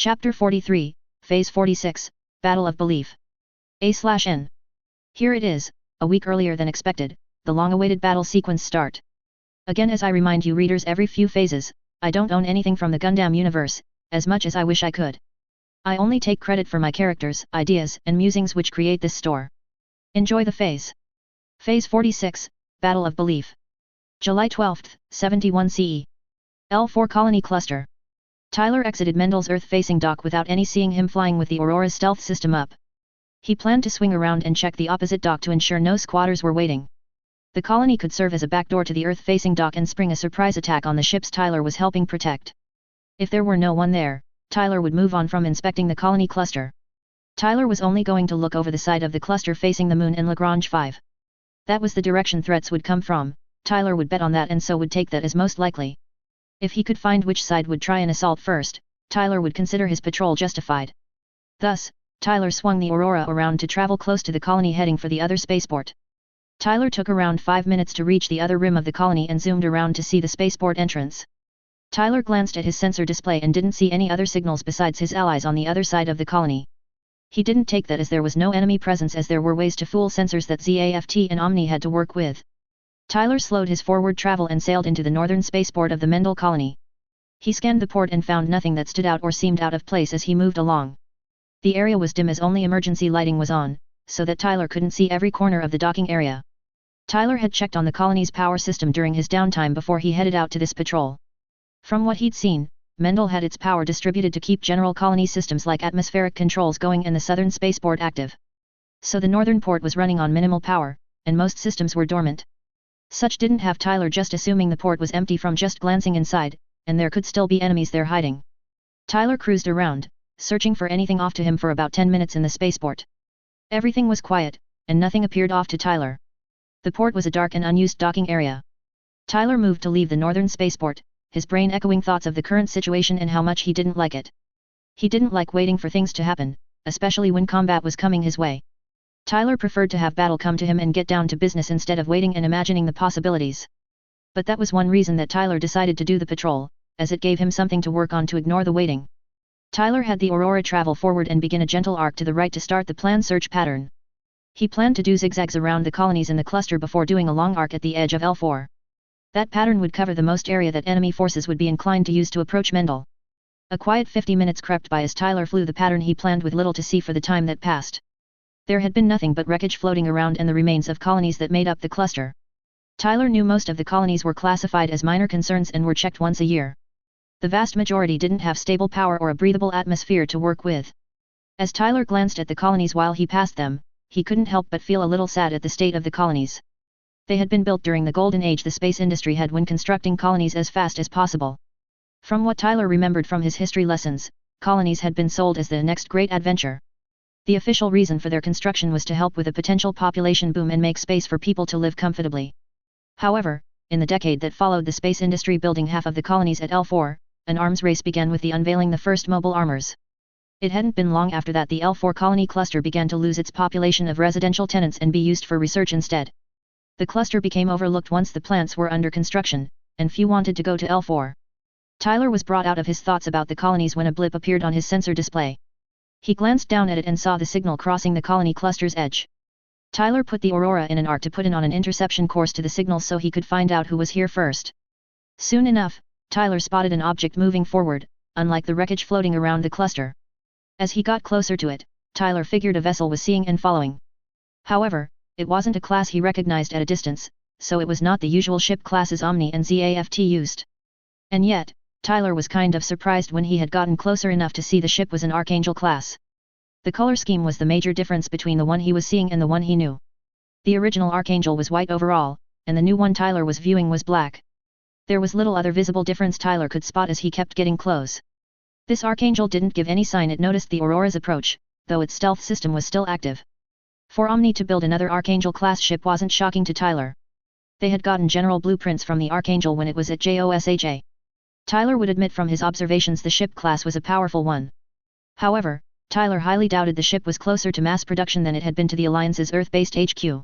Chapter 43, Phase 46, Battle of Belief. A/N. Here it is, a week earlier than expected, the long-awaited battle sequence start. Again, as I remind you readers every few phases, I don't own anything from the Gundam universe, as much as I wish I could. I only take credit for my characters, ideas, and musings which create this store. Enjoy the phase. Phase 46, Battle of Belief. July 12, 71 CE. L4 Colony Cluster. Tyler exited Mendel's Earth-facing dock without any seeing him flying with the Aurora's stealth system up. He planned to swing around and check the opposite dock to ensure no squatters were waiting. The colony could serve as a backdoor to the Earth-facing dock and spring a surprise attack on the ships Tyler was helping protect. If there were no one there, Tyler would move on from inspecting the colony cluster. Tyler was only going to look over the side of the cluster facing the Moon and Lagrange 5. That was the direction threats would come from. Tyler would bet on that and so would take that as most likely. If he could find which side would try an assault first, Tyler would consider his patrol justified. Thus, Tyler swung the Aurora around to travel close to the colony heading for the other spaceport. Tyler took around 5 minutes to reach the other rim of the colony and zoomed around to see the spaceport entrance. Tyler glanced at his sensor display and didn't see any other signals besides his allies on the other side of the colony. He didn't take that as there was no enemy presence, as there were ways to fool sensors that ZAFT and Omni had to work with. Tyler slowed his forward travel and sailed into the northern spaceport of the Mendel colony. He scanned the port and found nothing that stood out or seemed out of place as he moved along. The area was dim as only emergency lighting was on, so that Tyler couldn't see every corner of the docking area. Tyler had checked on the colony's power system during his downtime before he headed out to this patrol. From what he'd seen, Mendel had its power distributed to keep general colony systems like atmospheric controls going and the southern spaceport active. So the northern port was running on minimal power, and most systems were dormant. Such didn't have Tyler just assuming the port was empty from just glancing inside, and there could still be enemies there hiding. Tyler cruised around, searching for anything off to him for about 10 minutes in the spaceport. Everything was quiet, and nothing appeared off to Tyler. The port was a dark and unused docking area. Tyler moved to leave the northern spaceport, his brain echoing thoughts of the current situation and how much he didn't like it. He didn't like waiting for things to happen, especially when combat was coming his way. Tyler preferred to have battle come to him and get down to business instead of waiting and imagining the possibilities. But that was one reason that Tyler decided to do the patrol, as it gave him something to work on to ignore the waiting. Tyler had the Aurora travel forward and begin a gentle arc to the right to start the planned search pattern. He planned to do zigzags around the colonies in the cluster before doing a long arc at the edge of L4. That pattern would cover the most area that enemy forces would be inclined to use to approach Mendel. A quiet 50 minutes crept by as Tyler flew the pattern he planned with little to see for the time that passed. There had been nothing but wreckage floating around and the remains of colonies that made up the cluster. Tyler knew most of the colonies were classified as minor concerns and were checked once a year. The vast majority didn't have stable power or a breathable atmosphere to work with. As Tyler glanced at the colonies while he passed them, he couldn't help but feel a little sad at the state of the colonies. They had been built during the golden age the space industry had when constructing colonies as fast as possible. From what Tyler remembered from his history lessons, colonies had been sold as the next great adventure. The official reason for their construction was to help with a potential population boom and make space for people to live comfortably. However, in the decade that followed the space industry building half of the colonies at L4, an arms race began with the unveiling the first mobile armors. It hadn't been long after that the L4 colony cluster began to lose its population of residential tenants and be used for research instead. The cluster became overlooked once the plants were under construction, and few wanted to go to L4. Tyler was brought out of his thoughts about the colonies when a blip appeared on his sensor display. He glanced down at it and saw the signal crossing the colony cluster's edge. Tyler put the Aurora in an arc to put in on an interception course to the signal so he could find out who was here first. Soon enough, Tyler spotted an object moving forward, unlike the wreckage floating around the cluster. As he got closer to it, Tyler figured a vessel was seeing and following. However, it wasn't a class he recognized at a distance, so it was not the usual ship classes Omni and ZAFT used. And yet, Tyler was kind of surprised when he had gotten closer enough to see the ship was an Archangel class. The color scheme was the major difference between the one he was seeing and the one he knew. The original Archangel was white overall, and the new one Tyler was viewing was black. There was little other visible difference Tyler could spot as he kept getting close. This Archangel didn't give any sign it noticed the Aurora's approach, though its stealth system was still active. For Omni to build another Archangel-class ship wasn't shocking to Tyler. They had gotten general blueprints from the Archangel when it was at JOSHA. Tyler would admit from his observations the ship class was a powerful one. However, Tyler highly doubted the ship was closer to mass production than it had been to the Alliance's Earth-based HQ.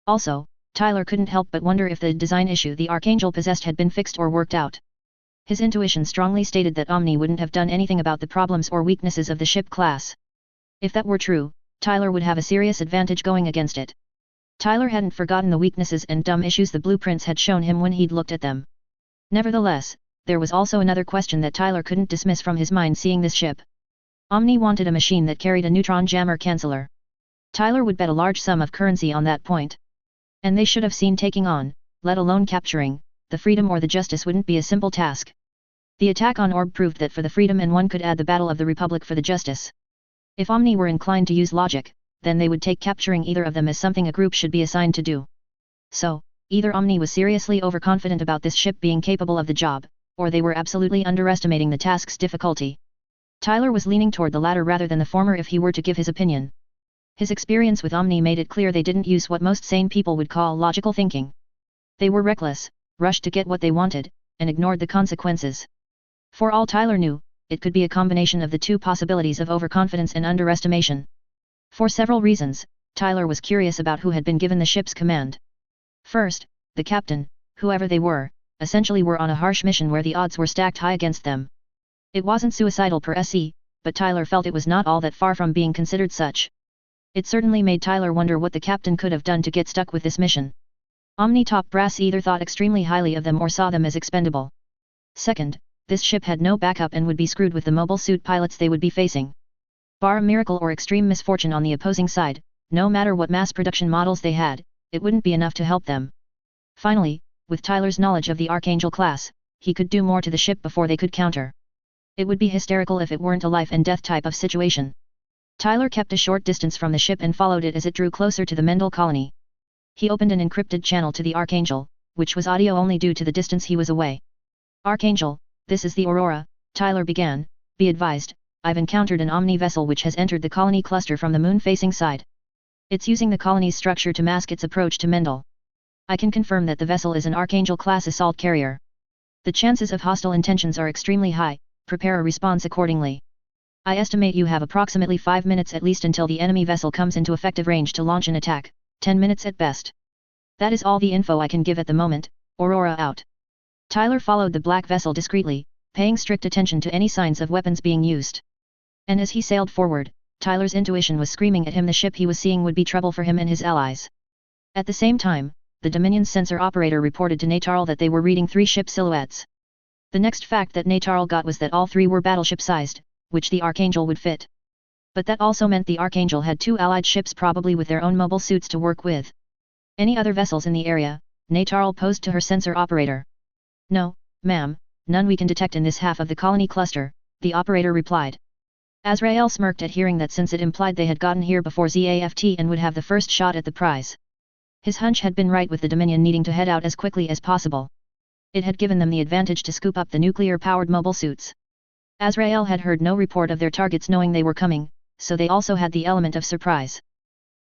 Also, Tyler couldn't help but wonder if the design issue the Archangel possessed had been fixed or worked out. His intuition strongly stated that Omni wouldn't have done anything about the problems or weaknesses of the ship class. If that were true, Tyler would have a serious advantage going against it. Tyler hadn't forgotten the weaknesses and dumb issues the blueprints had shown him when he'd looked at them. Nevertheless, there was also another question that Tyler couldn't dismiss from his mind seeing this ship. Omni wanted a machine that carried a neutron jammer canceller. Tyler would bet a large sum of currency on that point. And they should have seen taking on, let alone capturing, the Freedom or the Justice wouldn't be a simple task. The attack on Orb proved that for the Freedom and one could add the Battle of the Republic for the Justice. If Omni were inclined to use logic, then they would take capturing either of them as something a group should be assigned to do. So, either Omni was seriously overconfident about this ship being capable of the job, or they were absolutely underestimating the task's difficulty. Tyler was leaning toward the latter rather than the former if he were to give his opinion. His experience with Omni made it clear they didn't use what most sane people would call logical thinking. They were reckless, rushed to get what they wanted, and ignored the consequences. For all Tyler knew, it could be a combination of the two possibilities of overconfidence and underestimation. For several reasons, Tyler was curious about who had been given the ship's command. First, the captain, whoever they were, essentially were on a harsh mission where the odds were stacked high against them. It wasn't suicidal per se, but Tyler felt it was not all that far from being considered such. It certainly made Tyler wonder what the captain could have done to get stuck with this mission. Omni top brass either thought extremely highly of them or saw them as expendable. Second, this ship had no backup and would be screwed with the mobile suit pilots they would be facing. Bar a miracle or extreme misfortune on the opposing side, no matter what mass production models they had, it wouldn't be enough to help them. Finally, with Tyler's knowledge of the Archangel class, he could do more to the ship before they could counter. It would be hysterical if it weren't a life and death type of situation. Tyler kept a short distance from the ship and followed it as it drew closer to the Mendel colony. He opened an encrypted channel to the Archangel, which was audio only due to the distance he was away. Archangel, this is the Aurora, Tyler began, be advised, I've encountered an Omni vessel which has entered the colony cluster from the moon-facing side. It's using the colony's structure to mask its approach to Mendel. I can confirm that the vessel is an Archangel-class assault carrier. The chances of hostile intentions are extremely high, prepare a response accordingly. I estimate you have approximately 5 minutes at least until the enemy vessel comes into effective range to launch an attack, 10 minutes at best. That is all the info I can give at the moment, Aurora out. Tyler followed the black vessel discreetly, paying strict attention to any signs of weapons being used. And as he sailed forward, Tyler's intuition was screaming at him the ship he was seeing would be trouble for him and his allies. At the same time, the Dominion's sensor operator reported to Natarl that they were reading 3 ship silhouettes. The next fact that Natarl got was that all 3 were battleship-sized, which the Archangel would fit. But that also meant the Archangel had 2 allied ships probably with their own mobile suits to work with. Any other vessels in the area? Natarl posed to her sensor operator. No, ma'am, none we can detect in this half of the colony cluster, the operator replied. Azrael smirked at hearing that since it implied they had gotten here before ZAFT and would have the first shot at the prize. His hunch had been right with the Dominion needing to head out as quickly as possible. It had given them the advantage to scoop up the nuclear-powered mobile suits. Azrael had heard no report of their targets knowing they were coming, so they also had the element of surprise.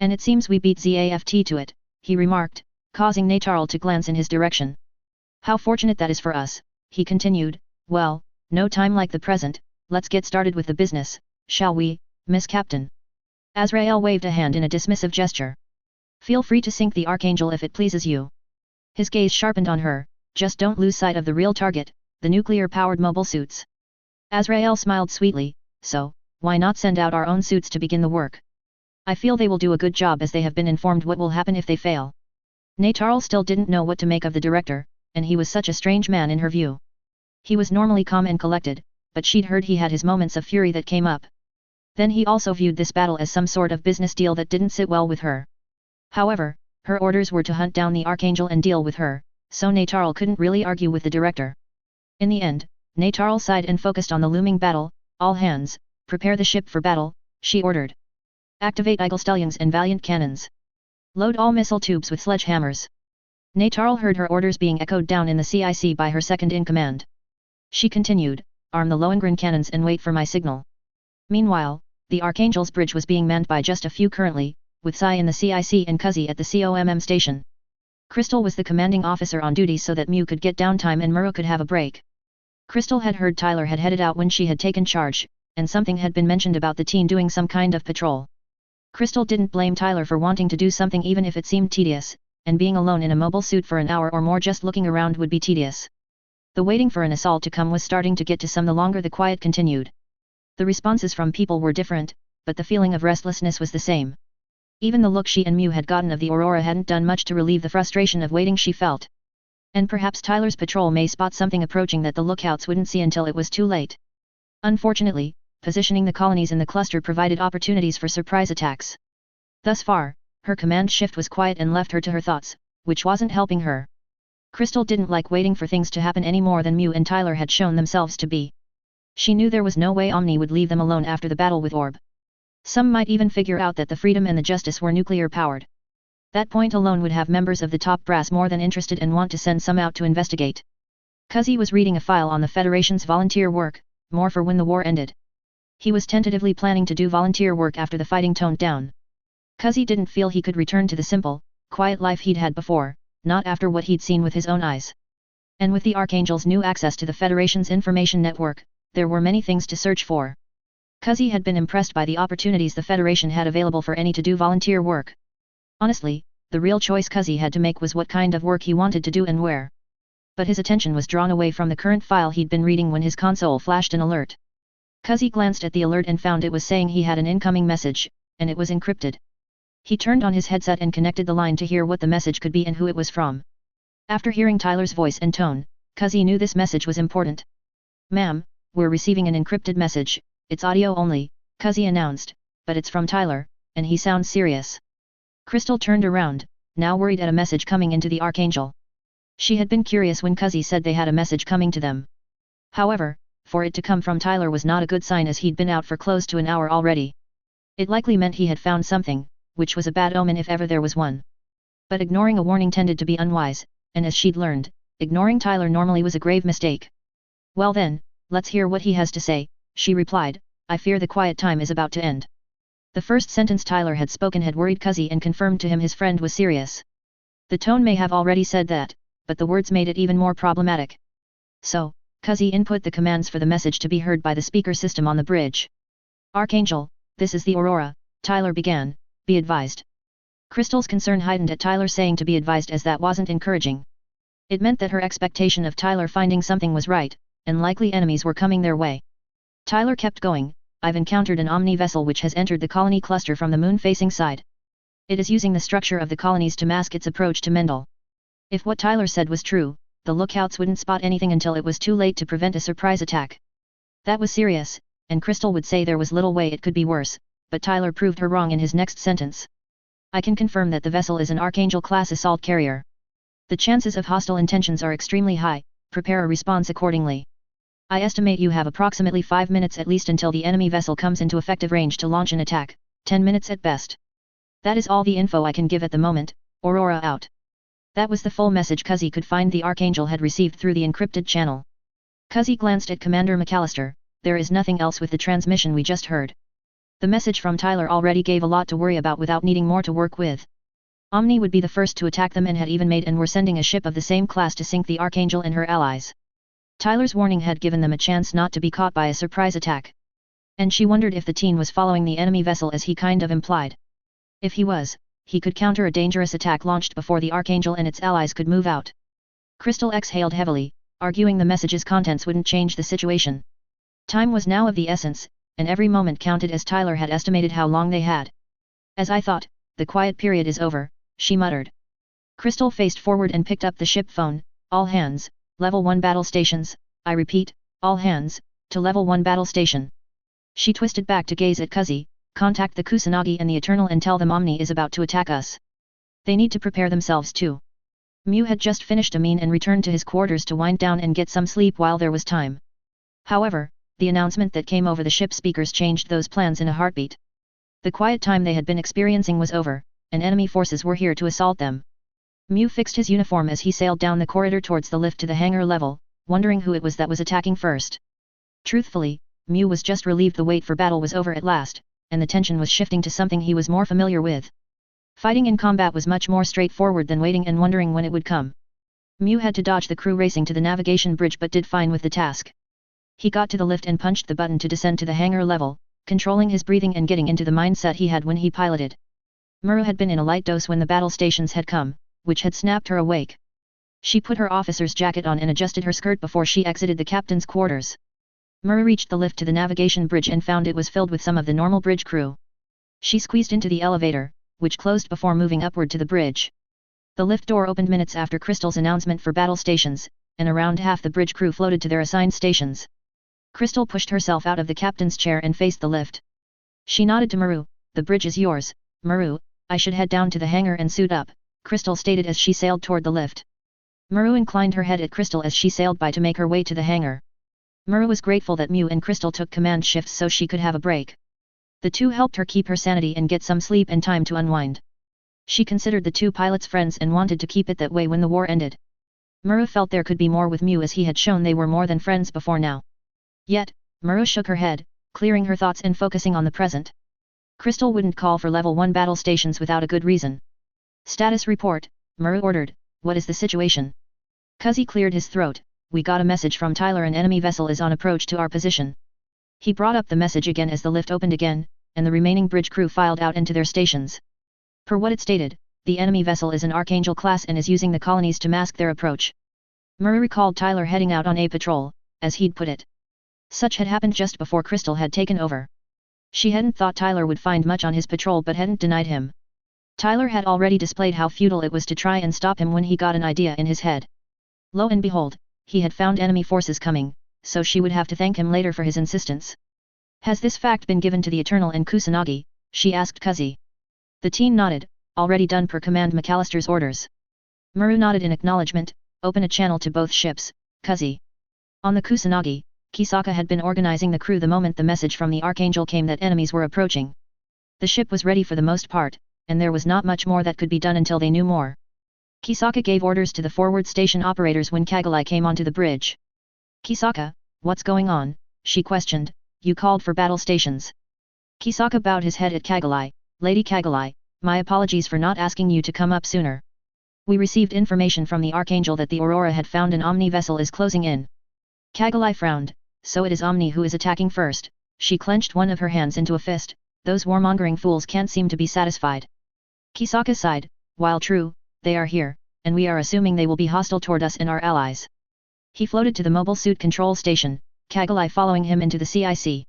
And it seems we beat ZAFT to it, he remarked, causing Natarl to glance in his direction. How fortunate that is for us, he continued. Well, no time like the present, let's get started with the business, shall we, Miss Captain? Azrael waved a hand in a dismissive gesture. Feel free to sink the Archangel if it pleases you. His gaze sharpened on her, just don't lose sight of the real target, the nuclear-powered mobile suits. Azrael smiled sweetly, so, why not send out our own suits to begin the work? I feel they will do a good job as they have been informed what will happen if they fail. Natarl still didn't know what to make of the director, and he was such a strange man in her view. He was normally calm and collected, but she'd heard he had his moments of fury that came up. Then he also viewed this battle as some sort of business deal that didn't sit well with her. However, her orders were to hunt down the Archangel and deal with her, so Natarl couldn't really argue with the director. In the end, Natarl sighed and focused on the looming battle. All hands, prepare the ship for battle, she ordered. Activate Eagle Stallions and Valiant cannons. Load all missile tubes with sledgehammers. Natarl heard her orders being echoed down in the CIC by her second-in-command. She continued, arm the Lohengrin cannons and wait for my signal. Meanwhile, the Archangel's bridge was being manned by just a few currently, with Sai in the CIC and Kuzi at the COMM station. Crystal was the commanding officer on duty so that Mew could get downtime and Muro could have a break. Crystal had heard Tyler had headed out when she had taken charge, and something had been mentioned about the teen doing some kind of patrol. Crystal didn't blame Tyler for wanting to do something even if it seemed tedious, and being alone in a mobile suit for an hour or more just looking around would be tedious. The waiting for an assault to come was starting to get to some the longer the quiet continued. The responses from people were different, but the feeling of restlessness was the same. Even the look she and Mew had gotten of the Aurora hadn't done much to relieve the frustration of waiting she felt. And perhaps Tyler's patrol may spot something approaching that the lookouts wouldn't see until it was too late. Unfortunately, positioning the colonies in the cluster provided opportunities for surprise attacks. Thus far, her command shift was quiet and left her to her thoughts, which wasn't helping her. Crystal didn't like waiting for things to happen any more than Mew and Tyler had shown themselves to be. She knew there was no way Omni would leave them alone after the battle with Orb. Some might even figure out that the Freedom and the Justice were nuclear-powered. That point alone would have members of the top brass more than interested and want to send some out to investigate. Cuzzy was reading a file on the Federation's volunteer work, more for when the war ended. He was tentatively planning to do volunteer work after the fighting toned down. Cuzzy didn't feel he could return to the simple, quiet life he'd had before, not after what he'd seen with his own eyes. And with the Archangel's new access to the Federation's information network, there were many things to search for. Cuzzy had been impressed by the opportunities the Federation had available for any to do volunteer work. Honestly, the real choice Cuzzy had to make was what kind of work he wanted to do and where. But his attention was drawn away from the current file he'd been reading when his console flashed an alert. Cuzzy glanced at the alert and found it was saying he had an incoming message, and it was encrypted. He turned on his headset and connected the line to hear what the message could be and who it was from. After hearing Tyler's voice and tone, Cuzzy knew this message was important. "Ma'am, we're receiving an encrypted message, it's audio only," Cuzzy announced, "but it's from Tyler, and he sounds serious." Crystal turned around, now worried at a message coming into the Archangel. She had been curious when Cuzzy said they had a message coming to them. However, for it to come from Tyler was not a good sign as he'd been out for close to an hour already. It likely meant he had found something, which was a bad omen if ever there was one. But ignoring a warning tended to be unwise, and as she'd learned, ignoring Tyler normally was a grave mistake. "Well then, let's hear what he has to say," she replied. "I fear the quiet time is about to end." The first sentence Tyler had spoken had worried Cuzzy and confirmed to him his friend was serious. The tone may have already said that, but the words made it even more problematic. So, Cuzzy input the commands for the message to be heard by the speaker system on the bridge. "Archangel, this is the Aurora," Tyler began, "be advised." Crystal's concern heightened at Tyler saying to be advised, as that wasn't encouraging. It meant that her expectation of Tyler finding something was right, and likely enemies were coming their way. Tyler kept going, "I've encountered an Omni vessel which has entered the colony cluster from the moon-facing side. It is using the structure of the colonies to mask its approach to Mendel." If what Tyler said was true, the lookouts wouldn't spot anything until it was too late to prevent a surprise attack. That was serious, and Crystal would say there was little way it could be worse, but Tyler proved her wrong in his next sentence. "I can confirm that the vessel is an Archangel-class assault carrier. The chances of hostile intentions are extremely high, prepare a response accordingly. I estimate you have approximately 5 minutes at least until the enemy vessel comes into effective range to launch an attack, 10 minutes at best. That is all the info I can give at the moment, Aurora out." That was the full message Cuzzy could find the Archangel had received through the encrypted channel. Cuzzy glanced at Commander McAllister. "There is nothing else with the transmission we just heard." The message from Tyler already gave a lot to worry about without needing more to work with. Omni would be the first to attack them and had even made and were sending a ship of the same class to sink the Archangel and her allies. Tyler's warning had given them a chance not to be caught by a surprise attack. And she wondered if the teen was following the enemy vessel as he kind of implied. If he was, he could counter a dangerous attack launched before the Archangel and its allies could move out. Crystal exhaled heavily, arguing the message's contents wouldn't change the situation. Time was now of the essence, and every moment counted as Tyler had estimated how long they had. "As I thought, the quiet period is over," she muttered. Crystal faced forward and picked up the ship phone. "All hands, level 1 battle stations, I repeat, all hands, to level 1 battle station." She twisted back to gaze at Cuzzy. "Contact the Kusanagi and the Eternal and tell them Omni is about to attack us. They need to prepare themselves too." Mew had just finished a meal and returned to his quarters to wind down and get some sleep while there was time. However, the announcement that came over the ship speakers changed those plans in a heartbeat. The quiet time they had been experiencing was over, and enemy forces were here to assault them. Mew fixed his uniform as he sailed down the corridor towards the lift to the hangar level, wondering who it was that was attacking first. Truthfully, Mew was just relieved the wait for battle was over at last, and the tension was shifting to something he was more familiar with. Fighting in combat was much more straightforward than waiting and wondering when it would come. Mew had to dodge the crew racing to the navigation bridge but did fine with the task. He got to the lift and punched the button to descend to the hangar level, controlling his breathing and getting into the mindset he had when he piloted. Muru had been in a light dose when the battle stations had come, which had snapped her awake. She put her officer's jacket on and adjusted her skirt before she exited the captain's quarters. Muru reached the lift to the navigation bridge and found it was filled with some of the normal bridge crew. She squeezed into the elevator, which closed before moving upward to the bridge. The lift door opened minutes after Crystal's announcement for battle stations, and around half the bridge crew floated to their assigned stations. Crystal pushed herself out of the captain's chair and faced the lift. She nodded to Muru. "The bridge is yours, Muru. I should head down to the hangar and suit up," Crystal stated as she sailed toward the lift. Muru inclined her head at Crystal as she sailed by to make her way to the hangar. Muru was grateful that Mew and Crystal took command shifts so she could have a break. The two helped her keep her sanity and get some sleep and time to unwind. She considered the two pilots friends and wanted to keep it that way when the war ended. Muru felt there could be more with Mew as he had shown they were more than friends before now. Yet, Muru shook her head, clearing her thoughts and focusing on the present. Crystal wouldn't call for level 1 battle stations without a good reason. "Status report," Muru ordered. "What is the situation?" Cuzzy cleared his throat. "We got a message from Tyler. An enemy vessel is on approach to our position." He brought up the message again as the lift opened again, and the remaining bridge crew filed out into their stations. Per what it stated, the enemy vessel is an Archangel class and is using the colonies to mask their approach. Muru recalled Tyler heading out on a patrol, as he'd put it. Such had happened just before Crystal had taken over. She hadn't thought Tyler would find much on his patrol but hadn't denied him. Tyler had already displayed how futile it was to try and stop him when he got an idea in his head. Lo and behold, he had found enemy forces coming, so she would have to thank him later for his insistence. "Has this fact been given to the Eternal and Kusanagi?" she asked Cuzzy. The teen nodded. "Already done per Command McAllister's orders." Muru nodded in acknowledgement. "Open a channel to both ships, Cuzzy." On the Kusanagi, Kisaka had been organizing the crew the moment the message from the Archangel came that enemies were approaching. The ship was ready for the most part, and there was not much more that could be done until they knew more. Kisaka gave orders to the forward station operators when Kagalai came onto the bridge. "Kisaka, what's going on?" she questioned. "You called for battle stations." Kisaka bowed his head at Kagalai. "Lady Kagalai, my apologies for not asking you to come up sooner. We received information from the Archangel that the Aurora had found an Omni vessel is closing in." Kagalai frowned. "So it is Omni who is attacking first." She clenched one of her hands into a fist. "Those warmongering fools can't seem to be satisfied." Kisaka sighed. "While true, they are here, and we are assuming they will be hostile toward us and our allies." He floated to the mobile suit control station, Kagalai following him into the CIC.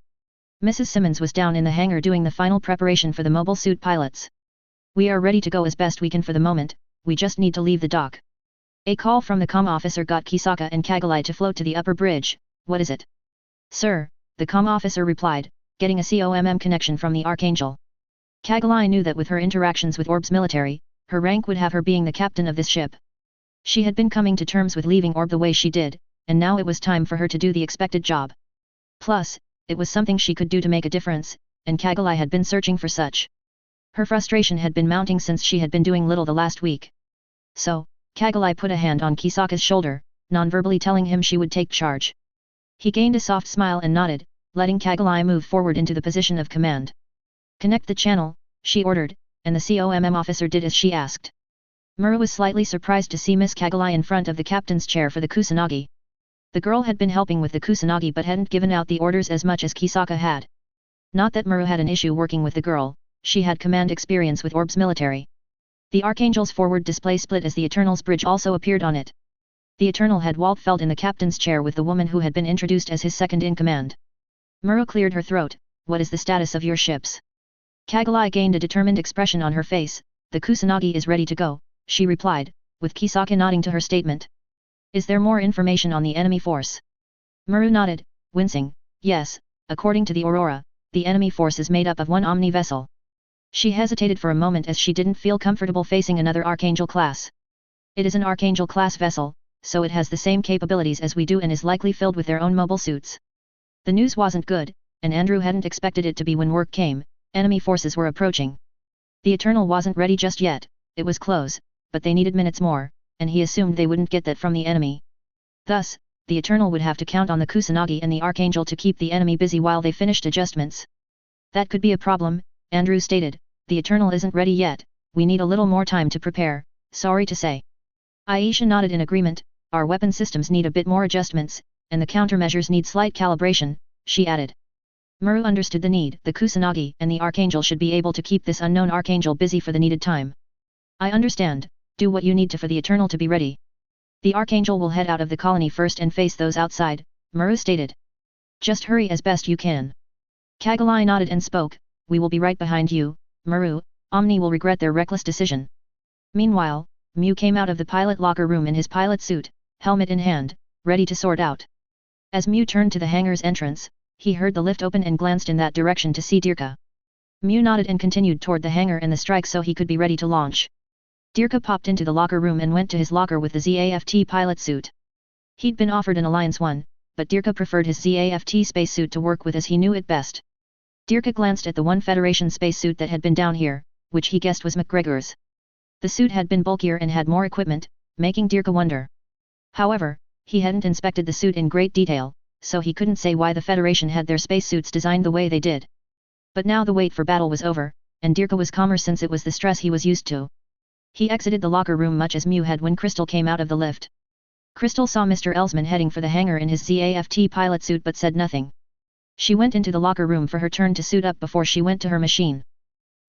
Mrs. Simmons was down in the hangar doing the final preparation for the mobile suit pilots. "We are ready to go as best we can for the moment, we just need to leave the dock." A call from the comm officer got Kisaka and Kagalai to float to the upper bridge. "What is it?" "Sir," the comm officer replied, getting a COMM connection from the Archangel. Kagalai knew that with her interactions with Orb's military, her rank would have her being the captain of this ship. She had been coming to terms with leaving Orb the way she did, and now it was time for her to do the expected job. Plus, it was something she could do to make a difference, and Kagalai had been searching for such. Her frustration had been mounting since she had been doing little the last week. So, Kagalai put a hand on Kisaka's shoulder, non-verbally telling him she would take charge. He gained a soft smile and nodded, letting Kagalai move forward into the position of command. "Connect the channel," she ordered, and the COMM officer did as she asked. Muru was slightly surprised to see Miss Kagalai in front of the captain's chair for the Kusanagi. The girl had been helping with the Kusanagi but hadn't given out the orders as much as Kisaka had. Not that Muru had an issue working with the girl, she had command experience with Orb's military. The Archangel's forward display split as the Eternal's bridge also appeared on it. The Eternal had Waltfeld in the captain's chair with the woman who had been introduced as his second-in-command. Muru cleared her throat. "What is the status of your ships?" Kagalai gained a determined expression on her face. "The Kusanagi is ready to go," she replied, with Kisaka nodding to her statement. "Is there more information on the enemy force?" Muru nodded, wincing. "Yes, according to the Aurora, the enemy force is made up of one Omni vessel." She hesitated for a moment as she didn't feel comfortable facing another Archangel class. "It is an Archangel class vessel, so it has the same capabilities as we do and is likely filled with their own mobile suits." The news wasn't good, and Andrew hadn't expected it to be when work came. Enemy forces were approaching. The Eternal wasn't ready just yet, it was close, but they needed minutes more, and he assumed they wouldn't get that from the enemy. Thus, the Eternal would have to count on the Kusanagi and the Archangel to keep the enemy busy while they finished adjustments. "That could be a problem," Andrew stated. "The Eternal isn't ready yet, we need a little more time to prepare, sorry to say." Aisha nodded in agreement. "Our weapon systems need a bit more adjustments, and the countermeasures need slight calibration," she added. Muru understood the need. The Kusanagi and the Archangel should be able to keep this unknown Archangel busy for the needed time. "I understand, do what you need to for the Eternal to be ready." The Archangel will head out of the colony first and face those outside, Muru stated. Just hurry as best you can. Kagalai nodded and spoke, we will be right behind you, Muru, Omni will regret their reckless decision. Meanwhile, Mew came out of the pilot locker room in his pilot suit, helmet in hand, ready to sort out. As Mew turned to the hangar's entrance, he heard the lift open and glanced in that direction to see Dirka. Mew nodded and continued toward the hangar and the strike so he could be ready to launch. Dirka popped into the locker room and went to his locker with the ZAFT pilot suit. He'd been offered an Alliance one, but Dirka preferred his ZAFT spacesuit to work with as he knew it best. Dirka glanced at the one Federation spacesuit that had been down here, which he guessed was McGregor's. The suit had been bulkier and had more equipment, making Dirka wonder. However, he hadn't inspected the suit in great detail, so he couldn't say why the Federation had their spacesuits designed the way they did. But now the wait for battle was over, and Dirka was calmer since it was the stress he was used to. He exited the locker room much as Mew had when Crystal came out of the lift. Crystal saw Mr. Elsman heading for the hangar in his ZAFT pilot suit but said nothing. She went into the locker room for her turn to suit up before she went to her machine.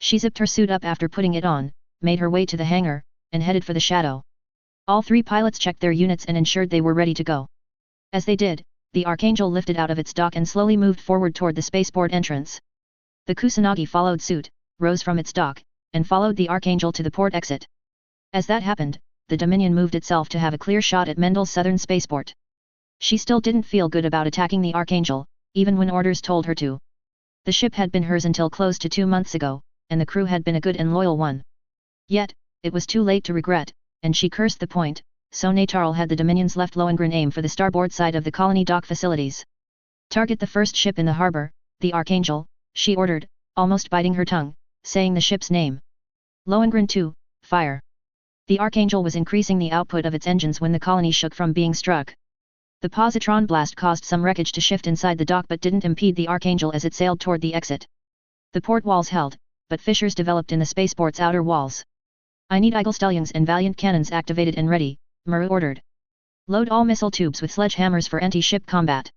She zipped her suit up after putting it on, made her way to the hangar, and headed for the shadow. All three pilots checked their units and ensured they were ready to go. As they did, the Archangel lifted out of its dock and slowly moved forward toward the spaceport entrance. The Kusanagi followed suit, rose from its dock, and followed the Archangel to the port exit. As that happened, the Dominion moved itself to have a clear shot at Mendel's southern spaceport. She still didn't feel good about attacking the Archangel, even when orders told her to. The ship had been hers until close to 2 months ago, and the crew had been a good and loyal one. Yet, it was too late to regret, and she cursed the point, so Natarl had the Dominion's left Lohengrin aim for the starboard side of the colony dock facilities. Target the first ship in the harbor, the Archangel, she ordered, almost biting her tongue, saying the ship's name. Lohengrin 2, fire. The Archangel was increasing the output of its engines when the colony shook from being struck. The positron blast caused some wreckage to shift inside the dock but didn't impede the Archangel as it sailed toward the exit. The port walls held, but fissures developed in the spaceport's outer walls. I need Eagle Stallions and Valiant cannons activated and ready, Muru ordered. Load all missile tubes with sledgehammers for anti-ship combat.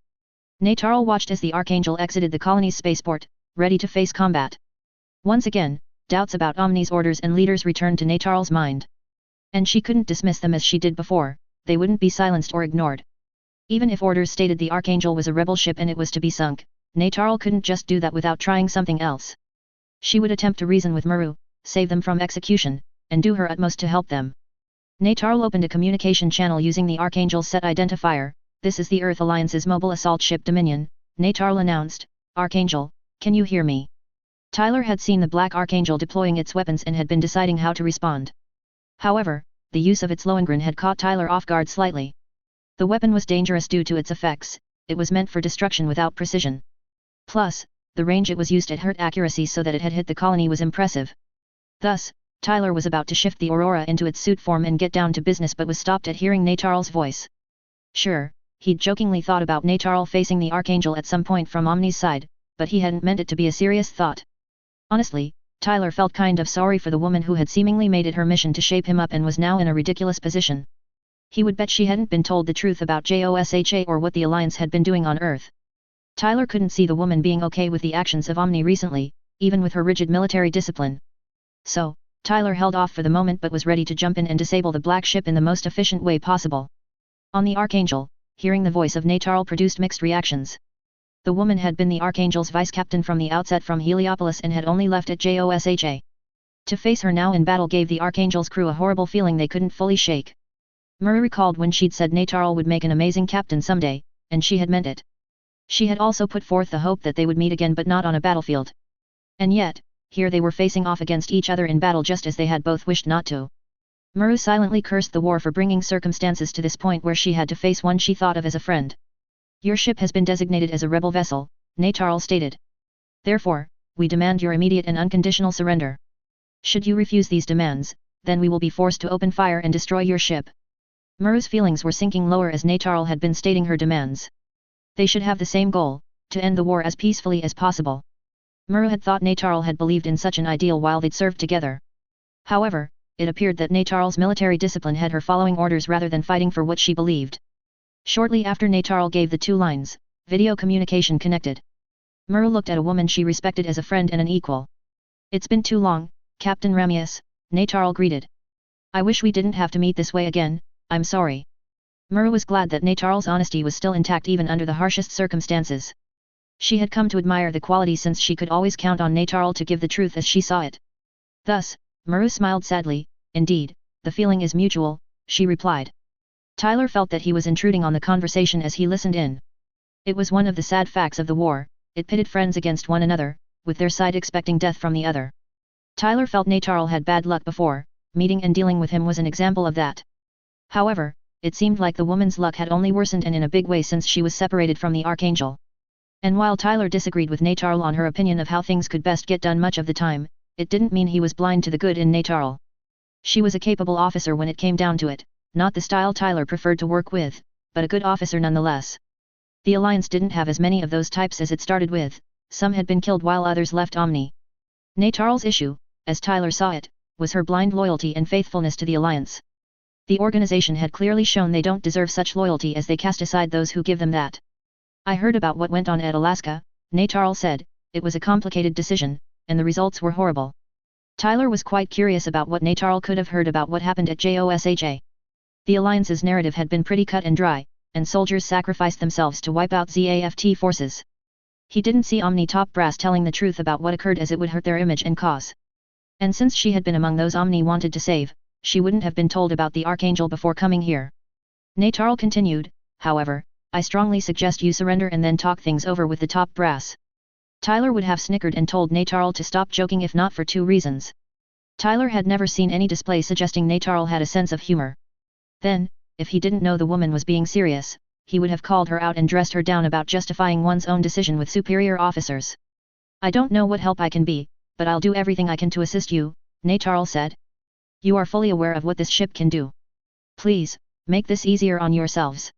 Natarl watched as the Archangel exited the colony's spaceport, ready to face combat. Once again, doubts about Omni's orders and leaders returned to Natarl's mind. And she couldn't dismiss them as she did before, they wouldn't be silenced or ignored. Even if orders stated the Archangel was a rebel ship and it was to be sunk, Natarl couldn't just do that without trying something else. She would attempt to reason with Muru, save them from execution, and do her utmost to help them. Natarl opened a communication channel using the Archangel's set identifier. This is the Earth Alliance's mobile assault ship Dominion, Natarl announced. Archangel, can you hear me? Tyler had seen the Black Archangel deploying its weapons and had been deciding how to respond. However, the use of its Lohengrin had caught Tyler off guard slightly. The weapon was dangerous due to its effects, it was meant for destruction without precision. Plus, the range it was used at hurt accuracy so that it had hit the colony was impressive. Thus, Tyler was about to shift the Aurora into its suit form and get down to business but was stopped at hearing Natarl's voice. Sure, he'd jokingly thought about Natarl facing the Archangel at some point from Omni's side, but he hadn't meant it to be a serious thought. Honestly, Tyler felt kind of sorry for the woman who had seemingly made it her mission to shape him up and was now in a ridiculous position. He would bet she hadn't been told the truth about JOSHA or what the Alliance had been doing on Earth. Tyler couldn't see the woman being okay with the actions of Omni recently, even with her rigid military discipline. So, Tyler held off for the moment but was ready to jump in and disable the black ship in the most efficient way possible. On the Archangel, hearing the voice of Natarl produced mixed reactions. The woman had been the Archangel's vice-captain from the outset from Heliopolis and had only left at JOSHA. To face her now in battle gave the Archangel's crew a horrible feeling they couldn't fully shake. Muru recalled when she'd said Natarl would make an amazing captain someday, and she had meant it. She had also put forth the hope that they would meet again but not on a battlefield. And yet, here they were facing off against each other in battle just as they had both wished not to. Muru silently cursed the war for bringing circumstances to this point where she had to face one she thought of as a friend. Your ship has been designated as a rebel vessel, Natarl stated. Therefore, we demand your immediate and unconditional surrender. Should you refuse these demands, then we will be forced to open fire and destroy your ship. Muru's feelings were sinking lower as Natarl had been stating her demands. They should have the same goal, to end the war as peacefully as possible. Muru had thought Natarl had believed in such an ideal while they'd served together. However, it appeared that Natarl's military discipline had her following orders rather than fighting for what she believed. Shortly after Natarl gave the 2 lines, video communication connected. Muru looked at a woman she respected as a friend and an equal. It's been too long, Captain Ramius, Natarl greeted. I wish we didn't have to meet this way again, I'm sorry. Muru was glad that Nataral's honesty was still intact even under the harshest circumstances. She had come to admire the quality since she could always count on Nataral to give the truth as she saw it. Thus, Muru smiled sadly. Indeed, the feeling is mutual, she replied. Tyler felt that he was intruding on the conversation as he listened in. It was one of the sad facts of the war, it pitted friends against one another, with their side expecting death from the other. Tyler felt Nataral had bad luck before, meeting and dealing with him was an example of that. However, it seemed like the woman's luck had only worsened and in a big way since she was separated from the Archangel. And while Tyler disagreed with Nataral on her opinion of how things could best get done much of the time, it didn't mean he was blind to the good in Nataral. She was a capable officer when it came down to it, not the style Tyler preferred to work with, but a good officer nonetheless. The Alliance didn't have as many of those types as it started with, some had been killed while others left Omni. Nataral's issue, as Tyler saw it, was her blind loyalty and faithfulness to the Alliance. The organization had clearly shown they don't deserve such loyalty as they cast aside those who give them that. I heard about what went on at Alaska, Nataral said, it was a complicated decision, and the results were horrible. Tyler was quite curious about what Nataral could have heard about what happened at JOSHA. The Alliance's narrative had been pretty cut and dry, and soldiers sacrificed themselves to wipe out ZAFT forces. He didn't see Omni top brass telling the truth about what occurred as it would hurt their image and cause. And since she had been among those Omni wanted to save, she wouldn't have been told about the Archangel before coming here. Nataral continued, however, I strongly suggest you surrender and then talk things over with the top brass. Tyler would have snickered and told Nataral to stop joking if not for two reasons. Tyler had never seen any display suggesting Nataral had a sense of humor. Then, if he didn't know the woman was being serious, he would have called her out and dressed her down about justifying one's own decision with superior officers. I don't know what help I can be, but I'll do everything I can to assist you, Nataral said. You are fully aware of what this ship can do. Please, make this easier on yourselves.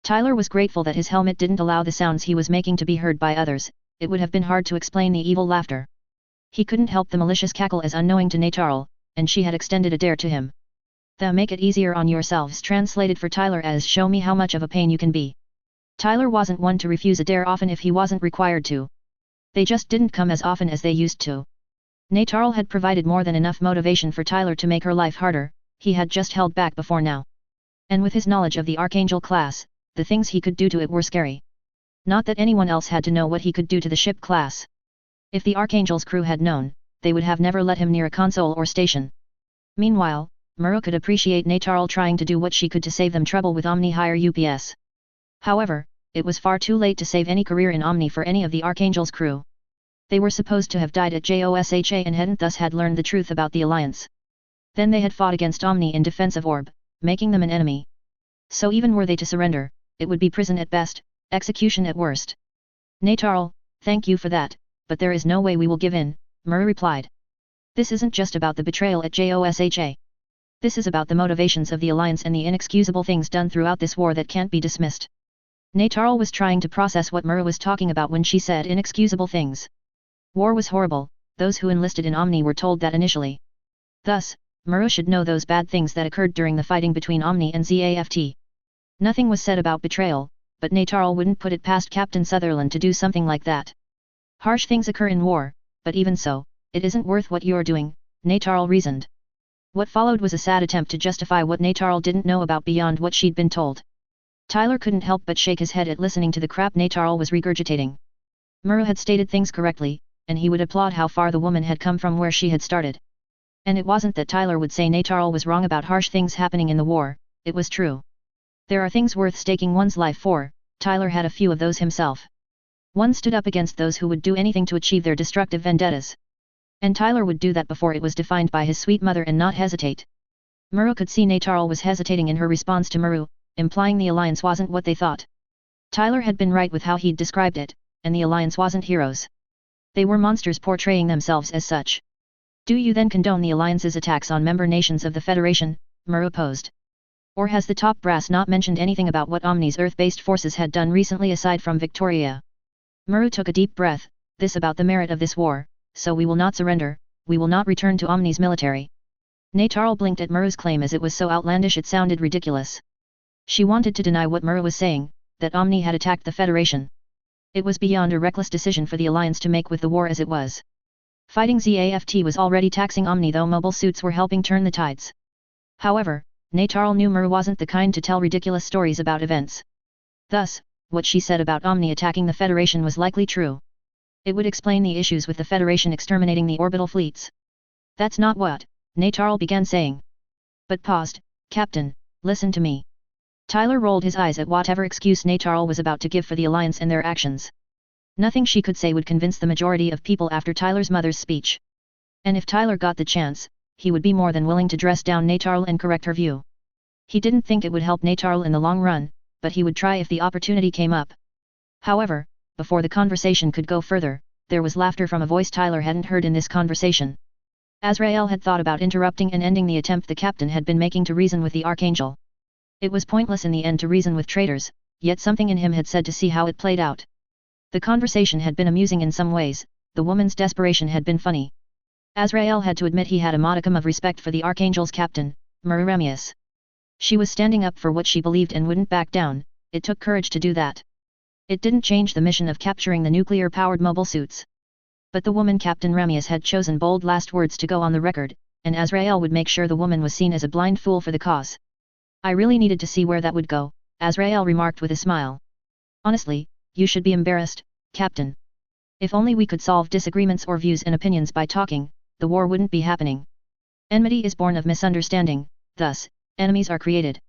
Tyler was grateful that his helmet didn't allow the sounds he was making to be heard by others, it would have been hard to explain the evil laughter. He couldn't help the malicious cackle as unknowing to Nataral, and she had extended a dare to him. The make it easier on yourselves translated for Tyler as show me how much of a pain you can be. Tyler wasn't one to refuse a dare often if he wasn't required to. They just didn't come as often as they used to. Nataral had provided more than enough motivation for Tyler to make her life harder, he had just held back before now. And with his knowledge of the Archangel class, the things he could do to it were scary. Not that anyone else had to know what he could do to the ship class. If the Archangel's crew had known, they would have never let him near a console or station. Meanwhile, Muru could appreciate Nataral trying to do what she could to save them trouble with Omni higher UPS. However, it was far too late to save any career in Omni for any of the Archangel's crew. They were supposed to have died at JOSHA and hadn't thus had learned the truth about the Alliance. Then they had fought against Omni in defense of Orb, making them an enemy. So even were they to surrender, it would be prison at best, execution at worst. Nataral, thank you for that, but there is no way we will give in, Muru replied. This isn't just about the betrayal at JOSHA. This is about the motivations of the Alliance and the inexcusable things done throughout this war that can't be dismissed. Nataral was trying to process what Muru was talking about when she said inexcusable things. War was horrible, those who enlisted in Omni were told that initially. Thus, Muru should know those bad things that occurred during the fighting between Omni and ZAFT. Nothing was said about betrayal, but Nataral wouldn't put it past Captain Sutherland to do something like that. Harsh things occur in war, but even so, it isn't worth what you're doing, Nataral reasoned. What followed was a sad attempt to justify what Nataral didn't know about beyond what she'd been told. Tyler couldn't help but shake his head at listening to the crap Nataral was regurgitating. Muru had stated things correctly, and he would applaud how far the woman had come from where she had started. And it wasn't that Tyler would say Nataral was wrong about harsh things happening in the war, it was true. There are things worth staking one's life for, Tyler had a few of those himself. One stood up against those who would do anything to achieve their destructive vendettas. And Tyler would do that before it was defined by his sweet mother and not hesitate. Muru could see Nataral was hesitating in her response to Muru, implying the Alliance wasn't what they thought. Tyler had been right with how he'd described it, and the Alliance wasn't heroes. They were monsters portraying themselves as such. Do you then condone the Alliance's attacks on member nations of the Federation? Muru posed. Or has the top brass not mentioned anything about what Omni's Earth-based forces had done recently aside from Victoria? Muru took a deep breath, this about the merit of this war, so we will not surrender, we will not return to Omni's military. Nataral blinked at Muru's claim as it was so outlandish it sounded ridiculous. She wanted to deny what Muru was saying, that Omni had attacked the Federation. It was beyond a reckless decision for the Alliance to make with the war as it was. Fighting ZAFT was already taxing Omni though mobile suits were helping turn the tides. However, Neytarl knew Mur wasn't the kind to tell ridiculous stories about events. Thus, what she said about Omni attacking the Federation was likely true. It would explain the issues with the Federation exterminating the orbital fleets. That's not what, Neytarl began saying. But paused. Captain, listen to me. Tyler rolled his eyes at whatever excuse Neytarl was about to give for the Alliance and their actions. Nothing she could say would convince the majority of people after Tyler's mother's speech. And if Tyler got the chance, he would be more than willing to dress down Neytarl and correct her view. He didn't think it would help Neytarl in the long run, but he would try if the opportunity came up. However, before the conversation could go further, there was laughter from a voice Tyler hadn't heard in this conversation. Azrael had thought about interrupting and ending the attempt the captain had been making to reason with the Archangel. It was pointless in the end to reason with traitors, yet something in him had said to see how it played out. The conversation had been amusing in some ways, the woman's desperation had been funny. Azrael had to admit he had a modicum of respect for the Archangel's captain, Mururamius. She was standing up for what she believed and wouldn't back down. It took courage to do that. It didn't change the mission of capturing the nuclear-powered mobile suits. But the woman Captain Ramius had chosen bold last words to go on the record, and Azrael would make sure the woman was seen as a blind fool for the cause. I really needed to see where that would go, Azrael remarked with a smile. Honestly, you should be embarrassed, Captain. If only we could solve disagreements or views and opinions by talking, the war wouldn't be happening. Enmity is born of misunderstanding, thus, enemies are created.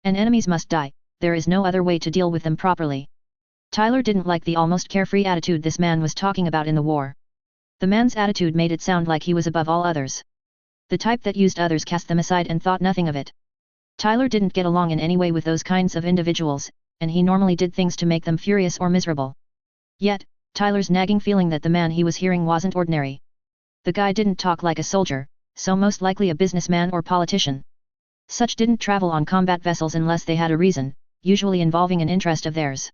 And enemies must die, there is no other way to deal with them properly. Tyler didn't like the almost carefree attitude this man was talking about in the war. The man's attitude made it sound like he was above all others. The type that used others, cast them aside and thought nothing of it. Tyler didn't get along in any way with those kinds of individuals, and he normally did things to make them furious or miserable. Yet, Tyler's nagging feeling that the man he was hearing wasn't ordinary. The guy didn't talk like a soldier, so most likely a businessman or politician. Such didn't travel on combat vessels unless they had a reason, usually involving an interest of theirs.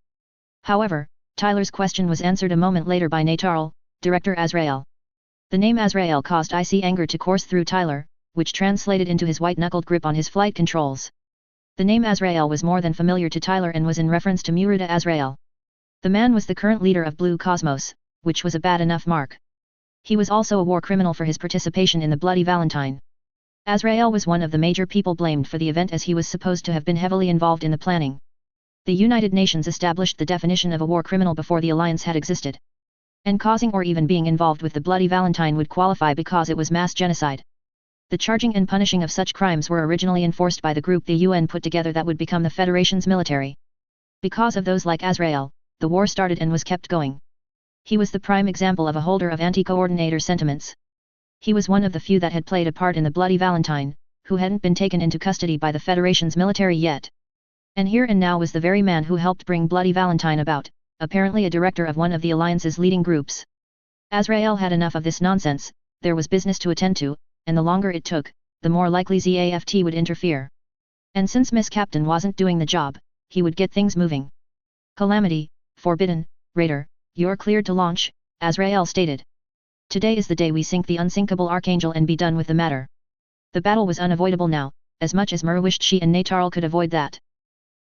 However, Tyler's question was answered a moment later by Neytarl, Director Azrael. The name Azrael caused icy anger to course through Tyler, which translated into his white-knuckled grip on his flight controls. The name Azrael was more than familiar to Tyler and was in reference to Muruta Azrael. The man was the current leader of Blue Cosmos, which was a bad enough mark. He was also a war criminal for his participation in the Bloody Valentine. Azrael was one of the major people blamed for the event, as he was supposed to have been heavily involved in the planning. The United Nations established the definition of a war criminal before the Alliance had existed. And causing or even being involved with the Bloody Valentine would qualify because it was mass genocide. The charging and punishing of such crimes were originally enforced by the group the UN put together that would become the Federation's military. Because of those like Azrael, the war started and was kept going. He was the prime example of a holder of anti-coordinator sentiments. He was one of the few that had played a part in the Bloody Valentine, who hadn't been taken into custody by the Federation's military yet. And here and now was the very man who helped bring Bloody Valentine about, apparently a director of one of the Alliance's leading groups. Azrael had enough of this nonsense, there was business to attend to, and the longer it took, the more likely ZAFT would interfere. And since Miss Captain wasn't doing the job, he would get things moving. Calamity, Forbidden, Raider, you're cleared to launch, Azrael stated. Today is the day we sink the unsinkable Archangel and be done with the matter. The battle was unavoidable now, as much as Mur wished she and Neytarl could avoid that.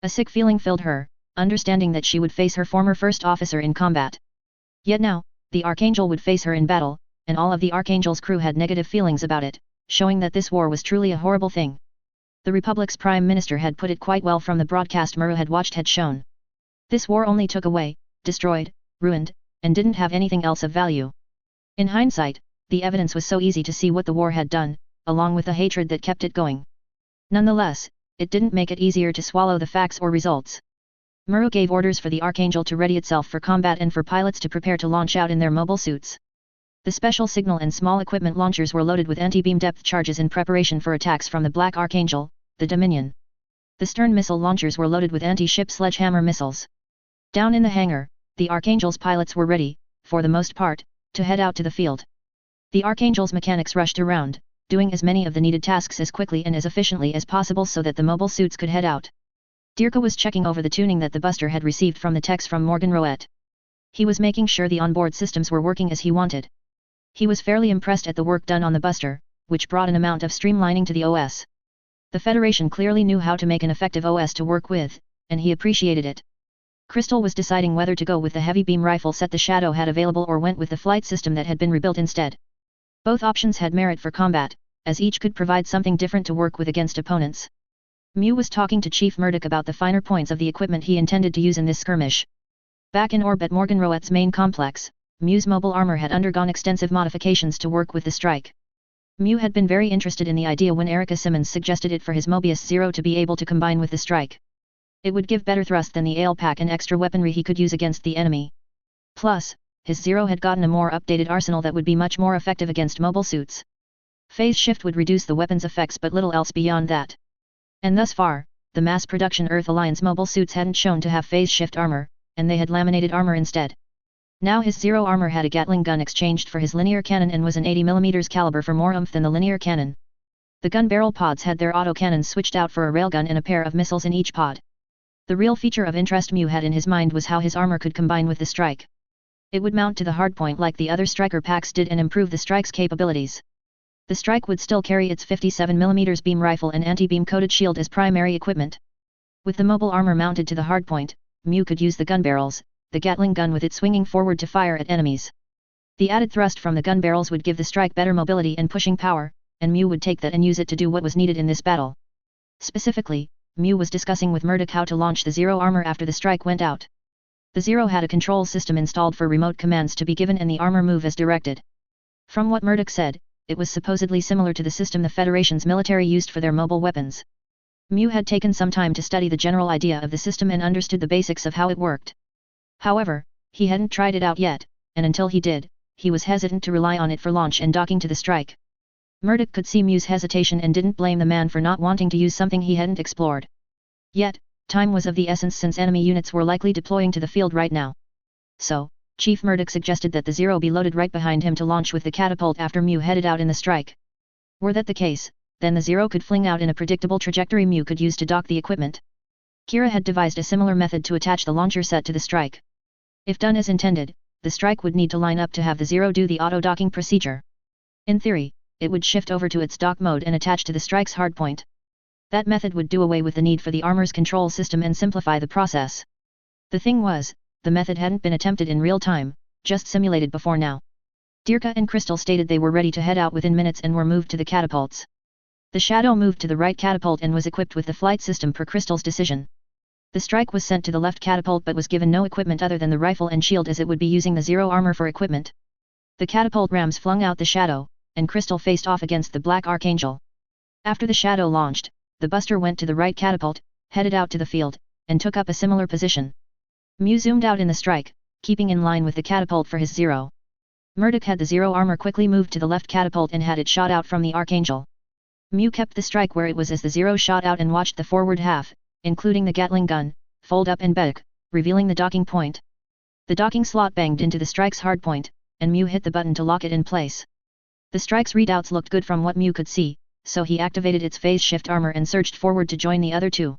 A sick feeling filled her, understanding that she would face her former first officer in combat. Yet now, the Archangel would face her in battle, and all of the Archangel's crew had negative feelings about it, showing that this war was truly a horrible thing. The Republic's Prime Minister had put it quite well from the broadcast Muru had watched had shown. This war only took away, destroyed, ruined, and didn't have anything else of value. In hindsight, the evidence was so easy to see what the war had done, along with the hatred that kept it going. Nonetheless, it didn't make it easier to swallow the facts or results. Muru gave orders for the Archangel to ready itself for combat and for pilots to prepare to launch out in their mobile suits. The special signal and small equipment launchers were loaded with anti-beam depth charges in preparation for attacks from the Black Archangel, the Dominion. The stern missile launchers were loaded with anti-ship sledgehammer missiles. Down in the hangar, the Archangel's pilots were ready, for the most part, to head out to the field. The Archangel's mechanics rushed around, doing as many of the needed tasks as quickly and as efficiently as possible so that the mobile suits could head out. Dirka was checking over the tuning that the Buster had received from the techs from Morgan Roet. He was making sure the onboard systems were working as he wanted. He was fairly impressed at the work done on the Buster, which brought an amount of streamlining to the OS. The Federation clearly knew how to make an effective OS to work with, and he appreciated it. Crystal was deciding whether to go with the heavy beam rifle set the Shadow had available or went with the flight system that had been rebuilt instead. Both options had merit for combat, as each could provide something different to work with against opponents. Mew was talking to Chief Murdoch about the finer points of the equipment he intended to use in this skirmish. Back in orbit Morgenroeth's main complex, Mew's mobile armor had undergone extensive modifications to work with the strike. Mew had been very interested in the idea when Erica Simmons suggested it for his Mobius Zero to be able to combine with the strike. It would give better thrust than the Ale Pack and extra weaponry he could use against the enemy. Plus, his Zero had gotten a more updated arsenal that would be much more effective against mobile suits. Phase shift would reduce the weapon's effects but little else beyond that. And thus far, the mass production Earth Alliance mobile suits hadn't shown to have phase shift armor, and they had laminated armor instead. Now his Zero armor had a Gatling gun exchanged for his linear cannon and was an 80mm caliber for more oomph than the linear cannon. The gun barrel pods had their autocannons switched out for a railgun and a pair of missiles in each pod. The real feature of interest Mew had in his mind was how his armor could combine with the strike. It would mount to the hardpoint like the other striker packs did and improve the strike's capabilities. The strike would still carry its 57mm beam rifle and anti-beam coated shield as primary equipment. With the mobile armor mounted to the hardpoint, Mew could use the gun barrels, the Gatling gun with it swinging forward to fire at enemies. The added thrust from the gun barrels would give the strike better mobility and pushing power, and Mew would take that and use it to do what was needed in this battle. Specifically, Mew was discussing with Murdoch how to launch the Zero armor after the strike went out. The Zero had a control system installed for remote commands to be given and the armor move as directed. From what Murdoch said, it was supposedly similar to the system the Federation's military used for their mobile weapons. Mew had taken some time to study the general idea of the system and understood the basics of how it worked. However, he hadn't tried it out yet, and until he did, he was hesitant to rely on it for launch and docking to the strike. Murdoch could see Mew's hesitation and didn't blame the man for not wanting to use something he hadn't explored. Yet, time was of the essence since enemy units were likely deploying to the field right now. So, Chief Murdoch suggested that the Zero be loaded right behind him to launch with the catapult after Mew headed out in the strike. Were that the case, then the Zero could fling out in a predictable trajectory Mew could use to dock the equipment. Kira had devised a similar method to attach the launcher set to the strike. If done as intended, the strike would need to line up to have the Zero do the auto-docking procedure. In theory, it would shift over to its dock mode and attach to the strike's hardpoint. That method would do away with the need for the armor's control system and simplify the process. The thing was, the method hadn't been attempted in real time, just simulated before now. Dirka and Crystal stated they were ready to head out within minutes and were moved to the catapults. The Shadow moved to the right catapult and was equipped with the flight system per Crystal's decision. The strike was sent to the left catapult but was given no equipment other than the rifle and shield as it would be using the Zero armor for equipment. The catapult rams flung out the Shadow, and Crystal faced off against the Black Archangel. After the Shadow launched, the Buster went to the right catapult, headed out to the field, and took up a similar position. Mew zoomed out in the strike, keeping in line with the catapult for his Zero. Murdoch had the Zero armor quickly moved to the left catapult and had it shot out from the Archangel. Mew kept the strike where it was as the Zero shot out and watched the forward half, including the Gatling gun, fold up and back, revealing the docking point. The docking slot banged into the strike's hardpoint, and Mew hit the button to lock it in place. The strike's readouts looked good from what Mew could see, so he activated its phase shift armor and surged forward to join the other two.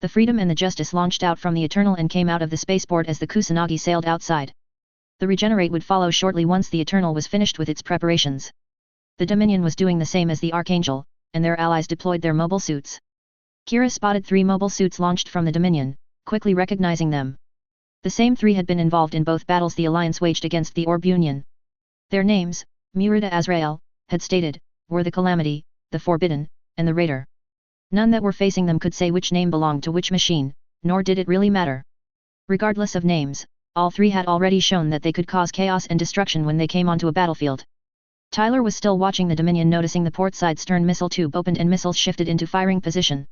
The Freedom and the Justice launched out from the Eternal and came out of the spaceport as the Kusanagi sailed outside. The Regenerate would follow shortly once the Eternal was finished with its preparations. The Dominion was doing the same as the Archangel, and their allies deployed their mobile suits. Kira spotted 3 mobile suits launched from the Dominion, quickly recognizing them. The same 3 had been involved in both battles the Alliance waged against the Orb Union. Their names, Murida Azrael, had stated, were the Calamity, the Forbidden, and the Raider. None that were facing them could say which name belonged to which machine, nor did it really matter. Regardless of names, all 3 had already shown that they could cause chaos and destruction when they came onto a battlefield. Tyler was still watching the Dominion, noticing the port side stern missile tube opened and missiles shifted into firing position.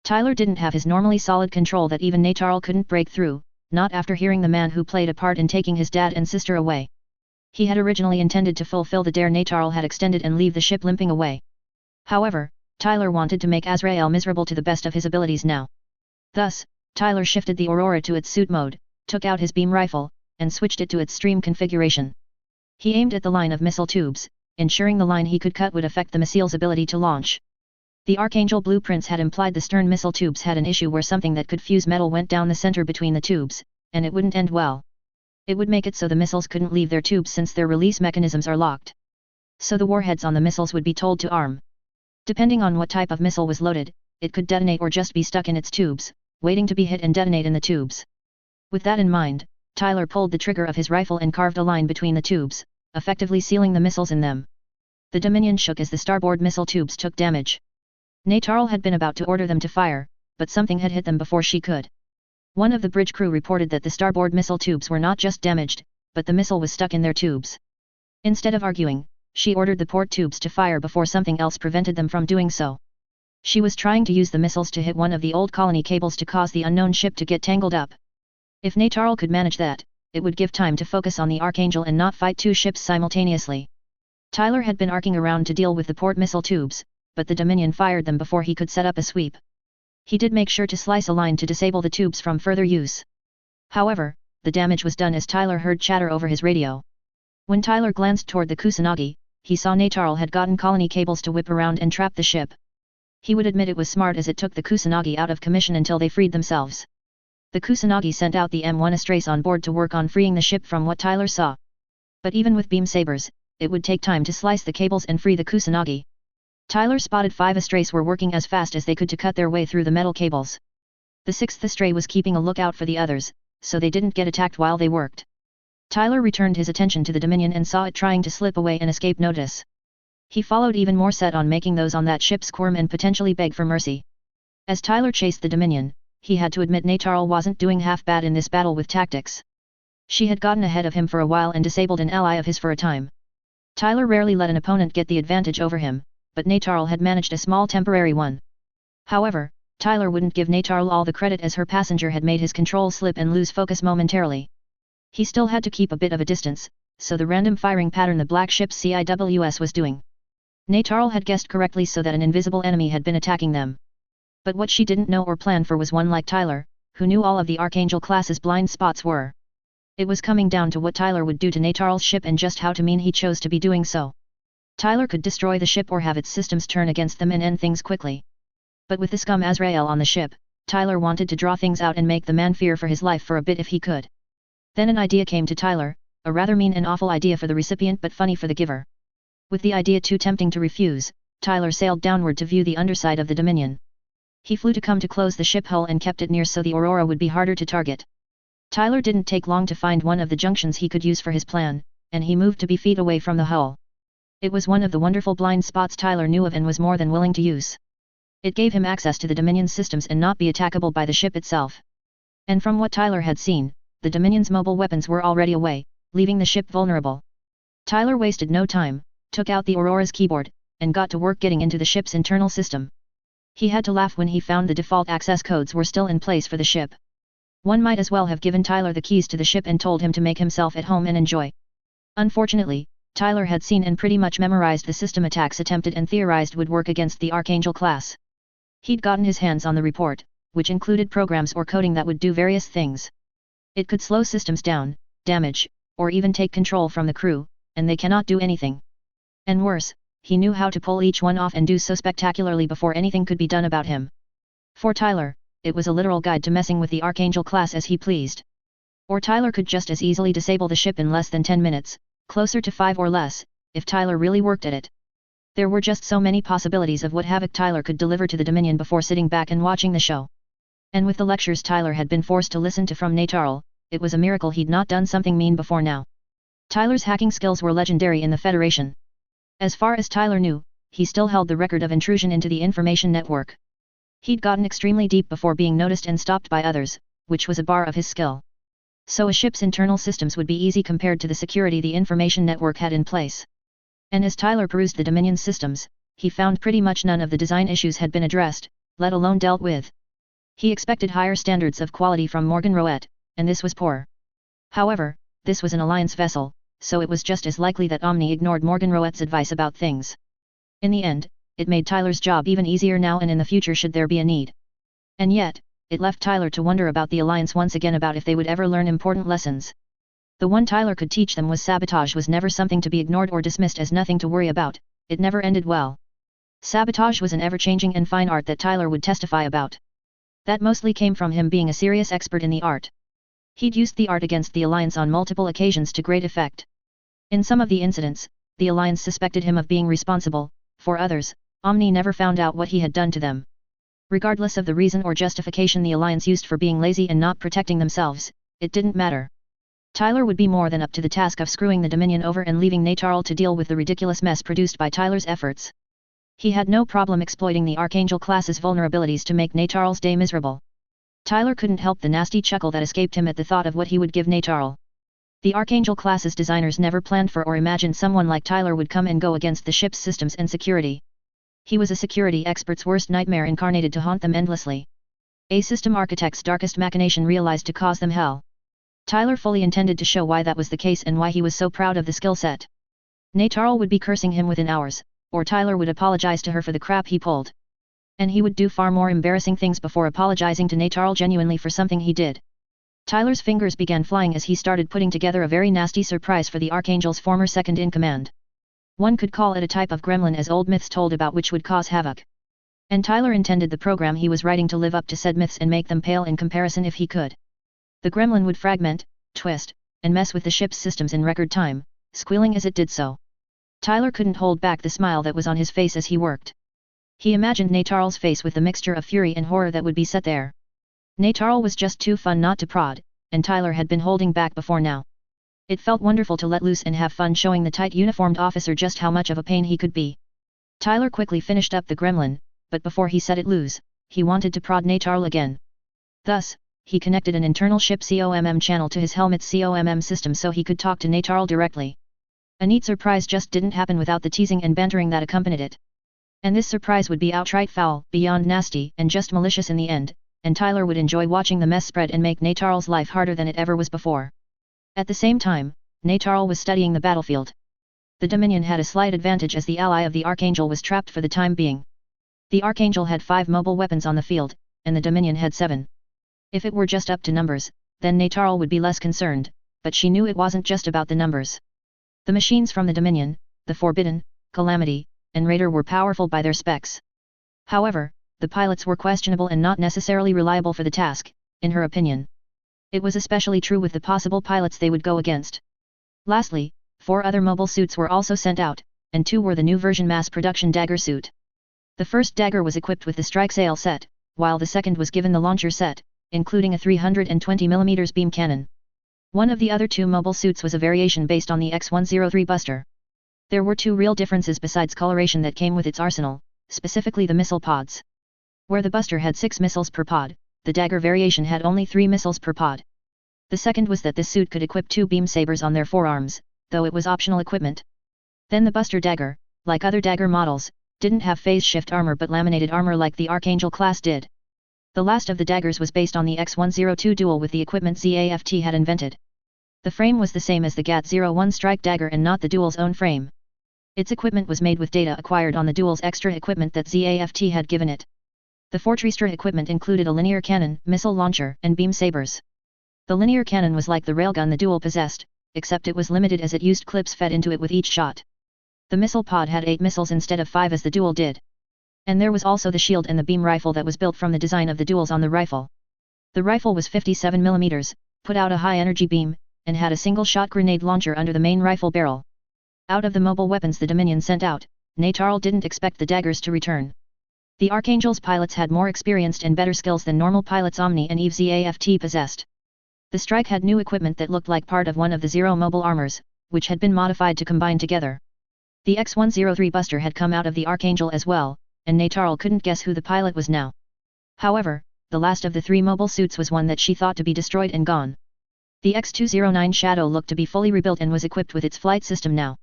Tyler didn't have his normally solid control that even Natarl couldn't break through, not after hearing the man who played a part in taking his dad and sister away. He had originally intended to fulfill the dare Natarl had extended and leave the ship limping away. However, Tyler wanted to make Azrael miserable to the best of his abilities now. Thus, Tyler shifted the Aurora to its suit mode, took out his beam rifle, and switched it to its stream configuration. He aimed at the line of missile tubes, ensuring the line he could cut would affect the missile's ability to launch. The Archangel blueprints had implied the stern missile tubes had an issue where something that could fuse metal went down the center between the tubes, and it wouldn't end well. It would make it so the missiles couldn't leave their tubes since their release mechanisms are locked. So the warheads on the missiles would be told to arm. Depending on what type of missile was loaded, it could detonate or just be stuck in its tubes, waiting to be hit and detonate in the tubes. With that in mind, Tyler pulled the trigger of his rifle and carved a line between the tubes, effectively sealing the missiles in them. The Dominion shook as the starboard missile tubes took damage. Natarl had been about to order them to fire, but something had hit them before she could. One of the bridge crew reported that the starboard missile tubes were not just damaged, but the missile was stuck in their tubes. Instead of arguing, she ordered the port tubes to fire before something else prevented them from doing so. She was trying to use the missiles to hit one of the old colony cables to cause the unknown ship to get tangled up. If Natarl could manage that, it would give time to focus on the Archangel and not fight two ships simultaneously. Tyler had been arcing around to deal with the port missile tubes, but the Dominion fired them before he could set up a sweep. He did make sure to slice a line to disable the tubes from further use. However, the damage was done as Tyler heard chatter over his radio. When Tyler glanced toward the Kusanagi, he saw Natarl had gotten colony cables to whip around and trap the ship. He would admit it was smart as it took the Kusanagi out of commission until they freed themselves. The Kusanagi sent out the M1 Astrace on board to work on freeing the ship from what Tyler saw. But even with beam sabers, it would take time to slice the cables and free the Kusanagi. Tyler spotted 5 Astrays were working as fast as they could to cut their way through the metal cables. The 6th Astray was keeping a lookout for the others, so they didn't get attacked while they worked. Tyler returned his attention to the Dominion and saw it trying to slip away and escape notice. He followed even more set on making those on that ship squirm and potentially beg for mercy. As Tyler chased the Dominion, he had to admit Natarl wasn't doing half bad in this battle with tactics. She had gotten ahead of him for a while and disabled an ally of his for a time. Tyler rarely let an opponent get the advantage over him, but Natarl had managed a small temporary one. However, Tyler wouldn't give Natarl all the credit as her passenger had made his control slip and lose focus momentarily. He still had to keep a bit of a distance, so the random firing pattern the black ship CIWS was doing. Natarl had guessed correctly so that an invisible enemy had been attacking them. But what she didn't know or plan for was one like Tyler, who knew all of the Archangel class's blind spots were. It was coming down to what Tyler would do to Natarl's ship and just how to mean he chose to be doing so. Tyler could destroy the ship or have its systems turn against them and end things quickly. But with the scum Azrael on the ship, Tyler wanted to draw things out and make the man fear for his life for a bit if he could. Then an idea came to Tyler, a rather mean and awful idea for the recipient but funny for the giver. With the idea too tempting to refuse, Tyler sailed downward to view the underside of the Dominion. He flew to come to close the ship hull and kept it near so the Aurora would be harder to target. Tyler didn't take long to find one of the junctions he could use for his plan, and he moved to be feet away from the hull. It was one of the wonderful blind spots Tyler knew of and was more than willing to use. It gave him access to the Dominion systems and not be attackable by the ship itself. And from what Tyler had seen, the Dominion's mobile weapons were already away, leaving the ship vulnerable. Tyler wasted no time, took out the Aurora's keyboard, and got to work getting into the ship's internal system. He had to laugh when he found the default access codes were still in place for the ship. One might as well have given Tyler the keys to the ship and told him to make himself at home and enjoy. Unfortunately, Tyler had seen and pretty much memorized the system attacks attempted and theorized would work against the Archangel class. He'd gotten his hands on the report, which included programs or coding that would do various things. It could slow systems down, damage, or even take control from the crew, and they cannot do anything. And worse, he knew how to pull each one off and do so spectacularly before anything could be done about him. For Tyler, it was a literal guide to messing with the Archangel class as he pleased. Or Tyler could just as easily disable the ship in less than 10 minutes, closer to 5 or less, if Tyler really worked at it. There were just so many possibilities of what havoc Tyler could deliver to the Dominion before sitting back and watching the show. And with the lectures Tyler had been forced to listen to from Natarl, it was a miracle he'd not done something mean before now. Tyler's hacking skills were legendary in the Federation. As far as Tyler knew, he still held the record of intrusion into the information network. He'd gotten extremely deep before being noticed and stopped by others, which was a bar of his skill. So a ship's internal systems would be easy compared to the security the information network had in place. And as Tyler perused the Dominion systems, he found pretty much none of the design issues had been addressed, let alone dealt with. He expected higher standards of quality from Morgan Roet, and this was poor. However, this was an Alliance vessel, so it was just as likely that Omni ignored Morgan Roet's advice about things. In the end, it made Tyler's job even easier now and in the future should there be a need. And yet, it left Tyler to wonder about the Alliance once again about if they would ever learn important lessons. The one Tyler could teach them was sabotage was never something to be ignored or dismissed as nothing to worry about, it never ended well. Sabotage was an ever-changing and fine art that Tyler would testify about. That mostly came from him being a serious expert in the art. He'd used the art against the Alliance on multiple occasions to great effect. In some of the incidents, the Alliance suspected him of being responsible, for others, Omni never found out what he had done to them. Regardless of the reason or justification the Alliance used for being lazy and not protecting themselves, it didn't matter. Tyler would be more than up to the task of screwing the Dominion over and leaving Natarl to deal with the ridiculous mess produced by Tyler's efforts. He had no problem exploiting the Archangel class's vulnerabilities to make Natarl's day miserable. Tyler couldn't help the nasty chuckle that escaped him at the thought of what he would give Natarl. The Archangel class's designers never planned for or imagined someone like Tyler would come and go against the ship's systems and security. He was a security expert's worst nightmare incarnated to haunt them endlessly. A system architect's darkest machination realized to cause them hell. Tyler fully intended to show why that was the case and why he was so proud of the skill set. Natarl would be cursing him within hours, or Tyler would apologize to her for the crap he pulled. And he would do far more embarrassing things before apologizing to Natarl genuinely for something he did. Tyler's fingers began flying as he started putting together a very nasty surprise for the Archangel's former second-in-command. One could call it a type of gremlin as old myths told about which would cause havoc. And Tyler intended the program he was writing to live up to said myths and make them pale in comparison if he could. The gremlin would fragment, twist, and mess with the ship's systems in record time, squealing as it did so. Tyler couldn't hold back the smile that was on his face as he worked. He imagined Natarl's face with the mixture of fury and horror that would be set there. Natarl was just too fun not to prod, and Tyler had been holding back before now. It felt wonderful to let loose and have fun showing the tight uniformed officer just how much of a pain he could be. Tyler quickly finished up the gremlin, but before he set it loose, he wanted to prod Natarl again. Thus, he connected an internal ship COMM channel to his helmet's COMM system so he could talk to Natarl directly. A neat surprise just didn't happen without the teasing and bantering that accompanied it. And this surprise would be outright foul, beyond nasty, and just malicious in the end, and Tyler would enjoy watching the mess spread and make Natarl's life harder than it ever was before. At the same time, Natarl was studying the battlefield. The Dominion had a slight advantage as the ally of the Archangel was trapped for the time being. The Archangel had 5 mobile weapons on the field, and the Dominion had 7. If it were just up to numbers, then Natarl would be less concerned, but she knew it wasn't just about the numbers. The machines from the Dominion, the Forbidden, Calamity, and Raider were powerful by their specs. However, the pilots were questionable and not necessarily reliable for the task, in her opinion. It was especially true with the possible pilots they would go against. Lastly, 4 other mobile suits were also sent out, and 2 were the new version mass production Dagger suit. The first Dagger was equipped with the strike sail set, while the second was given the launcher set, including a 320mm beam cannon. One of the other 2 mobile suits was a variation based on the X-103 Buster. There were 2 real differences besides coloration that came with its arsenal, specifically the missile pods. Where the Buster had 6 missiles per pod, the Dagger variation had only 3 missiles per pod. The second was that this suit could equip 2 beam sabers on their forearms, though it was optional equipment. Then the Buster Dagger, like other Dagger models, didn't have phase shift armor but laminated armor like the Archangel class did. The last of the Daggers was based on the X-102 duel with the equipment ZAFT had invented. The frame was the same as the GAT-01 Strike Dagger and not the duel's own frame. Its equipment was made with data acquired on the duel's extra equipment that ZAFT had given it. The Fortrestra equipment included a linear cannon, missile launcher, and beam sabers. The linear cannon was like the railgun the duel possessed, except it was limited as it used clips fed into it with each shot. The missile pod had 8 missiles instead of 5 as the duel did. And there was also the shield and the beam rifle that was built from the design of the duels on the rifle. The rifle was 57mm, put out a high-energy beam, and had a single-shot grenade launcher under the main rifle barrel. Out of the mobile weapons the Dominion sent out, Natarl didn't expect the Daggers to return. The Archangel's pilots had more experienced and better skills than normal pilots Omni and Eve ZAFT possessed. The Strike had new equipment that looked like part of one of the Zero mobile armors, which had been modified to combine together. The X-103 Buster had come out of the Archangel as well, and Natarl couldn't guess who the pilot was now. However, the last of the 3 mobile suits was one that she thought to be destroyed and gone. The X-209 Shadow looked to be fully rebuilt and was equipped with its flight system now.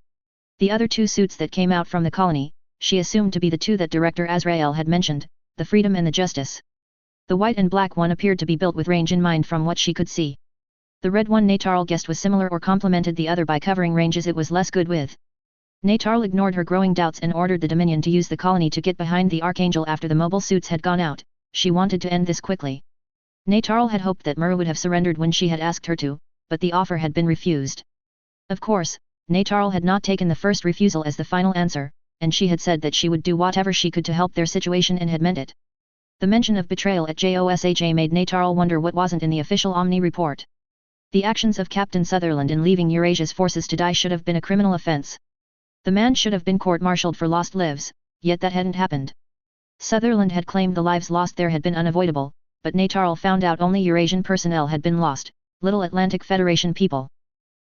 The other 2 suits that came out from the colony, she assumed to be the 2 that Director Azrael had mentioned, the Freedom and the Justice. The white and black one appeared to be built with range in mind from what she could see. The red one Natarl guessed was similar or complemented the other by covering ranges it was less good with. Natarl ignored her growing doubts and ordered the Dominion to use the colony to get behind the Archangel after the mobile suits had gone out. She wanted to end this quickly. Natarl had hoped that Mura would have surrendered when she had asked her to, but the offer had been refused. Of course, Natarl had not taken the first refusal as the final answer, and she had said that she would do whatever she could to help their situation and had meant it. The mention of betrayal at JOSHA made Natarl wonder what wasn't in the official Omni report. The actions of Captain Sutherland in leaving Eurasia's forces to die should have been a criminal offense. The man should have been court-martialed for lost lives, yet that hadn't happened. Sutherland had claimed the lives lost there had been unavoidable, but Natarl found out only Eurasian personnel had been lost, Little Atlantic Federation people.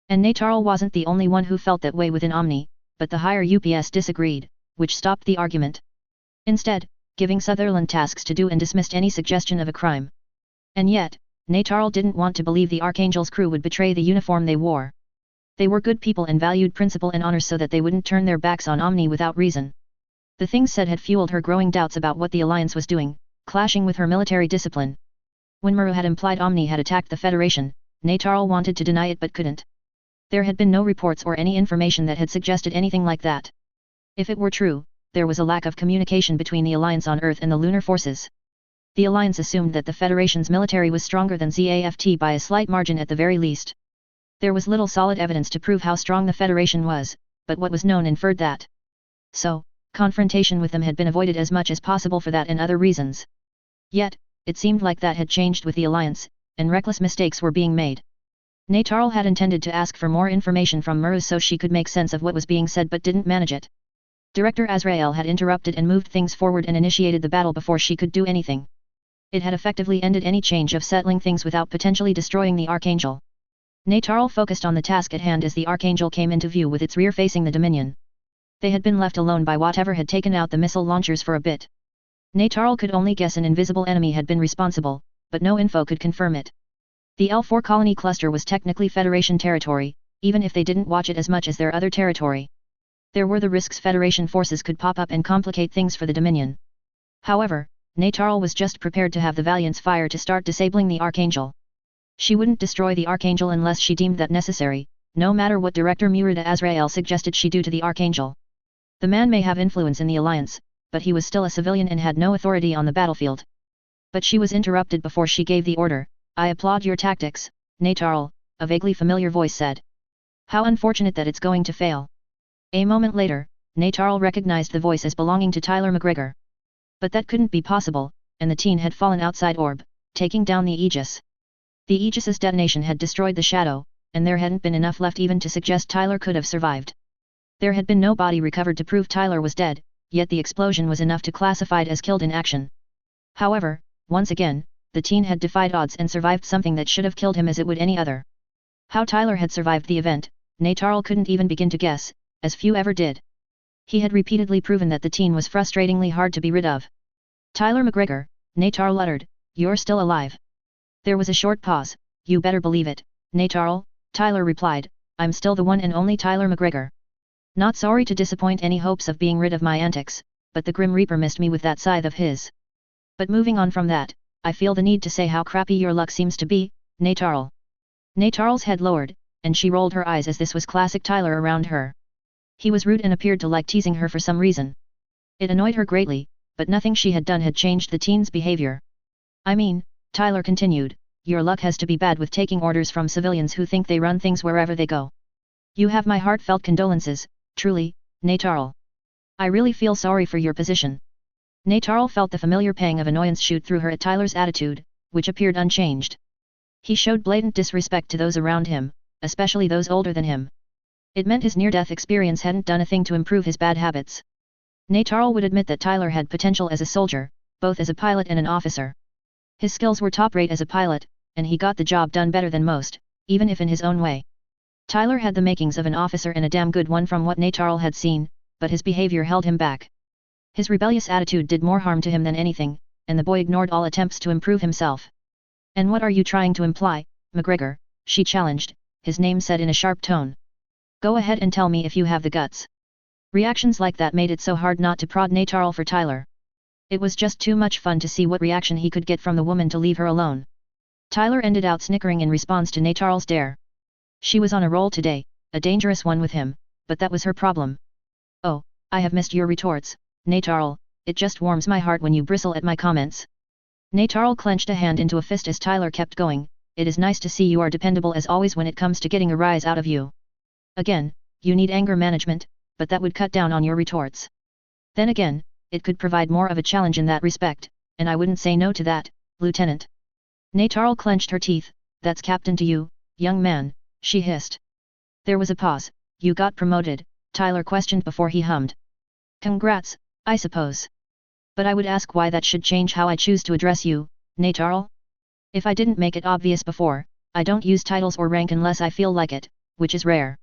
And Natarl wasn't the only one who felt that way within Omni, but the higher UPS disagreed, which stopped the argument. instead, giving Sutherland tasks to do and dismissed any suggestion of a crime. And yet, Natarl didn't want to believe the Archangel's crew would betray the uniform they wore. They were good people and valued principle and honor so that they wouldn't turn their backs on Omni without reason. The things said had fueled her growing doubts about what the Alliance was doing, clashing with her military discipline. When Muru had implied Omni had attacked the Federation, Natarl wanted to deny it but couldn't. There had been no reports or any information that had suggested anything like that. If it were true, there was a lack of communication between the Alliance on Earth and the lunar forces. The Alliance assumed that the Federation's military was stronger than ZAFT by a slight margin at the very least. There was little solid evidence to prove how strong the Federation was, but what was known inferred that. So, confrontation with them had been avoided as much as possible for that and other reasons. Yet, it seemed like that had changed with the Alliance, and reckless mistakes were being made. Natarl had intended to ask for more information from Muru so she could make sense of what was being said but didn't manage it. Director Azrael had interrupted and moved things forward and initiated the battle before she could do anything. It had effectively ended any change of settling things without potentially destroying the Archangel. Natarl focused on the task at hand as the Archangel came into view with its rear facing the Dominion. They had been left alone by whatever had taken out the missile launchers for a bit. Natarl could only guess an invisible enemy had been responsible, but no info could confirm it. The L4 colony cluster was technically Federation territory, even if they didn't watch it as much as their other territory. There were the risks Federation forces could pop up and complicate things for the Dominion. However, Natarl was just prepared to have the Valiant's fire to start disabling the Archangel. She wouldn't destroy the Archangel unless she deemed that necessary, no matter what Director Murida Azrael suggested she do to the Archangel. The man may have influence in the Alliance, but he was still a civilian and had no authority on the battlefield. But she was interrupted before she gave the order. I applaud your tactics, Natarl, a vaguely familiar voice said. How unfortunate that it's going to fail. A moment later, Natarl recognized the voice as belonging to Tyler McGregor. But that couldn't be possible, and the teen had fallen outside orb, taking down the Aegis. The Aegis's detonation had destroyed the shadow, and there hadn't been enough left even to suggest Tyler could have survived. There had been no body recovered to prove Tyler was dead, yet the explosion was enough to classify it as killed in action. However, once again, the teen had defied odds and survived something that should have killed him as it would any other. How Tyler had survived the event, Natarl couldn't even begin to guess, as few ever did. He had repeatedly proven that the teen was frustratingly hard to be rid of. Tyler McGregor, Natarl uttered, you're still alive. There was a short pause. You better believe it, Natarl, Tyler replied, I'm still the one and only Tyler McGregor. Not sorry to disappoint any hopes of being rid of my antics, but the Grim Reaper missed me with that scythe of his. But moving on from that, I feel the need to say how crappy your luck seems to be, Natarl. Natarl's head lowered, and she rolled her eyes as this was classic Tyler around her. He was rude and appeared to like teasing her for some reason. It annoyed her greatly, but nothing she had done had changed the teen's behavior. I mean, Tyler continued, your luck has to be bad with taking orders from civilians who think they run things wherever they go. You have my heartfelt condolences, truly, Natarl. I really feel sorry for your position. Natarl felt the familiar pang of annoyance shoot through her at Tyler's attitude, which appeared unchanged. He showed blatant disrespect to those around him, especially those older than him. It meant his near-death experience hadn't done a thing to improve his bad habits. Natarl would admit that Tyler had potential as a soldier, both as a pilot and an officer. His skills were top-rate as a pilot, and he got the job done better than most, even if in his own way. Tyler had the makings of an officer and a damn good one from what Natarl had seen, but his behavior held him back. His rebellious attitude did more harm to him than anything, and the boy ignored all attempts to improve himself. And what are you trying to imply, McGregor? She challenged, his name said in a sharp tone. Go ahead and tell me if you have the guts. Reactions like that made it so hard not to prod Natarl for Tyler. It was just too much fun to see what reaction he could get from the woman to leave her alone. Tyler ended out snickering in response to Natarl's dare. She was on a roll today, a dangerous one with him, but that was her problem. Oh, I have missed your retorts, Natarl, it just warms my heart when you bristle at my comments. Natarl clenched a hand into a fist as Tyler kept going, it is nice to see you are dependable as always when it comes to getting a rise out of you. Again, you need anger management, but that would cut down on your retorts. Then again, it could provide more of a challenge in that respect, and I wouldn't say no to that, Lieutenant. Natarl clenched her teeth, that's captain to you, young man, she hissed. There was a pause. You got promoted, Tyler questioned before he hummed. Congrats, I suppose. But I would ask why that should change how I choose to address you, Natarl? If I didn't make it obvious before, I don't use titles or rank unless I feel like it, which is rare.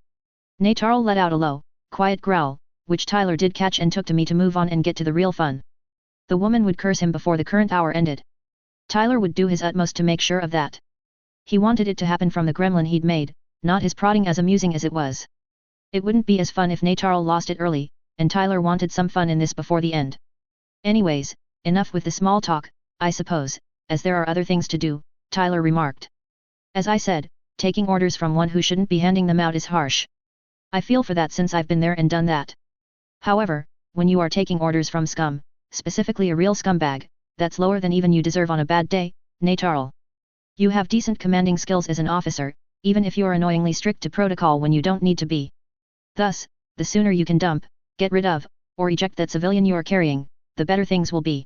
Natarl let out a low, quiet growl, which Tyler did catch and took to me to move on and get to the real fun. The woman would curse him before the current hour ended. Tyler would do his utmost to make sure of that. He wanted it to happen from the gremlin he'd made, not his prodding, as amusing as it was. It wouldn't be as fun if Natarl lost it early, and Tyler wanted some fun in this before the end. Anyways, enough with the small talk, I suppose, as there are other things to do, Tyler remarked. As I said, taking orders from one who shouldn't be handing them out is harsh. I feel for that since I've been there and done that. However, when you are taking orders from scum, specifically a real scumbag, that's lower than even you deserve on a bad day, Natarl. You have decent commanding skills as an officer, even if you're annoyingly strict to protocol when you don't need to be. Thus, the sooner you can dump, get rid of, or eject that civilian you are carrying, the better things will be.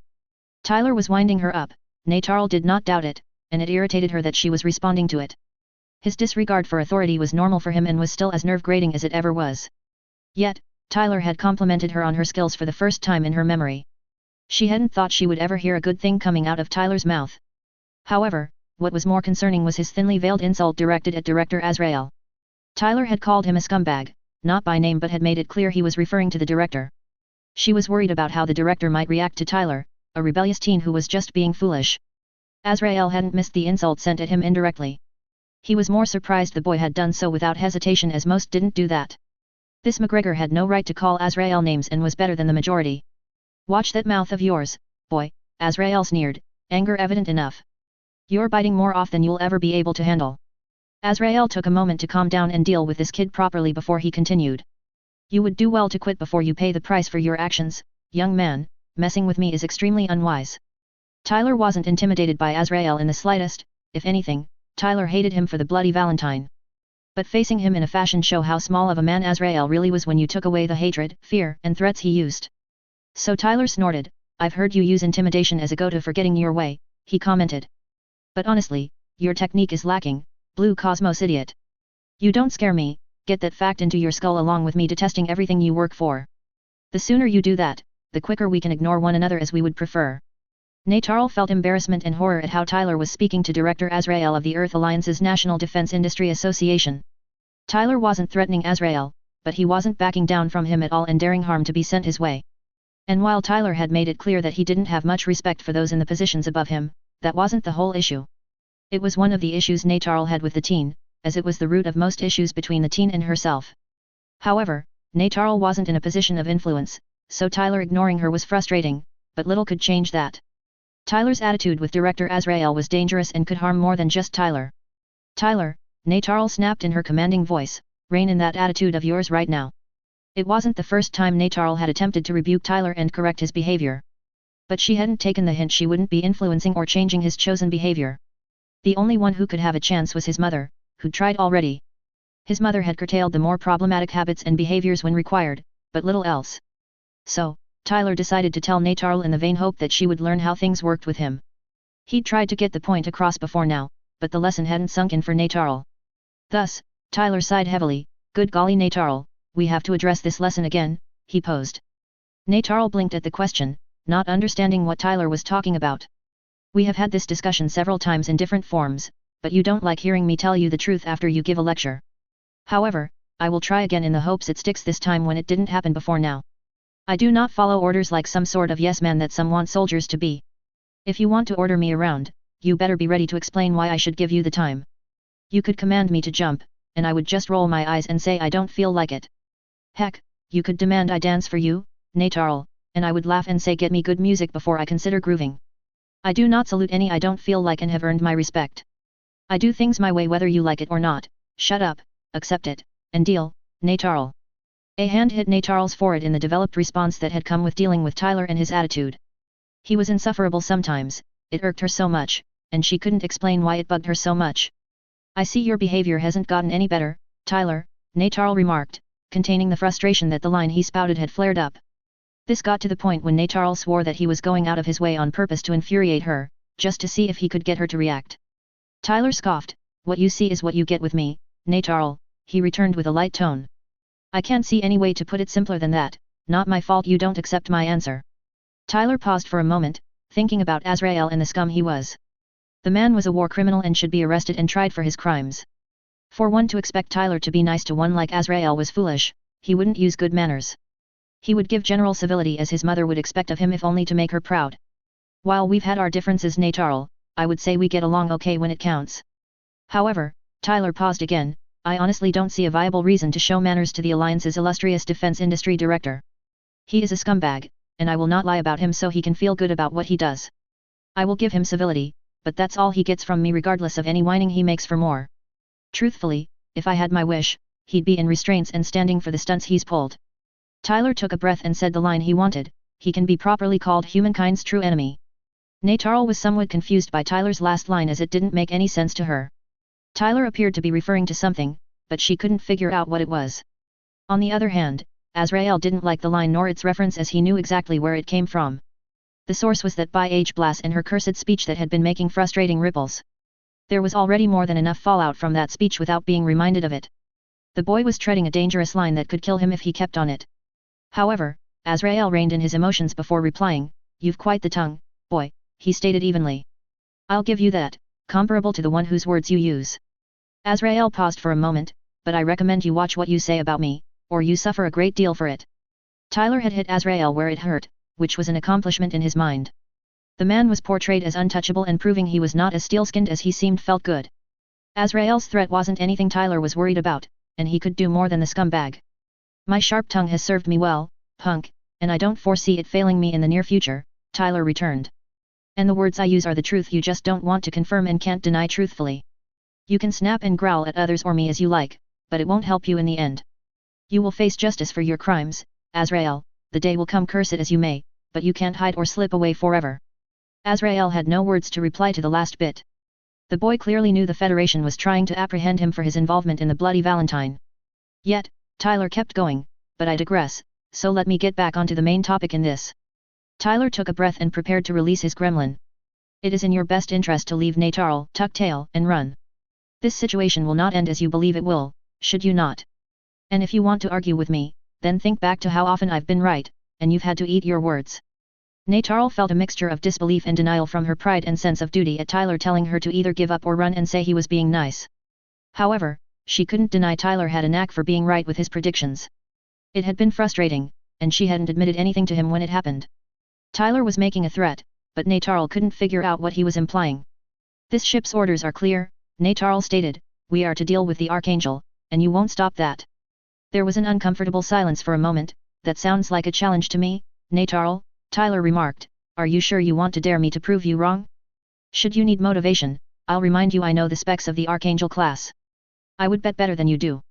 Tyler was winding her up, Natarl did not doubt it, and it irritated her that she was responding to it. His disregard for authority was normal for him and was still as nerve-grating as it ever was. Yet, Tyler had complimented her on her skills for the first time in her memory. She hadn't thought she would ever hear a good thing coming out of Tyler's mouth. However, what was more concerning was his thinly veiled insult directed at Director Azrael. Tyler had called him a scumbag, not by name, but had made it clear he was referring to the director. She was worried about how the director might react to Tyler, a rebellious teen who was just being foolish. Azrael hadn't missed the insult sent at him indirectly. He was more surprised the boy had done so without hesitation, as most didn't do that. This McGregor had no right to call Azrael names and was better than the majority. Watch that mouth of yours, boy, Azrael sneered, anger evident enough. You're biting more off than you'll ever be able to handle. Azrael took a moment to calm down and deal with this kid properly before he continued. You would do well to quit before you pay the price for your actions, young man. Messing with me is extremely unwise. Tyler wasn't intimidated by Azrael in the slightest. If anything, Tyler hated him for the bloody Valentine. But facing him in a fashion show how small of a man Azrael really was when you took away the hatred, fear, and threats he used. So Tyler snorted. I've heard you use intimidation as a go-to for getting your way, he commented. But honestly, your technique is lacking, Blue Cosmos idiot. You don't scare me. Get that fact into your skull along with me detesting everything you work for. The sooner you do that, the quicker we can ignore one another as we would prefer. Natarl felt embarrassment and horror at how Tyler was speaking to Director Azrael of the Earth Alliance's National Defense Industry Association. Tyler wasn't threatening Azrael, but he wasn't backing down from him at all and daring harm to be sent his way. And while Tyler had made it clear that he didn't have much respect for those in the positions above him, that wasn't the whole issue. It was one of the issues Natarl had with the teen, as it was the root of most issues between the teen and herself. However, Natarl wasn't in a position of influence, so Tyler ignoring her was frustrating, but little could change that. Tyler's attitude with Director Azrael was dangerous and could harm more than just Tyler. Tyler, Natarl snapped in her commanding voice, rein in that attitude of yours right now. It wasn't the first time Natarl had attempted to rebuke Tyler and correct his behavior. But she hadn't taken the hint she wouldn't be influencing or changing his chosen behavior. The only one who could have a chance was his mother, who'd tried already. His mother had curtailed the more problematic habits and behaviors when required, but little else. So, Tyler decided to tell Natarl in the vain hope that she would learn how things worked with him. He'd tried to get the point across before now, but the lesson hadn't sunk in for Natarl. Thus, Tyler sighed heavily. Good golly Natarl, we have to address this lesson again, he posed. Natarl blinked at the question, not understanding what Tyler was talking about. We have had this discussion several times in different forms, but you don't like hearing me tell you the truth after you give a lecture. However, I will try again in the hopes it sticks this time when it didn't happen before now. I do not follow orders like some sort of yes man that some want soldiers to be. If you want to order me around, you better be ready to explain why I should give you the time. You could command me to jump, and I would just roll my eyes and say I don't feel like it. Heck, you could demand I dance for you, Natarl, and I would laugh and say get me good music before I consider grooving. I do not salute any I don't feel like and have earned my respect. I do things my way whether you like it or not. Shut up, accept it, and deal, Natarl. A hand hit Natarl's forehead in the developed response that had come with dealing with Tyler and his attitude. He was insufferable sometimes, it irked her so much, and she couldn't explain why it bugged her so much. I see your behavior hasn't gotten any better, Tyler, Natarl remarked, containing the frustration that the line he spouted had flared up. This got to the point when Natarl swore that he was going out of his way on purpose to infuriate her, just to see if he could get her to react. Tyler scoffed, what you see is what you get with me, Natarl, he returned with a light tone. I can't see any way to put it simpler than that, not my fault you don't accept my answer. Tyler paused for a moment, thinking about Azrael and the scum he was. The man was a war criminal and should be arrested and tried for his crimes. For one to expect Tyler to be nice to one like Azrael was foolish, he wouldn't use good manners. He would give general civility as his mother would expect of him if only to make her proud. While we've had our differences, Natarl, I would say we get along okay when it counts. However, Tyler paused again, I honestly don't see a viable reason to show manners to the Alliance's illustrious defense industry director. He is a scumbag, and I will not lie about him so he can feel good about what he does. I will give him civility, but that's all he gets from me regardless of any whining he makes for more. Truthfully, if I had my wish, he'd be in restraints and standing for the stunts he's pulled. Tyler took a breath and said the line he wanted, he can be properly called humankind's true enemy. Natarl was somewhat confused by Tyler's last line as it didn't make any sense to her. Tyler appeared to be referring to something, but she couldn't figure out what it was. On the other hand, Azrael didn't like the line nor its reference as he knew exactly where it came from. The source was that by H. Blass and her cursed speech that had been making frustrating ripples. There was already more than enough fallout from that speech without being reminded of it. The boy was treading a dangerous line that could kill him if he kept on it. However, Azrael reined in his emotions before replying, "You've quite the tongue, boy," he stated evenly. "I'll give you that, comparable to the one whose words you use." Azrael paused for a moment, "But I recommend you watch what you say about me, or you suffer a great deal for it." Tyler had hit Azrael where it hurt, which was an accomplishment in his mind. The man was portrayed as untouchable and proving he was not as steel-skinned as he seemed felt good. Azrael's threat wasn't anything Tyler was worried about, and he could do more than the scumbag. "My sharp tongue has served me well, punk, and I don't foresee it failing me in the near future," Tyler returned. "And the words I use are the truth you just don't want to confirm and can't deny truthfully. You can snap and growl at others or me as you like, but it won't help you in the end. You will face justice for your crimes, Azrael, the day will come, curse it as you may, but you can't hide or slip away forever." Azrael had no words to reply to the last bit. The boy clearly knew the Federation was trying to apprehend him for his involvement in the Bloody Valentine. Yet, Tyler kept going, "But I digress, so let me get back onto the main topic in this." Tyler took a breath and prepared to release his gremlin. "It is in your best interest to leave Natarl, tuck tail, and run. This situation will not end as you believe it will, should you not? And if you want to argue with me, then think back to how often I've been right, and you've had to eat your words." Natarl felt a mixture of disbelief and denial from her pride and sense of duty at Tyler telling her to either give up or run and say he was being nice. However, she couldn't deny Tyler had a knack for being right with his predictions. It had been frustrating, and she hadn't admitted anything to him when it happened. Tyler was making a threat, but Natarl couldn't figure out what he was implying. "This ship's orders are clear," Natarl stated, "we are to deal with the Archangel, and you won't stop that." There was an uncomfortable silence for a moment. "That sounds like a challenge to me, Natarl," Tyler remarked. "Are you sure you want to dare me to prove you wrong? Should you need motivation, I'll remind you I know the specs of the Archangel class. I would bet better than you do.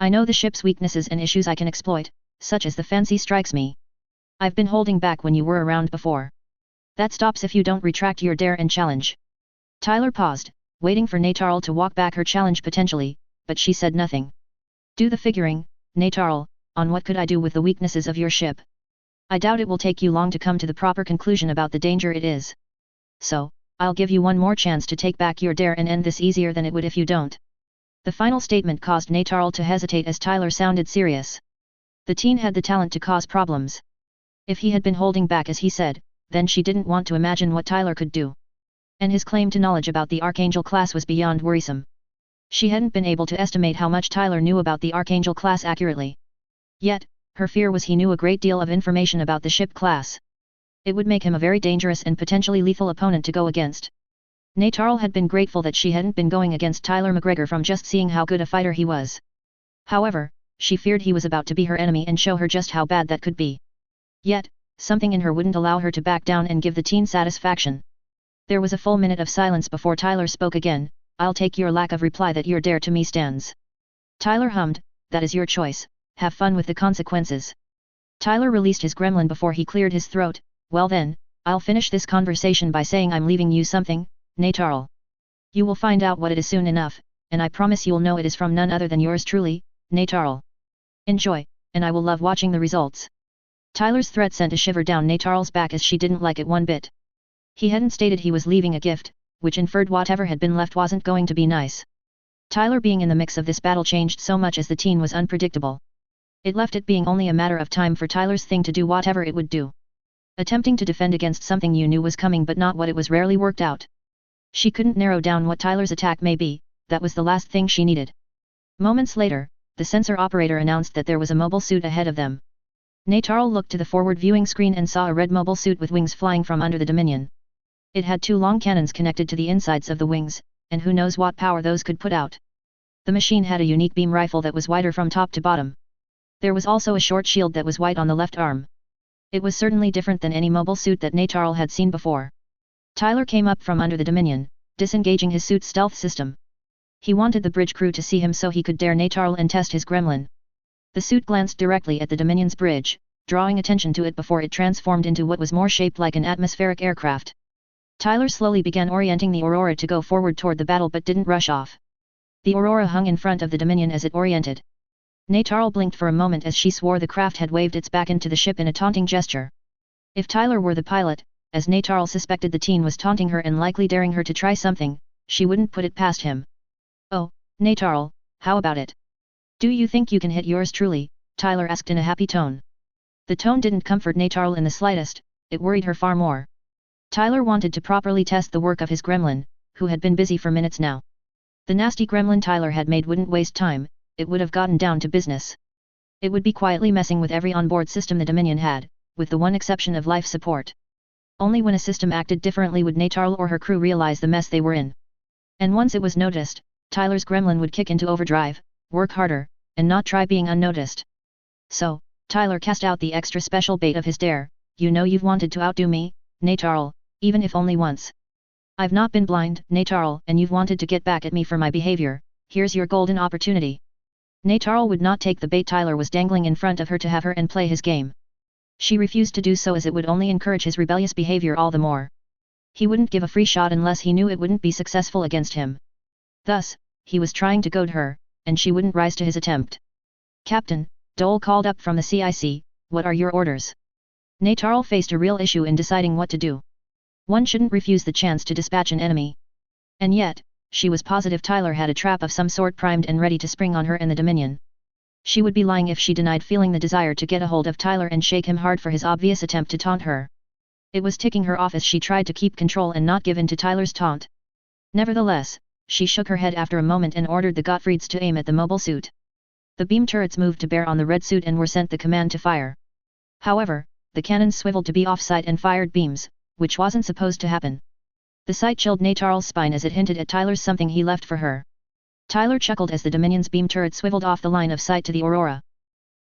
I know the ship's weaknesses and issues I can exploit, such as the fancy strikes me. I've been holding back when you were around before. That stops if you don't retract your dare and challenge." Tyler paused, waiting for Natarl to walk back her challenge potentially, but she said nothing. "Do the figuring, Natarl, on what could I do with the weaknesses of your ship. I doubt it will take you long to come to the proper conclusion about the danger it is. So, I'll give you one more chance to take back your dare and end this easier than it would if you don't." The final statement caused Natarl to hesitate as Tyler sounded serious. The teen had the talent to cause problems. If he had been holding back as he said, then she didn't want to imagine what Tyler could do. And his claim to knowledge about the Archangel class was beyond worrisome. She hadn't been able to estimate how much Tyler knew about the Archangel class accurately. Yet, her fear was he knew a great deal of information about the ship class. It would make him a very dangerous and potentially lethal opponent to go against. Natarl had been grateful that she hadn't been going against Tyler McGregor from just seeing how good a fighter he was. However, she feared he was about to be her enemy and show her just how bad that could be. Yet, something in her wouldn't allow her to back down and give the teen satisfaction. There was a full minute of silence before Tyler spoke again. "I'll take your lack of reply that your dare to me stands." Tyler hummed, "That is your choice, have fun with the consequences." Tyler released his gremlin before he cleared his throat. "Well then, I'll finish this conversation by saying I'm leaving you something, Natarl. You will find out what it is soon enough, and I promise you'll know it is from none other than yours truly, Natarl. Enjoy, and I will love watching the results." Tyler's threat sent a shiver down Natarl's back as she didn't like it one bit. He hadn't stated he was leaving a gift, which inferred whatever had been left wasn't going to be nice. Tyler being in the mix of this battle changed so much as the teen was unpredictable. It left it being only a matter of time for Tyler's thing to do whatever it would do. Attempting to defend against something you knew was coming but not what it was rarely worked out. She couldn't narrow down what Tyler's attack may be, that was the last thing she needed. Moments later, the sensor operator announced that there was a mobile suit ahead of them. Natarl looked to the forward viewing screen and saw a red mobile suit with wings flying from under the Dominion. It had 2 long cannons connected to the insides of the wings, and who knows what power those could put out. The machine had a unique beam rifle that was wider from top to bottom. There was also a short shield that was white on the left arm. It was certainly different than any mobile suit that Natarl had seen before. Tyler came up from under the Dominion, disengaging his suit's stealth system. He wanted the bridge crew to see him so he could dare Natarl and test his gremlin. The suit glanced directly at the Dominion's bridge, drawing attention to it before it transformed into what was more shaped like an atmospheric aircraft. Tyler slowly began orienting the Aurora to go forward toward the battle but didn't rush off. The Aurora hung in front of the Dominion as it oriented. Natarl blinked for a moment as she swore the craft had waved its back into the ship in a taunting gesture. If Tyler were the pilot, as Natarl suspected the teen was taunting her and likely daring her to try something, she wouldn't put it past him. "Oh, Natarl, how about it? Do you think you can hit yours truly?" Tyler asked in a happy tone. The tone didn't comfort Natarl in the slightest, it worried her far more. Tyler wanted to properly test the work of his gremlin, who had been busy for minutes now. The nasty gremlin Tyler had made wouldn't waste time, it would have gotten down to business. It would be quietly messing with every onboard system the Dominion had, with the one exception of life support. Only when a system acted differently would Natarl or her crew realize the mess they were in. And once it was noticed, Tyler's gremlin would kick into overdrive, work harder, and not try being unnoticed. So, Tyler cast out the extra special bait of his dare. "You know you've wanted to outdo me, Natarl, even if only once. I've not been blind, Natarl, and you've wanted to get back at me for my behavior. Here's your golden opportunity." Natarl would not take the bait Tyler was dangling in front of her to have her and play his game. She refused to do so as it would only encourage his rebellious behavior all the more. He wouldn't give a free shot unless he knew it wouldn't be successful against him. Thus, he was trying to goad her, and she wouldn't rise to his attempt. "Captain," Dole called up from the CIC, "what are your orders?" Natarl faced a real issue in deciding what to do. One shouldn't refuse the chance to dispatch an enemy. And yet, she was positive Tyler had a trap of some sort primed and ready to spring on her and the Dominion. She would be lying if she denied feeling the desire to get a hold of Tyler and shake him hard for his obvious attempt to taunt her. It was ticking her off as she tried to keep control and not give in to Tyler's taunt. Nevertheless, she shook her head after a moment and ordered the Gottfrieds to aim at the mobile suit. The beam turrets moved to bear on the red suit and were sent the command to fire. However, the cannons swiveled to be off-site and fired beams, which wasn't supposed to happen. The sight chilled Natarl's spine as it hinted at Tyler's something he left for her. Tyler chuckled as the Dominion's beam turret swiveled off the line of sight to the Aurora.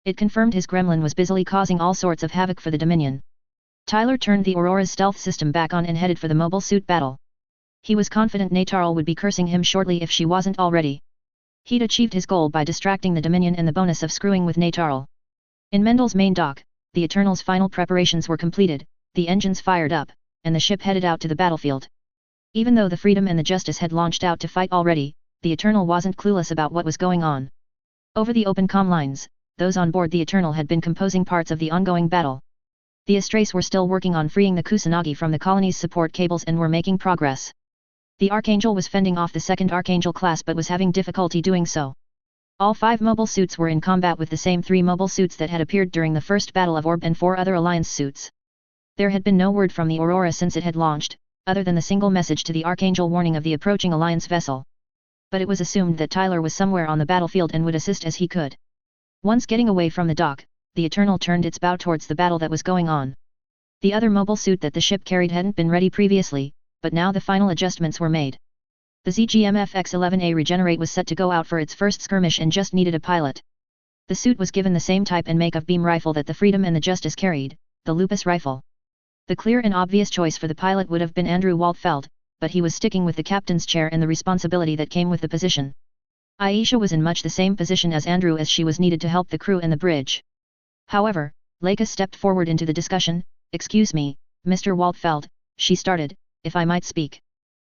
It confirmed his gremlin was busily causing all sorts of havoc for the Dominion. Tyler turned the Aurora's stealth system back on and headed for the mobile suit battle. He was confident Natarl would be cursing him shortly if she wasn't already. He'd achieved his goal by distracting the Dominion and the bonus of screwing with Natarl. In Mendel's main dock, the Eternal's final preparations were completed, the engines fired up, and the ship headed out to the battlefield. Even though the Freedom and the Justice had launched out to fight already, the Eternal wasn't clueless about what was going on. Over the open comm lines, those on board the Eternal had been composing parts of the ongoing battle. The Astrace were still working on freeing the Kusanagi from the colony's support cables and were making progress. The Archangel was fending off the second Archangel class but was having difficulty doing so. All 5 mobile suits were in combat with the same 3 mobile suits that had appeared during the first Battle of Orb and 4 other Alliance suits. There had been no word from the Aurora since it had launched, other than the single message to the Archangel warning of the approaching Alliance vessel. But it was assumed that Tyler was somewhere on the battlefield and would assist as he could. Once getting away from the dock, the Eternal turned its bow towards the battle that was going on. The other mobile suit that the ship carried hadn't been ready previously, but now the final adjustments were made. The ZGM-FX-11A Regenerate was set to go out for its first skirmish and just needed a pilot. The suit was given the same type and make of beam rifle that the Freedom and the Justice carried, the Lupus rifle. The clear and obvious choice for the pilot would have been Andrew Waltfeld, but he was sticking with the captain's chair and the responsibility that came with the position. Aisha was in much the same position as Andrew as she was needed to help the crew and the bridge. However, Leica stepped forward into the discussion. "Excuse me, Mr. Waltfeld," she started, "if I might speak."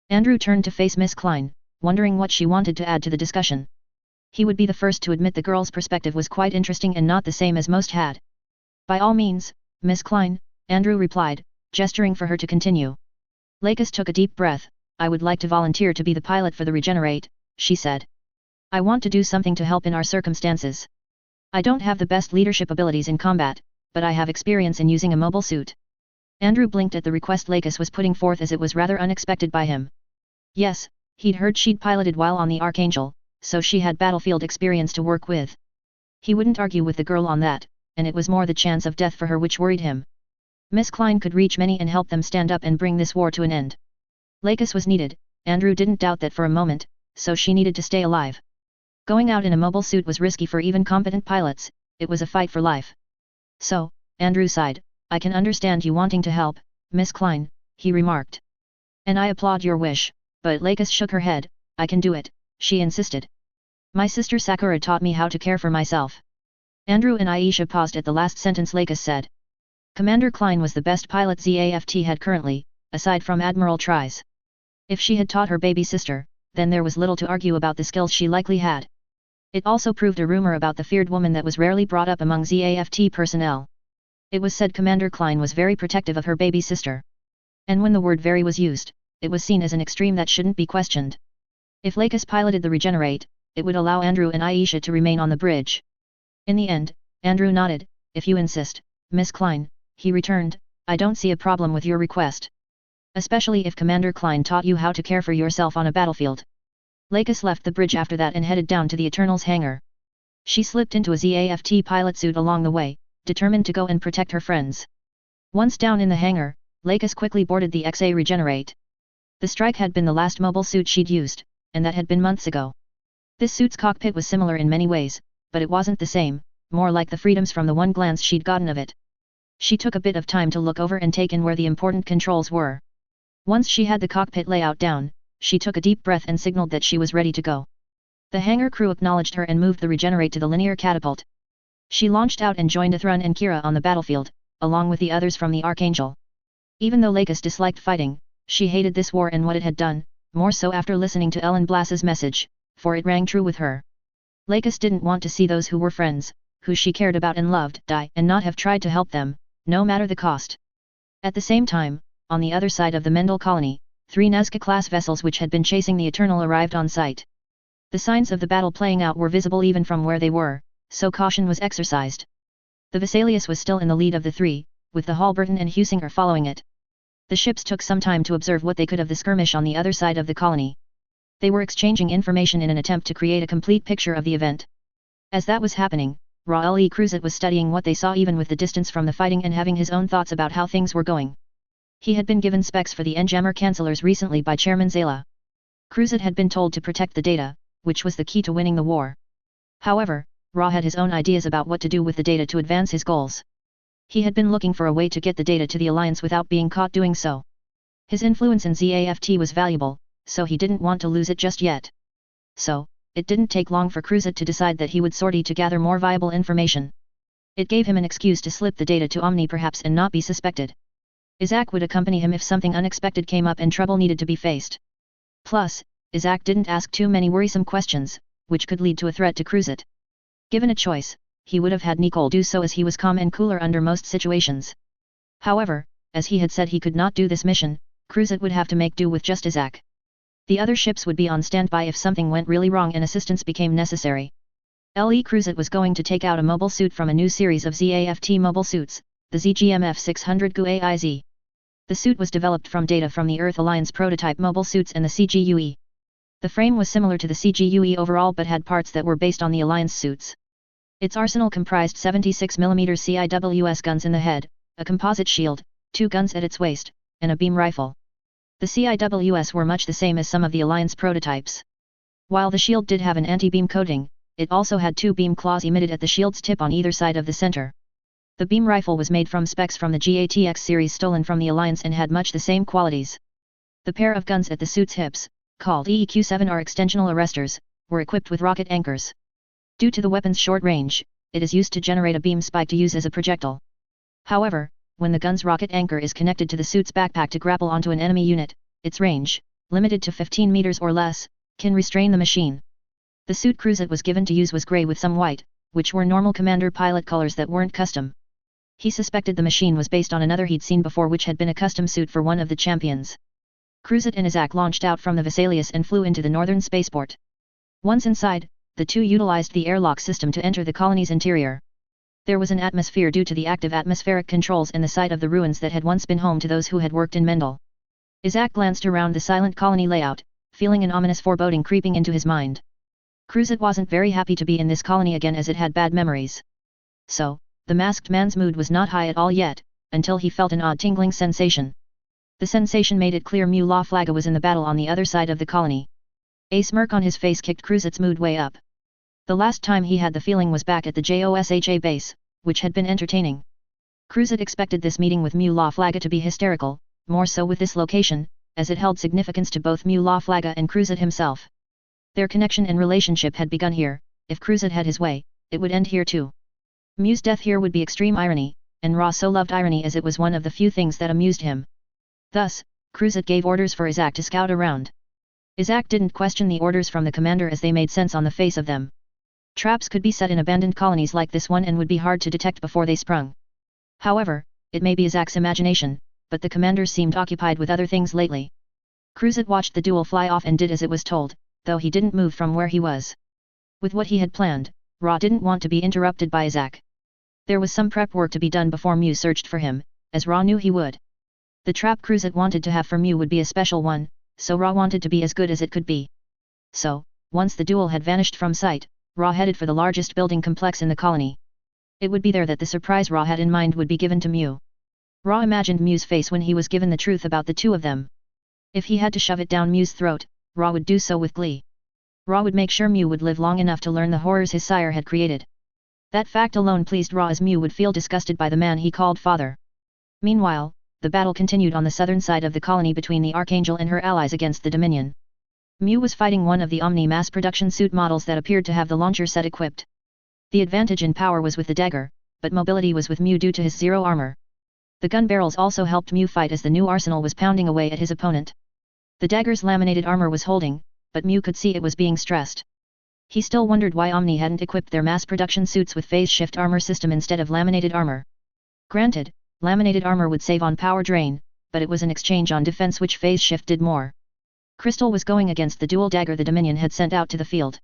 Andrew turned to face Miss Klein, wondering what she wanted to add to the discussion. He would be the first to admit the girl's perspective was quite interesting and not the same as most had. "By all means, Miss Klein," Andrew replied, gesturing for her to continue. Lakis took a deep breath. "I would like to volunteer to be the pilot for the Regenerate," she said. "I want to do something to help in our circumstances. I don't have the best leadership abilities in combat, but I have experience in using a mobile suit." Andrew blinked at the request Lakis was putting forth as it was rather unexpected by him. Yes, he'd heard she'd piloted while on the Archangel, so she had battlefield experience to work with. He wouldn't argue with the girl on that, and it was more the chance of death for her which worried him. Miss Klein could reach many and help them stand up and bring this war to an end. Lakis was needed, Andrew didn't doubt that for a moment, so she needed to stay alive. Going out in a mobile suit was risky for even competent pilots, it was a fight for life. So, Andrew sighed, I can understand you wanting to help, Miss Klein, he remarked. And I applaud your wish, but Lakis shook her head, I can do it, she insisted. My sister Sakura taught me how to care for myself. Andrew and Aisha paused at the last sentence Lakis said. Commander Klein was the best pilot ZAFT had currently, aside from Admiral Tries. If she had taught her baby sister, then there was little to argue about the skills she likely had. It also proved a rumor about the feared woman that was rarely brought up among ZAFT personnel. It was said Commander Klein was very protective of her baby sister. And when the word very was used, it was seen as an extreme that shouldn't be questioned. If Lakis piloted the Regenerate, it would allow Andrew and Aisha to remain on the bridge. In the end, Andrew nodded, if you insist, Miss Klein, he returned, I don't see a problem with your request. Especially if Commander Klein taught you how to care for yourself on a battlefield. Lakis left the bridge after that and headed down to the Eternals hangar. She slipped into a ZAFT pilot suit along the way, determined to go and protect her friends. Once down in the hangar, Lakis quickly boarded the XA Regenerate. The Strike had been the last mobile suit she'd used, and that had been months ago. This suit's cockpit was similar in many ways, but it wasn't the same, more like the freedoms from the one glance she'd gotten of it. She took a bit of time to look over and take in where the important controls were. Once she had the cockpit layout down, she took a deep breath and signaled that she was ready to go. The hangar crew acknowledged her and moved the Regenerate to the linear catapult. She launched out and joined Athrun and Kira on the battlefield, along with the others from the Archangel. Even though Lakis disliked fighting, she hated this war and what it had done, more so after listening to Ellen Blass's message, for it rang true with her. Lakis didn't want to see those who were friends, who she cared about and loved, die and not have tried to help them, no matter the cost. At the same time, on the other side of the Mendel colony, 3 Nazca-class vessels which had been chasing the Eternal arrived on site. The signs of the battle playing out were visible even from where they were, so caution was exercised. The Vesalius was still in the lead of the 3, with the Halberton and Husinger following it. The ships took some time to observe what they could of the skirmish on the other side of the colony. They were exchanging information in an attempt to create a complete picture of the event. As that was happening, Raul Cruzat was studying what they saw even with the distance from the fighting and having his own thoughts about how things were going. He had been given specs for the Enjammer cancellers recently by Chairman Zala. Cruzat had been told to protect the data, which was the key to winning the war. However, Ra had his own ideas about what to do with the data to advance his goals. He had been looking for a way to get the data to the Alliance without being caught doing so. His influence in ZAFT was valuable, so he didn't want to lose it just yet. So, it didn't take long for Cruzat to decide that he would sortie to gather more viable information. It gave him an excuse to slip the data to Omni perhaps and not be suspected. Isaac would accompany him if something unexpected came up and trouble needed to be faced. Plus, Isaac didn't ask too many worrisome questions, which could lead to a threat to Cruzat. Given a choice, he would have had Nicole do so as he was calm and cooler under most situations. However, as he had said he could not do this mission, Cruzat would have to make do with just Isaac. The other ships would be on standby if something went really wrong and assistance became necessary. Le Cruzat was going to take out a mobile suit from a new series of ZAFT mobile suits, the ZGMF 600 GUAIZ. The suit was developed from data from the Earth Alliance prototype mobile suits and the CGUE. The frame was similar to the CGUE overall but had parts that were based on the Alliance suits. Its arsenal comprised 76mm CIWS guns in the head, a composite shield, 2 guns at its waist, and a beam rifle. The CIWS were much the same as some of the Alliance prototypes. While the shield did have an anti-beam coating, it also had 2 beam claws emitted at the shield's tip on either side of the center. The beam rifle was made from specs from the GATX series stolen from the Alliance and had much the same qualities. The pair of guns at the suit's hips, called EEQ-7R extensional arresters, were equipped with rocket anchors. Due to the weapon's short range, it is used to generate a beam spike to use as a projectile. However, when the gun's rocket anchor is connected to the suit's backpack to grapple onto an enemy unit, its range, limited to 15 meters or less, can restrain the machine. The suit Cruzat was given to use was gray with some white, which were normal commander pilot colors that weren't custom. He suspected the machine was based on another he'd seen before which had been a custom suit for one of the champions. Cruzat and Isaac launched out from the Vesalius and flew into the northern spaceport. Once inside, the two utilized the airlock system to enter the colony's interior. There was an atmosphere due to the active atmospheric controls and the site of the ruins that had once been home to those who had worked in Mendel. Isaac glanced around the silent colony layout, feeling an ominous foreboding creeping into his mind. Cruzat wasn't very happy to be in this colony again as it had bad memories. So, the masked man's mood was not high at all yet, until he felt an odd tingling sensation. The sensation made it clear Mu La Flaga was in the battle on the other side of the colony. A smirk on his face kicked Cruzet's mood way up. The last time he had the feeling was back at the JOSHA base, which had been entertaining. Cruzet expected this meeting with Mu La Flaga to be hysterical, more so with this location, as it held significance to both Mu La Flaga and Cruzet himself. Their connection and relationship had begun here. If Cruzet had his way, it would end here too. Mu's death here would be extreme irony, and Ra so loved irony as it was one of the few things that amused him. Thus, Cruzet gave orders for Isaac to scout around. Isaac didn't question the orders from the commander as they made sense on the face of them. Traps could be set in abandoned colonies like this one and would be hard to detect before they sprung. However, it may be Isaac's imagination, but the commander seemed occupied with other things lately. Cruzet watched the duel fly off and did as it was told, though he didn't move from where he was. With what he had planned, Ra didn't want to be interrupted by Isaac. There was some prep work to be done before Mu searched for him, as Ra knew he would. The trap Cruzet wanted to have for Mu would be a special one, so Ra wanted to be as good as it could be. So, once the duel had vanished from sight, Ra headed for the largest building complex in the colony. It would be there that the surprise Ra had in mind would be given to Mu. Ra imagined Mu's face when he was given the truth about the two of them. If he had to shove it down Mu's throat, Ra would do so with glee. Ra would make sure Mu would live long enough to learn the horrors his sire had created. That fact alone pleased Ra, as Mu would feel disgusted by the man he called father. Meanwhile, the battle continued on the southern side of the colony between the Archangel and her allies against the Dominion. Mu was fighting one of the Omni mass production suit models that appeared to have the launcher set equipped. The advantage in power was with the dagger, but mobility was with Mu due to his zero armor. The gun barrels also helped Mu fight as the new arsenal was pounding away at his opponent. The dagger's laminated armor was holding, but Mu could see it was being stressed. He still wondered why Omni hadn't equipped their mass production suits with phase shift armor system instead of laminated armor. Granted, laminated armor would save on power drain, but it was an exchange on defense which phase shift did more. Crystal was going against the dual dagger the Dominion had sent out to the field.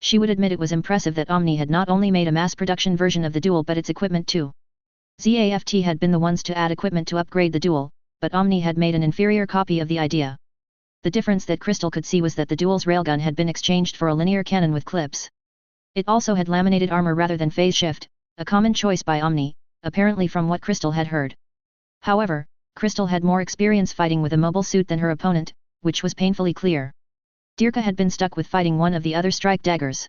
She would admit it was impressive that Omni had not only made a mass production version of the duel but its equipment too. ZAFT had been the ones to add equipment to upgrade the duel, but Omni had made an inferior copy of the idea. The difference that Crystal could see was that the duel's railgun had been exchanged for a linear cannon with clips. It also had laminated armor rather than phase shift, a common choice by Omni, apparently from what Crystal had heard. However, Crystal had more experience fighting with a mobile suit than her opponent, which was painfully clear. Dirka had been stuck with fighting one of the other strike daggers.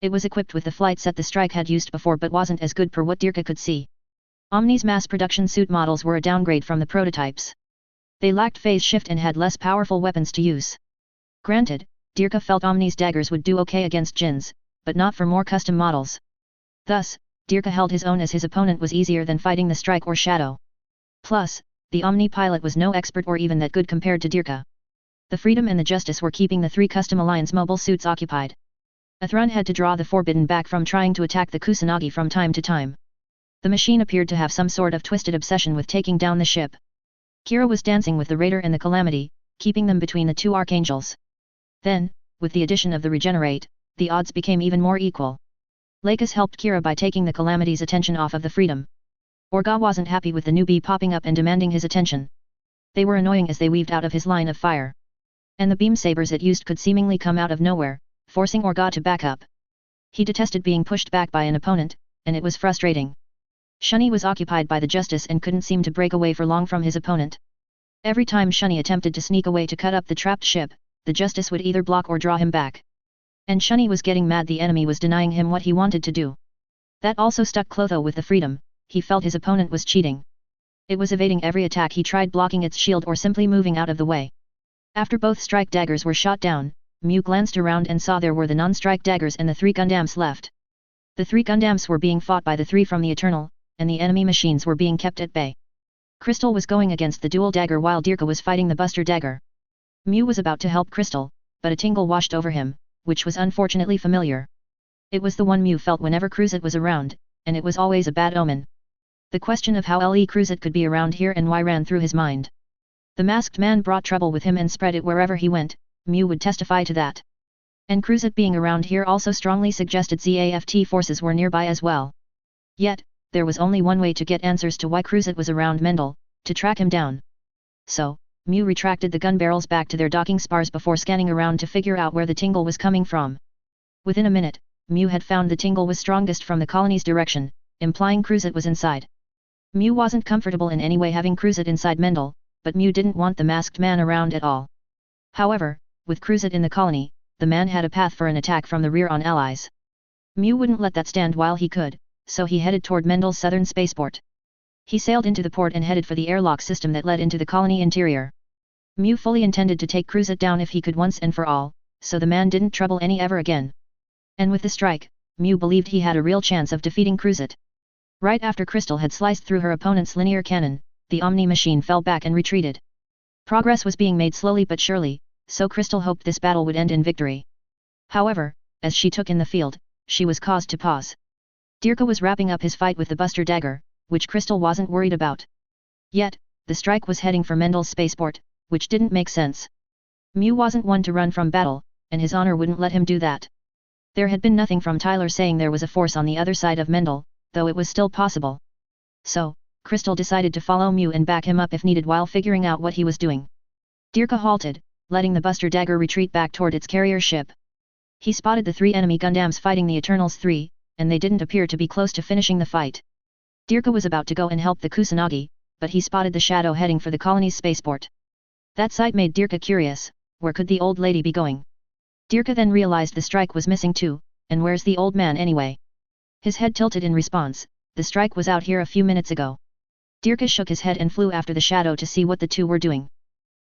It was equipped with the flight set the strike had used before but wasn't as good per what Dirka could see. Omni's mass production suit models were a downgrade from the prototypes. They lacked phase shift and had less powerful weapons to use. Granted, Dirka felt Omni's daggers would do okay against Jin's, but not for more custom models. Thus, Dirka held his own as his opponent was easier than fighting the Strike or Shadow. Plus, the Omni pilot was no expert or even that good compared to Dirka. The Freedom and the Justice were keeping the three Custom Alliance mobile suits occupied. Athrun had to draw the Forbidden back from trying to attack the Kusanagi from time to time. The machine appeared to have some sort of twisted obsession with taking down the ship. Kira was dancing with the Raider and the Calamity, keeping them between the two Archangels. Then, with the addition of the Regenerate, the odds became even more equal. Lakis helped Kira by taking the Calamity's attention off of the Freedom. Orga wasn't happy with the newbie popping up and demanding his attention. They were annoying as they weaved out of his line of fire. And the beam sabers it used could seemingly come out of nowhere, forcing Orga to back up. He detested being pushed back by an opponent, and it was frustrating. Shunny was occupied by the Justice and couldn't seem to break away for long from his opponent. Every time Shunny attempted to sneak away to cut up the trapped ship, the Justice would either block or draw him back. And Shunny was getting mad the enemy was denying him what he wanted to do. That also stuck Clotho with the Freedom. He felt his opponent was cheating. It was evading every attack he tried, blocking its shield or simply moving out of the way. After both strike daggers were shot down, Mu glanced around and saw there were the non-strike daggers and the three Gundams left. The three Gundams were being fought by the three from the Eternal, and the enemy machines were being kept at bay. Crystal was going against the dual dagger while Dirka was fighting the Buster dagger. Mu was about to help Crystal, but a tingle washed over him, which was unfortunately familiar. It was the one Mu felt whenever Cruzet was around, and it was always a bad omen. The question of how Le Cruzet could be around here and why ran through his mind. The masked man brought trouble with him and spread it wherever he went, Mu would testify to that. And Cruzet being around here also strongly suggested ZAFT forces were nearby as well. Yet, there was only one way to get answers to why Cruzet was around Mendel, to track him down. So, Mu retracted the gun barrels back to their docking spars before scanning around to figure out where the tingle was coming from. Within a minute, Mu had found the tingle was strongest from the colony's direction, implying Cruzet was inside. Mew wasn't comfortable in any way having Cruzet inside Mendel, but Mew didn't want the masked man around at all. However, with Cruzet in the colony, the man had a path for an attack from the rear on allies. Mew wouldn't let that stand while he could, so he headed toward Mendel's southern spaceport. He sailed into the port and headed for the airlock system that led into the colony interior. Mew fully intended to take Cruzet down if he could once and for all, so the man didn't trouble any ever again. And with the strike, Mew believed he had a real chance of defeating Cruzet. Right after Crystal had sliced through her opponent's linear cannon, the Omni machine fell back and retreated. Progress was being made slowly but surely, so Crystal hoped this battle would end in victory. However, as she took in the field, she was caused to pause. Dirka was wrapping up his fight with the Buster Dagger, which Crystal wasn't worried about. Yet, the strike was heading for Mendel's spaceport, which didn't make sense. Mew wasn't one to run from battle, and his honor wouldn't let him do that. There had been nothing from Tyler saying there was a force on the other side of Mendel, though it was still possible. So, Crystal decided to follow Mew and back him up if needed while figuring out what he was doing. Dirka halted, letting the Buster Dagger retreat back toward its carrier ship. He spotted the 3 enemy Gundams fighting the Eternals 3, and they didn't appear to be close to finishing the fight. Dirka was about to go and help the Kusanagi, but he spotted the shadow heading for the colony's spaceport. That sight made Dirka curious, where could the old lady be going? Dirka then realized the strike was missing too, and where's the old man anyway? His head tilted in response, the strike was out here a few minutes ago. Dirka shook his head and flew after the shadow to see what the two were doing.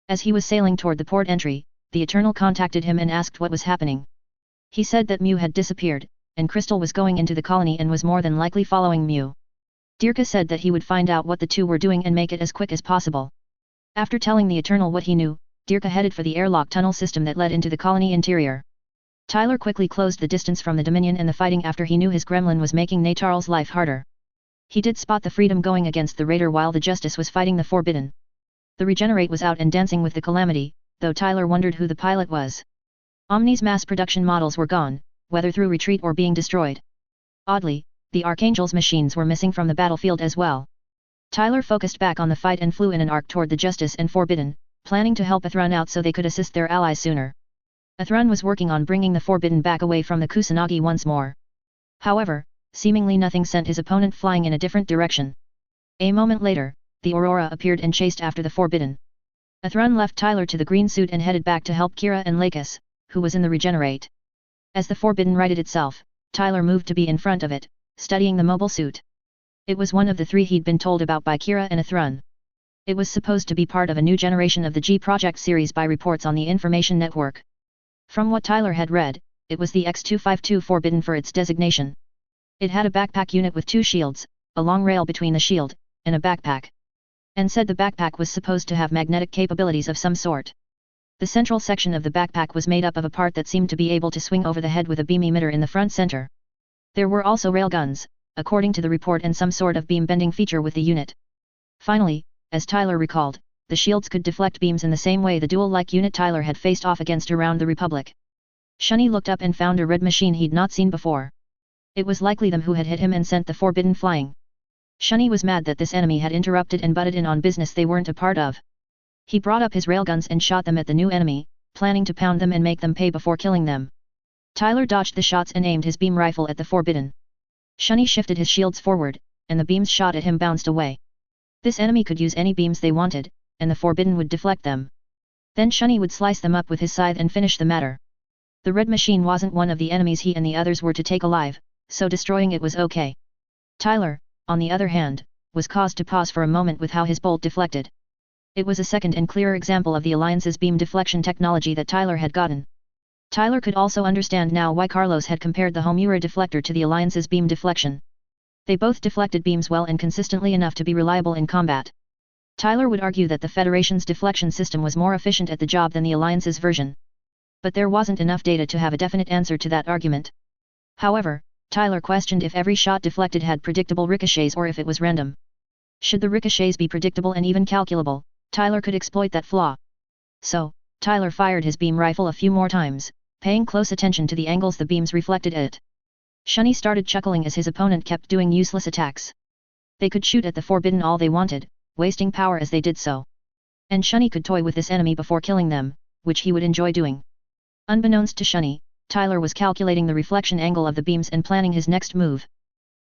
As he was sailing toward the port entry, the Eternal contacted him and asked what was happening. He said that Mew had disappeared, and Crystal was going into the colony and was more than likely following Mew. Dirka said that he would find out what the two were doing and make it as quick as possible. After telling the Eternal what he knew, Dirka headed for the airlock tunnel system that led into the colony interior. Tyler quickly closed the distance from the Dominion and the fighting after he knew his gremlin was making Natarl's life harder. He did spot the Freedom going against the Raider while the Justice was fighting the Forbidden. The Regenerate was out and dancing with the Calamity, though Tyler wondered who the pilot was. Omni's mass production models were gone, whether through retreat or being destroyed. Oddly, the Archangel's machines were missing from the battlefield as well. Tyler focused back on the fight and flew in an arc toward the Justice and Forbidden, planning to help Athrun out so they could assist their allies sooner. Athrun was working on bringing the Forbidden back away from the Kusanagi once more. However, seemingly nothing sent his opponent flying in a different direction. A moment later, the Aurora appeared and chased after the Forbidden. Athrun left Tyler to the green suit and headed back to help Kira and Lakis, who was in the Regenerate. As the Forbidden righted itself, Tyler moved to be in front of it, studying the mobile suit. It was one of the 3 he'd been told about by Kira and Athrun. It was supposed to be part of a new generation of the G Project series by reports on the Information Network. From what Tyler had read, it was the X-252 Forbidden for its designation. It had a backpack unit with 2 shields, a long rail between the shield, and a backpack. And said the backpack was supposed to have magnetic capabilities of some sort. The central section of the backpack was made up of a part that seemed to be able to swing over the head with a beam emitter in the front center. There were also railguns, according to the report, and some sort of beam bending feature with the unit. Finally, as Tyler recalled, the shields could deflect beams in the same way the duel-like unit Tyler had faced off against around the Republic. Shunny looked up and found a red machine he'd not seen before. It was likely them who had hit him and sent the Forbidden flying. Shunny was mad that this enemy had interrupted and butted in on business they weren't a part of. He brought up his railguns and shot them at the new enemy, planning to pound them and make them pay before killing them. Tyler dodged the shots and aimed his beam rifle at the Forbidden. Shunny shifted his shields forward, and the beams shot at him bounced away. This enemy could use any beams they wanted, and the Forbidden would deflect them. Then Shunny would slice them up with his scythe and finish the matter. The red machine wasn't one of the enemies he and the others were to take alive, so destroying it was okay. Tyler, on the other hand, was caused to pause for a moment with how his bolt deflected. It was a second and clearer example of the Alliance's beam deflection technology that Tyler had gotten. Tyler could also understand now why Carlos had compared the Homura deflector to the Alliance's beam deflection. They both deflected beams well and consistently enough to be reliable in combat. Tyler would argue that the Federation's deflection system was more efficient at the job than the Alliance's version. But there wasn't enough data to have a definite answer to that argument. However, Tyler questioned if every shot deflected had predictable ricochets or if it was random. Should the ricochets be predictable and even calculable, Tyler could exploit that flaw. So, Tyler fired his beam rifle a few more times, paying close attention to the angles the beams reflected at. Shunny started chuckling as his opponent kept doing useless attacks. They could shoot at the Forbidden all they wanted, wasting power as they did so. And Shunny could toy with this enemy before killing them, which he would enjoy doing. Unbeknownst to Shunny, Tyler was calculating the reflection angle of the beams and planning his next move.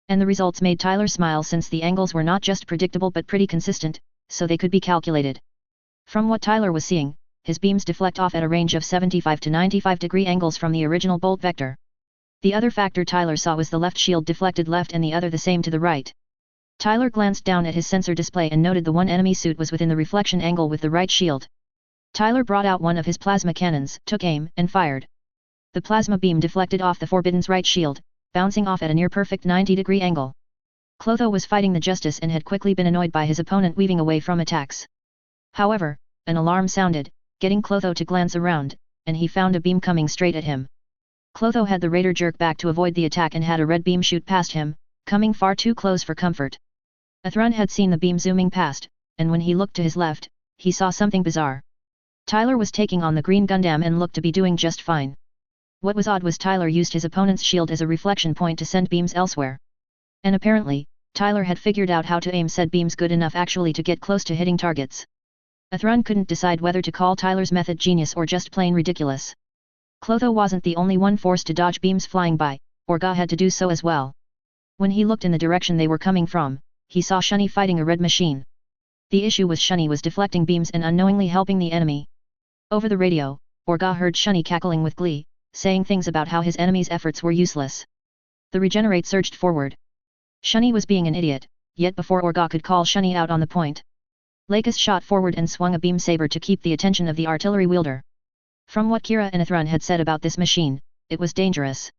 And the results made Tyler smile since the angles were not just predictable but pretty consistent, so they could be calculated. From what Tyler was seeing, his beams deflect off at a range of 75 to 95 degree angles from the original bolt vector. The other factor Tyler saw was the left shield deflected left and the other the same to the right. Tyler glanced down at his sensor display and noted the one enemy suit was within the reflection angle with the right shield. Tyler brought out one of his plasma cannons, took aim, and fired. The plasma beam deflected off the Forbidden's right shield, bouncing off at a near-perfect 90-degree angle. Clotho was fighting the Justice and had quickly been annoyed by his opponent weaving away from attacks. However, an alarm sounded, getting Clotho to glance around, and he found a beam coming straight at him. Clotho had the Raider jerk back to avoid the attack and had a red beam shoot past him, coming far too close for comfort. Athrun had seen the beam zooming past, and when he looked to his left, he saw something bizarre. Tyler was taking on the green Gundam and looked to be doing just fine. What was odd was Tyler used his opponent's shield as a reflection point to send beams elsewhere. And apparently, Tyler had figured out how to aim said beams good enough actually to get close to hitting targets. Athrun couldn't decide whether to call Tyler's method genius or just plain ridiculous. Clotho wasn't the only one forced to dodge beams flying by, Orga had to do so as well. When he looked in the direction they were coming from, he saw Shunny fighting a red machine. The issue was Shunny was deflecting beams and unknowingly helping the enemy. Over the radio, Orga heard Shunny cackling with glee, saying things about how his enemy's efforts were useless. The Regenerate surged forward. Shunny was being an idiot, yet before Orga could call Shunny out on the point, Lakis shot forward and swung a beam saber to keep the attention of the artillery wielder. From what Kira and Athrun had said about this machine, it was dangerous.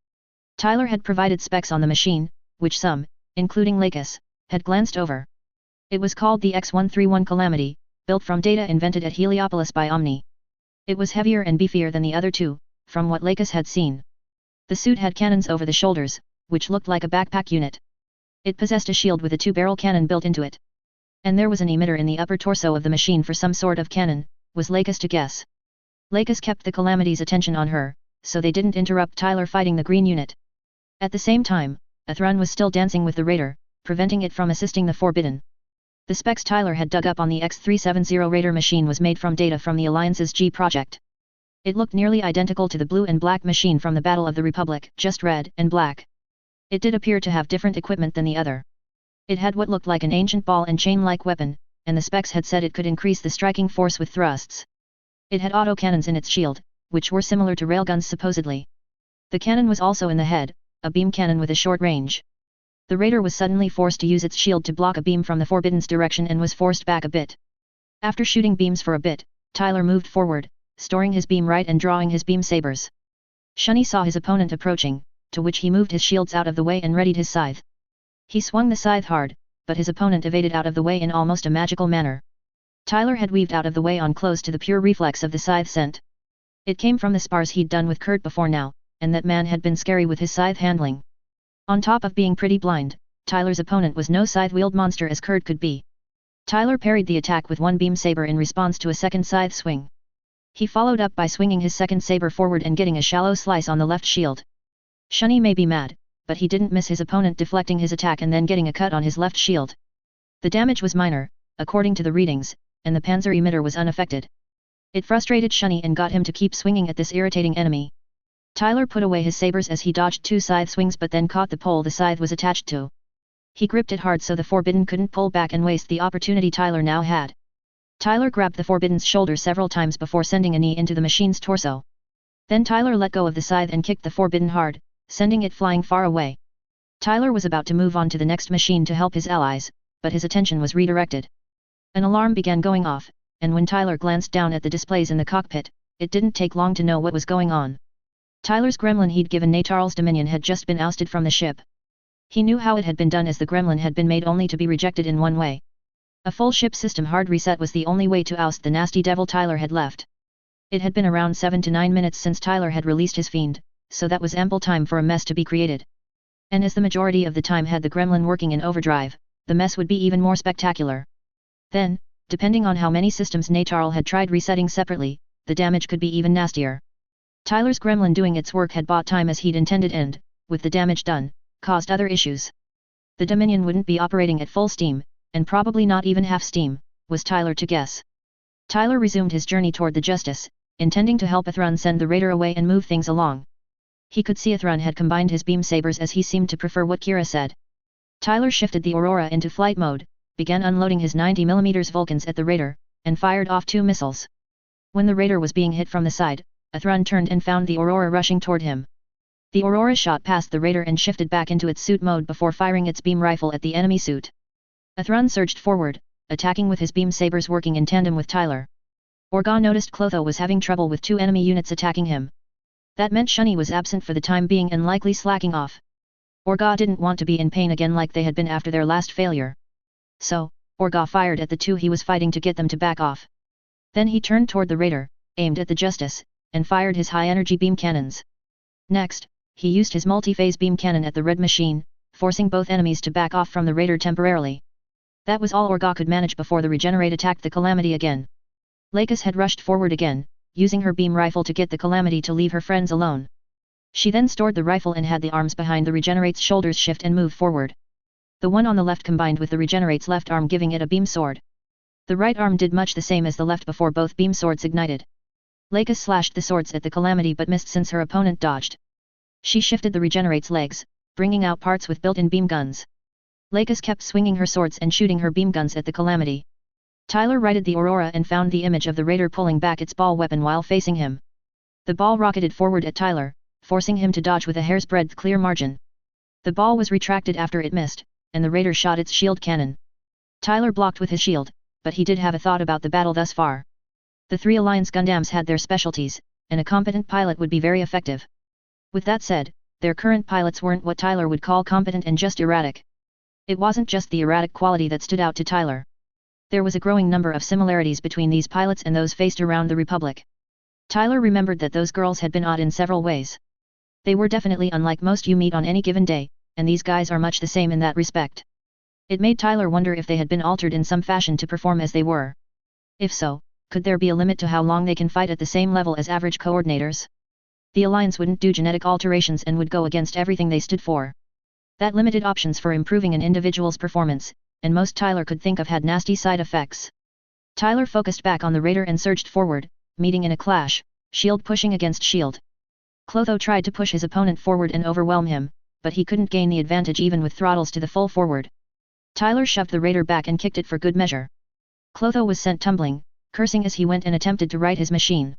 Tyler had provided specs on the machine, which some, including Lakis, had glanced over. It was called the X-131 Calamity, built from data invented at Heliopolis by Omni. It was heavier and beefier than the other two, from what Lakis had seen. The suit had cannons over the shoulders, which looked like a backpack unit. It possessed a shield with a two-barrel cannon built into it. And there was an emitter in the upper torso of the machine for some sort of cannon, was Lakis to guess. Lakis kept the Calamity's attention on her, so they didn't interrupt Tyler fighting the green unit. At the same time, Athrun was still dancing with the Raider, preventing it from assisting the Forbidden. The specs Tyler had dug up on the X-370 Raider machine was made from data from the Alliance's G project. It looked nearly identical to the blue and black machine from the Battle of the Republic, just red and black. It did appear to have different equipment than the other. It had what looked like an ancient ball and chain-like weapon, and the specs had said it could increase the striking force with thrusts. It had autocannons in its shield, which were similar to railguns supposedly. The cannon was also in the head, a beam cannon with a short range. The Raider was suddenly forced to use its shield to block a beam from the Forbidden's direction and was forced back a bit. After shooting beams for a bit, Tyler moved forward, storing his beam right and drawing his beam sabers. Shunny saw his opponent approaching, to which he moved his shields out of the way and readied his scythe. He swung the scythe hard, but his opponent evaded out of the way in almost a magical manner. Tyler had weaved out of the way on close to the pure reflex of the scythe scent. It came from the spars he'd done with Kurt before now, and that man had been scary with his scythe handling. On top of being pretty blind, Tyler's opponent was no scythe-wield monster as Kurt could be. Tyler parried the attack with one beam saber in response to a second scythe swing. He followed up by swinging his second saber forward and getting a shallow slice on the left shield. Shunny may be mad, but he didn't miss his opponent deflecting his attack and then getting a cut on his left shield. The damage was minor, according to the readings, and the panzer emitter was unaffected. It frustrated Shunny and got him to keep swinging at this irritating enemy. Tyler put away his sabers as he dodged two scythe swings but then caught the pole the scythe was attached to. He gripped it hard so the Forbidden couldn't pull back and waste the opportunity Tyler now had. Tyler grabbed the Forbidden's shoulder several times before sending a knee into the machine's torso. Then Tyler let go of the scythe and kicked the Forbidden hard, sending it flying far away. Tyler was about to move on to the next machine to help his allies, but his attention was redirected. An alarm began going off, and when Tyler glanced down at the displays in the cockpit, it didn't take long to know what was going on. Tyler's gremlin he'd given Natarl's Dominion had just been ousted from the ship. He knew how it had been done as the gremlin had been made only to be rejected in one way. A full ship system hard reset was the only way to oust the nasty devil Tyler had left. It had been around 7 to 9 minutes since Tyler had released his fiend, so that was ample time for a mess to be created. And as the majority of the time had the gremlin working in overdrive, the mess would be even more spectacular. Then, depending on how many systems Natarl had tried resetting separately, the damage could be even nastier. Tyler's gremlin doing its work had bought time as he'd intended and, with the damage done, caused other issues. The Dominion wouldn't be operating at full steam, and probably not even half steam, was Tyler to guess. Tyler resumed his journey toward the Justice, intending to help Athrun send the Raider away and move things along. He could see Athrun had combined his beam sabers as he seemed to prefer what Kira said. Tyler shifted the Aurora into flight mode, began unloading his 90mm Vulcans at the raider, and fired off 2 missiles. When the raider was being hit from the side, Athrun turned and found the Aurora rushing toward him. The Aurora shot past the raider and shifted back into its suit mode before firing its beam rifle at the enemy suit. Athrun surged forward, attacking with his beam sabers working in tandem with Tyler. Orga noticed Clotho was having trouble with 2 enemy units attacking him. That meant Shunny was absent for the time being and likely slacking off. Orga didn't want to be in pain again like they had been after their last failure. So, Orga fired at the 2 he was fighting to get them to back off. Then he turned toward the raider, aimed at the Justice, and fired his high-energy beam cannons. Next, he used his multi-phase beam cannon at the Red Machine, forcing both enemies to back off from the raider temporarily. That was all Orga could manage before the Regenerate attacked the Calamity again. Lakis had rushed forward again, using her beam rifle to get the Calamity to leave her friends alone. She then stored the rifle and had the arms behind the Regenerate's shoulders shift and move forward. The one on the left combined with the Regenerate's left arm giving it a beam sword. The right arm did much the same as the left before both beam swords ignited. Lakis slashed the swords at the Calamity but missed since her opponent dodged. She shifted the Regenerate's legs, bringing out parts with built-in beam guns. Lakis kept swinging her swords and shooting her beam guns at the Calamity. Tyler righted the Aurora and found the image of the raider pulling back its ball weapon while facing him. The ball rocketed forward at Tyler, forcing him to dodge with a hair's breadth clear margin. The ball was retracted after it missed, and the raider shot its shield cannon. Tyler blocked with his shield, but he did have a thought about the battle thus far. The 3 Alliance Gundams had their specialties, and a competent pilot would be very effective. With that said, their current pilots weren't what Tyler would call competent and just erratic. It wasn't just the erratic quality that stood out to Tyler. There was a growing number of similarities between these pilots and those faced around the Republic. Tyler remembered that those girls had been odd in several ways. They were definitely unlike most you meet on any given day, and these guys are much the same in that respect. It made Tyler wonder if they had been altered in some fashion to perform as they were. If so, could there be a limit to how long they can fight at the same level as average coordinators? The Alliance wouldn't do genetic alterations and would go against everything they stood for. That limited options for improving an individual's performance, and most Tyler could think of had nasty side effects. Tyler focused back on the raider and surged forward, meeting in a clash, shield pushing against shield. Clotho tried to push his opponent forward and overwhelm him, but he couldn't gain the advantage even with throttles to the full forward. Tyler shoved the raider back and kicked it for good measure. Clotho was sent tumbling, cursing as he went and attempted to right his machine.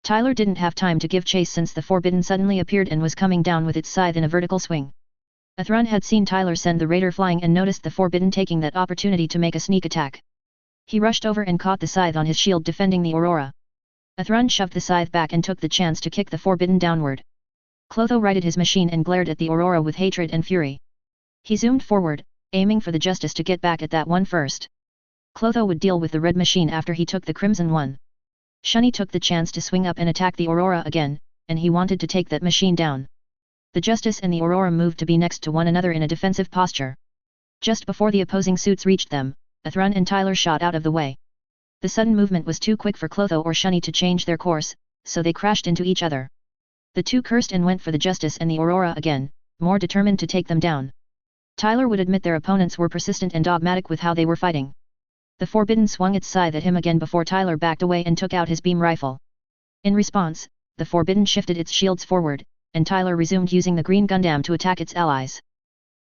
Tyler didn't have time to give chase since the Forbidden suddenly appeared and was coming down with its scythe in a vertical swing. Athrun had seen Tyler send the raider flying and noticed the Forbidden taking that opportunity to make a sneak attack. He rushed over and caught the scythe on his shield defending the Aurora. Athrun shoved the scythe back and took the chance to kick the Forbidden downward. Clotho righted his machine and glared at the Aurora with hatred and fury. He zoomed forward, aiming for the Justice to get back at that one first. Clotho would deal with the Red Machine after he took the Crimson one. Shunny took the chance to swing up and attack the Aurora again, and he wanted to take that machine down. The Justice and the Aurora moved to be next to one another in a defensive posture. Just before the opposing suits reached them, Athrun and Tyler shot out of the way. The sudden movement was too quick for Clotho or Shunny to change their course, so they crashed into each other. The two cursed and went for the Justice and the Aurora again, more determined to take them down. Tyler would admit their opponents were persistent and dogmatic with how they were fighting. The Forbidden swung its scythe at him again before Tyler backed away and took out his beam rifle. In response, the Forbidden shifted its shields forward, and Tyler resumed using the Green Gundam to attack its allies.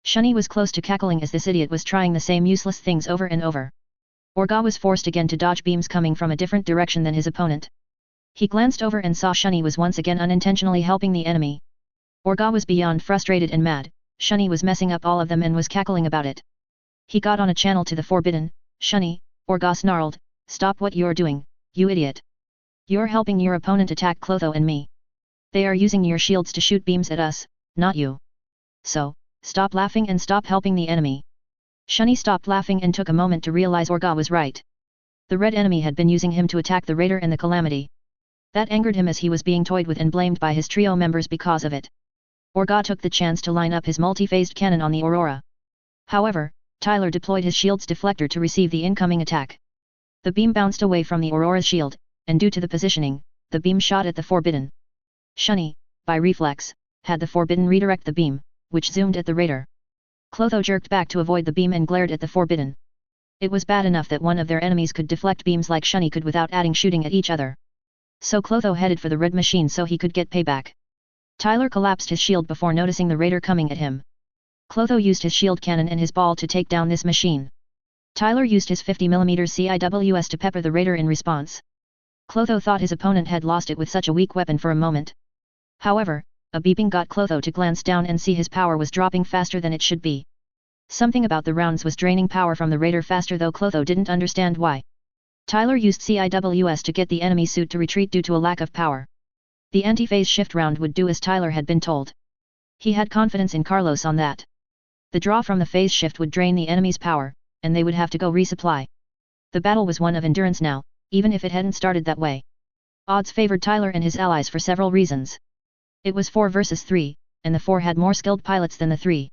Shunny was close to cackling as this idiot was trying the same useless things over and over. Orga was forced again to dodge beams coming from a different direction than his opponent. He glanced over and saw Shunny was once again unintentionally helping the enemy. Orga was beyond frustrated and mad. Shunny was messing up all of them and was cackling about it. He got on a channel to the Forbidden. Shunny, Orga snarled, "Stop what you're doing, you idiot. You're helping your opponent attack Clotho and me. They are using your shields to shoot beams at us, not you. So, stop laughing and stop helping the enemy." Shunny stopped laughing and took a moment to realize Orga was right. The red enemy had been using him to attack the Raider and the Calamity. That angered him as he was being toyed with and blamed by his trio members because of it. Orga took the chance to line up his multi-phased cannon on the Aurora. However, Tyler deployed his shield's deflector to receive the incoming attack. The beam bounced away from the Aurora's shield, and due to the positioning, the beam shot at the Forbidden. Shunny, by reflex, had the Forbidden redirect the beam, which zoomed at the Raider. Clotho jerked back to avoid the beam and glared at the Forbidden. It was bad enough that one of their enemies could deflect beams like Shunny could without adding shooting at each other. So Clotho headed for the Red Machine so he could get payback. Tyler collapsed his shield before noticing the Raider coming at him. Clotho used his shield cannon and his ball to take down this machine. Tyler used his 50mm CIWS to pepper the raider in response. Clotho thought his opponent had lost it with such a weak weapon for a moment. However, a beeping got Clotho to glance down and see his power was dropping faster than it should be. Something about the rounds was draining power from the raider faster, though Clotho didn't understand why. Tyler used CIWS to get the enemy suit to retreat due to a lack of power. The anti-phase shift round would do as Tyler had been told. He had confidence in Carlos on that. The draw from the phase shift would drain the enemy's power, and they would have to go resupply. The battle was one of endurance now, even if it hadn't started that way. Odds favored Tyler and his allies for several reasons. It was 4 versus 3, and the 4 had more skilled pilots than the 3.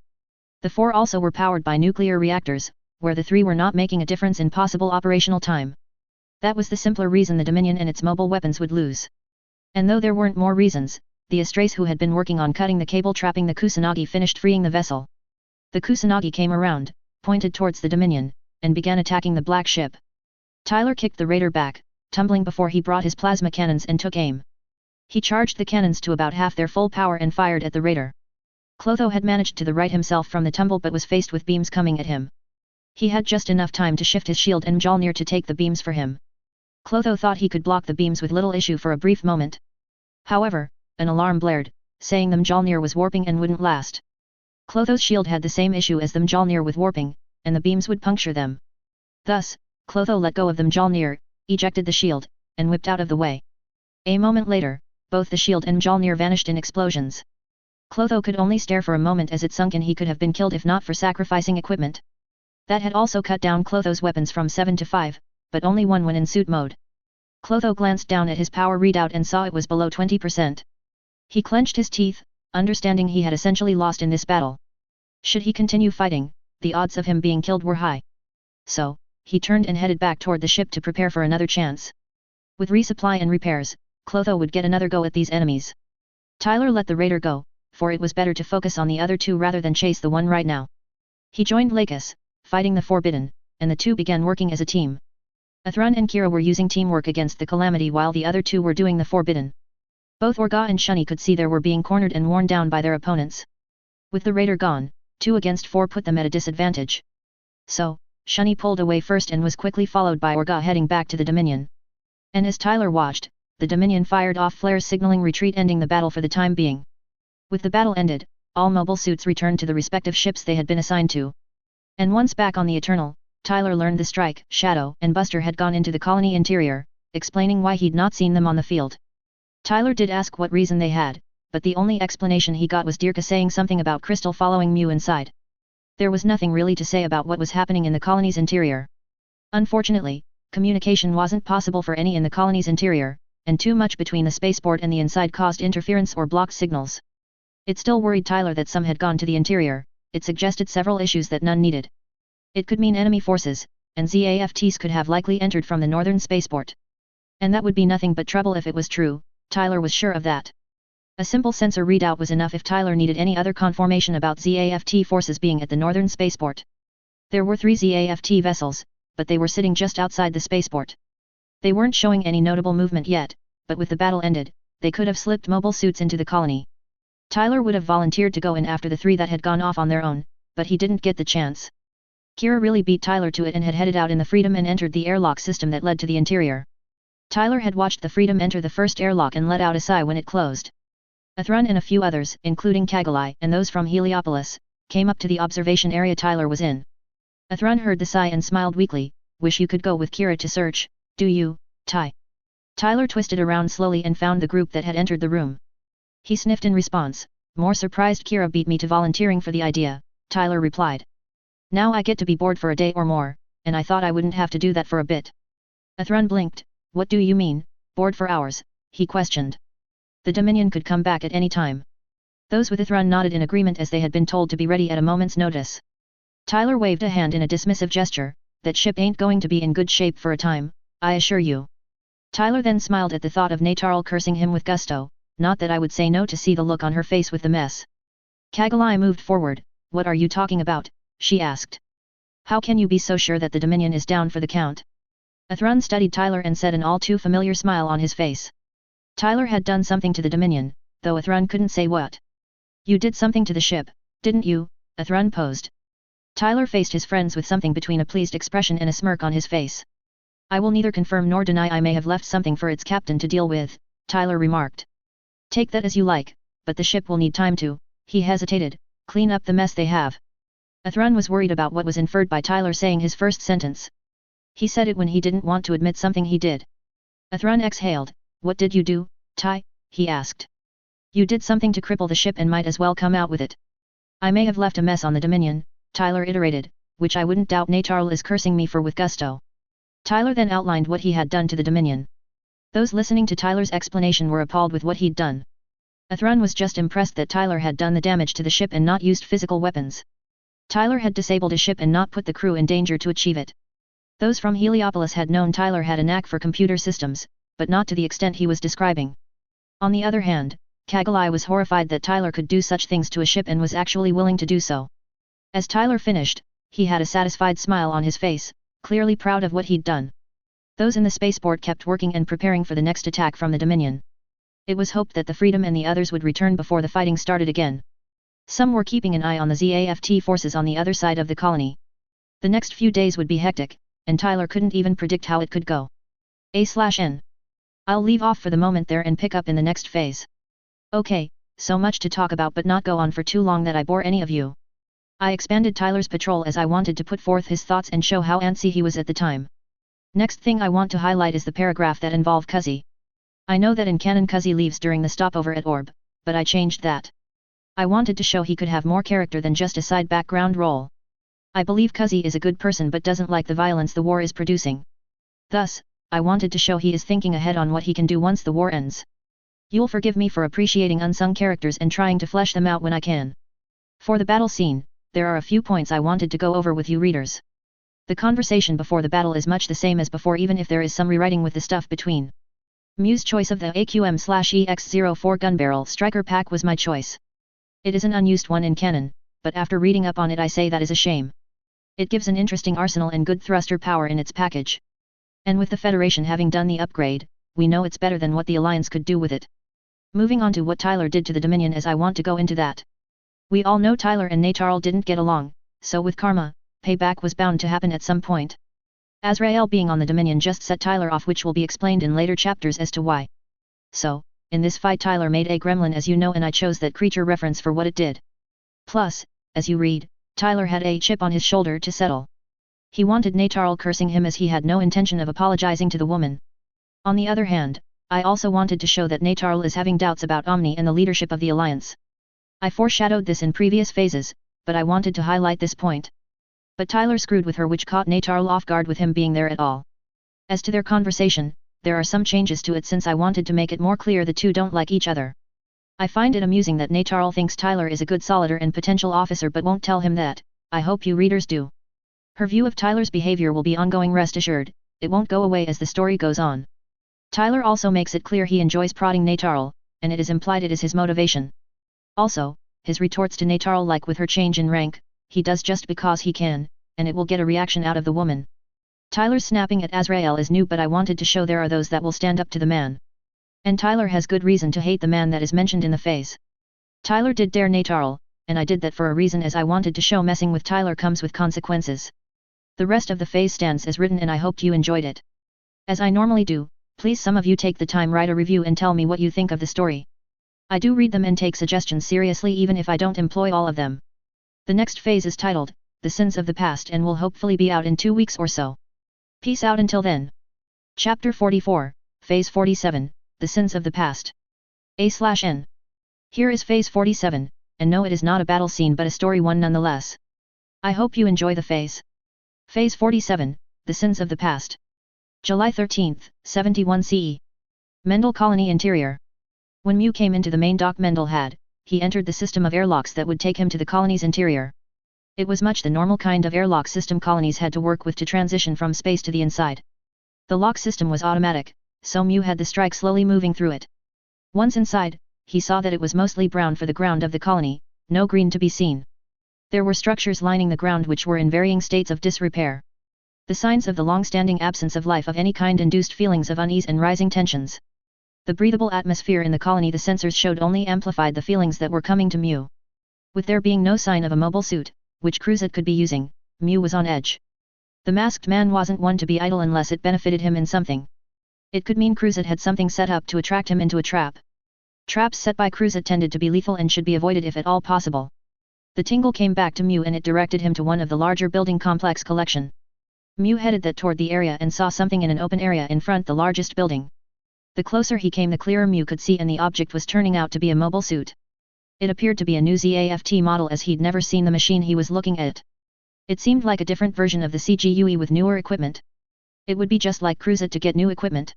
The 4 also were powered by nuclear reactors, where the 3 were not making a difference in possible operational time. That was the simpler reason the Dominion and its mobile weapons would lose. And though there weren't more reasons, the Astrays who had been working on cutting the cable trapping the Kusanagi finished freeing the vessel. The Kusanagi came around, pointed towards the Dominion, and began attacking the black ship. Tyler kicked the raider back, tumbling before he brought his plasma cannons and took aim. He charged the cannons to about half their full power and fired at the raider. Clotho had managed to right himself from the tumble but was faced with beams coming at him. He had just enough time to shift his shield and Mjolnir to take the beams for him. Clotho thought he could block the beams with little issue for a brief moment. However, an alarm blared, saying the Mjolnir was warping and wouldn't last. Clotho's shield had the same issue as the Mjolnir with warping, and the beams would puncture them. Thus, Clotho let go of the Mjolnir, ejected the shield, and whipped out of the way. A moment later, both the shield and Mjolnir vanished in explosions. Clotho could only stare for a moment as it sunk, and he could have been killed if not for sacrificing equipment. That had also cut down Clotho's weapons from 7 to 5, but only 1 when in suit mode. Clotho glanced down at his power readout and saw it was below 20%. He clenched his teeth, understanding he had essentially lost in this battle. Should he continue fighting, the odds of him being killed were high. So, he turned and headed back toward the ship to prepare for another chance. With resupply and repairs, Clotho would get another go at these enemies. Tyler let the raider go, for it was better to focus on the other 2 rather than chase the one right now. He joined Lakis, fighting the Forbidden, and the 2 began working as a team. Athrun and Kira were using teamwork against the Calamity while the other 2 were doing the Forbidden. Both Orga and Shunny could see they were being cornered and worn down by their opponents. With the raider gone, 2 against 4 put them at a disadvantage. So, Shunny pulled away first and was quickly followed by Orga heading back to the Dominion. And as Tyler watched, the Dominion fired off flares signaling retreat, ending the battle for the time being. With the battle ended, all mobile suits returned to the respective ships they had been assigned to. And once back on the Eternal, Tyler learned the Strike, Shadow, and Buster had gone into the colony interior, explaining why he'd not seen them on the field. Tyler did ask what reason they had, but the only explanation he got was Dirka saying something about Crystal following Mew inside. There was nothing really to say about what was happening in the colony's interior. Unfortunately, communication wasn't possible for any in the colony's interior, and too much between the spaceport and the inside caused interference or blocked signals. It still worried Tyler that some had gone to the interior. It suggested several issues that none needed. It could mean enemy forces, and ZAFTs could have likely entered from the northern spaceport. And that would be nothing but trouble if it was true, Tyler was sure of that. A simple sensor readout was enough if Tyler needed any other confirmation about ZAFT forces being at the northern spaceport. There were 3 ZAFT vessels, but they were sitting just outside the spaceport. They weren't showing any notable movement yet, but with the battle ended, they could have slipped mobile suits into the colony. Tyler would have volunteered to go in after the 3 that had gone off on their own, but he didn't get the chance. Kira really beat Tyler to it and had headed out in the Freedom and entered the airlock system that led to the interior. Tyler had watched the Freedom enter the first airlock and let out a sigh when it closed. Athrun and a few others, including Kagalai and those from Heliopolis, came up to the observation area Tyler was in. Athrun heard the sigh and smiled weakly. Wish you could go with Kira to search, do you, Ty? Tyler twisted around slowly and found the group that had entered the room. He sniffed in response. More surprised Kira beat me to volunteering for the idea, Tyler replied. Now I get to be bored for a day or more, and I thought I wouldn't have to do that for a bit. Athrun blinked. What do you mean, bored for hours? He questioned. The Dominion could come back at any time. Those with Athrun nodded in agreement as they had been told to be ready at a moment's notice. Tyler waved a hand in a dismissive gesture. That ship ain't going to be in good shape for a time, I assure you. Tyler then smiled at the thought of Natarl cursing him with gusto. Not that I would say no to see the look on her face with the mess. Kagalai moved forward. What are you talking about? She asked. How can you be so sure that the Dominion is down for the count? Athrun studied Tyler and said, an all too familiar smile on his face. Tyler had done something to the Dominion, though Athrun couldn't say what. You did something to the ship, didn't you? a thrun posed. Tyler faced his friends with something between a pleased expression and a smirk on his face. I will neither confirm nor deny I may have left something for its captain to deal with, Tyler remarked. Take that as you like, but the ship will need time to, he hesitated, clean up the mess they have. Athrun was worried about what was inferred by Tyler saying his first sentence. He said it when he didn't want to admit something he did. Athrun exhaled. What did you do, Ty? He asked. You did something to cripple the ship and might as well come out with it. I may have left a mess on the Dominion, Tyler iterated, which I wouldn't doubt Natarl is cursing me for with gusto. Tyler then outlined what he had done to the Dominion. Those listening to Tyler's explanation were appalled with what he'd done. Athrun was just impressed that Tyler had done the damage to the ship and not used physical weapons. Tyler had disabled a ship and not put the crew in danger to achieve it. Those from Heliopolis had known Tyler had a knack for computer systems, but not to the extent he was describing. On the other hand, Kagalai was horrified that Tyler could do such things to a ship and was actually willing to do so. As Tyler finished, he had a satisfied smile on his face, clearly proud of what he'd done. Those in the spaceport kept working and preparing for the next attack from the Dominion. It was hoped that the Freedom and the others would return before the fighting started again. Some were keeping an eye on the ZAFT forces on the other side of the colony. The next few days would be hectic, and Tyler couldn't even predict how it could go. A/N. I'll leave off for the moment there and pick up in the next phase. Okay, so much to talk about but not go on for too long that I bore any of you. I expanded Tyler's patrol as I wanted to put forth his thoughts and show how antsy he was at the time. Next thing I want to highlight is the paragraph that involved Cuzzy. I know that in canon Cuzzy leaves during the stopover at Orb, but I changed that. I wanted to show he could have more character than just a side background role. I believe Cuzzy is a good person but doesn't like the violence the war is producing. Thus, I wanted to show he is thinking ahead on what he can do once the war ends. You'll forgive me for appreciating unsung characters and trying to flesh them out when I can. For the battle scene, there are a few points I wanted to go over with you readers. The conversation before the battle is much the same as before even if there is some rewriting with the stuff between. Mew's choice of the AQM/EX04 gunbarrel striker pack was my choice. It is an unused one in canon, but after reading up on it I say that is a shame. It gives an interesting arsenal and good thruster power in its package. And with the Federation having done the upgrade, we know it's better than what the Alliance could do with it. Moving on to what Tyler did to the Dominion as I want to go into that. We all know Tyler and Natarl didn't get along, so with karma, payback was bound to happen at some point. Azrael being on the Dominion just set Tyler off, which will be explained in later chapters as to why. So, in this fight Tyler made a gremlin as you know and I chose that creature reference for what it did. Plus, as you read, Tyler had a chip on his shoulder to settle. He wanted Natarl cursing him as he had no intention of apologizing to the woman. On the other hand, I also wanted to show that Natarl is having doubts about Omni and the leadership of the Alliance. I foreshadowed this in previous phases, but I wanted to highlight this point. But Tyler screwed with her which caught Natarl off guard with him being there at all. As to their conversation, there are some changes to it since I wanted to make it more clear the two don't like each other. I find it amusing that Natarl thinks Tyler is a good solider and potential officer but won't tell him that. I hope you readers do. Her view of Tyler's behavior will be ongoing, rest assured, it won't go away as the story goes on. Tyler also makes it clear he enjoys prodding Natarl, and it is implied it is his motivation. Also, his retorts to Natarl like with her change in rank, he does just because he can, and it will get a reaction out of the woman. Tyler's snapping at Azrael is new but I wanted to show there are those that will stand up to the man. And Tyler has good reason to hate the man that is mentioned in the phase. Tyler did dare Natarl, and I did that for a reason as I wanted to show messing with Tyler comes with consequences. The rest of the phase stands as written and I hoped you enjoyed it. As I normally do, please some of you take the time write a review and tell me what you think of the story. I do read them and take suggestions seriously even if I don't employ all of them. The next phase is titled, The Sins of the Past and will hopefully be out in 2 weeks or so. Peace out until then. Chapter 44, Phase 47, The Sins of the Past. A/N. Here is Phase 47, and no it is not a battle scene but a story one nonetheless. I hope you enjoy the phase. Phase 47, The Sins of the Past. July 13, 71 CE. Mendel Colony Interior. When Mew came into the main dock Mendel had, he entered the system of airlocks that would take him to the colony's interior. It was much the normal kind of airlock system colonies had to work with to transition from space to the inside. The lock system was automatic, so Mew had the strike slowly moving through it. Once inside, he saw that it was mostly brown for the ground of the colony, no green to be seen. There were structures lining the ground which were in varying states of disrepair. The signs of the long-standing absence of life of any kind induced feelings of unease and rising tensions. The breathable atmosphere in the colony the sensors showed only amplified the feelings that were coming to Mew. With there being no sign of a mobile suit, which Cruzat could be using, Mew was on edge. The masked man wasn't one to be idle unless it benefited him in something. It could mean Cruzat had something set up to attract him into a trap. Traps set by Cruzat tended to be lethal and should be avoided if at all possible. The tingle came back to Mew and it directed him to one of the larger building complex collection. Mew headed that toward the area and saw something in an open area in front the largest building. The closer he came the clearer Mew could see, and the object was turning out to be a mobile suit. It appeared to be a new ZAFT model, as he'd never seen the machine he was looking at. It seemed like a different version of the CGUE with newer equipment. It would be just like Cruzat to get new equipment.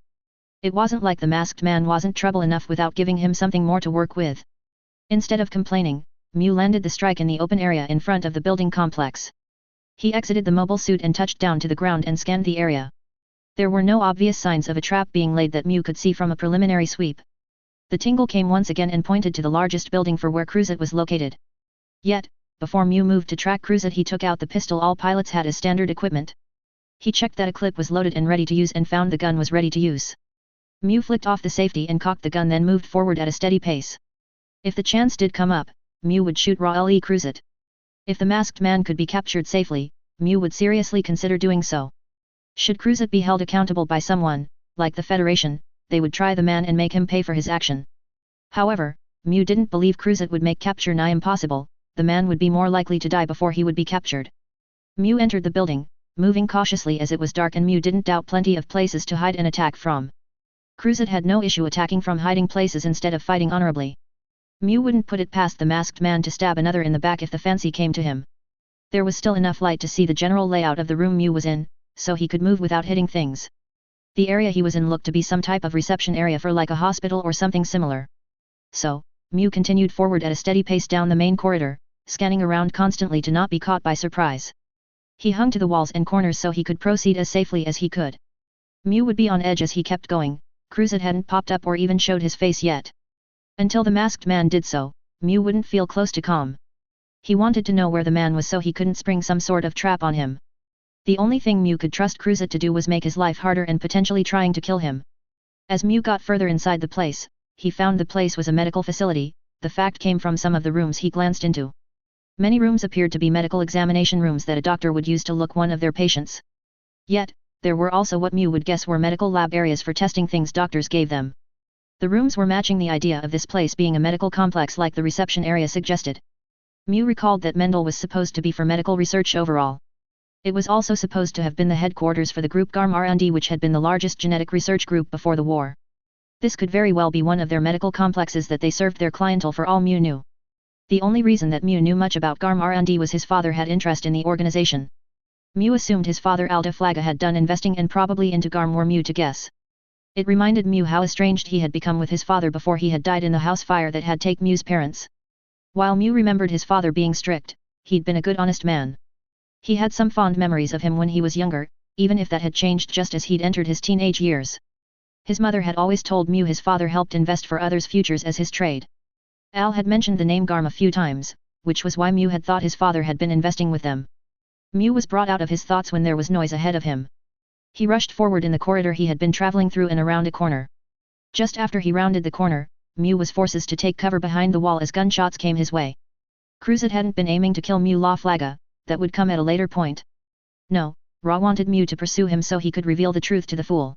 It wasn't like the masked man wasn't trouble enough without giving him something more to work with. Instead of complaining, Mew landed the strike in the open area in front of the building complex. He exited the mobile suit and touched down to the ground and scanned the area. There were no obvious signs of a trap being laid that Mew could see from a preliminary sweep. The tingle came once again and pointed to the largest building for where Cruzat was located. Yet, before Mew moved to track Cruzat, he took out the pistol all pilots had as standard equipment. He checked that a clip was loaded and ready to use and found the gun was ready to use. Mew flicked off the safety and cocked the gun, then moved forward at a steady pace. If the chance did come up, Mew would shoot raw Le Cruzat. If the masked man could be captured safely, Mew would seriously consider doing so. Should Cruzat be held accountable by someone, like the Federation, they would try the man and make him pay for his action. However, Mew didn't believe Cruzat would make capture nigh impossible. The man would be more likely to die before he would be captured. Mew entered the building, moving cautiously as it was dark, and Mew didn't doubt plenty of places to hide and attack from. Cruzat had no issue attacking from hiding places instead of fighting honorably. Mew wouldn't put it past the masked man to stab another in the back if the fancy came to him. There was still enough light to see the general layout of the room Mew was in, so he could move without hitting things. The area he was in looked to be some type of reception area for like a hospital or something similar. So, Mew continued forward at a steady pace down the main corridor, scanning around constantly to not be caught by surprise. He hung to the walls and corners so he could proceed as safely as he could. Mew would be on edge as he kept going. Cruzat hadn't popped up or even showed his face yet. Until the masked man did so, Mew wouldn't feel close to calm. He wanted to know where the man was so he couldn't spring some sort of trap on him. The only thing Mew could trust Cruzat to do was make his life harder and potentially trying to kill him. As Mew got further inside the place, he found the place was a medical facility. The fact came from some of the rooms he glanced into. Many rooms appeared to be medical examination rooms that a doctor would use to look one of their patients. Yet, there were also what Mew would guess were medical lab areas for testing things doctors gave them. The rooms were matching the idea of this place being a medical complex like the reception area suggested. Mew recalled that Mendel was supposed to be for medical research overall. It was also supposed to have been the headquarters for the group GARM R&D, which had been the largest genetic research group before the war. This could very well be one of their medical complexes that they served their clientele for all Mew knew. The only reason that Mew knew much about GARM R&D was his father had interest in the organization. Mew assumed his father Alda Flaga had done investing and probably into GARM were Mew to guess. It reminded Mew how estranged he had become with his father before he had died in the house fire that had taken Mew's parents. While Mew remembered his father being strict, he'd been a good honest man. He had some fond memories of him when he was younger, even if that had changed just as he'd entered his teenage years. His mother had always told Mew his father helped invest for others' futures as his trade. Al had mentioned the name GARM a few times, which was why Mew had thought his father had been investing with them. Mew was brought out of his thoughts when there was noise ahead of him. He rushed forward in the corridor he had been traveling through and around a corner. Just after he rounded the corner, Mew was forced to take cover behind the wall as gunshots came his way. Cruzat hadn't been aiming to kill Mew La Flaga. That would come at a later point. No, Ra wanted Mew to pursue him so he could reveal the truth to the fool.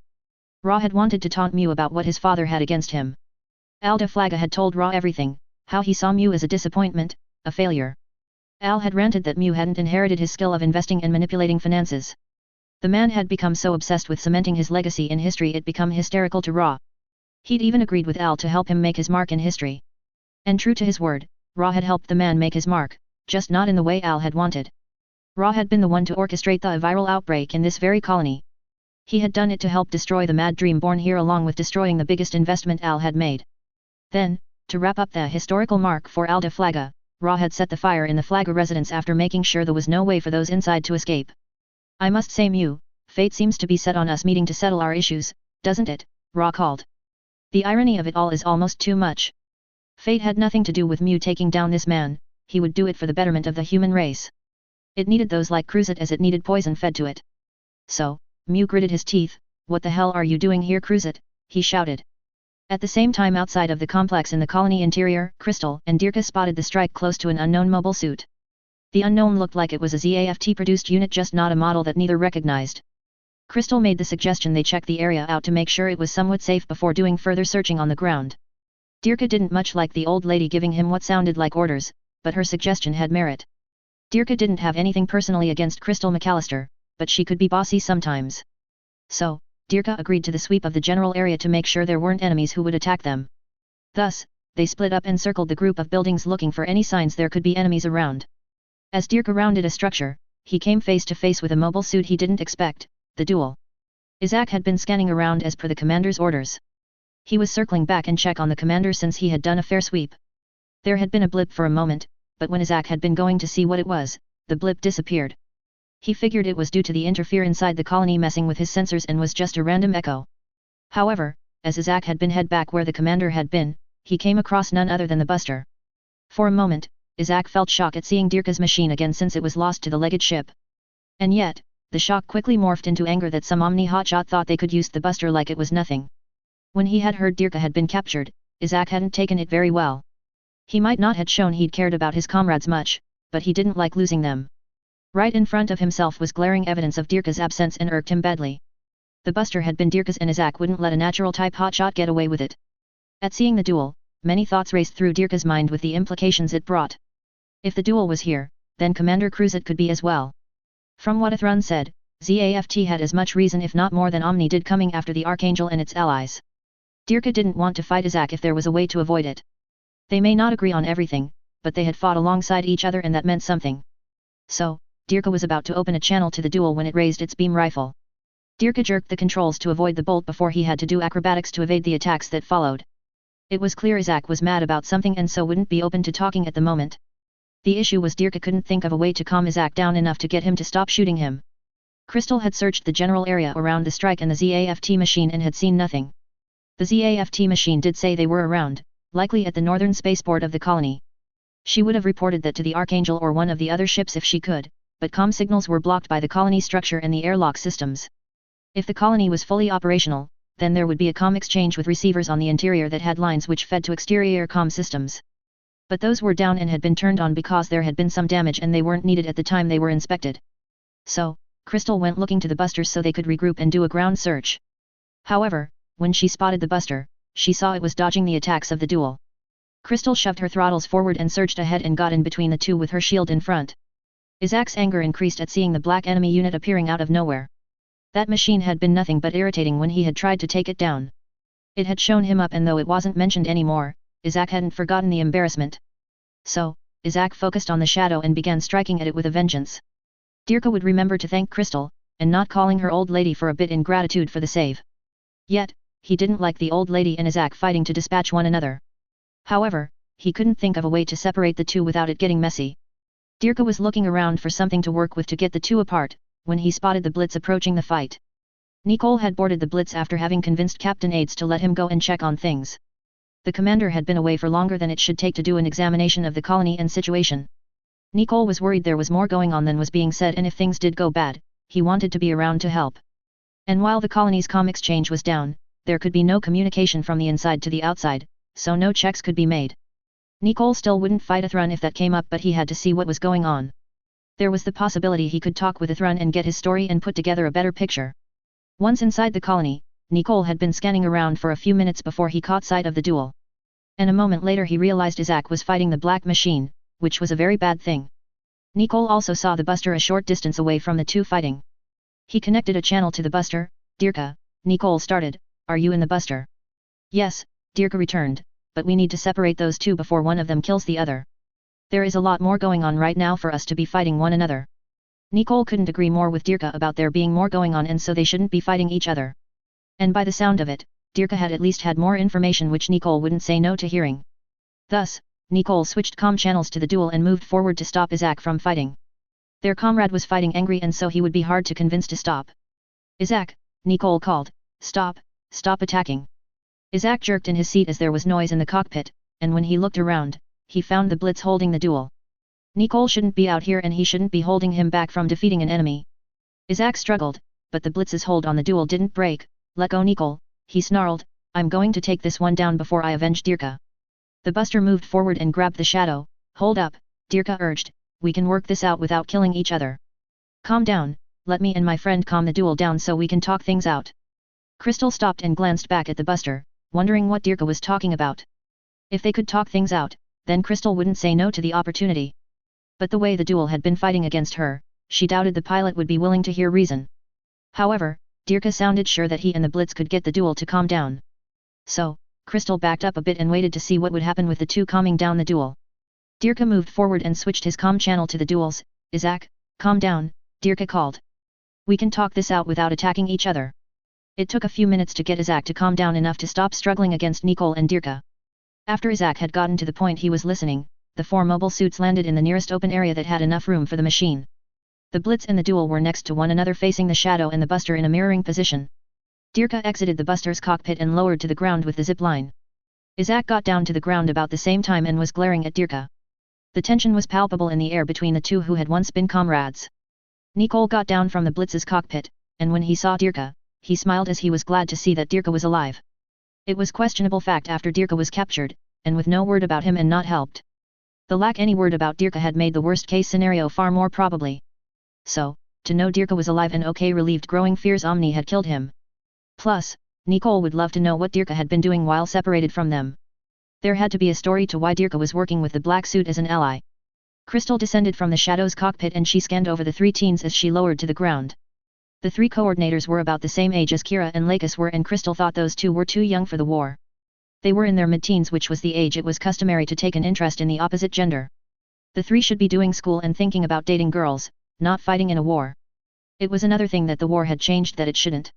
Ra had wanted to taunt Mew about what his father had against him. Alda Flaga had told Ra everything, how he saw Mew as a disappointment, a failure. Al had ranted that Mew hadn't inherited his skill of investing and manipulating finances. The man had become so obsessed with cementing his legacy in history it become hysterical to Ra. He'd even agreed with Al to help him make his mark in history. And true to his word, Ra had helped the man make his mark, just not in the way Al had wanted. Ra had been the one to orchestrate the viral outbreak in this very colony. He had done it to help destroy the mad dream born here along with destroying the biggest investment Al had made. Then, to wrap up the historical mark for Alda Flaga, Ra had set the fire in the Flaga residence after making sure there was no way for those inside to escape. I must say Mew, fate seems to be set on us meeting to settle our issues, doesn't it? Ra called. The irony of it all is almost too much. Fate had nothing to do with Mew taking down this man, he would do it for the betterment of the human race. It needed those like Cruzat as it needed poison fed to it. So, Mew gritted his teeth. What the hell are you doing here, Cruzat? He shouted. At the same time outside of the complex in the colony interior, Crystal and Dirka spotted the strike close to an unknown mobile suit. The unknown looked like it was a ZAFT-produced unit, just not a model that neither recognized. Crystal made the suggestion they check the area out to make sure it was somewhat safe before doing further searching on the ground. Dirka didn't much like the old lady giving him what sounded like orders, but her suggestion had merit. Dirka didn't have anything personally against Crystal McAllister, but she could be bossy sometimes. So, Dirka agreed to the sweep of the general area to make sure there weren't enemies who would attack them. Thus, they split up and circled the group of buildings looking for any signs there could be enemies around. As Dirka rounded a structure, he came face to face with a mobile suit he didn't expect, the duel. Isaac had been scanning around as per the commander's orders. He was circling back and check on the commander since he had done a fair sweep. There had been a blip for a moment, but when Isaac had been going to see what it was, the blip disappeared. He figured it was due to the interfere inside the colony messing with his sensors and was just a random echo. However, as Isaac had been head back where the commander had been, he came across none other than the Buster. For a moment, Isaac felt shock at seeing Dirka's machine again since it was lost to the legged ship. And yet, the shock quickly morphed into anger that some Omni hotshot thought they could use the Buster like it was nothing. When he had heard Dirka had been captured, Isaac hadn't taken it very well. He might not have shown he'd cared about his comrades much, but he didn't like losing them. Right in front of himself was glaring evidence of Dirka's absence and irked him badly. The Buster had been Dirka's and Isaac wouldn't let a natural-type hotshot get away with it. At seeing the duel, many thoughts raced through Dirka's mind with the implications it brought. If the duel was here, then Commander Cruzet could be as well. From what Athrun said, ZAFT had as much reason if not more than Omni did coming after the Archangel and its allies. Dirka didn't want to fight Isaac if there was a way to avoid it. They may not agree on everything, but they had fought alongside each other and that meant something. So, Dirka was about to open a channel to the duel when it raised its beam rifle. Dirka jerked the controls to avoid the bolt before he had to do acrobatics to evade the attacks that followed. It was clear Isaac was mad about something and so wouldn't be open to talking at the moment. The issue was Dirka couldn't think of a way to calm Isaac down enough to get him to stop shooting him. Crystal had searched the general area around the strike and the ZAFT machine and had seen nothing. The ZAFT machine did say they were around, likely at the northern spaceport of the colony. She would have reported that to the Archangel or one of the other ships if she could, but comm signals were blocked by the colony structure and the airlock systems. If the colony was fully operational, then there would be a comm exchange with receivers on the interior that had lines which fed to exterior comm systems. But those were down and had been turned on because there had been some damage and they weren't needed at the time they were inspected. So, Crystal went looking to the Busters so they could regroup and do a ground search. However, when she spotted the Buster, she saw it was dodging the attacks of the duel. Crystal shoved her throttles forward and surged ahead and got in between the two with her shield in front. Isaac's anger increased at seeing the black enemy unit appearing out of nowhere. That machine had been nothing but irritating when he had tried to take it down. It had shown him up and though it wasn't mentioned anymore, Isaac hadn't forgotten the embarrassment. So, Isaac focused on the shadow and began striking at it with a vengeance. Dirka would remember to thank Crystal, and not calling her old lady for a bit in gratitude for the save. Yet, he didn't like the old lady and Isaac fighting to dispatch one another. However, he couldn't think of a way to separate the two without it getting messy. Dirka was looking around for something to work with to get the two apart, when he spotted the Blitz approaching the fight. Nicole had boarded the Blitz after having convinced Captain Aides to let him go and check on things. The commander had been away for longer than it should take to do an examination of the colony and situation. Nicole was worried there was more going on than was being said and if things did go bad, he wanted to be around to help. And while the colony's comm exchange was down, there could be no communication from the inside to the outside, so no checks could be made. Nicole still wouldn't fight Athrun if that came up but he had to see what was going on. There was the possibility he could talk with Athrun and get his story and put together a better picture. Once inside the colony, Nicole had been scanning around for a few minutes before he caught sight of the duel. And a moment later he realized Isaac was fighting the black machine, which was a very bad thing. Nicole also saw the Buster a short distance away from the two fighting. He connected a channel to the Buster. Dirka, Nicole started, "Are you in the Buster?" "Yes," Dirka returned, "but we need to separate those two before one of them kills the other. There is a lot more going on right now for us to be fighting one another." Nicole couldn't agree more with Dirka about there being more going on and so they shouldn't be fighting each other. And by the sound of it, Dirka had at least had more information which Nicole wouldn't say no to hearing. Thus, Nicole switched comm channels to the duel and moved forward to stop Isaac from fighting. Their comrade was fighting angry and so he would be hard to convince to stop. "Isaac," Nicole called, "stop attacking." Isaac jerked in his seat as there was noise in the cockpit, and when he looked around, he found the Blitz holding the duel. Nicole shouldn't be out here and he shouldn't be holding him back from defeating an enemy. Isaac struggled, but the Blitz's hold on the duel didn't break. "Let go, Nicole," he snarled, I'm going to take this one down before I avenge Dirka. The buster moved forward and grabbed the shadow. Hold up, Dirka urged, we can work this out without killing each other. Calm down, let me and my friend calm the duel down so we can talk things out. Crystal stopped and glanced back at the buster, wondering what Dirka was talking about. If they could talk things out, then Crystal wouldn't say no to the opportunity. But the way the duel had been fighting against her, she doubted the pilot would be willing to hear reason. However, Dirka sounded sure that he and the Blitz could get the duel to calm down. So, Crystal backed up a bit and waited to see what would happen with the two calming down the duel. Dirka moved forward and switched his comm channel to the duels. Isaac, calm down, Dirka called. We can talk this out without attacking each other. It took a few minutes to get Isaac to calm down enough to stop struggling against Nicole and Dirka. After Isaac had gotten to the point he was listening, the 4 mobile suits landed in the nearest open area that had enough room for the machine. The Blitz and the duel were next to one another facing the shadow and the buster in a mirroring position. Dirka exited the buster's cockpit and lowered to the ground with the zip line. Isaac got down to the ground about the same time and was glaring at Dirka. The tension was palpable in the air between the two who had once been comrades. Nicole got down from the Blitz's cockpit, and when he saw Dirka, he smiled as he was glad to see that Dirka was alive. It was questionable fact after Dirka was captured, and with no word about him and not helped. The lack any word about Dirka had made the worst case scenario far more probably. So, to know Dirka was alive and okay relieved growing fears Omni had killed him. Plus, Nicole would love to know what Dirka had been doing while separated from them. There had to be a story to why Dirka was working with the black suit as an ally. Crystal descended from the Shadow's cockpit and she scanned over the 3 teens as she lowered to the ground. The 3 coordinators were about the same age as Kira and Lakis were, and Crystal thought those two were too young for the war. They were in their mid-teens, which was the age it was customary to take an interest in the opposite gender. The 3 should be doing school and thinking about dating girls, not fighting in a war. It was another thing that the war had changed that it shouldn't.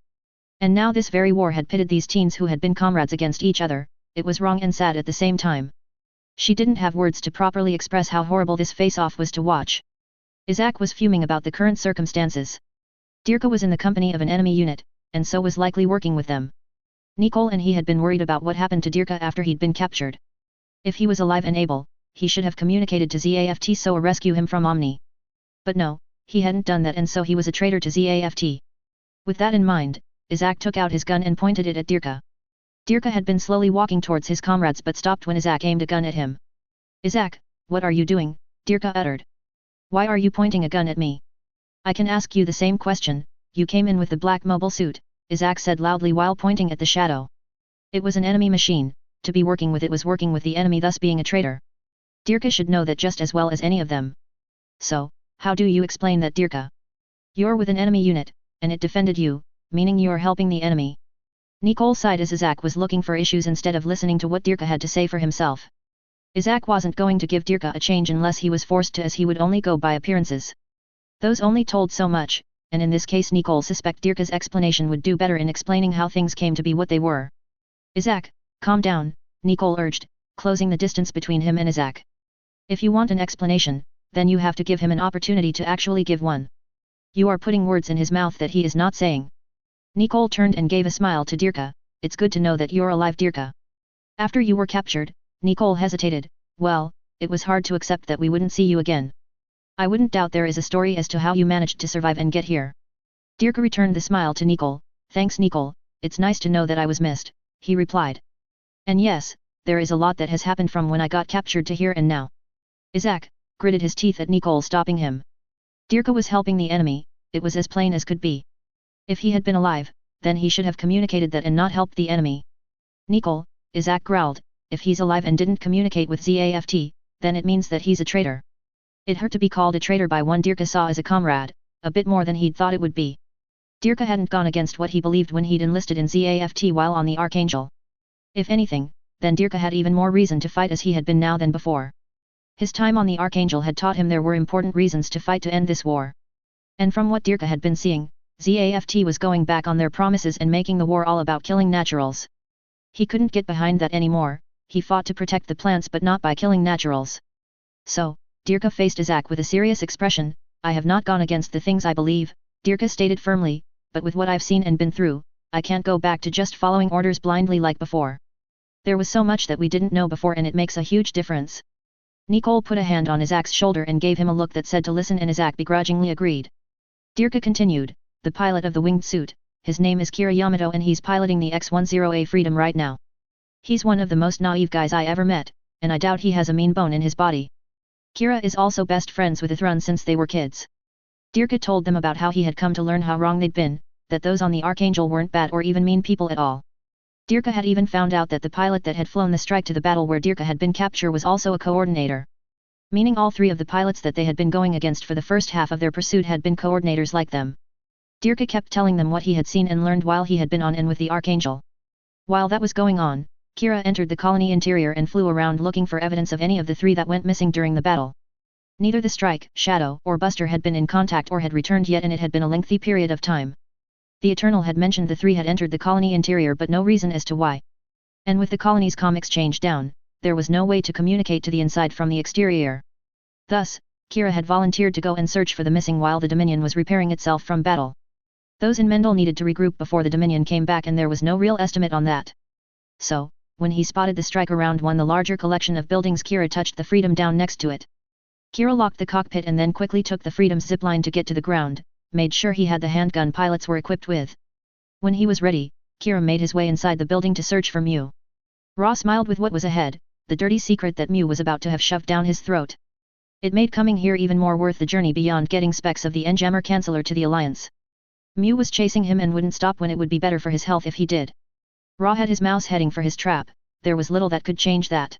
And now this very war had pitted these teens who had been comrades against each other. It was wrong and sad at the same time. She didn't have words to properly express how horrible this face-off was to watch. Isaac was fuming about the current circumstances. Dirka was in the company of an enemy unit, and so was likely working with them. Nicole and he had been worried about what happened to Dirka after he'd been captured. If he was alive and able, he should have communicated to ZAFT so rescue him from Omni. But no, he hadn't done that, and so he was a traitor to ZAFT. With that in mind, Isaac took out his gun and pointed it at Dirka. Dirka had been slowly walking towards his comrades but stopped when Isaac aimed a gun at him. Isaac, what are you doing? Dirka uttered. Why are you pointing a gun at me? I can ask you the same question. You came in with the black mobile suit, Isaac said loudly while pointing at the shadow. It was an enemy machine, to be working with it was working with the enemy, thus being a traitor. Dirka should know that just as well as any of them. So, how do you explain that, Dirka? You're with an enemy unit, and it defended you, meaning you're helping the enemy. Nicole sighed as Isaac was looking for issues instead of listening to what Dirka had to say for himself. Isaac wasn't going to give Dirka a change unless he was forced to, as he would only go by appearances. Those only told so much, and in this case Nicole suspect Dirka's explanation would do better in explaining how things came to be what they were. Isaac, calm down, Nicole urged, closing the distance between him and Isaac. If you want an explanation, then you have to give him an opportunity to actually give one. You are putting words in his mouth that he is not saying. Nicole turned and gave a smile to Dirka. It's good to know that you're alive, Dirka. After you were captured, Nicole hesitated. Well, it was hard to accept that we wouldn't see you again. I wouldn't doubt there is a story as to how you managed to survive and get here. Dirka returned the smile to Nicole. Thanks, Nicole, it's nice to know that I was missed, he replied. And yes, there is a lot that has happened from when I got captured to here and now. Isaac gritted his teeth at Nicole stopping him. Dirka was helping the enemy, it was as plain as could be. If he had been alive, then he should have communicated that and not helped the enemy. Nicole, Isaac growled, if he's alive and didn't communicate with ZAFT, then it means that he's a traitor. It hurt to be called a traitor by one Dirka saw as a comrade, a bit more than he'd thought it would be. Dirka hadn't gone against what he believed when he'd enlisted in ZAFT while on the Archangel. If anything, then Dirka had even more reason to fight as he had been now than before. His time on the Archangel had taught him there were important reasons to fight to end this war. And from what Dirka had been seeing, ZAFT was going back on their promises and making the war all about killing naturals. He couldn't get behind that anymore. He fought to protect the plants but not by killing naturals. So, Dirka faced Isaac with a serious expression. I have not gone against the things I believe, Dirka stated firmly, but with what I've seen and been through, I can't go back to just following orders blindly like before. There was so much that we didn't know before and it makes a huge difference. Nicole put a hand on Isaac's shoulder and gave him a look that said to listen, and Isaac begrudgingly agreed. Dirka continued, the pilot of the winged suit, his name is Kira Yamato and he's piloting the X-10A Freedom right now. He's one of the most naive guys I ever met, and I doubt he has a mean bone in his body. Kira is also best friends with Ithrun since they were kids. Dirka told them about how he had come to learn how wrong they'd been, that those on the Archangel weren't bad or even mean people at all. Dirka had even found out that the pilot that had flown the strike to the battle where Dirka had been captured was also a coordinator. Meaning all three of the pilots that they had been going against for the first half of their pursuit had been coordinators like them. Dirka kept telling them what he had seen and learned while he had been on and with the Archangel. While that was going on, Kira entered the colony interior and flew around looking for evidence of any of the three that went missing during the battle. Neither the Strike, Shadow, or Buster had been in contact or had returned yet, and it had been a lengthy period of time. The Eternal had mentioned the three had entered the colony interior but no reason as to why. And with the colony's comm exchange down, there was no way to communicate to the inside from the exterior. Thus, Kira had volunteered to go and search for the missing while the Dominion was repairing itself from battle. Those in Mendel needed to regroup before the Dominion came back and there was no real estimate on that. So, when he spotted the strike around the larger collection of buildings, Kira touched the Freedom down next to it. Kira locked the cockpit and then quickly took the Freedom's zipline to get to the ground, made sure he had the handgun pilots were equipped with. When he was ready, Kira made his way inside the building to search for Mew. Ra smiled with what was ahead, the dirty secret that Mew was about to have shoved down his throat. It made coming here even more worth the journey beyond getting specs of the Enjammer Chancellor to the Alliance. Mew was chasing him and wouldn't stop when it would be better for his health if he did. Ra had his mouse heading for his trap, there was little that could change that.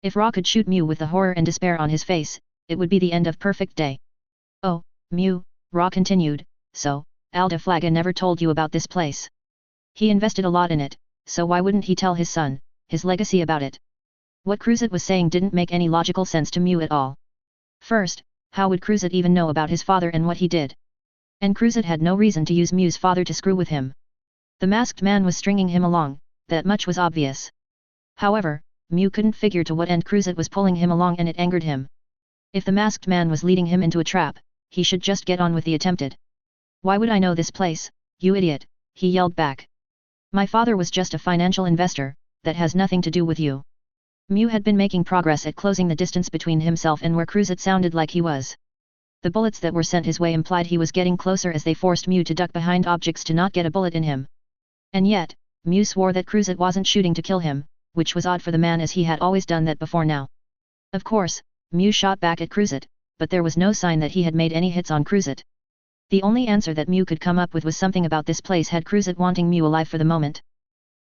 If Ra could shoot Mew with the horror and despair on his face, it would be the end of Perfect Day. Oh, Mew, Ra continued, so, Alda Flaga never told you about this place. He invested a lot in it, so why wouldn't he tell his son, his legacy about it? What Cruzet was saying didn't make any logical sense to Mew at all. First, how would Cruzet even know about his father and what he did? And Cruzet had no reason to use Mew's father to screw with him. The masked man was stringing him along, that much was obvious. However, Mew couldn't figure to what end Cruzet was pulling him along and it angered him. If the masked man was leading him into a trap, he should just get on with the attempted. Why would I know this place, you idiot, he yelled back. My father was just a financial investor, that has nothing to do with you. Mew had been making progress at closing the distance between himself and where Cruzet sounded like he was. The bullets that were sent his way implied he was getting closer as they forced Mew to duck behind objects to not get a bullet in him. And yet, Mew swore that Cruzet wasn't shooting to kill him, which was odd for the man as he had always done that before now. Of course, Mew shot back at Cruzet, but there was no sign that he had made any hits on Cruzet. The only answer that Mew could come up with was something about this place had Cruzet wanting Mew alive for the moment.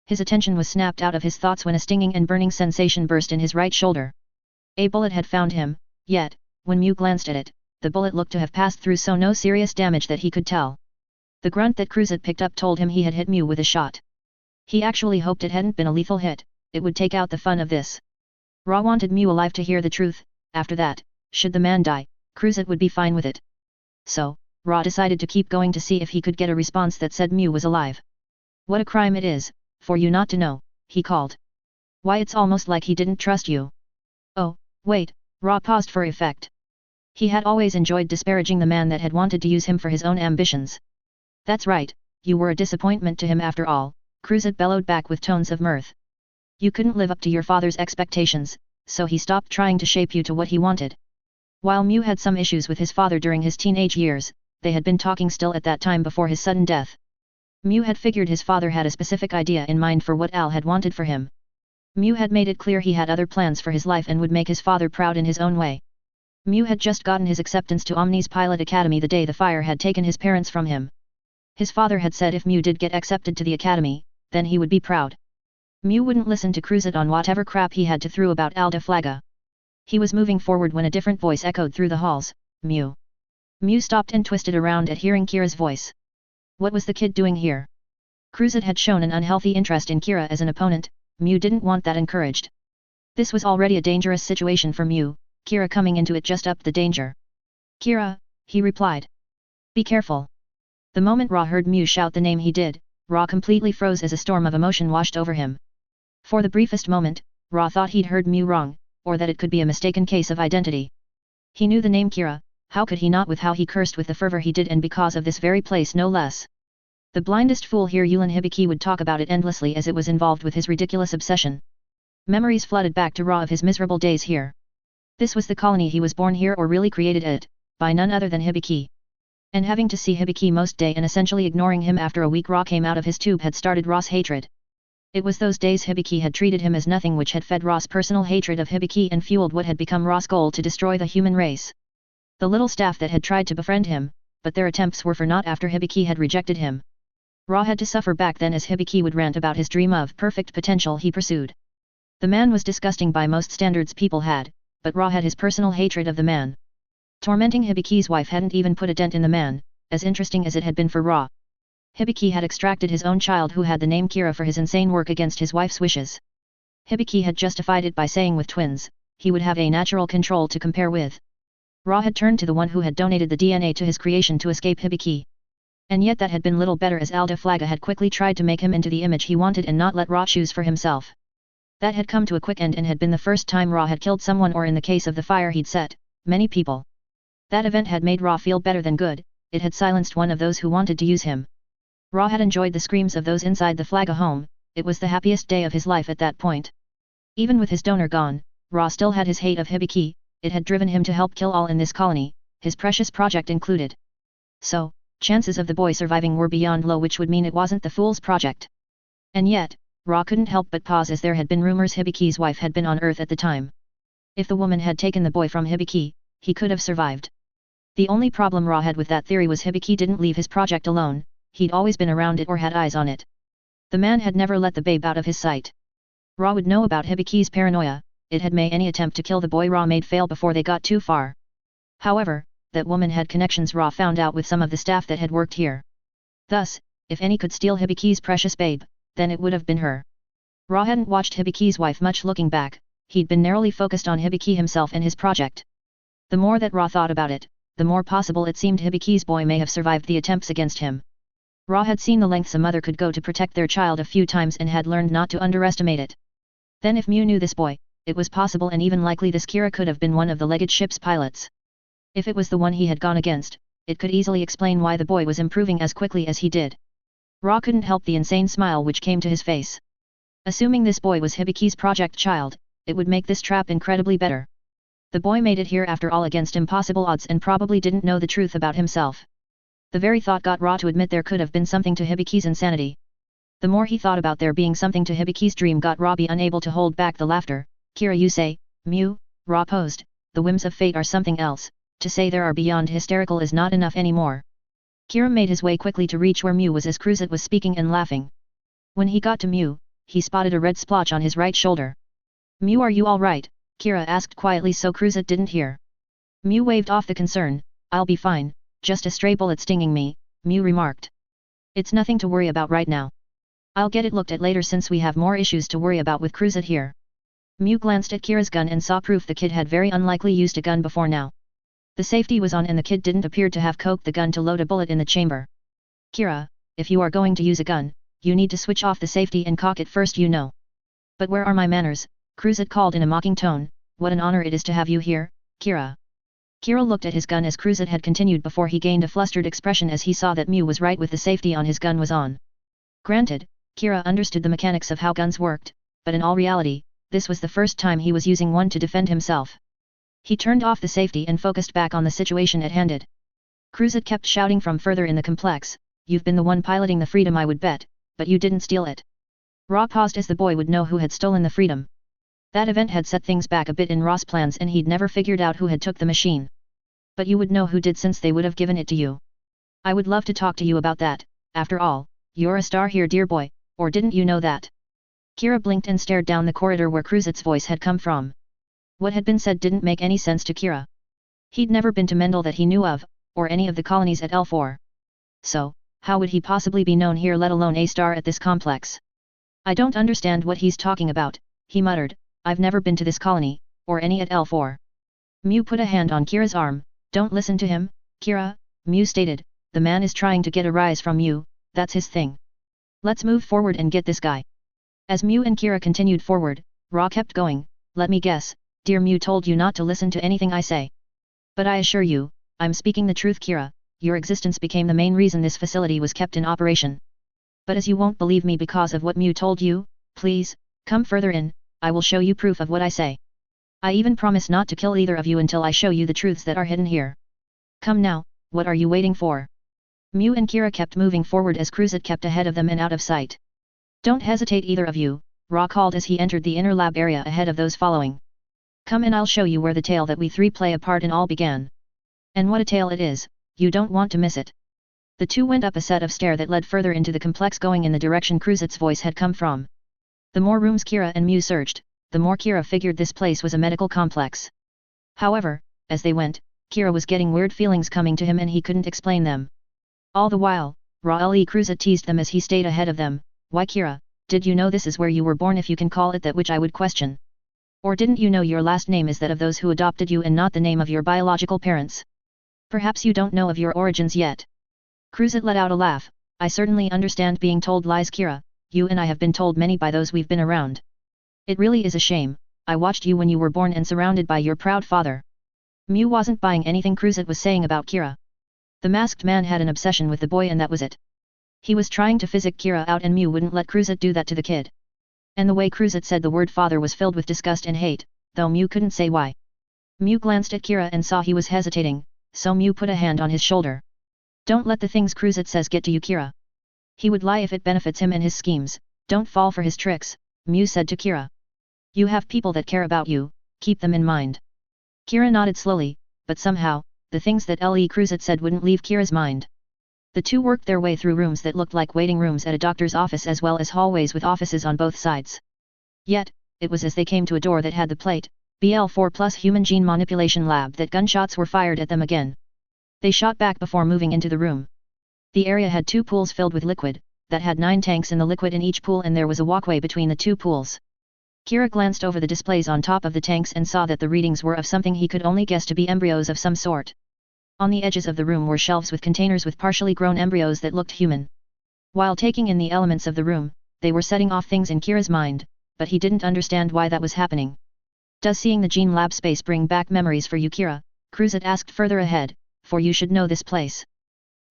His attention was snapped out of his thoughts when a stinging and burning sensation burst in his right shoulder. A bullet had found him, yet, when Mew glanced at it, the bullet looked to have passed through, so no serious damage that he could tell. The grunt that Cruzet picked up told him he had hit Mew with a shot. He actually hoped it hadn't been a lethal hit, it would take out the fun of this. Ra wanted Mew alive to hear the truth. After that, should the man die, Cruzet would be fine with it. So, Ra decided to keep going to see if he could get a response that said Mew was alive. What a crime it is, for you not to know, he called. Why, it's almost like he didn't trust you. Oh, wait, Ra paused for effect. He had always enjoyed disparaging the man that had wanted to use him for his own ambitions. That's right, you were a disappointment to him after all, Cruzet bellowed back with tones of mirth. You couldn't live up to your father's expectations, so he stopped trying to shape you to what he wanted. While Mew had some issues with his father during his teenage years, they had been talking still at that time before his sudden death. Mew had figured his father had a specific idea in mind for what Al had wanted for him. Mew had made it clear he had other plans for his life and would make his father proud in his own way. Mew had just gotten his acceptance to Omni's Pilot Academy the day the fire had taken his parents from him. His father had said if Mew did get accepted to the academy, then he would be proud. Mew wouldn't listen to Cruzet on whatever crap he had to throw about Alda Flaga. He was moving forward when a different voice echoed through the halls, Mew. Mew stopped and twisted around at hearing Kira's voice. What was the kid doing here? Cruzet had shown an unhealthy interest in Kira as an opponent, Mew didn't want that encouraged. This was already a dangerous situation for Mew, Kira coming into it just upped the danger. Kira, he replied. Be careful. The moment Ra heard Mew shout the name he did, Ra completely froze as a storm of emotion washed over him. For the briefest moment, Ra thought he'd heard Mew wrong, or that it could be a mistaken case of identity. He knew the name Kira, how could he not with how he cursed with the fervor he did, and because of this very place no less. The blindest fool here, Yulin Hibiki would talk about it endlessly as it was involved with his ridiculous obsession. Memories flooded back to Ra of his miserable days here. This was the colony he was born here or really created it, by none other than Hibiki. And having to see Hibiki most day and essentially ignoring him after a week Ra came out of his tube had started Ra's hatred. It was those days Hibiki had treated him as nothing which had fed Ra's personal hatred of Hibiki and fueled what had become Ra's goal to destroy the human race. The little staff that had tried to befriend him, but their attempts were for naught after Hibiki had rejected him. Ra had to suffer back then as Hibiki would rant about his dream of perfect potential he pursued. The man was disgusting by most standards people had, but Ra had his personal hatred of the man. Tormenting Hibiki's wife hadn't even put a dent in the man, as interesting as it had been for Ra. Hibiki had extracted his own child who had the name Kira for his insane work against his wife's wishes. Hibiki had justified it by saying with twins, he would have a natural control to compare with. Ra had turned to the one who had donated the DNA to his creation to escape Hibiki. And yet that had been little better as Alda Flaga had quickly tried to make him into the image he wanted and not let Ra choose for himself. That had come to a quick end and had been the first time Ra had killed someone or in the case of the fire he'd set, many people. That event had made Ra feel better than good, it had silenced one of those who wanted to use him. Ra had enjoyed the screams of those inside the Flaga home, it was the happiest day of his life at that point. Even with his donor gone, Ra still had his hate of Hibiki, it had driven him to help kill all in this colony, his precious project included. So, chances of the boy surviving were beyond low, which would mean it wasn't the fool's project. And yet, Ra couldn't help but pause as there had been rumors Hibiki's wife had been on Earth at the time. If the woman had taken the boy from Hibiki, he could have survived. The only problem Ra had with that theory was Hibiki didn't leave his project alone, he'd always been around it or had eyes on it. The man had never let the babe out of his sight. Ra would know about Hibiki's paranoia, it had made any attempt to kill the boy Ra made fail before they got too far. However, that woman had connections Ra found out with some of the staff that had worked here. Thus, if any could steal Hibiki's precious babe, then it would have been her. Ra hadn't watched Hibiki's wife much looking back, he'd been narrowly focused on Hibiki himself and his project. The more that Ra thought about it, the more possible it seemed Hibiki's boy may have survived the attempts against him. Ra had seen the lengths a mother could go to protect their child a few times and had learned not to underestimate it. Then if Mew knew this boy, it was possible and even likely this Kira could have been one of the legged ship's pilots. If it was the one he had gone against, it could easily explain why the boy was improving as quickly as he did. Ra couldn't help the insane smile which came to his face. Assuming this boy was Hibiki's project child, it would make this trap incredibly better. The boy made it here after all against impossible odds and probably didn't know the truth about himself. The very thought got Ra to admit there could have been something to Hibiki's insanity. The more he thought about there being something to Hibiki's dream got Ra be unable to hold back the laughter. Kira, you say, Mew, Ra posed, the whims of fate are something else, to say there are beyond hysterical is not enough anymore. Kira made his way quickly to reach where Mew was as Cruzet was speaking and laughing. When he got to Mew, he spotted a red splotch on his right shoulder. Mew, are you alright? Kira asked quietly so Cruzet didn't hear. Mew waved off the concern, I'll be fine, just a stray bullet stinging me, Mew remarked. It's nothing to worry about right now. I'll get it looked at later since we have more issues to worry about with Cruzet here. Mew glanced at Kira's gun and saw proof the kid had very unlikely used a gun before now. The safety was on and the kid didn't appear to have coked the gun to load a bullet in the chamber. Kira, if you are going to use a gun, you need to switch off the safety and cock it first, you know. But where are my manners? Cruzet called in a mocking tone, what an honor it is to have you here, Kira. Kira looked at his gun as Cruzet had continued before he gained a flustered expression as he saw that Mew was right with the safety on his gun was on. Granted, Kira understood the mechanics of how guns worked, but in all reality, this was the first time he was using one to defend himself. He turned off the safety and focused back on the situation at hand. Cruzet kept shouting from further in the complex, you've been the one piloting the freedom I would bet, but you didn't steal it. Ra paused as the boy would know who had stolen the freedom. That event had set things back a bit in Ra's plans and he'd never figured out who had took the machine. But you would know who did since they would have given it to you. I would love to talk to you about that, after all, you're a star here dear boy, or didn't you know that? Kira blinked and stared down the corridor where Cruzet's voice had come from. What had been said didn't make any sense to Kira. He'd never been to Mendel that he knew of, or any of the colonies at L4. So, how would he possibly be known here let alone a star at this complex? I don't understand what he's talking about, he muttered, I've never been to this colony, or any at L4. Mew put a hand on Kira's arm, don't listen to him, Kira, Mew stated, the man is trying to get a rise from you, that's his thing. Let's move forward and get this guy. As Mew and Kira continued forward, Ra kept going, let me guess, dear Mew told you not to listen to anything I say. But I assure you, I'm speaking the truth Kira, your existence became the main reason this facility was kept in operation. But as you won't believe me because of what Mew told you, please, come further in, I will show you proof of what I say. I even promise not to kill either of you until I show you the truths that are hidden here. Come now, what are you waiting for? Mew and Kira kept moving forward as Cruzet kept ahead of them and out of sight. Don't hesitate either of you, Ra called as he entered the inner lab area ahead of those following. Come and I'll show you where the tale that we three play a part in all began. And what a tale it is, you don't want to miss it. The two went up a set of stairs that led further into the complex going in the direction Cruzet's voice had come from. The more rooms Kira and Mew searched, the more Kira figured this place was a medical complex. However, as they went, Kira was getting weird feelings coming to him and he couldn't explain them. All the while, Ra-Le Cruzet teased them as he stayed ahead of them. Why Kira, did you know this is where you were born if you can call it that, which I would question? Or didn't you know your last name is that of those who adopted you and not the name of your biological parents? Perhaps you don't know of your origins yet. Cruzet let out a laugh. I certainly understand being told lies, Kira. You and I have been told many by those we've been around. It really is a shame. I watched you when you were born and surrounded by your proud father. Mew wasn't buying anything Cruzet was saying about Kira. The masked man had an obsession with the boy and that was it. He was trying to physic Kira out and Mew wouldn't let Cruzet do that to the kid. And the way Cruzet said the word father was filled with disgust and hate, though Mew couldn't say why. Mew glanced at Kira and saw he was hesitating, so Mew put a hand on his shoulder. Don't let the things Cruzet says get to you, Kira. He would lie if it benefits him and his schemes. Don't fall for his tricks, Mew said to Kira. You have people that care about you, keep them in mind. Kira nodded slowly, but somehow, the things that Le Cruzet said wouldn't leave Kira's mind. The two worked their way through rooms that looked like waiting rooms at a doctor's office as well as hallways with offices on both sides. Yet, it was as they came to a door that had the plate, BL4 plus Human Gene Manipulation Lab, that gunshots were fired at them again. They shot back before moving into the room. The area had 2 pools filled with liquid, that had 9 tanks in the liquid in each pool and there was a walkway between the 2 pools. Kira glanced over the displays on top of the tanks and saw that the readings were of something he could only guess to be embryos of some sort. On the edges of the room were shelves with containers with partially grown embryos that looked human. While taking in the elements of the room, they were setting off things in Kira's mind, but he didn't understand why that was happening. Does seeing the gene lab space bring back memories for you, Kira? Cruzet asked further ahead, for you should know this place.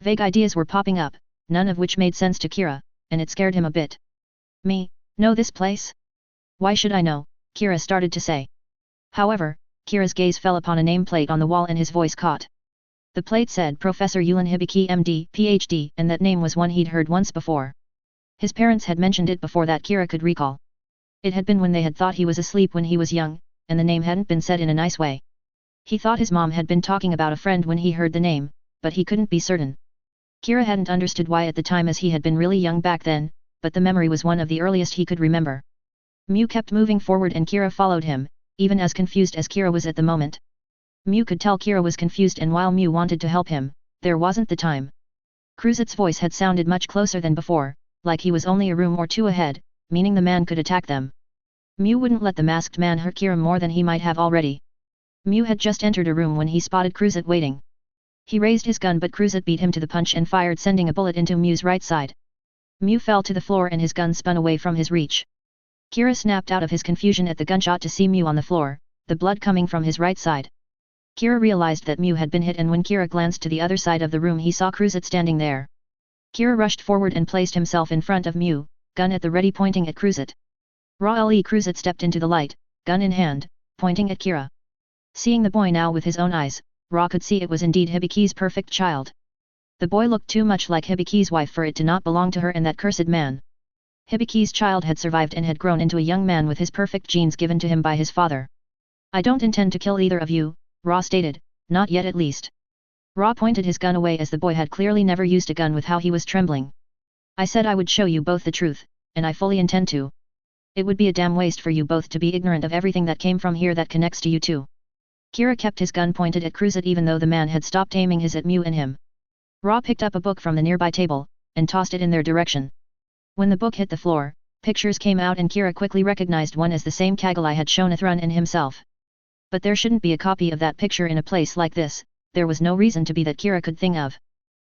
Vague ideas were popping up, none of which made sense to Kira, and it scared him a bit. Me, know this place? Why should I know? Kira started to say. However, Kira's gaze fell upon a nameplate on the wall and his voice caught. The plate said Professor Yulin Hibiki MD, PhD, and that name was one he'd heard once before. His parents had mentioned it before that Kira could recall. It had been when they had thought he was asleep when he was young, and the name hadn't been said in a nice way. He thought his mom had been talking about a friend when he heard the name, but he couldn't be certain. Kira hadn't understood why at the time as he had been really young back then, but the memory was one of the earliest he could remember. Mew kept moving forward and Kira followed him, even as confused as Kira was at the moment. Mew could tell Kira was confused and while Mew wanted to help him, there wasn't the time. Cruzet's voice had sounded much closer than before, like he was only a room or 2 ahead, meaning the man could attack them. Mew wouldn't let the masked man hurt Kira more than he might have already. Mew had just entered a room when he spotted Cruzet waiting. He raised his gun but Cruzet beat him to the punch and fired sending a bullet into Mew's right side. Mew fell to the floor and his gun spun away from his reach. Kira snapped out of his confusion at the gunshot to see Mew on the floor, the blood coming from his right side. Kira realized that Mew had been hit and when Kira glanced to the other side of the room he saw Cruzet standing there. Kira rushed forward and placed himself in front of Mew, gun at the ready pointing at Cruzet. Ra-Le Cruzet stepped into the light, gun in hand, pointing at Kira. Seeing the boy now with his own eyes, Ra could see it was indeed Hibiki's perfect child. The boy looked too much like Hibiki's wife for it to not belong to her and that cursed man. Hibiki's child had survived and had grown into a young man with his perfect genes given to him by his father. I don't intend to kill either of you, Ra stated, not yet at least. Ra pointed his gun away as the boy had clearly never used a gun with how he was trembling. I said I would show you both the truth, and I fully intend to. It would be a damn waste for you both to be ignorant of everything that came from here that connects to you too. Kira kept his gun pointed at Cruzet even though the man had stopped aiming his at Mew and him. Ra picked up a book from the nearby table, and tossed it in their direction. When the book hit the floor, pictures came out and Kira quickly recognized one as the same Kagalai had shown Athrun and himself. But there shouldn't be a copy of that picture in a place like this, there was no reason to be that Kira could think of.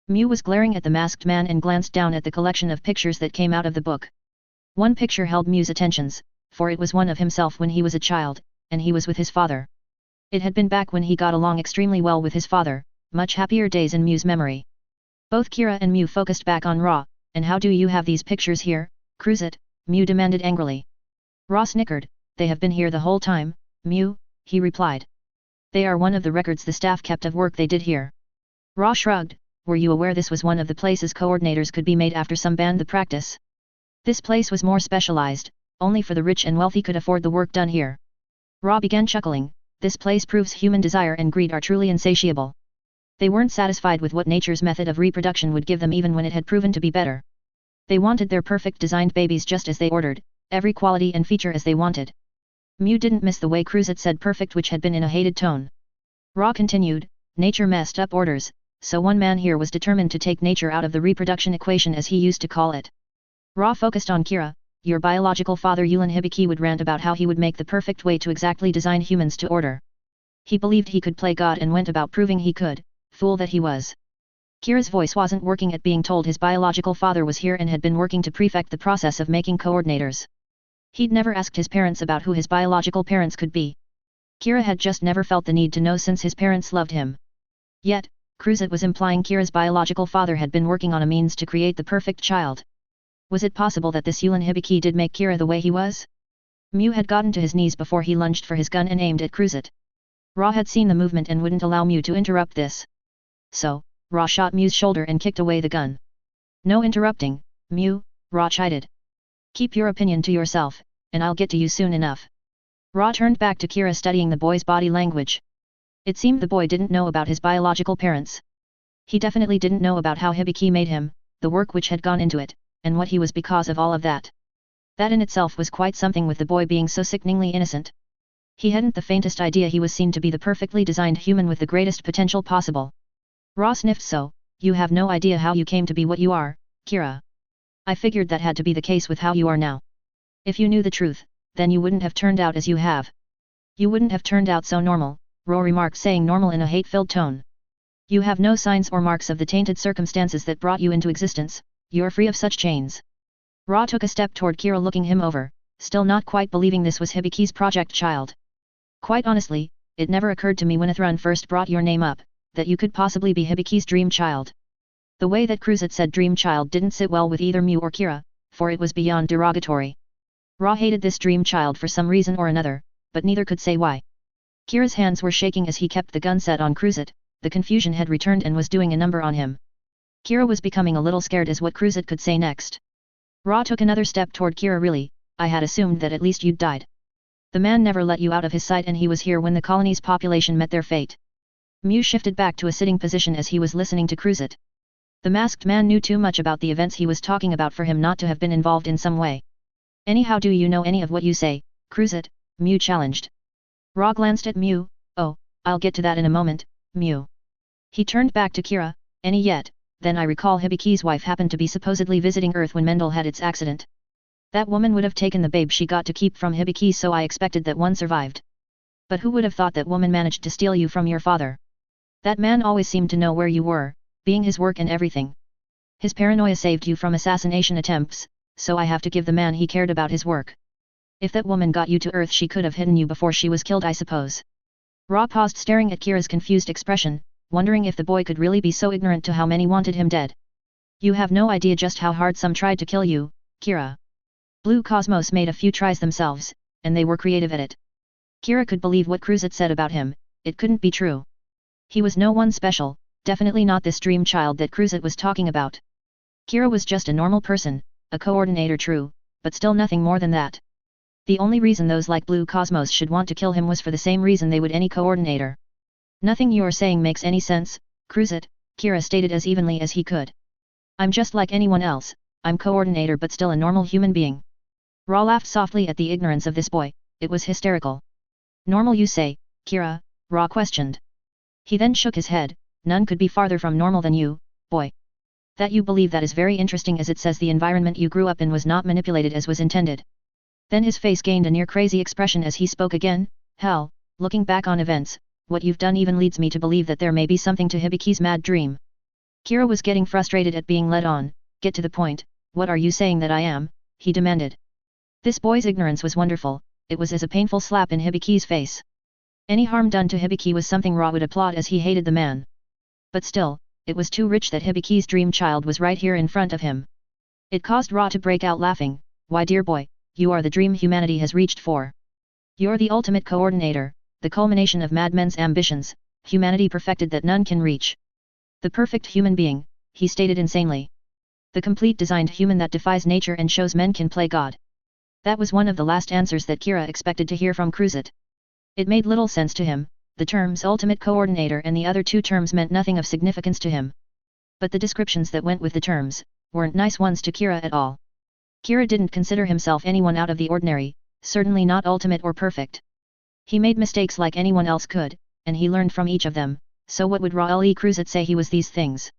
Mew was glaring at the masked man and glanced down at the collection of pictures that came out of the book. One picture held Mew's attentions, for it was one of himself when he was a child, and he was with his father. It had been back when he got along extremely well with his father, much happier days in Mew's memory. Both Kira and Mew focused back on Ra, and how do you have these pictures here, Cruzet? Mew demanded angrily. Ra snickered, they have been here the whole time, Mew, he replied. They are one of the records the staff kept of work they did here. Ra shrugged. Were you aware this was one of the places coordinators could be made after some banned the practice? This place was more specialized, only for the rich and wealthy could afford the work done here. Ra began chuckling. This place proves human desire and greed are truly insatiable. They weren't satisfied with what nature's method of reproduction would give them even when it had proven to be better. They wanted their perfect designed babies just as they ordered, every quality and feature as they wanted. Mew didn't miss the way Cruzet said perfect, which had been in a hated tone. Ra continued, nature messed up orders, so one man here was determined to take nature out of the reproduction equation as he used to call it. Ra focused on Kira. Your biological father Yulin Hibiki would rant about how he would make the perfect way to exactly design humans to order. He believed he could play God and went about proving he could, fool that he was. Kira's voice wasn't working at being told his biological father was here and had been working to perfect the process of making coordinators. He'd never asked his parents about who his biological parents could be. Kira had just never felt the need to know since his parents loved him. Yet, Cruzet was implying Kira's biological father had been working on a means to create the perfect child. Was it possible that this Yulin Hibiki did make Kira the way he was? Mew had gotten to his knees before he lunged for his gun and aimed at Cruzet. Ra had seen the movement and wouldn't allow Mew to interrupt this. So, Ra shot Mew's shoulder and kicked away the gun. No interrupting, Mew, Ra chided. Keep your opinion to yourself, and I'll get to you soon enough. Ra turned back to Kira, studying the boy's body language. It seemed the boy didn't know about his biological parents. He definitely didn't know about how Hibiki made him, the work which had gone into it, and what he was because of all of that. That in itself was quite something, with the boy being so sickeningly innocent. He hadn't the faintest idea he was seen to be the perfectly designed human with the greatest potential possible. Ra sniffed. So, you have no idea how you came to be what you are, Kira. I figured that had to be the case with how you are now. If you knew the truth, then you wouldn't have turned out as you have. You wouldn't have turned out so normal, Ra remarked, saying normal in a hate-filled tone. You have no signs or marks of the tainted circumstances that brought you into existence, you're free of such chains. Ra took a step toward Kira, looking him over, still not quite believing this was Hibiki's project child. Quite honestly, it never occurred to me when Athrun first brought your name up, that you could possibly be Hibiki's dream child. The way that Cruzet said dream child didn't sit well with either Mew or Kira, for it was beyond derogatory. Ra hated this dream child for some reason or another, but neither could say why. Kira's hands were shaking as he kept the gun set on Cruzet. The confusion had returned and was doing a number on him. Kira was becoming a little scared as what Cruzet could say next. Ra took another step toward Kira. Really, I had assumed that at least you'd died. The man never let you out of his sight, and he was here when the colony's population met their fate. Mew shifted back to a sitting position as he was listening to Cruzet. The masked man knew too much about the events he was talking about for him not to have been involved in some way. Anyhow, do you know any of what you say, Cruzet? Mew challenged. Ra glanced at Mew. Oh, I'll get to that in a moment, Mew. He turned back to Kira. Any yet? Then I recall Hibiki's wife happened to be supposedly visiting Earth when Mendel had its accident. That woman would have taken the babe she got to keep from Hibiki, so I expected that one survived. But who would have thought that woman managed to steal you from your father? That man always seemed to know where you were, being his work and everything. His paranoia saved you from assassination attempts, so I have to give the man he cared about his work. If that woman got you to Earth, she could have hidden you before she was killed, I suppose. Ra paused, staring at Kira's confused expression, wondering if the boy could really be so ignorant to how many wanted him dead. You have no idea just how hard some tried to kill you, Kira. Blue Cosmos made a few tries themselves, and they were creative at it. Kira could believe what Cruzet said about him. It couldn't be true. He was no one special, definitely not this dream child that Cruzet was talking about. Kira was just a normal person, a coordinator, true, but still nothing more than that. The only reason those like Blue Cosmos should want to kill him was for the same reason they would any coordinator. Nothing you're saying makes any sense, Cruzet, Kira stated as evenly as he could. I'm just like anyone else, I'm coordinator but still a normal human being. Ra laughed softly at the ignorance of this boy. It was hysterical. Normal, you say, Kira? Ra questioned. He then shook his head. None could be farther from normal than you, boy. That you believe that is very interesting, as it says the environment you grew up in was not manipulated as was intended. Then his face gained a near crazy expression as he spoke again. Hell, looking back on events, what you've done even leads me to believe that there may be something to Hibiki's mad dream. Kira was getting frustrated at being led on. Get to the point. What are you saying that I am? He demanded. This boy's ignorance was wonderful. It was as a painful slap in Hibiki's face. Any harm done to Hibiki was something Ra would applaud, as he hated the man. But still, it was too rich that Hibiki's dream child was right here in front of him. It caused Ra to break out laughing. Why, dear boy, you are the dream humanity has reached for. You're the ultimate coordinator, the culmination of madmen's ambitions, humanity perfected that none can reach. The perfect human being, he stated insanely. The complete designed human that defies nature and shows men can play God. That was one of the last answers that Kira expected to hear from Cruzet. It made little sense to him, the terms ultimate coordinator and the other two terms meant nothing of significance to him. But the descriptions that went with the terms, weren't nice ones to Kira at all. Kira didn't consider himself anyone out of the ordinary, certainly not ultimate or perfect. He made mistakes like anyone else could, and he learned from each of them, so what would Raul Cruzet say he was these things?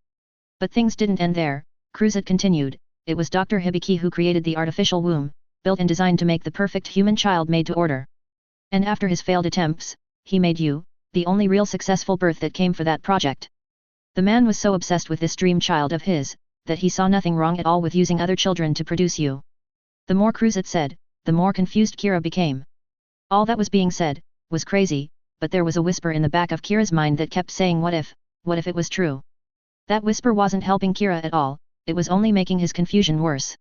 But things didn't end there, Cruzet continued, it was Dr. Hibiki who created the artificial womb, built and designed to make the perfect human child made to order. And after his failed attempts, he made you, the only real successful birth that came for that project. The man was so obsessed with this dream child of his, that he saw nothing wrong at all with using other children to produce you. The more Cruzet said, the more confused Kira became. All that was being said, was crazy, but there was a whisper in the back of Kira's mind that kept saying what if it was true? That whisper wasn't helping Kira at all, it was only making his confusion worse.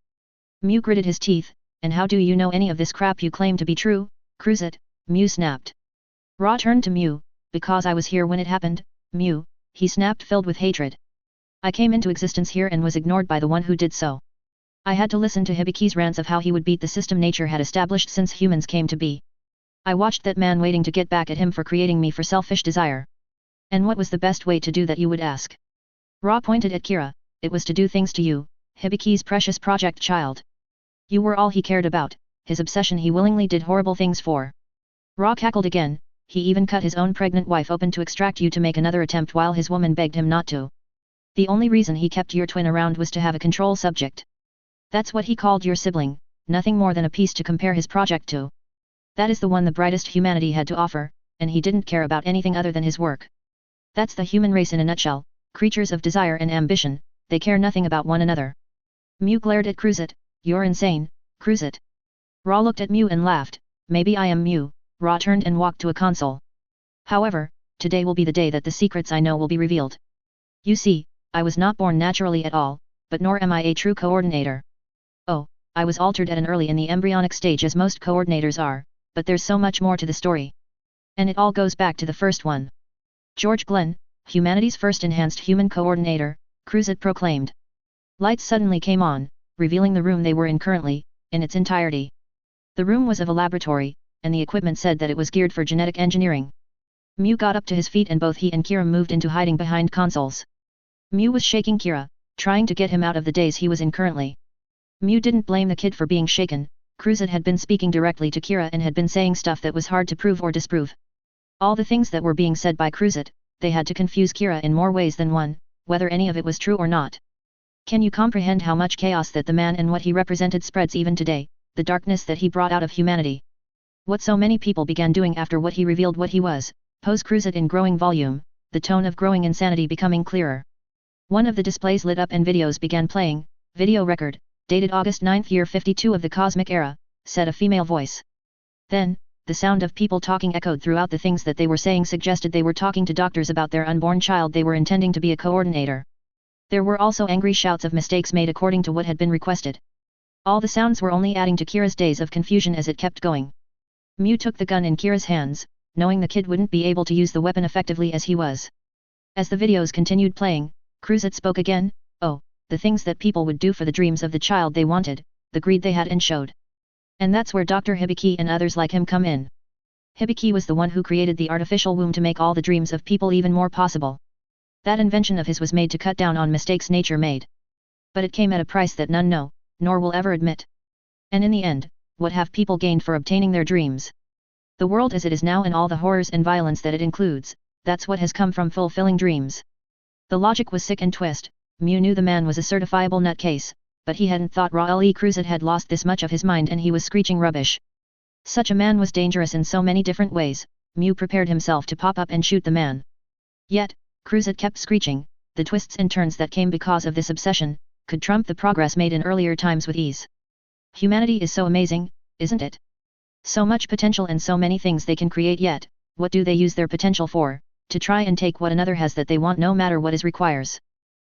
Mew gritted his teeth, and how do you know any of this crap you claim to be true, Cruzet? Mew snapped. Ra turned to Mew, because I was here when it happened, Mew, he snapped filled with hatred. I came into existence here and was ignored by the one who did so. I had to listen to Hibiki's rants of how he would beat the system nature had established since humans came to be. I watched that man waiting to get back at him for creating me for selfish desire. And what was the best way to do that, you would ask? Ra pointed at Kira, it was to do things to you, Hibiki's precious project child. You were all he cared about, his obsession he willingly did horrible things for. Ra cackled again, he even cut his own pregnant wife open to extract you to make another attempt while his woman begged him not to. The only reason he kept your twin around was to have a control subject. That's what he called your sibling, nothing more than a piece to compare his project to. That is the one the brightest humanity had to offer, and he didn't care about anything other than his work. That's the human race in a nutshell, creatures of desire and ambition, they care nothing about one another. Mew glared at Cruzet, you're insane, Cruzet. Ra looked at Mew and laughed, maybe I am Mew. Ra turned and walked to a console. However, today will be the day that the secrets I know will be revealed. You see, I was not born naturally at all, but nor am I a true coordinator. Oh, I was altered at an early in the embryonic stage as most coordinators are, but there's so much more to the story. And it all goes back to the first one. George Glenn, humanity's first enhanced human coordinator, Cruzet proclaimed. Lights suddenly came on, revealing the room they were in currently, in its entirety. The room was of a laboratory, and the equipment said that it was geared for genetic engineering. Mew got up to his feet and both he and Kira moved into hiding behind consoles. Mew was shaking Kira, trying to get him out of the daze he was in currently. Mew didn't blame the kid for being shaken, Cruzet had been speaking directly to Kira and had been saying stuff that was hard to prove or disprove. All the things that were being said by Cruzet, they had to confuse Kira in more ways than one, whether any of it was true or not. Can you comprehend how much chaos that the man and what he represented spreads even today, the darkness that he brought out of humanity? What so many people began doing after what he revealed what he was, pose Cruzet in growing volume, the tone of growing insanity becoming clearer. One of the displays lit up and videos began playing, video record, dated August 9th year 52 of the cosmic era, said a female voice. Then, the sound of people talking echoed throughout the things that they were saying suggested they were talking to doctors about their unborn child they were intending to be a coordinator. There were also angry shouts of mistakes made according to what had been requested. All the sounds were only adding to Kira's days of confusion as it kept going. Mew took the gun in Kira's hands, knowing the kid wouldn't be able to use the weapon effectively as he was. As the videos continued playing, Cruzet spoke again, oh, the things that people would do for the dreams of the child they wanted, the greed they had and showed. And that's where Dr. Hibiki and others like him come in. Hibiki was the one who created the artificial womb to make all the dreams of people even more possible. That invention of his was made to cut down on mistakes nature made. But it came at a price that none know, nor will ever admit. And in the end, what have people gained for obtaining their dreams? The world as it is now and all the horrors and violence that it includes, that's what has come from fulfilling dreams. The logic was sick and twist. Mew knew the man was a certifiable nutcase, but he hadn't thought Raul Cruzet had lost this much of his mind and he was screeching rubbish. Such a man was dangerous in so many different ways, Mew prepared himself to pop up and shoot the man. Yet, Cruzet kept screeching, the twists and turns that came because of this obsession, could trump the progress made in earlier times with ease. Humanity is so amazing, isn't it? So much potential and so many things they can create yet, what do they use their potential for? To try and take what another has that they want no matter what it requires.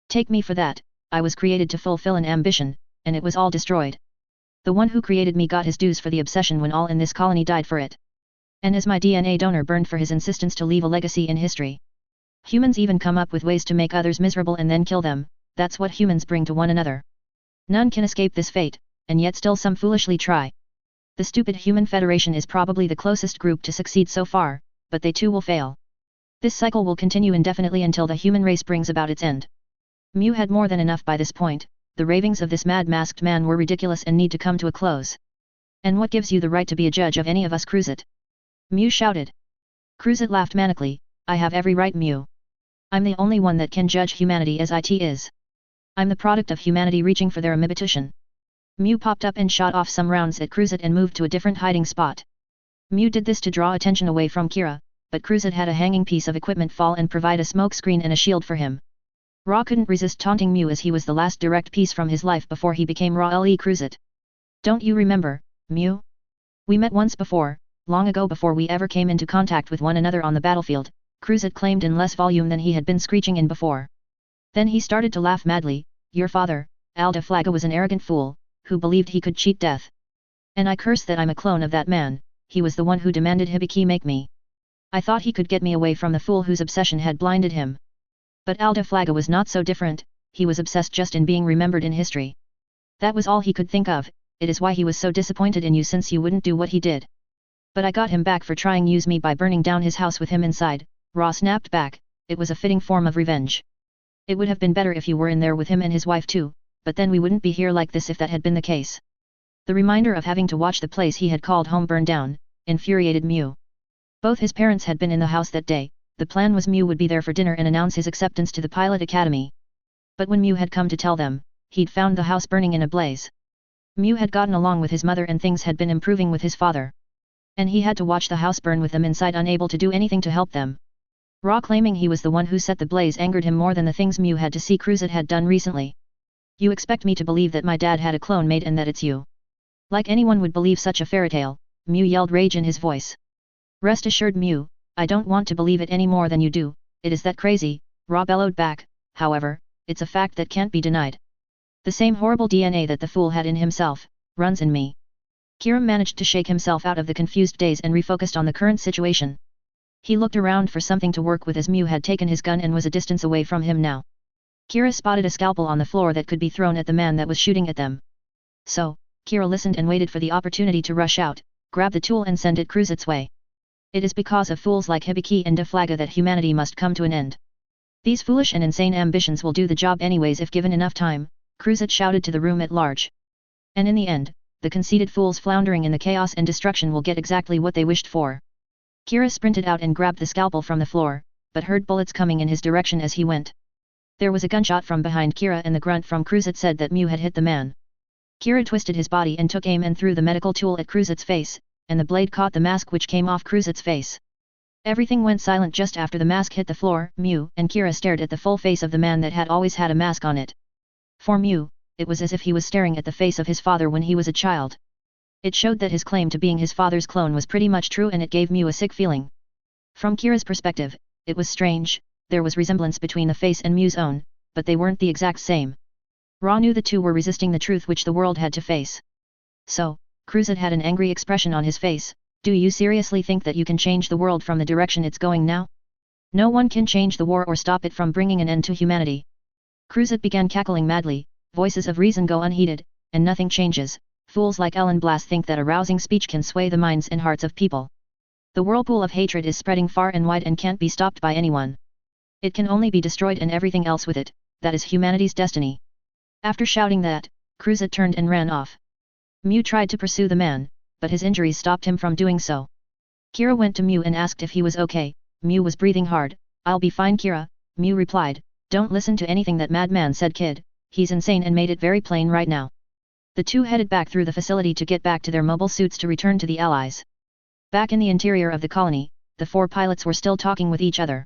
Take me for that, I was created to fulfill an ambition, and it was all destroyed. The one who created me got his dues for the obsession when all in this colony died for it. And as my DNA donor burned for his insistence to leave a legacy in history. Humans even come up with ways to make others miserable and then kill them, that's what humans bring to one another. None can escape this fate, and yet still some foolishly try. The stupid human federation is probably the closest group to succeed so far, but they too will fail. This cycle will continue indefinitely until the human race brings about its end. Mew had more than enough by this point. The ravings of this mad masked man were ridiculous and need to come to a close. And what gives you the right to be a judge of any of us, Cruzit? Mew shouted. Cruzit laughed manically. I have every right, Mew. I'm the only one that can judge humanity as it is. I'm the product of humanity reaching for their amibitation. Mew popped up and shot off some rounds at Cruzit and moved to a different hiding spot. Mew did this to draw attention away from Kira, but Cruzit had a hanging piece of equipment fall and provide a smoke screen and a shield for him. Ra couldn't resist taunting Mew as he was the last direct piece from his life before he became Ra-Le Cruzit. Don't you remember, Mew? We met once before, long ago before we ever came into contact with one another on the battlefield, Cruzit claimed in less volume than he had been screeching in before. Then he started to laugh madly. Your father, Alda Flaga, was an arrogant fool, who believed he could cheat death. And I curse that I'm a clone of that man. He was the one who demanded Hibiki make me. I thought he could get me away from the fool whose obsession had blinded him. But Alda Flaga was not so different. He was obsessed just in being remembered in history. That was all he could think of. It is why he was so disappointed in you, since you wouldn't do what he did. But I got him back for trying use me by burning down his house with him inside. Ra snapped back. It was a fitting form of revenge. It would have been better if you were in there with him and his wife too, but then we wouldn't be here like this if that had been the case. The reminder of having to watch the place he had called home burn down infuriated Mew. Both his parents had been in the house that day. The plan was Mew would be there for dinner and announce his acceptance to the pilot academy. But when Mew had come to tell them, he'd found the house burning in a blaze. Mew had gotten along with his mother and things had been improving with his father. And he had to watch the house burn with them inside, unable to do anything to help them. Ra claiming he was the one who set the blaze angered him more than the things Mew had to see Cruzit had done recently. You expect me to believe that my dad had a clone made and that it's you? Like anyone would believe such a fairytale, Mew yelled, rage in his voice. Rest assured, Mew, I don't want to believe it any more than you do. It is that crazy, Ra bellowed back. However, it's a fact that can't be denied. The same horrible DNA that the fool had in himself, runs in me. Kira managed to shake himself out of the confused daze and refocused on the current situation. He looked around for something to work with as Mew had taken his gun and was a distance away from him now. Kira spotted a scalpel on the floor that could be thrown at the man that was shooting at them. So, Kira listened and waited for the opportunity to rush out, grab the tool and send it Cruzit's way. It is because of fools like Hibiki and Deflaga that humanity must come to an end. These foolish and insane ambitions will do the job anyways if given enough time, Cruzit shouted to the room at large. And in the end, the conceited fools floundering in the chaos and destruction will get exactly what they wished for. Kira sprinted out and grabbed the scalpel from the floor, but heard bullets coming in his direction as he went. There was a gunshot from behind Kira and the grunt from Cruzit said that Mew had hit the man. Kira twisted his body and took aim and threw the medical tool at Cruzit's face, and the blade caught the mask which came off Cruzit's face. Everything went silent just after the mask hit the floor. Mew and Kira stared at the full face of the man that had always had a mask on it. For Mew, it was as if he was staring at the face of his father when he was a child. It showed that his claim to being his father's clone was pretty much true, and it gave Mew a sick feeling. From Kira's perspective, it was strange. There was resemblance between the face and Mew's own, but they weren't the exact same. Ra knew the two were resisting the truth which the world had to face. So, Cruzit had an angry expression on his face. Do you seriously think that you can change the world from the direction it's going now? No one can change the war or stop it from bringing an end to humanity. Cruzit began cackling madly. Voices of reason go unheeded, and nothing changes. Fools like Ellen Blass think that a rousing speech can sway the minds and hearts of people. The whirlpool of hatred is spreading far and wide and can't be stopped by anyone. It can only be destroyed and everything else with it. That is humanity's destiny. After shouting that, Cruzit turned and ran off. Mew tried to pursue the man, but his injuries stopped him from doing so. Kira went to Mew and asked if he was okay. Mew was breathing hard. I'll be fine, Kira, Mew replied. Don't listen to anything that madman said, kid. He's insane and made it very plain right now. The two headed back through the facility to get back to their mobile suits to return to the Allies. Back in the interior of the colony, the four pilots were still talking with each other.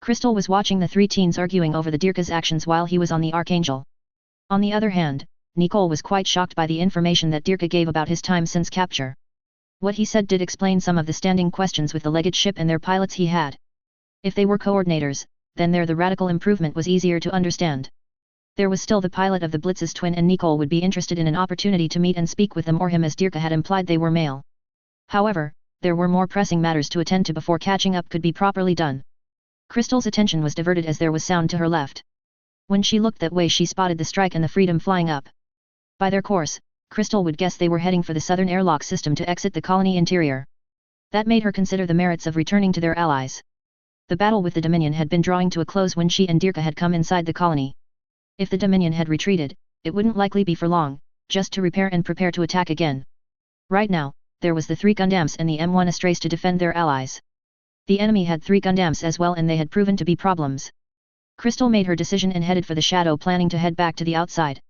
Crystal was watching the three teens arguing over the Dirka's actions while he was on the Archangel. On the other hand, Nicole was quite shocked by the information that Dirka gave about his time since capture. What he said did explain some of the standing questions with the Legate ship and their pilots he had. If they were coordinators, then the radical improvement was easier to understand. There was still the pilot of the Blitz's twin, and Nicole would be interested in an opportunity to meet and speak with them or him, as Dirka had implied they were male. However, there were more pressing matters to attend to before catching up could be properly done. Crystal's attention was diverted as there was sound to her left. When she looked that way she spotted the Strike and the Freedom flying up. By their course, Crystal would guess they were heading for the southern airlock system to exit the colony interior. That made her consider the merits of returning to their allies. The battle with the Dominion had been drawing to a close when she and Dirka had come inside the colony. If the Dominion had retreated, it wouldn't likely be for long, just to repair and prepare to attack again. Right now, there was the 3 Gundams and the M1 Astrays to defend their allies. The enemy had 3 Gundams as well and they had proven to be problems. Crystal made her decision and headed for the Shadow, planning to head back to the outside.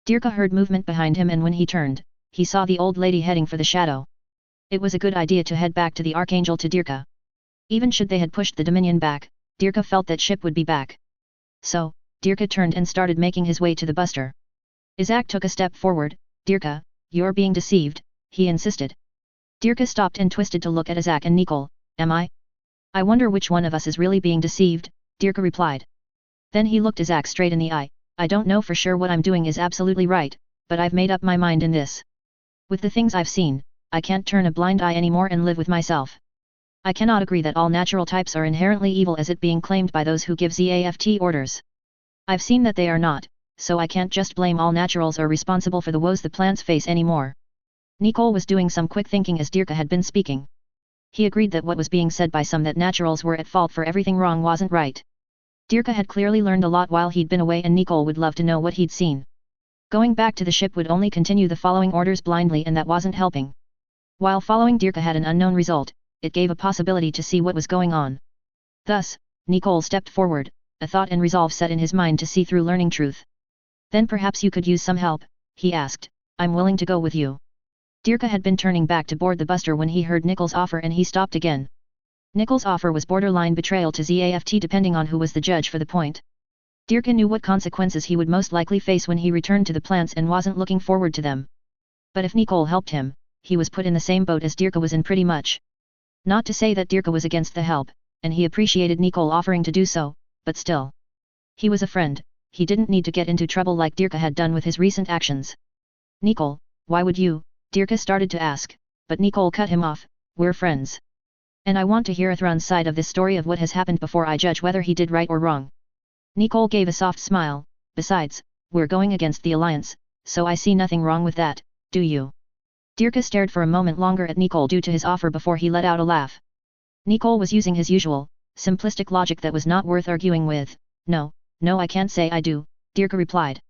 Dirka heard movement behind him and when he turned, he saw the old lady heading for the Shadow. It was a good idea to head back to the Archangel to Dirka. Even should they had pushed the Dominion back, Dirka felt that ship would be back. So, Dirka turned and started making his way to the buster. Isaac took a step forward. Dirka, you're being deceived, he insisted. Dirka stopped and twisted to look at Isaac and Nicole. Am I? I wonder which one of us is really being deceived, Dirka replied. Then he looked Isaac straight in the eye. I don't know for sure what I'm doing is absolutely right, but I've made up my mind in this. With the things I've seen, I can't turn a blind eye anymore and live with myself. I cannot agree that all natural types are inherently evil as it being claimed by those who give ZAFT orders. I've seen that they are not, so I can't just blame all naturals are responsible for the woes the plants face anymore. Nicole was doing some quick thinking as Dirka had been speaking. He agreed that what was being said by some that naturals were at fault for everything wrong wasn't right. Dirka had clearly learned a lot while he'd been away and Nicole would love to know what he'd seen. Going back to the ship would only continue the following orders blindly and that wasn't helping. While following Dirka had an unknown result, it gave a possibility to see what was going on. Thus, Nicole stepped forward, a thought and resolve set in his mind to see through learning truth. Then perhaps you could use some help, he asked. I'm willing to go with you. Dirka had been turning back to board the buster when he heard Nicole's offer and he stopped again. Nicole's offer was borderline betrayal to ZAFT depending on who was the judge for the point. Dirka knew what consequences he would most likely face when he returned to the plants and wasn't looking forward to them. But if Nicole helped him, he was put in the same boat as Dirka was in pretty much. Not to say that Dirka was against the help, and he appreciated Nicole offering to do so, but still. He was a friend, he didn't need to get into trouble like Dirka had done with his recent actions. Nicole, why would you? Dirka started to ask, but Nicole cut him off. We're friends. And I want to hear Athron's side of this story of what has happened before I judge whether he did right or wrong. Nicole gave a soft smile. Besides, we're going against the Alliance, so I see nothing wrong with that, do you? Dirka stared for a moment longer at Nicole due to his offer before he let out a laugh. Nicole was using his usual, simplistic logic that was not worth arguing with. No, I can't say I do, Dirka replied.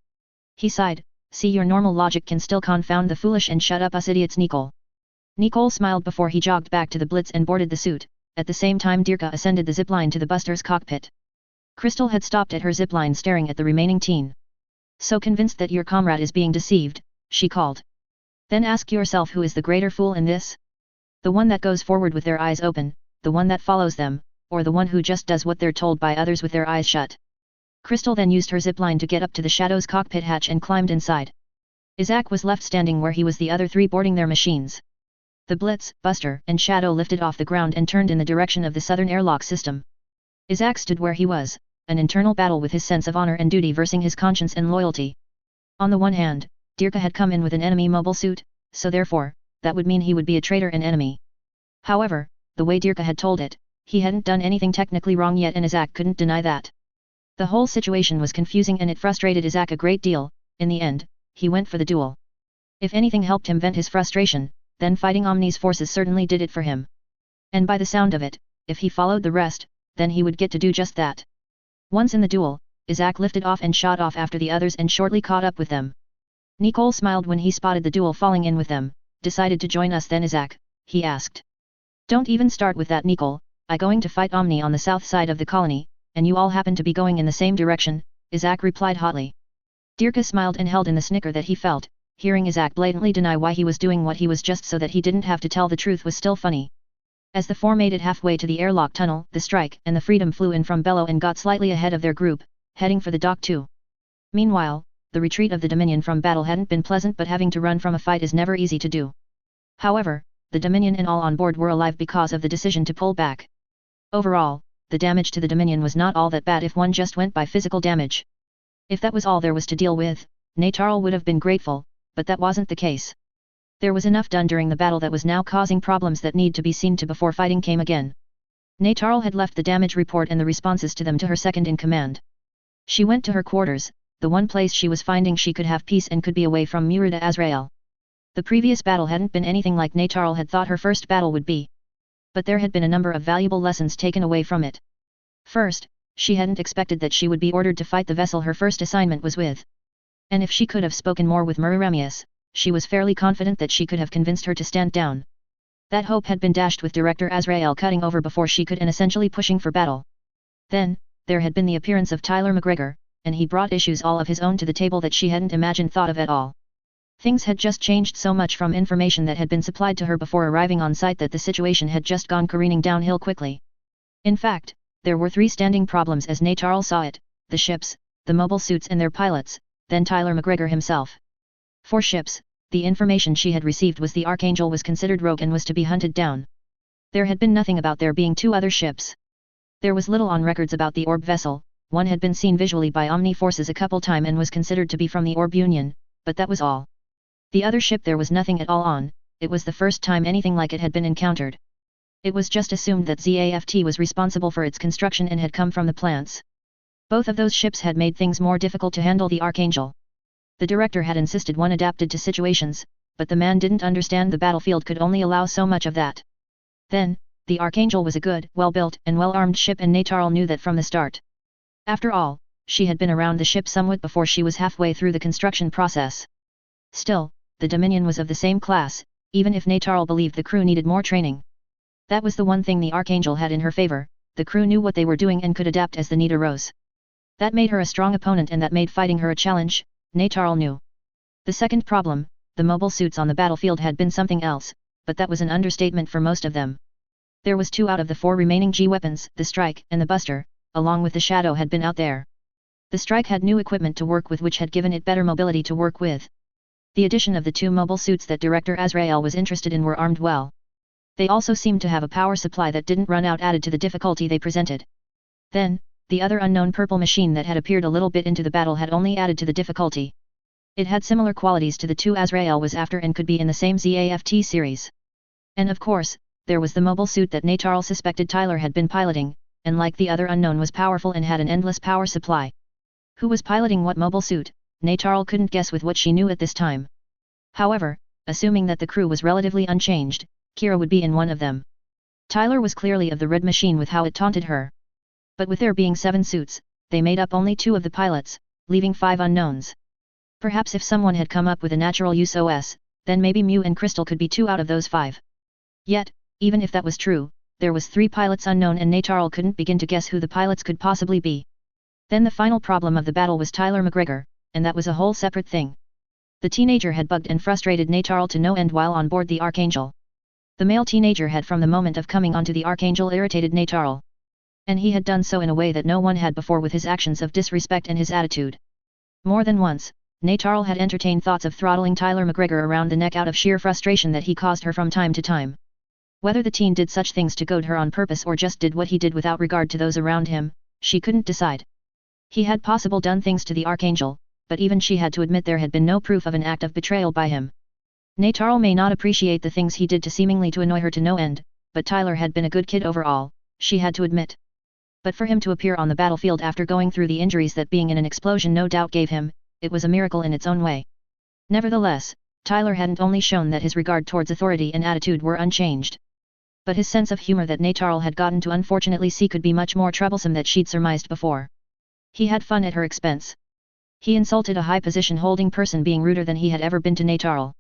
He sighed. See, your normal logic can still confound the foolish and shut up us idiots, Nicole. Nicole smiled before he jogged back to the Blitz and boarded the suit. At the same time Dirka ascended the zipline to the buster's cockpit. Crystal had stopped at her zipline staring at the remaining teen. So convinced that your comrade is being deceived, she called. Then ask yourself who is the greater fool in this? The one that goes forward with their eyes open, the one that follows them, or the one who just does what they're told by others with their eyes shut? Crystal then used her zipline to get up to the Shadow's cockpit hatch and climbed inside. Isaac was left standing where he was, the other 3 boarding their machines. The Blitz, Buster, and Shadow lifted off the ground and turned in the direction of the southern airlock system. Isaac stood where he was, an internal battle with his sense of honor and duty versus his conscience and loyalty. On the one hand, Dirka had come in with an enemy mobile suit, so therefore, that would mean he would be a traitor and enemy. However, the way Dirka had told it, he hadn't done anything technically wrong yet and Isaac couldn't deny that. The whole situation was confusing and it frustrated Isaac a great deal. In the end, he went for the duel. If anything helped him vent his frustration, then fighting Omni's forces certainly did it for him. And by the sound of it, if he followed the rest, then he would get to do just that. Once in the duel, Isaac lifted off and shot off after the others and shortly caught up with them. Nicole smiled when he spotted the duel falling in with them. Decided to join us then, Isaac? He asked. Don't even start with that, Nicole. I'm going to fight Omni on the south side of the colony, and you all happen to be going in the same direction, Isaac replied hotly. Dirka smiled and held in the snicker that he felt. Hearing Isaac blatantly deny why he was doing what he was just so that he didn't have to tell the truth was still funny. As the 4 made it halfway to the airlock tunnel, the Strike and the Freedom flew in from below and got slightly ahead of their group, heading for the dock too. Meanwhile, the retreat of the Dominion from battle hadn't been pleasant, but having to run from a fight is never easy to do. However, the Dominion and all on board were alive because of the decision to pull back. Overall, the damage to the Dominion was not all that bad if one just went by physical damage. If that was all there was to deal with, Natarl would have been grateful, but that wasn't the case. There was enough done during the battle that was now causing problems that need to be seen to before fighting came again. Neytarl had left the damage report and the responses to them to her second-in-command. She went to her quarters, the one place she was finding she could have peace and could be away from Murida Azrael. The previous battle hadn't been anything like Neytarl had thought her first battle would be. But there had been a number of valuable lessons taken away from it. First, she hadn't expected that she would be ordered to fight the vessel her first assignment was with. And if she could have spoken more with Mururamius, she was fairly confident that she could have convinced her to stand down. That hope had been dashed with Director Azrael cutting over before she could and essentially pushing for battle. Then, there had been the appearance of Tyler McGregor, and he brought issues all of his own to the table that she hadn't imagined thought of at all. Things had just changed so much from information that had been supplied to her before arriving on site that the situation had just gone careening downhill quickly. In fact, there were three standing problems as Neytarl saw it: the ships, the mobile suits and their pilots, then Tyler McGregor himself. For ships, the information she had received was the Archangel was considered rogue and was to be hunted down. There had been nothing about there being two other ships. There was little on records about the Orb vessel. One had been seen visually by Omni forces a couple time and was considered to be from the Orb Union, but that was all. The other ship there was nothing at all on. It was the first time anything like it had been encountered. It was just assumed that ZAFT was responsible for its construction and had come from the plants. Both of those ships had made things more difficult to handle the Archangel. The director had insisted one adapted to situations, but the man didn't understand the battlefield could only allow so much of that. Then, the Archangel was a good, well-built and well-armed ship and Neytarl knew that from the start. After all, she had been around the ship somewhat before she was halfway through the construction process. Still, the Dominion was of the same class, even if Neytarl believed the crew needed more training. That was the one thing the Archangel had in her favor: the crew knew what they were doing and could adapt as the need arose. That made her a strong opponent and that made fighting her a challenge, Neytarl knew. The second problem, the mobile suits on the battlefield had been something else, but that was an understatement for most of them. There was 2 out of the 4 remaining G weapons, the Strike and the Buster, along with the Shadow had been out there. The Strike had new equipment to work with which had given it better mobility to work with. The addition of the 2 mobile suits that Director Azrael was interested in were armed well. They also seemed to have a power supply that didn't run out added to the difficulty they presented. Then, the other unknown purple machine that had appeared a little bit into the battle had only added to the difficulty. It had similar qualities to the 2 Azrael was after and could be in the same ZAFT series. And of course, there was the mobile suit that Neytarl suspected Tyler had been piloting, and like the other unknown was powerful and had an endless power supply. Who was piloting what mobile suit? Neytarl couldn't guess with what she knew at this time. However, assuming that the crew was relatively unchanged, Kira would be in one of them. Tyler was clearly of the red machine with how it taunted her. But with there being 7 suits, they made up only 2 of the pilots, leaving 5 unknowns. Perhaps if someone had come up with a natural use OS, then maybe Mew and Crystal could be 2 out of those 5. Yet, even if that was true, there was 3 pilots unknown and Neytarl couldn't begin to guess who the pilots could possibly be. Then the final problem of the battle was Tyler McGregor, and that was a whole separate thing. The teenager had bugged and frustrated Neytarl to no end while on board the Archangel. The male teenager had from the moment of coming onto the Archangel irritated Neytarl. And he had done so in a way that no one had before with his actions of disrespect and his attitude. More than once, Neytarl had entertained thoughts of throttling Tyler McGregor around the neck out of sheer frustration that he caused her from time to time. Whether the teen did such things to goad her on purpose or just did what he did without regard to those around him, she couldn't decide. He had possibly done things to the Archangel, but even she had to admit there had been no proof of an act of betrayal by him. Neytarl may not appreciate the things he did to seemingly to annoy her to no end, but Tyler had been a good kid overall, she had to admit. But for him to appear on the battlefield after going through the injuries that being in an explosion no doubt gave him, it was a miracle in its own way. Nevertheless, Tyler hadn't only shown that his regard towards authority and attitude were unchanged. But his sense of humor that Neytarl had gotten to unfortunately see could be much more troublesome than she'd surmised before. He had fun at her expense. He insulted a high-position holding person being ruder than he had ever been to Neytarl.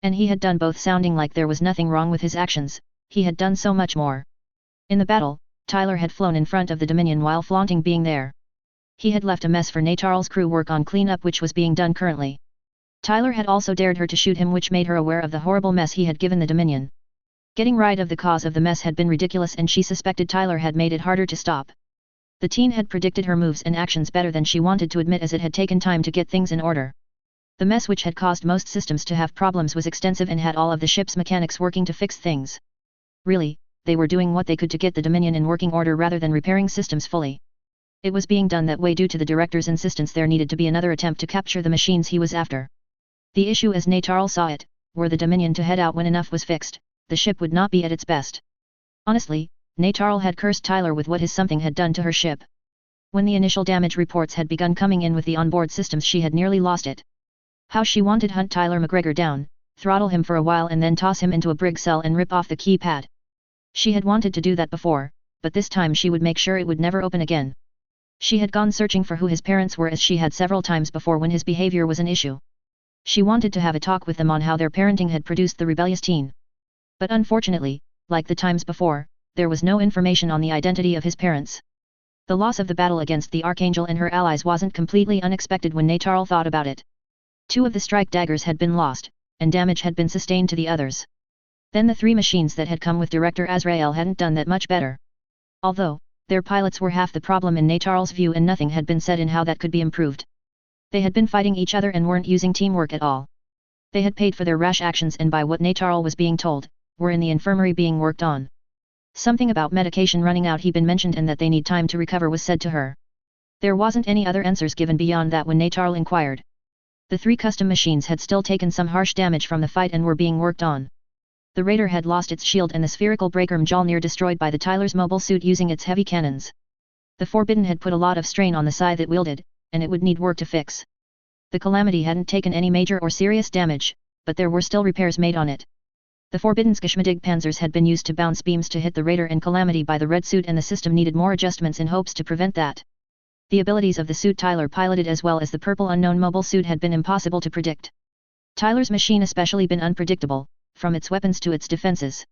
And he had done both sounding like there was nothing wrong with his actions, he had done so much more. In the battle, Tyler had flown in front of the Dominion while flaunting being there. He had left a mess for Neytarl's crew work on cleanup which was being done currently. Tyler had also dared her to shoot him which made her aware of the horrible mess he had given the Dominion. Getting right of the cause of the mess had been ridiculous and she suspected Tyler had made it harder to stop. The teen had predicted her moves and actions better than she wanted to admit as it had taken time to get things in order. The mess which had caused most systems to have problems was extensive and had all of the ship's mechanics working to fix things. Really, they were doing what they could to get the Dominion in working order rather than repairing systems fully. It was being done that way due to the director's insistence there needed to be another attempt to capture the machines he was after. The issue as Neytarl saw it, were the Dominion to head out when enough was fixed, the ship would not be at its best. Honestly, Natarl had cursed Tyler with what his something had done to her ship. When the initial damage reports had begun coming in with the onboard systems, she had nearly lost it. How she wanted to hunt Tyler McGregor down, throttle him for a while and then toss him into a brig cell and rip off the keypad. She had wanted to do that before, but this time she would make sure it would never open again. She had gone searching for who his parents were, as she had several times before when his behavior was an issue. She wanted to have a talk with them on how their parenting had produced the rebellious teen. But unfortunately, like the times before, there was no information on the identity of his parents. The loss of the battle against the Archangel and her allies wasn't completely unexpected when Natarl thought about it. 2 of the strike daggers had been lost, and damage had been sustained to the others. Then the 3 machines that had come with Director Azrael hadn't done that much better. Although, their pilots were half the problem in Natarl's view, and nothing had been said in how that could be improved. They had been fighting each other and weren't using teamwork at all. They had paid for their rash actions, and by what Natarl was being told, were in the infirmary being worked on. Something about medication running out had been mentioned, and that they need time to recover was said to her. There wasn't any other answers given beyond that when Natarl inquired. The 3 custom machines had still taken some harsh damage from the fight and were being worked on. The Raider had lost its shield and the spherical breaker Mjolnir destroyed by the Tyler's mobile suit using its heavy cannons. The Forbidden had put a lot of strain on the scythe it wielded, and it would need work to fix. The Calamity hadn't taken any major or serious damage, but there were still repairs made on it. The Forbidden's Geschmeidig panzers had been used to bounce beams to hit the Raider and Calamity by the red suit, and the system needed more adjustments in hopes to prevent that. The abilities of the suit Tyler piloted as well as the purple unknown mobile suit had been impossible to predict. Tyler's machine especially been unpredictable, from its weapons to its defenses.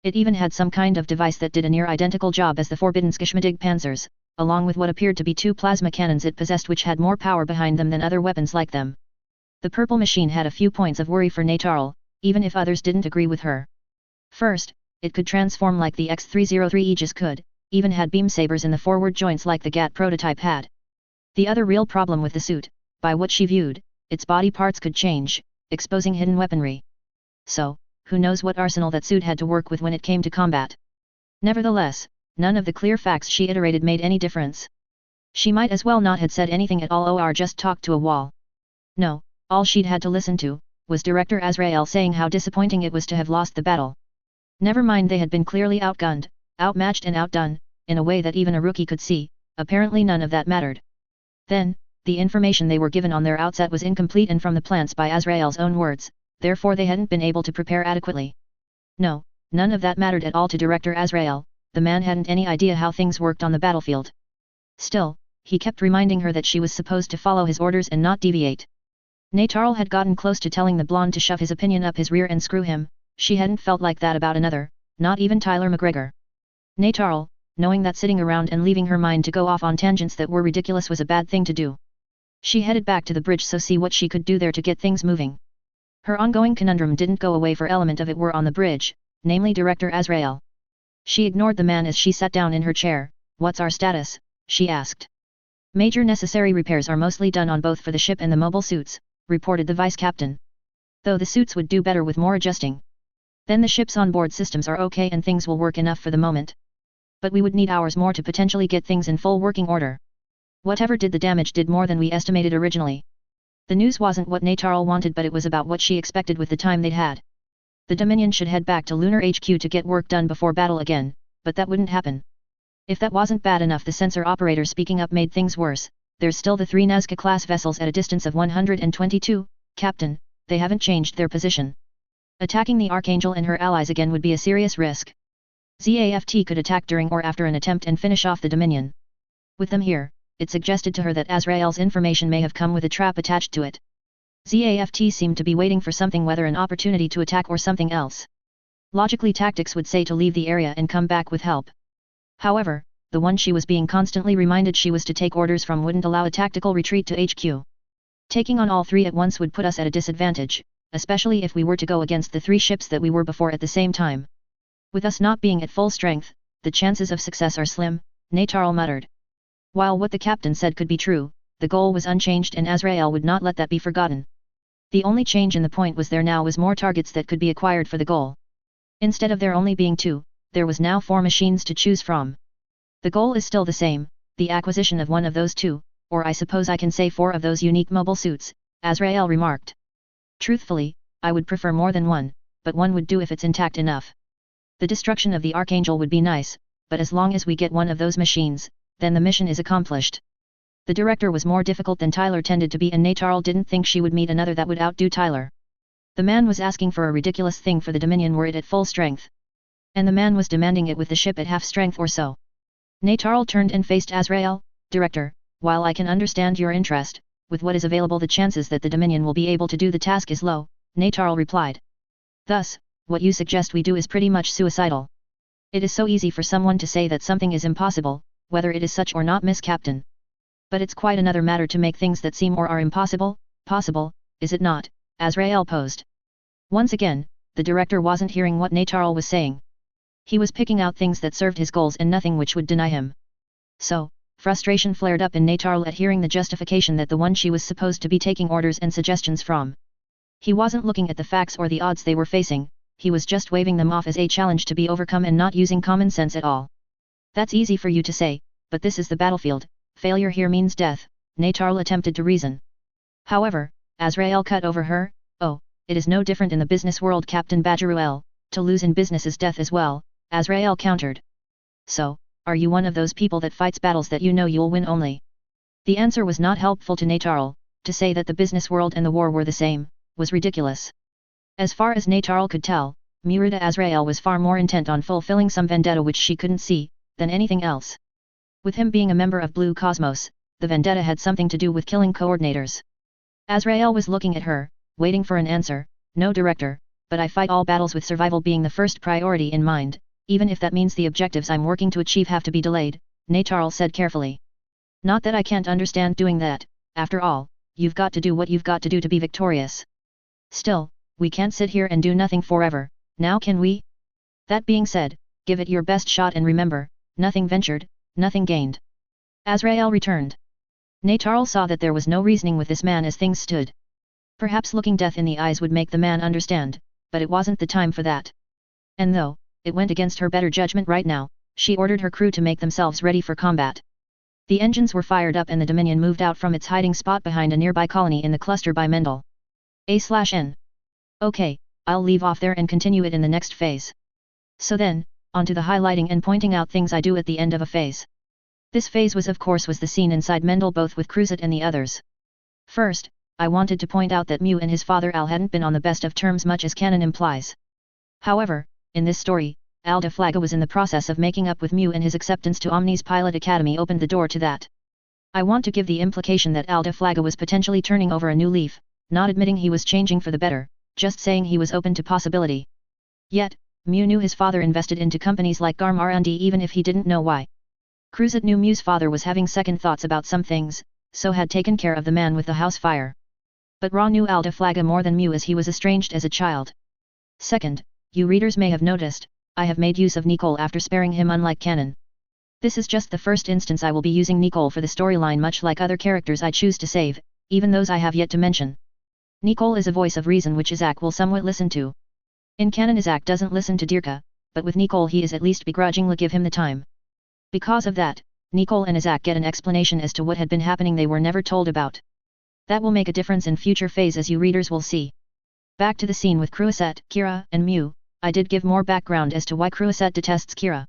It even had some kind of device that did a near-identical job as the Forbidden's Geschmeidig panzers, along with what appeared to be 2 plasma cannons it possessed which had more power behind them than other weapons like them. The purple machine had a few points of worry for Natarl, even if others didn't agree with her. First, it could transform like the X-303 Aegis could, even had beam sabers in the forward joints like the GAT prototype had. The other real problem with the suit, by what she viewed, its body parts could change, exposing hidden weaponry. So, who knows what arsenal that suit had to work with when it came to combat. Nevertheless, none of the clear facts she iterated made any difference. She might as well not had said anything at all or just talked to a wall. No, all she'd had to listen to was Director Azrael saying how disappointing it was to have lost the battle. Never mind, they had been clearly outgunned, outmatched and outdone, in a way that even a rookie could see. Apparently none of that mattered. Then, the information they were given on their outset was incomplete and from the plants by Azrael's own words, therefore they hadn't been able to prepare adequately. No, none of that mattered at all to Director Azrael. The man hadn't any idea how things worked on the battlefield. Still, he kept reminding her that she was supposed to follow his orders and not deviate. Natarl had gotten close to telling the blonde to shove his opinion up his rear and screw him. She hadn't felt like that about another, not even Tyler McGregor. Natarl, knowing that sitting around and leaving her mind to go off on tangents that were ridiculous was a bad thing to do. She headed back to the bridge to see what she could do there to get things moving. Her ongoing conundrum didn't go away for element of it were on the bridge, namely Director Azrael. She ignored the man as she sat down in her chair. "What's our status?" she asked. "Major necessary repairs are mostly done on both for the ship and the mobile suits," reported the vice captain. "Though the suits would do better with more adjusting. Then the ship's onboard systems are okay and things will work enough for the moment. But we would need hours more to potentially get things in full working order. Whatever did the damage did more than we estimated originally." The news wasn't what Natarl wanted, but it was about what she expected with the time they'd had. The Dominion should head back to Lunar HQ to get work done before battle again, but that wouldn't happen. If that wasn't bad enough, the sensor operator speaking up made things worse. "There's still the 3 Nazca-class vessels at a distance of 122, Captain, they haven't changed their position. Attacking the Archangel and her allies again would be a serious risk. ZAFT could attack during or after an attempt and finish off the Dominion. With them here," it suggested to her that Azrael's information may have come with a trap attached to it. ZAFT seemed to be waiting for something, whether an opportunity to attack or something else. Logically, tactics would say to leave the area and come back with help. However, the one she was being constantly reminded she was to take orders from wouldn't allow a tactical retreat to HQ. Taking on all 3 at once would put us at a disadvantage, especially if we were to go against the 3 ships that we were before at the same time. With us not being at full strength, the chances of success are slim, Natarl muttered. While what the captain said could be true, the goal was unchanged and Azrael would not let that be forgotten. The only change in the point was there now was more targets that could be acquired for the goal. Instead of there only being 2, there was now 4 machines to choose from. The goal is still the same, the acquisition of one of those 2, or I suppose I can say 4 of those unique mobile suits, Azrael remarked. "Truthfully, I would prefer more than 1, but 1 would do if it's intact enough. The destruction of the Archangel would be nice, but as long as we get one of those machines, then the mission is accomplished. The director was more difficult than Tyler tended to be, and Natarl didn't think she would meet another that would outdo Tyler. The man was asking for a ridiculous thing for the Dominion were it at full strength. And the man was demanding it with the ship at half strength or so. Natarl turned and faced Azrael. Director, while I can understand your interest, with what is available the chances that the Dominion will be able to do the task is low, Natarl replied. Thus, what you suggest we do is pretty much suicidal. It is so easy for someone to say that something is impossible, whether it is such or not, Miss Captain. But it's quite another matter to make things that seem or are impossible, possible, is it not? Azrael posed. Once again, the director wasn't hearing what Natarl was saying. He was picking out things that served his goals and nothing which would deny him. So, frustration flared up in Natarl at hearing the justification that the one she was supposed to be taking orders and suggestions from. He wasn't looking at the facts or the odds they were facing, he was just waving them off as a challenge to be overcome and not using common sense at all. That's easy for you to say, but this is the battlefield, failure here means death, Natarl attempted to reason. However, Azrael cut over her, oh, it is no different in the business world, Captain Badgeruel, to lose in business is death as well, Azrael countered. So, are you one of those people that fights battles that you know you'll win only? The answer was not helpful to Natarl. To say that the business world and the war were the same, was ridiculous. As far as Natarl could tell, Murida Azrael was far more intent on fulfilling some vendetta which she couldn't see, than anything else. With him being a member of Blue Cosmos, the vendetta had something to do with killing coordinators. Azrael was looking at her, waiting for an answer. No, director, but I fight all battles with survival being the first priority in mind, even if that means the objectives I'm working to achieve have to be delayed, Natarl said carefully. Not that I can't understand doing that, after all, you've got to do what you've got to do to be victorious. Still, we can't sit here and do nothing forever, now can we? That being said, give it your best shot and remember, nothing ventured, nothing gained. Azrael returned. Natarl saw that there was no reasoning with this man as things stood. Perhaps looking death in the eyes would make the man understand, but it wasn't the time for that. And though, it went against her better judgment right now, she ordered her crew to make themselves ready for combat. The engines were fired up and the Dominion moved out from its hiding spot behind a nearby colony in the cluster by Mendel. A/N. Okay, I'll leave off there and continue it in the next phase. So then, on to the highlighting and pointing out things I do at the end of a phase. This phase was the scene inside Mendel both with Cruzat and the others. First, I wanted to point out that Mew and his father Al hadn't been on the best of terms much as canon implies. However, in this story, Al de Flaga was in the process of making up with Mew and his acceptance to Omni's Pilot Academy opened the door to that. I want to give the implication that Al de Flaga was potentially turning over a new leaf, not admitting he was changing for the better, just saying he was open to possibility. Yet, Mew knew his father invested into companies like Garm R&D even if he didn't know why. Cruzat knew Mew's father was having second thoughts about some things, so had taken care of the man with the house fire. But Ra knew Al de Flaga more than Mew as he was estranged as a child. Second, you readers may have noticed, I have made use of Nicole after sparing him unlike canon. This is just the first instance I will be using Nicole for the storyline much like other characters I choose to save, even those I have yet to mention. Nicole is a voice of reason which Isaac will somewhat listen to. In canon Isaac doesn't listen to Dirka, but with Nicole he is at least begrudgingly give him the time. Because of that, Nicole and Isaac get an explanation as to what had been happening they were never told about. That will make a difference in future phase as you readers will see. Back to the scene with Cruzat, Kira, and Mew, I did give more background as to why Cruzat detests Kira.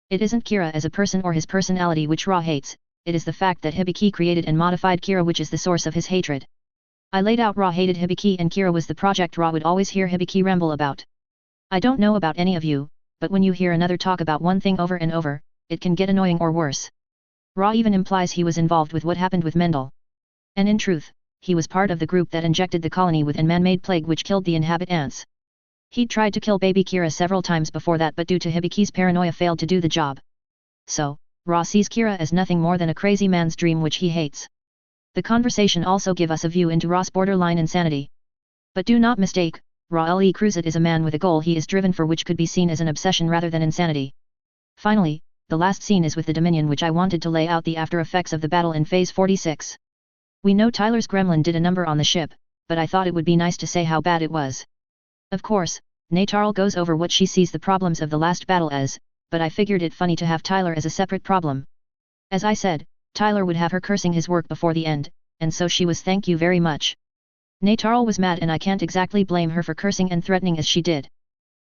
It isn't Kira as a person or his personality which Ra hates, it is the fact that Hibiki created and modified Kira which is the source of his hatred. I laid out Ra hated Hibiki and Kira was the project Ra would always hear Hibiki ramble about. I don't know about any of you, but when you hear another talk about one thing over and over, it can get annoying or worse. Ra even implies he was involved with what happened with Mendel. And in truth, he was part of the group that injected the colony with an man-made plague which killed the inhabitants. He'd tried to kill baby Kira several times before that but due to Hibiki's paranoia failed to do the job. So, Ra sees Kira as nothing more than a crazy man's dream which he hates. The conversation also give us a view into Ra's borderline insanity. But do not mistake, Ra Le Cruzat is a man with a goal he is driven for which could be seen as an obsession rather than insanity. Finally, the last scene is with the Dominion which I wanted to lay out the after effects of the battle in Phase 46. We know Tyler's gremlin did a number on the ship, but I thought it would be nice to say how bad it was. Of course, Natarl goes over what she sees the problems of the last battle as, but I figured it funny to have Tyler as a separate problem. As I said, Tyler would have her cursing his work before the end, and so she was thank you very much. Natarl was mad and I can't exactly blame her for cursing and threatening as she did.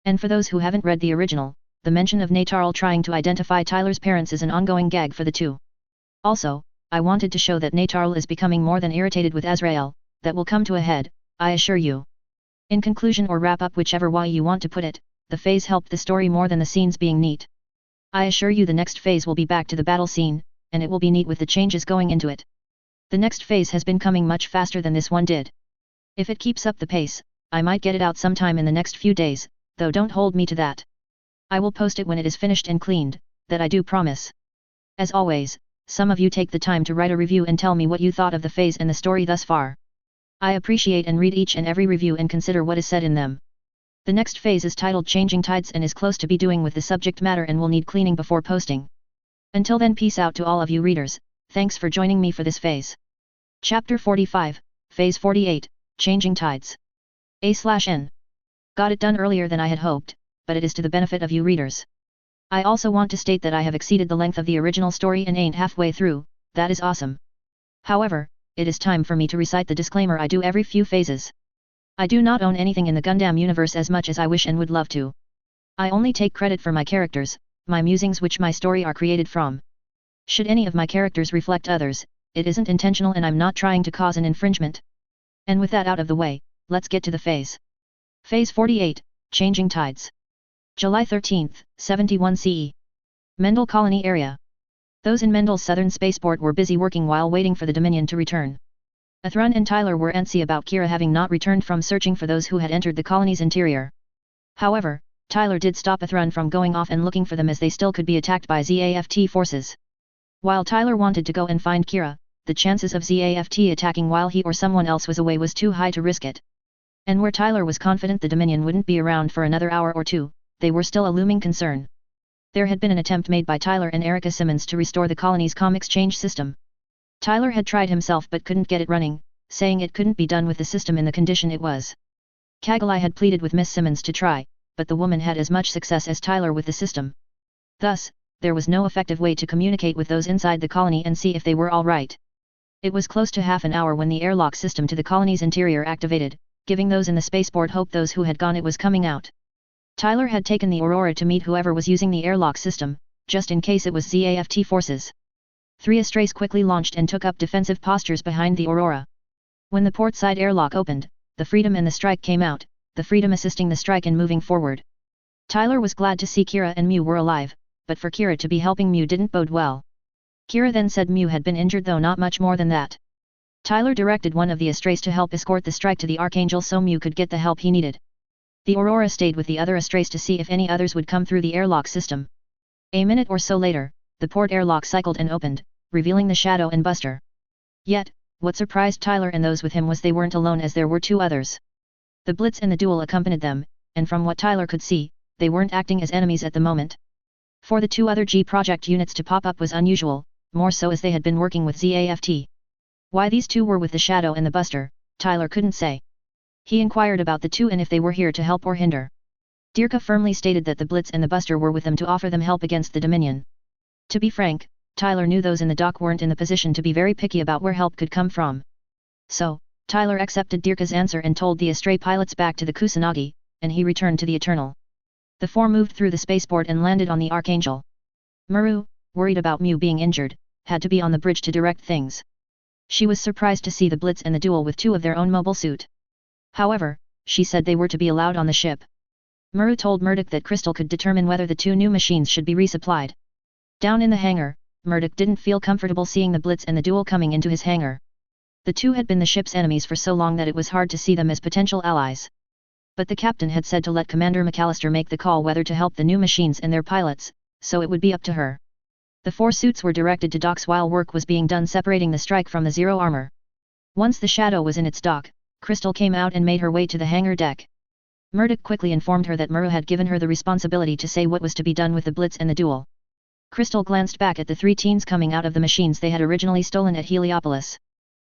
And for those who haven't read the original, the mention of Natarl trying to identify Tyler's parents is an ongoing gag for the two. Also, I wanted to show that Natarl is becoming more than irritated with Azrael, that will come to a head, I assure you. In conclusion or wrap up, whichever way you want to put it, the phase helped the story more than the scenes being neat. I assure you the next phase will be back to the battle scene, and it will be neat with the changes going into it. The next phase has been coming much faster than this one did. If it keeps up the pace, I might get it out sometime in the next few days, though don't hold me to that. I will post it when it is finished and cleaned, that I do promise. As always, some of you take the time to write a review and tell me what you thought of the phase and the story thus far. I appreciate and read each and every review and consider what is said in them. The next phase is titled Changing Tides and is close to be doing with the subject matter and will need cleaning before posting. Until then, peace out to all of you readers, thanks for joining me for this phase. Chapter 45, Phase 48, Changing Tides. A/N. Got it done earlier than I had hoped, but it is to the benefit of you readers. I also want to state that I have exceeded the length of the original story and ain't halfway through, that is awesome. However, it is time for me to recite the disclaimer I do every few phases. I do not own anything in the Gundam universe as much as I wish and would love to. I only take credit for my characters, my musings which my story are created from. Should any of my characters reflect others, it isn't intentional and I'm not trying to cause an infringement. And with that out of the way, let's get to the phase. Phase 48, Changing Tides. July 13, 71 CE. Mendel Colony Area. Those in Mendel's southern spaceport were busy working while waiting for the Dominion to return. Athrun and Tyler were antsy about Kira having not returned from searching for those who had entered the colony's interior. However, Tyler did stop Athrun from going off and looking for them as they still could be attacked by ZAFT forces. While Tyler wanted to go and find Kira, the chances of ZAFT attacking while he or someone else was away was too high to risk it. And where Tyler was confident the Dominion wouldn't be around for another hour or two, they were still a looming concern. There had been an attempt made by Tyler and Erica Simmons to restore the colony's comm exchange system. Tyler had tried himself but couldn't get it running, saying it couldn't be done with the system in the condition it was. Kagalai had pleaded with Miss Simmons to try, but the woman had as much success as Tyler with the system. Thus, there was no effective way to communicate with those inside the colony and see if they were all right. It was close to half an hour when the airlock system to the colony's interior activated, giving those in the spaceport hope those who had gone it was coming out. Tyler had taken the Aurora to meet whoever was using the airlock system, just in case it was ZAFT forces. 3 Astrays quickly launched and took up defensive postures behind the Aurora. When the port side airlock opened, the Freedom and the Strike came out, the Freedom assisting the Strike in moving forward. Tyler was glad to see Kira and Mew were alive, but for Kira to be helping Mew didn't bode well. Kira then said Mew had been injured, though not much more than that. Tyler directed one of the Astrays to help escort the Strike to the Archangel so Mew could get the help he needed. The Aurora stayed with the other Astrays to see if any others would come through the airlock system. A minute or so later, the port airlock cycled and opened, revealing the Shadow and Buster. Yet, what surprised Tyler and those with him was they weren't alone, as there were 2 others. The Blitz and the Duel accompanied them, and from what Tyler could see, they weren't acting as enemies at the moment. For the 2 other G project units to pop up was unusual, more so as they had been working with ZAFT. Why these 2 were with the Shadow and the Buster, Tyler couldn't say. He inquired about the 2 and if they were here to help or hinder. Dirka firmly stated that the Blitz and the Buster were with them to offer them help against the Dominion. To be frank, Tyler knew those in the dock weren't in the position to be very picky about where help could come from. So, Tyler accepted Dirka's answer and told the Astray pilots back to the Kusanagi, and he returned to the Eternal. The 4 moved through the spaceport and landed on the Archangel. Maru, worried about Mew being injured, had to be on the bridge to direct things. She was surprised to see the Blitz and the Duel with 2 of their own mobile suit. However, she said they were to be allowed on the ship. Maru told Murdoch that Crystal could determine whether the 2 new machines should be resupplied. Down in the hangar, Murdoch didn't feel comfortable seeing the Blitz and the Duel coming into his hangar. The 2 had been the ship's enemies for so long that it was hard to see them as potential allies. But the captain had said to let Commander McAllister make the call whether to help the new machines and their pilots, so it would be up to her. The 4 suits were directed to docks while work was being done separating the Strike from the Zero armor. Once the Shadow was in its dock, Crystal came out and made her way to the hangar deck. Murdoch quickly informed her that Muru had given her the responsibility to say what was to be done with the Blitz and the Duel. Crystal glanced back at the 3 teens coming out of the machines they had originally stolen at Heliopolis.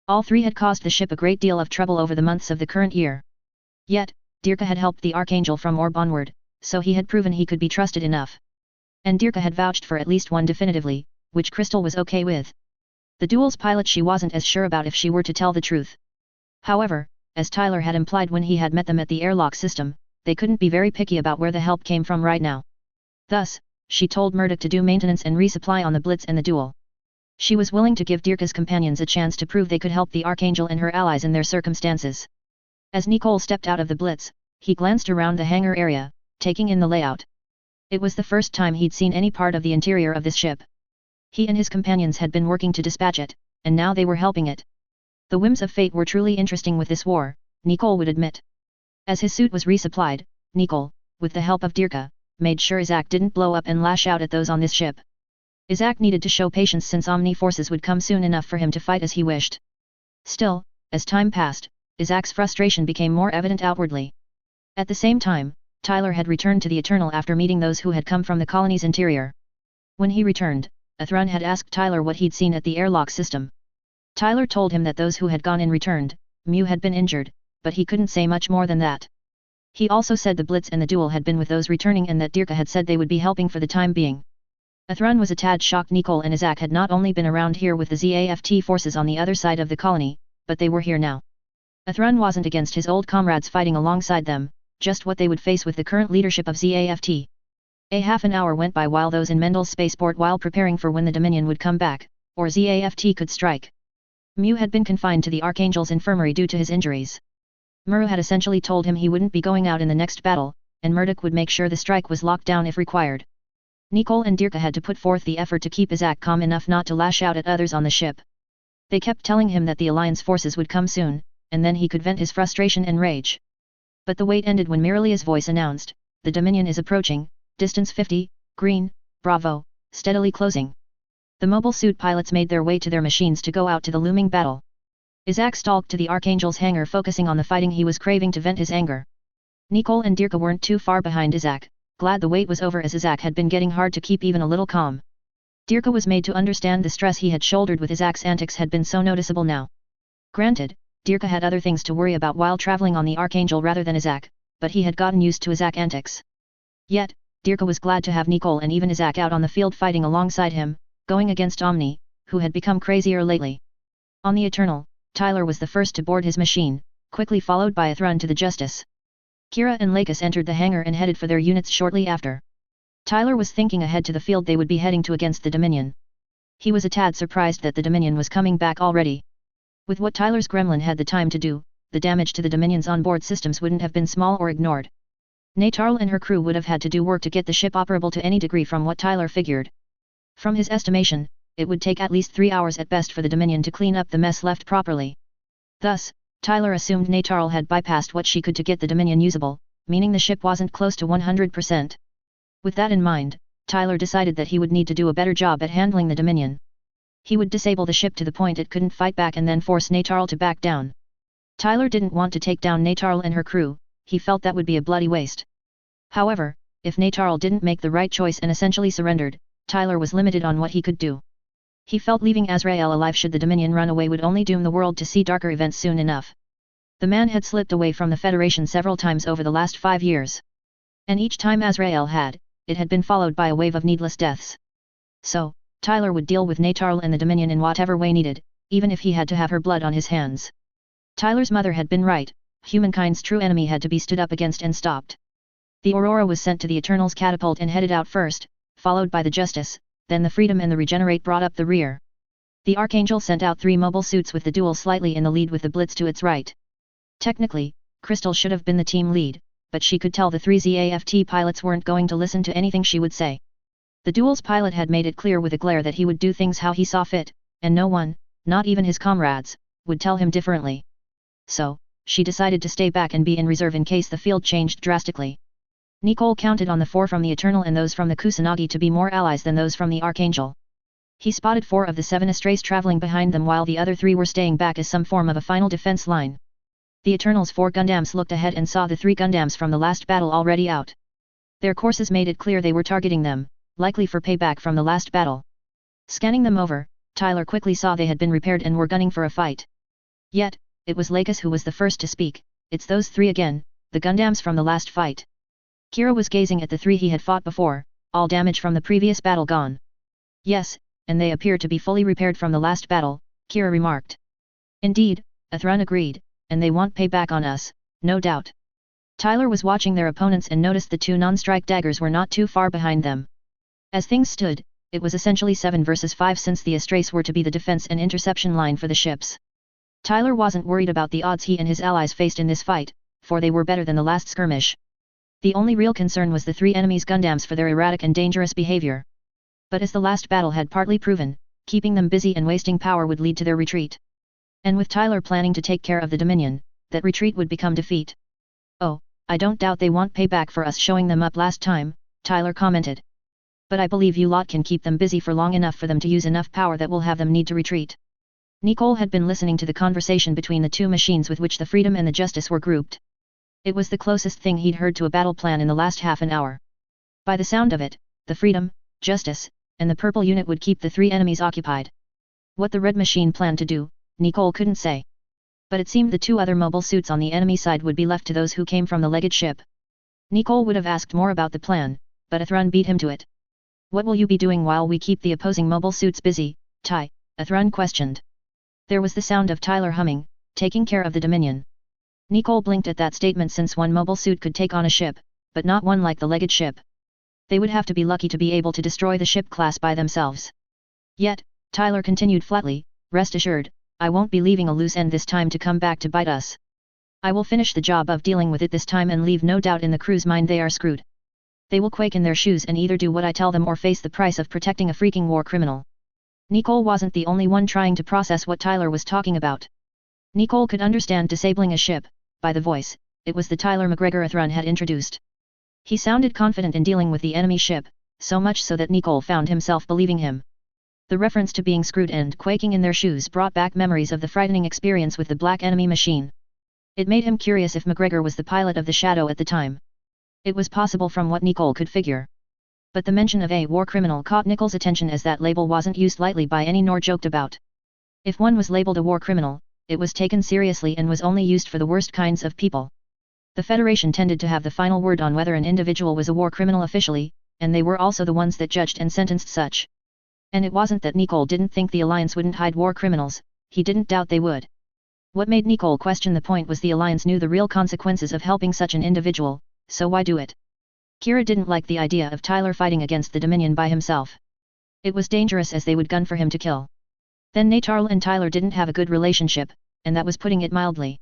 All 3 had caused the ship a great deal of trouble over the months of the current year. Yet, Dirka had helped the Archangel from Orb onward, so he had proven he could be trusted enough. And Dirka had vouched for at least one definitively, which Crystal was okay with. The Duel's pilot she wasn't as sure about if she were to tell the truth. However, as Tyler had implied when he had met them at the airlock system, they couldn't be very picky about where the help came from right now. Thus, she told Murdoch to do maintenance and resupply on the Blitz and the Duel. She was willing to give Dirka's companions a chance to prove they could help the Archangel and her allies in their circumstances. As Nicole stepped out of the Blitz, he glanced around the hangar area, taking in the layout. It was the first time he'd seen any part of the interior of this ship. He and his companions had been working to dispatch it, and now they were helping it. The whims of fate were truly interesting with this war, Nicole would admit. As his suit was resupplied, Nicole, with the help of Dirka, made sure Isaac didn't blow up and lash out at those on this ship. Isaac needed to show patience since Omni forces would come soon enough for him to fight as he wished. Still, as time passed, Isaac's frustration became more evident outwardly. At the same time, Tyler had returned to the Eternal after meeting those who had come from the colony's interior. When he returned, Athrun had asked Tyler what he'd seen at the airlock system. Tyler told him that those who had gone in returned, Mew had been injured, but he couldn't say much more than that. He also said the Blitz and the Duel had been with those returning and that Dirka had said they would be helping for the time being. Athrun was a tad shocked Nicole and Isaac had not only been around here with the ZAFT forces on the other side of the colony, but they were here now. Athrun wasn't against his old comrades fighting alongside them, just what they would face with the current leadership of ZAFT. A half an hour went by while those in Mendel's spaceport while preparing for when the Dominion would come back, or ZAFT could strike. Mew had been confined to the Archangel's infirmary due to his injuries. Muru had essentially told him he wouldn't be going out in the next battle, and Murdoch would make sure the strike was locked down if required. Nicole and Dirka had to put forth the effort to keep Isaac calm enough not to lash out at others on the ship. They kept telling him that the Alliance forces would come soon, and then he could vent his frustration and rage. But the wait ended when Miralia's voice announced, "The Dominion is approaching, distance 50, green, Bravo, steadily closing." The mobile suit pilots made their way to their machines to go out to the looming battle. Isaac stalked to the Archangel's hangar focusing on the fighting he was craving to vent his anger. Nicole and Dirka weren't too far behind Isaac, glad the wait was over as Isaac had been getting hard to keep even a little calm. Dirka was made to understand the stress he had shouldered with Isaac's antics had been so noticeable now. Granted, Dirka had other things to worry about while traveling on the Archangel rather than Isaac, but he had gotten used to Isaac antics. Yet, Dirka was glad to have Nicole and even Isaac out on the field fighting alongside him, going against Omni, who had become crazier lately. On the Eternal, Tyler was the first to board his machine, quickly followed by Athrun to the Justice. Kira and Lakis entered the hangar and headed for their units shortly after. Tyler was thinking ahead to the field they would be heading to against the Dominion. He was a tad surprised that the Dominion was coming back already. With what Tyler's gremlin had the time to do, the damage to the Dominion's onboard systems wouldn't have been small or ignored. Natarl and her crew would have had to do work to get the ship operable to any degree from what Tyler figured. From his estimation, it would take at least 3 hours at best for the Dominion to clean up the mess left properly. Thus, Tyler assumed Natarl had bypassed what she could to get the Dominion usable, meaning the ship wasn't close to 100%. With that in mind, Tyler decided that he would need to do a better job at handling the Dominion. He would disable the ship to the point it couldn't fight back and then force Natarl to back down. Tyler didn't want to take down Natarl and her crew, he felt that would be a bloody waste. However, if Natarl didn't make the right choice and essentially surrendered, Tyler was limited on what he could do. He felt leaving Azrael alive should the Dominion run away would only doom the world to see darker events soon enough. The man had slipped away from the Federation several times over the last 5 years. And each time Azrael had, it had been followed by a wave of needless deaths. So, Tyler would deal with Natarl and the Dominion in whatever way needed, even if he had to have her blood on his hands. Tyler's mother had been right, humankind's true enemy had to be stood up against and stopped. The Aurora was sent to the Eternal's catapult and headed out first, followed by the Justice, then the Freedom and the Regenerate brought up the rear. The Archangel sent out 3 mobile suits with the Duel slightly in the lead with the Blitz to its right. Technically, Crystal should have been the team lead, but she could tell the 3 ZAFT pilots weren't going to listen to anything she would say. The Duel's pilot had made it clear with a glare that he would do things how he saw fit, and no one, not even his comrades, would tell him differently. So, she decided to stay back and be in reserve in case the field changed drastically. Nicole counted on the 4 from the Eternal and those from the Kusanagi to be more allies than those from the Archangel. He spotted 4 of the 7 Astrays traveling behind them while the other 3 were staying back as some form of a final defense line. The Eternal's 4 Gundams looked ahead and saw the 3 Gundams from the last battle already out. Their courses made it clear they were targeting them, likely for payback from the last battle. Scanning them over, Tyler quickly saw they had been repaired and were gunning for a fight. Yet, it was Lakis who was the first to speak. "It's those 3 again, the Gundams from the last fight." Kira was gazing at the 3 he had fought before, all damage from the previous battle gone. "Yes, and they appear to be fully repaired from the last battle," Kira remarked. "Indeed," Athrun agreed, "and they want payback on us, no doubt." Tyler was watching their opponents and noticed the two non-strike daggers were not too far behind them. As things stood, it was essentially 7 versus 5 since the Astrace were to be the defense and interception line for the ships. Tyler wasn't worried about the odds he and his allies faced in this fight, for they were better than the last skirmish. The only real concern was the three enemies' Gundams for their erratic and dangerous behavior. But as the last battle had partly proven, keeping them busy and wasting power would lead to their retreat. And with Tyler planning to take care of the Dominion, that retreat would become defeat. "Oh, I don't doubt they want payback for us showing them up last time," Tyler commented. "But I believe you lot can keep them busy for long enough for them to use enough power that will have them need to retreat." Nicole had been listening to the conversation between the two machines with which the Freedom and the Justice were grouped. It was the closest thing he'd heard to a battle plan in the last half an hour. By the sound of it, the Freedom, Justice, and the Purple unit would keep the three enemies occupied. What the Red machine planned to do, Nicole couldn't say. But it seemed the two other mobile suits on the enemy side would be left to those who came from the legged ship. Nicole would have asked more about the plan, but Athrun beat him to it. "What will you be doing while we keep the opposing mobile suits busy, Ty?" Athrun questioned. There was the sound of Tyler humming, "Taking care of the Dominion." Nicole blinked at that statement since one mobile suit could take on a ship, but not one like the legged ship. They would have to be lucky to be able to destroy the ship class by themselves. Yet, Tyler continued flatly, "Rest assured, I won't be leaving a loose end this time to come back to bite us. I will finish the job of dealing with it this time and leave no doubt in the crew's mind they are screwed. They will quake in their shoes and either do what I tell them or face the price of protecting a freaking war criminal." Nicole wasn't the only one trying to process what Tyler was talking about. Nicole could understand disabling a ship, by the voice, it was the Tyler McGregor Athrun had introduced. He sounded confident in dealing with the enemy ship, so much so that Nicole found himself believing him. The reference to being screwed and quaking in their shoes brought back memories of the frightening experience with the black enemy machine. It made him curious if McGregor was the pilot of the Shadow at the time. It was possible from what Nicole could figure. But the mention of a war criminal caught Nicole's attention as that label wasn't used lightly by any nor joked about. If one was labeled a war criminal, it was taken seriously and was only used for the worst kinds of people. The Federation tended to have the final word on whether an individual was a war criminal officially, and they were also the ones that judged and sentenced such. And it wasn't that Nicole didn't think the Alliance wouldn't hide war criminals, he didn't doubt they would. What made Nicole question the point was the Alliance knew the real consequences of helping such an individual, so why do it? Kira didn't like the idea of Tyler fighting against the Dominion by himself. It was dangerous as they would gun for him to kill. Then Natarl and Tyler didn't have a good relationship, and that was putting it mildly.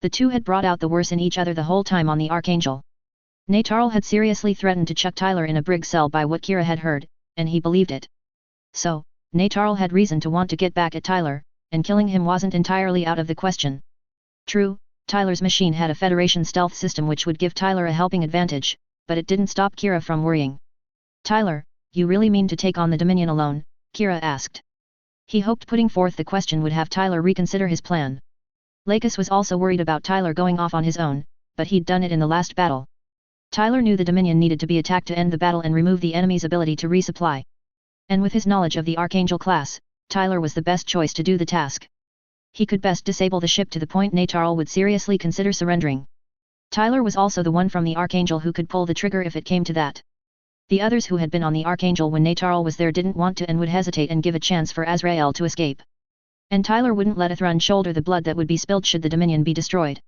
The two had brought out the worst in each other the whole time on the Archangel. Natarl had seriously threatened to chuck Tyler in a brig cell by what Kira had heard, and he believed it. So, Natarl had reason to want to get back at Tyler, and killing him wasn't entirely out of the question. True, Tyler's machine had a Federation stealth system which would give Tyler a helping advantage, but it didn't stop Kira from worrying. "Tyler, you really mean to take on the Dominion alone?" Kira asked. He hoped putting forth the question would have Tyler reconsider his plan. Lakis was also worried about Tyler going off on his own, but he'd done it in the last battle. Tyler knew the Dominion needed to be attacked to end the battle and remove the enemy's ability to resupply. And with his knowledge of the Archangel class, Tyler was the best choice to do the task. He could best disable the ship to the point Natarl would seriously consider surrendering. Tyler was also the one from the Archangel who could pull the trigger if it came to that. The others who had been on the Archangel when Natarl was there didn't want to and would hesitate and give a chance for Azrael to escape. And Tyler wouldn't let Athrun shoulder the blood that would be spilled should the Dominion be destroyed.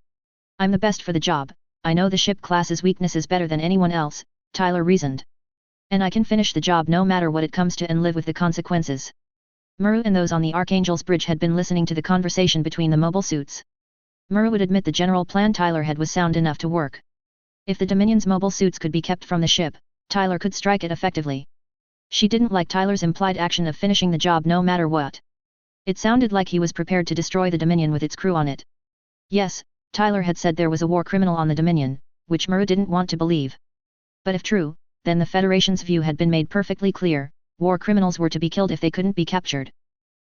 "I'm the best for the job, I know the ship class's weaknesses better than anyone else," Tyler reasoned. "And I can finish the job no matter what it comes to and live with the consequences." Muru and those on the Archangel's bridge had been listening to the conversation between the mobile suits. Muru would admit the general plan Tyler had was sound enough to work. If the Dominion's mobile suits could be kept from the ship, Tyler could strike it effectively. She didn't like Tyler's implied action of finishing the job no matter what. It sounded like he was prepared to destroy the Dominion with its crew on it. Yes, Tyler had said there was a war criminal on the Dominion, which Muru didn't want to believe. But if true, then the Federation's view had been made perfectly clear: war criminals were to be killed if they couldn't be captured.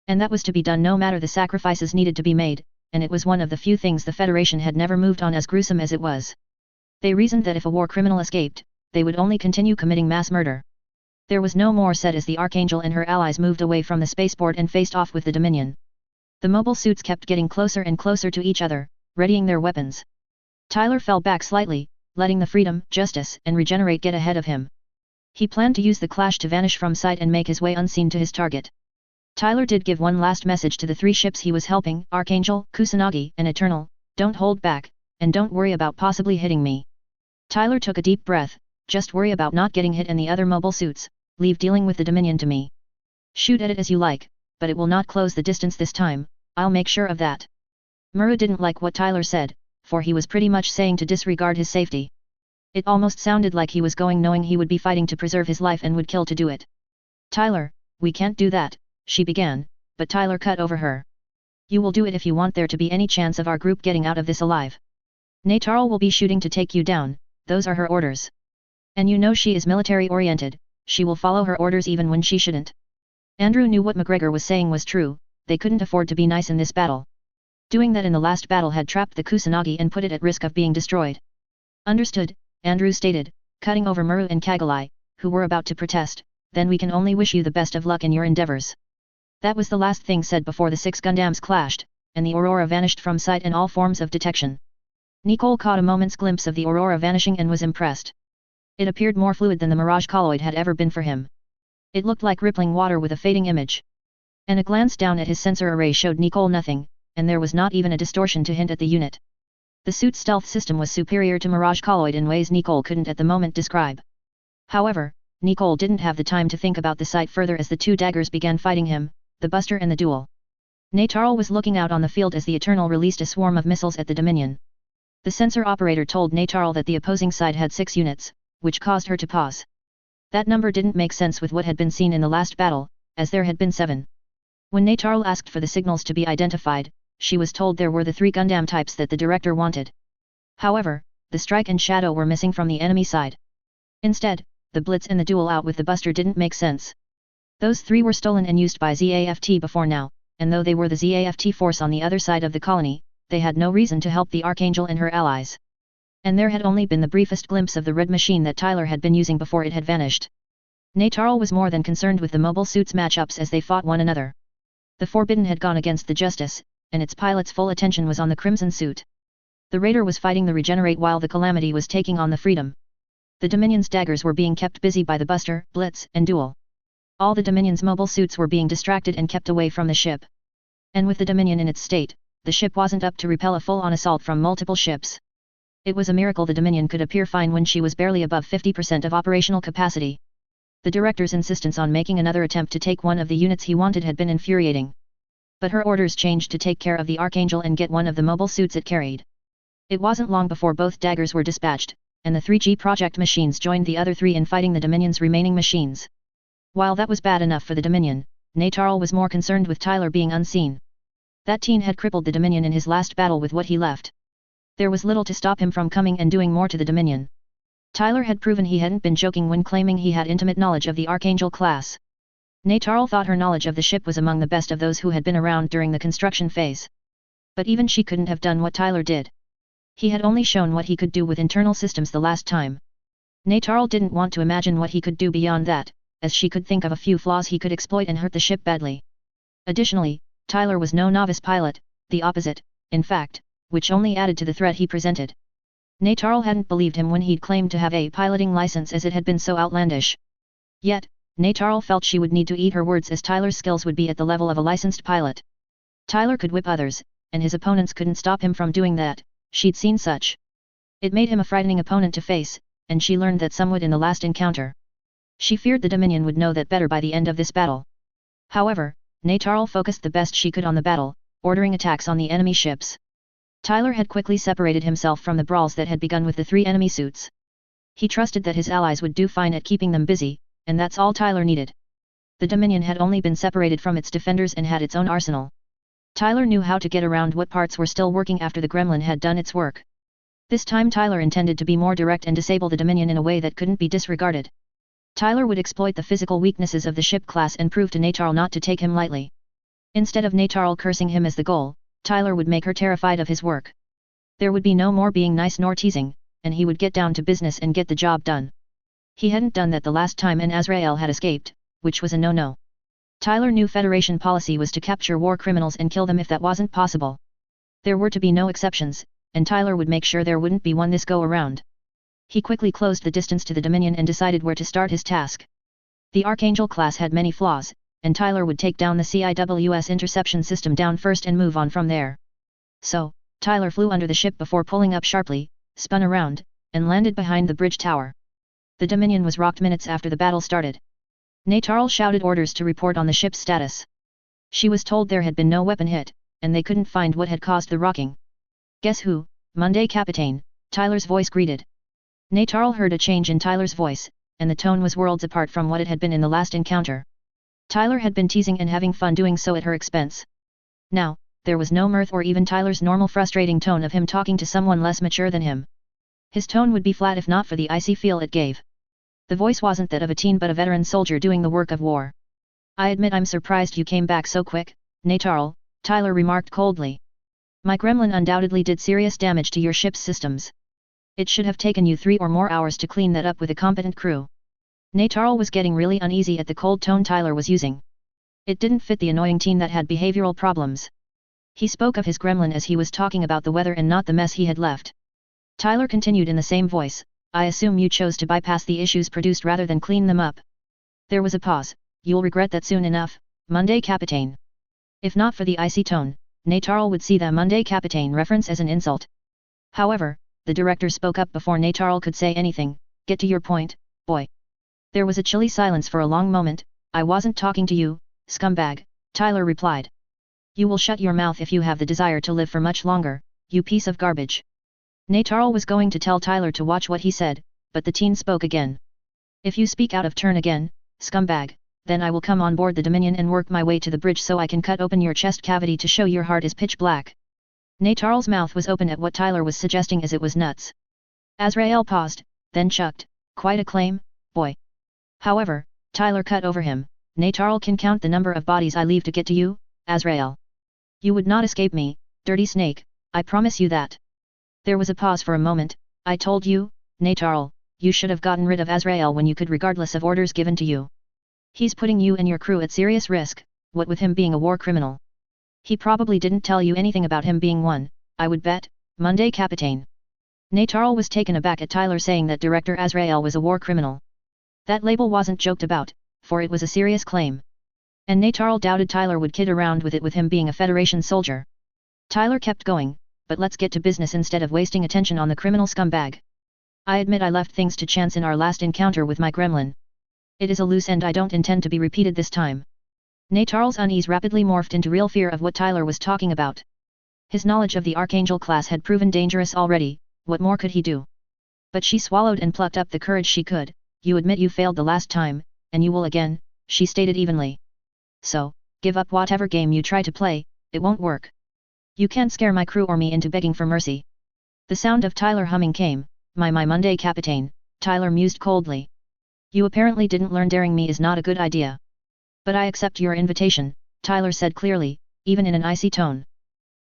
And that was to be done no matter the sacrifices needed to be made, and it was one of the few things the Federation had never moved on as gruesome as it was. They reasoned that if a war criminal escaped, they would only continue committing mass murder. There was no more said as the Archangel and her allies moved away from the spaceport and faced off with the Dominion. The mobile suits kept getting closer and closer to each other, readying their weapons. Tyler fell back slightly, letting the Freedom, Justice, and Regenerate get ahead of him. He planned to use the clash to vanish from sight and make his way unseen to his target. Tyler did give one last message to the three ships he was helping: Archangel, Kusanagi, and Eternal, don't hold back, and don't worry about possibly hitting me. Tyler took a deep breath. Just worry about not getting hit and the other mobile suits, leave dealing with the Dominion to me. Shoot at it as you like, but it will not close the distance this time, I'll make sure of that. Muru didn't like what Tyler said, for he was pretty much saying to disregard his safety. It almost sounded like he was going knowing he would be fighting to preserve his life and would kill to do it. Tyler, we can't do that, she began, but Tyler cut over her. You will do it if you want there to be any chance of our group getting out of this alive. Natarl will be shooting to take you down, those are her orders. And you know she is military-oriented, she will follow her orders even when she shouldn't. Andrew knew what McGregor was saying was true, they couldn't afford to be nice in this battle. Doing that in the last battle had trapped the Kusanagi and put it at risk of being destroyed. Understood, Andrew stated, cutting over Muru and Kagalai, who were about to protest, then we can only wish you the best of luck in your endeavors. That was the last thing said before the 6 Gundams clashed, and the Aurora vanished from sight and all forms of detection. Nicole caught a moment's glimpse of the Aurora vanishing and was impressed. It appeared more fluid than the Mirage colloid had ever been for him. It looked like rippling water with a fading image. And a glance down at his sensor array showed Nicole nothing, and there was not even a distortion to hint at the unit. The suit's stealth system was superior to Mirage colloid in ways Nicole couldn't at the moment describe. However, Nicole didn't have the time to think about the sight further as the two daggers began fighting him, the Buster and the Duel. Natarl was looking out on the field as the Eternal released a swarm of missiles at the Dominion. The sensor operator told Natarl that the opposing side had 6 units, which caused her to pause. That number didn't make sense with what had been seen in the last battle, as there had been 7. When Natarl asked for the signals to be identified, she was told there were the 3 Gundam types that the director wanted. However, the Strike and Shadow were missing from the enemy side. Instead, the Blitz and the Duel out with the Buster didn't make sense. Those 3 were stolen and used by ZAFT before now, and though they were the ZAFT force on the other side of the colony, they had no reason to help the Archangel and her allies. And there had only been the briefest glimpse of the red machine that Tyler had been using before it had vanished. Natarl was more than concerned with the mobile suits' matchups as they fought one another. The Forbidden had gone against the Justice, and its pilot's full attention was on the Crimson suit. The Raider was fighting the Regenerate while the Calamity was taking on the Freedom. The Dominion's daggers were being kept busy by the Buster, Blitz, and Duel. All the Dominion's mobile suits were being distracted and kept away from the ship. And with the Dominion in its state, the ship wasn't up to repel a full-on assault from multiple ships. It was a miracle the Dominion could appear fine when she was barely above 50% of operational capacity. The director's insistence on making another attempt to take one of the units he wanted had been infuriating. But her orders changed to take care of the Archangel and get one of the mobile suits it carried. It wasn't long before both daggers were dispatched, and the 3G project machines joined the other 3 in fighting the Dominion's remaining machines. While that was bad enough for the Dominion, Natarl was more concerned with Tyler being unseen. That teen had crippled the Dominion in his last battle with what he left. There was little to stop him from coming and doing more to the Dominion. Tyler had proven he hadn't been joking when claiming he had intimate knowledge of the Archangel class. Natarl thought her knowledge of the ship was among the best of those who had been around during the construction phase. But even she couldn't have done what Tyler did. He had only shown what he could do with internal systems the last time. Natarl didn't want to imagine what he could do beyond that, as she could think of a few flaws he could exploit and hurt the ship badly. Additionally, Tyler was no novice pilot, the opposite, in fact, which only added to the threat he presented. Natarl hadn't believed him when he'd claimed to have a piloting license as it had been so outlandish. Yet, Natarl felt she would need to eat her words as Tyler's skills would be at the level of a licensed pilot. Tyler could whip others, and his opponents couldn't stop him from doing that, she'd seen such. It made him a frightening opponent to face, and she learned that somewhat in the last encounter. She feared the Dominion would know that better by the end of this battle. However, Natarl focused the best she could on the battle, ordering attacks on the enemy ships. Tyler had quickly separated himself from the brawls that had begun with the 3 enemy suits. He trusted that his allies would do fine at keeping them busy, and that's all Tyler needed. The Dominion had only been separated from its defenders and had its own arsenal. Tyler knew how to get around what parts were still working after the Gremlin had done its work. This time Tyler intended to be more direct and disable the Dominion in a way that couldn't be disregarded. Tyler would exploit the physical weaknesses of the ship class and prove to Natarl not to take him lightly. Instead of Natarl cursing him as the goal, Tyler would make her terrified of his work. There would be no more being nice nor teasing, and he would get down to business and get the job done. He hadn't done that the last time and Azrael had escaped, which was a no-no. Tyler knew Federation policy was to capture war criminals and kill them if that wasn't possible. There were to be no exceptions, and Tyler would make sure there wouldn't be one this go around. He quickly closed the distance to the Dominion and decided where to start his task. The Archangel class had many flaws, and Tyler would take down the CIWS interception system down first and move on from there. So, Tyler flew under the ship before pulling up sharply, spun around, and landed behind the bridge tower. The Dominion was rocked minutes after the battle started. Natarl shouted orders to report on the ship's status. She was told there had been no weapon hit, and they couldn't find what had caused the rocking. Guess who, Monday Capitaine, Tyler's voice greeted. Natarl heard a change in Tyler's voice, and the tone was worlds apart from what it had been in the last encounter. Tyler had been teasing and having fun doing so at her expense. Now, there was no mirth or even Tyler's normal frustrating tone of him talking to someone less mature than him. His tone would be flat if not for the icy feel it gave. The voice wasn't that of a teen but a veteran soldier doing the work of war. I admit I'm surprised you came back so quick, Natarl, Tyler remarked coldly. My gremlin undoubtedly did serious damage to your ship's systems. It should have taken you 3 or more hours to clean that up with a competent crew. Natarl was getting really uneasy at the cold tone Tyler was using. It didn't fit the annoying teen that had behavioral problems. He spoke of his gremlin as he was talking about the weather and not the mess he had left. Tyler continued in the same voice, I assume you chose to bypass the issues produced rather than clean them up. There was a pause. You'll regret that soon enough, Monday Capitaine. If not for the icy tone, Natarl would see the Monday Capitaine reference as an insult. However, the director spoke up before Natarl could say anything, get to your point, boy. There was a chilly silence for a long moment. I wasn't talking to you, scumbag, Tyler replied. You will shut your mouth if you have the desire to live for much longer, you piece of garbage. Natarl was going to tell Tyler to watch what he said, but the teen spoke again. If you speak out of turn again, scumbag, then I will come on board the Dominion and work my way to the bridge so I can cut open your chest cavity to show your heart is pitch black. Natarl's mouth was open at what Tyler was suggesting as it was nuts. Azrael paused, then chucked, quite a claim, boy. However, Tyler cut over him, Natarl can count the number of bodies I leave to get to you, Azrael. You would not escape me, dirty snake, I promise you that. There was a pause for a moment. I told you, Natarl, you should have gotten rid of Azrael when you could regardless of orders given to you. He's putting you and your crew at serious risk, what with him being a war criminal. He probably didn't tell you anything about him being one, I would bet, Monday Capitaine. Natarl was taken aback at Tyler saying that Director Azrael was a war criminal. That label wasn't joked about, for it was a serious claim. And Natarl doubted Tyler would kid around with it with him being a Federation soldier. Tyler kept going, but let's get to business instead of wasting attention on the criminal scumbag. I admit I left things to chance in our last encounter with my gremlin. It is a loose end I don't intend to be repeated this time. Natarl's unease rapidly morphed into real fear of what Tyler was talking about. His knowledge of the Archangel class had proven dangerous already, what more could he do? But she swallowed and plucked up the courage she could. You admit you failed the last time, and you will again, she stated evenly. So, give up whatever game you try to play, it won't work. You can't scare my crew or me into begging for mercy. The sound of Tyler humming came, my Monday Capitaine, Tyler mused coldly. You apparently didn't learn daring me is not a good idea. But I accept your invitation, Tyler said clearly, even in an icy tone.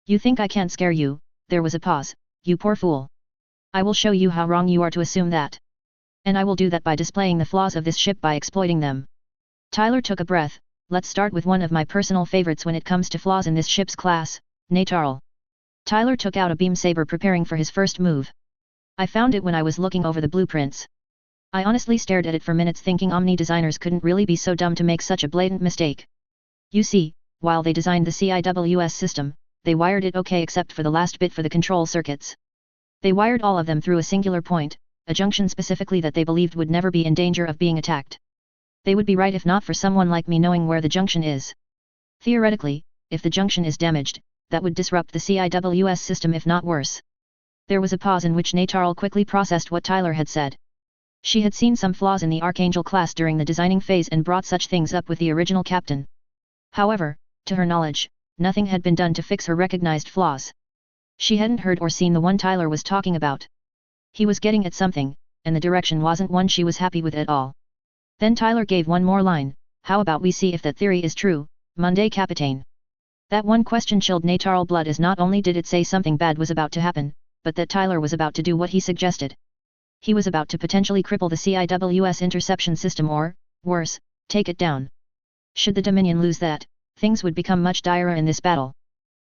You think I can't scare you, there was a pause, you poor fool. I will show you how wrong you are to assume that. And I will do that by displaying the flaws of this ship by exploiting them. Tyler took a breath, let's start with one of my personal favorites when it comes to flaws in this ship's class, Natarl. Tyler took out a beam saber preparing for his first move. I found it when I was looking over the blueprints. I honestly stared at it for minutes thinking Omni designers couldn't really be so dumb to make such a blatant mistake. You see, while they designed the CIWS system, they wired it okay except for the last bit for the control circuits. They wired all of them through a singular point, a junction specifically that they believed would never be in danger of being attacked. They would be right if not for someone like me knowing where the junction is. Theoretically, if the junction is damaged, that would disrupt the CIWS system if not worse. There was a pause in which Natarl quickly processed what Tyler had said. She had seen some flaws in the Archangel class during the designing phase and brought such things up with the original captain. However, to her knowledge, nothing had been done to fix her recognized flaws. She hadn't heard or seen the one Tyler was talking about. He was getting at something, and the direction wasn't one she was happy with at all. Then Tyler gave one more line, how about we see if that theory is true, Monday Capitaine. That one question chilled Natarl blood as not only did it say something bad was about to happen, but that Tyler was about to do what he suggested. He was about to potentially cripple the CIWS interception system or, worse, take it down. Should the Dominion lose that, things would become much direr in this battle.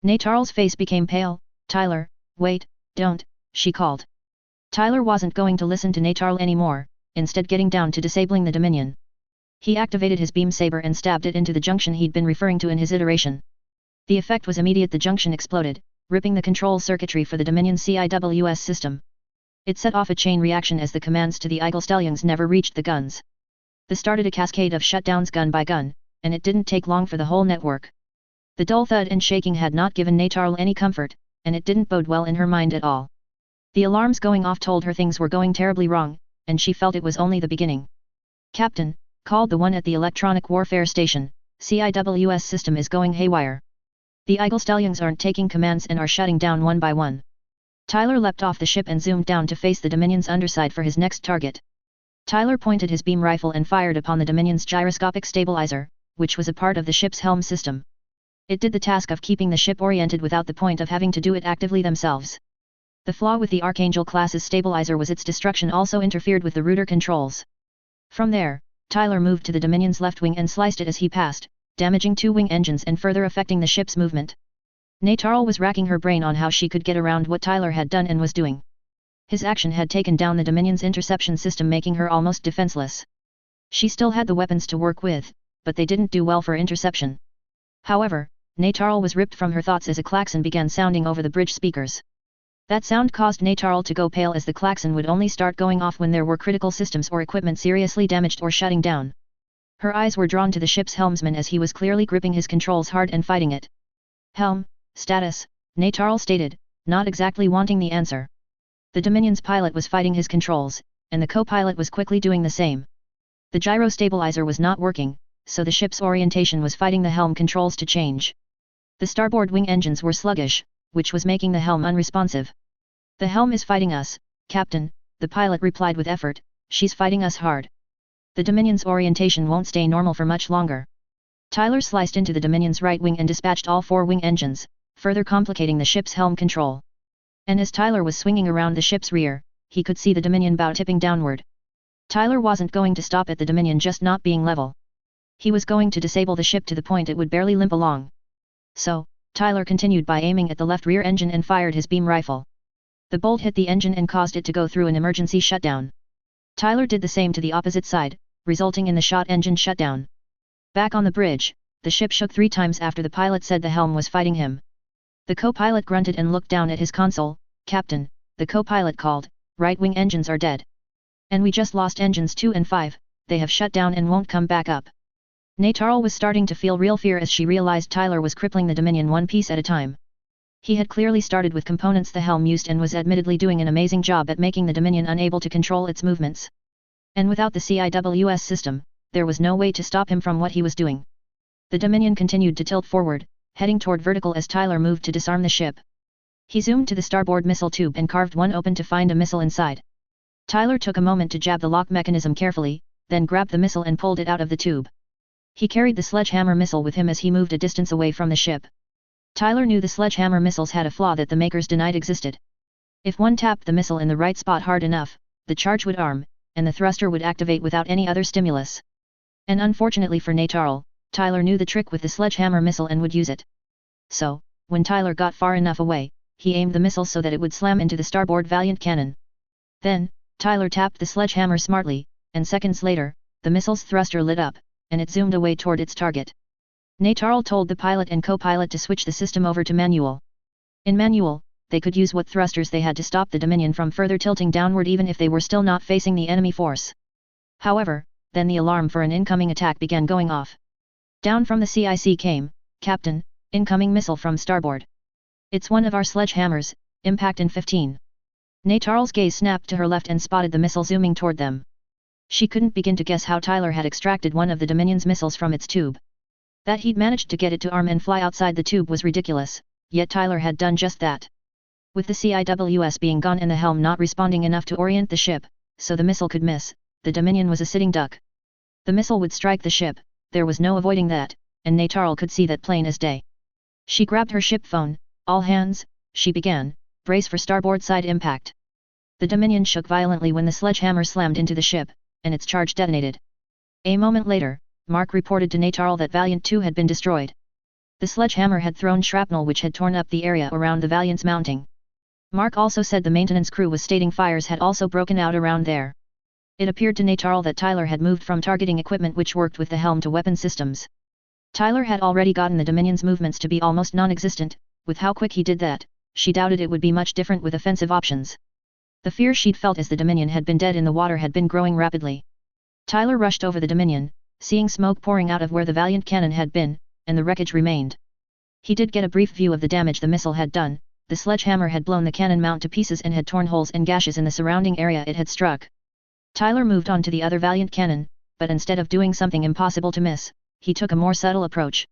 Natarl's face became pale. Tyler, wait, don't, she called. Tyler wasn't going to listen to Natarl anymore, instead getting down to disabling the Dominion. He activated his beam saber and stabbed it into the junction he'd been referring to in his iteration. The effect was immediate. The junction exploded, ripping the control circuitry for the Dominion CIWS system. It set off a chain reaction as the commands to the Eagle Stallions never reached the guns. This started a cascade of shutdowns gun by gun, and it didn't take long for the whole network. The dull thud and shaking had not given Natarl any comfort, and it didn't bode well in her mind at all. The alarms going off told her things were going terribly wrong, and she felt it was only the beginning. "Captain," called the one at the electronic warfare station, "CIWS system is going haywire. The Eagle Stallions aren't taking commands and are shutting down one by one." Tyler leapt off the ship and zoomed down to face the Dominion's underside for his next target. Tyler pointed his beam rifle and fired upon the Dominion's gyroscopic stabilizer, which was a part of the ship's helm system. It did the task of keeping the ship oriented without the point of having to do it actively themselves. The flaw with the Archangel-class's stabilizer was its destruction also interfered with the rudder controls. From there, Tyler moved to the Dominion's left wing and sliced it as he passed, damaging 2 wing engines and further affecting the ship's movement. Natarl was racking her brain on how she could get around what Tyler had done and was doing. His action had taken down the Dominion's interception system, making her almost defenseless. She still had the weapons to work with, but they didn't do well for interception. However, Natarl was ripped from her thoughts as a klaxon began sounding over the bridge speakers. That sound caused Natarl to go pale, as the klaxon would only start going off when there were critical systems or equipment seriously damaged or shutting down. Her eyes were drawn to the ship's helmsman as he was clearly gripping his controls hard and fighting it. "Helm, status," Natarl stated, not exactly wanting the answer. The Dominion's pilot was fighting his controls, and the co-pilot was quickly doing the same. The gyro stabilizer was not working, so the ship's orientation was fighting the helm controls to change. The starboard wing engines were sluggish, which was making the helm unresponsive. "The helm is fighting us, Captain," the pilot replied with effort, "she's fighting us hard. The Dominion's orientation won't stay normal for much longer." Tyler sliced into the Dominion's right wing and dispatched all 4 wing engines, further complicating the ship's helm control. And as Tyler was swinging around the ship's rear, he could see the Dominion bow tipping downward. Tyler wasn't going to stop at the Dominion just not being level. He was going to disable the ship to the point it would barely limp along. So, Tyler continued by aiming at the left rear engine and fired his beam rifle. The bolt hit the engine and caused it to go through an emergency shutdown. Tyler did the same to the opposite side, resulting in the shot engine shutdown. Back on the bridge, the ship shook 3 times after the pilot said the helm was fighting him. The co-pilot grunted and looked down at his console. "Captain," the co-pilot called, "right-wing engines are dead. And we just lost engines 2 and 5, they have shut down and won't come back up." Natarl was starting to feel real fear as she realized Tyler was crippling the Dominion one piece at a time. He had clearly started with components the helm used and was admittedly doing an amazing job at making the Dominion unable to control its movements. And without the CIWS system, there was no way to stop him from what he was doing. The Dominion continued to tilt forward, heading toward vertical as Tyler moved to disarm the ship. He zoomed to the starboard missile tube and carved one open to find a missile inside. Tyler took a moment to jab the lock mechanism carefully, then grabbed the missile and pulled it out of the tube. He carried the sledgehammer missile with him as he moved a distance away from the ship. Tyler knew the sledgehammer missiles had a flaw that the makers denied existed. If one tapped the missile in the right spot hard enough, the charge would arm, and the thruster would activate without any other stimulus. And unfortunately for Natarl, Tyler knew the trick with the sledgehammer missile and would use it. So, when Tyler got far enough away, he aimed the missile so that it would slam into the starboard Valiant cannon. Then, Tyler tapped the sledgehammer smartly, and seconds later, the missile's thruster lit up, and it zoomed away toward its target. Natarl told the pilot and co-pilot to switch the system over to manual. In manual, they could use what thrusters they had to stop the Dominion from further tilting downward even if they were still not facing the enemy force. However, then the alarm for an incoming attack began going off. Down from the CIC came, "Captain, incoming missile from starboard. It's one of our sledgehammers, impact in 15. Natarl's gaze snapped to her left and spotted the missile zooming toward them. She couldn't begin to guess how Tyler had extracted one of the Dominion's missiles from its tube. That he'd managed to get it to arm and fly outside the tube was ridiculous, yet Tyler had done just that. With the CIWS being gone and the helm not responding enough to orient the ship, so the missile could miss, the Dominion was a sitting duck. The missile would strike the ship, there was no avoiding that, and Natarl could see that plain as day. She grabbed her ship phone. "All hands," she began, "brace for starboard side impact." The Dominion shook violently when the sledgehammer slammed into the ship, and its charge detonated. A moment later, Mark reported to Natarl that Valiant 2 had been destroyed. The sledgehammer had thrown shrapnel which had torn up the area around the Valiant's mounting. Mark also said the maintenance crew was stating fires had also broken out around there. It appeared to Natarl that Tyler had moved from targeting equipment which worked with the helm to weapon systems. Tyler had already gotten the Dominion's movements to be almost non-existent. With how quick he did that, she doubted it would be much different with offensive options. The fear she'd felt as the Dominion had been dead in the water had been growing rapidly. Tyler rushed over the Dominion, seeing smoke pouring out of where the Valiant cannon had been, and the wreckage remained. He did get a brief view of the damage the missile had done. The sledgehammer had blown the cannon mount to pieces and had torn holes and gashes in the surrounding area it had struck. Tyler moved on to the other Valiant cannon, but instead of doing something impossible to miss, he took a more subtle approach.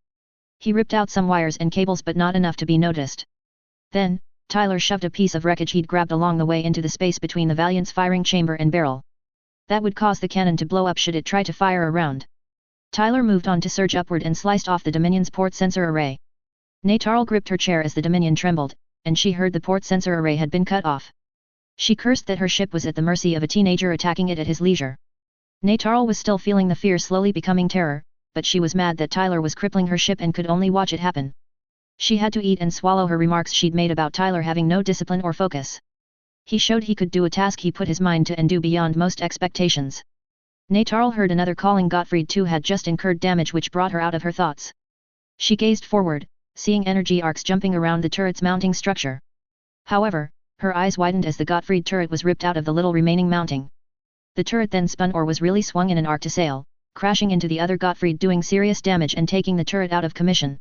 He ripped out some wires and cables but not enough to be noticed. Then, Tyler shoved a piece of wreckage he'd grabbed along the way into the space between the Valiant's firing chamber and barrel. That would cause the cannon to blow up should it try to fire a round. Tyler moved on to surge upward and sliced off the Dominion's port sensor array. Natarl gripped her chair as the Dominion trembled, and she heard the port sensor array had been cut off. She cursed that her ship was at the mercy of a teenager attacking it at his leisure. Natarl was still feeling the fear slowly becoming terror, but she was mad that Tyler was crippling her ship and could only watch it happen. She had to eat and swallow her remarks she'd made about Tyler having no discipline or focus. He showed he could do a task he put his mind to and do beyond most expectations. Natarl heard another calling. Gottfried too had just incurred damage which brought her out of her thoughts. She gazed forward, seeing energy arcs jumping around the turret's mounting structure. However, her eyes widened as the Gottfried turret was ripped out of the little remaining mounting. The turret then spun or was really swung in an arc to sail, crashing into the other Gottfried doing serious damage and taking the turret out of commission.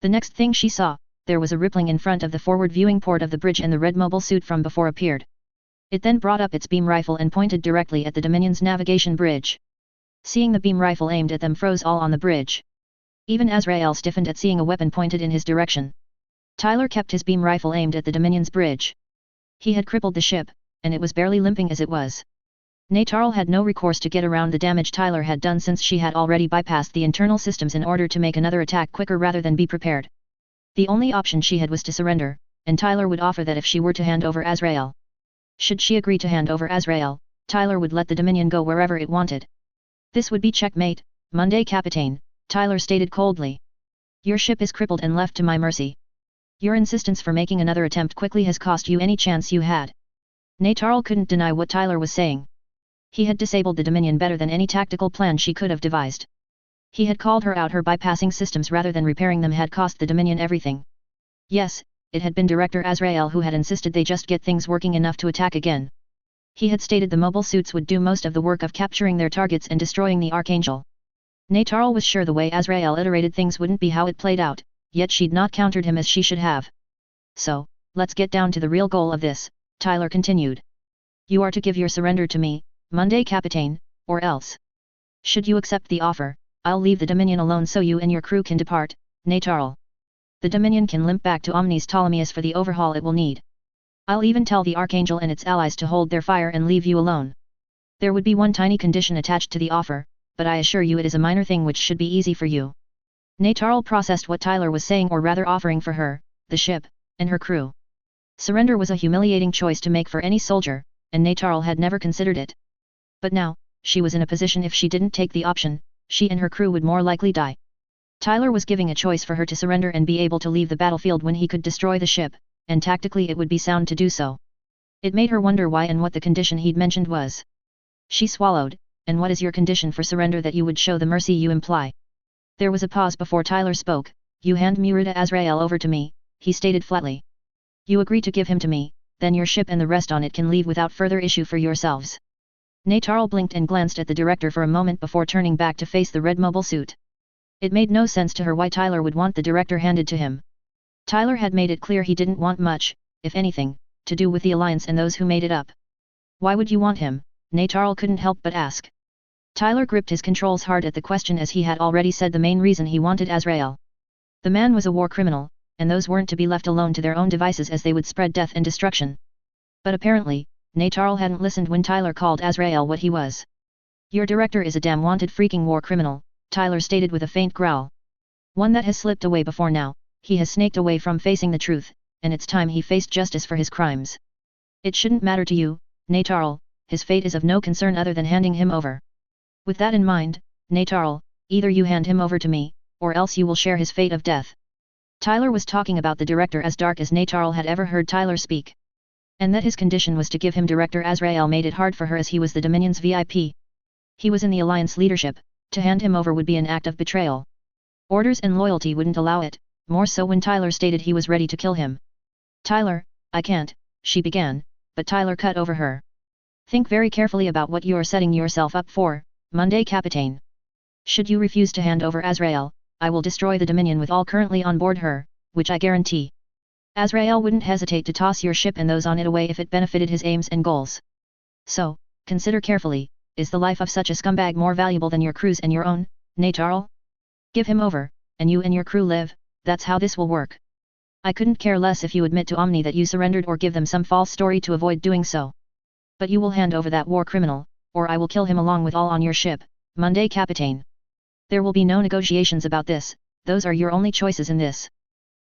The next thing she saw, there was a rippling in front of the forward viewing port of the bridge and the red mobile suit from before appeared. It then brought up its beam rifle and pointed directly at the Dominion's navigation bridge. Seeing the beam rifle aimed at them froze all on the bridge. Even Azrael stiffened at seeing a weapon pointed in his direction. Tyler kept his beam rifle aimed at the Dominion's bridge. He had crippled the ship, and it was barely limping as it was. Natarl had no recourse to get around the damage Tyler had done since she had already bypassed the internal systems in order to make another attack quicker rather than be prepared. The only option she had was to surrender, and Tyler would offer that if she were to hand over Azrael. Should she agree to hand over Azrael, Tyler would let the Dominion go wherever it wanted. This would be checkmate, Monday Capitaine, Tyler stated coldly. Your ship is crippled and left to my mercy. Your insistence for making another attempt quickly has cost you any chance you had. Natarl couldn't deny what Tyler was saying. He had disabled the Dominion better than any tactical plan she could have devised. He had called her out. Her bypassing systems rather than repairing them had cost the Dominion everything. Yes, it had been Director Azrael who had insisted they just get things working enough to attack again. He had stated the mobile suits would do most of the work of capturing their targets and destroying the Archangel. Natarl was sure the way Azrael iterated things wouldn't be how it played out, yet she'd not countered him as she should have. So, let's get down to the real goal of this, Tyler continued. You are to give your surrender to me, Monday Capitaine, or else. Should you accept the offer, I'll leave the Dominion alone so you and your crew can depart, Natarl. The Dominion can limp back to Omnis Ptolemais for the overhaul it will need. I'll even tell the Archangel and its allies to hold their fire and leave you alone. There would be one tiny condition attached to the offer, but I assure you it is a minor thing which should be easy for you. Natarl processed what Tyler was saying, or rather offering for her, the ship, and her crew. Surrender was a humiliating choice to make for any soldier, and Natarl had never considered it. But now, she was in a position if she didn't take the option, she and her crew would more likely die. Tyler was giving a choice for her to surrender and be able to leave the battlefield when he could destroy the ship, and tactically it would be sound to do so. It made her wonder why and what the condition he'd mentioned was. She swallowed. And what is your condition for surrender that you would show the mercy you imply? There was a pause before Tyler spoke. You hand Murida Azrael over to me, he stated flatly. You agree to give him to me, then your ship and the rest on it can leave without further issue for yourselves. Natarl blinked and glanced at the director for a moment before turning back to face the red mobile suit. It made no sense to her why Tyler would want the director handed to him. Tyler had made it clear he didn't want much, if anything, to do with the alliance and those who made it up. Why would you want him? Natarl couldn't help but ask. Tyler gripped his controls hard at the question as he had already said the main reason he wanted Azrael. The man was a war criminal, and those weren't to be left alone to their own devices as they would spread death and destruction. But apparently, Natarl hadn't listened when Tyler called Azrael what he was. Your director is a damn wanted freaking war criminal, Tyler stated with a faint growl. One that has slipped away before now. He has snaked away from facing the truth, and it's time he faced justice for his crimes. It shouldn't matter to you, Natarl, his fate is of no concern other than handing him over. With that in mind, Natarl, either you hand him over to me, or else you will share his fate of death. Tyler was talking about the director as dark as Natarl had ever heard Tyler speak. And that his condition was to give him Director Azrael made it hard for her as he was the Dominion's VIP. He was in the Alliance leadership, to hand him over would be an act of betrayal. Orders and loyalty wouldn't allow it, more so when Tyler stated he was ready to kill him. Tyler, I can't, she began, but Tyler cut over her. Think very carefully about what you are setting yourself up for, Monday Capitaine. Should you refuse to hand over Azrael, I will destroy the Dominion with all currently on board her, which I guarantee. Azrael wouldn't hesitate to toss your ship and those on it away if it benefited his aims and goals. So, consider carefully, is the life of such a scumbag more valuable than your crew's and your own, Natarl? Give him over, and you and your crew live, that's how this will work. I couldn't care less if you admit to Omni that you surrendered or give them some false story to avoid doing so. But you will hand over that war criminal, or I will kill him along with all on your ship, Monday Capitaine. There will be no negotiations about this, those are your only choices in this.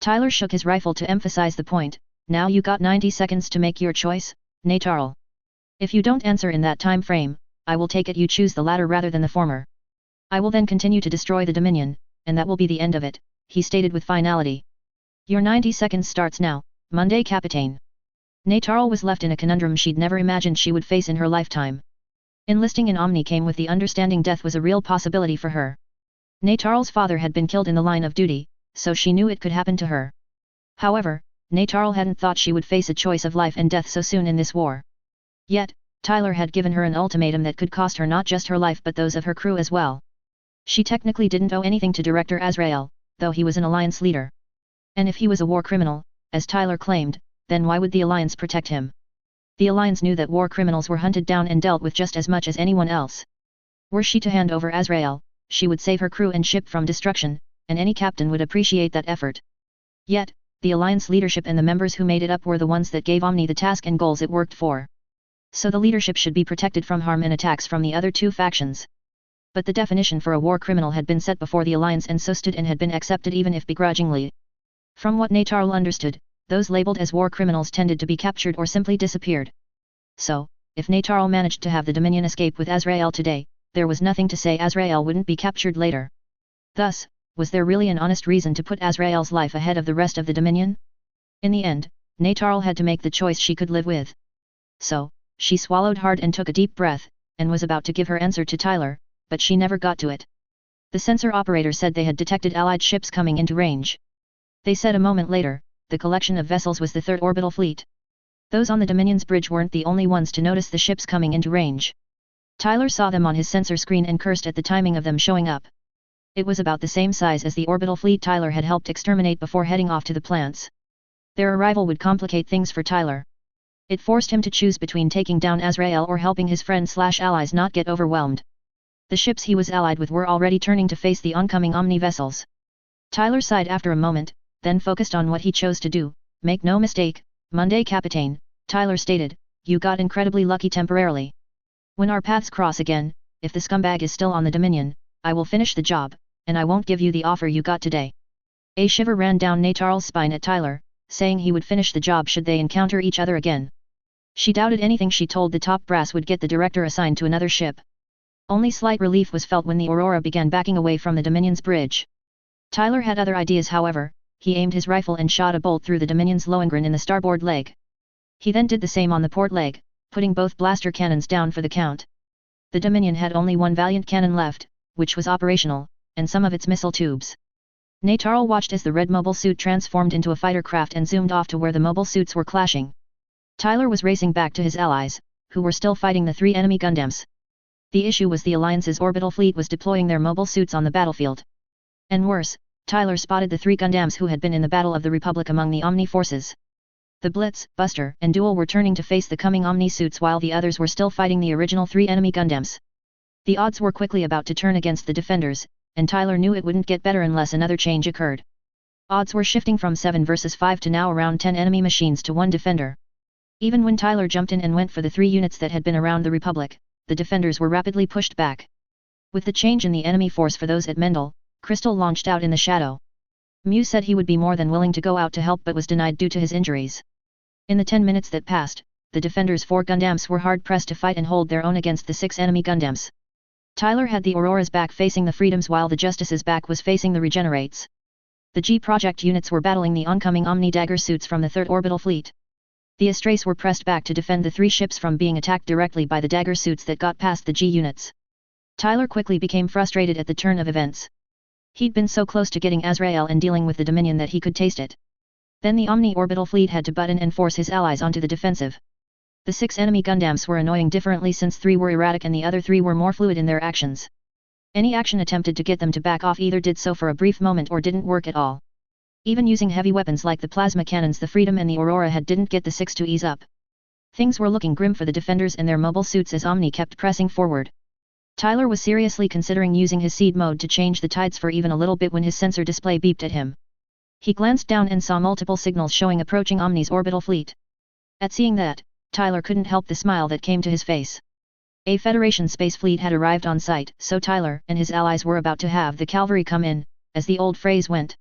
Tyler shook his rifle to emphasize the point. Now you got 90 seconds to make your choice, Natarl. If you don't answer in that time frame, I will take it you choose the latter rather than the former. I will then continue to destroy the Dominion, and that will be the end of it, he stated with finality. Your 90 seconds starts now, Monday Capitaine. Natarl was left in a conundrum she'd never imagined she would face in her lifetime. Enlisting in Omni came with the understanding death was a real possibility for her. Natarl's father had been killed in the line of duty, so she knew it could happen to her. However, Natarl hadn't thought she would face a choice of life and death so soon in this war. Yet, Tyler had given her an ultimatum that could cost her not just her life but those of her crew as well. She technically didn't owe anything to Director Azrael, though he was an alliance leader. And if he was a war criminal, as Tyler claimed, then why would the alliance protect him? The alliance knew that war criminals were hunted down and dealt with just as much as anyone else. Were she to hand over Azrael, she would save her crew and ship from destruction, and any captain would appreciate that effort. Yet, the alliance leadership and the members who made it up were the ones that gave Omni the task and goals it worked for. So the leadership should be protected from harm and attacks from the other two factions. But the definition for a war criminal had been set before the alliance and so stood and had been accepted even if begrudgingly. From what Natarl understood, those labeled as war criminals tended to be captured or simply disappeared. So, if Natarl managed to have the Dominion escape with Azrael today, there was nothing to say Azrael wouldn't be captured later. Thus, was there really an honest reason to put Azrael's life ahead of the rest of the Dominion? In the end, Natarl had to make the choice she could live with. So, she swallowed hard and took a deep breath, and was about to give her answer to Tyler, but she never got to it. The sensor operator said they had detected Allied ships coming into range. They said a moment later, the collection of vessels was the Third Orbital Fleet. Those on the Dominion's bridge weren't the only ones to notice the ships coming into range. Tyler saw them on his sensor screen and cursed at the timing of them showing up. It was about the same size as the orbital fleet Tyler had helped exterminate before heading off to the plants. Their arrival would complicate things for Tyler. It forced him to choose between taking down Azrael or helping his friends/allies not get overwhelmed. The ships he was allied with were already turning to face the oncoming Omni vessels. Tyler sighed after a moment, then focused on what he chose to do. Make no mistake, Monday Capitaine, Tyler stated, you got incredibly lucky temporarily. When our paths cross again, if the scumbag is still on the Dominion, I will finish the job, and I won't give you the offer you got today. A shiver ran down Natarl's spine at Tyler, saying he would finish the job should they encounter each other again. She doubted anything she told the top brass would get the director assigned to another ship. Only slight relief was felt when the Aurora began backing away from the Dominion's bridge. Tyler had other ideas however. He aimed his rifle and shot a bolt through the Dominion's Lohengrin in the starboard leg. He then did the same on the port leg, putting both blaster cannons down for the count. The Dominion had only one Valiant cannon left, which was operational, and some of its missile tubes. Natarl watched as the red mobile suit transformed into a fighter craft and zoomed off to where the mobile suits were clashing. Tyler was racing back to his allies, who were still fighting the 3 enemy Gundams. The issue was the Alliance's orbital fleet was deploying their mobile suits on the battlefield. And worse, Tyler spotted the 3 Gundams who had been in the Battle of the Republic among the Omni forces. The Blitz, Buster, and Duel were turning to face the coming Omni suits while the others were still fighting the original 3 enemy Gundams. The odds were quickly about to turn against the defenders, and Tyler knew it wouldn't get better unless another change occurred. Odds were shifting from 7 versus 5 to now around 10 enemy machines to 1 defender. Even when Tyler jumped in and went for the 3 units that had been around the Republic, the defenders were rapidly pushed back. With the change in the enemy force for those at Mendel, Crystal launched out in the shadow. Mew said he would be more than willing to go out to help but was denied due to his injuries. In the 10 minutes that passed, the defenders' 4 Gundams were hard-pressed to fight and hold their own against the 6 enemy Gundams. Tyler had the Aurora's back facing the Freedoms while the Justice's back was facing the Regenerates. The G-Project units were battling the oncoming Omni Dagger suits from the 3rd Orbital Fleet. The Astrace were pressed back to defend the 3 ships from being attacked directly by the Dagger suits that got past the G units. Tyler quickly became frustrated at the turn of events. He'd been so close to getting Azrael and dealing with the Dominion that he could taste it. Then the Omni Orbital Fleet had to butt in and force his allies onto the defensive. The 6 enemy Gundams were annoying differently since 3 were erratic and the other 3 were more fluid in their actions. Any action attempted to get them to back off either did so for a brief moment or didn't work at all. Even using heavy weapons like the plasma cannons, the Freedom and the Aurora had didn't get the 6 to ease up. Things were looking grim for the defenders and their mobile suits as Omni kept pressing forward. Tyler was seriously considering using his seed mode to change the tides for even a little bit when his sensor display beeped at him. He glanced down and saw multiple signals showing approaching Omni's orbital fleet. At seeing that, Tyler couldn't help the smile that came to his face. A Federation space fleet had arrived on site, so Tyler and his allies were about to have the cavalry come in, as the old phrase went.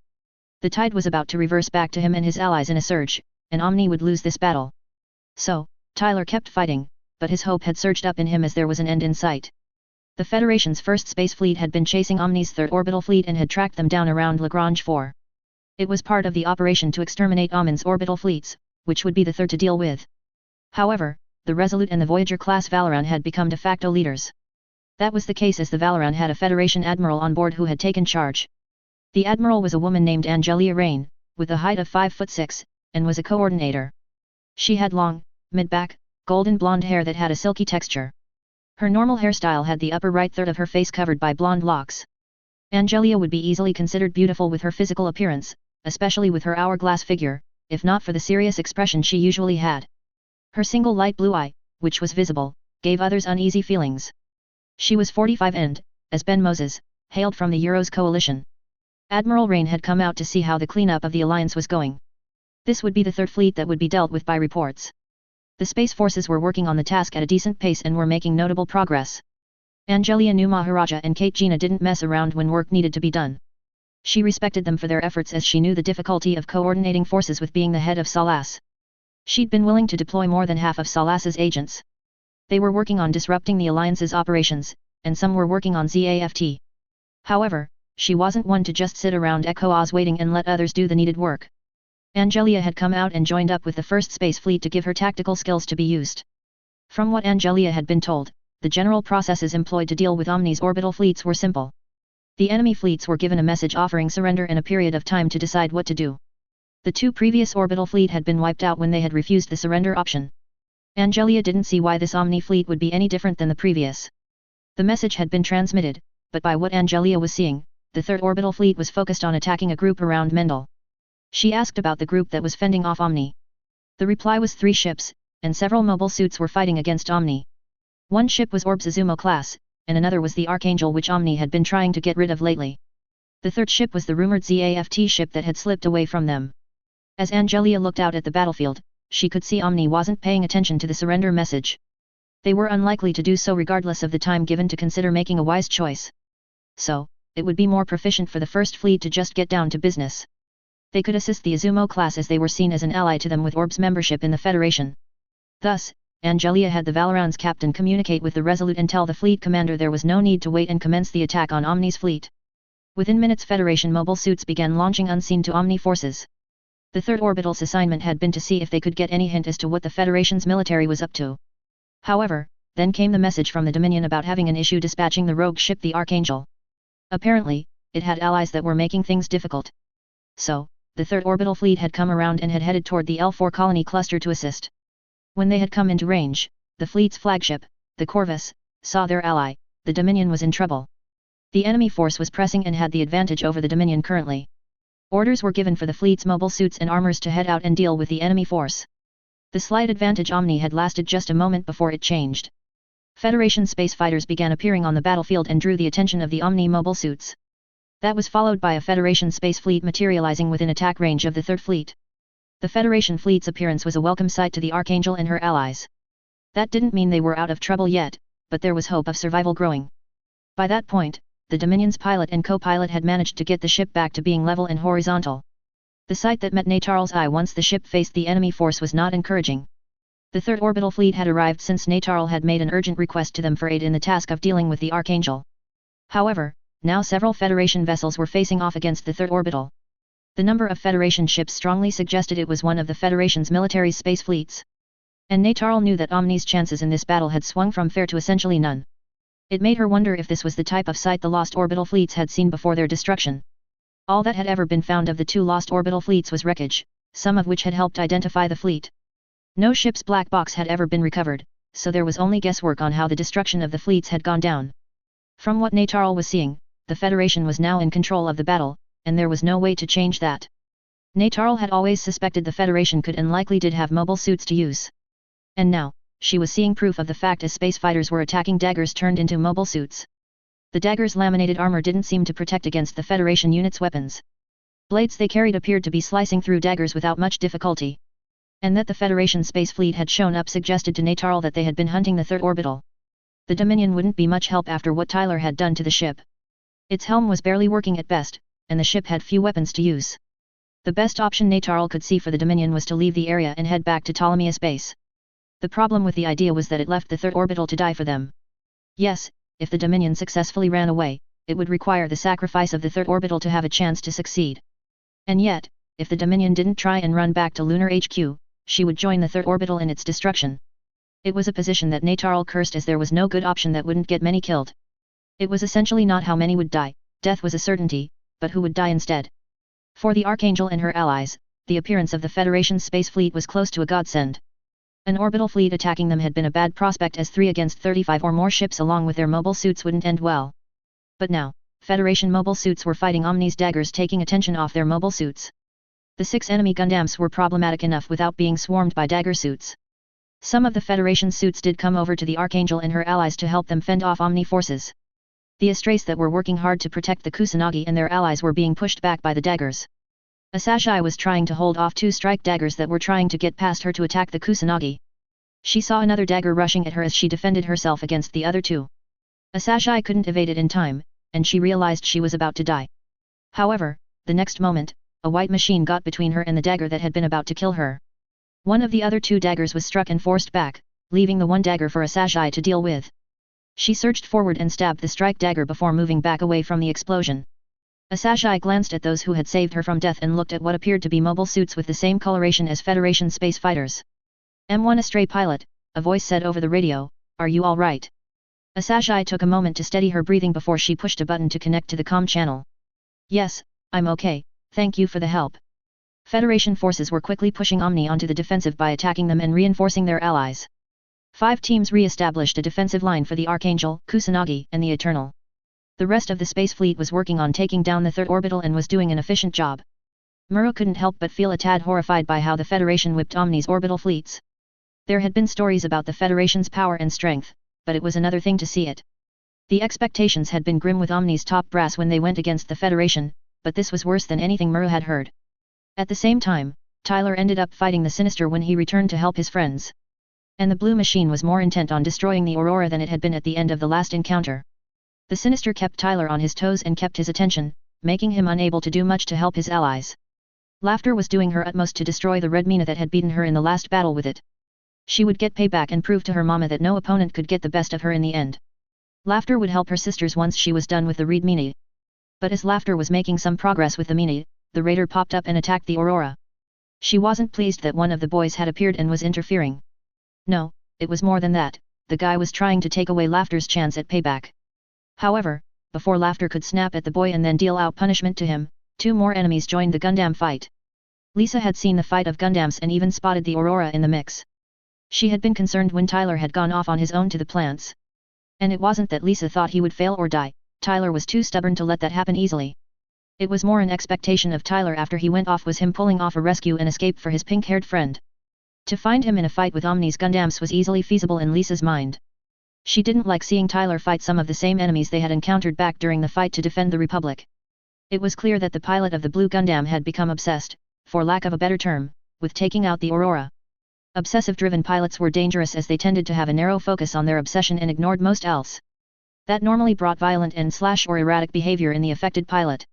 The tide was about to reverse back to him and his allies in a surge, and Omni would lose this battle. So, Tyler kept fighting, but his hope had surged up in him as there was an end in sight. The Federation's first space fleet had been chasing Omni's third orbital fleet and had tracked them down around Lagrange 4. It was part of the operation to exterminate Omin's orbital fleets, which would be the third to deal with. However, the Resolute and the Voyager-class Valoran had become de facto leaders. That was the case as the Valoran had a Federation admiral on board who had taken charge. The admiral was a woman named Angelia Rain, with a height of 5'6", and was a coordinator. She had long, mid-back, golden blonde hair that had a silky texture. Her normal hairstyle had the upper right third of her face covered by blonde locks. Angelia would be easily considered beautiful with her physical appearance, especially with her hourglass figure, if not for the serious expression she usually had. Her single light blue eye, which was visible, gave others uneasy feelings. She was 45 and, as Ben Moses, hailed from the Euros coalition. Admiral Rain had come out to see how the cleanup of the alliance was going. This would be the third fleet that would be dealt with by reports. The space forces were working on the task at a decent pace and were making notable progress. Angelia knew Maharaja and Kate Gina didn't mess around when work needed to be done. She respected them for their efforts as she knew the difficulty of coordinating forces with being the head of Salas. She'd been willing to deploy more than half of Salas's agents. They were working on disrupting the Alliance's operations, and some were working on ZAFT. However, she wasn't one to just sit around Echo Oz waiting and let others do the needed work. Angelia had come out and joined up with the first space fleet to give her tactical skills to be used. From what Angelia had been told, the general processes employed to deal with Omni's orbital fleets were simple. The enemy fleets were given a message offering surrender and a period of time to decide what to do. The 2 previous orbital fleet had been wiped out when they had refused the surrender option. Angelia didn't see why this Omni fleet would be any different than the previous. The message had been transmitted, but by what Angelia was seeing, the third orbital fleet was focused on attacking a group around Mendel. She asked about the group that was fending off Omni. The reply was 3 ships, and several mobile suits were fighting against Omni. One ship was Orb's Azumo class, and another was the Archangel which Omni had been trying to get rid of lately. The third ship was the rumored ZAFT ship that had slipped away from them. As Angelia looked out at the battlefield, she could see Omni wasn't paying attention to the surrender message. They were unlikely to do so regardless of the time given to consider making a wise choice. So, it would be more proficient for the first fleet to just get down to business. They could assist the Azumo class as they were seen as an ally to them with Orb's membership in the Federation. Thus, Angelia had the Valoran's captain communicate with the Resolute and tell the fleet commander there was no need to wait and commence the attack on Omni's fleet. Within minutes Federation mobile suits began launching unseen to Omni forces. The third orbital's assignment had been to see if they could get any hint as to what the Federation's military was up to. However, then came the message from the Dominion about having an issue dispatching the rogue ship the Archangel. Apparently, it had allies that were making things difficult. So, the third orbital fleet had come around and had headed toward the L4 colony cluster to assist. When they had come into range, the fleet's flagship, the Corvus, saw their ally, the Dominion was in trouble. The enemy force was pressing and had the advantage over the Dominion currently. Orders were given for the fleet's mobile suits and armors to head out and deal with the enemy force. The slight advantage Omni had lasted just a moment before it changed. Federation space fighters began appearing on the battlefield and drew the attention of the Omni mobile suits. That was followed by a Federation space fleet materializing within attack range of the third fleet. The Federation fleet's appearance was a welcome sight to the Archangel and her allies. That didn't mean they were out of trouble yet, but there was hope of survival growing. By that point, the Dominion's pilot and co-pilot had managed to get the ship back to being level and horizontal. The sight that met Natarl's eye once the ship faced the enemy force was not encouraging. The third orbital fleet had arrived since Natarl had made an urgent request to them for aid in the task of dealing with the Archangel. However, now several Federation vessels were facing off against the third orbital. The number of Federation ships strongly suggested it was one of the Federation's military space fleets. And Natarl knew that Omni's chances in this battle had swung from fair to essentially none. It made her wonder if this was the type of sight the lost orbital fleets had seen before their destruction. All that had ever been found of the 2 lost orbital fleets was wreckage, some of which had helped identify the fleet. No ship's black box had ever been recovered, so there was only guesswork on how the destruction of the fleets had gone down. From what Natarl was seeing, the Federation was now in control of the battle, and there was no way to change that. Natarl had always suspected the Federation could and likely did have mobile suits to use. And now, she was seeing proof of the fact as space fighters were attacking daggers turned into mobile suits. The daggers' laminated armor didn't seem to protect against the Federation units' weapons. Blades they carried appeared to be slicing through daggers without much difficulty. And that the Federation space fleet had shown up suggested to Natarl that they had been hunting the third orbital. The Dominion wouldn't be much help after what Tyler had done to the ship. Its helm was barely working at best, and the ship had few weapons to use. The best option Natarl could see for the Dominion was to leave the area and head back to Ptolemaeus base. The problem with the idea was that it left the third orbital to die for them. Yes, if the Dominion successfully ran away, it would require the sacrifice of the third orbital to have a chance to succeed. And yet, if the Dominion didn't try and run back to Lunar HQ, she would join the third orbital in its destruction. It was a position that Natarl cursed as there was no good option that wouldn't get many killed. It was essentially not how many would die, death was a certainty, but who would die instead. For the Archangel and her allies, the appearance of the Federation's space fleet was close to a godsend. An orbital fleet attacking them had been a bad prospect as 3 against 35 or more ships along with their mobile suits wouldn't end well. But now, Federation mobile suits were fighting Omni's daggers, taking attention off their mobile suits. The 6 enemy Gundams were problematic enough without being swarmed by dagger suits. Some of the Federation suits did come over to the Archangel and her allies to help them fend off Omni forces. The Astrays that were working hard to protect the Kusanagi and their allies were being pushed back by the daggers. Asashi was trying to hold off 2 strike daggers that were trying to get past her to attack the Kusanagi. She saw another dagger rushing at her as she defended herself against the other 2. Asashi couldn't evade it in time, and she realized she was about to die. However, the next moment, a white machine got between her and the dagger that had been about to kill her. One of the other 2 daggers was struck and forced back, leaving the one dagger for Asashi to deal with. She surged forward and stabbed the strike dagger before moving back away from the explosion. Asashi glanced at those who had saved her from death and looked at what appeared to be mobile suits with the same coloration as Federation space fighters. M1 Astray pilot, a voice said over the radio, "Are you all right?" Asashi took a moment to steady her breathing before she pushed a button to connect to the comm channel. "Yes, I'm okay, thank you for the help." Federation forces were quickly pushing Omni onto the defensive by attacking them and reinforcing their allies. 5 teams re-established a defensive line for the Archangel, Kusanagi, and the Eternal. The rest of the space fleet was working on taking down the third orbital and was doing an efficient job. Muro couldn't help but feel a tad horrified by how the Federation whipped Omni's orbital fleets. There had been stories about the Federation's power and strength, but it was another thing to see it. The expectations had been grim with Omni's top brass when they went against the Federation, but this was worse than anything Muro had heard. At the same time, Tyler ended up fighting the Sinister when he returned to help his friends. And the blue machine was more intent on destroying the Aurora than it had been at the end of the last encounter. The Sinister kept Tyler on his toes and kept his attention, making him unable to do much to help his allies. Laughter was doing her utmost to destroy the Red Mina that had beaten her in the last battle with it. She would get payback and prove to her mama that no opponent could get the best of her in the end. Laughter would help her sisters once she was done with the Red Mina. But as Laughter was making some progress with the Mina, the raider popped up and attacked the Aurora. She wasn't pleased that one of the boys had appeared and was interfering. No, it was more than that, the guy was trying to take away Laughter's chance at payback. However, before Laughter could snap at the boy and then deal out punishment to him, 2 more enemies joined the Gundam fight. Lisa had seen the fight of Gundams and even spotted the Aurora in the mix. She had been concerned when Tyler had gone off on his own to the plants. And it wasn't that Lisa thought he would fail or die, Tyler was too stubborn to let that happen easily. It was more an expectation of Tyler after he went off was him pulling off a rescue and escape for his pink-haired friend. To find him in a fight with Omni's Gundams was easily feasible in Lisa's mind. She didn't like seeing Tyler fight some of the same enemies they had encountered back during the fight to defend the Republic. It was clear that the pilot of the Blue Gundam had become obsessed, for lack of a better term, with taking out the Aurora. Obsessive-driven pilots were dangerous as they tended to have a narrow focus on their obsession and ignored most else. That normally brought violent or erratic behavior in the affected pilot.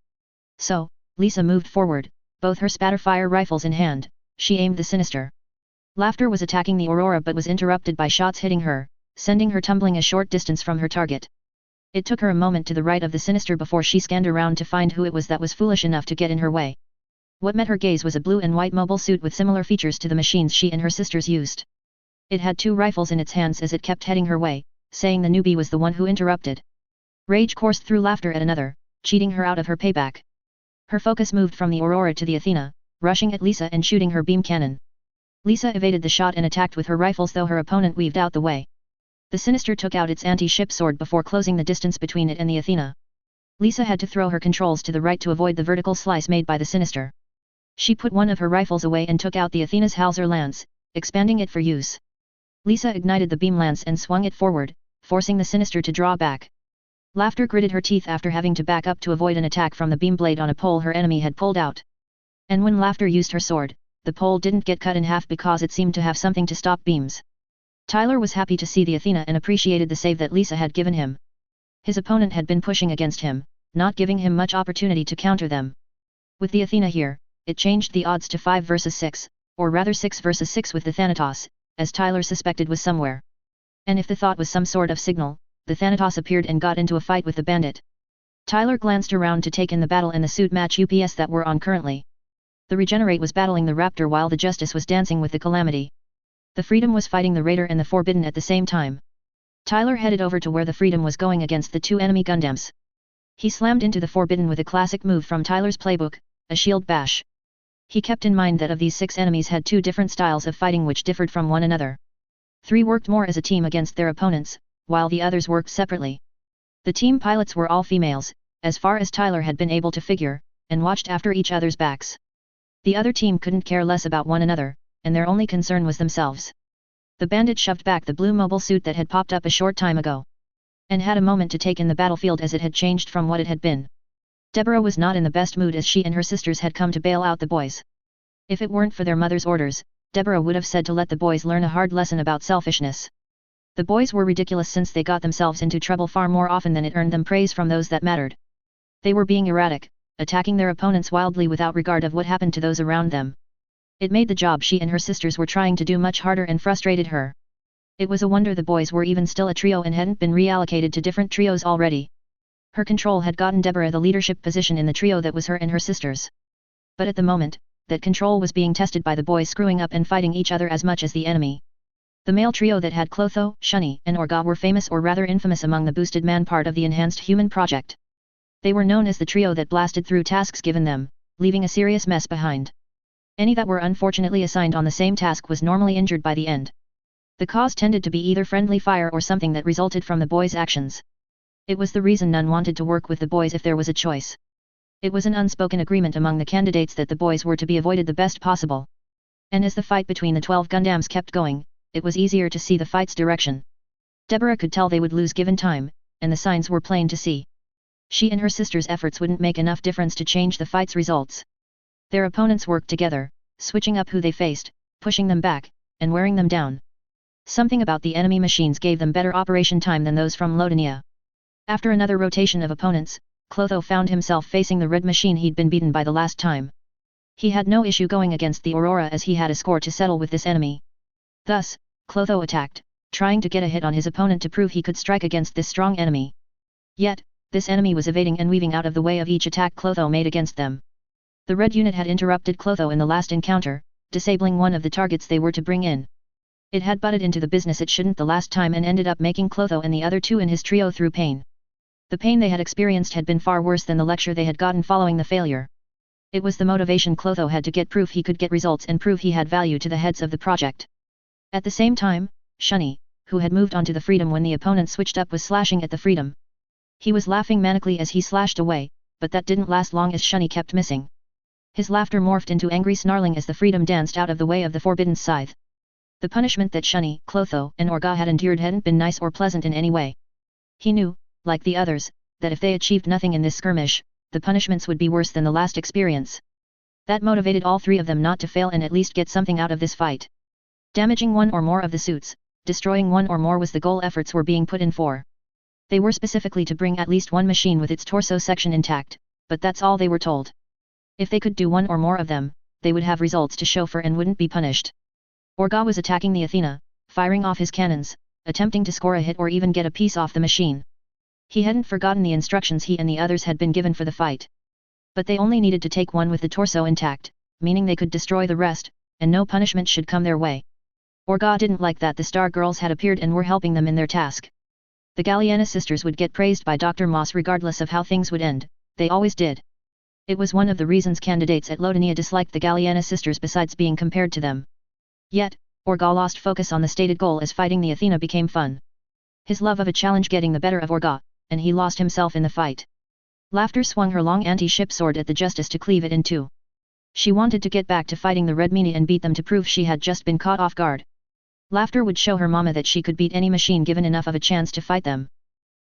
So, Lisa moved forward, both her spatterfire rifles in hand. She aimed the Sinister. Laughter was attacking the Aurora but was interrupted by shots hitting her, sending her tumbling a short distance from her target. It took her a moment to the right of the Sinister before she scanned around to find who it was that was foolish enough to get in her way. What met her gaze was a blue and white mobile suit with similar features to the machines she and her sisters used. It had 2 rifles in its hands as it kept heading her way, saying the newbie was the one who interrupted. Rage coursed through Laughter at another, cheating her out of her payback. Her focus moved from the Aurora to the Athena, rushing at Lisa and shooting her beam cannon. Lisa evaded the shot and attacked with her rifles though her opponent weaved out the way. The Sinister took out its anti-ship sword before closing the distance between it and the Athena. Lisa had to throw her controls to the right to avoid the vertical slice made by the Sinister. She put one of her rifles away and took out the Athena's Hauser lance, expanding it for use. Lisa ignited the beam lance and swung it forward, forcing the Sinister to draw back. Laughter gritted her teeth after having to back up to avoid an attack from the beam blade on a pole her enemy had pulled out. And when Laughter used her sword, the pole didn't get cut in half because it seemed to have something to stop beams. Tyler was happy to see the Athena and appreciated the save that Lisa had given him. His opponent had been pushing against him, not giving him much opportunity to counter them. With the Athena here, it changed the odds to 5 versus 6, or rather 6 versus 6 with the Thanatos, as Tyler suspected was somewhere. And if the thought was some sort of signal, the Thanatos appeared and got into a fight with the bandit. Tyler glanced around to take in the battle and the suit match UPS that were on currently. The Regenerate was battling the Raptor while the Justice was dancing with the Calamity. The Freedom was fighting the Raider and the Forbidden at the same time. Tyler headed over to where the Freedom was going against the two enemy Gundams. He slammed into the Forbidden with a classic move from Tyler's playbook, a shield bash. He kept in mind that of these 6 enemies had 2 different styles of fighting which differed from one another. 3 worked more as a team against their opponents, while the others worked separately. The team pilots were all females, as far as Tyler had been able to figure, and watched after each other's backs. The other team couldn't care less about one another, and their only concern was themselves. The bandit shoved back the blue mobile suit that had popped up a short time ago, and had a moment to take in the battlefield as it had changed from what it had been. Deborah was not in the best mood as she and her sisters had come to bail out the boys. If it weren't for their mother's orders, Deborah would have said to let the boys learn a hard lesson about selfishness. The boys were ridiculous since they got themselves into trouble far more often than it earned them praise from those that mattered. They were being erratic, attacking their opponents wildly without regard of what happened to those around them. It made the job she and her sisters were trying to do much harder and frustrated her. It was a wonder the boys were even still a trio and hadn't been reallocated to different trios already. Her control had gotten Deborah the leadership position in the trio that was her and her sisters. But at the moment, that control was being tested by the boys screwing up and fighting each other as much as the enemy. The male trio that had Clotho, Shunny, and Orga were famous or rather infamous among the Boosted Man part of the Enhanced Human Project. They were known as the trio that blasted through tasks given them, leaving a serious mess behind. Any that were unfortunately assigned on the same task was normally injured by the end. The cause tended to be either friendly fire or something that resulted from the boys' actions. It was the reason none wanted to work with the boys if there was a choice. It was an unspoken agreement among the candidates that the boys were to be avoided the best possible. And as the fight between the 12 Gundams kept going, it was easier to see the fight's direction. Deborah could tell they would lose given time, and the signs were plain to see. She and her sisters' efforts wouldn't make enough difference to change the fight's results. Their opponents worked together, switching up who they faced, pushing them back, and wearing them down. Something about the enemy machines gave them better operation time than those from Lodania. After another rotation of opponents, Clotho found himself facing the red machine he'd been beaten by the last time. He had no issue going against the Aurora as he had a score to settle with this enemy. Thus, Clotho attacked, trying to get a hit on his opponent to prove he could strike against this strong enemy. Yet, this enemy was evading and weaving out of the way of each attack Clotho made against them. The red unit had interrupted Clotho in the last encounter, disabling one of the targets they were to bring in. It had butted into the business it shouldn't the last time and ended up making Clotho and the other two in his trio through pain. The pain they had experienced had been far worse than the lecture they had gotten following the failure. It was the motivation Clotho had to get proof he could get results and prove he had value to the heads of the project. At the same time, Shunny, who had moved on to the Freedom when the opponent switched up, was slashing at the Freedom. He was laughing manically as he slashed away, but that didn't last long as Shunny kept missing. His laughter morphed into angry snarling as the Freedom danced out of the way of the Forbidden Scythe. The punishment that Shunny, Clotho, and Orga had endured hadn't been nice or pleasant in any way. He knew, like the others, that if they achieved nothing in this skirmish, the punishments would be worse than the last experience. That motivated all 3 of them not to fail and at least get something out of this fight. Damaging one or more of the suits, destroying one or more was the goal efforts were being put in for. They were specifically to bring at least one machine with its torso section intact, but that's all they were told. If they could do one or more of them, they would have results to show for and wouldn't be punished. Orga was attacking the Athena, firing off his cannons, attempting to score a hit or even get a piece off the machine. He hadn't forgotten the instructions he and the others had been given for the fight. But they only needed to take one with the torso intact, meaning they could destroy the rest, and no punishment should come their way. Orga didn't like that the Star Girls had appeared and were helping them in their task. The Galliana sisters would get praised by Dr. Moss regardless of how things would end, they always did. It was one of the reasons candidates at Lodania disliked the Galliana sisters besides being compared to them. Yet, Orga lost focus on the stated goal as fighting the Athena became fun. His love of a challenge getting the better of Orga, and he lost himself in the fight. Laughter swung her long anti-ship sword at the Justice to cleave it in two. She wanted to get back to fighting the Red Meanie and beat them to prove she had just been caught off guard. Laughter would show her mama that she could beat any machine given enough of a chance to fight them.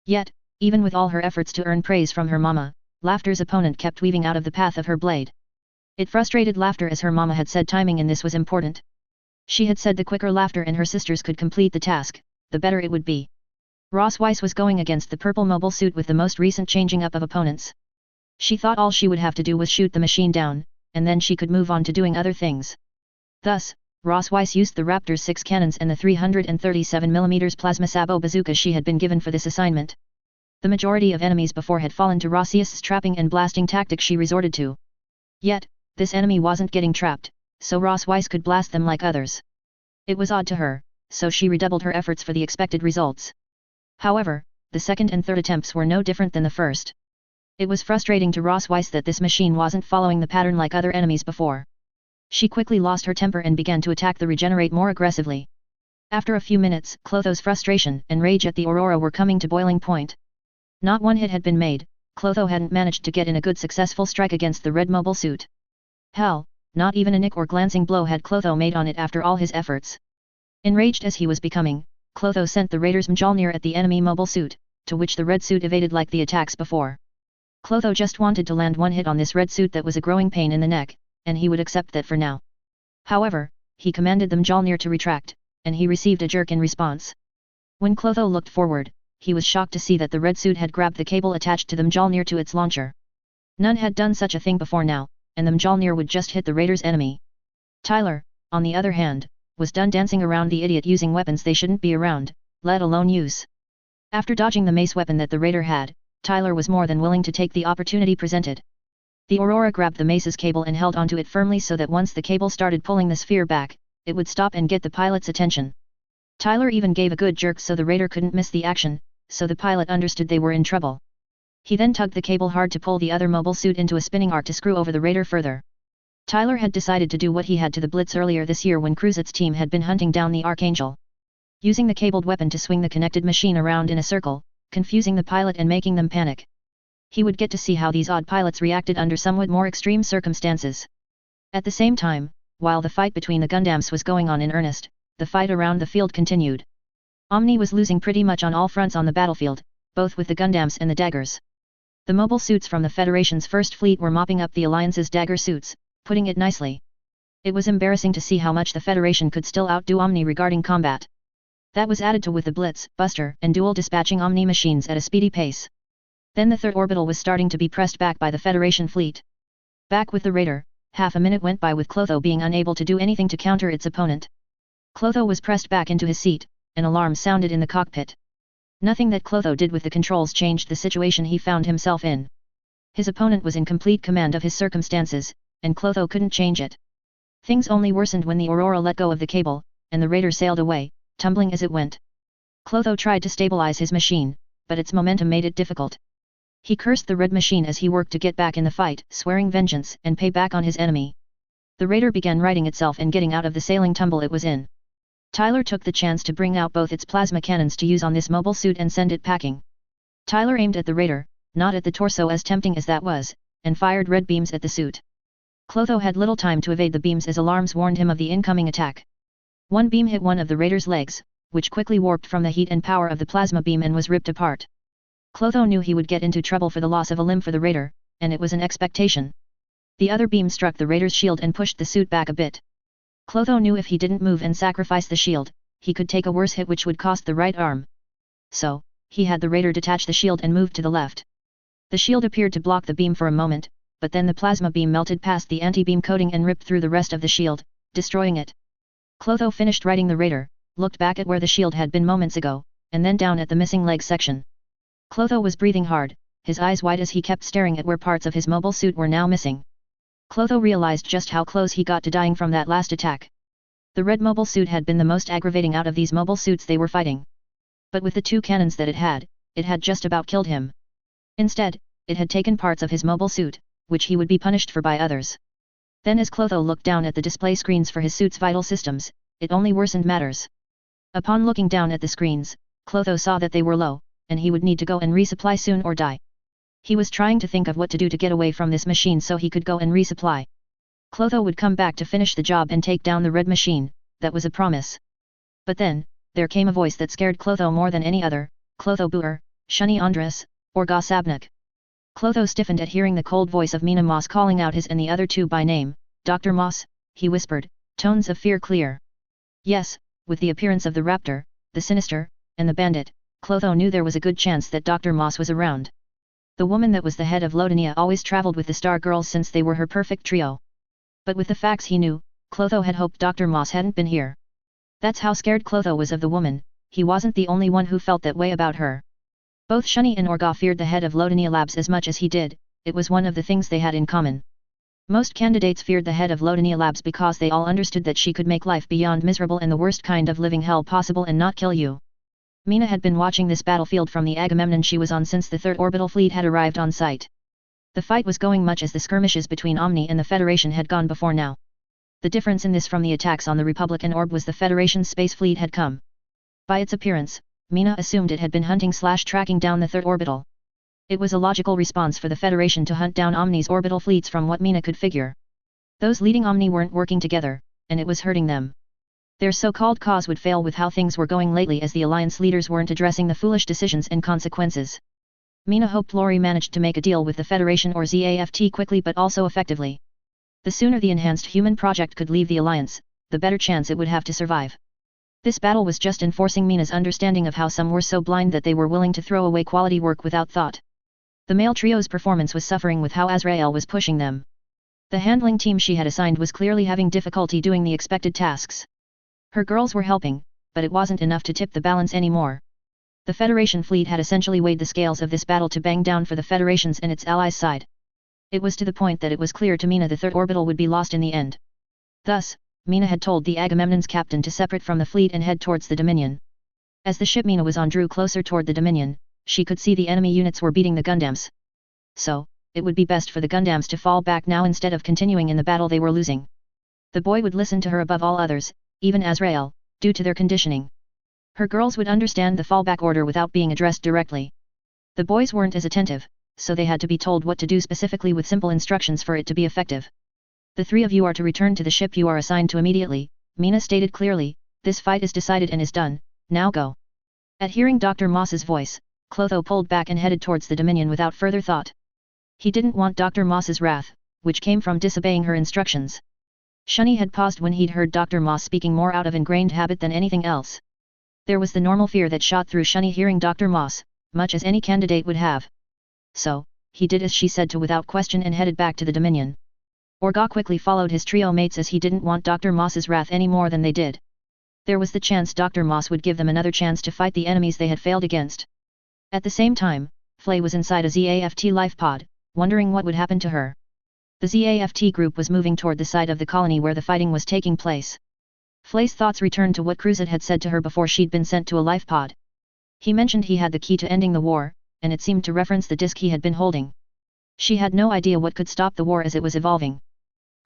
Yet, even with all her efforts to earn praise from her mama, Laughter's opponent kept weaving out of the path of her blade. It frustrated Laughter as her mama had said timing in this was important. She had said the quicker Laughter and her sisters could complete the task, the better it would be. Ross Weiss was going against the purple mobile suit with the most recent changing up of opponents. She thought all she would have to do was shoot the machine down, and then she could move on to doing other things. Thus, Ross Weiss used the Raptor's 6 cannons and the 337mm plasma sabot bazooka she had been given for this assignment. The majority of enemies before had fallen to Rossius's trapping and blasting tactic she resorted to. Yet, this enemy wasn't getting trapped, so Ross Weiss could blast them like others. It was odd to her, so she redoubled her efforts for the expected results. However, the second and third attempts were no different than the first. It was frustrating to Ross Weiss that this machine wasn't following the pattern like other enemies before. She quickly lost her temper and began to attack the Regenerate more aggressively. After a few minutes, Clotho's frustration and rage at the Aurora were coming to boiling point. Not one hit had been made, Clotho hadn't managed to get in a good successful strike against the red mobile suit. Hell, not even a nick or glancing blow had Clotho made on it after all his efforts. Enraged as he was becoming, Clotho sent the Raider's Mjolnir at the enemy mobile suit, to which the red suit evaded like the attacks before. Clotho just wanted to land one hit on this red suit that was a growing pain in the neck, and he would accept that for now. However, he commanded the Mjolnir to retract, and he received a jerk in response. When Clotho looked forward, he was shocked to see that the red suit had grabbed the cable attached to the Mjolnir to its launcher. None had done such a thing before now, and the Mjolnir would just hit the Raider's enemy. Tyler, on the other hand, was done dancing around the idiot using weapons they shouldn't be around, let alone use. After dodging the mace weapon that the Raider had, Tyler was more than willing to take the opportunity presented. The Aurora grabbed the mace's cable and held onto it firmly so that once the cable started pulling the sphere back, it would stop and get the pilot's attention. Tyler even gave a good jerk so the Raider couldn't miss the action, so the pilot understood they were in trouble. He then tugged the cable hard to pull the other mobile suit into a spinning arc to screw over the Raider further. Tyler had decided to do what he had to the Blitz earlier this year when Cruzet's team had been hunting down the Archangel. Using the cabled weapon to swing the connected machine around in a circle, confusing the pilot and making them panic. He would get to see how these odd pilots reacted under somewhat more extreme circumstances. At the same time, while the fight between the Gundams was going on in earnest, the fight around the field continued. Omni was losing pretty much on all fronts on the battlefield, both with the Gundams and the daggers. The mobile suits from the Federation's First Fleet were mopping up the Alliance's dagger suits, putting it nicely. It was embarrassing to see how much the Federation could still outdo Omni regarding combat. That was added to with the Blitz, Buster, and Duel dispatching Omni machines at a speedy pace. Then the third orbital was starting to be pressed back by the Federation fleet. Back with the Raider, half a minute went by with Clotho being unable to do anything to counter its opponent. Clotho was pressed back into his seat, an alarm sounded in the cockpit. Nothing that Clotho did with the controls changed the situation he found himself in. His opponent was in complete command of his circumstances, and Clotho couldn't change it. Things only worsened when the Aurora let go of the cable, and the Raider sailed away, tumbling as it went. Clotho tried to stabilize his machine, but its momentum made it difficult. He cursed the red machine as he worked to get back in the fight, swearing vengeance and pay back on his enemy. The Raider began righting itself and getting out of the sailing tumble it was in. Tyler took the chance to bring out both its plasma cannons to use on this mobile suit and send it packing. Tyler aimed at the Raider, not at the torso as tempting as that was, and fired red beams at the suit. Clotho had little time to evade the beams as alarms warned him of the incoming attack. One beam hit one of the Raider's legs, which quickly warped from the heat and power of the plasma beam and was ripped apart. Clotho knew he would get into trouble for the loss of a limb for the Raider, and it was an expectation. The other beam struck the Raider's shield and pushed the suit back a bit. Clotho knew if he didn't move and sacrifice the shield, he could take a worse hit which would cost the right arm. So, he had the Raider detach the shield and move to the left. The shield appeared to block the beam for a moment, but then the plasma beam melted past the anti-beam coating and ripped through the rest of the shield, destroying it. Clotho finished righting the Raider, looked back at where the shield had been moments ago, and then down at the missing leg section. Clotho was breathing hard, his eyes wide as he kept staring at where parts of his mobile suit were now missing. Clotho realized just how close he got to dying from that last attack. The red mobile suit had been the most aggravating out of these mobile suits they were fighting. But with the two cannons that it had just about killed him. Instead, it had taken parts of his mobile suit, which he would be punished for by others. Then as Clotho looked down at the display screens for his suit's vital systems, it only worsened matters. Upon looking down at the screens, Clotho saw that they were low, and he would need to go and resupply soon or die. He was trying to think of what to do to get away from this machine so he could go and resupply. Clotho would come back to finish the job and take down the red machine, that was a promise. But then, there came a voice that scared Clotho more than any other, Clotho Buer, Shunny Andres, or Ga Sabnik. Clotho stiffened at hearing the cold voice of Mina Moss calling out his and the other two by name. Dr. Moss, he whispered, tones of fear clear. Yes, with the appearance of the raptor, the sinister, and the bandit, Clotho knew there was a good chance that Dr. Moss was around. The woman that was the head of Lodania always traveled with the Star Girls since they were her perfect trio. But with the facts he knew, Clotho had hoped Dr. Moss hadn't been here. That's how scared Clotho was of the woman. He wasn't the only one who felt that way about her. Both Shunny and Orga feared the head of Lodania Labs as much as he did, it was one of the things they had in common. Most candidates feared the head of Lodania Labs because they all understood that she could make life beyond miserable and the worst kind of living hell possible and not kill you. Mina had been watching this battlefield from the Agamemnon she was on since the Third Orbital Fleet had arrived on site. The fight was going much as the skirmishes between Omni and the Federation had gone before now. The difference in this from the attacks on the Republican orb was the Federation's space fleet had come. By its appearance, Mina assumed it had been hunting/tracking down the Third Orbital. It was a logical response for the Federation to hunt down Omni's orbital fleets from what Mina could figure. Those leading Omni weren't working together, and it was hurting them. Their so-called cause would fail with how things were going lately as the Alliance leaders weren't addressing the foolish decisions and consequences. Mina hoped Lori managed to make a deal with the Federation or ZAFT quickly but also effectively. The sooner the Enhanced Human Project could leave the Alliance, the better chance it would have to survive. This battle was just enforcing Mina's understanding of how some were so blind that they were willing to throw away quality work without thought. The male trio's performance was suffering with how Azrael was pushing them. The handling team she had assigned was clearly having difficulty doing the expected tasks. Her girls were helping, but it wasn't enough to tip the balance anymore. The Federation fleet had essentially weighed the scales of this battle to bang down for the Federation's and its allies' side. It was to the point that it was clear to Mina the Third Orbital would be lost in the end. Thus, Mina had told the Agamemnon's captain to separate from the fleet and head towards the Dominion. As the ship Mina was on drew closer toward the Dominion, she could see the enemy units were beating the Gundams. So, it would be best for the Gundams to fall back now instead of continuing in the battle they were losing. The boy would listen to her above all others, even Azrael, due to their conditioning. Her girls would understand the fallback order without being addressed directly. The boys weren't as attentive, so they had to be told what to do specifically with simple instructions for it to be effective. The three of you are to return to the ship you are assigned to immediately, Mina stated clearly, this fight is decided and is done, now go. At hearing Dr. Moss's voice, Clotho pulled back and headed towards the Dominion without further thought. He didn't want Dr. Moss's wrath, which came from disobeying her instructions. Shunny had paused when he'd heard Dr. Moss speaking more out of ingrained habit than anything else. There was the normal fear that shot through Shunny hearing Dr. Moss, much as any candidate would have. So, he did as she said to without question and headed back to the Dominion. Orga quickly followed his trio mates as he didn't want Dr. Moss's wrath any more than they did. There was the chance Dr. Moss would give them another chance to fight the enemies they had failed against. At the same time, Flay was inside a ZAFT life pod, wondering what would happen to her. The ZAFT group was moving toward the side of the colony where the fighting was taking place. Flay's thoughts returned to what Cruzat had said to her before she'd been sent to a life pod. He mentioned he had the key to ending the war, and it seemed to reference the disc he had been holding. She had no idea what could stop the war as it was evolving.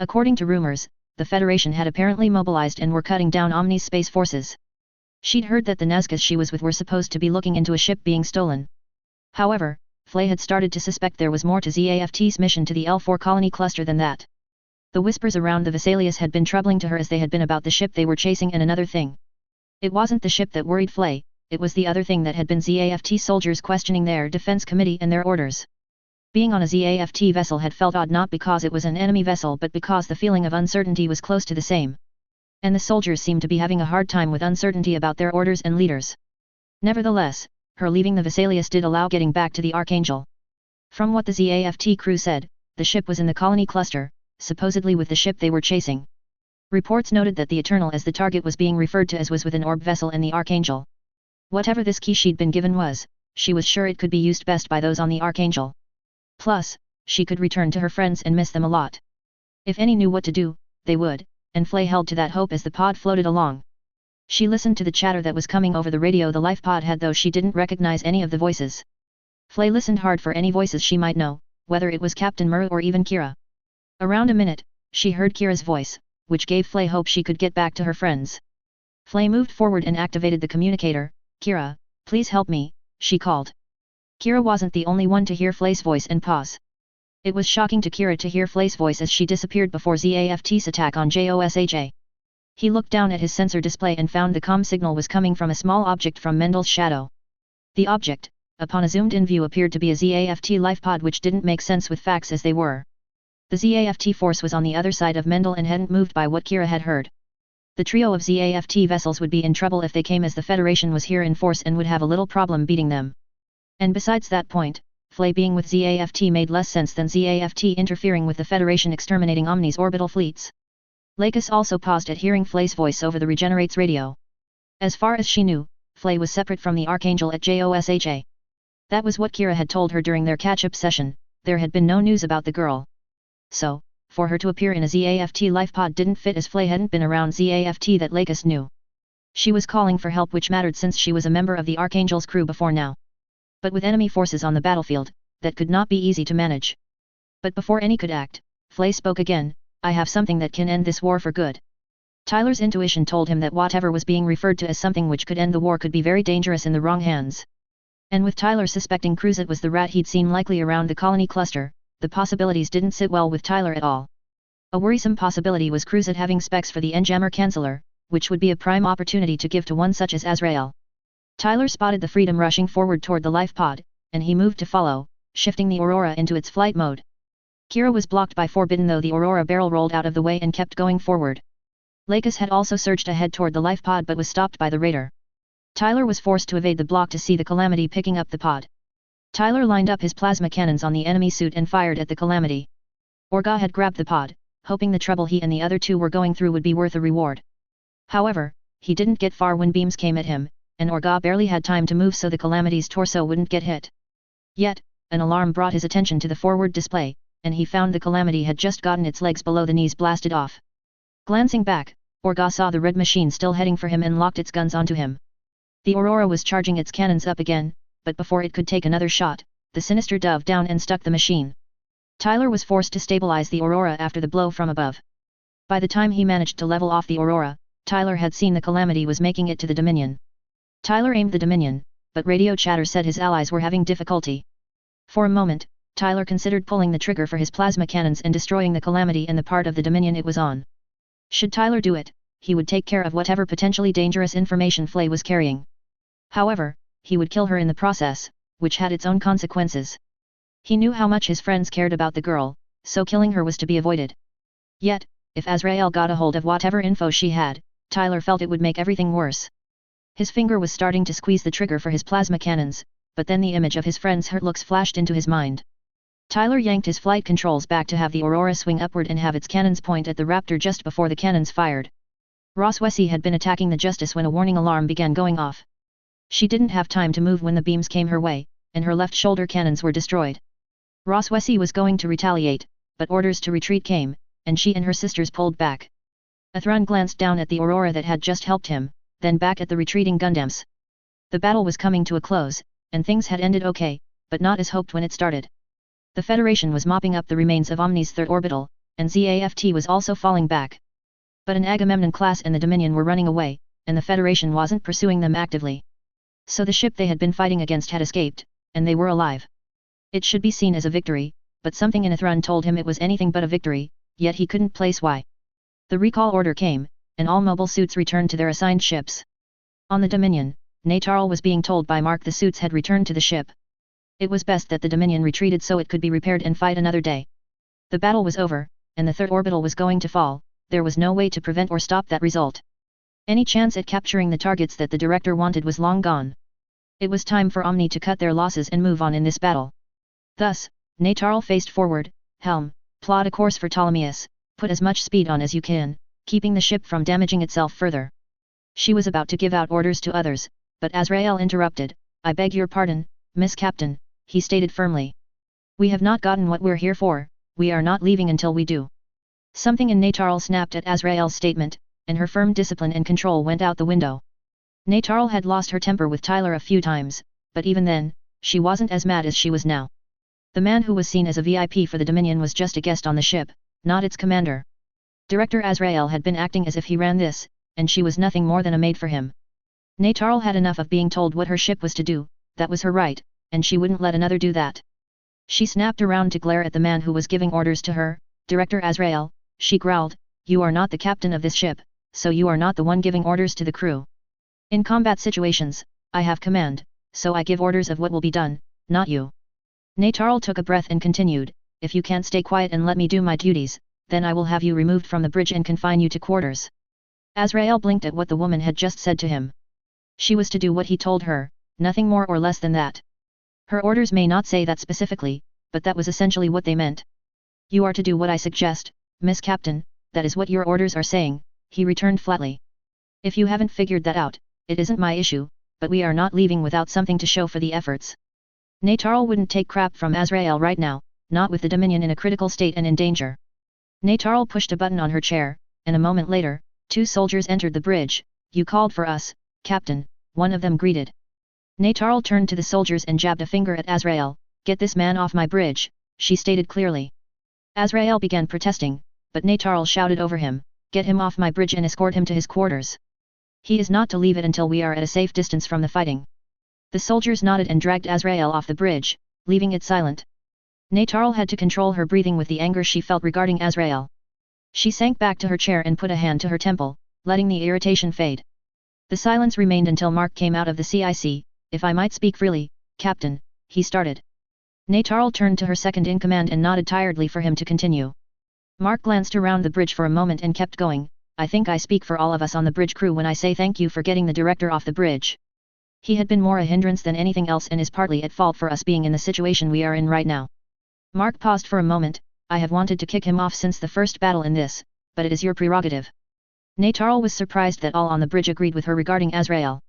According to rumors, the Federation had apparently mobilized and were cutting down Omni's space forces. She'd heard that the Nazgûs she was with were supposed to be looking into a ship being stolen. However, Flay had started to suspect there was more to ZAFT's mission to the L4 colony cluster than that. The whispers around the Vesalius had been troubling to her as they had been about the ship they were chasing and another thing. It wasn't the ship that worried Flay, it was the other thing that had been ZAFT soldiers questioning their defense committee and their orders. Being on a ZAFT vessel had felt odd not because it was an enemy vessel but because the feeling of uncertainty was close to the same. And the soldiers seemed to be having a hard time with uncertainty about their orders and leaders. Nevertheless, her leaving the Vesalius did allow getting back to the Archangel. From what the ZAFT crew said, the ship was in the colony cluster, supposedly with the ship they were chasing. Reports noted that the Eternal as the target was being referred to as was with an orb vessel and the Archangel. Whatever this key she'd been given was, she was sure it could be used best by those on the Archangel. Plus, she could return to her friends and miss them a lot. If any knew what to do, they would, and Flay held to that hope as the pod floated along. She listened to the chatter that was coming over the radio the life pod had though she didn't recognize any of the voices. Flay listened hard for any voices she might know, whether it was Captain Muru or even Kira. Around a minute, she heard Kira's voice, which gave Flay hope she could get back to her friends. Flay moved forward and activated the communicator. Kira, please help me, she called. Kira wasn't the only one to hear Flay's voice and pause. It was shocking to Kira to hear Flay's voice as she disappeared before ZAFT's attack on JOSHA. He looked down at his sensor display and found the comm signal was coming from a small object from Mendel's shadow. The object, upon a zoomed-in view, appeared to be a ZAFT life pod, which didn't make sense with facts as they were. The ZAFT force was on the other side of Mendel and hadn't moved by what Kira had heard. The trio of ZAFT vessels would be in trouble if they came, as the Federation was here in force and would have a little problem beating them. And besides that point, Flay being with ZAFT made less sense than ZAFT interfering with the Federation exterminating Omni's orbital fleets. Lakis also paused at hearing Flay's voice over the Regenerates radio. As far as she knew, Flay was separate from the Archangel at JOSHA. That was what Kira had told her during their catch-up session. There had been no news about the girl. So, for her to appear in a ZAFT life pod didn't fit, as Flay hadn't been around ZAFT that Lakis knew. She was calling for help, which mattered since she was a member of the Archangel's crew before now. But with enemy forces on the battlefield, that could not be easy to manage. But before any could act, Flay spoke again. I have something that can end this war for good. Tyler's intuition told him that whatever was being referred to as something which could end the war could be very dangerous in the wrong hands. And with Tyler suspecting Cruzat was the rat he'd seen likely around the colony cluster, the possibilities didn't sit well with Tyler at all. A worrisome possibility was Cruzat having specs for the Enjammer Canceller, which would be a prime opportunity to give to one such as Azrael. Tyler spotted the Freedom rushing forward toward the life pod, and he moved to follow, shifting the Aurora into its flight mode. Kira was blocked by Forbidden, though the Aurora barrel rolled out of the way and kept going forward. Lakis had also surged ahead toward the life pod but was stopped by the Raider. Tyler was forced to evade the block to see the Calamity picking up the pod. Tyler lined up his plasma cannons on the enemy suit and fired at the Calamity. Orga had grabbed the pod, hoping the trouble he and the other two were going through would be worth a reward. However, he didn't get far when beams came at him, and Orga barely had time to move so the Calamity's torso wouldn't get hit. Yet, an alarm brought his attention to the forward display, and he found the Calamity had just gotten its legs below the knees blasted off. Glancing back, Orga saw the red machine still heading for him and locked its guns onto him. The Aurora was charging its cannons up again, but before it could take another shot, the Sinister dove down and stuck the machine. Tyler was forced to stabilize the Aurora after the blow from above. By the time he managed to level off the Aurora, Tyler had seen the Calamity was making it to the Dominion. Tyler aimed the Dominion, but radio chatter said his allies were having difficulty. For a moment, Tyler considered pulling the trigger for his plasma cannons and destroying the Calamity and the part of the Dominion it was on. Should Tyler do it, he would take care of whatever potentially dangerous information Flay was carrying. However, he would kill her in the process, which had its own consequences. He knew how much his friends cared about the girl, so killing her was to be avoided. Yet, if Azrael got a hold of whatever info she had, Tyler felt it would make everything worse. His finger was starting to squeeze the trigger for his plasma cannons, but then the image of his friend's hurt looks flashed into his mind. Tyler yanked his flight controls back to have the Aurora swing upward and have its cannons point at the Raptor just before the cannons fired. Ross Wessey had been attacking the Justice when a warning alarm began going off. She didn't have time to move when the beams came her way, and her left shoulder cannons were destroyed. Ross Wessey was going to retaliate, but orders to retreat came, and she and her sisters pulled back. Athran glanced down at the Aurora that had just helped him, then back at the retreating Gundams. The battle was coming to a close, and things had ended okay, but not as hoped when it started. The Federation was mopping up the remains of Omni's third orbital, and ZAFT was also falling back. But an Agamemnon class and the Dominion were running away, and the Federation wasn't pursuing them actively. So the ship they had been fighting against had escaped, and they were alive. It should be seen as a victory, but something in Athran told him it was anything but a victory, yet he couldn't place why. The recall order came, and all mobile suits returned to their assigned ships. On the Dominion, Natarl was being told by Mark the suits had returned to the ship. It was best that the Dominion retreated so it could be repaired and fight another day. The battle was over, and the third orbital was going to fall. There was no way to prevent or stop that result. Any chance at capturing the targets that the director wanted was long gone. It was time for Omni to cut their losses and move on in this battle. Thus, Natarl faced forward. Helm, plot a course for Ptolemaeus, put as much speed on as you can, keeping the ship from damaging itself further. She was about to give out orders to others, but Azrael interrupted. I beg your pardon, Miss Captain, he stated firmly. We have not gotten what we're here for, we are not leaving until we do. Something in Natarl snapped at Azrael's statement, and her firm discipline and control went out the window. Natarl had lost her temper with Tyler a few times, but even then, she wasn't as mad as she was now. The man who was seen as a VIP for the Dominion was just a guest on the ship, not its commander. Director Azrael had been acting as if he ran this, and she was nothing more than a maid for him. Nataral had enough of being told what her ship was to do, that was her right, and she wouldn't let another do that. She snapped around to glare at the man who was giving orders to her. Director Azrael, she growled, you are not the captain of this ship, so you are not the one giving orders to the crew. In combat situations, I have command, so I give orders of what will be done, not you. Nataral took a breath and continued, if you can't stay quiet and let me do my duties, then I will have you removed from the bridge and confine you to quarters. Azrael blinked at what the woman had just said to him. She was to do what he told her, nothing more or less than that. Her orders may not say that specifically, but that was essentially what they meant. You are to do what I suggest, Miss Captain, that is what your orders are saying, he returned flatly. If you haven't figured that out, it isn't my issue, but we are not leaving without something to show for the efforts. Nataral wouldn't take crap from Azrael right now, not with the Dominion in a critical state and in danger. Nataral pushed a button on her chair, and a moment later, 2 soldiers entered the bridge. You called for us, Captain, one of them greeted. Nataral turned to the soldiers and jabbed a finger at Azrael. Get this man off my bridge, she stated clearly. Azrael began protesting, but Nataral shouted over him, get him off my bridge and escort him to his quarters. He is not to leave it until we are at a safe distance from the fighting. The soldiers nodded and dragged Azrael off the bridge, leaving it silent. Nataral had to control her breathing with the anger she felt regarding Azrael. She sank back to her chair and put a hand to her temple, letting the irritation fade. The silence remained until Mark came out of the CIC. If I might speak freely, Captain, he started. Nataral turned to her second-in-command and nodded tiredly for him to continue. Mark glanced around the bridge for a moment and kept going, I think I speak for all of us on the bridge crew when I say thank you for getting the director off the bridge. He had been more a hindrance than anything else and is partly at fault for us being in the situation we are in right now. Mark paused for a moment, I have wanted to kick him off since the first battle in this, but it is your prerogative. Nataral was surprised that all on the bridge agreed with her regarding Azrael.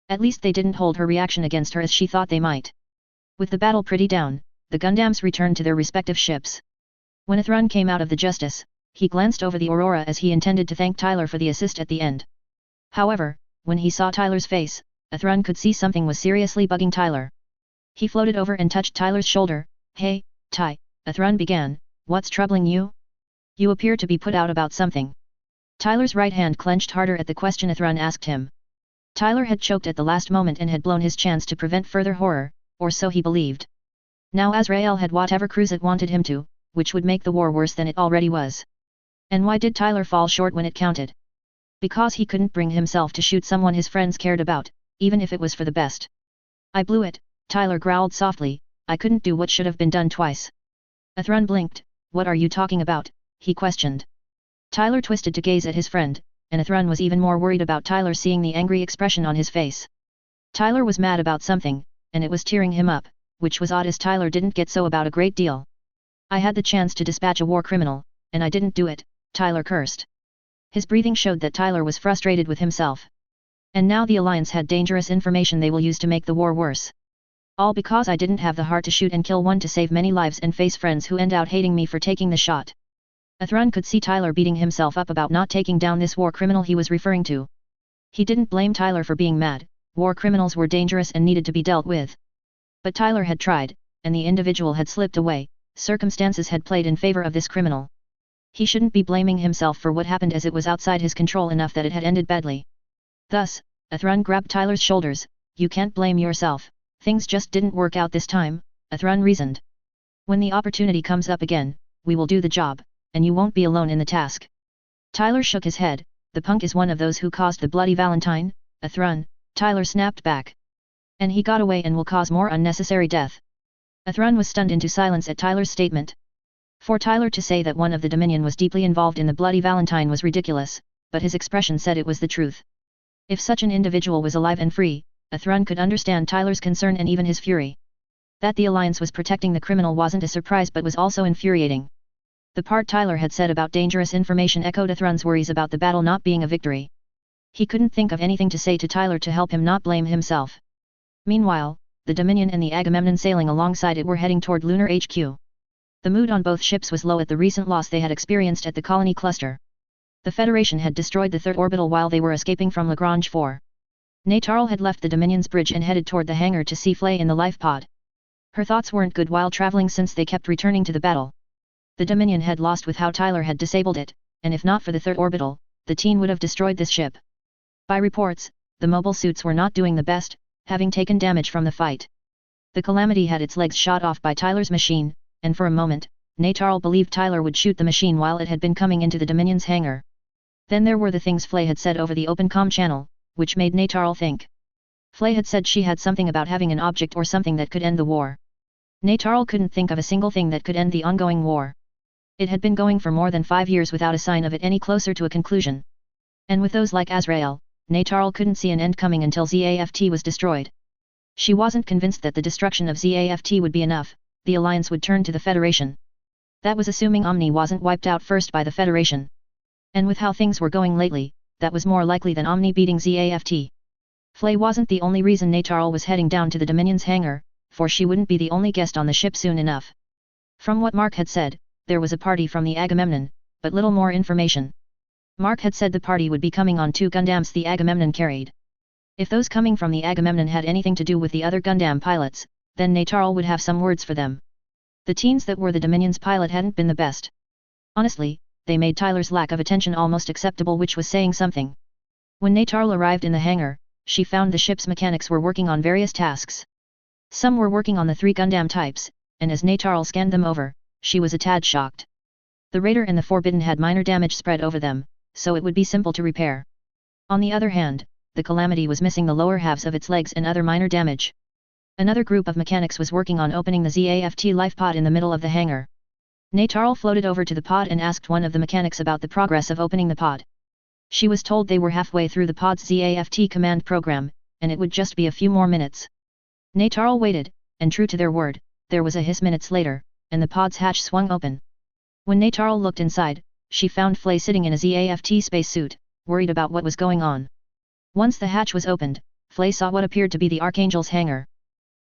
At least they didn't hold her reaction against her as she thought they might. With the battle pretty down, the Gundams returned to their respective ships. When Athrun came out of the Justice, he glanced over the Aurora as he intended to thank Tyler for the assist at the end. However, when he saw Tyler's face, Athrun could see something was seriously bugging Tyler. He floated over and touched Tyler's shoulder. Hey, Ty, Athrun began, what's troubling you? You appear to be put out about something. Tyler's right hand clenched harder at the question Athrun asked him. Tyler had choked at the last moment and had blown his chance to prevent further horror, or so he believed. Now Azrael had whatever cruise it wanted him to, which would make the war worse than it already was. And why did Tyler fall short when it counted? Because he couldn't bring himself to shoot someone his friends cared about, even if it was for the best. I blew it, Tyler growled softly, I couldn't do what should have been done twice. Athrun blinked, what are you talking about, he questioned. Tyler twisted to gaze at his friend, and Athrun was even more worried about Tyler seeing the angry expression on his face. Tyler was mad about something, and it was tearing him up, which was odd as Tyler didn't get so about a great deal. I had the chance to dispatch a war criminal, and I didn't do it, Tyler cursed. His breathing showed that Tyler was frustrated with himself. And now the Alliance had dangerous information they will use to make the war worse. All because I didn't have the heart to shoot and kill one to save many lives and face friends who end out hating me for taking the shot. Athrun could see Tyler beating himself up about not taking down this war criminal he was referring to. He didn't blame Tyler for being mad, war criminals were dangerous and needed to be dealt with. But Tyler had tried, and the individual had slipped away, circumstances had played in favor of this criminal. He shouldn't be blaming himself for what happened as it was outside his control enough that it had ended badly. Thus, Athrun grabbed Tyler's shoulders, you can't blame yourself, things just didn't work out this time, Athrun reasoned. When the opportunity comes up again, we will do the job, and you won't be alone in the task. Tyler shook his head, the punk is one of those who caused the bloody Valentine, Athrun, Tyler snapped back. And he got away and will cause more unnecessary death. Athrun was stunned into silence at Tyler's statement. For Tyler to say that one of the Dominion was deeply involved in the bloody Valentine was ridiculous, but his expression said it was the truth. If such an individual was alive and free, Athrun could understand Tyler's concern and even his fury. That the Alliance was protecting the criminal wasn't a surprise but was also infuriating. The part Tyler had said about dangerous information echoed Athrun's worries about the battle not being a victory. He couldn't think of anything to say to Tyler to help him not blame himself. Meanwhile, the Dominion and the Agamemnon sailing alongside it were heading toward Lunar HQ. The mood on both ships was low at the recent loss they had experienced at the colony cluster. The Federation had destroyed the third orbital while they were escaping from Lagrange 4. Nataral had left the Dominion's bridge and headed toward the hangar to see Flay in the life pod. Her thoughts weren't good while traveling since they kept returning to the battle. The Dominion had lost with how Tyler had disabled it, and if not for the third orbital, the teen would have destroyed this ship. By reports, the mobile suits were not doing the best, having taken damage from the fight. The Calamity had its legs shot off by Tyler's machine, and for a moment, Natarl believed Tyler would shoot the machine while it had been coming into the Dominion's hangar. Then there were the things Flay had said over the open comm channel, which made Natarl think. Flay had said she had something about having an object or something that could end the war. Natarl couldn't think of a single thing that could end the ongoing war. It had been going for more than 5 years without a sign of it any closer to a conclusion. And with those like Azrael, Natarl couldn't see an end coming until ZAFT was destroyed. She wasn't convinced that the destruction of ZAFT would be enough, the Alliance would turn to the Federation. That was assuming Omni wasn't wiped out first by the Federation. And with how things were going lately, that was more likely than Omni beating ZAFT. Flay wasn't the only reason Natarl was heading down to the Dominion's hangar, for she wouldn't be the only guest on the ship soon enough. From what Mark had said, there was a party from the Agamemnon, but little more information. Mark had said the party would be coming on 2 Gundams the Agamemnon carried. If those coming from the Agamemnon had anything to do with the other Gundam pilots, then Natarl would have some words for them. The teens that were the Dominion's pilot hadn't been the best. Honestly, they made Tyler's lack of attention almost acceptable, which was saying something. When Natarl arrived in the hangar, she found the ship's mechanics were working on various tasks. Some were working on the 3 Gundam types, and as Natarl scanned them over, she was a tad shocked. The Raider and the Forbidden had minor damage spread over them, so it would be simple to repair. On the other hand, the Calamity was missing the lower halves of its legs and other minor damage. Another group of mechanics was working on opening the ZAFT life pod in the middle of the hangar. Natarl floated over to the pod and asked one of the mechanics about the progress of opening the pod. She was told they were halfway through the pod's ZAFT command program, and it would just be a few more minutes. Natarl waited, and true to their word, there was a hiss minutes later, and the pod's hatch swung open. When Natarl looked inside, she found Flay sitting in a ZAFT spacesuit, worried about what was going on. Once the hatch was opened, Flay saw what appeared to be the Archangel's hangar.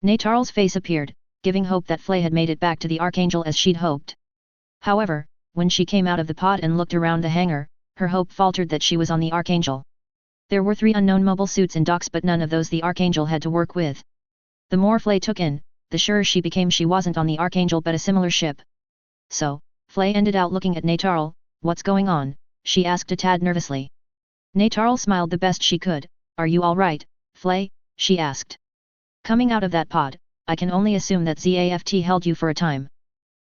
Natarl's face appeared, giving hope that Flay had made it back to the Archangel as she'd hoped. However, when she came out of the pod and looked around the hangar, her hope faltered that she was on the Archangel. There were 3 unknown mobile suits in docks, but none of those the Archangel had to work with. The more Flay took in, the surer she became she wasn't on the Archangel but a similar ship. So, Flay ended out looking at Natarl. "What's going on?" she asked a tad nervously. Natarl smiled the best she could. "Are you all right, Flay?" she asked. "Coming out of that pod, I can only assume that ZAFT held you for a time.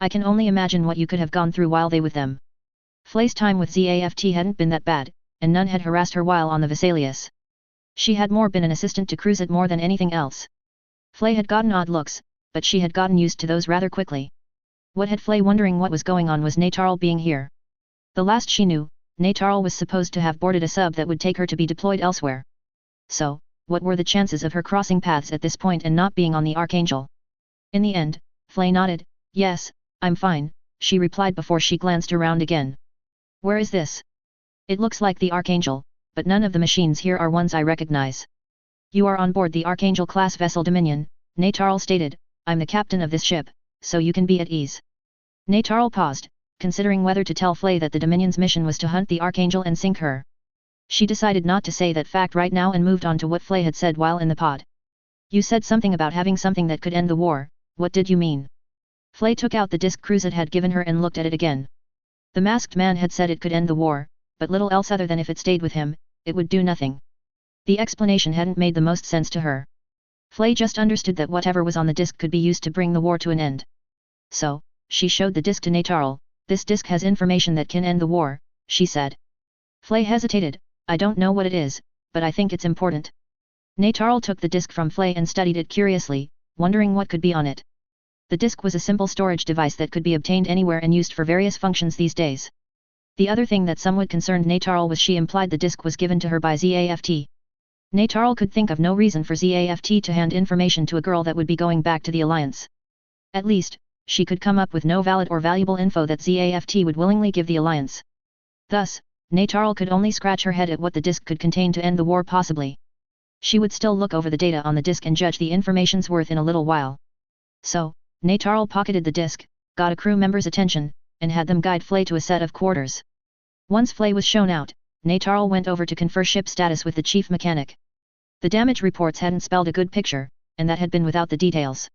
I can only imagine what you could have gone through while they with them." Flay's time with ZAFT hadn't been that bad, and none had harassed her while on the Vesalius. She had more been an assistant to Cruzat more than anything else. Flay had gotten odd looks, but she had gotten used to those rather quickly. What had Flay wondering what was going on was Natarl being here. The last she knew, Natarl was supposed to have boarded a sub that would take her to be deployed elsewhere. So, what were the chances of her crossing paths at this point and not being on the Archangel? In the end, Flay nodded. "Yes, I'm fine," she replied before she glanced around again. "Where is this? It looks like the Archangel, but none of the machines here are ones I recognize." "You are on board the Archangel-class vessel Dominion," Natarl stated. "I'm the captain of this ship, so you can be at ease." Natarl paused, considering whether to tell Flay that the Dominion's mission was to hunt the Archangel and sink her. She decided not to say that fact right now and moved on to what Flay had said while in the pod. "You said something about having something that could end the war, what did you mean?" Flay took out the disc Cruzat had given her and looked at it again. The masked man had said it could end the war, but little else other than if it stayed with him, it would do nothing. The explanation hadn't made the most sense to her. Flay just understood that whatever was on the disc could be used to bring the war to an end. So, she showed the disc to Natarl. "This disc has information that can end the war," she said. Flay hesitated. "I don't know what it is, but I think it's important." Natarl took the disc from Flay and studied it curiously, wondering what could be on it. The disc was a simple storage device that could be obtained anywhere and used for various functions these days. The other thing that somewhat concerned Natarl was she implied the disc was given to her by ZAFT. Natarl could think of no reason for ZAFT to hand information to a girl that would be going back to the Alliance. At least, she could come up with no valid or valuable info that ZAFT would willingly give the Alliance. Thus, Natarl could only scratch her head at what the disc could contain to end the war possibly. She would still look over the data on the disc and judge the information's worth in a little while. So, Natarl pocketed the disc, got a crew member's attention, and had them guide Flay to a set of quarters. Once Flay was shown out, Natarl went over to confer ship status with the chief mechanic. The damage reports hadn't spelled a good picture, and that had been without the details.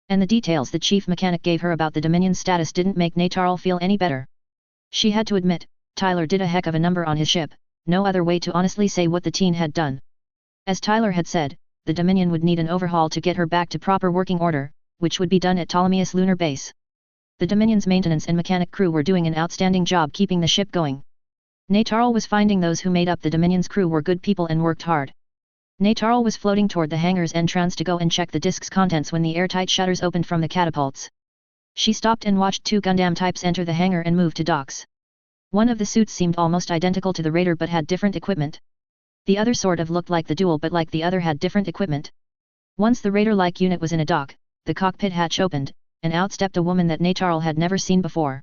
And the details the chief mechanic gave her about the Dominion status didn't make Natarl feel any better. She had to admit, Tyler did a heck of a number on his ship, no other way to honestly say what the teen had done. As Tyler had said, the Dominion would need an overhaul to get her back to proper working order, which would be done at Ptolemais Lunar Base. The Dominion's maintenance and mechanic crew were doing an outstanding job keeping the ship going. Nataral was finding those who made up the Dominion's crew were good people and worked hard. Nataral was floating toward the hangar's entrance to go and check the disk's contents when the airtight shutters opened from the catapults. She stopped and watched two Gundam types enter the hangar and move to docks. One of the suits seemed almost identical to the Raider but had different equipment. The other sort of looked like the Duel but like the other had different equipment. Once the Raider-like unit was in a dock, the cockpit hatch opened, and out stepped a woman that Nataral had never seen before.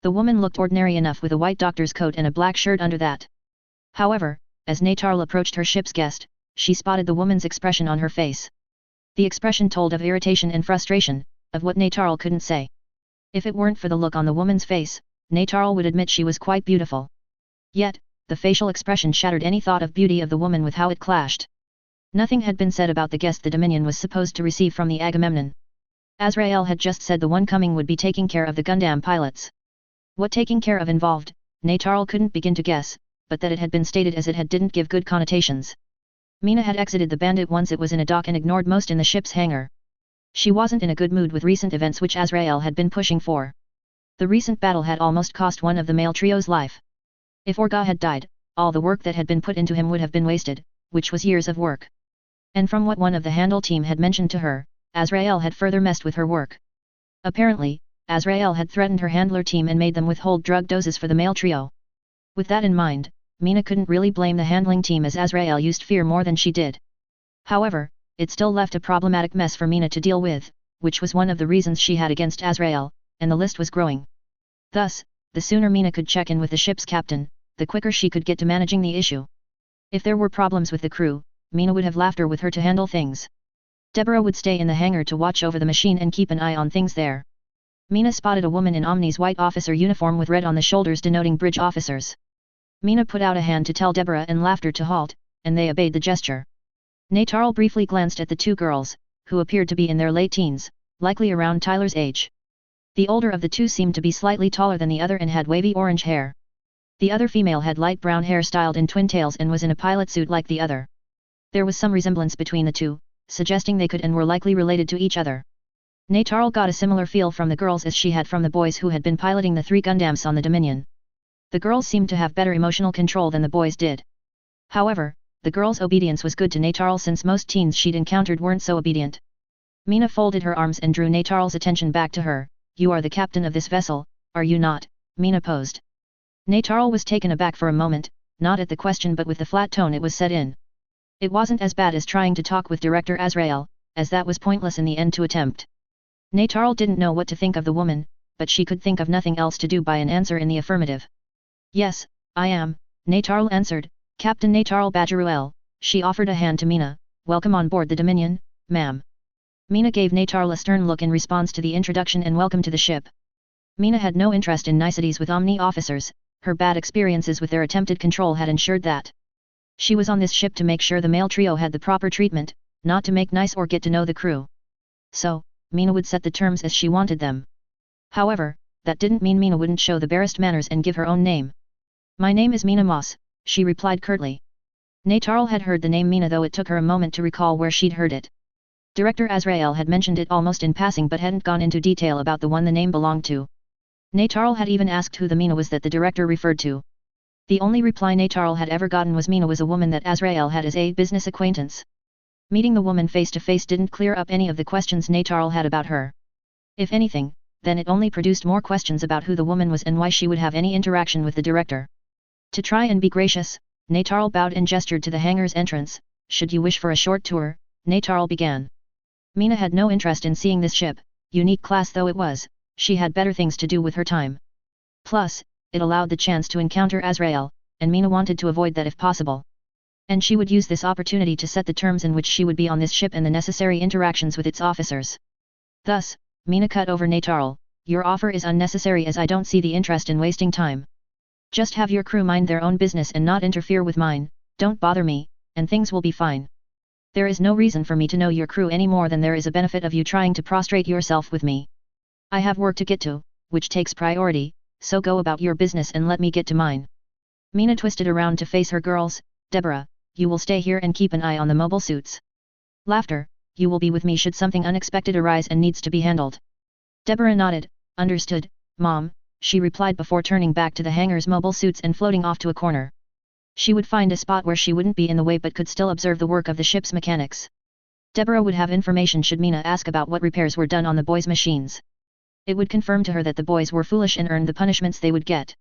The woman looked ordinary enough with a white doctor's coat and a black shirt under that. However, as Nataral approached her ship's guest, she spotted the woman's expression on her face. The expression told of irritation and frustration, of what Nataral couldn't say. If it weren't for the look on the woman's face, Nataral would admit she was quite beautiful. Yet, the facial expression shattered any thought of beauty of the woman with how it clashed. Nothing had been said about the guest the Dominion was supposed to receive from the Agamemnon. Azrael had just said the one coming would be taking care of the Gundam pilots. What taking care of involved, Nataral couldn't begin to guess, but that it had been stated as it had didn't give good connotations. Mina had exited the Bandit once it was in a dock and ignored most in the ship's hangar. She wasn't in a good mood with recent events which Azrael had been pushing for. The recent battle had almost cost one of the male trio's life. If Orga had died, all the work that had been put into him would have been wasted, which was years of work. And from what one of the handle team had mentioned to her, Azrael had further messed with her work. Apparently, Azrael had threatened her handler team and made them withhold drug doses for the male trio. With that in mind, Mina couldn't really blame the handling team as Azrael used fear more than she did. However, it still left a problematic mess for Mina to deal with, which was one of the reasons she had against Azrael, and the list was growing. Thus, the sooner Mina could check in with the ship's captain, the quicker she could get to managing the issue. If there were problems with the crew, Mina would have Laughter with her to handle things. Deborah would stay in the hangar to watch over the machine and keep an eye on things there. Mina spotted a woman in Omni's white officer uniform with red on the shoulders denoting bridge officers. Mina put out a hand to tell Deborah and Laughter to halt, and they obeyed the gesture. Nataral briefly glanced at the two girls, who appeared to be in their late teens, likely around Tyler's age. The older of the two seemed to be slightly taller than the other and had wavy orange hair. The other female had light brown hair styled in twin tails and was in a pilot suit like the other. There was some resemblance between the two, suggesting they could and were likely related to each other. Nataral got a similar feel from the girls as she had from the boys who had been piloting the 3 Gundams on the Dominion. The girls seemed to have better emotional control than the boys did. However, the girls' obedience was good to Nataral since most teens she'd encountered weren't so obedient. Mina folded her arms and drew Nataral's attention back to her. "You are the captain of this vessel, are you not?" Mina posed. Nataral was taken aback for a moment, not at the question but with the flat tone it was said in. It wasn't as bad as trying to talk with Director Azrael, as that was pointless in the end to attempt. Nataral didn't know what to think of the woman, but she could think of nothing else to do by an answer in the affirmative. "Yes, I am," Nataral answered, "Captain Nataral Bajaruel." She offered a hand to Mina. "Welcome on board the Dominion, ma'am." Mina gave Nataral a stern look in response to the introduction and welcome to the ship. Mina had no interest in niceties with Omni officers, her bad experiences with their attempted control had ensured that. She was on this ship to make sure the male trio had the proper treatment, not to make nice or get to know the crew. So, Mina would set the terms as she wanted them. However, that didn't mean Mina wouldn't show the barest manners and give her own name. "My name is Mina Moss," she replied curtly. Nataral had heard the name Mina though it took her a moment to recall where she'd heard it. Director Azrael had mentioned it almost in passing but hadn't gone into detail about the one the name belonged to. Nataral had even asked who the Mina was that the director referred to. The only reply Nataral had ever gotten was Mina was a woman that Azrael had as a business acquaintance. Meeting the woman face to face didn't clear up any of the questions Nataral had about her. If anything, then it only produced more questions about who the woman was and why she would have any interaction with the director. To try and be gracious, Nataral bowed and gestured to the hangar's entrance. "Should you wish for a short tour," Nataral began. Mina had no interest in seeing this ship, unique class though it was, she had better things to do with her time. Plus, it allowed the chance to encounter Azrael, and Mina wanted to avoid that if possible. And she would use this opportunity to set the terms in which she would be on this ship and the necessary interactions with its officers. Thus, Mina cut over Nataral. "Your offer is unnecessary as I don't see the interest in wasting time. Just have your crew mind their own business and not interfere with mine, don't bother me, and things will be fine. There is no reason for me to know your crew any more than there is a benefit of you trying to prostrate yourself with me. I have work to get to, which takes priority, so go about your business and let me get to mine." Mina twisted around to face her girls. Deborah, you will stay here and keep an eye on the mobile suits. Laughter, you will be with me should something unexpected arise and needs to be handled. Deborah nodded. Understood, Mom, she replied before turning back to the hangar's mobile suits and floating off to a corner. She would find a spot where she wouldn't be in the way but could still observe the work of the ship's mechanics. Deborah would have information should Mina ask about what repairs were done on the boys' machines. It would confirm to her that the boys were foolish and earned the punishments they would get.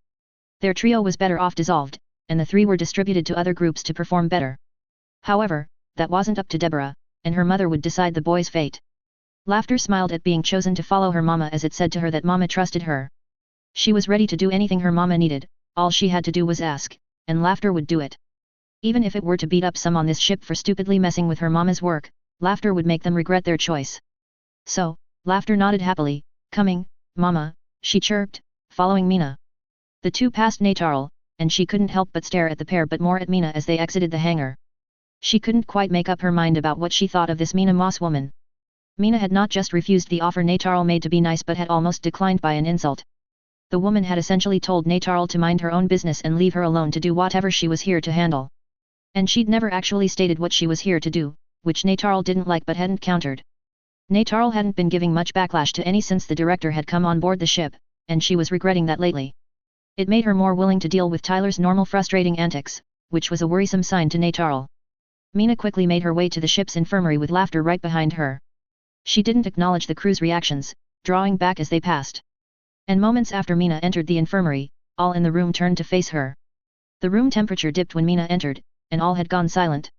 Their trio was better off dissolved, and the three were distributed to other groups to perform better. However, that wasn't up to Deborah, and her mother would decide the boys' fate. Laughter smiled at being chosen to follow her mama as it said to her that mama trusted her. She was ready to do anything her mama needed, all she had to do was ask, and Laughter would do it. Even if it were to beat up some on this ship for stupidly messing with her mama's work, Laughter would make them regret their choice. So, Laughter nodded happily. Coming, Mama, she chirped, following Mina. The two passed Natarl, and she couldn't help but stare at the pair but more at Mina as they exited the hangar. She couldn't quite make up her mind about what she thought of this Mina Moss woman. Mina had not just refused the offer Natarl made to be nice but had almost declined by an insult. The woman had essentially told Natarl to mind her own business and leave her alone to do whatever she was here to handle. And she'd never actually stated what she was here to do, which Natarl didn't like but hadn't countered. Natarl hadn't been giving much backlash to any since the director had come on board the ship, and she was regretting that lately. It made her more willing to deal with Tyler's normal frustrating antics, which was a worrisome sign to Natarl. Mina quickly made her way to the ship's infirmary with Laughter right behind her. She didn't acknowledge the crew's reactions, drawing back as they passed. And moments after Mina entered the infirmary, all in the room turned to face her. The room temperature dipped when Mina entered, and all had gone silent.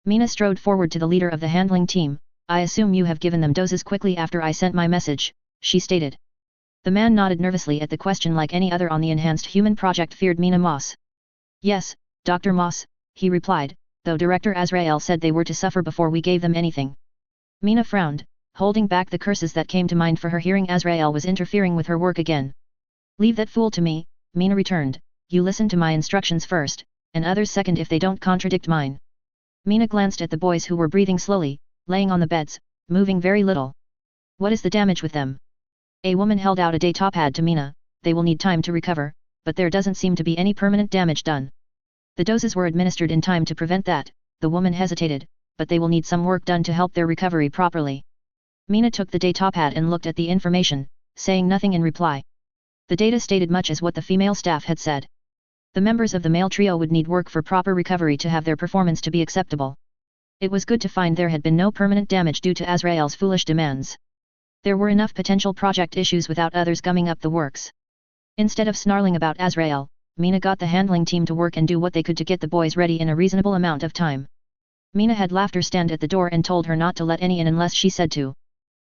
Mina strode forward to the leader of the handling team. I assume you have given them doses quickly after I sent my message, she stated. The man nodded nervously at the question like any other on the Enhanced Human Project feared Mina Moss. Yes, Dr. Moss, he replied, though Director Azrael said they were to suffer before we gave them anything. Mina frowned, holding back the curses that came to mind for her hearing Azrael was interfering with her work again. Leave that fool to me, Mina returned, you listen to my instructions first, and others second if they don't contradict mine. Mina glanced at the boys who were breathing slowly, laying on the beds, moving very little. What is the damage with them? A woman held out a day-top pad to Mina. They will need time to recover, but there doesn't seem to be any permanent damage done. The doses were administered in time to prevent that, the woman hesitated, but they will need some work done to help their recovery properly. Mina took the day-top pad and looked at the information, saying nothing in reply. The data stated much as what the female staff had said. The members of the male trio would need work for proper recovery to have their performance to be acceptable. It was good to find there had been no permanent damage due to Azrael's foolish demands. There were enough potential project issues without others gumming up the works. Instead of snarling about Azrael, Mina got the handling team to work and do what they could to get the boys ready in a reasonable amount of time. Mina had Laughter stand at the door and told her not to let any in unless she said to.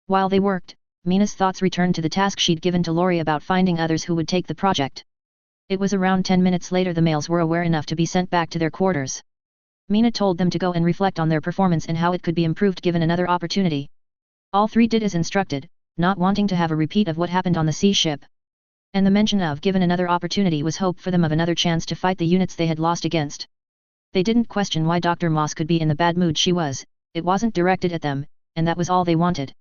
While they worked, Mina's thoughts returned to the task she'd given to Lori about finding others who would take the project. It was around 10 minutes later the males were aware enough to be sent back to their quarters. Mina told them to go and reflect on their performance and how it could be improved given another opportunity. All three did as instructed, not wanting to have a repeat of what happened on the sea ship. And the mention of given another opportunity was hope for them of another chance to fight the units they had lost against. They didn't question why Dr. Moss could be in the bad mood she was, it wasn't directed at them, and that was all they wanted.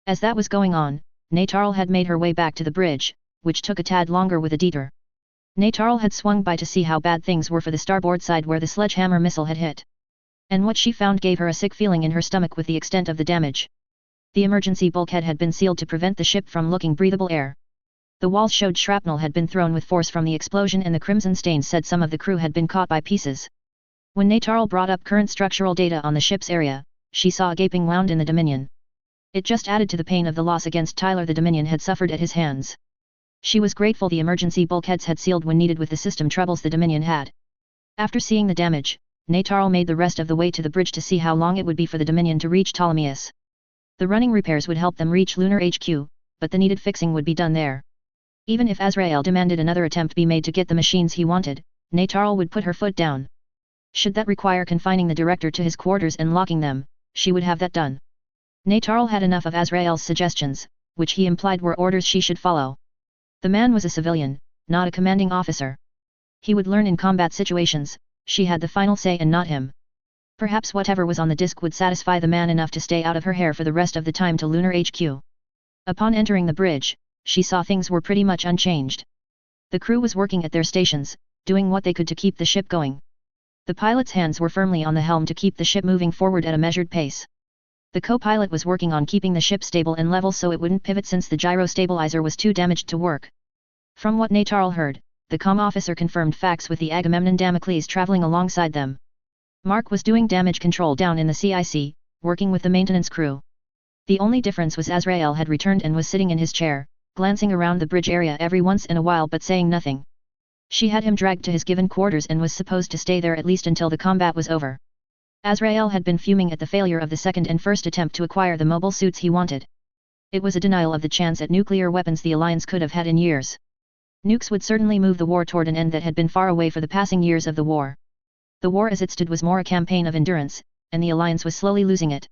As that was going on, Natarl had made her way back to the bridge, which took a tad longer with a detour. Natarl had swung by to see how bad things were for the starboard side where the sledgehammer missile had hit. And what she found gave her a sick feeling in her stomach with the extent of the damage. The emergency bulkhead had been sealed to prevent the ship from looking breathable air. The walls showed shrapnel had been thrown with force from the explosion and the crimson stains said some of the crew had been caught by pieces. When Natarl brought up current structural data on the ship's area, she saw a gaping wound in the Dominion. It just added to the pain of the loss against Tyler the Dominion had suffered at his hands. She was grateful the emergency bulkheads had sealed when needed with the system troubles the Dominion had. After seeing the damage, Natarl made the rest of the way to the bridge to see how long it would be for the Dominion to reach Ptolemais. The running repairs would help them reach Lunar HQ, but the needed fixing would be done there. Even if Azrael demanded another attempt be made to get the machines he wanted, Natarl would put her foot down. Should that require confining the director to his quarters and locking them, she would have that done. Natarl had enough of Azrael's suggestions, which he implied were orders she should follow. The man was a civilian, not a commanding officer. He would learn in combat situations, she had the final say and not him. Perhaps whatever was on the disc would satisfy the man enough to stay out of her hair for the rest of the time to Lunar HQ. Upon entering the bridge, she saw things were pretty much unchanged. The crew was working at their stations, doing what they could to keep the ship going. The pilot's hands were firmly on the helm to keep the ship moving forward at a measured pace. The co-pilot was working on keeping the ship stable and level so it wouldn't pivot since the gyro stabilizer was too damaged to work. From what Natarl heard, the comm officer confirmed facts with the Agamemnon Damocles traveling alongside them. Mark was doing damage control down in the CIC, working with the maintenance crew. The only difference was Azrael had returned and was sitting in his chair, glancing around the bridge area every once in a while but saying nothing. She had him dragged to his given quarters and was supposed to stay there at least until the combat was over. Azrael had been fuming at the failure of the second and first attempt to acquire the mobile suits he wanted. It was a denial of the chance at nuclear weapons the Alliance could have had in years. Nukes would certainly move the war toward an end that had been far away for the passing years of the war. The war as it stood was more a campaign of endurance, and the Alliance was slowly losing it.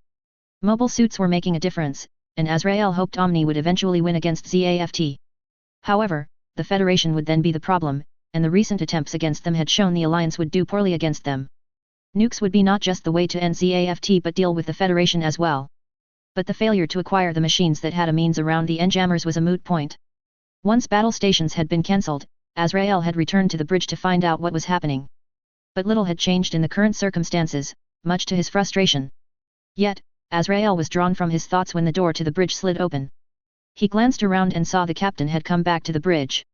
Mobile suits were making a difference, and Azrael hoped Omni would eventually win against ZAFT. However, the Federation would then be the problem, and the recent attempts against them had shown the Alliance would do poorly against them. Nukes would be not just the way to end ZAFT but deal with the Federation as well. But the failure to acquire the machines that had a means around the Enjammers was a moot point. Once battle stations had been cancelled, Azrael had returned to the bridge to find out what was happening. But little had changed in the current circumstances, much to his frustration. Yet, Azrael was drawn from his thoughts when the door to the bridge slid open. He glanced around and saw the captain had come back to the bridge.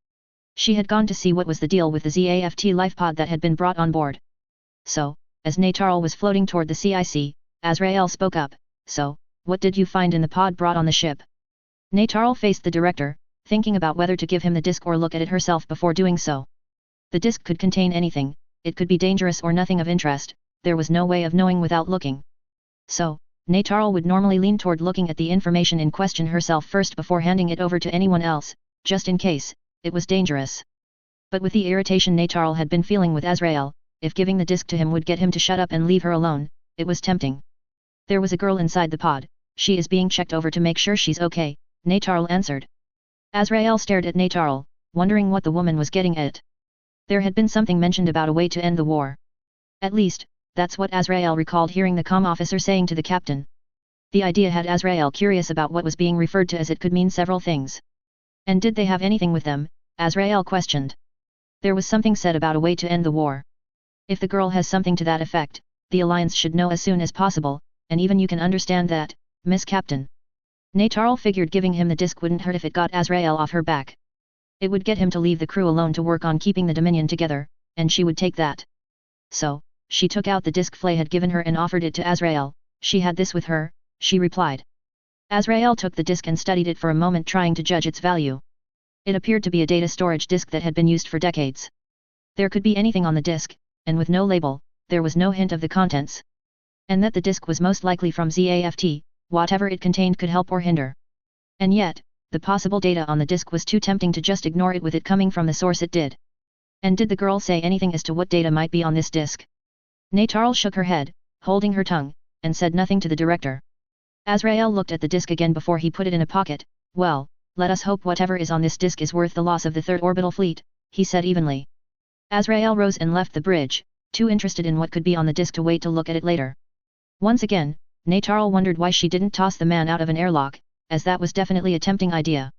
She had gone to see what was the deal with the ZAFT lifepod that had been brought on board. So, as Natarl was floating toward the CIC, Azrael spoke up, "So, what did you find in the pod brought on the ship?" Natarl faced the director, thinking about whether to give him the disc or look at it herself before doing so. The disc could contain anything, it could be dangerous or nothing of interest, there was no way of knowing without looking. So, Natarl would normally lean toward looking at the information in question herself first before handing it over to anyone else, just in case it was dangerous. But with the irritation Natarl had been feeling with Azrael, if giving the disc to him would get him to shut up and leave her alone, it was tempting. "There was a girl inside the pod, she is being checked over to make sure she's okay," Natarl answered. Azrael stared at Natarl, wondering what the woman was getting at. There had been something mentioned about a way to end the war. At least, that's what Azrael recalled hearing the comm officer saying to the captain. The idea had Azrael curious about what was being referred to as it could mean several things. And did they have anything with them? Azrael questioned. There was something said about a way to end the war. If the girl has something to that effect, the Alliance should know as soon as possible, and even you can understand that, Miss Captain. Natarl figured giving him the disc wouldn't hurt if it got Azrael off her back. It would get him to leave the crew alone to work on keeping the Dominion together, and she would take that. So, she took out the disc Flay had given her and offered it to Azrael. "She had this with her," she replied. Azrael took the disc and studied it for a moment trying to judge its value. It appeared to be a data storage disc that had been used for decades. There could be anything on the disc, and with no label, there was no hint of the contents. And that the disc was most likely from ZAFT, whatever it contained could help or hinder. And yet, the possible data on the disc was too tempting to just ignore it with it coming from the source it did. And did the girl say anything as to what data might be on this disc? Natarl shook her head, holding her tongue, and said nothing to the director. Azrael looked at the disc again before he put it in a pocket. "Well, let us hope whatever is on this disc is worth the loss of the Third Orbital Fleet," he said evenly. Azrael rose and left the bridge, too interested in what could be on the disc to wait to look at it later. Once again, Natarl wondered why she didn't toss the man out of an airlock, as that was definitely a tempting idea.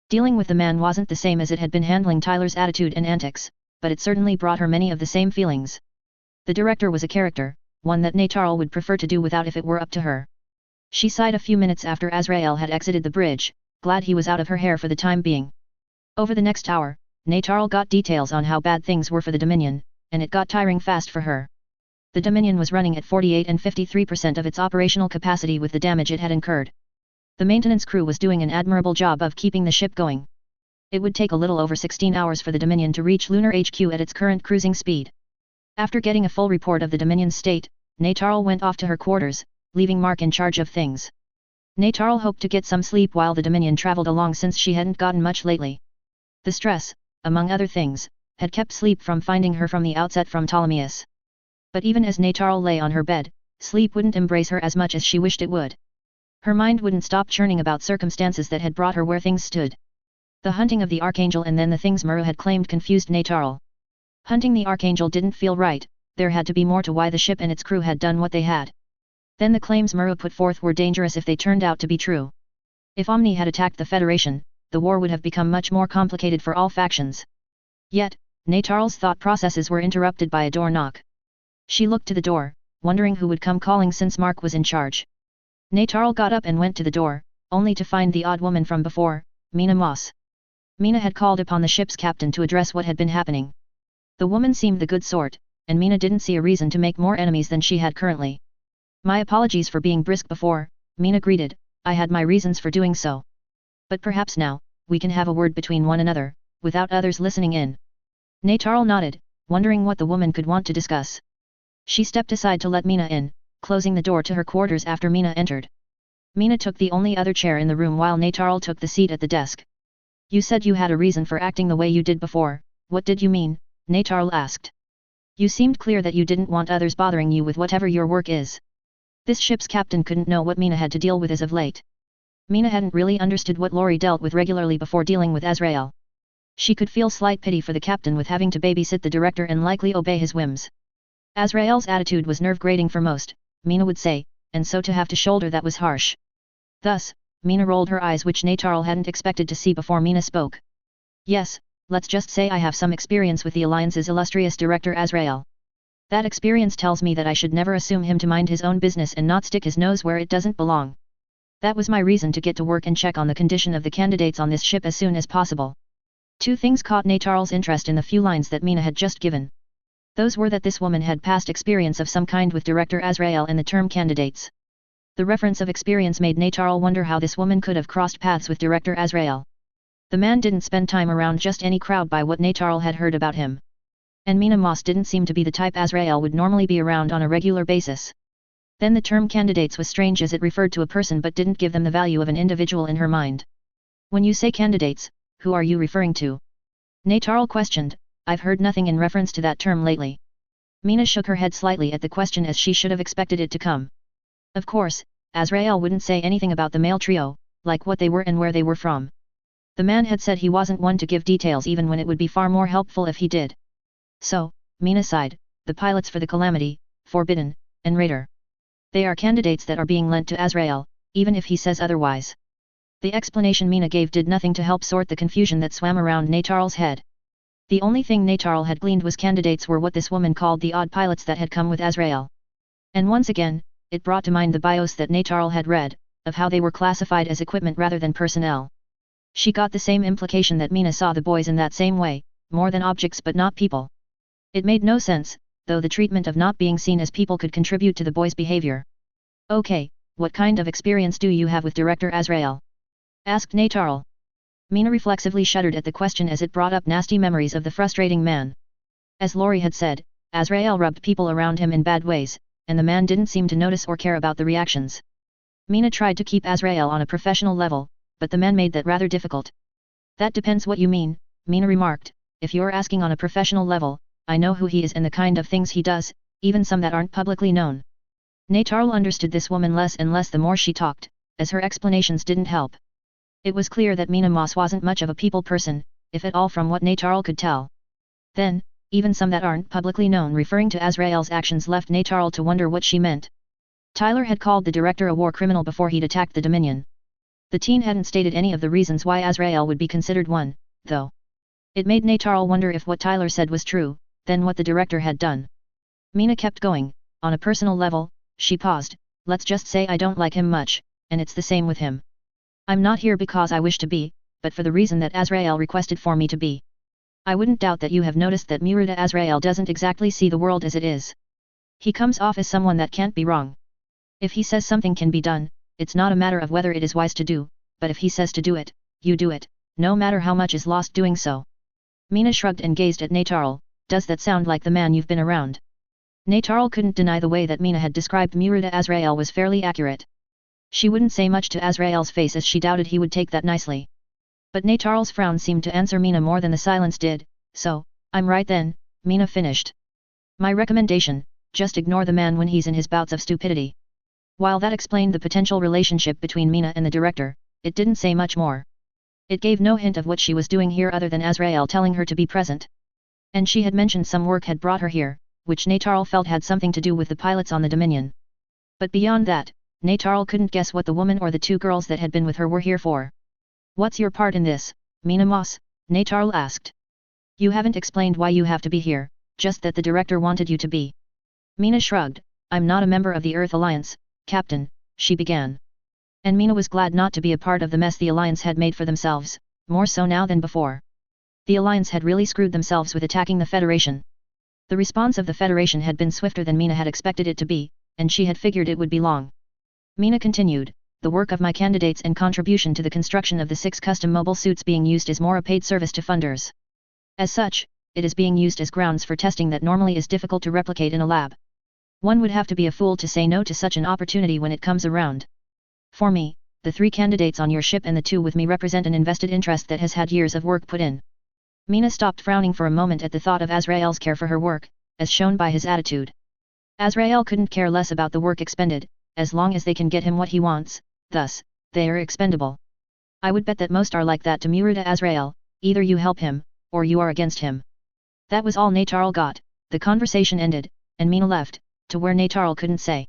Dealing with the man wasn't the same as it had been handling Tyler's attitude and antics, but it certainly brought her many of the same feelings. The director was a character, one that Natarl would prefer to do without if it were up to her. She sighed a few minutes after Azrael had exited the bridge, glad he was out of her hair for the time being. Over the next hour, Natarl got details on how bad things were for the Dominion, and it got tiring fast for her. The Dominion was running at 48 and 53% of its operational capacity with the damage it had incurred. The maintenance crew was doing an admirable job of keeping the ship going. It would take a little over 16 hours for the Dominion to reach Lunar HQ at its current cruising speed. After getting a full report of the Dominion's state, Natarl went off to her quarters, leaving Mark in charge of things. Natarl hoped to get some sleep while the Dominion traveled along since she hadn't gotten much lately. The stress, among other things, had kept sleep from finding her from the outset from Ptolemaeus. But even as Natarl lay on her bed, sleep wouldn't embrace her as much as she wished it would. Her mind wouldn't stop churning about circumstances that had brought her where things stood. The hunting of the Archangel and then the things Muru had claimed confused Natarl. Hunting the Archangel didn't feel right, there had to be more to why the ship and its crew had done what they had. Then the claims Muru put forth were dangerous if they turned out to be true. If Omni had attacked the Federation, the war would have become much more complicated for all factions. Yet, Nataral's thought processes were interrupted by a door knock. She looked to the door, wondering who would come calling since Mark was in charge. Nataral got up and went to the door, only to find the odd woman from before, Mina Moss. Mina had called upon the ship's captain to address what had been happening. The woman seemed the good sort, and Mina didn't see a reason to make more enemies than she had currently. My apologies for being brisk before, Mina greeted, I had my reasons for doing so. But perhaps now, we can have a word between one another, without others listening in. Nataral nodded, wondering what the woman could want to discuss. She stepped aside to let Mina in, closing the door to her quarters after Mina entered. Mina took the only other chair in the room while Nataral took the seat at the desk. You said you had a reason for acting the way you did before, what did you mean? Nataral asked. You seemed clear that you didn't want others bothering you with whatever your work is. This ship's captain couldn't know what Mina had to deal with as of late. Mina hadn't really understood what Lori dealt with regularly before dealing with Azrael. She could feel slight pity for the captain with having to babysit the director and likely obey his whims. Azrael's attitude was nerve-grating for most, Mina would say, and so to have to shoulder that was harsh. Thus, Mina rolled her eyes, which Nataral hadn't expected to see before Mina spoke. Yes, let's just say I have some experience with the Alliance's illustrious director Azrael. That experience tells me that I should never assume him to mind his own business and not stick his nose where it doesn't belong. That was my reason to get to work and check on the condition of the candidates on this ship as soon as possible. Two things caught Nataral's interest in the few lines that Mina had just given. Those were that this woman had past experience of some kind with Director Azrael and the term candidates. The reference of experience made Nataral wonder how this woman could have crossed paths with Director Azrael. The man didn't spend time around just any crowd by what Nataral had heard about him. And Mina Moss didn't seem to be the type Azrael would normally be around on a regular basis. Then the term candidates was strange as it referred to a person but didn't give them the value of an individual in her mind. When you say candidates, who are you referring to? Nataral questioned, I've heard nothing in reference to that term lately. Mina shook her head slightly at the question as she should have expected it to come. Of course, Azrael wouldn't say anything about the male trio, like what they were and where they were from. The man had said he wasn't one to give details even when it would be far more helpful if he did. So, Mina sighed, the pilots for the Calamity, Forbidden, and Raider. They are candidates that are being lent to Azrael, even if he says otherwise. The explanation Mina gave did nothing to help sort the confusion that swam around Nataral's head. The only thing Nataral had gleaned was candidates were what this woman called the odd pilots that had come with Azrael. And once again, it brought to mind the bios that Nataral had read, of how they were classified as equipment rather than personnel. She got the same implication that Mina saw the boys in that same way, more than objects but not people. It made no sense, though the treatment of not being seen as people could contribute to the boys' behavior. Okay, what kind of experience do you have with Director Azrael? Asked Nataral. Mina reflexively shuddered at the question as it brought up nasty memories of the frustrating man. As Lori had said, Azrael rubbed people around him in bad ways, and the man didn't seem to notice or care about the reactions. Mina tried to keep Azrael on a professional level, but the man made that rather difficult. That depends what you mean, Mina remarked, if you're asking on a professional level, I know who he is and the kind of things he does, even some that aren't publicly known. Nataral understood this woman less and less the more she talked, as her explanations didn't help. It was clear that Mina Moss wasn't much of a people person, if at all from what Nataral could tell. Then, even some that aren't publicly known referring to Azrael's actions left Nataral to wonder what she meant. Tyler had called the director a war criminal before he'd attacked the Dominion. The teen hadn't stated any of the reasons why Azrael would be considered one, though. It made Nataral wonder if what Tyler said was true, then what the director had done. Mina kept going, on a personal level, she paused, let's just say I don't like him much, and it's the same with him. I'm not here because I wish to be, but for the reason that Azrael requested for me to be. I wouldn't doubt that you have noticed that Muruta Azrael doesn't exactly see the world as it is. He comes off as someone that can't be wrong. If he says something can be done, it's not a matter of whether it is wise to do, but if he says to do it, you do it, no matter how much is lost doing so. Mina shrugged and gazed at Nataral, does that sound like the man you've been around? Nataral couldn't deny the way that Mina had described Muruta Azrael was fairly accurate. She wouldn't say much to Azrael's face as she doubted he would take that nicely. But Nataral's frown seemed to answer Mina more than the silence did, so, I'm right then, Mina finished. My recommendation, just ignore the man when he's in his bouts of stupidity. While that explained the potential relationship between Mina and the director, it didn't say much more. It gave no hint of what she was doing here other than Azrael telling her to be present. And she had mentioned some work had brought her here, which Nataral felt had something to do with the pilots on the Dominion. But beyond that, Nataral couldn't guess what the woman or the two girls that had been with her were here for. What's your part in this, Mina Moss? Nataral asked. You haven't explained why you have to be here, just that the director wanted you to be. Mina shrugged. I'm not a member of the Earth Alliance, Captain, she began. And Mina was glad not to be a part of the mess the Alliance had made for themselves, more so now than before. The Alliance had really screwed themselves with attacking the Federation. The response of the Federation had been swifter than Mina had expected it to be, and she had figured it would be long. Mina continued, the work of my candidates and contribution to the construction of the 6 custom mobile suits being used is more a paid service to funders. As such, it is being used as grounds for testing that normally is difficult to replicate in a lab. One would have to be a fool to say no to such an opportunity when it comes around. For me, the 3 candidates on your ship and the 2 with me represent an invested interest that has had years of work put in. Mina stopped frowning for a moment at the thought of Azrael's care for her work, as shown by his attitude. Azrael couldn't care less about the work expended, as long as they can get him what he wants, thus, they are expendable. I would bet that most are like that to Muruta Azrael, either you help him, or you are against him. That was all Natarl got. The conversation ended, and Mina left, to where Natarl couldn't say.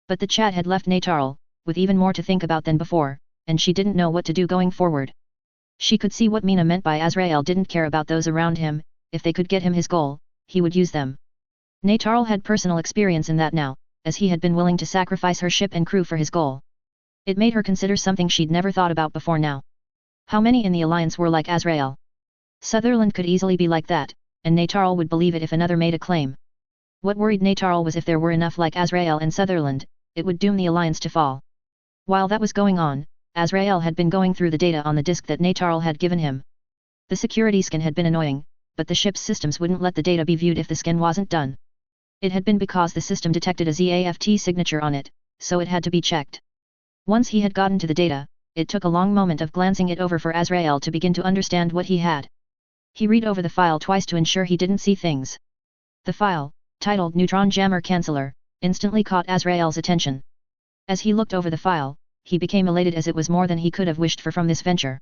But the chat had left Natarl, with even more to think about than before, and she didn't know what to do going forward. She could see what Mina meant by Azrael didn't care about those around him, if they could get him his goal, he would use them. Natarl had personal experience in that now, as he had been willing to sacrifice her ship and crew for his goal. It made her consider something she'd never thought about before now. How many in the Alliance were like Azrael? Sutherland could easily be like that, and Natarl would believe it if another made a claim. What worried Natarl was if there were enough like Azrael and Sutherland, it would doom the Alliance to fall. While that was going on, Azrael had been going through the data on the disk that Natarl had given him. The security scan had been annoying, but the ship's systems wouldn't let the data be viewed if the scan wasn't done. It had been because the system detected a ZAFT signature on it, so it had to be checked. Once he had gotten to the data, it took a long moment of glancing it over for Azrael to begin to understand what he had. He read over the file twice to ensure he didn't see things. The file, titled Neutron Jammer Canceller, instantly caught Azrael's attention. As he looked over the file, he became elated as it was more than he could have wished for from this venture.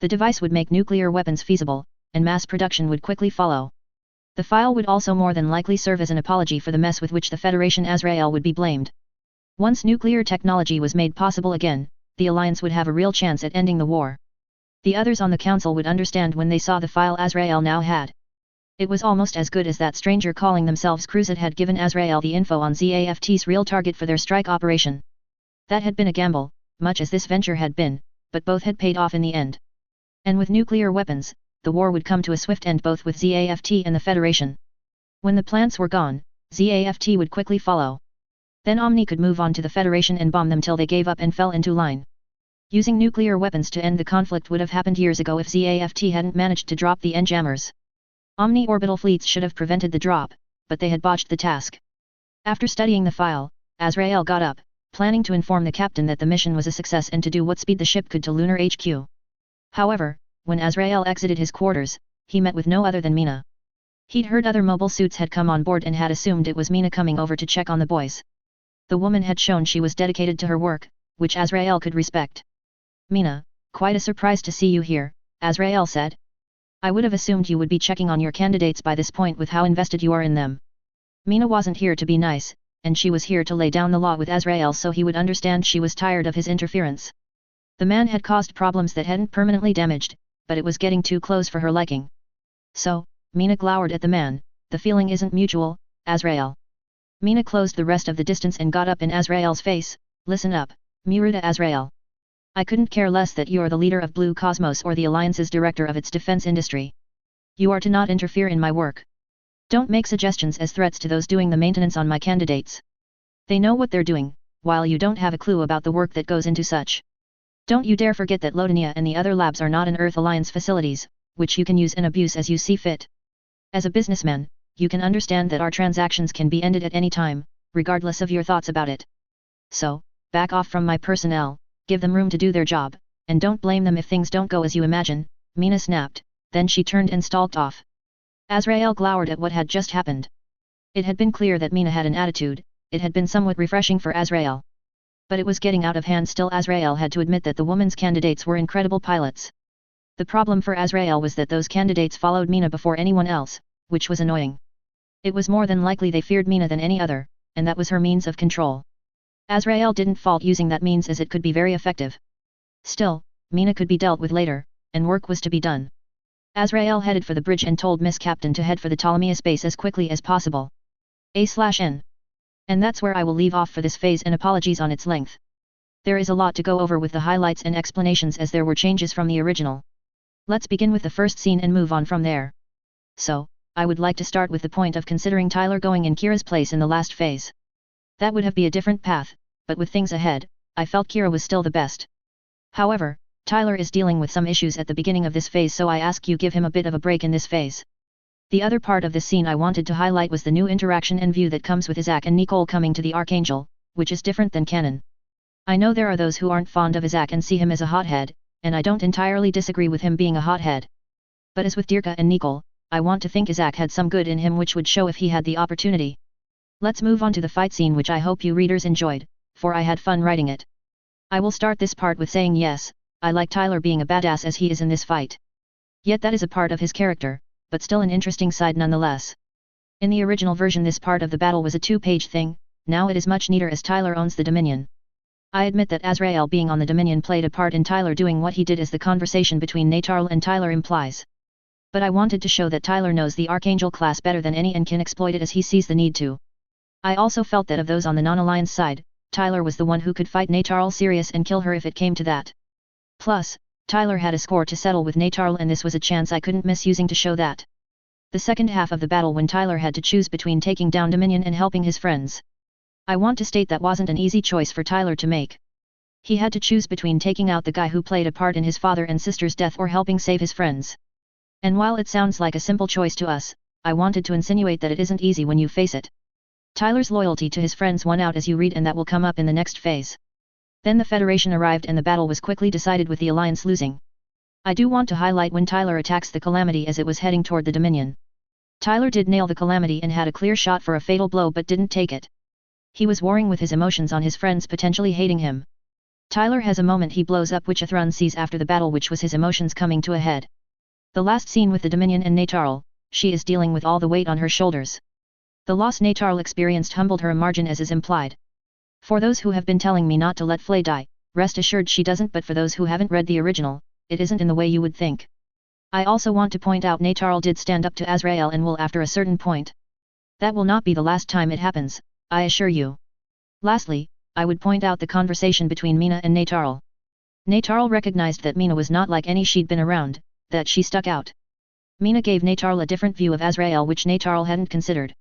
The device would make nuclear weapons feasible, and mass production would quickly follow. The file would also more than likely serve as an apology for the mess with which the Federation Azrael would be blamed. Once nuclear technology was made possible again, the Alliance would have a real chance at ending the war. The others on the Council would understand when they saw the file Azrael now had. It was almost as good as that stranger calling themselves Cruzat had given Azrael the info on ZAFT's real target for their strike operation. That had been a gamble, much as this venture had been, but both had paid off in the end. And with nuclear weapons, the war would come to a swift end both with ZAFT and the Federation. When the plants were gone, ZAFT would quickly follow. Then Omni could move on to the Federation and bomb them till they gave up and fell into line. Using nuclear weapons to end the conflict would have happened years ago if ZAFT hadn't managed to drop the N-jammers. Omni orbital fleets should have prevented the drop, but they had botched the task. After studying the file, Azrael got up, planning to inform the captain that the mission was a success and to do what speed the ship could to Lunar HQ. However, when Azrael exited his quarters, he met with no other than Mina. He'd heard other mobile suits had come on board and had assumed it was Mina coming over to check on the boys. The woman had shown she was dedicated to her work, which Azrael could respect. Mina, quite a surprise to see you here, Azrael said. I would have assumed you would be checking on your candidates by this point with how invested you are in them. Mina wasn't here to be nice, and she was here to lay down the law with Azrael so he would understand she was tired of his interference. The man had caused problems that hadn't permanently damaged, but it was getting too close for her liking. So, Mina glowered at the man, the feeling isn't mutual, Azrael. Mina closed the rest of the distance and got up in Azrael's face, listen up, Muruta Azrael. I couldn't care less that you are the leader of Blue Cosmos or the Alliance's director of its defense industry. You are to not interfere in my work. Don't make suggestions as threats to those doing the maintenance on my candidates. They know what they're doing, while you don't have a clue about the work that goes into such. Don't you dare forget that Lodania and the other labs are not in Earth Alliance facilities, which you can use and abuse as you see fit. As a businessman, you can understand that our transactions can be ended at any time, regardless of your thoughts about it. So, back off from my personnel, give them room to do their job, and don't blame them if things don't go as you imagine, Mina snapped, then she turned and stalked off. Azrael glowered at what had just happened. It had been clear that Mina had an attitude, it had been somewhat refreshing for Azrael. But it was getting out of hand still. Azrael had to admit that the woman's candidates were incredible pilots. The problem for Azrael was that those candidates followed Mina before anyone else, which was annoying. It was more than likely they feared Mina than any other, and that was her means of control. Azrael didn't fault using that means as it could be very effective. Still, Mina could be dealt with later, and work was to be done. Azrael headed for the bridge and told Miss Captain to head for the Ptolemaeus base as quickly as possible. A/N. And that's where I will leave off for this phase, and apologies on its length. There is a lot to go over with the highlights and explanations as there were changes from the original. Let's begin with the first scene and move on from there. So, I would like to start with the point of considering Tyler going in Kira's place in the last phase. That would have been a different path, but with things ahead, I felt Kira was still the best. However, Tyler is dealing with some issues at the beginning of this phase, so I ask you give him a bit of a break in this phase. The other part of this scene I wanted to highlight was the new interaction and view that comes with Isaac and Nicole coming to the Archangel, which is different than canon. I know there are those who aren't fond of Isaac and see him as a hothead, and I don't entirely disagree with him being a hothead. But as with Dirka and Nicole, I want to think Isaac had some good in him which would show if he had the opportunity. Let's move on to the fight scene, which I hope you readers enjoyed, for I had fun writing it. I will start this part with saying yes, I like Tyler being a badass as he is in this fight. Yet that is a part of his character, but still an interesting side nonetheless. In the original version this part of the battle was a 2-page thing, now it is much neater as Tyler owns the Dominion. I admit that Azrael being on the Dominion played a part in Tyler doing what he did, as the conversation between Natarl and Tyler implies. But I wanted to show that Tyler knows the Archangel class better than any and can exploit it as he sees the need to. I also felt that of those on the non-alliance side, Tyler was the one who could fight Natarl serious and kill her if it came to that. Plus, Tyler had a score to settle with Natarl, and this was a chance I couldn't miss using to show that. The second half of the battle, when Tyler had to choose between taking down Dominion and helping his friends. I want to state that wasn't an easy choice for Tyler to make. He had to choose between taking out the guy who played a part in his father and sister's death or helping save his friends. And while it sounds like a simple choice to us, I wanted to insinuate that it isn't easy when you face it. Tyler's loyalty to his friends won out as you read, and that will come up in the next phase. Then the Federation arrived and the battle was quickly decided with the Alliance losing. I do want to highlight when Tyler attacks the Calamity as it was heading toward the Dominion. Tyler did nail the Calamity and had a clear shot for a fatal blow but didn't take it. He was warring with his emotions on his friends potentially hating him. Tyler has a moment he blows up which Athrun sees after the battle, which was his emotions coming to a head. The last scene with the Dominion and Natarl, she is dealing with all the weight on her shoulders. The loss Natarl experienced humbled her a margin as is implied. For those who have been telling me not to let Flay die, rest assured she doesn't, but for those who haven't read the original, it isn't in the way you would think. I also want to point out Natarl did stand up to Azrael and will after a certain point. That will not be the last time it happens, I assure you. Lastly, I would point out the conversation between Mina and Natarl. Natarl recognized that Mina was not like any she'd been around, that she stuck out. Mina gave Natarl a different view of Azrael which Natarl hadn't considered.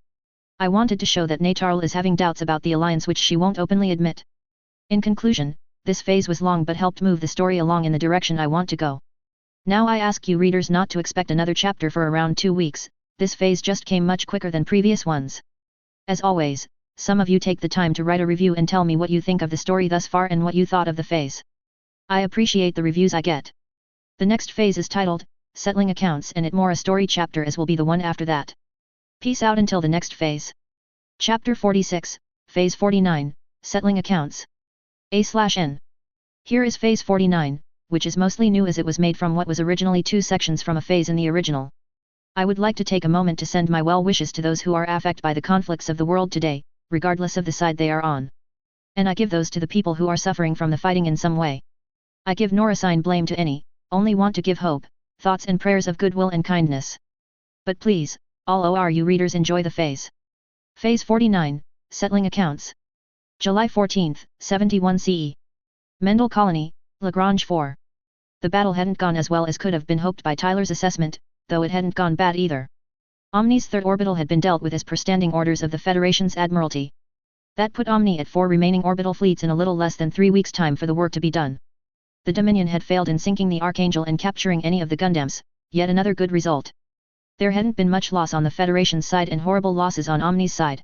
I wanted to show that Natarl is having doubts about the alliance which she won't openly admit. In conclusion, this phase was long but helped move the story along in the direction I want to go. Now I ask you readers not to expect another chapter for around 2 weeks, this phase just came much quicker than previous ones. As always, some of you take the time to write a review and tell me what you think of the story thus far and what you thought of the phase. I appreciate the reviews I get. The next phase is titled, Settling Accounts, and it more a story chapter as will be the one after that. Peace out until the next phase. Chapter 46, Phase 49, Settling Accounts. A/N. Here is Phase 49, which is mostly new as it was made from what was originally 2 sections from a phase in the original. I would like to take a moment to send my well wishes to those who are affected by the conflicts of the world today, regardless of the side they are on. And I give those to the people who are suffering from the fighting in some way. I give nor assign blame to any, only want to give hope, thoughts and prayers of goodwill and kindness. But please, all you readers enjoy the phase. Phase 49, Settling Accounts. July 14, 71 CE. Mendel Colony, Lagrange 4. The battle hadn't gone as well as could have been hoped by Tyler's assessment, though it hadn't gone bad either. Omni's third orbital had been dealt with as per standing orders of the Federation's Admiralty. That put Omni at 4 remaining orbital fleets in a little less than 3 weeks' time for the work to be done. The Dominion had failed in sinking the Archangel and capturing any of the Gundams, yet another good result. There hadn't been much loss on the Federation's side and horrible losses on Omni's side.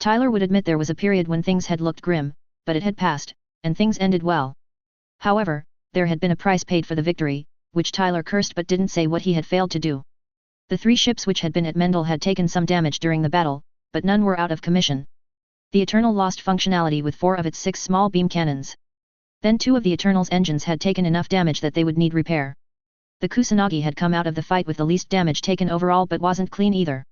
Tyler would admit there was a period when things had looked grim, but it had passed, and things ended well. However, there had been a price paid for the victory, which Tyler cursed but didn't say what he had failed to do. The 3 ships which had been at Mendel had taken some damage during the battle, but none were out of commission. The Eternal lost functionality with 4 of its 6 small beam cannons. Then 2 of the Eternal's engines had taken enough damage that they would need repair. The Kusanagi had come out of the fight with the least damage taken overall but wasn't clean either.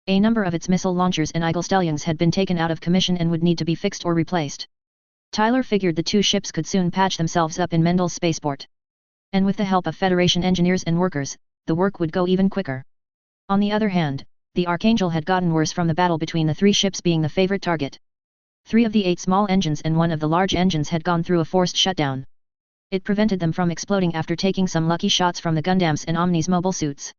A number of its missile launchers and Eagle Stallions had been taken out of commission and would need to be fixed or replaced. Tyler figured the 2 ships could soon patch themselves up in Mendel's spaceport. And with the help of Federation engineers and workers, the work would go even quicker. On the other hand, the Archangel had gotten worse from the battle between the 3 ships being the favorite target. 3 of the 8 small engines and 1 of the large engines had gone through a forced shutdown. It prevented them from exploding after taking some lucky shots from the Gundams and Omni's mobile suits.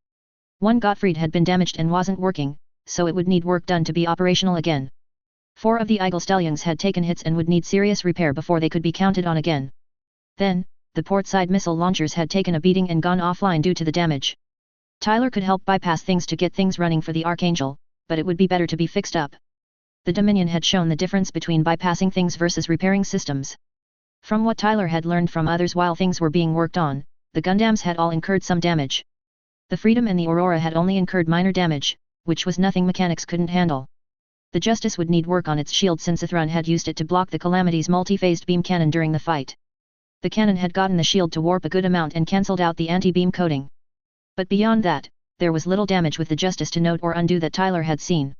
1 Gottfried had been damaged and wasn't working, so it would need work done to be operational again. 4 of the Eagle Stallions had taken hits and would need serious repair before they could be counted on again. Then, the port-side missile launchers had taken a beating and gone offline due to the damage. Tyler could help bypass things to get things running for the Archangel, but it would be better to be fixed up. The Dominion had shown the difference between bypassing things versus repairing systems. From what Tyler had learned from others while things were being worked on, the Gundams had all incurred some damage. The Freedom and the Aurora had only incurred minor damage, which was nothing mechanics couldn't handle. The Justice would need work on its shield since Ithrun had used it to block the Calamity's multi-phased beam cannon during the fight. The cannon had gotten the shield to warp a good amount and cancelled out the anti-beam coating. But beyond that, there was little damage with the Justice to note or undo that Tyler had seen.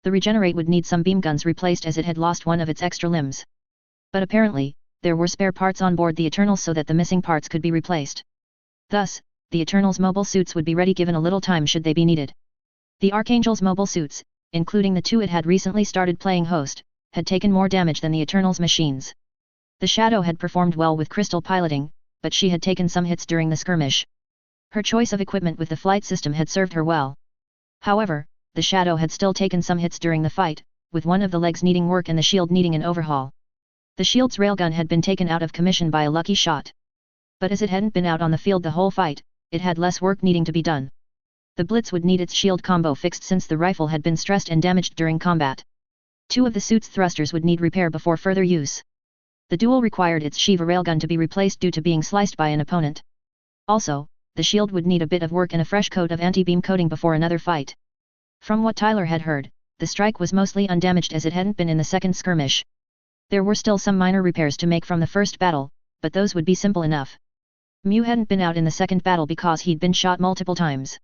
The Regenerate would need some beam guns replaced as it had lost one of its extra limbs. But apparently, there were spare parts on board the Eternals so that the missing parts could be replaced. Thus, the Eternals' mobile suits would be ready given a little time should they be needed. The Archangel's mobile suits, including the 2 it had recently started playing host, had taken more damage than the Eternals' machines. The Shadow had performed well with crystal piloting, but she had taken some hits during the skirmish. Her choice of equipment with the flight system had served her well. However, the Shadow had still taken some hits during the fight, with one of the legs needing work and the shield needing an overhaul. The shield's railgun had been taken out of commission by a lucky shot. But as it hadn't been out on the field the whole fight, it had less work needing to be done. The Blitz would need its shield combo fixed since the rifle had been stressed and damaged during combat. 2 of the suit's thrusters would need repair before further use. The Duel required its Shiva railgun to be replaced due to being sliced by an opponent. Also, the shield would need a bit of work and a fresh coat of anti-beam coating before another fight. From what Tyler had heard, the strike was mostly undamaged as it hadn't been in the second skirmish. There were still some minor repairs to make from the first battle, but those would be simple enough. Mew hadn't been out in the second battle because he'd been shot multiple times.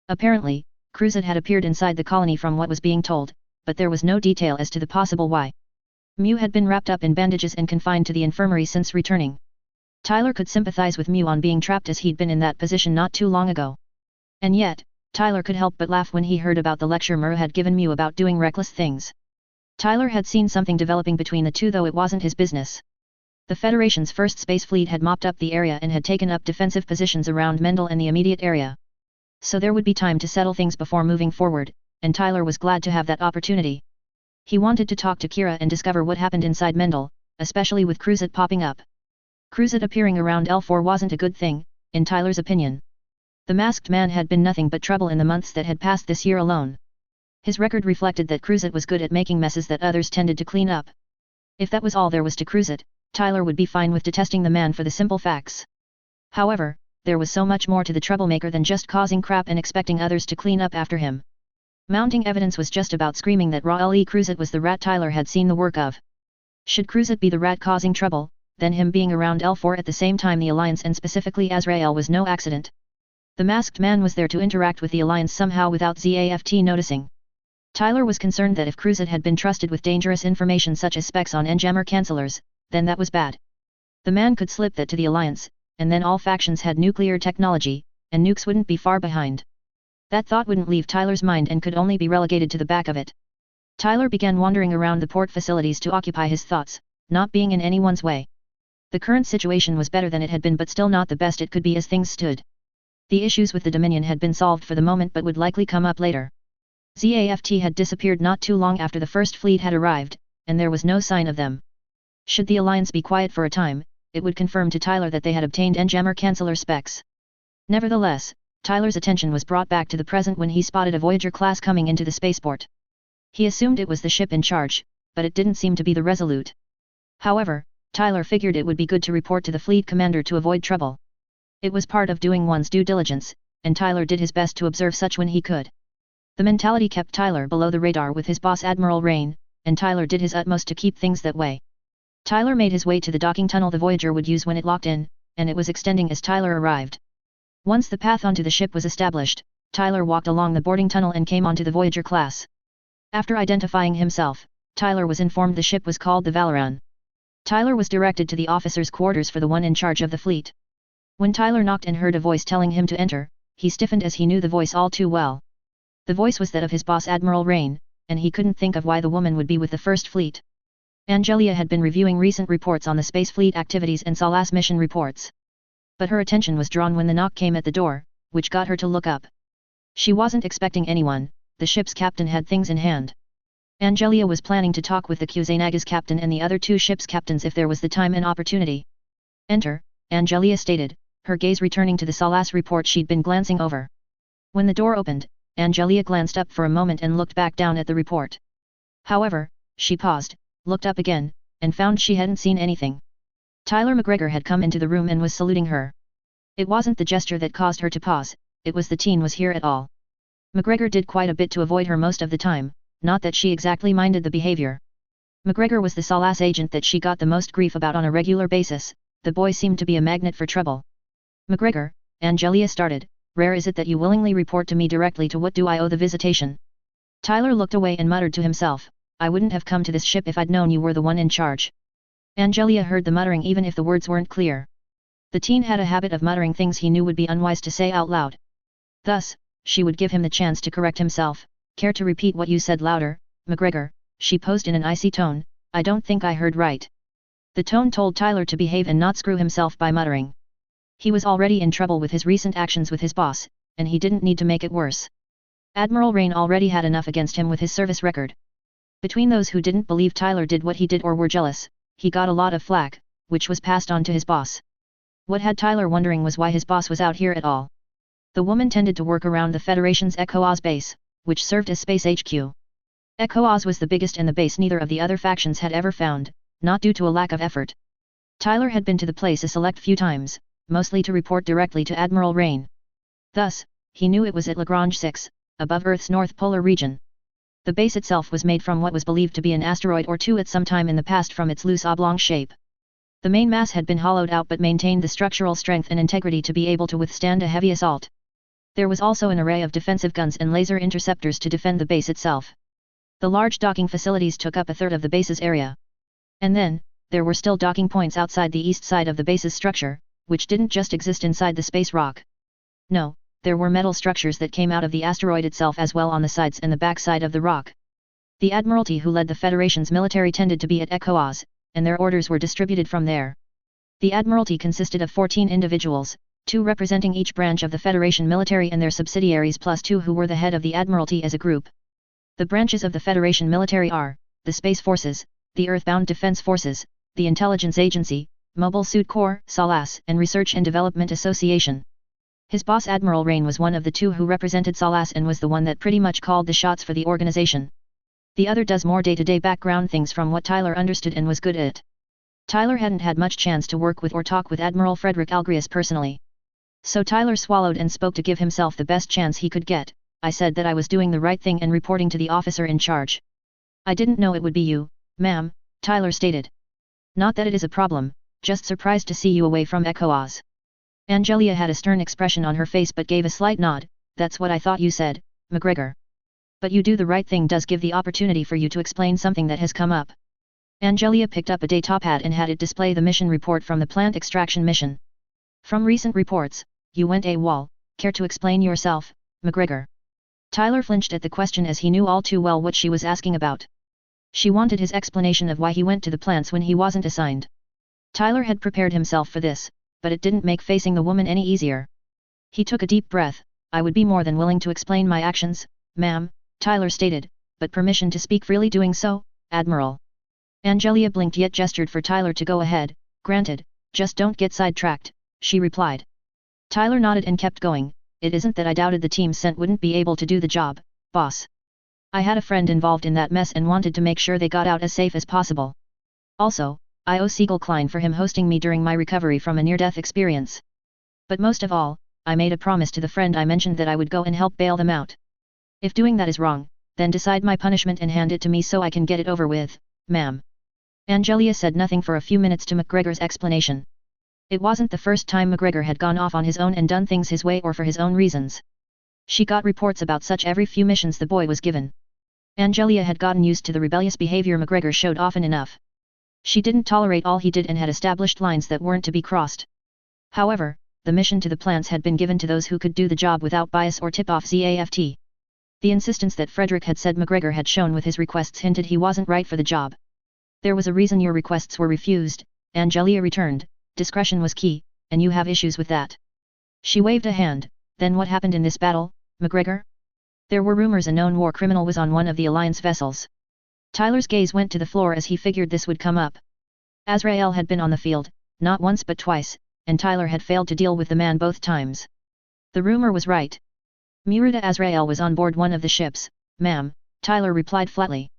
Apparently, Cruzat had appeared inside the colony from what was being told, but there was no detail as to the possible why. Mew had been wrapped up in bandages and confined to the infirmary since returning. Tyler could sympathize with Mew on being trapped as he'd been in that position not too long ago. And yet, Tyler could help but laugh when he heard about the lecture Murrah had given Mew about doing reckless things. Tyler had seen something developing between the two though it wasn't his business. The Federation's first space fleet had mopped up the area and had taken up defensive positions around Mendel and the immediate area. So there would be time to settle things before moving forward, and Tyler was glad to have that opportunity. He wanted to talk to Kira and discover what happened inside Mendel, especially with Cruzat popping up. Cruzat appearing around L4 wasn't a good thing, in Tyler's opinion. The masked man had been nothing but trouble in the months that had passed this year alone. His record reflected that Cruzat was good at making messes that others tended to clean up. If that was all there was to Cruzat, Tyler would be fine with detesting the man for the simple facts. However, there was so much more to the troublemaker than just causing crap and expecting others to clean up after him. Mounting evidence was just about screaming that Raul Cruzat was the rat Tyler had seen the work of. Should Cruzat be the rat causing trouble, then him being around L4 at the same time the Alliance and specifically Azrael was no accident. The masked man was there to interact with the Alliance somehow without ZAFT noticing. Tyler was concerned that if Cruzat had been trusted with dangerous information such as specs on N-jammer cancellers, then that was bad. The man could slip that to the Alliance, and then all factions had nuclear technology, and nukes wouldn't be far behind. That thought wouldn't leave Tyler's mind and could only be relegated to the back of it. Tyler began wandering around the port facilities to occupy his thoughts, not being in anyone's way. The current situation was better than it had been but still not the best it could be as things stood. The issues with the Dominion had been solved for the moment but would likely come up later. ZAFT had disappeared not too long after the first fleet had arrived, and there was no sign of them. Should the Alliance be quiet for a time, it would confirm to Tyler that they had obtained N-jammer canceller specs. Nevertheless, Tyler's attention was brought back to the present when he spotted a Voyager class coming into the spaceport. He assumed it was the ship in charge, but it didn't seem to be the Resolute. However, Tyler figured it would be good to report to the fleet commander to avoid trouble. It was part of doing one's due diligence, and Tyler did his best to observe such when he could. The mentality kept Tyler below the radar with his boss Admiral Rain, and Tyler did his utmost to keep things that way. Tyler made his way to the docking tunnel the Voyager would use when it locked in, and it was extending as Tyler arrived. Once the path onto the ship was established, Tyler walked along the boarding tunnel and came onto the Voyager class. After identifying himself, Tyler was informed the ship was called the Valoran. Tyler was directed to the officers' quarters for the one in charge of the fleet. When Tyler knocked and heard a voice telling him to enter, he stiffened as he knew the voice all too well. The voice was that of his boss Admiral Rain, and he couldn't think of why the woman would be with the First Fleet. Angelia had been reviewing recent reports on the Space Fleet activities and Salas mission reports. But her attention was drawn when the knock came at the door, which got her to look up. She wasn't expecting anyone, the ship's captain had things in hand. Angelia was planning to talk with the Kusanaga's captain and the other two ships' captains if there was the time and opportunity. Enter, Angelia stated, her gaze returning to the Salas report she'd been glancing over. When the door opened, Angelia glanced up for a moment and looked back down at the report. However, she paused, looked up again, and found she hadn't seen anything. Tyler McGregor had come into the room and was saluting her. It wasn't the gesture that caused her to pause, it was the teen was here at all. McGregor did quite a bit to avoid her most of the time, not that she exactly minded the behavior. McGregor was the Salas agent that she got the most grief about on a regular basis, the boy seemed to be a magnet for trouble. McGregor, Angelia started, rare is it that you willingly report to me directly to what do I owe the visitation? Tyler looked away and muttered to himself, I wouldn't have come to this ship if I'd known you were the one in charge. Angelia heard the muttering even if the words weren't clear. The teen had a habit of muttering things he knew would be unwise to say out loud. Thus, she would give him the chance to correct himself. Care to repeat what you said louder, McGregor? She posed in an icy tone, I don't think I heard right. The tone told Tyler to behave and not screw himself by muttering. He was already in trouble with his recent actions with his boss, and he didn't need to make it worse. Admiral Rain already had enough against him with his service record. Between those who didn't believe Tyler did what he did or were jealous, he got a lot of flack, which was passed on to his boss. What had Tyler wondering was why his boss was out here at all. The woman tended to work around the Federation's Echo Oz base, which served as Space HQ. Echo Oz was the biggest and the base neither of the other factions had ever found, not due to a lack of effort. Tyler had been to the place a select few times, mostly to report directly to Admiral Rain. Thus, he knew it was at Lagrange 6, above Earth's North Polar region. The base itself was made from what was believed to be an asteroid or two at some time in the past from its loose oblong shape. The main mass had been hollowed out but maintained the structural strength and integrity to be able to withstand a heavy assault. There was also an array of defensive guns and laser interceptors to defend the base itself. The large docking facilities took up a third of the base's area. And then, there were still docking points outside the east side of the base's structure, which didn't just exist inside the space rock. No, there were metal structures that came out of the asteroid itself as well on the sides and the back side of the rock. The Admiralty who led the Federation's military tended to be at Echo Oz, and their orders were distributed from there. The Admiralty consisted of 14 individuals, 2 representing each branch of the Federation military and their subsidiaries plus 2 who were the head of the Admiralty as a group. The branches of the Federation military are, the Space Forces, the Earthbound Defense Forces, the Intelligence Agency, Mobile Suit Corps, Salas, and Research and Development Association. His boss Admiral Rain was one of the 2 who represented Salas and was the one that pretty much called the shots for the organization. The other does more day-to-day background things from what Tyler understood and was good at. Tyler hadn't had much chance to work with or talk with Admiral Frederick Algrius personally. So Tyler swallowed and spoke to give himself the best chance he could get. I said that I was doing the right thing and reporting to the officer in charge. I didn't know it would be you, ma'am, Tyler stated. Not that it is a problem, just surprised to see you away from Echo Oz. Angelia had a stern expression on her face but gave a slight nod, that's what I thought you said, McGregor. But you do the right thing does give the opportunity for you to explain something that has come up. Angelia picked up a day top hat and had it display the mission report from the plant extraction mission. From recent reports, you went AWOL, care to explain yourself, McGregor? Tyler flinched at the question as he knew all too well what she was asking about. She wanted his explanation of why he went to the plants when he wasn't assigned. Tyler had prepared himself for this, but it didn't make facing the woman any easier. He took a deep breath, I would be more than willing to explain my actions, ma'am, Tyler stated, but permission to speak freely doing so, Admiral. Angelia blinked yet gestured for Tyler to go ahead, granted, just don't get sidetracked, she replied. Tyler nodded and kept going, it isn't that I doubted the team sent wouldn't be able to do the job, boss. I had a friend involved in that mess and wanted to make sure they got out as safe as possible. Also, I owe Siegel Klein for him hosting me during my recovery from a near-death experience. But most of all, I made a promise to the friend I mentioned that I would go and help bail them out. If doing that is wrong, then decide my punishment and hand it to me so I can get it over with, ma'am. Angelia said nothing for a few minutes to McGregor's explanation. It wasn't the first time McGregor had gone off on his own and done things his way or for his own reasons. She got reports about such every few missions the boy was given. Angelia had gotten used to the rebellious behavior McGregor showed often enough. She didn't tolerate all he did and had established lines that weren't to be crossed. However, the mission to the plants had been given to those who could do the job without bias or tip-off ZAFT. The insistence that Frederick had said McGregor had shown with his requests hinted he wasn't right for the job. There was a reason your requests were refused, Angelia returned, discretion was key, and you have issues with that. She waved a hand. Then what happened in this battle, McGregor? There were rumors a known war criminal was on one of the Alliance vessels. Tyler's gaze went to the floor as he figured this would come up. Azrael had been on the field, not once but twice, and Tyler had failed to deal with the man both times. The rumor was right. Murata Azrael was on board one of the ships, ma'am, Tyler replied flatly.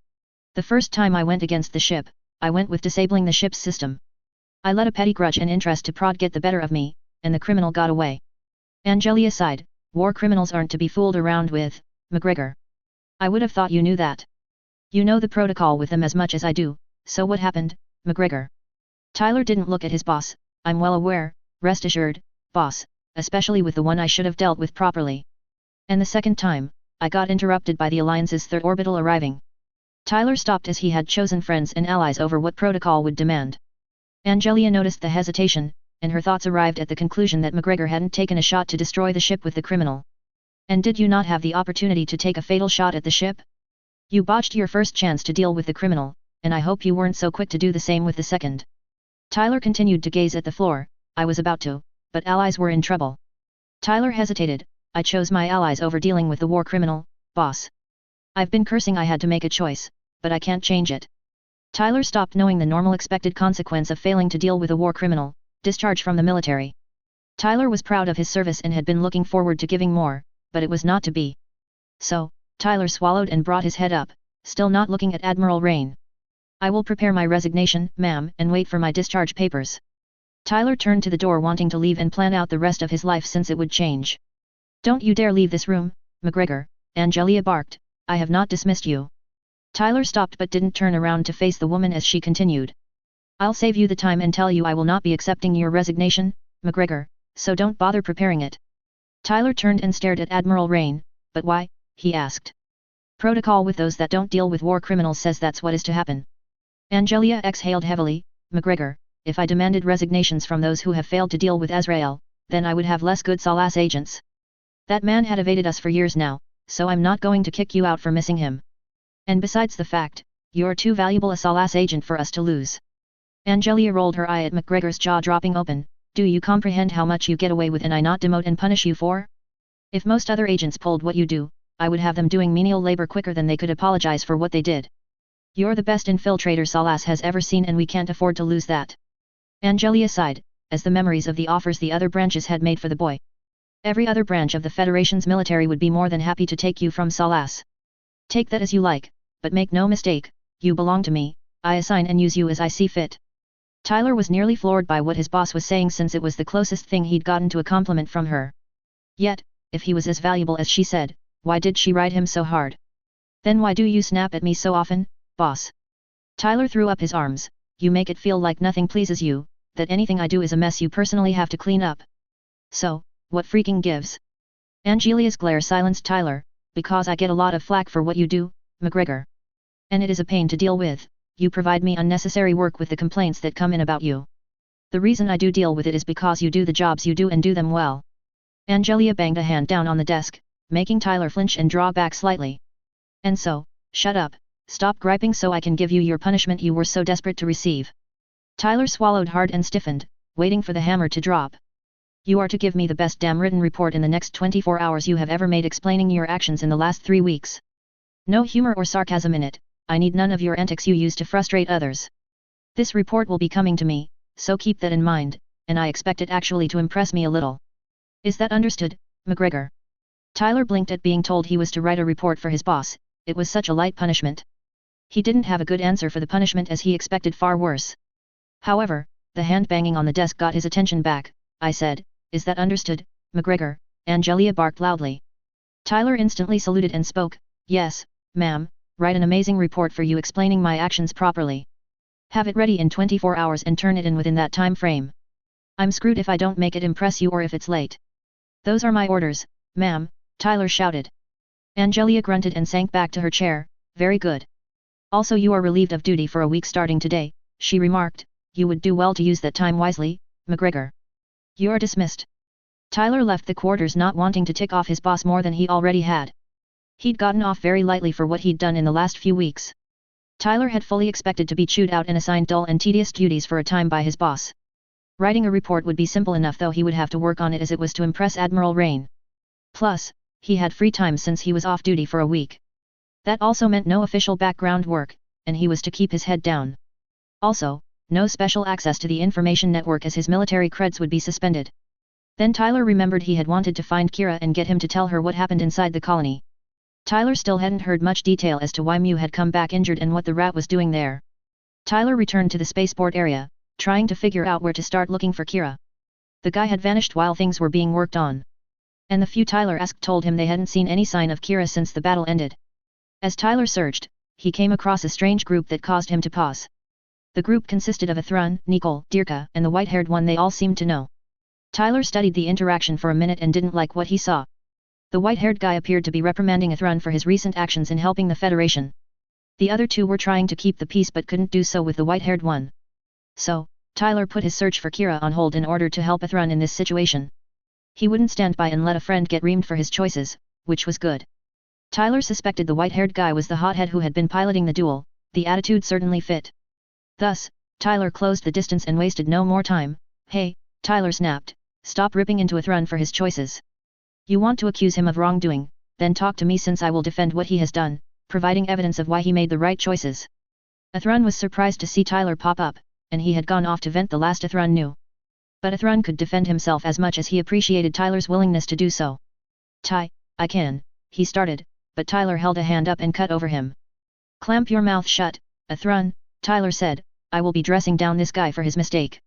The first time I went against the ship, I went with disabling the ship's system. I let a petty grudge and interest to prod get the better of me, and the criminal got away. Angelia sighed, war criminals aren't to be fooled around with, McGregor. I would have thought you knew that. You know the protocol with them as much as I do, so what happened, McGregor? Tyler didn't look at his boss. I'm well aware, rest assured, boss, especially with the one I should have dealt with properly. And the second time, I got interrupted by the Alliance's third orbital arriving. Tyler stopped as he had chosen friends and allies over what protocol would demand. Angelia noticed the hesitation, and her thoughts arrived at the conclusion that McGregor hadn't taken a shot to destroy the ship with the criminal. And did you not have the opportunity to take a fatal shot at the ship? You botched your first chance to deal with the criminal, and I hope you weren't so quick to do the same with the second. Tyler continued to gaze at the floor. I was about to, but allies were in trouble. Tyler hesitated. I chose my allies over dealing with the war criminal, boss. I've been cursing I had to make a choice, but I can't change it. Tyler stopped knowing the normal expected consequence of failing to deal with a war criminal, discharge from the military. Tyler was proud of his service and had been looking forward to giving more, but it was not to be. So, Tyler swallowed and brought his head up, still not looking at Admiral Rain. I will prepare my resignation, ma'am, and wait for my discharge papers. Tyler turned to the door wanting to leave and plan out the rest of his life since it would change. Don't you dare leave this room, McGregor, Angelia barked, I have not dismissed you. Tyler stopped but didn't turn around to face the woman as she continued. I'll save you the time and tell you I will not be accepting your resignation, McGregor, so don't bother preparing it. Tyler turned and stared at Admiral Rain. But why, he asked. Protocol with those that don't deal with war criminals says that's what is to happen. Angelia exhaled heavily. McGregor, if I demanded resignations from those who have failed to deal with Azrael, then I would have less good Salas agents. That man had evaded us for years now, so I'm not going to kick you out for missing him. And besides the fact, you're too valuable a Salas agent for us to lose. Angelia rolled her eye at McGregor's jaw dropping open. Do you comprehend how much you get away with and I not demote and punish you for? If most other agents pulled what you do, I would have them doing menial labor quicker than they could apologize for what they did. You're the best infiltrator Salas has ever seen and we can't afford to lose that. Angelia sighed, as the memories of the offers the other branches had made for the boy. Every other branch of the Federation's military would be more than happy to take you from Salas. Take that as you like, but make no mistake, you belong to me, I assign and use you as I see fit. Tyler was nearly floored by what his boss was saying since it was the closest thing he'd gotten to a compliment from her. Yet, if he was as valuable as she said, why did she ride him so hard? Then why do you snap at me so often, boss? Tyler threw up his arms. You make it feel like nothing pleases you, that anything I do is a mess you personally have to clean up. So, what freaking gives? Angelia's glare silenced Tyler. Because I get a lot of flack for what you do, McGregor. And it is a pain to deal with. You provide me unnecessary work with the complaints that come in about you. The reason I do deal with it is because you do the jobs you do and do them well. Angelia banged a hand down on the desk, making Tyler flinch and draw back slightly. And so, shut up, stop griping so I can give you your punishment you were so desperate to receive. Tyler swallowed hard and stiffened, waiting for the hammer to drop. You are to give me the best damn written report in the next 24 hours you have ever made explaining your actions in the last 3 weeks. No humor or sarcasm in it. I need none of your antics you use to frustrate others. This report will be coming to me, so keep that in mind, and I expect it actually to impress me a little. Is that understood, McGregor? Tyler blinked at being told he was to write a report for his boss. It was such a light punishment. He didn't have a good answer for the punishment as he expected far worse. However, the hand banging on the desk got his attention back. I said, is that understood, McGregor? Angelia barked loudly. Tyler instantly saluted and spoke, yes, ma'am, write an amazing report for you explaining my actions properly. Have it ready in 24 hours and turn it in within that time frame. I'm screwed if I don't make it impress you or if it's late. Those are my orders, ma'am, Tyler shouted. Angelia grunted and sank back to her chair. Very good. Also you are relieved of duty for a week starting today, she remarked. You would do well to use that time wisely, McGregor. You are dismissed. Tyler left the quarters not wanting to tick off his boss more than he already had. He'd gotten off very lightly for what he'd done in the last few weeks. Tyler had fully expected to be chewed out and assigned dull and tedious duties for a time by his boss. Writing a report would be simple enough, though he would have to work on it as it was to impress Admiral Rain. Plus, he had free time since he was off duty for a week. That also meant no official background work, and he was to keep his head down. Also, no special access to the information network as his military creds would be suspended. Then Tyler remembered he had wanted to find Kira and get him to tell her what happened inside the colony. Tyler still hadn't heard much detail as to why Mew had come back injured and what the rat was doing there. Tyler returned to the spaceport area, trying to figure out where to start looking for Kira. The guy had vanished while things were being worked on. And the few Tyler asked told him they hadn't seen any sign of Kira since the battle ended. As Tyler searched, he came across a strange group that caused him to pause. The group consisted of Athrun, Nicole, Dirka, and the white-haired one they all seemed to know. Tyler studied the interaction for a minute and didn't like what he saw. The white-haired guy appeared to be reprimanding Athrun for his recent actions in helping the Federation. The other two were trying to keep the peace but couldn't do so with the white-haired one. So, Tyler put his search for Kira on hold in order to help Athrun in this situation. He wouldn't stand by and let a friend get reamed for his choices, which was good. Tyler suspected the white-haired guy was the hothead who had been piloting the duel. The attitude certainly fit. Thus, Tyler closed the distance and wasted no more time. "Hey," Tyler snapped, "stop ripping into Athrun for his choices. You want to accuse him of wrongdoing, then talk to me since I will defend what he has done, providing evidence of why he made the right choices." Athrun was surprised to see Tyler pop up, and he had gone off to vent the last Athrun knew. But Athrun could defend himself as much as he appreciated Tyler's willingness to do so. I can," he started, but Tyler held a hand up and cut over him. "Clamp your mouth shut, Athrun," Tyler said, "I will be dressing down this guy for his mistake.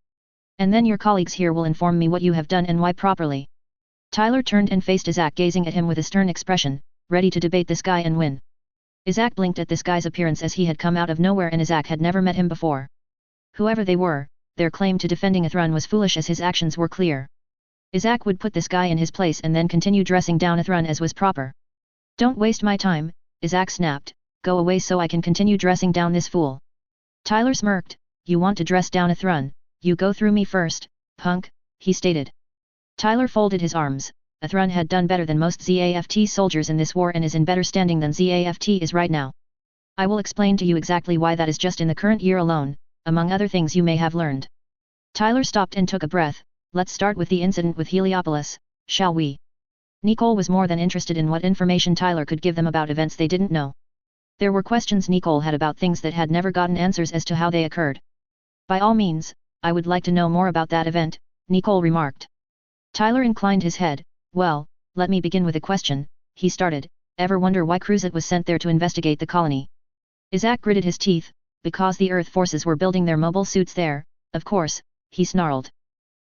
And then your colleagues here will inform me what you have done and why properly." Tyler turned and faced Isaac, gazing at him with a stern expression, ready to debate this guy and win. Isaac blinked at this guy's appearance as he had come out of nowhere and Isaac had never met him before. Whoever they were, their claim to defending Athrun was foolish as his actions were clear. Isaac would put this guy in his place and then continue dressing down Athrun as was proper. "Don't waste my time," Isaac snapped, "go away so I can continue dressing down this fool." Tyler smirked. "You want to dress down Athrun, you go through me first, punk," he stated. Tyler folded his arms. Athrun had done better than most ZAFT soldiers in this war and is in better standing than ZAFT is right now. "I will explain to you exactly why that is just in the current year alone, among other things you may have learned." Tyler stopped and took a breath. "Let's start with the incident with Heliopolis, shall we?" Nicole was more than interested in what information Tyler could give them about events they didn't know. There were questions Nicole had about things that had never gotten answers as to how they occurred. "By all means, I would like to know more about that event," Nicole remarked. Tyler inclined his head. "Well, let me begin with a question," he started. "Ever wonder why Cruzet was sent there to investigate the colony?" Isaac gritted his teeth. "Because the Earth forces were building their mobile suits there, of course," he snarled.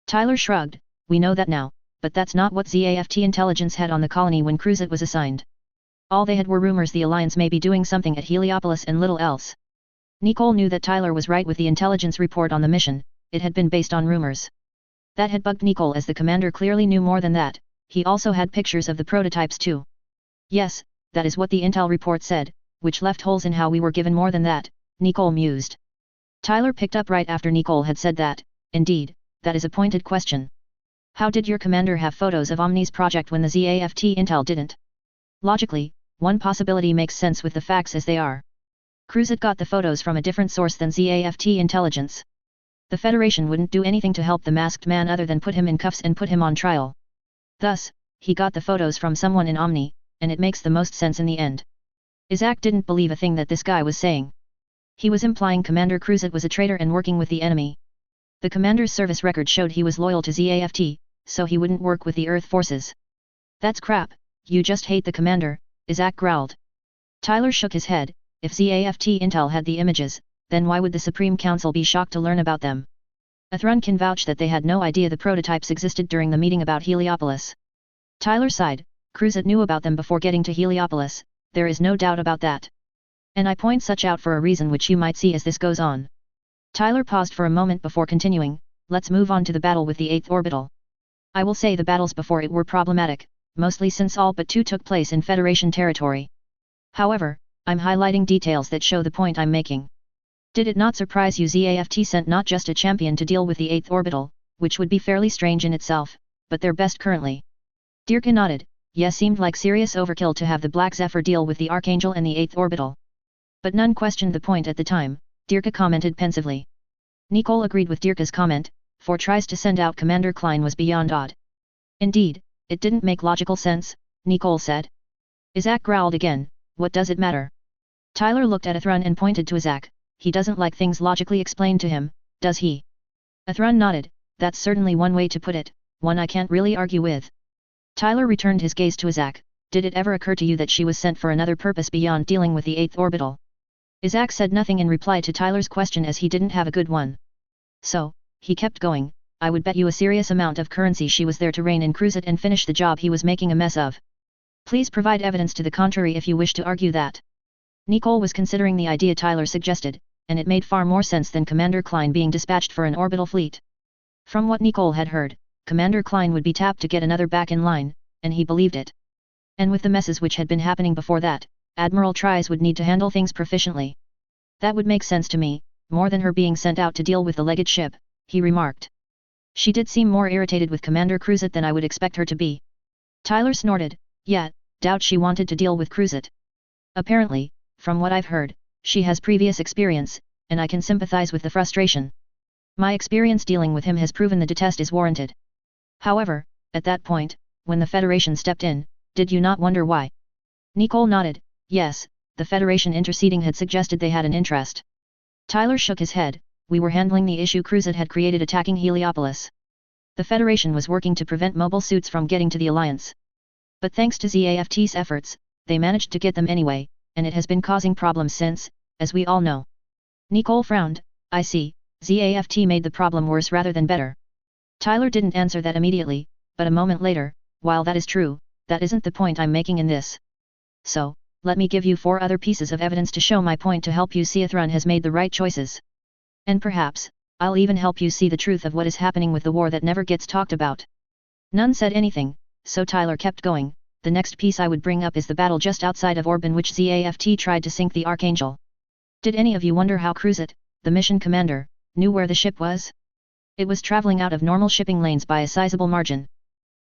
Tyler shrugged. "We know that now, but that's not what ZAFT intelligence had on the colony when Cruzet was assigned. All they had were rumors the Alliance may be doing something at Heliopolis and little else." Nicole knew that Tyler was right with the intelligence report on the mission. It had been based on rumors. That had bugged Nicole as the commander clearly knew more than that. He also had pictures of the prototypes too. "Yes, that is what the intel report said, which left holes in how we were given more than that," Nicole mused. Tyler picked up right after Nicole had said that. "Indeed, that is a pointed question. How did your commander have photos of Omni's project when the ZAFT intel didn't?" "Logically, one possibility makes sense with the facts as they are. Cruzet got the photos from a different source than ZAFT intelligence. The Federation wouldn't do anything to help the masked man other than put him in cuffs and put him on trial. Thus, he got the photos from someone in Omni, and it makes the most sense in the end." Isaac didn't believe a thing that this guy was saying. He was implying Commander Cruzet was a traitor and working with the enemy. The commander's service record showed he was loyal to ZAFT, so he wouldn't work with the Earth forces. "That's crap, you just hate the commander," Isaac growled. Tyler shook his head. If ZAFT intel had the images, then why would the Supreme Council be shocked to learn about them? Athrun can vouch that they had no idea the prototypes existed during the meeting about Heliopolis. Tyler sighed. "Cruzet knew about them before getting to Heliopolis, there is no doubt about that. And I point such out for a reason which you might see as this goes on." Tyler paused for a moment before continuing. "Let's move on to the battle with the 8th orbital. I will say the battles before it were problematic, mostly since all but 2 took place in Federation territory. However, I'm highlighting details that show the point I'm making. Did it not surprise you ZAFT sent not just a champion to deal with the 8th orbital, which would be fairly strange in itself, but their best currently. Dirka nodded, yes, seemed like serious overkill to have the Black Zephyr deal with the Archangel and the 8th orbital. But none questioned the point at the time, Dirka commented pensively. Nicole agreed with Dirka's comment, 4 tries to send out Commander Klein was beyond odd. Indeed, it didn't make logical sense, Nicole said. Isaac growled again, what does it matter? Tyler looked at Athrun and pointed to Isaac, he doesn't like things logically explained to him, does he? Athrun nodded, that's certainly one way to put it, one I can't really argue with. Tyler returned his gaze to Isaac, did it ever occur to you that she was sent for another purpose beyond dealing with the 8th orbital? Isaac said nothing in reply to Tyler's question as he didn't have a good one. So, he kept going, I would bet you a serious amount of currency she was there to rein in Cruzet and finish the job he was making a mess of. Please provide evidence to the contrary if you wish to argue that. Nicole was considering the idea Tyler suggested, and it made far more sense than Commander Klein being dispatched for an orbital fleet. From what Nicole had heard, Commander Klein would be tapped to get another back in line, and he believed it. And with the messes which had been happening before that, Admiral Tries would need to handle things proficiently. That would make sense to me, more than her being sent out to deal with the legged ship, he remarked. She did seem more irritated with Commander Cruzet than I would expect her to be. Tyler snorted, yeah, doubt she wanted to deal with Cruzet. Apparently, from what I've heard, she has previous experience, and I can sympathize with the frustration. My experience dealing with him has proven the detest is warranted. However, at that point, when the Federation stepped in, did you not wonder why? Nicole nodded, yes, the Federation interceding had suggested they had an interest. Tyler shook his head, we were handling the issue Cruzet had created attacking Heliopolis. The Federation was working to prevent mobile suits from getting to the Alliance. But thanks to ZAFT's efforts, they managed to get them anyway, and it has been causing problems since, as we all know. Nicole frowned, I see, ZAFT made the problem worse rather than better. Tyler didn't answer that immediately, but a moment later, while that is true, that isn't the point I'm making in this. So, let me give you 4 other pieces of evidence to show my point to help you see Athrun has made the right choices. And perhaps, I'll even help you see the truth of what is happening with the war that never gets talked about. None said anything, so Tyler kept going, the next piece I would bring up is the battle just outside of Orb in which ZAFT tried to sink the Archangel. Did any of you wonder how Cruzet, the mission commander, knew where the ship was? It was traveling out of normal shipping lanes by a sizable margin.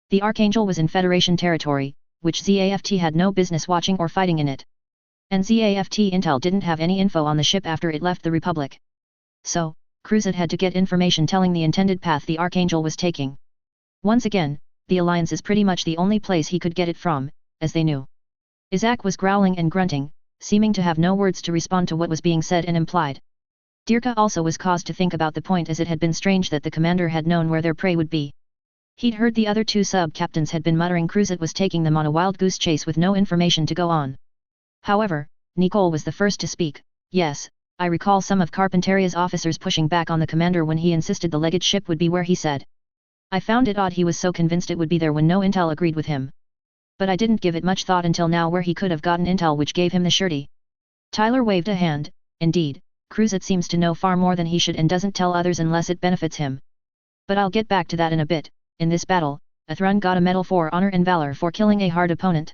The Archangel was in Federation territory, which ZAFT had no business watching or fighting in it. And ZAFT intel didn't have any info on the ship after it left the Republic. So, Cruzet had to get information telling the intended path the Archangel was taking. Once again, the Alliance is pretty much the only place he could get it from, as they knew. Isaac was growling and grunting, seeming to have no words to respond to what was being said and implied. Dirka also was caused to think about the point as it had been strange that the commander had known where their prey would be. He'd heard the other 2 sub-captains had been muttering Cruzet was taking them on a wild goose chase with no information to go on. However, Nicole was the first to speak, yes, I recall some of Carpenteria's officers pushing back on the commander when he insisted the legged ship would be where he said. I found it odd he was so convinced it would be there when no intel agreed with him. But I didn't give it much thought until now where he could have gotten intel which gave him the surety. Tyler waved a hand, indeed, Cruzet seems to know far more than he should and doesn't tell others unless it benefits him. But I'll get back to that in a bit. In this battle, Athrun got a medal for honor and valor for killing a hard opponent.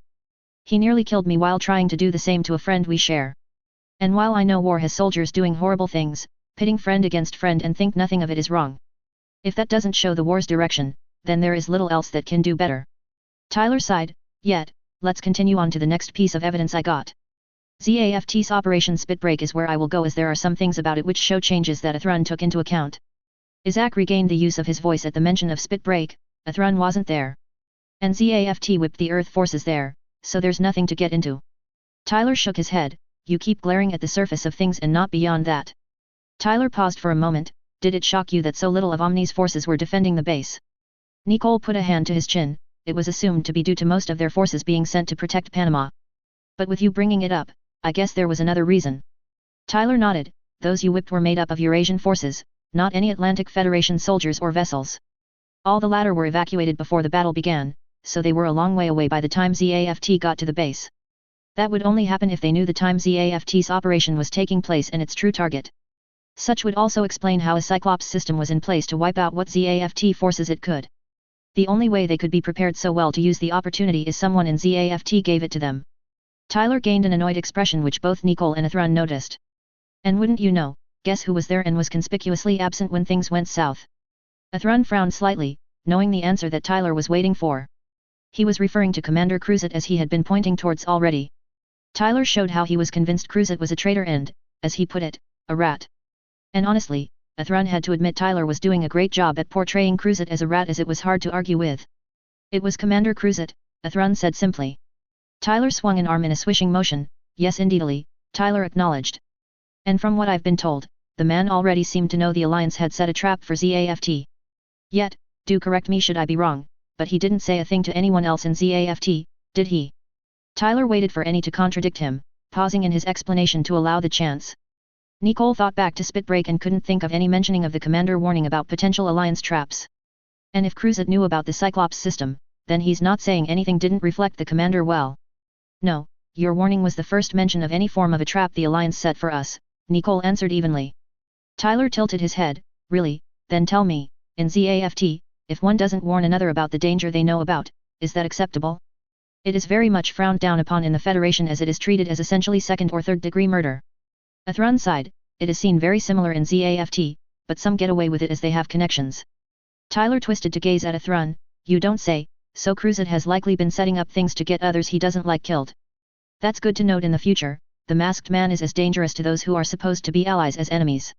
He nearly killed me while trying to do the same to a friend we share. And while I know war has soldiers doing horrible things, pitting friend against friend and think nothing of it is wrong. If that doesn't show the war's direction, then there is little else that can do better. Tyler sighed, yet, let's continue on to the next piece of evidence I got. ZAFT's Operation Spitbreak is where I will go as there are some things about it which show changes that Athrun took into account. Isaac regained the use of his voice at the mention of Spitbreak, Athrun wasn't there. And ZAFT whipped the Earth forces there, so there's nothing to get into. Tyler shook his head, you keep glaring at the surface of things and not beyond that. Tyler paused for a moment, did it shock you that so little of Omni's forces were defending the base? Nicole put a hand to his chin, it was assumed to be due to most of their forces being sent to protect Panama. But with you bringing it up, I guess there was another reason. Tyler nodded, those you whipped were made up of Eurasian forces, not any Atlantic Federation soldiers or vessels. All the latter were evacuated before the battle began, so they were a long way away by the time ZAFT got to the base. That would only happen if they knew the time ZAFT's operation was taking place and its true target. Such would also explain how a Cyclops system was in place to wipe out what ZAFT forces it could. The only way they could be prepared so well to use the opportunity is someone in ZAFT gave it to them. Tyler gained an annoyed expression which both Nicole and Athrun noticed. And wouldn't you know, guess who was there and was conspicuously absent when things went south? Athrun frowned slightly, knowing the answer that Tyler was waiting for. He was referring to Commander Cruzet as he had been pointing towards already. Tyler showed how he was convinced Cruzet was a traitor and, as he put it, a rat. And honestly, Athrun had to admit Tyler was doing a great job at portraying Cruzet as a rat, as it was hard to argue with. It was Commander Cruzet, Athrun said simply. Tyler swung an arm in a swishing motion. Yes, indeedly, Tyler acknowledged. And from what I've been told, the man already seemed to know the Alliance had set a trap for ZAFT. Yet, do correct me should I be wrong, but he didn't say a thing to anyone else in ZAFT, did he? Tyler waited for Annie to contradict him, pausing in his explanation to allow the chance. Nicole thought back to Spitbreak and couldn't think of any mentioning of the commander warning about potential Alliance traps. And if Cruzet knew about the Cyclops system, then he's not saying anything didn't reflect the commander well. No, your warning was the first mention of any form of a trap the Alliance set for us, Nicole answered evenly. Tyler tilted his head. Really, then tell me, in ZAFT, if one doesn't warn another about the danger they know about, is that acceptable? It is very much frowned down upon in the Federation, as it is treated as essentially second or third degree murder. Athrun sighed. It is seen very similar in ZAFT, but some get away with it as they have connections. Tyler twisted to gaze at Athrun. You don't say, so Cruzet has likely been setting up things to get others he doesn't like killed. That's good to note in the future. The masked man is as dangerous to those who are supposed to be allies as enemies.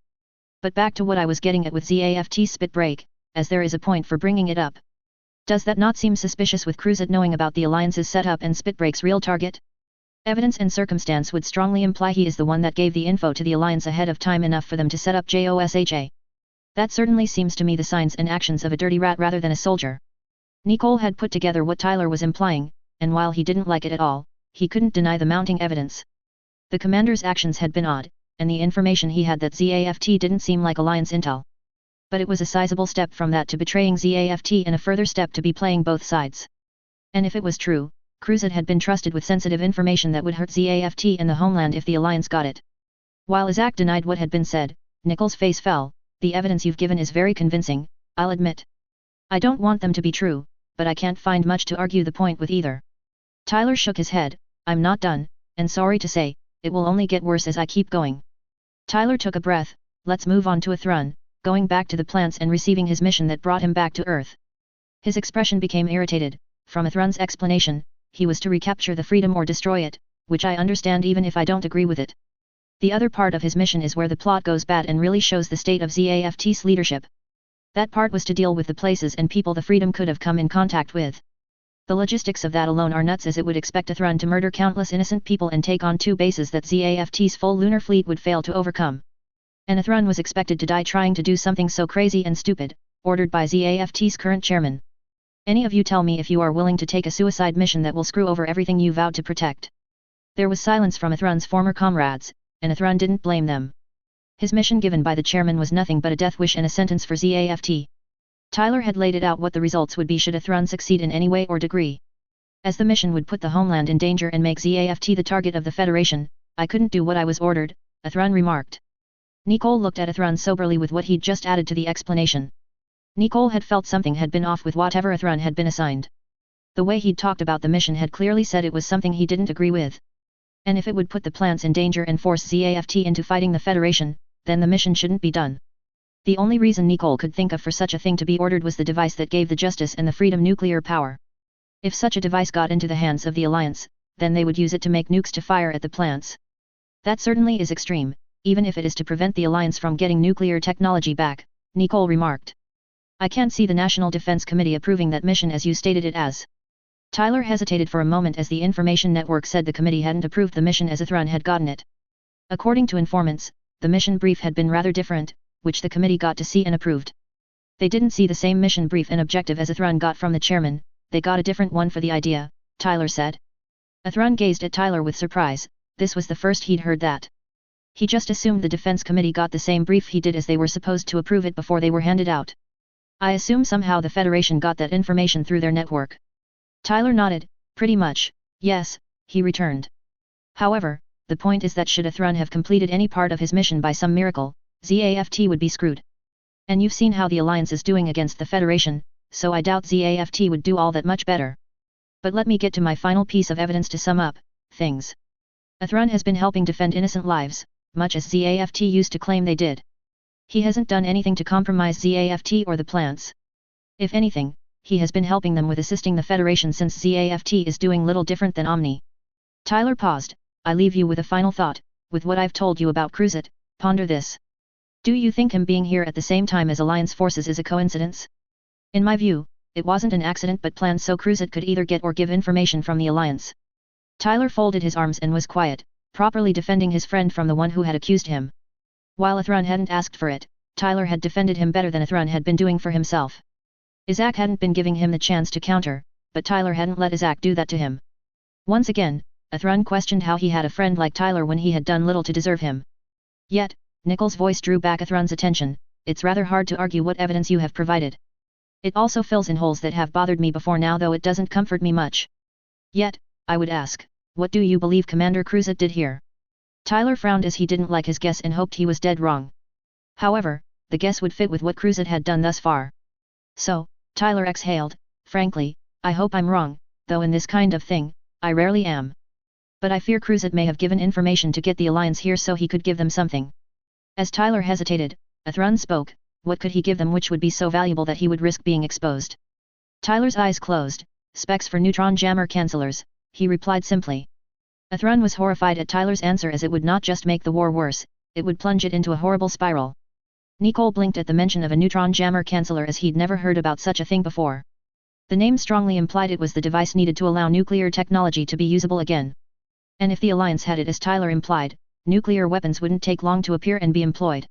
But back to what I was getting at with ZAFT's Spitbreak, as there is a point for bringing it up. Does that not seem suspicious with Cruzet knowing about the Alliance's setup and Spitbreak's real target? Evidence and circumstance would strongly imply he is the one that gave the info to the Alliance ahead of time, enough for them to set up JOSHA. That certainly seems to me the signs and actions of a dirty rat rather than a soldier. Nicole had put together what Tyler was implying, and while he didn't like it at all, he couldn't deny the mounting evidence. The commander's actions had been odd, and the information he had that ZAFT didn't seem like Alliance intel. But it was a sizable step from that to betraying ZAFT, and a further step to be playing both sides. And if it was true, Cruzet had been trusted with sensitive information that would hurt ZAFT and the homeland if the Alliance got it. While Isaac denied what had been said, Nicole's face fell. The evidence you've given is very convincing, I'll admit. I don't want them to be true, but I can't find much to argue the point with either. Tyler shook his head. I'm not done, and sorry to say, it will only get worse as I keep going. Tyler took a breath. Let's move on to Athrun, going back to the plants and receiving his mission that brought him back to Earth. His expression became irritated. From Athrun's explanation, he was to recapture the freedom or destroy it, which I understand even if I don't agree with it. The other part of his mission is where the plot goes bad and really shows the state of ZAFT's leadership. That part was to deal with the places and people the freedom could have come in contact with. The logistics of that alone are nuts, as it would expect Athrun to murder countless innocent people and take on 2 bases that ZAFT's full lunar fleet would fail to overcome. And Athrun was expected to die trying to do something so crazy and stupid, ordered by ZAFT's current chairman. Any of you tell me if you are willing to take a suicide mission that will screw over everything you vowed to protect. There was silence from Athrun's former comrades, and Athrun didn't blame them. His mission given by the chairman was nothing but a death wish and a sentence for ZAFT. Tyler had laid it out what the results would be should Athrun succeed in any way or degree. As the mission would put the homeland in danger and make ZAFT the target of the Federation, I couldn't do what I was ordered, Athrun remarked. Nicole looked at Athrun soberly with what he'd just added to the explanation. Nicole had felt something had been off with whatever Athrun had been assigned. The way he'd talked about the mission had clearly said it was something he didn't agree with. And if it would put the plants in danger and force ZAFT into fighting the Federation, then the mission shouldn't be done. The only reason Nicole could think of for such a thing to be ordered was the device that gave the justice and the freedom nuclear power. If such a device got into the hands of the Alliance, then they would use it to make nukes to fire at the plants. That certainly is extreme, even if it is to prevent the Alliance from getting nuclear technology back, Nicole remarked. I can't see the National Defense Committee approving that mission as you stated it as. Tyler hesitated for a moment as the information network said the committee hadn't approved the mission as Athrun had gotten it. According to informants, the mission brief had been rather different, which the committee got to see and approved. They didn't see the same mission brief and objective as Athrun got from the chairman, they got a different one for the idea, Tyler said. Athrun gazed at Tyler with surprise. This was the first he'd heard that. He just assumed the defense committee got the same brief he did, as they were supposed to approve it before they were handed out. I assume somehow the Federation got that information through their network. Tyler nodded. Pretty much, yes, he returned. However, the point is that should Athrun have completed any part of his mission by some miracle, ZAFT would be screwed. And you've seen how the Alliance is doing against the Federation, so I doubt ZAFT would do all that much better. But let me get to my final piece of evidence to sum up things. Athrun has been helping defend innocent lives, much as ZAFT used to claim they did. He hasn't done anything to compromise ZAFT or the plants. If anything, he has been helping them with assisting the Federation since ZAFT is doing little different than Omni. Tyler paused. I leave you with a final thought, with what I've told you about Cruzet, ponder this. Do you think him being here at the same time as Alliance forces is a coincidence? In my view, it wasn't an accident but planned so Cruzet could either get or give information from the Alliance. Tyler folded his arms and was quiet, properly defending his friend from the one who had accused him. While Athrun hadn't asked for it, Tyler had defended him better than Athrun had been doing for himself. Isaac hadn't been giving him the chance to counter, but Tyler hadn't let Isaac do that to him. Once again, Athrun questioned how he had a friend like Tyler when he had done little to deserve him. Yet, Nickel's voice drew back Athrun's attention. It's rather hard to argue what evidence you have provided. It also fills in holes that have bothered me before now, though it doesn't comfort me much. Yet, I would ask, what do you believe Commander Cruzet did here? Tyler frowned as he didn't like his guess and hoped he was dead wrong. However, the guess would fit with what Cruzet had done thus far. So, Tyler exhaled, frankly, I hope I'm wrong, though in this kind of thing, I rarely am. But I fear Cruzet may have given information to get the Alliance here so he could give them something. As Tyler hesitated, Athrun spoke, what could he give them which would be so valuable that he would risk being exposed? Tyler's eyes closed. Specs for neutron jammer cancellers, he replied simply. Athrun was horrified at Tyler's answer as it would not just make the war worse, it would plunge it into a horrible spiral. Nicole blinked at the mention of a neutron jammer canceller as he'd never heard about such a thing before. The name strongly implied it was the device needed to allow nuclear technology to be usable again. And if the Alliance had it as Tyler implied, nuclear weapons wouldn't take long to appear and be employed.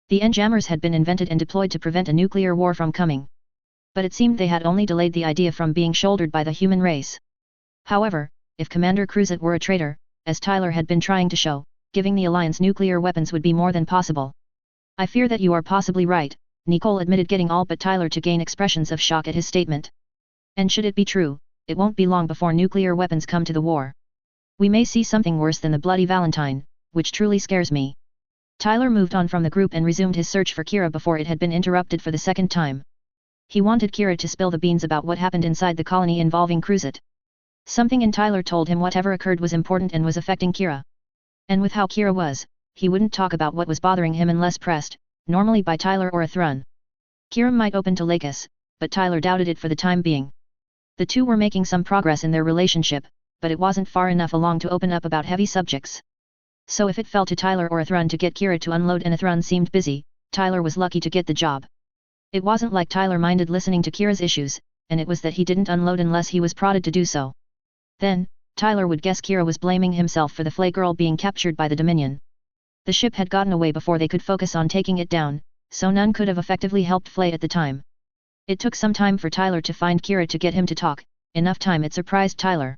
The N-jammers had been invented and deployed to prevent a nuclear war from coming. But it seemed they had only delayed the idea from being shouldered by the human race. However, if Commander Cruzet were a traitor, as Tyler had been trying to show, giving the Alliance nuclear weapons would be more than possible. I fear that you are possibly right, Nicole admitted, getting all but Tyler to gain expressions of shock at his statement. And should it be true, it won't be long before nuclear weapons come to the war. We may see something worse than the Bloody Valentine, which truly scares me. Tyler moved on from the group and resumed his search for Kira before it had been interrupted for the second time. He wanted Kira to spill the beans about what happened inside the colony involving Cruzet. Something in Tyler told him whatever occurred was important and was affecting Kira. And with how Kira was, he wouldn't talk about what was bothering him unless pressed, normally by Tyler or Athrun. Kira might open to Lakis, but Tyler doubted it for the time being. The two were making some progress in their relationship, but it wasn't far enough along to open up about heavy subjects. So if it fell to Tyler or Athrun to get Kira to unload and Athrun seemed busy, Tyler was lucky to get the job. It wasn't like Tyler minded listening to Kira's issues, and it was that he didn't unload unless he was prodded to do so. Then, Tyler would guess Kira was blaming himself for the Flay girl being captured by the Dominion. The ship had gotten away before they could focus on taking it down, so none could have effectively helped Flay at the time. It took some time for Tyler to find Kira to get him to talk, enough time it surprised Tyler.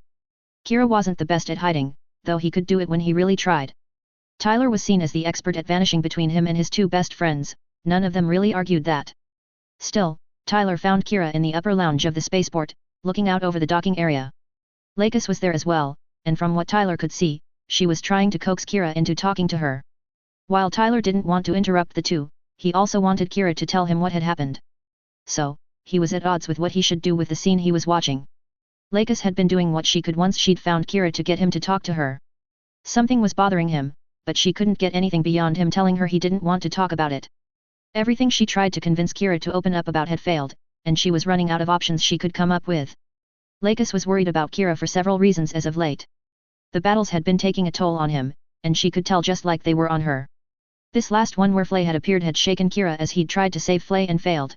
Kira wasn't the best at hiding, though he could do it when he really tried. Tyler was seen as the expert at vanishing between him and his two best friends, none of them really argued that. Still, Tyler found Kira in the upper lounge of the spaceport, looking out over the docking area. Lakis was there as well, and from what Tyler could see, she was trying to coax Kira into talking to her. While Tyler didn't want to interrupt the two, he also wanted Kira to tell him what had happened. So, he was at odds with what he should do with the scene he was watching. Lakis had been doing what she could once she'd found Kira to get him to talk to her. Something was bothering him, but she couldn't get anything beyond him telling her he didn't want to talk about it. Everything she tried to convince Kira to open up about had failed, and she was running out of options she could come up with. Lakis was worried about Kira for several reasons as of late. The battles had been taking a toll on him, and she could tell just like they were on her. This last one where Flay had appeared had shaken Kira as he'd tried to save Flay and failed.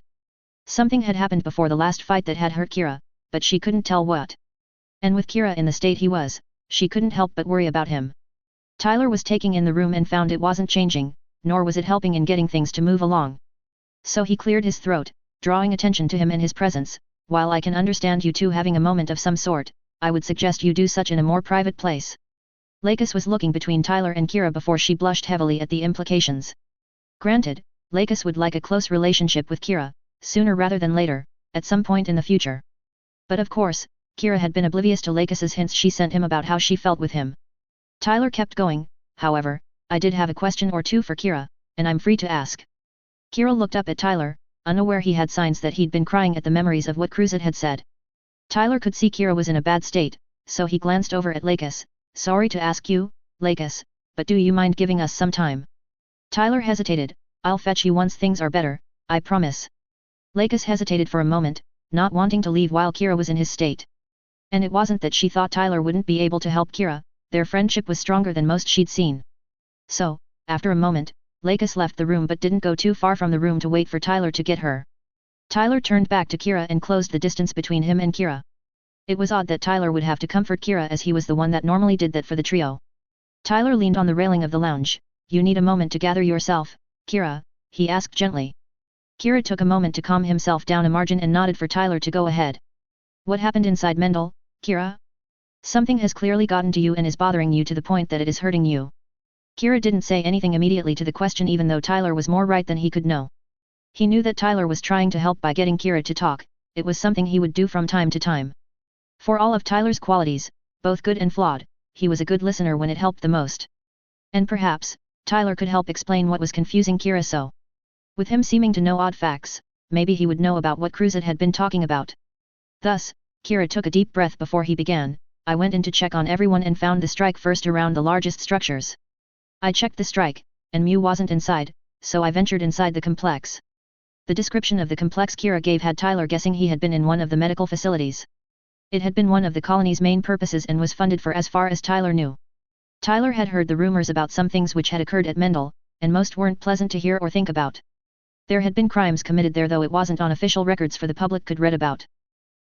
Something had happened before the last fight that had hurt Kira, but she couldn't tell what. And with Kira in the state he was, she couldn't help but worry about him. Tyler was taking in the room and found it wasn't changing, nor was it helping in getting things to move along. So he cleared his throat, drawing attention to him and his presence. While I can understand you two having a moment of some sort, I would suggest you do such in a more private place. Lakis was looking between Tyler and Kira before she blushed heavily at the implications. Granted, Lakis would like a close relationship with Kira, sooner rather than later, at some point in the future. But of course, Kira had been oblivious to Lakis's hints she sent him about how she felt with him. Tyler kept going, however, I did have a question or two for Kira, and I'm free to ask. Kira looked up at Tyler, unaware he had signs that he'd been crying at the memories of what Cruzet had said. Tyler could see Kira was in a bad state, so he glanced over at Lakis. Sorry to ask you, Lakis, but do you mind giving us some time? Tyler hesitated. I'll fetch you once things are better, I promise. Lakis hesitated for a moment, not wanting to leave while Kira was in his state. And it wasn't that she thought Tyler wouldn't be able to help Kira, their friendship was stronger than most she'd seen. So, after a moment, Lakis left the room but didn't go too far from the room to wait for Tyler to get her. Tyler turned back to Kira and closed the distance between him and Kira. It was odd that Tyler would have to comfort Kira as he was the one that normally did that for the trio. Tyler leaned on the railing of the lounge. "You need a moment to gather yourself, Kira," he asked gently. Kira took a moment to calm himself down a margin and nodded for Tyler to go ahead. "What happened inside Mendel, Kira? Something has clearly gotten to you and is bothering you to the point that it is hurting you." Kira didn't say anything immediately to the question even though Tyler was more right than he could know. He knew that Tyler was trying to help by getting Kira to talk, it was something he would do from time to time. For all of Tyler's qualities, both good and flawed, he was a good listener when it helped the most. And perhaps, Tyler could help explain what was confusing Kira so. With him seeming to know odd facts, maybe he would know about what Cruzet had been talking about. Thus, Kira took a deep breath before he began. "I went in to check on everyone and found the strike first around the largest structures. I checked the strike, and Mew wasn't inside, so I ventured inside the complex." The description of the complex Kira gave had Tyler guessing he had been in one of the medical facilities. It had been one of the colony's main purposes and was funded for as far as Tyler knew. Tyler had heard the rumors about some things which had occurred at Mendel, and most weren't pleasant to hear or think about. There had been crimes committed there though it wasn't on official records for the public could read about.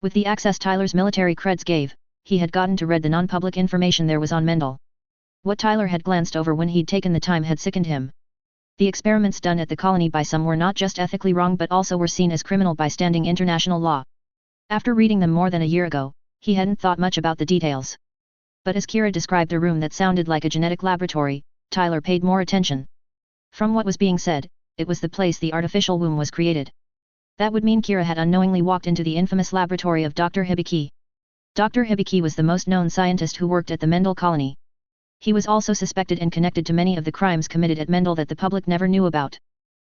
With the access Tyler's military creds gave, he had gotten to read the non-public information there was on Mendel. What Tyler had glanced over when he'd taken the time had sickened him. The experiments done at the colony by some were not just ethically wrong but also were seen as criminal by standing international law. After reading them more than a year ago, he hadn't thought much about the details. But as Kira described a room that sounded like a genetic laboratory, Tyler paid more attention. From what was being said, it was the place the artificial womb was created. That would mean Kira had unknowingly walked into the infamous laboratory of Dr. Hibiki. Dr. Hibiki was the most known scientist who worked at the Mendel colony. He was also suspected and connected to many of the crimes committed at Mendel that the public never knew about.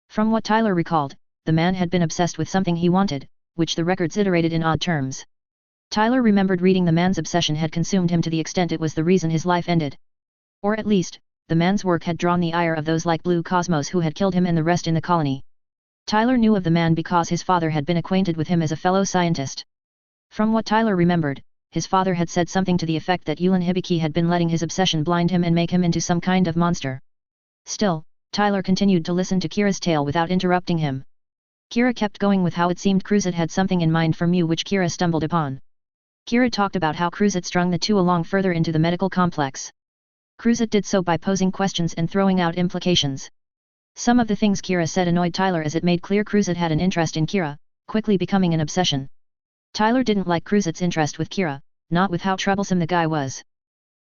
From what Tyler recalled, the man had been obsessed with something he wanted, which the records iterated in odd terms. Tyler remembered reading the man's obsession had consumed him to the extent it was the reason his life ended. Or at least, the man's work had drawn the ire of those like Blue Cosmos who had killed him and the rest in the colony. Tyler knew of the man because his father had been acquainted with him as a fellow scientist. From what Tyler remembered, his father had said something to the effect that Yulan Hibiki had been letting his obsession blind him and make him into some kind of monster. Still, Tyler continued to listen to Kira's tale without interrupting him. Kira kept going with how it seemed Cruzet had something in mind for Mew which Kira stumbled upon. Kira talked about how Cruzet strung the two along further into the medical complex. Cruzet did so by posing questions and throwing out implications. Some of the things Kira said annoyed Tyler as it made clear Cruzet had an interest in Kira, quickly becoming an obsession. Tyler didn't like Cruzet's interest with Kira, not with how troublesome the guy was.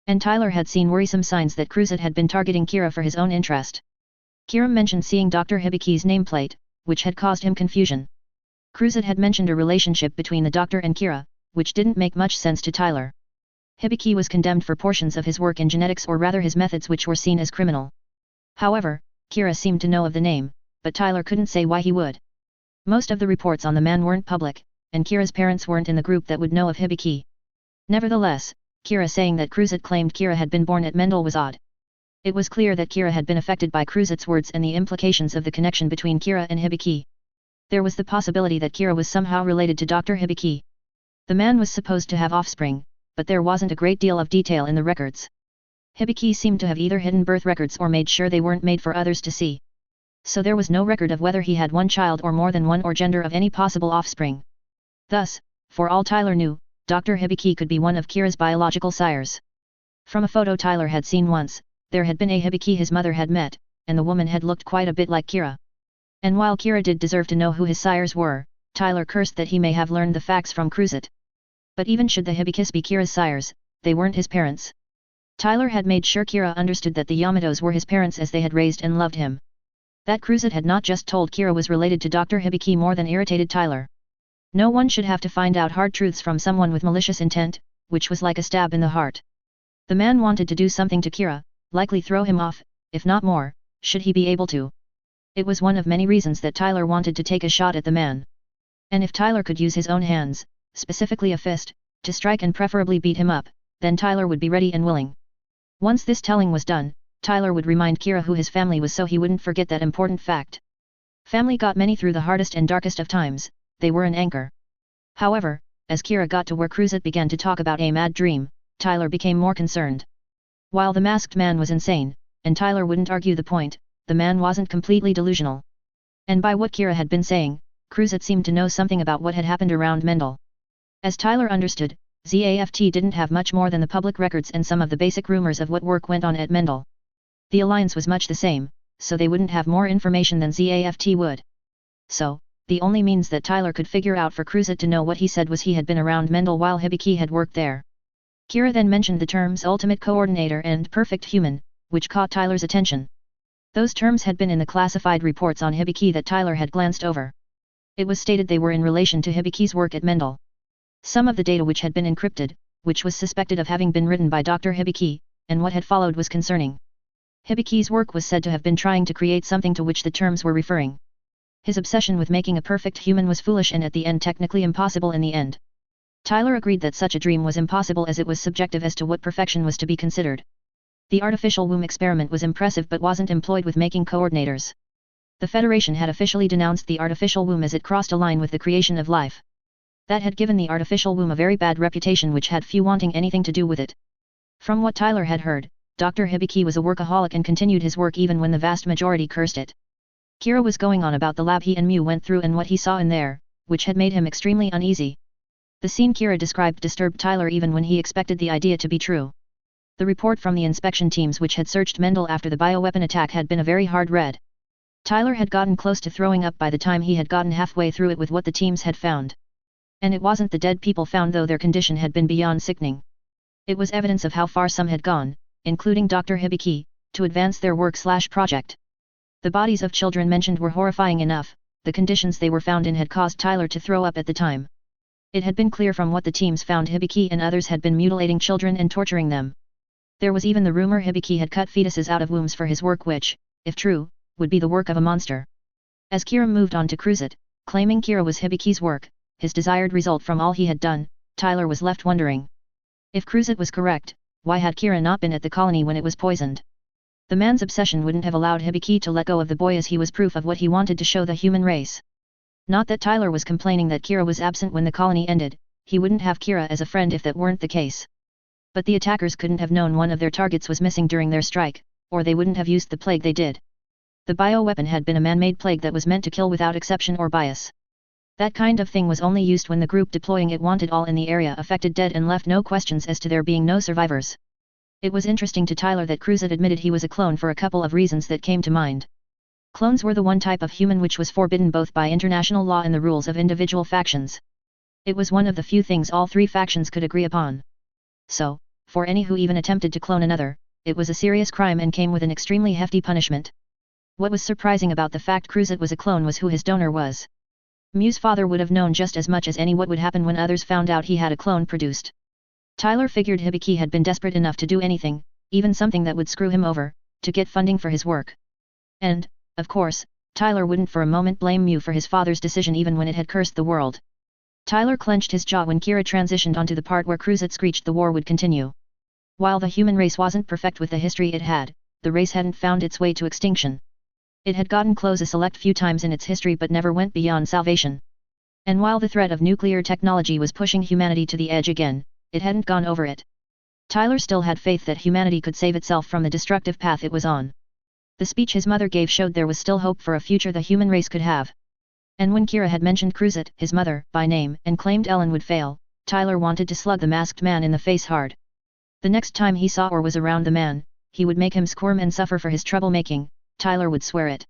And Tyler had seen worrisome signs that Cruzet had been targeting Kira for his own interest. Kira mentioned seeing Dr. Hibiki's nameplate, which had caused him confusion. Cruzet had mentioned a relationship between the doctor and Kira, which didn't make much sense to Tyler. Hibiki was condemned for portions of his work in genetics or rather his methods which were seen as criminal. However, Kira seemed to know of the name, but Tyler couldn't say why he would. Most of the reports on the man weren't public, and Kira's parents weren't in the group that would know of Hibiki. Nevertheless, Kira saying that Cruzet claimed Kira had been born at Mendel was odd. It was clear that Kira had been affected by Cruzet's words and the implications of the connection between Kira and Hibiki. There was the possibility that Kira was somehow related to Dr. Hibiki. The man was supposed to have offspring, but there wasn't a great deal of detail in the records. Hibiki seemed to have either hidden birth records or made sure they weren't made for others to see. So there was no record of whether he had one child or more than one or gender of any possible offspring. Thus, for all Tyler knew, Dr. Hibiki could be one of Kira's biological sires. From a photo Tyler had seen once, there had been a Hibiki his mother had met, and the woman had looked quite a bit like Kira. And while Kira did deserve to know who his sires were, Tyler cursed that he may have learned the facts from Cruzet. But even should the Hibikis be Kira's sires, they weren't his parents. Tyler had made sure Kira understood that the Yamatos were his parents as they had raised and loved him. That Cruzet had not just told Kira was related to Dr. Hibiki more than irritated Tyler. No one should have to find out hard truths from someone with malicious intent, which was like a stab in the heart. The man wanted to do something to Kira, likely throw him off, if not more, should he be able to. It was one of many reasons that Tyler wanted to take a shot at the man. And if Tyler could use his own hands, specifically a fist, to strike and preferably beat him up, then Tyler would be ready and willing. Once this telling was done, Tyler would remind Kira who his family was so he wouldn't forget that important fact. Family got many through the hardest and darkest of times, they were an anchor. However, as Kira got to where Cruzet began to talk about a mad dream, Tyler became more concerned. While the masked man was insane, and Tyler wouldn't argue the point, the man wasn't completely delusional. And by what Kira had been saying, Cruzet seemed to know something about what had happened around Mendel. As Tyler understood, ZAFT didn't have much more than the public records and some of the basic rumors of what work went on at Mendel. The alliance was much the same, so they wouldn't have more information than ZAFT would. So, the only means that Tyler could figure out for Cruzet to know what he said was he had been around Mendel while Hibiki had worked there. Kira then mentioned the terms Ultimate Coordinator and Perfect Human, which caught Tyler's attention. Those terms had been in the classified reports on Hibiki that Tyler had glanced over. It was stated they were in relation to Hibiki's work at Mendel. Some of the data which had been encrypted, which was suspected of having been written by Dr. Hibiki, and what had followed was concerning. Hibiki's work was said to have been trying to create something to which the terms were referring. His obsession with making a perfect human was foolish and at the end technically impossible in the end. Tyler agreed that such a dream was impossible as it was subjective as to what perfection was to be considered. The artificial womb experiment was impressive but wasn't employed with making coordinators. The Federation had officially denounced the artificial womb as it crossed a line with the creation of life. That had given the artificial womb a very bad reputation which had few wanting anything to do with it. From what Tyler had heard, Dr. Hibiki was a workaholic and continued his work even when the vast majority cursed it. Kira was going on about the lab he and Mew went through and what he saw in there, which had made him extremely uneasy. The scene Kira described disturbed Tyler even when he expected the idea to be true. The report from the inspection teams which had searched Mendel after the bioweapon attack had been a very hard read. Tyler had gotten close to throwing up by the time he had gotten halfway through it with what the teams had found. And it wasn't the dead people found though their condition had been beyond sickening. It was evidence of how far some had gone, including Dr. Hibiki, to advance their work/project. The bodies of children mentioned were horrifying enough, the conditions they were found in had caused Tyler to throw up at the time. It had been clear from what the teams found Hibiki and others had been mutilating children and torturing them. There was even the rumor Hibiki had cut fetuses out of wombs for his work which, if true, would be the work of a monster. As Kira moved on to Cruzet, claiming Kira was Hibiki's work, his desired result from all he had done, Tyler was left wondering. If Cruzet was correct, why had Kira not been at the colony when it was poisoned? The man's obsession wouldn't have allowed Hibiki to let go of the boy as he was proof of what he wanted to show the human race. Not that Tyler was complaining that Kira was absent when the colony ended, he wouldn't have Kira as a friend if that weren't the case. But the attackers couldn't have known one of their targets was missing during their strike, or they wouldn't have used the plague they did. The bioweapon had been a man-made plague that was meant to kill without exception or bias. That kind of thing was only used when the group deploying it wanted all in the area affected dead and left no questions as to there being no survivors. It was interesting to Tyler that Cruzet admitted he was a clone for a couple of reasons that came to mind. Clones were the one type of human which was forbidden both by international law and the rules of individual factions. It was one of the few things all three factions could agree upon. So, for any who even attempted to clone another, it was a serious crime and came with an extremely hefty punishment. What was surprising about the fact Cruzet was a clone was who his donor was. Mew's father would have known just as much as any what would happen when others found out he had a clone produced. Tyler figured Hibiki had been desperate enough to do anything, even something that would screw him over, to get funding for his work. And, of course, Tyler wouldn't for a moment blame Mew for his father's decision even when it had cursed the world. Tyler clenched his jaw when Kira transitioned onto the part where Cruzet screeched the war would continue. While the human race wasn't perfect with the history it had, the race hadn't found its way to extinction. It had gotten close a select few times in its history but never went beyond salvation. And while the threat of nuclear technology was pushing humanity to the edge again, it hadn't gone over it. Tyler still had faith that humanity could save itself from the destructive path it was on. The speech his mother gave showed there was still hope for a future the human race could have. And when Kira had mentioned Cruzet, his mother, by name, and claimed Ellen would fail, Tyler wanted to slug the masked man in the face hard. The next time he saw or was around the man, he would make him squirm and suffer for his troublemaking, Tyler would swear it.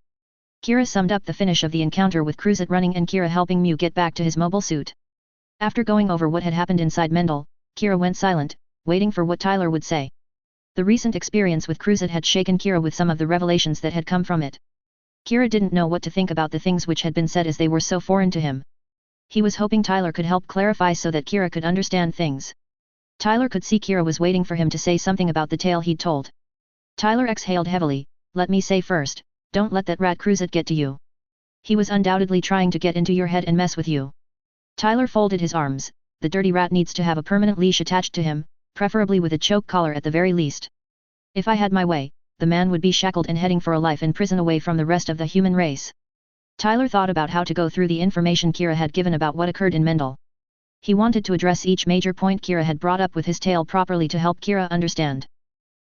Kira summed up the finish of the encounter with Cruzet running and Kira helping Mew get back to his mobile suit. After going over what had happened inside Mendel, Kira went silent, waiting for what Tyler would say. The recent experience with Cruzet had shaken Kira with some of the revelations that had come from it. Kira didn't know what to think about the things which had been said as they were so foreign to him. He was hoping Tyler could help clarify so that Kira could understand things. Tyler could see Kira was waiting for him to say something about the tale he'd told. Tyler exhaled heavily. Let me say first, don't let that rat Cruzet get to you. He was undoubtedly trying to get into your head and mess with you. Tyler folded his arms. The dirty rat needs to have a permanent leash attached to him, preferably with a choke collar at the very least. If I had my way, the man would be shackled and heading for a life in prison away from the rest of the human race. Tyler thought about how to go through the information Kira had given about what occurred in Mendel. He wanted to address each major point Kira had brought up with his tale properly to help Kira understand.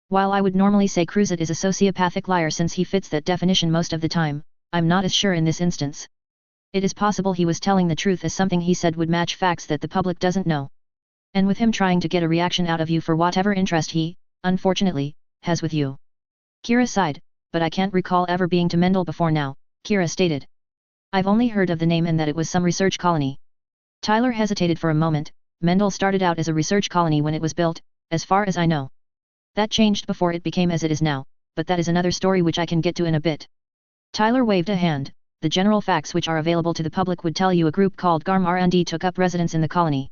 While I would normally say Cruzet is a sociopathic liar since he fits that definition most of the time, I'm not as sure in this instance. It is possible he was telling the truth as something he said would match facts that the public doesn't know. And with him trying to get a reaction out of you for whatever interest he, unfortunately, has with you. Kira sighed, but I can't recall ever being to Mendel before now, Kira stated. I've only heard of the name and that it was some research colony. Tyler hesitated for a moment. Mendel started out as a research colony when it was built, as far as I know. That changed before it became as it is now, but that is another story which I can get to in a bit. Tyler waved a hand. The general facts which are available to the public would tell you a group called GARM R&D took up residence in the colony.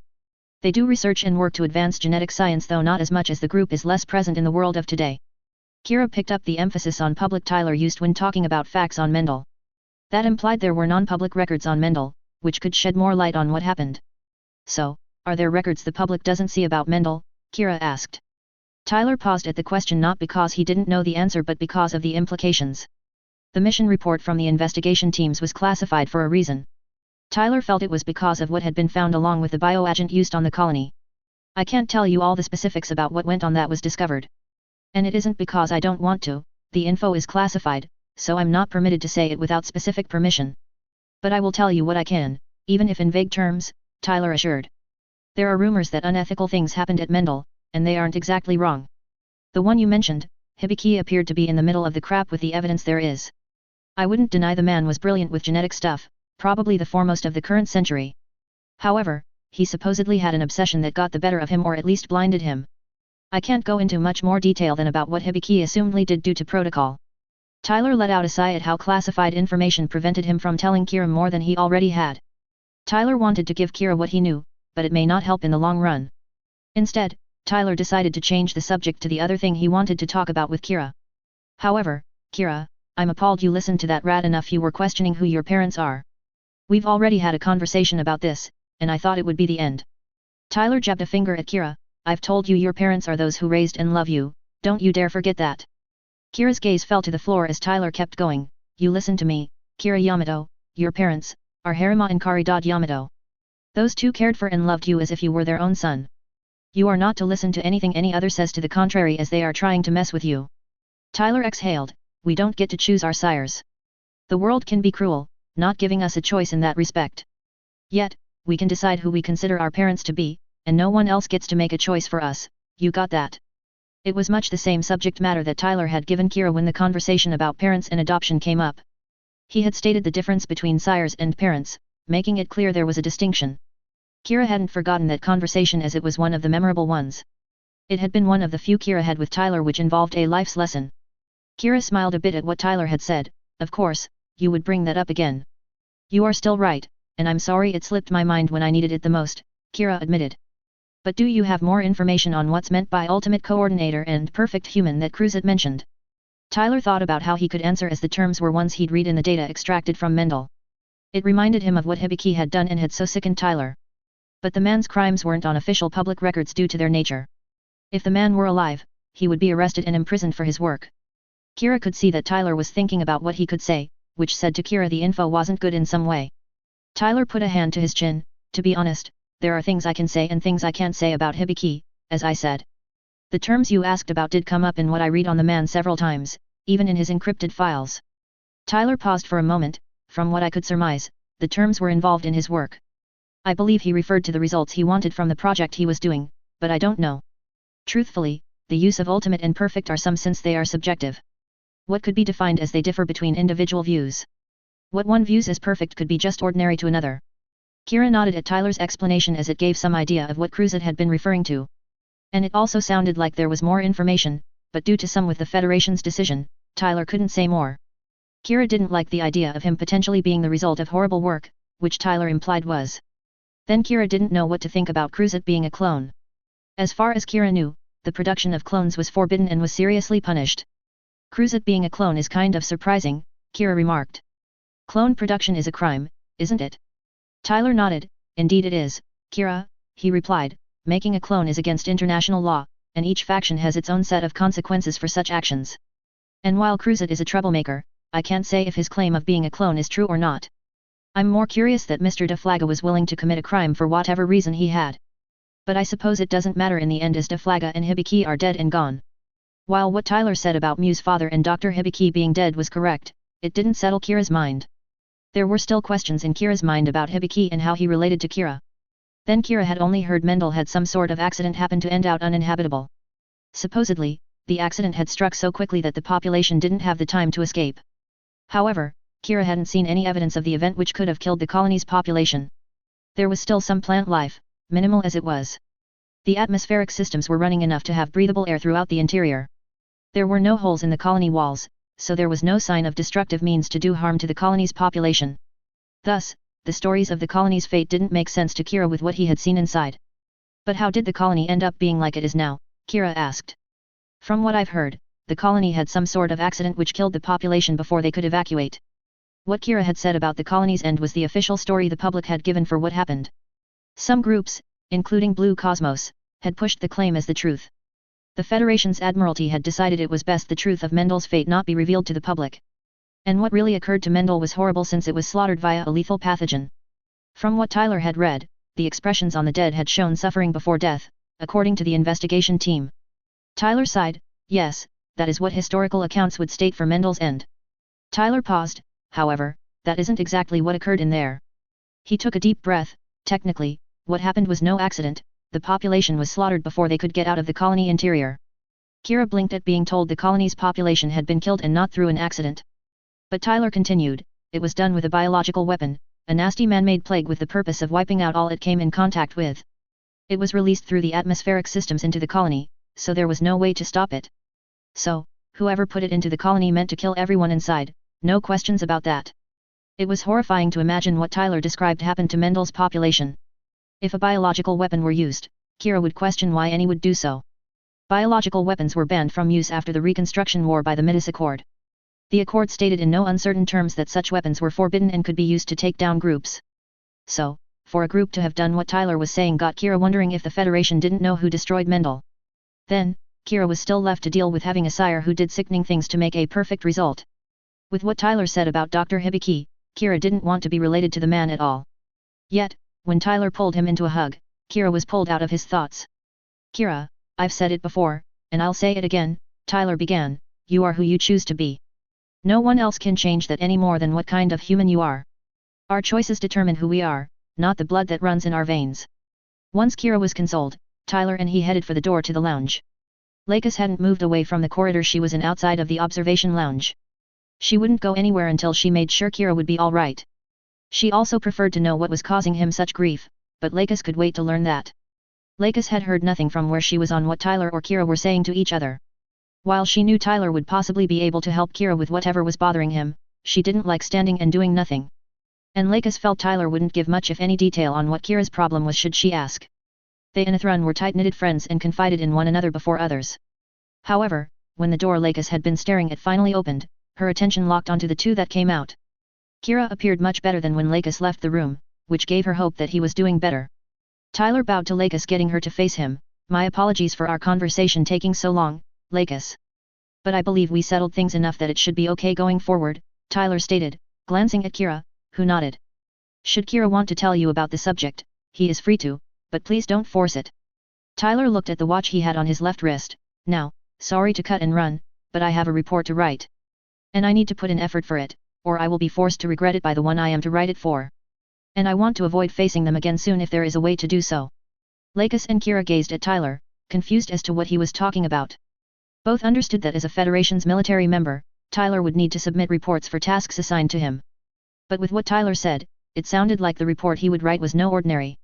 They do research and work to advance genetic science, though not as much as the group is less present in the world of today. Kira picked up the emphasis on public Tyler used when talking about facts on Mendel. That implied there were non-public records on Mendel, which could shed more light on what happened. So, are there records the public doesn't see about Mendel? Kira asked. Tyler paused at the question not because he didn't know the answer but because of the implications. The mission report from the investigation teams was classified for a reason. Tyler felt it was because of what had been found along with the bioagent used on the colony. I can't tell you all the specifics about what went on that was discovered. And it isn't because I don't want to, the info is classified, so I'm not permitted to say it without specific permission. But I will tell you what I can, even if in vague terms, Tyler assured. There are rumors that unethical things happened at Mendel, and they aren't exactly wrong. The one you mentioned, Hibiki, appeared to be in the middle of the crap with the evidence there is. I wouldn't deny the man was brilliant with genetic stuff, probably the foremost of the current century. However, he supposedly had an obsession that got the better of him or at least blinded him. I can't go into much more detail than about what Hibiki assumedly did due to protocol. Tyler let out a sigh at how classified information prevented him from telling Kira more than he already had. Tyler wanted to give Kira what he knew, but it may not help in the long run. Instead, Tyler decided to change the subject to the other thing he wanted to talk about with Kira. However, Kira, I'm appalled you listened to that rat enough. You were questioning who your parents are. We've already had a conversation about this, and I thought it would be the end. Tyler jabbed a finger at Kira. I've told you your parents are those who raised and love you, don't you dare forget that. Kira's gaze fell to the floor as Tyler kept going. You listen to me, Kira Yamato, your parents, are Harima and Kari Yamato. Those two cared for and loved you as if you were their own son. You are not to listen to anything any other says to the contrary, as they are trying to mess with you. Tyler exhaled. We don't get to choose our sires. The world can be cruel, not giving us a choice in that respect. Yet, we can decide who we consider our parents to be, and no one else gets to make a choice for us. You got that? It was much the same subject matter that Tyler had given Kira when the conversation about parents and adoption came up. He had stated the difference between sires and parents, making it clear there was a distinction. Kira hadn't forgotten that conversation as it was one of the memorable ones. It had been one of the few Kira had with Tyler which involved a life's lesson. Kira smiled a bit at what Tyler had said. Of course, you would bring that up again. You are still right, and I'm sorry it slipped my mind when I needed it the most, Kira admitted. But do you have more information on what's meant by ultimate coordinator and perfect human that Cruzet mentioned? Tyler thought about how he could answer, as the terms were ones he'd read in the data extracted from Mendel. It reminded him of what Hibiki had done and had so sickened Tyler. But the man's crimes weren't on official public records due to their nature. If the man were alive, he would be arrested and imprisoned for his work. Kira could see that Tyler was thinking about what he could say, which said to Kira the info wasn't good in some way. Tyler put a hand to his chin. To be honest, there are things I can say and things I can't say about Hibiki, as I said. The terms you asked about did come up in what I read on the man several times, even in his encrypted files. Tyler paused for a moment. From what I could surmise, the terms were involved in his work. I believe he referred to the results he wanted from the project he was doing, but I don't know. Truthfully, the use of ultimate and perfect are some since they are subjective. What could be defined as they differ between individual views? What one views as perfect could be just ordinary to another. Kira nodded at Tyler's explanation as it gave some idea of what Cruzet had been referring to. And it also sounded like there was more information, but due to some with the Federation's decision, Tyler couldn't say more. Kira didn't like the idea of him potentially being the result of horrible work, which Tyler implied was. Then Kira didn't know what to think about Cruzet being a clone. As far as Kira knew, the production of clones was forbidden and was seriously punished. Cruzet being a clone is kind of surprising, Kira remarked. Clone production is a crime, isn't it? Tyler nodded. Indeed it is, Kira, he replied. Making a clone is against international law, and each faction has its own set of consequences for such actions. And while Cruzet is a troublemaker, I can't say if his claim of being a clone is true or not. I'm more curious that Mr. Deflaga was willing to commit a crime for whatever reason he had. But I suppose it doesn't matter in the end as Deflaga and Hibiki are dead and gone. While what Tyler said about Mew's father and Dr. Hibiki being dead was correct, it didn't settle Kira's mind. There were still questions in Kira's mind about Hibiki and how he related to Kira. Then Kira had only heard Mendel had some sort of accident happen to end out uninhabitable. Supposedly, the accident had struck so quickly that the population didn't have the time to escape. However, Kira hadn't seen any evidence of the event which could have killed the colony's population. There was still some plant life, minimal as it was. The atmospheric systems were running enough to have breathable air throughout the interior. There were no holes in the colony walls, so there was no sign of destructive means to do harm to the colony's population. Thus, the stories of the colony's fate didn't make sense to Kira with what he had seen inside. But how did the colony end up being like it is now? Kira asked. From what I've heard, the colony had some sort of accident which killed the population before they could evacuate. What Kira had said about the colony's end was the official story the public had given for what happened. Some groups, including Blue Cosmos, had pushed the claim as the truth. The Federation's Admiralty had decided it was best the truth of Mendel's fate not be revealed to the public. And what really occurred to Mendel was horrible since it was slaughtered via a lethal pathogen. From what Tyler had read, the expressions on the dead had shown suffering before death, according to the investigation team. Tyler sighed, yes, that is what historical accounts would state for Mendel's end. Tyler paused, however, that isn't exactly what occurred in there. He took a deep breath. Technically, what happened was no accident, the population was slaughtered before they could get out of the colony interior. Kira blinked at being told the colony's population had been killed and not through an accident. But Tyler continued, it was done with a biological weapon, a nasty man-made plague with the purpose of wiping out all it came in contact with. It was released through the atmospheric systems into the colony, so there was no way to stop it. So, whoever put it into the colony meant to kill everyone inside, no questions about that. It was horrifying to imagine what Tyler described happened to Mendel's population. If a biological weapon were used, Kira would question why any would do so. Biological weapons were banned from use after the Reconstruction War by the Midas Accord. The Accord stated in no uncertain terms that such weapons were forbidden and could be used to take down groups. So, for a group to have done what Tyler was saying got Kira wondering if the Federation didn't know who destroyed Mendel. Then, Kira was still left to deal with having a sire who did sickening things to make a perfect result. With what Tyler said about Dr. Hibiki, Kira didn't want to be related to the man at all. Yet, when Tyler pulled him into a hug, Kira was pulled out of his thoughts. Kira, I've said it before, and I'll say it again, Tyler began, you are who you choose to be. No one else can change that any more than what kind of human you are. Our choices determine who we are, not the blood that runs in our veins. Once Kira was consoled, Tyler and he headed for the door to the lounge. Lakis hadn't moved away from the corridor she was in outside of the observation lounge. She wouldn't go anywhere until she made sure Kira would be all right. She also preferred to know what was causing him such grief, but Lakis could wait to learn that. Lakis had heard nothing from where she was on what Tyler or Kira were saying to each other. While she knew Tyler would possibly be able to help Kira with whatever was bothering him, she didn't like standing and doing nothing. And Lakis felt Tyler wouldn't give much if any detail on what Kira's problem was should she ask. They and Athrun were tight-knitted friends and confided in one another before others. However, when the door Lakis had been staring at finally opened, her attention locked onto the two that came out. Kira appeared much better than when Lakis left the room, which gave her hope that he was doing better. Tyler bowed to Lakis, getting her to face him. My apologies for our conversation taking so long, Lakis. But I believe we settled things enough that it should be okay going forward, Tyler stated, glancing at Kira, who nodded. Should Kira want to tell you about the subject, he is free to, but please don't force it. Tyler looked at the watch he had on his left wrist. Now, sorry to cut and run, but I have a report to write. And I need to put in effort for it, or I will be forced to regret it by the one I am to write it for. And I want to avoid facing them again soon if there is a way to do so. Lakis and Kira gazed at Tyler, confused as to what he was talking about. Both understood that as a Federation's military member, Tyler would need to submit reports for tasks assigned to him. But with what Tyler said, it sounded like the report he would write was no ordinary.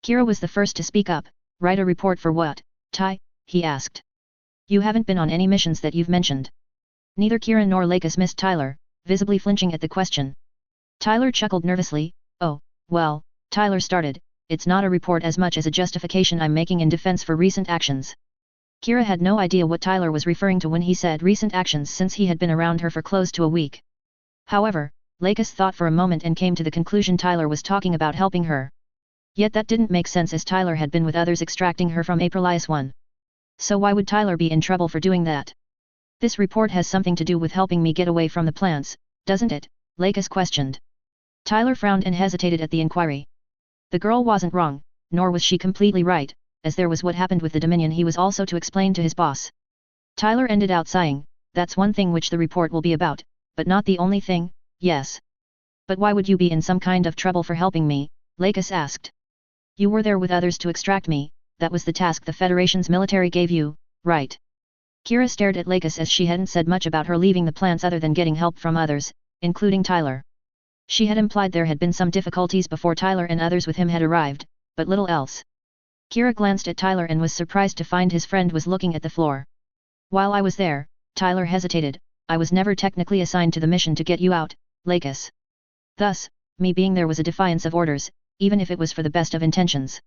Kira was the first to speak up. Write a report for what, Ty? He asked. You haven't been on any missions that you've mentioned. Neither Kira nor Lakis missed Tyler, visibly flinching at the question. Tyler chuckled nervously. Oh, well, Tyler started, it's not a report as much as a justification I'm making in defense for recent actions. Kira had no idea what Tyler was referring to when he said recent actions since he had been around her for close to a week. However, Lakis thought for a moment and came to the conclusion Tyler was talking about helping her. Yet that didn't make sense as Tyler had been with others extracting her from Aprilias 1. So why would Tyler be in trouble for doing that? This report has something to do with helping me get away from the plants, doesn't it? Lakis questioned. Tyler frowned and hesitated at the inquiry. The girl wasn't wrong, nor was she completely right, as there was what happened with the Dominion he was also to explain to his boss. Tyler ended out sighing, that's one thing which the report will be about, but not the only thing, yes. But why would you be in some kind of trouble for helping me? Lakis asked. You were there with others to extract me, that was the task the Federation's military gave you, right? Kira stared at Lakis as she hadn't said much about her leaving the plants other than getting help from others, including Tyler. She had implied there had been some difficulties before Tyler and others with him had arrived, but little else. Kira glanced at Tyler and was surprised to find his friend was looking at the floor. While I was there, Tyler hesitated, I was never technically assigned to the mission to get you out, Lakis. Thus, me being there was a defiance of orders, even if it was for the best of intentions.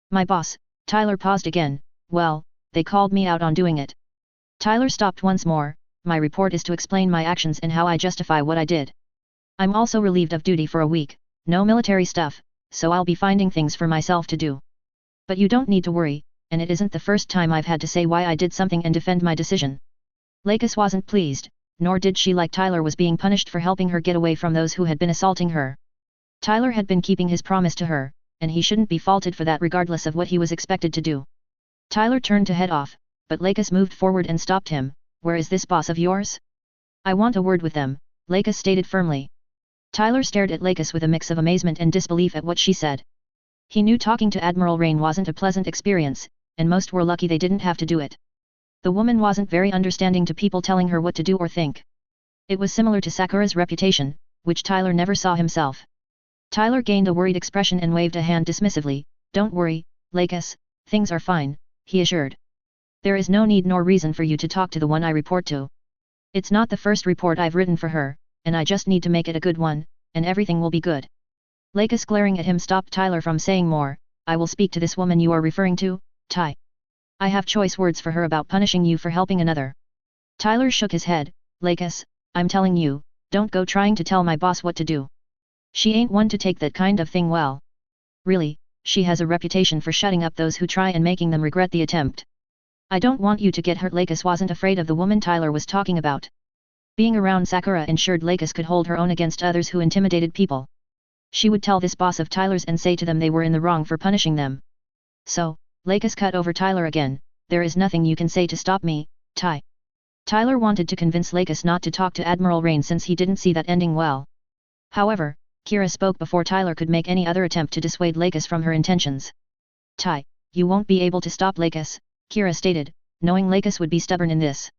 My boss, Tyler paused again, well, they called me out on doing it. Tyler stopped once more, my report is to explain my actions and how I justify what I did. I'm also relieved of duty for a week, no military stuff, so I'll be finding things for myself to do. But you don't need to worry, and it isn't the first time I've had to say why I did something and defend my decision. Lakis wasn't pleased, nor did she like Tyler was being punished for helping her get away from those who had been assaulting her. Tyler had been keeping his promise to her, and he shouldn't be faulted for that regardless of what he was expected to do. Tyler turned to head off, but Lakis moved forward and stopped him, where is this boss of yours? I want a word with them, Lakis stated firmly. Tyler stared at Lakis with a mix of amazement and disbelief at what she said. He knew talking to Admiral Rain wasn't a pleasant experience, and most were lucky they didn't have to do it. The woman wasn't very understanding to people telling her what to do or think. It was similar to Sakura's reputation, which Tyler never saw himself. Tyler gained a worried expression and waved a hand dismissively, don't worry, Lakis, things are fine, he assured. There is no need nor reason for you to talk to the one I report to. It's not the first report I've written for her, and I just need to make it a good one, and everything will be good. Lakis glaring at him stopped Tyler from saying more, I will speak to this woman you are referring to, Ty. I have choice words for her about punishing you for helping another. Tyler shook his head, Lakis, I'm telling you, don't go trying to tell my boss what to do. She ain't one to take that kind of thing well. Really, she has a reputation for shutting up those who try and making them regret the attempt. I don't want you to get hurt. Lakis wasn't afraid of the woman Tyler was talking about. Being around Sakura ensured Lakis could hold her own against others who intimidated people. She would tell this boss of Tyler's and say to them they were in the wrong for punishing them. So, Lakis cut over Tyler again, there is nothing you can say to stop me, Ty. Tyler wanted to convince Lakis not to talk to Admiral Rain since he didn't see that ending well. However, Kira spoke before Tyler could make any other attempt to dissuade Lakis from her intentions. Ty, you won't be able to stop Lakis, Kira stated, knowing Lakis would be stubborn in this.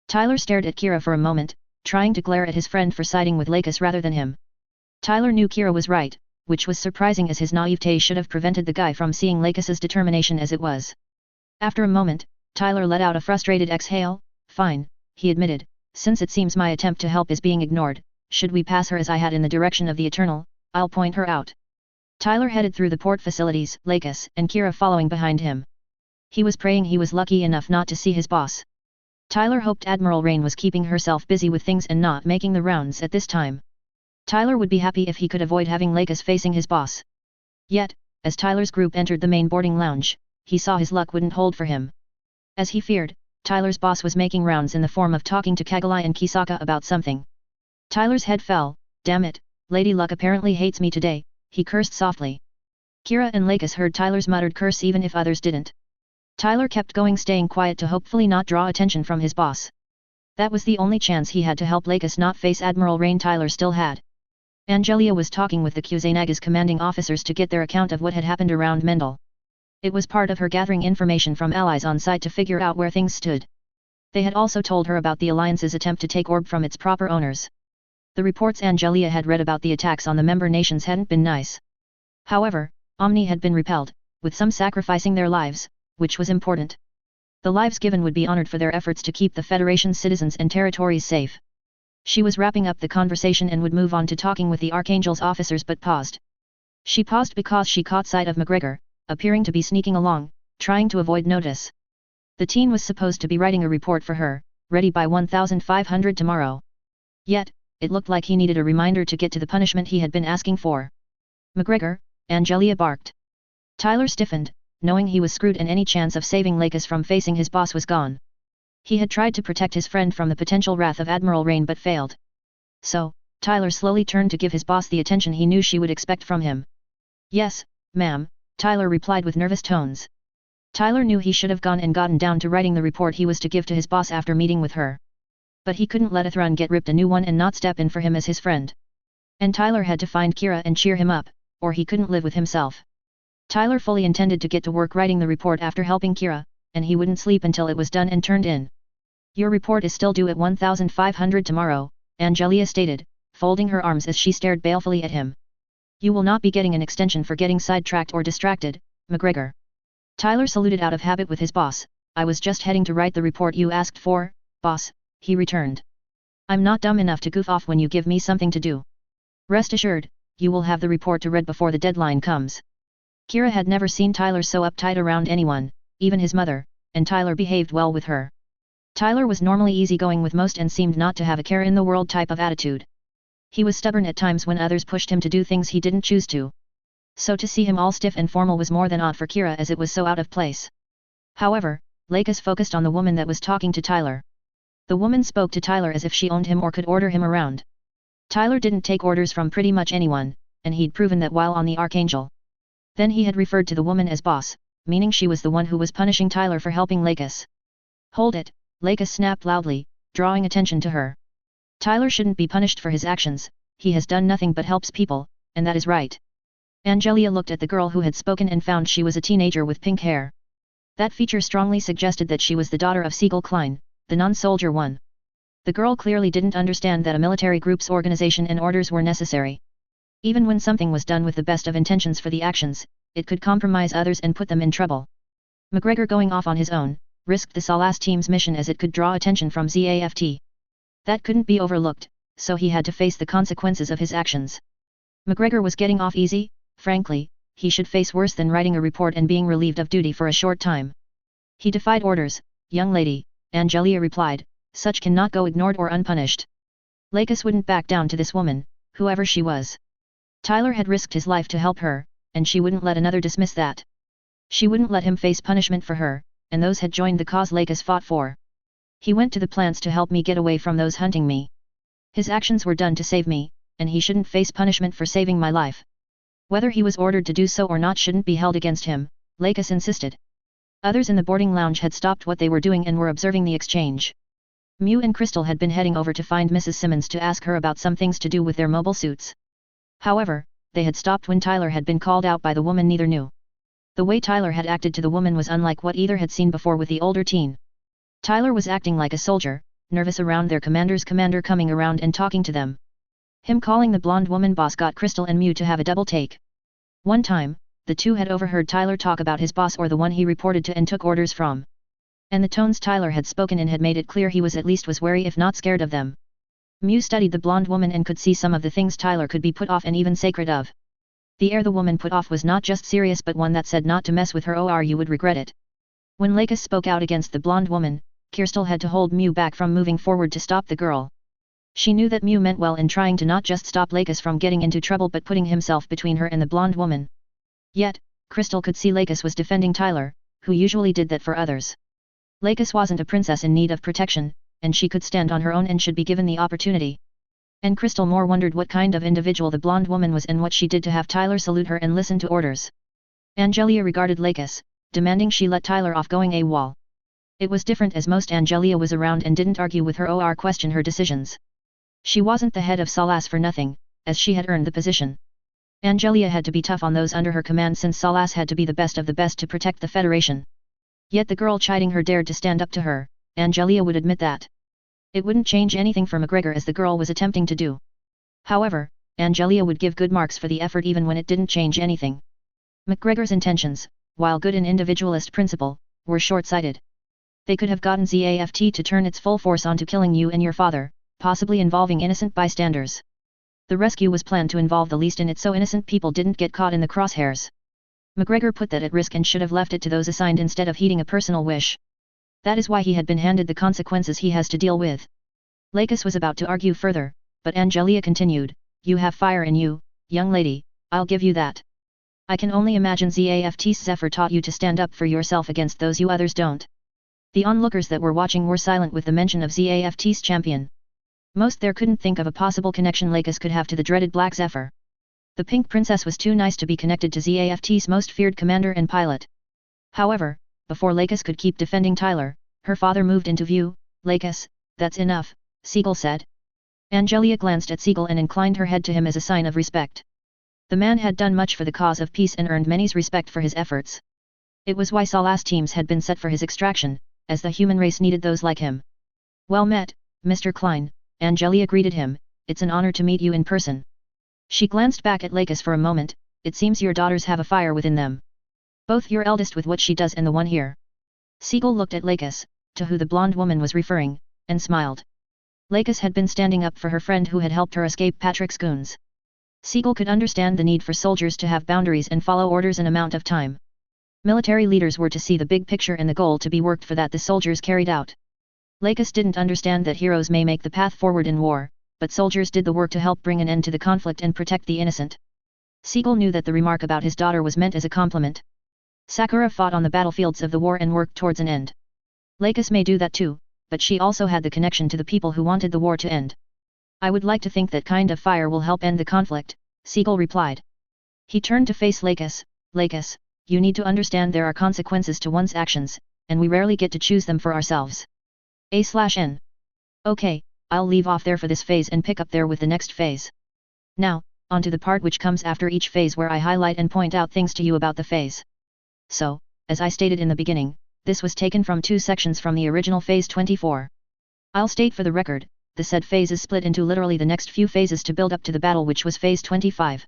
Tyler stared at Kira for a moment, trying to glare at his friend for siding with Lakis rather than him. Tyler knew Kira was right, which was surprising as his naivete should have prevented the guy from seeing Lakis's determination as it was. After a moment, Tyler let out a frustrated exhale, fine, he admitted, since it seems my attempt to help is being ignored, should we pass her as I had in the direction of the Eternal, I'll point her out. Tyler headed through the port facilities, Lakis and Kira following behind him. He was praying he was lucky enough not to see his boss. Tyler hoped Admiral Rain was keeping herself busy with things and not making the rounds at this time. Tyler would be happy if he could avoid having Lakis facing his boss. Yet, as Tyler's group entered the main boarding lounge, he saw his luck wouldn't hold for him. As he feared, Tyler's boss was making rounds in the form of talking to Kagalai and Kisaka about something. Tyler's head fell, damn it, Lady Luck apparently hates me today, he cursed softly. Kira and Lakis heard Tyler's muttered curse even if others didn't. Tyler kept going, staying quiet to hopefully not draw attention from his boss. That was the only chance he had to help Lakis not face Admiral Rain. Tyler still had. Angelia was talking with the Kusanaga's commanding officers to get their account of what had happened around Mendel. It was part of her gathering information from allies on site to figure out where things stood. They had also told her about the Alliance's attempt to take Orb from its proper owners. The reports Angelia had read about the attacks on the member nations hadn't been nice. However, Omni had been repelled, with some sacrificing their lives, which was important. The lives given would be honored for their efforts to keep the Federation's citizens and territories safe. She was wrapping up the conversation and would move on to talking with the Archangel's officers but paused. She paused because she caught sight of McGregor, appearing to be sneaking along, trying to avoid notice. The teen was supposed to be writing a report for her, ready by 1500 tomorrow. Yet, it looked like he needed a reminder to get to the punishment he had been asking for. McGregor, Angelia barked. Tyler stiffened, knowing he was screwed and any chance of saving Lakis from facing his boss was gone. He had tried to protect his friend from the potential wrath of Admiral Rain but failed. So, Tyler slowly turned to give his boss the attention he knew she would expect from him. Yes, ma'am, Tyler replied with nervous tones. Tyler knew he should have gone and gotten down to writing the report he was to give to his boss after meeting with her. But he couldn't let a throne get ripped a new one and not step in for him as his friend. And Tyler had to find Kira and cheer him up, or he couldn't live with himself. Tyler fully intended to get to work writing the report after helping Kira, and he wouldn't sleep until it was done and turned in. Your report is still due at 1500 tomorrow, Angelia stated, folding her arms as she stared balefully at him. You will not be getting an extension for getting sidetracked or distracted, McGregor. Tyler saluted out of habit with his boss. I was just heading to write the report you asked for, boss, he returned. I'm not dumb enough to goof off when you give me something to do. Rest assured, you will have the report to read before the deadline comes. Kira had never seen Tyler so uptight around anyone, even his mother, and Tyler behaved well with her. Tyler was normally easygoing with most and seemed not to have a care in the world type of attitude. He was stubborn at times when others pushed him to do things he didn't choose to. So to see him all stiff and formal was more than odd for Kira as it was so out of place. However, Lakis focused on the woman that was talking to Tyler. The woman spoke to Tyler as if she owned him or could order him around. Tyler didn't take orders from pretty much anyone, and he'd proven that while on the Archangel. Then he had referred to the woman as boss, meaning she was the one who was punishing Tyler for helping Lakis. Hold it, Lakis snapped loudly, drawing attention to her. Tyler shouldn't be punished for his actions, he has done nothing but helps people, and that is right. Angelia looked at the girl who had spoken and found she was a teenager with pink hair. That feature strongly suggested that she was the daughter of Siegel Klein, the non-soldier one. The girl clearly didn't understand that a military group's organization and orders were necessary. Even when something was done with the best of intentions for the actions, it could compromise others and put them in trouble. McGregor going off on his own, risked the Salas team's mission as it could draw attention from ZAFT. That couldn't be overlooked, so he had to face the consequences of his actions. McGregor was getting off easy. Frankly, he should face worse than writing a report and being relieved of duty for a short time. He defied orders, young lady, Angelia replied, such cannot go ignored or unpunished. Lakis wouldn't back down to this woman, whoever she was. Tyler had risked his life to help her, and she wouldn't let another dismiss that. She wouldn't let him face punishment for her, and those had joined the cause Lakis fought for. He went to the plants to help me get away from those hunting me. His actions were done to save me, and he shouldn't face punishment for saving my life. Whether he was ordered to do so or not shouldn't be held against him, Lakis insisted. Others in the boarding lounge had stopped what they were doing and were observing the exchange. Mew and Crystal had been heading over to find Mrs. Simmons to ask her about some things to do with their mobile suits. However, they had stopped when Tyler had been called out by the woman neither knew. The way Tyler had acted to the woman was unlike what either had seen before with the older teen. Tyler was acting like a soldier, nervous around their commander's commander coming around and talking to them. Him calling the blonde woman boss got Crystal and Mew to have a double take. One time, the two had overheard Tyler talk about his boss or the one he reported to and took orders from. And the tones Tyler had spoken in had made it clear he was at least wary if not scared of them. Mew studied the blonde woman and could see some of the things Tyler could be put off and even sacred of. The air the woman put off was not just serious but one that said not to mess with her or you would regret it. When Lakis spoke out against the blonde woman, Kirstel had to hold Mew back from moving forward to stop the girl. She knew that Mew meant well in trying to not just stop Lakis from getting into trouble but putting himself between her and the blonde woman. Yet, Crystal could see Lakis was defending Tyler, who usually did that for others. Lakis wasn't a princess in need of protection, and she could stand on her own and should be given the opportunity. And Crystal more wondered what kind of individual the blonde woman was and what she did to have Tyler salute her and listen to orders. Angelia regarded Lakis, demanding she let Tyler off going AWOL. It was different as most Angelia was around and didn't argue with her or question her decisions. She wasn't the head of Salas for nothing, as she had earned the position. Angelia had to be tough on those under her command since Salas had to be the best of the best to protect the Federation. Yet the girl chiding her dared to stand up to her, Angelia would admit that. It wouldn't change anything for McGregor as the girl was attempting to do. However, Angelia would give good marks for the effort even when it didn't change anything. McGregor's intentions, while good in individualist principle, were short-sighted. They could have gotten ZAFT to turn its full force onto killing you and your father, possibly involving innocent bystanders. The rescue was planned to involve the least in it so innocent people didn't get caught in the crosshairs. McGregor put that at risk and should have left it to those assigned instead of heeding a personal wish. That is why he had been handed the consequences he has to deal with. Lakis was about to argue further, but Angelia continued, you have fire in you, young lady, I'll give you that. I can only imagine ZAFT's Zephyr taught you to stand up for yourself against those you others don't. The onlookers that were watching were silent with the mention of ZAFT's champion. Most there couldn't think of a possible connection Lakis could have to the dreaded Black Zephyr. The Pink Princess was too nice to be connected to ZAFT's most feared commander and pilot. However, before Lakis could keep defending Tyler, her father moved into view. "Lakis, that's enough," Siegel said. Angelia glanced at Siegel and inclined her head to him as a sign of respect. The man had done much for the cause of peace and earned many's respect for his efforts. It was why Salas teams had been set for his extraction, as the human race needed those like him. "Well met, Mr. Klein," Angelia greeted him. "It's an honor to meet you in person." She glanced back at Lakis for a moment. "It seems your daughters have a fire within them. Both your eldest with what she does and the one here." Siegel looked at Lakis, to who the blonde woman was referring, and smiled. Lakis had been standing up for her friend who had helped her escape Patrick's goons. Siegel could understand the need for soldiers to have boundaries and follow orders an amount of time. Military leaders were to see the big picture and the goal to be worked for that the soldiers carried out. Lakis didn't understand that heroes may make the path forward in war, but soldiers did the work to help bring an end to the conflict and protect the innocent. Siegel knew that the remark about his daughter was meant as a compliment. Sakura fought on the battlefields of the war and worked towards an end. Lakis may do that too, but she also had the connection to the people who wanted the war to end. "I would like to think that kind of fire will help end the conflict," Siegel replied. He turned to face Lakis. "Lakis, you need to understand there are consequences to one's actions, and we rarely get to choose them for ourselves. A/N. Okay, I'll leave off there for this phase and pick up there with the next phase. Now, on to the part which comes after each phase where I highlight and point out things to you about the phase. So, as I stated in the beginning, this was taken from 2 sections from the original phase 24. I'll state for the record, the said phase is split into literally the next few phases to build up to the battle which was phase 25.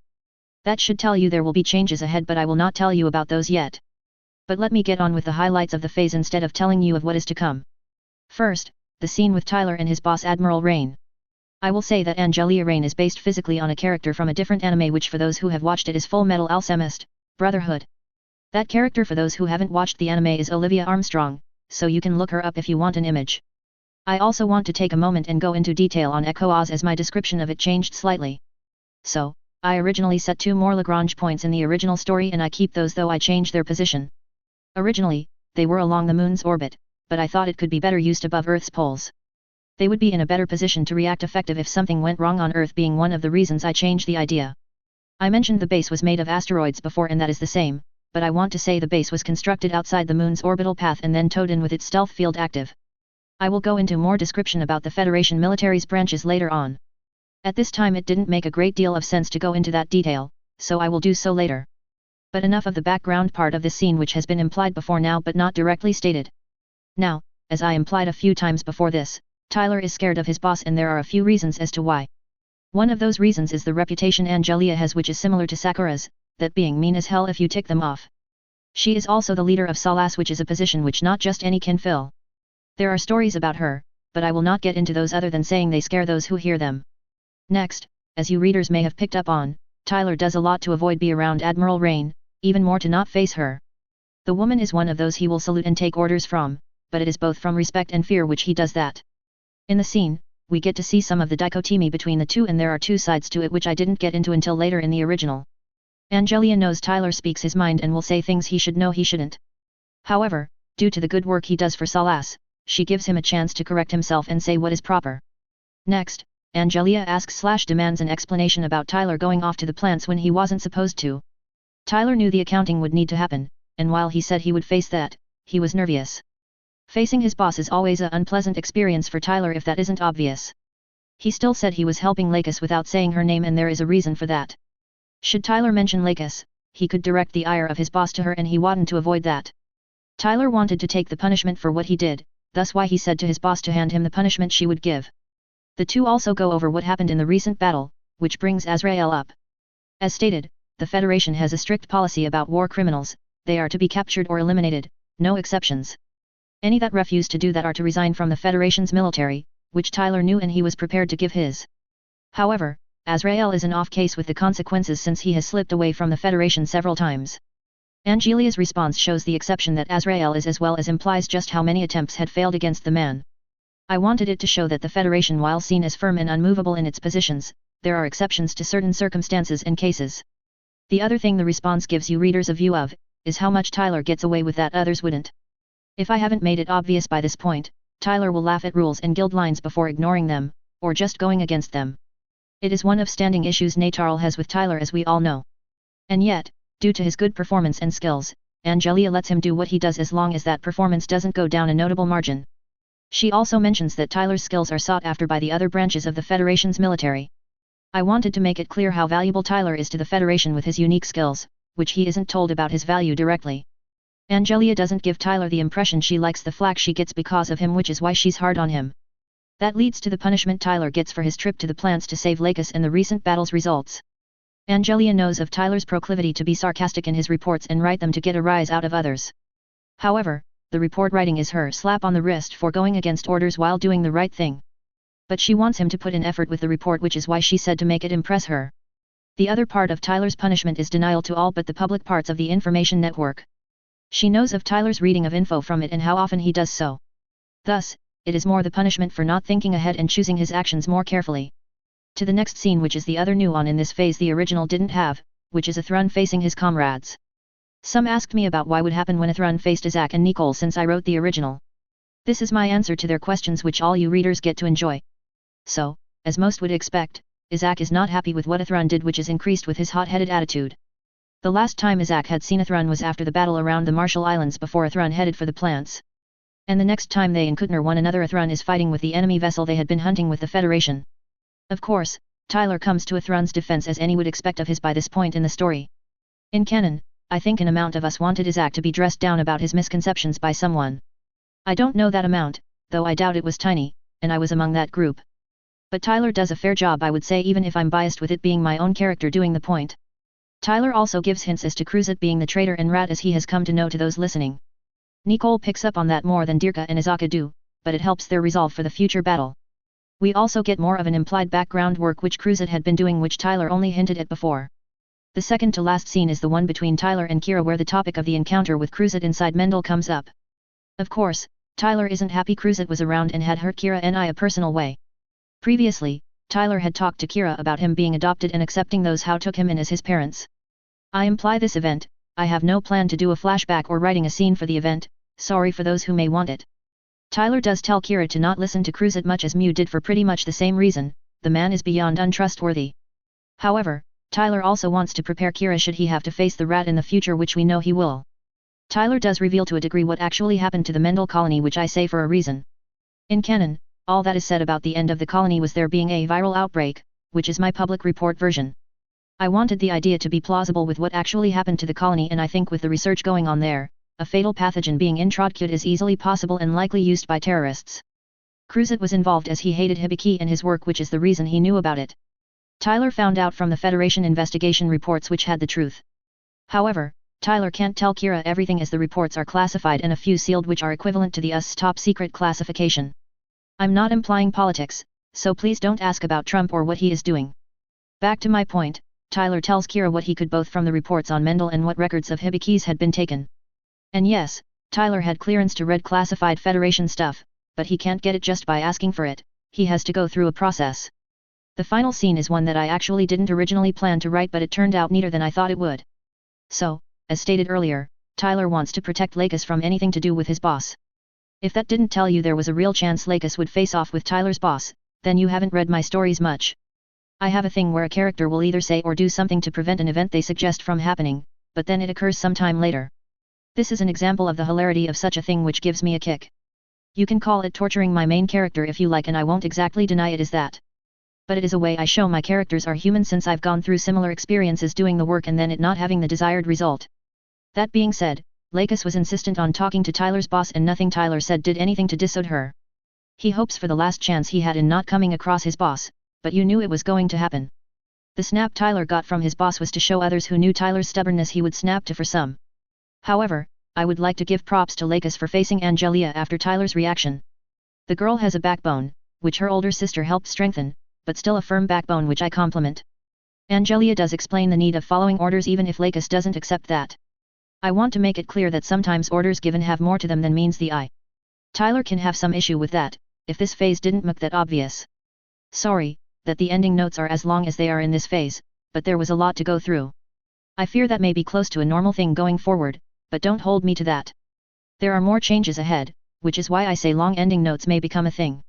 That should tell you there will be changes ahead, but I will not tell you about those yet. But let me get on with the highlights of the phase instead of telling you of what is to come. First, the scene with Tyler and his boss Admiral Rain. I will say that Angelia Rain is based physically on a character from a different anime which for those who have watched it is Full Metal Alchemist, Brotherhood. That character for those who haven't watched the anime is Olivia Armstrong, so you can look her up if you want an image. I also want to take a moment and go into detail on Echo Oz as my description of it changed slightly. So, I originally set 2 more Lagrange points in the original story and I keep those though I changed their position. Originally, they were along the moon's orbit, but I thought it could be better used above Earth's poles. They would be in a better position to react effective if something went wrong on Earth, being one of the reasons I changed the idea. I mentioned the base was made of asteroids before and that is the same, but I want to say the base was constructed outside the moon's orbital path and then towed in with its stealth field active. I will go into more description about the Federation military's branches later on. At this time it didn't make a great deal of sense to go into that detail, so I will do so later. But enough of the background part of this scene which has been implied before now but not directly stated. Now, as I implied a few times before this, Tyler is scared of his boss and there are a few reasons as to why. One of those reasons is the reputation Angelia has, which is similar to Sakura's, that being mean as hell if you tick them off. She is also the leader of Salas, which is a position which not just any can fill. There are stories about her, but I will not get into those other than saying they scare those who hear them. Next, as you readers may have picked up on, Tyler does a lot to avoid be around Admiral Rain, even more to not face her. The woman is one of those he will salute and take orders from, but it is both from respect and fear which he does that. In the scene, we get to see some of the dichotomy between the two and there are 2 sides to it which I didn't get into until later in the original. Angelia knows Tyler speaks his mind and will say things he should know he shouldn't. However, due to the good work he does for Salas, she gives him a chance to correct himself and say what is proper. Next, Angelia asks/demands an explanation about Tyler going off to the plants when he wasn't supposed to. Tyler knew the accounting would need to happen, and while he said he would face that, he was nervous. Facing his boss is always an unpleasant experience for Tyler if that isn't obvious. He still said he was helping Lakis without saying her name and there is a reason for that. Should Tyler mention Lakis, he could direct the ire of his boss to her and he wanted to avoid that. Tyler wanted to take the punishment for what he did, thus why he said to his boss to hand him the punishment she would give. The two also go over what happened in the recent battle, which brings Azrael up. As stated, the Federation has a strict policy about war criminals, they are to be captured or eliminated, no exceptions. Any that refuse to do that are to resign from the Federation's military, which Tyler knew and he was prepared to give his. However, Azrael is an off case with the consequences since he has slipped away from the Federation several times. Angelia's response shows the exception that Azrael is as well as implies just how many attempts had failed against the man. I wanted it to show that the Federation, while seen as firm and unmovable in its positions, there are exceptions to certain circumstances and cases. The other thing the response gives you readers a view of, is how much Tyler gets away with that others wouldn't. If I haven't made it obvious by this point, Tyler will laugh at rules and guild lines before ignoring them, or just going against them. It is one of standing issues Natarl has with Tyler, as we all know. And yet, due to his good performance and skills, Angelia lets him do what he does as long as that performance doesn't go down a notable margin. She also mentions that Tyler's skills are sought after by the other branches of the Federation's military. I wanted to make it clear how valuable Tyler is to the Federation with his unique skills, which he isn't told about his value directly. Angelia doesn't give Tyler the impression she likes the flack she gets because of him, which is why she's hard on him. That leads to the punishment Tyler gets for his trip to the plants to save Lakis and the recent battle's results. Angelia knows of Tyler's proclivity to be sarcastic in his reports and write them to get a rise out of others. However, the report writing is her slap on the wrist for going against orders while doing the right thing. But she wants him to put in effort with the report, which is why she said to make it impress her. The other part of Tyler's punishment is denial to all but the public parts of the information network. She knows of Tyler's reading of info from it and how often he does so. Thus, it is more the punishment for not thinking ahead and choosing his actions more carefully. To the next scene, which is the other new one in this phase the original didn't have, which is Athrun facing his comrades. Some asked me about why would happen when Athrun faced Izak and Nicole since I wrote the original. This is my answer to their questions, which all you readers get to enjoy. So, as most would expect, Izak is not happy with what Athrun did, which is increased with his hot-headed attitude. The last time Izak had seen Athrun was after the battle around the Marshall Islands before Athrun headed for the plants. And the next time they and Kutner one another, Athrun is fighting with the enemy vessel they had been hunting with the Federation. Of course, Tyler comes to Athrun's defense as any would expect of his by this point in the story. In canon, I think an amount of us wanted Izak to be dressed down about his misconceptions by someone. I don't know that amount, though I doubt it was tiny, and I was among that group. But Tyler does a fair job, I would say, even if I'm biased with it being my own character doing the point. Tyler also gives hints as to Cruzat being the traitor and rat, as he has come to know to those listening. Nicole picks up on that more than Dirka and Izaka do, but it helps their resolve for the future battle. We also get more of an implied background work which Cruzat had been doing, which Tyler only hinted at before. The second to last scene is the one between Tyler and Kira, where the topic of the encounter with Cruzat inside Mendel comes up. Of course, Tyler isn't happy Cruzat was around and had hurt Kira in a personal way. Previously, Tyler had talked to Kira about him being adopted and accepting those how took him in as his parents. I imply this event. I have no plan to do a flashback or writing a scene for the event, sorry for those who may want it. Tyler does tell Kira to not listen to Cruzat much as Mew did for pretty much the same reason, the man is beyond untrustworthy. However, Tyler also wants to prepare Kira should he have to face the rat in the future, which we know he will. Tyler does reveal to a degree what actually happened to the Mendel colony, which I say for a reason. In canon, all that is said about the end of the colony was there being a viral outbreak, which is my public report version. I wanted the idea to be plausible with what actually happened to the colony, and I think with the research going on there, a fatal pathogen being introduced is easily possible and likely used by terrorists. Cruzat was involved as he hated Hibiki and his work, which is the reason he knew about it. Tyler found out from the Federation investigation reports which had the truth. However, Tyler can't tell Kira everything as the reports are classified and a few sealed, which are equivalent to the US top secret classification. I'm not implying politics, so please don't ask about Trump or what he is doing. Back to my point, Tyler tells Kira what he could both from the reports on Mendel and what records of Hibiki's had been taken. And yes, Tyler had clearance to read classified Federation stuff, but he can't get it just by asking for it, he has to go through a process. The final scene is one that I actually didn't originally plan to write, but it turned out neater than I thought it would. So, as stated earlier, Tyler wants to protect Lakis from anything to do with his boss. If that didn't tell you there was a real chance Lakis would face off with Tyler's boss, then you haven't read my stories much. I have a thing where a character will either say or do something to prevent an event they suggest from happening, but then it occurs sometime later. This is an example of the hilarity of such a thing, which gives me a kick. You can call it torturing my main character if you like, and I won't exactly deny it is that. But it is a way I show my characters are human, since I've gone through similar experiences doing the work and then it not having the desired result. That being said, Lakis was insistent on talking to Tyler's boss, and nothing Tyler said did anything to dissuade her. He hopes for the last chance he had in not coming across his boss, but you knew it was going to happen. The snap Tyler got from his boss was to show others who knew Tyler's stubbornness he would snap to for some. However, I would like to give props to Lakis for facing Angelia after Tyler's reaction. The girl has a backbone, which her older sister helped strengthen, but still a firm backbone, which I compliment. Angelia does explain the need of following orders even if Lakis doesn't accept that. I want to make it clear that sometimes orders given have more to them than means the eye. Tyler can have some issue with that, if this phase didn't make that obvious. Sorry, that the ending notes are as long as they are in this phase, but there was a lot to go through. I fear that may be close to a normal thing going forward, but don't hold me to that. There are more changes ahead, which is why I say long ending notes may become a thing.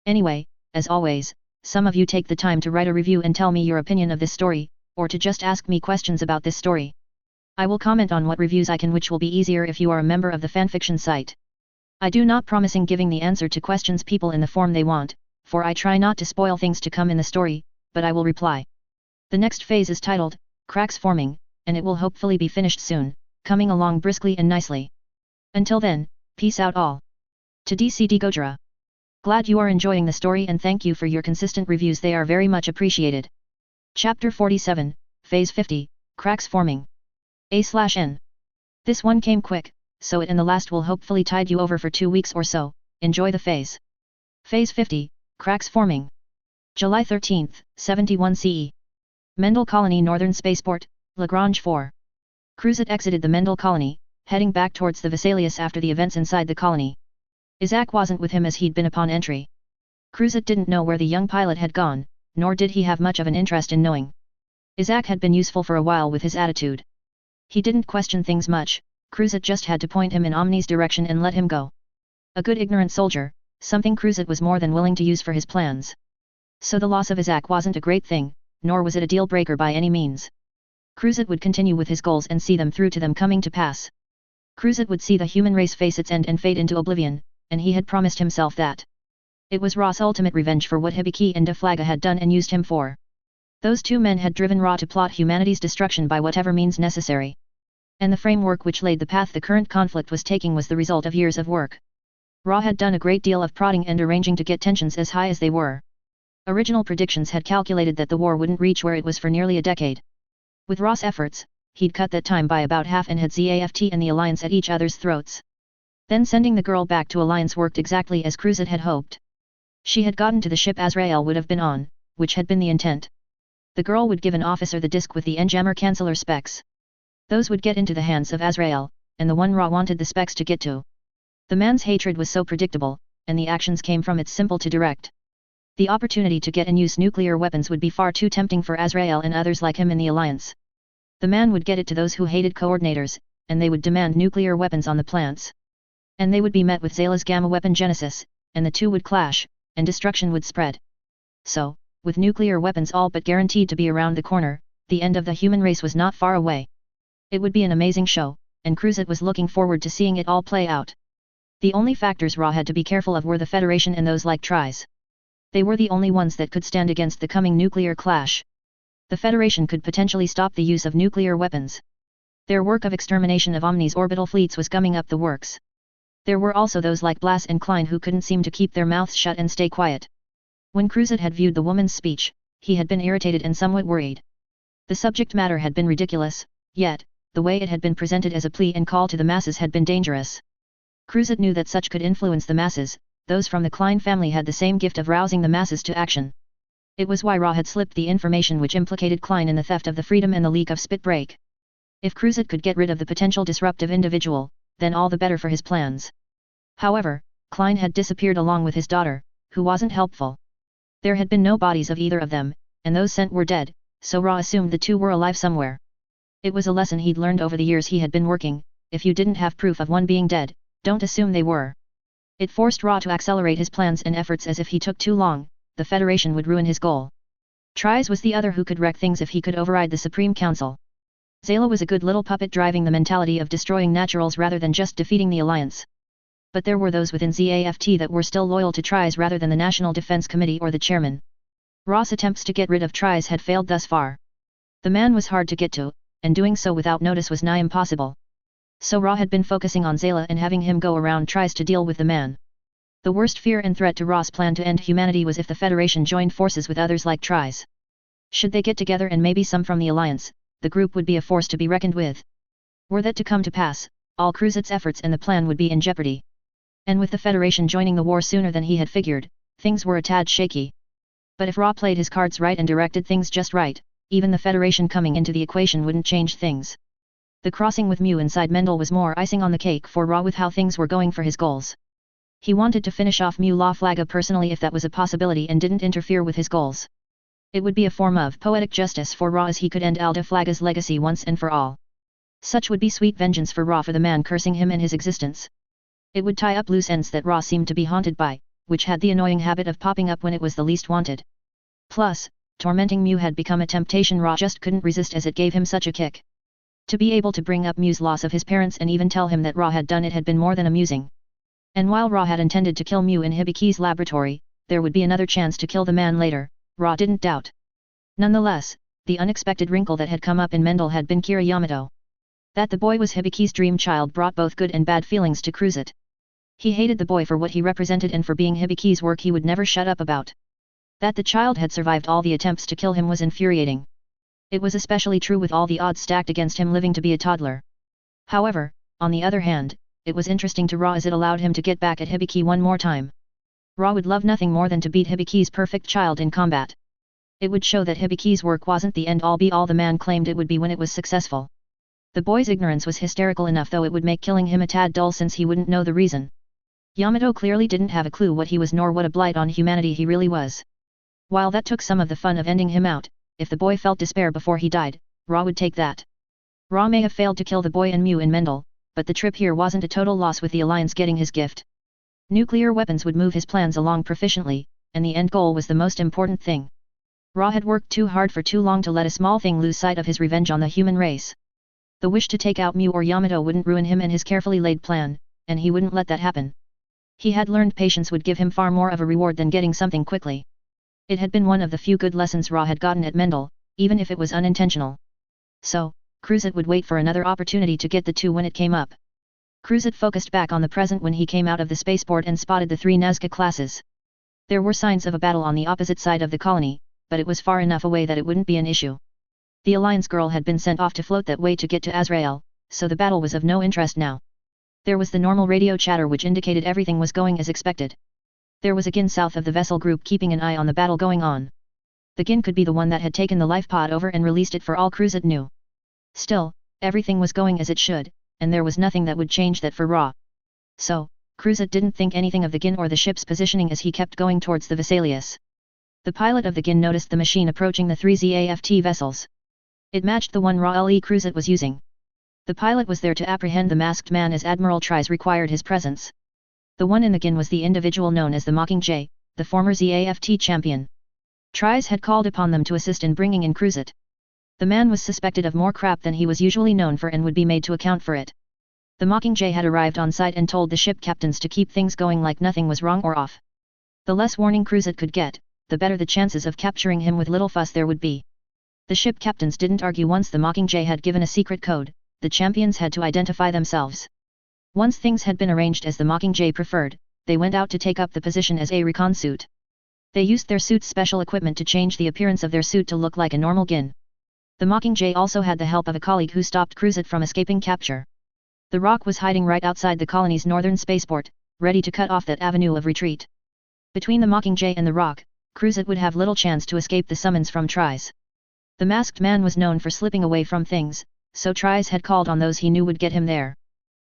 Anyway, as always, some of you take the time to write a review and tell me your opinion of this story, or to just ask me questions about this story. I will comment on what reviews I can, which will be easier if you are a member of the fanfiction site. I do not promising giving the answer to questions people in the form they want, for I try not to spoil things to come in the story, but I will reply. The next phase is titled, Cracks Forming, and it will hopefully be finished soon, coming along briskly and nicely. Until then, peace out all. To DCD Gojira. Glad you are enjoying the story and thank you for your consistent reviews, they are very much appreciated. Chapter 47, Phase 50, Cracks Forming. A/N. This one came quick, so it and the last will hopefully tide you over for 2 weeks or so, enjoy the phase. Phase 50, Cracks Forming. July 13, 71 CE. Mendel Colony, Northern Spaceport, Lagrange 4. Cruzat exited the Mendel Colony, heading back towards the Vesalius after the events inside the colony. Isaac wasn't with him as he'd been upon entry. Cruzat didn't know where the young pilot had gone, nor did he have much of an interest in knowing. Isaac had been useful for a while with his attitude. He didn't question things much, Cruzat just had to point him in Omni's direction and let him go. A good ignorant soldier, something Cruzat was more than willing to use for his plans. So the loss of Isaac wasn't a great thing, nor was it a deal breaker by any means. Cruzat would continue with his goals and see them through to them coming to pass. Cruzat would see the human race face its end and fade into oblivion, and he had promised himself that. It was Ra's ultimate revenge for what Hibiki and Deflaga had done and used him for. Those two men had driven Ra to plot humanity's destruction by whatever means necessary. And the framework which laid the path the current conflict was taking was the result of years of work. Ra had done a great deal of prodding and arranging to get tensions as high as they were. Original predictions had calculated that the war wouldn't reach where it was for nearly a decade. With Ra's efforts, he'd cut that time by about half and had ZAFT and the Alliance at each other's throats. Then sending the girl back to Alliance worked exactly as Cruzat had hoped. She had gotten to the ship Azrael would have been on, which had been the intent. The girl would give an officer the disc with the N-jammer canceller specs. Those would get into the hands of Azrael, and the one Ra wanted the specs to get to. The man's hatred was so predictable, and the actions came from it simple to direct. The opportunity to get and use nuclear weapons would be far too tempting for Azrael and others like him in the Alliance. The man would get it to those who hated coordinators, and they would demand nuclear weapons on the plants. And they would be met with Zayla's gamma weapon genesis, and the two would clash, and destruction would spread. So, with nuclear weapons all but guaranteed to be around the corner, the end of the human race was not far away. It would be an amazing show, and Cruzat was looking forward to seeing it all play out. The only factors Ra had to be careful of were the Federation and those like Tries. They were the only ones that could stand against the coming nuclear clash. The Federation could potentially stop the use of nuclear weapons. Their work of extermination of Omni's orbital fleets was gumming up the works. There were also those like Blass and Klein who couldn't seem to keep their mouths shut and stay quiet. When Cruzat had viewed the woman's speech, he had been irritated and somewhat worried. The subject matter had been ridiculous, yet, the way it had been presented as a plea and call to the masses had been dangerous. Cruzat knew that such could influence the masses, those from the Klein family had the same gift of rousing the masses to action. It was why Ra had slipped the information which implicated Klein in the theft of the Freedom and the leak of Spitbreak. If Cruzat could get rid of the potential disruptive individual, then all the better for his plans. However, Klein had disappeared along with his daughter, who wasn't helpful. There had been no bodies of either of them, and those sent were dead, so Ra assumed the two were alive somewhere. It was a lesson he'd learned over the years he had been working: if you didn't have proof of one being dead, don't assume they were. It forced Ra to accelerate his plans and efforts, as if he took too long, the Federation would ruin his goal. Tries was the other who could wreck things if he could override the Supreme Council. Zayla was a good little puppet driving the mentality of destroying naturals rather than just defeating the Alliance. But there were those within ZAFT that were still loyal to Tries rather than the National Defense Committee or the chairman. Ra's attempts to get rid of Tries had failed thus far. The man was hard to get to, and doing so without notice was nigh impossible. So Ra had been focusing on Zayla and having him go around Tries to deal with the man. The worst fear and threat to Ra's plan to end humanity was if the Federation joined forces with others like Tries. Should they get together and maybe some from the Alliance, the group would be a force to be reckoned with. Were that to come to pass, all Cruzat's efforts and the plan would be in jeopardy. And with the Federation joining the war sooner than he had figured, things were a tad shaky. But if Ra played his cards right and directed things just right, even the Federation coming into the equation wouldn't change things. The crossing with Mew inside Mendel was more icing on the cake for Ra with how things were going for his goals. He wanted to finish off Mew La Flaga personally if that was a possibility and didn't interfere with his goals. It would be a form of poetic justice for Ra as he could end Alda Flaga's legacy once and for all. Such would be sweet vengeance for Ra for the man cursing him and his existence. It would tie up loose ends that Ra seemed to be haunted by, which had the annoying habit of popping up when it was the least wanted. Plus, tormenting Mew had become a temptation Ra just couldn't resist as it gave him such a kick. To be able to bring up Mew's loss of his parents and even tell him that Ra had done it had been more than amusing. And while Ra had intended to kill Mew in Hibiki's laboratory, there would be another chance to kill the man later, Ra didn't doubt. Nonetheless, the unexpected wrinkle that had come up in Mendel had been Kira Yamato. That the boy was Hibiki's dream child brought both good and bad feelings to Cruzet. He hated the boy for what he represented and for being Hibiki's work he would never shut up about. That the child had survived all the attempts to kill him was infuriating. It was especially true with all the odds stacked against him living to be a toddler. However, on the other hand, it was interesting to Ra as it allowed him to get back at Hibiki one more time. Ra would love nothing more than to beat Hibiki's perfect child in combat. It would show that Hibiki's work wasn't the end-all be-all the man claimed it would be when it was successful. The boy's ignorance was hysterical enough though it would make killing him a tad dull since he wouldn't know the reason. Yamato clearly didn't have a clue what he was nor what a blight on humanity he really was. While that took some of the fun of ending him out, if the boy felt despair before he died, Ra would take that. Ra may have failed to kill the boy and Mew in Mendel, but the trip here wasn't a total loss with the Alliance getting his gift. Nuclear weapons would move his plans along proficiently, and the end goal was the most important thing. Ra had worked too hard for too long to let a small thing lose sight of his revenge on the human race. The wish to take out Mew or Yamato wouldn't ruin him and his carefully laid plan, and he wouldn't let that happen. He had learned patience would give him far more of a reward than getting something quickly. It had been one of the few good lessons Ra had gotten at Mendel, even if it was unintentional. So, Cruzet would wait for another opportunity to get the two when it came up. Cruzet focused back on the present when he came out of the spaceport and spotted the three Nazca classes. There were signs of a battle on the opposite side of the colony, but it was far enough away that it wouldn't be an issue. The Alliance girl had been sent off to float that way to get to Azrael, so the battle was of no interest now. There was the normal radio chatter which indicated everything was going as expected. There was a Gin south of the vessel group keeping an eye on the battle going on. The Gin could be the one that had taken the life pod over and released it for all Cruzet knew. Still, everything was going as it should, and there was nothing that would change that for Ra. So, Cruzet didn't think anything of the Gin or the ship's positioning as he kept going towards the Vesalius. The pilot of the Gin noticed the machine approaching the three ZAFT vessels. It matched the one Ra Le Cruzet was using. The pilot was there to apprehend the masked man as Admiral Tries required his presence. The one in the Gin was the individual known as the Mockingjay, the former ZAFT champion. Tries had called upon them to assist in bringing in Cruzet. The man was suspected of more crap than he was usually known for and would be made to account for it. The Mockingjay had arrived on site and told the ship captains to keep things going like nothing was wrong or off. The less warning Cruzet could get, the better the chances of capturing him with little fuss there would be. The ship captains didn't argue once the Mockingjay had given a secret code, the champions had to identify themselves. Once things had been arranged as the Mockingjay preferred, they went out to take up the position as a recon suit. They used their suit's special equipment to change the appearance of their suit to look like a normal Gin. The Mockingjay also had the help of a colleague who stopped Cruzet from escaping capture. The Rock was hiding right outside the colony's northern spaceport, ready to cut off that avenue of retreat. Between the Mockingjay and the Rock, Cruzet would have little chance to escape the summons from Tries. The masked man was known for slipping away from things, so Tries had called on those he knew would get him there.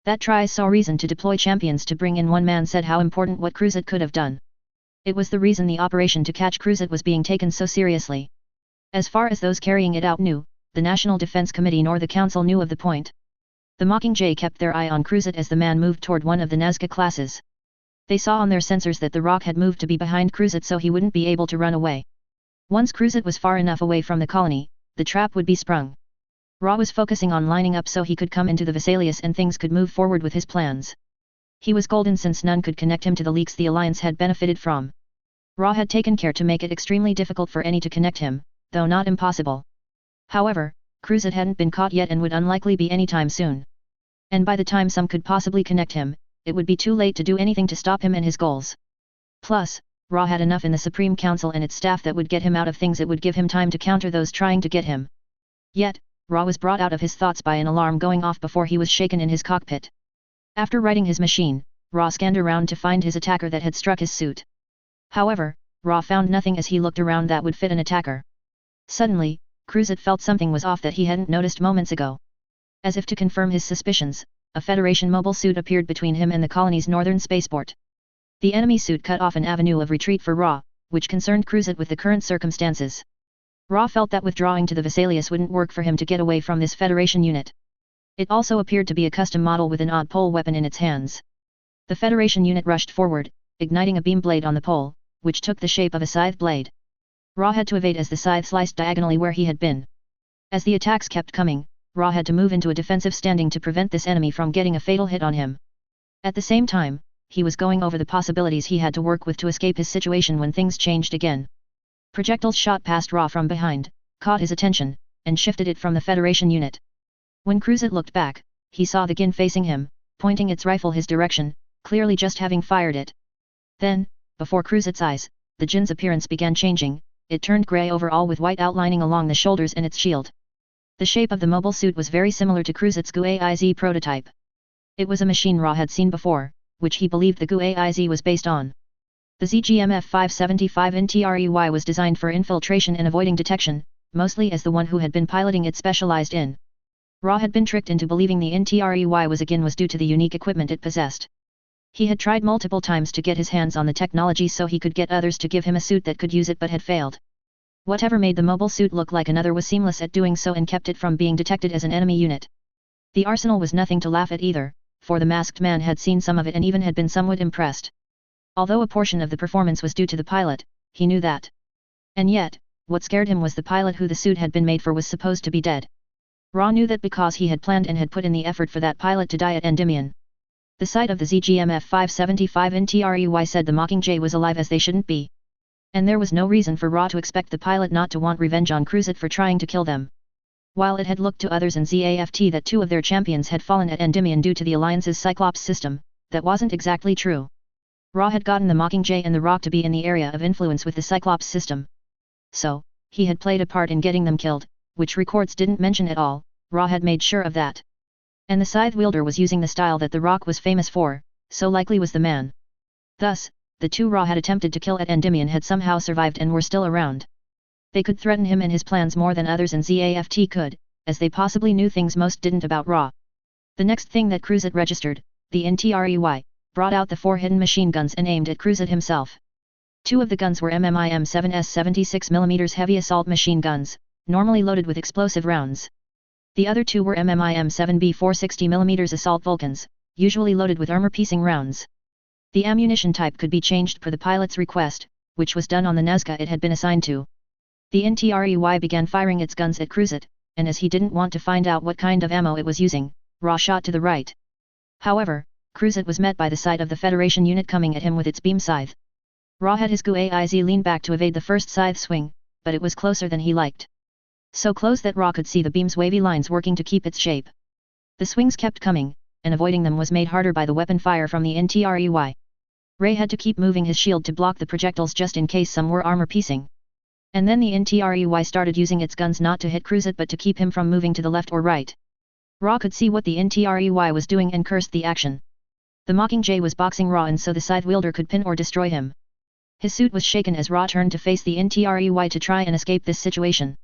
That Tries saw reason to deploy champions to bring in one man said how important what Cruzet could have done. It was the reason the operation to catch Cruzet was being taken so seriously. As far as those carrying it out knew, the National Defense Committee nor the Council knew of the point. The Mockingjay kept their eye on Cruzet as the man moved toward one of the Nazca classes. They saw on their sensors that the Rock had moved to be behind Cruzet so he wouldn't be able to run away. Once Cruzet was far enough away from the colony, the trap would be sprung. Ra was focusing on lining up so he could come into the Vesalius and things could move forward with his plans. He was golden since none could connect him to the leaks the Alliance had benefited from. Ra had taken care to make it extremely difficult for any to connect him, though not impossible. However, Cruzet hadn't been caught yet and would unlikely be anytime soon. And by the time some could possibly connect him, it would be too late to do anything to stop him and his goals. Plus, Ra had enough in the Supreme Council and its staff that would get him out of things it would give him time to counter those trying to get him. Yet, Ra was brought out of his thoughts by an alarm going off before he was shaken in his cockpit. After righting his machine, Ra scanned around to find his attacker that had struck his suit. However, Ra found nothing as he looked around that would fit an attacker. Suddenly, Cruzet felt something was off that he hadn't noticed moments ago. As if to confirm his suspicions, a Federation mobile suit appeared between him and the colony's northern spaceport. The enemy suit cut off an avenue of retreat for Ra, which concerned Cruzet with the current circumstances. Ra felt that withdrawing to the Vesalius wouldn't work for him to get away from this Federation unit. It also appeared to be a custom model with an odd pole weapon in its hands. The Federation unit rushed forward, igniting a beam blade on the pole, which took the shape of a scythe blade. Ra had to evade as the scythe sliced diagonally where he had been. As the attacks kept coming, Ra had to move into a defensive standing to prevent this enemy from getting a fatal hit on him. At the same time, he was going over the possibilities he had to work with to escape his situation when things changed again. Projectiles shot past Ra from behind, caught his attention, and shifted it from the Federation unit. When Cruzet looked back, he saw the Gin facing him, pointing its rifle his direction, clearly just having fired it. Then, before Cruzet's eyes, the Jin's appearance began changing, it turned grey overall with white outlining along the shoulders and its shield. The shape of the mobile suit was very similar to Cruzet's GUAIZ prototype. It was a machine Ra had seen before, which he believed the GUAIZ was based on. The ZGMF 575 NTREY was designed for infiltration and avoiding detection, mostly as the one who had been piloting it specialized in. Ra had been tricked into believing the NTREY was due to the unique equipment it possessed. He had tried multiple times to get his hands on the technology so he could get others to give him a suit that could use it but had failed. Whatever made the mobile suit look like another was seamless at doing so and kept it from being detected as an enemy unit. The arsenal was nothing to laugh at either, for the masked man had seen some of it and even had been somewhat impressed. Although a portion of the performance was due to the pilot, he knew that. And yet, what scared him was the pilot who the suit had been made for was supposed to be dead. Ra knew that because he had planned and had put in the effort for that pilot to die at Endymion. The sight of the ZGMF 575 NTREY said the Mockingjay was alive as they shouldn't be. And there was no reason for Ra to expect the pilot not to want revenge on Cruzet for trying to kill them. While it had looked to others in ZAFT that two of their champions had fallen at Endymion due to the Alliance's Cyclops system, that wasn't exactly true. Ra had gotten the Mockingjay and the Rock to be in the area of influence with the Cyclops system. So, he had played a part in getting them killed, which records didn't mention at all. Ra had made sure of that. And the scythe wielder was using the style that the Rock was famous for, so likely was the man. Thus, the two Ra had attempted to kill at Endymion had somehow survived and were still around. They could threaten him and his plans more than others in ZAFT could, as they possibly knew things most didn't about Ra. The next thing that Cruzet registered, the NTREY, brought out the 4 hidden machine guns and aimed at Cruzet himself. 2 of the guns were MMIM-7S 76mm heavy assault machine guns, normally loaded with explosive rounds. The other 2 were MMIM-7B 460mm assault Vulcans, usually loaded with armor-piercing rounds. The ammunition type could be changed per the pilot's request, which was done on the Nazca it had been assigned to. The NTREY began firing its guns at Cruzet, and as he didn't want to find out what kind of ammo it was using, Ra shot to the right. However, Cruzet was met by the sight of the Federation unit coming at him with its beam scythe. Ra had his GUAIZ lean back to evade the first scythe swing, but it was closer than he liked. So close that Ra could see the beam's wavy lines working to keep its shape. The swings kept coming, and avoiding them was made harder by the weapon fire from the NTREY. Ray had to keep moving his shield to block the projectiles just in case some were armor-piercing. And then the NTREY started using its guns not to hit Cruzet but to keep him from moving to the left or right. Ra could see what the NTREY was doing and cursed the action. The Mockingjay was boxing Ra and so the scythe wielder could pin or destroy him. His suit was shaken as Ra turned to face the NTREY to try and escape this situation.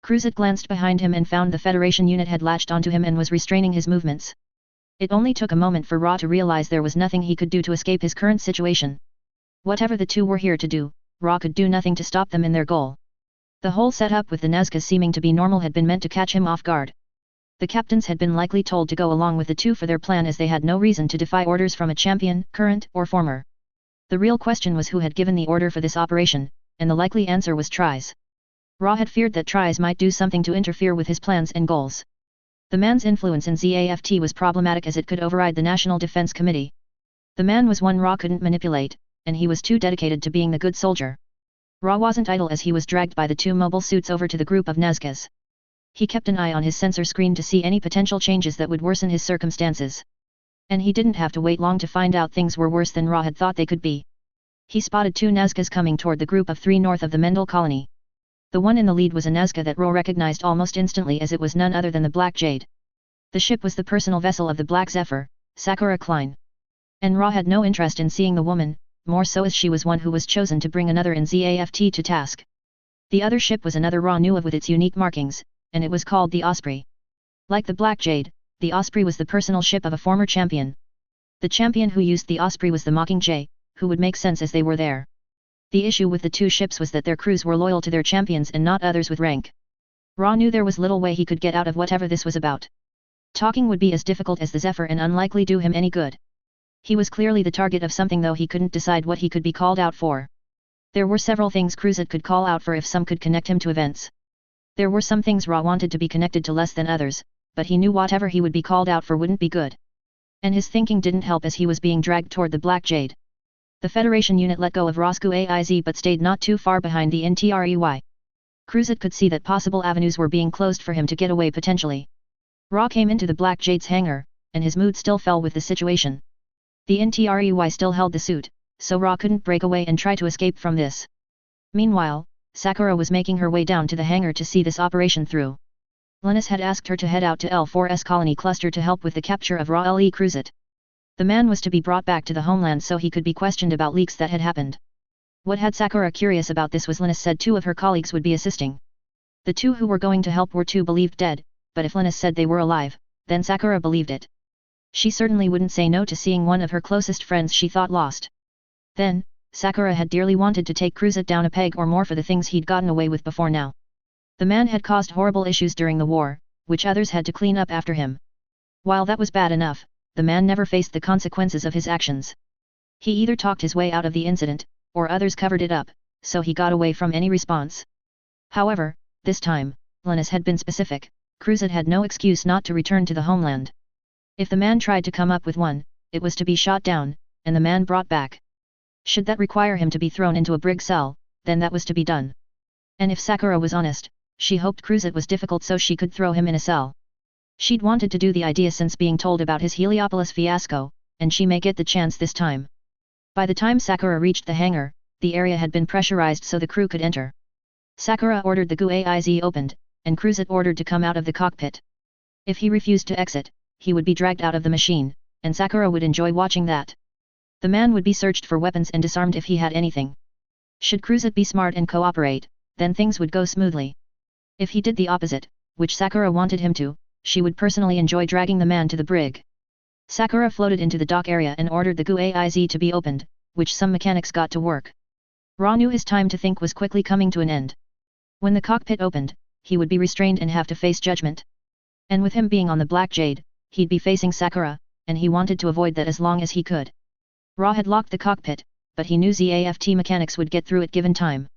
Cruzet glanced behind him and found the Federation unit had latched onto him and was restraining his movements. It only took a moment for Ra to realize there was nothing he could do to escape his current situation. Whatever the two were here to do, Ra could do nothing to stop them in their goal. The whole setup with the Nazca seeming to be normal had been meant to catch him off guard. The captains had been likely told to go along with the two for their plan as they had no reason to defy orders from a champion, current or former. The real question was who had given the order for this operation, and the likely answer was Tries. Ra had feared that Tries might do something to interfere with his plans and goals. The man's influence in ZAFT was problematic as it could override the National Defense Committee. The man was one Ra couldn't manipulate, and he was too dedicated to being the good soldier. Ra wasn't idle as he was dragged by the 2 mobile suits over to the group of Nazcas. He kept an eye on his sensor screen to see any potential changes that would worsen his circumstances. And he didn't have to wait long to find out things were worse than Ra had thought they could be. He spotted 2 Nazcas coming toward the group of 3 north of the Mendel colony. The one in the lead was a Nazca that Ra recognized almost instantly as it was none other than the Black Jade. The ship was the personal vessel of the Black Zephyr, Sakura Klein. And Ra had no interest in seeing the woman, more so as she was one who was chosen to bring another in ZAFT to task. The other ship was another Ra knew of with its unique markings, and it was called the Osprey. Like the Black Jade, the Osprey was the personal ship of a former champion. The champion who used the Osprey was the Mockingjay, who would make sense as they were there. The issue with the 2 ships was that their crews were loyal to their champions and not others with rank. Ra knew there was little way he could get out of whatever this was about. Talking would be as difficult as the Zephyr and unlikely do him any good. He was clearly the target of something, though he couldn't decide what he could be called out for. There were several things Cruzet could call out for if some could connect him to events. There were some things Ra wanted to be connected to less than others, but he knew whatever he would be called out for wouldn't be good. And his thinking didn't help as he was being dragged toward the Black Jade. The Federation unit let go of Roscoe AIZ but stayed not too far behind the NTREY. Cruzet could see that possible avenues were being closed for him to get away potentially. Ra came into the Black Jade's hangar, and his mood still fell with the situation. The NTREY still held the suit, so Ra couldn't break away and try to escape from this. Meanwhile, Sakura was making her way down to the hangar to see this operation through. Linus had asked her to head out to L4's colony cluster to help with the capture of Ra Le Cruzet. The man was to be brought back to the homeland so he could be questioned about leaks that had happened. What had Sakura curious about this was Linus said 2 of her colleagues would be assisting. The 2 who were going to help were 2 believed dead, but if Linus said they were alive, then Sakura believed it. She certainly wouldn't say no to seeing one of her closest friends she thought lost. Then, Sakura had dearly wanted to take Cruzet down a peg or more for the things he'd gotten away with before now. The man had caused horrible issues during the war, which others had to clean up after him. While that was bad enough, the man never faced the consequences of his actions. He either talked his way out of the incident, or others covered it up, so he got away from any response. However, this time, Linus had been specific. Cruzet had no excuse not to return to the homeland. If the man tried to come up with one, it was to be shot down, and the man brought back. Should that require him to be thrown into a brig cell, then that was to be done. And if Sakura was honest, she hoped Cruzet was difficult so she could throw him in a cell. She'd wanted to do the idea since being told about his Heliopolis fiasco, and she may get the chance this time. By the time Sakura reached the hangar, the area had been pressurized so the crew could enter. Sakura ordered the GUAIZ opened, and Cruzet ordered to come out of the cockpit. If he refused to exit, he would be dragged out of the machine, and Sakura would enjoy watching that. The man would be searched for weapons and disarmed if he had anything. Should Cruzet be smart and cooperate, then things would go smoothly. If he did the opposite, which Sakura wanted him to, she would personally enjoy dragging the man to the brig. Sakura floated into the dock area and ordered the GUAIZ to be opened, which some mechanics got to work. Ra knew his time to think was quickly coming to an end. When the cockpit opened, he would be restrained and have to face judgment. And with him being on the Black Jade, he'd be facing Sakura, and he wanted to avoid that as long as he could. Ra had locked the cockpit, but he knew ZAFT mechanics would get through it given time.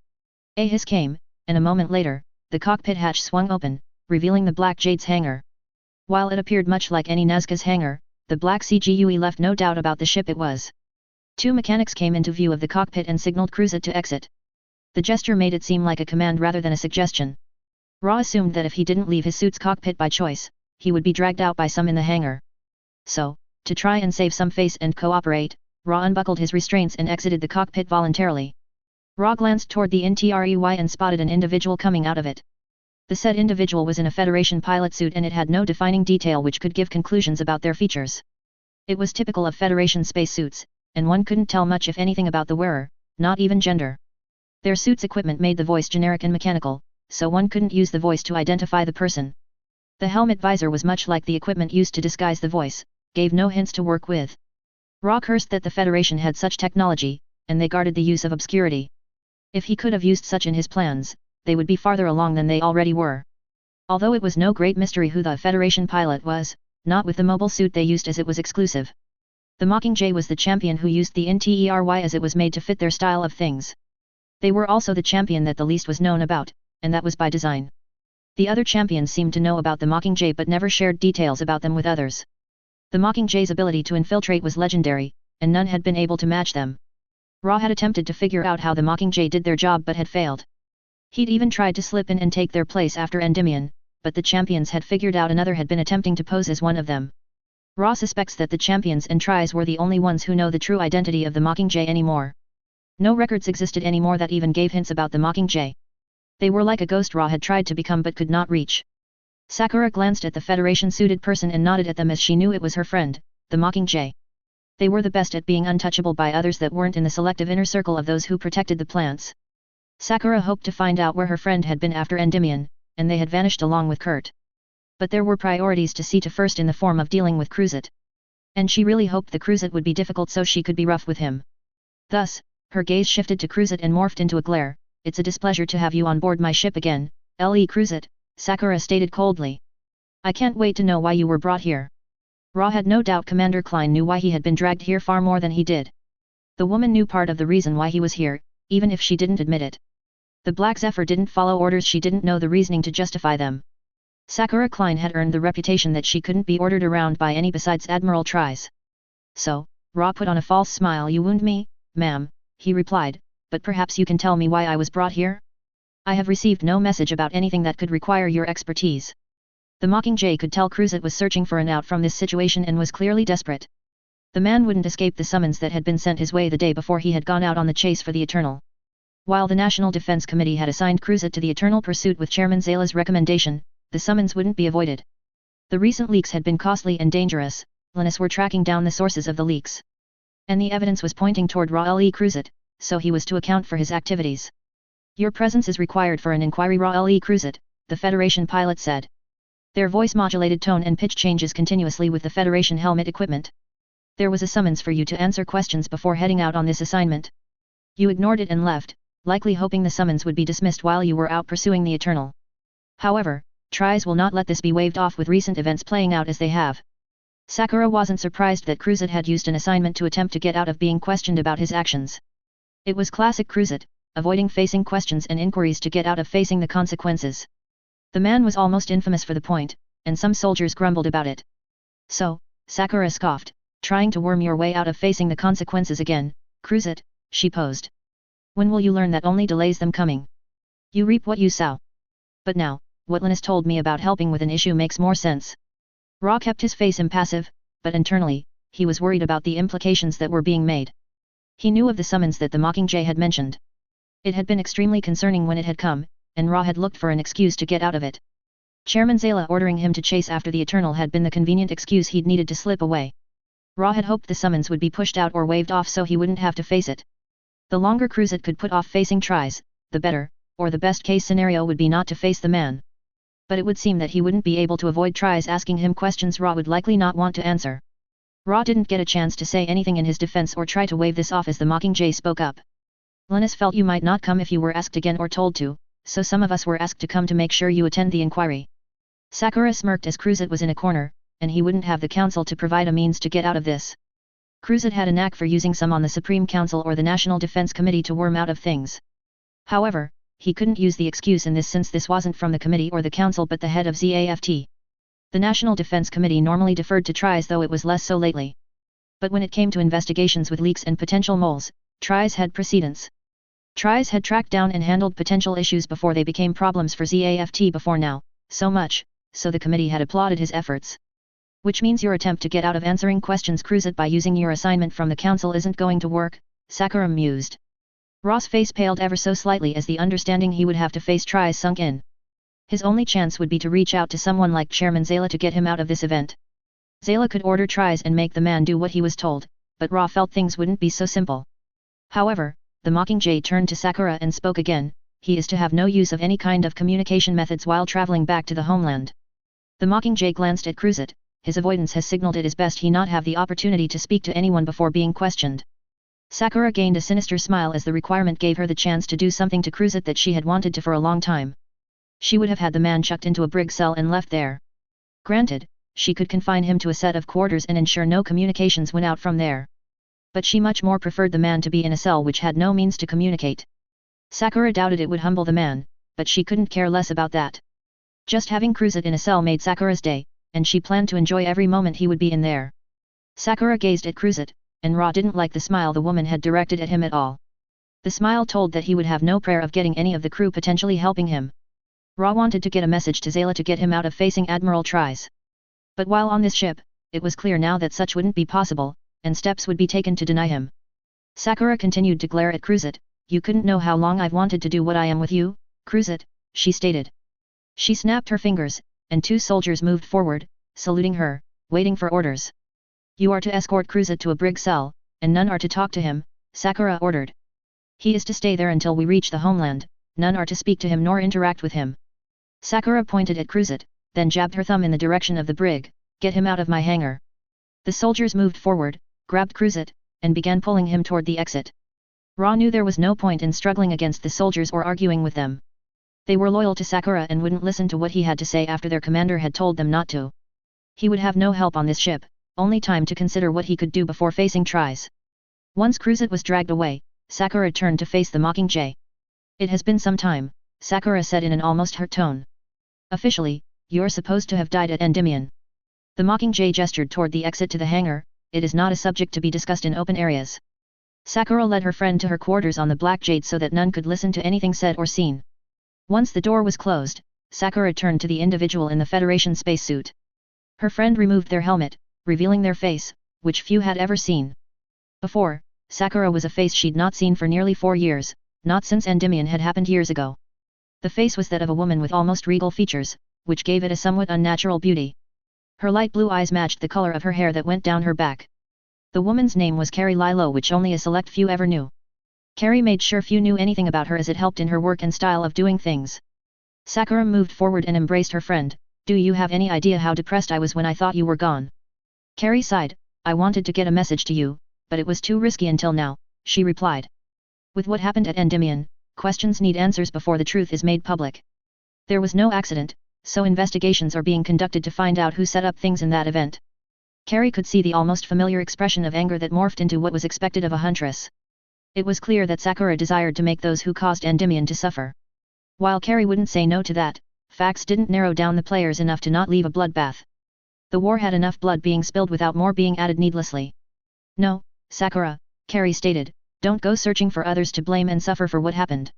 A hiss came, and a moment later, the cockpit hatch swung open, revealing the Black Jade's hangar. While it appeared much like any Nazca's hangar, the black CGUE left no doubt about the ship it was. 2 mechanics came into view of the cockpit and signaled Cruzet to exit. The gesture made it seem like a command rather than a suggestion. Ra assumed that if he didn't leave his suit's cockpit by choice, he would be dragged out by some in the hangar. So, to try and save some face and cooperate, Ra unbuckled his restraints and exited the cockpit voluntarily. Ra glanced toward the NTREY and spotted an individual coming out of it. The said individual was in a Federation pilot suit and it had no defining detail which could give conclusions about their features. It was typical of Federation spacesuits, and one couldn't tell much if anything about the wearer, not even gender. Their suit's equipment made the voice generic and mechanical, so one couldn't use the voice to identify the person. The helmet visor was much like the equipment used to disguise the voice, gave no hints to work with. Ra cursed that the Federation had such technology, and they guarded the use of obscurity. If he could have used such in his plans, they would be farther along than they already were. Although it was no great mystery who the Federation pilot was, not with the mobile suit they used as it was exclusive. The Mockingjay was the champion who used the NTERY as it was made to fit their style of things. They were also the champion that the least was known about, and that was by design. The other champions seemed to know about the Mockingjay but never shared details about them with others. The Mockingjay's ability to infiltrate was legendary, and none had been able to match them. Ra had attempted to figure out how the Mockingjay did their job but had failed. He'd even tried to slip in and take their place after Endymion, but the champions had figured out another had been attempting to pose as one of them. Ra suspects that the champions and tries were the only ones who know the true identity of the Mockingjay anymore. No records existed anymore that even gave hints about the Mockingjay. They were like a ghost Ra had tried to become but could not reach. Sakura glanced at the Federation-suited person and nodded at them as she knew it was her friend, the Mockingjay. They were the best at being untouchable by others that weren't in the selective inner circle of those who protected the plants. Sakura hoped to find out where her friend had been after Endymion, and they had vanished along with Kurt. But there were priorities to see to first in the form of dealing with Cruzet. And she really hoped the Cruzet would be difficult so she could be rough with him. Thus, her gaze shifted to Cruzet and morphed into a glare. "It's a displeasure to have you on board my ship again, Le Cruzet," Sakura stated coldly. "I can't wait to know why you were brought here." Ra had no doubt Commander Klein knew why he had been dragged here far more than he did. The woman knew part of the reason why he was here, even if she didn't admit it. The Black Zephyr didn't follow orders, she didn't know the reasoning to justify them. Sakura Klein had earned the reputation that she couldn't be ordered around by any besides Admiral Tries. So, Ra put on a false smile. You wound me, ma'am, he replied, but perhaps you can tell me why I was brought here? I have received no message about anything that could require your expertise. The Mockingjay could tell Cruzet was searching for an out from this situation and was clearly desperate. The man wouldn't escape the summons that had been sent his way the day before he had gone out on the chase for the Eternal. While the National Defense Committee had assigned Cruzet to the Eternal pursuit with Chairman Zayla's recommendation, the summons wouldn't be avoided. The recent leaks had been costly and dangerous. Linus were tracking down the sources of the leaks. And the evidence was pointing toward Ra-Le Cruzet, so he was to account for his activities. Your presence is required for an inquiry, Ra-Le Cruzet, the Federation pilot said. Their voice-modulated tone and pitch changes continuously with the Federation helmet equipment. There was a summons for you to answer questions before heading out on this assignment. You ignored it and left, likely hoping the summons would be dismissed while you were out pursuing the Eternal. However, Tries will not let this be waved off with recent events playing out as they have. Sakura wasn't surprised that Cruzet had used an assignment to attempt to get out of being questioned about his actions. It was classic Cruzet, avoiding facing questions and inquiries to get out of facing the consequences. The man was almost infamous for the point, and some soldiers grumbled about it. So, Sakura scoffed, trying to worm your way out of facing the consequences again, Cruzet, she posed. When will you learn that only delays them coming? You reap what you sow. But now, what Linus told me about helping with an issue makes more sense. Ra kept his face impassive, but internally, he was worried about the implications that were being made. He knew of the summons that the Mockingjay had mentioned. It had been extremely concerning when it had come, and Ra had looked for an excuse to get out of it. Chairman Zayla ordering him to chase after the Eternal had been the convenient excuse he'd needed to slip away. Ra had hoped the summons would be pushed out or waved off so he wouldn't have to face it. The longer Cruzet could put off facing Tries, the better, or the best case scenario would be not to face the man. But it would seem that he wouldn't be able to avoid Tries asking him questions Ra would likely not want to answer. Ra didn't get a chance to say anything in his defense or try to wave this off as the Mockingjay spoke up. Linus felt you might not come if you were asked again or told to, so some of us were asked to come to make sure you attend the inquiry. Sakura smirked as Cruzet was in a corner, and he wouldn't have the council to provide a means to get out of this. Cruzet had a knack for using some on the Supreme Council or the National Defense Committee to worm out of things. However, he couldn't use the excuse in this since this wasn't from the committee or the council but the head of ZAFT. The National Defense Committee normally deferred to Tries, though it was less so lately. But when it came to investigations with leaks and potential moles, Tries had precedence. Tries had tracked down and handled potential issues before they became problems for ZAFT before now, so much, so the committee had applauded his efforts. Which means your attempt to get out of answering questions Cruzet by using your assignment from the council isn't going to work, Sakura mused. Ra's face paled ever so slightly as the understanding he would have to face Tries sunk in. His only chance would be to reach out to someone like Chairman Zayla to get him out of this event. Zayla could order Tries and make the man do what he was told, but Ra felt things wouldn't be so simple. However, the Mockingjay turned to Sakura and spoke again. He is to have no use of any kind of communication methods while traveling back to the homeland. The Mockingjay glanced at Cruzet. His avoidance has signaled it is best he not have the opportunity to speak to anyone before being questioned. Sakura gained a sinister smile as the requirement gave her the chance to do something to Cruzet that she had wanted to for a long time. She would have had the man chucked into a brig cell and left there. Granted, she could confine him to a set of quarters and ensure no communications went out from there. But she much more preferred the man to be in a cell which had no means to communicate. Sakura doubted it would humble the man, but she couldn't care less about that. Just having Cruzet in a cell made Sakura's day, and she planned to enjoy every moment he would be in there. Sakura gazed at Cruzet, and Ra didn't like the smile the woman had directed at him at all. The smile told that he would have no prayer of getting any of the crew potentially helping him. Ra wanted to get a message to Zayla to get him out of facing Admiral Tries. But while on this ship, it was clear now that such wouldn't be possible, and steps would be taken to deny him. Sakura continued to glare at Cruzet. You couldn't know how long I've wanted to do what I am with you, Cruzet, she stated. She snapped her fingers, and two soldiers moved forward, saluting her, waiting for orders. You are to escort Cruzet to a brig cell, and none are to talk to him, Sakura ordered. He is to stay there until we reach the homeland, none are to speak to him nor interact with him. Sakura pointed at Cruzet, then jabbed her thumb in the direction of the brig. Get him out of my hangar. The soldiers moved forward, grabbed Cruzet, and began pulling him toward the exit. Ra knew there was no point in struggling against the soldiers or arguing with them. They were loyal to Sakura and wouldn't listen to what he had to say after their commander had told them not to. He would have no help on this ship, only time to consider what he could do before facing tries. Once Cruzet was dragged away, Sakura turned to face the Mockingjay. It has been some time, Sakura said in an almost hurt tone. Officially, you're supposed to have died at Endymion. The Mockingjay gestured toward the exit to the hangar. It is not a subject to be discussed in open areas. Sakura led her friend to her quarters on the Black Jade so that none could listen to anything said or seen. Once the door was closed, Sakura turned to the individual in the Federation spacesuit. Her friend removed their helmet, revealing their face, which few had ever seen. Before, Sakura was a face she'd not seen for nearly 4 years, not since Endymion had happened years ago. The face was that of a woman with almost regal features, which gave it a somewhat unnatural beauty. Her light blue eyes matched the color of her hair that went down her back. The woman's name was Carrie Lilo, which only a select few ever knew. Carrie made sure few knew anything about her as it helped in her work and style of doing things. Sakura moved forward and embraced her friend. Do you have any idea how depressed I was when I thought you were gone? Carrie sighed. I wanted to get a message to you, but it was too risky until now, she replied. With what happened at Endymion, questions need answers before the truth is made public. There was no accident, so investigations are being conducted to find out who set up things in that event. Carrie could see the almost familiar expression of anger that morphed into what was expected of a huntress. It was clear that Sakura desired to make those who caused Endymion to suffer. While Carrie wouldn't say no to that, facts didn't narrow down the players enough to not leave a bloodbath. The war had enough blood being spilled without more being added needlessly. No, Sakura, Carrie stated, don't go searching for others to blame and suffer for what happened.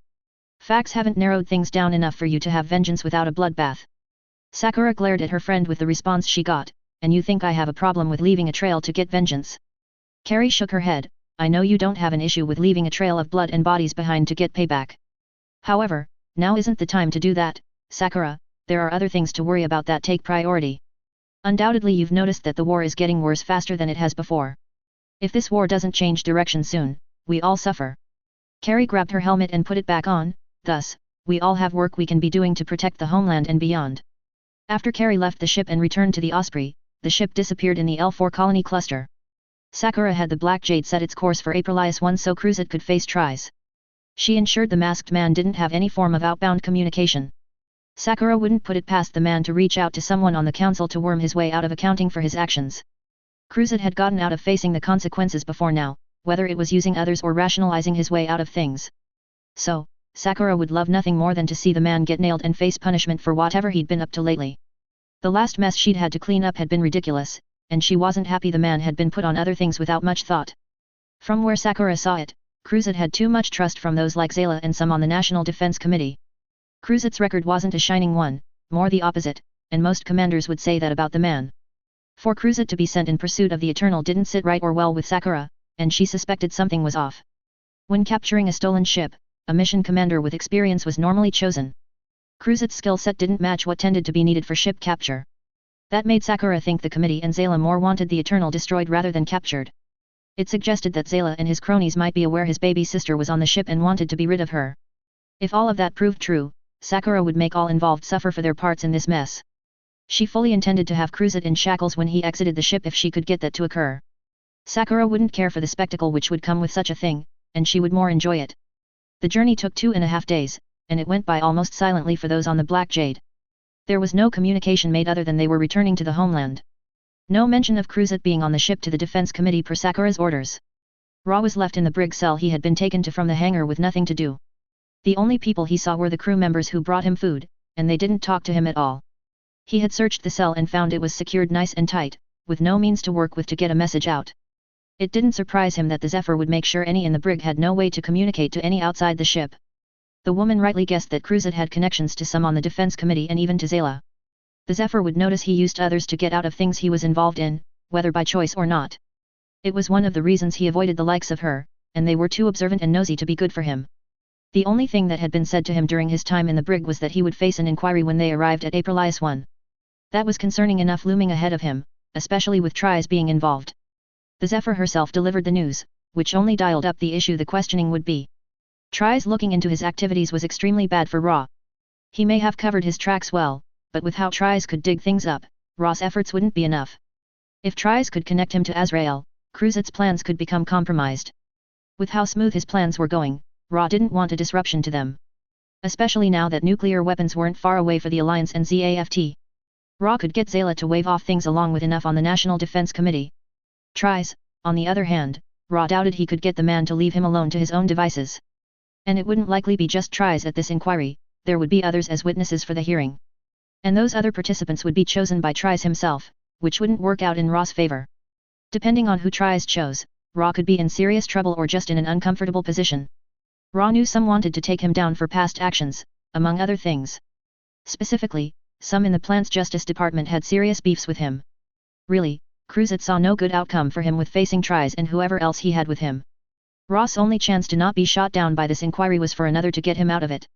Facts haven't narrowed things down enough for you to have vengeance without a bloodbath. Sakura glared at her friend with the response she got, and you think I have a problem with leaving a trail to get vengeance? Carrie shook her head. I know you don't have an issue with leaving a trail of blood and bodies behind to get payback. However, now isn't the time to do that, Sakura. There are other things to worry about that take priority. Undoubtedly you've noticed that the war is getting worse faster than it has before. If this war doesn't change direction soon, we all suffer. Carrie grabbed her helmet and put it back on. Thus, we all have work we can be doing to protect the homeland and beyond. After Carrie left the ship and returned to the Osprey, the ship disappeared in the L4 colony cluster. Sakura had the Black Jade set its course for Aprilis 1 so Cruzet could face tries. She ensured the masked man didn't have any form of outbound communication. Sakura wouldn't put it past the man to reach out to someone on the council to worm his way out of accounting for his actions. Cruzet had gotten out of facing the consequences before now, whether it was using others or rationalizing his way out of things. So, Sakura would love nothing more than to see the man get nailed and face punishment for whatever he'd been up to lately. The last mess she'd had to clean up had been ridiculous, and she wasn't happy the man had been put on other things without much thought. From where Sakura saw it, Cruzet had too much trust from those like Zayla and some on the National Defense Committee. Cruzet's record wasn't a shining one, more the opposite, and most commanders would say that about the man. For Cruzet to be sent in pursuit of the Eternal didn't sit right or well with Sakura, and she suspected something was off. When capturing a stolen ship, a mission commander with experience was normally chosen. Cruzet's skill set didn't match what tended to be needed for ship capture. That made Sakura think the committee and Zayla more wanted the Eternal destroyed rather than captured. It suggested that Zayla and his cronies might be aware his baby sister was on the ship and wanted to be rid of her. If all of that proved true, Sakura would make all involved suffer for their parts in this mess. She fully intended to have Cruzet in shackles when he exited the ship if she could get that to occur. Sakura wouldn't care for the spectacle which would come with such a thing, and she would more enjoy it. The journey took 2.5 days, and it went by almost silently for those on the Black Jade. There was no communication made other than they were returning to the homeland. No mention of Cruzet being on the ship to the Defense Committee per Sakura's orders. Ra was left in the brig cell he had been taken to from the hangar with nothing to do. The only people he saw were the crew members who brought him food, and they didn't talk to him at all. He had searched the cell and found it was secured nice and tight, with no means to work with to get a message out. It didn't surprise him that the Zephyr would make sure any in the brig had no way to communicate to any outside the ship. The woman rightly guessed that Cruzet had connections to some on the Defense Committee and even to Zayla. The Zephyr would notice he used others to get out of things he was involved in, whether by choice or not. It was one of the reasons he avoided the likes of her, and they were too observant and nosy to be good for him. The only thing that had been said to him during his time in the brig was that he would face an inquiry when they arrived at Aprilis 1. That was concerning enough looming ahead of him, especially with tries being involved. The Zephyr herself delivered the news, which only dialed up the issue the questioning would be. Tries looking into his activities was extremely bad for Ra. He may have covered his tracks well, but with how Tries could dig things up, Ra's efforts wouldn't be enough. If Tries could connect him to Azrael, Cruzet's plans could become compromised. With how smooth his plans were going, Ra didn't want a disruption to them. Especially now that nuclear weapons weren't far away for the Alliance and ZAFT. Ra could get Zayla to wave off things along with enough on the National Defense Committee. Tries, on the other hand, Ra doubted he could get the man to leave him alone to his own devices. And it wouldn't likely be just Tries at this inquiry, there would be others as witnesses for the hearing. And those other participants would be chosen by Tries himself, which wouldn't work out in Ra's favor. Depending on who Tries chose, Ra could be in serious trouble or just in an uncomfortable position. Ra knew some wanted to take him down for past actions, among other things. Specifically, some in the plant's Justice Department had serious beefs with him. Really, Cruzat saw no good outcome for him with facing Tries and whoever else he had with him. Ra's only chance to not be shot down by this inquiry was for another to get him out of it.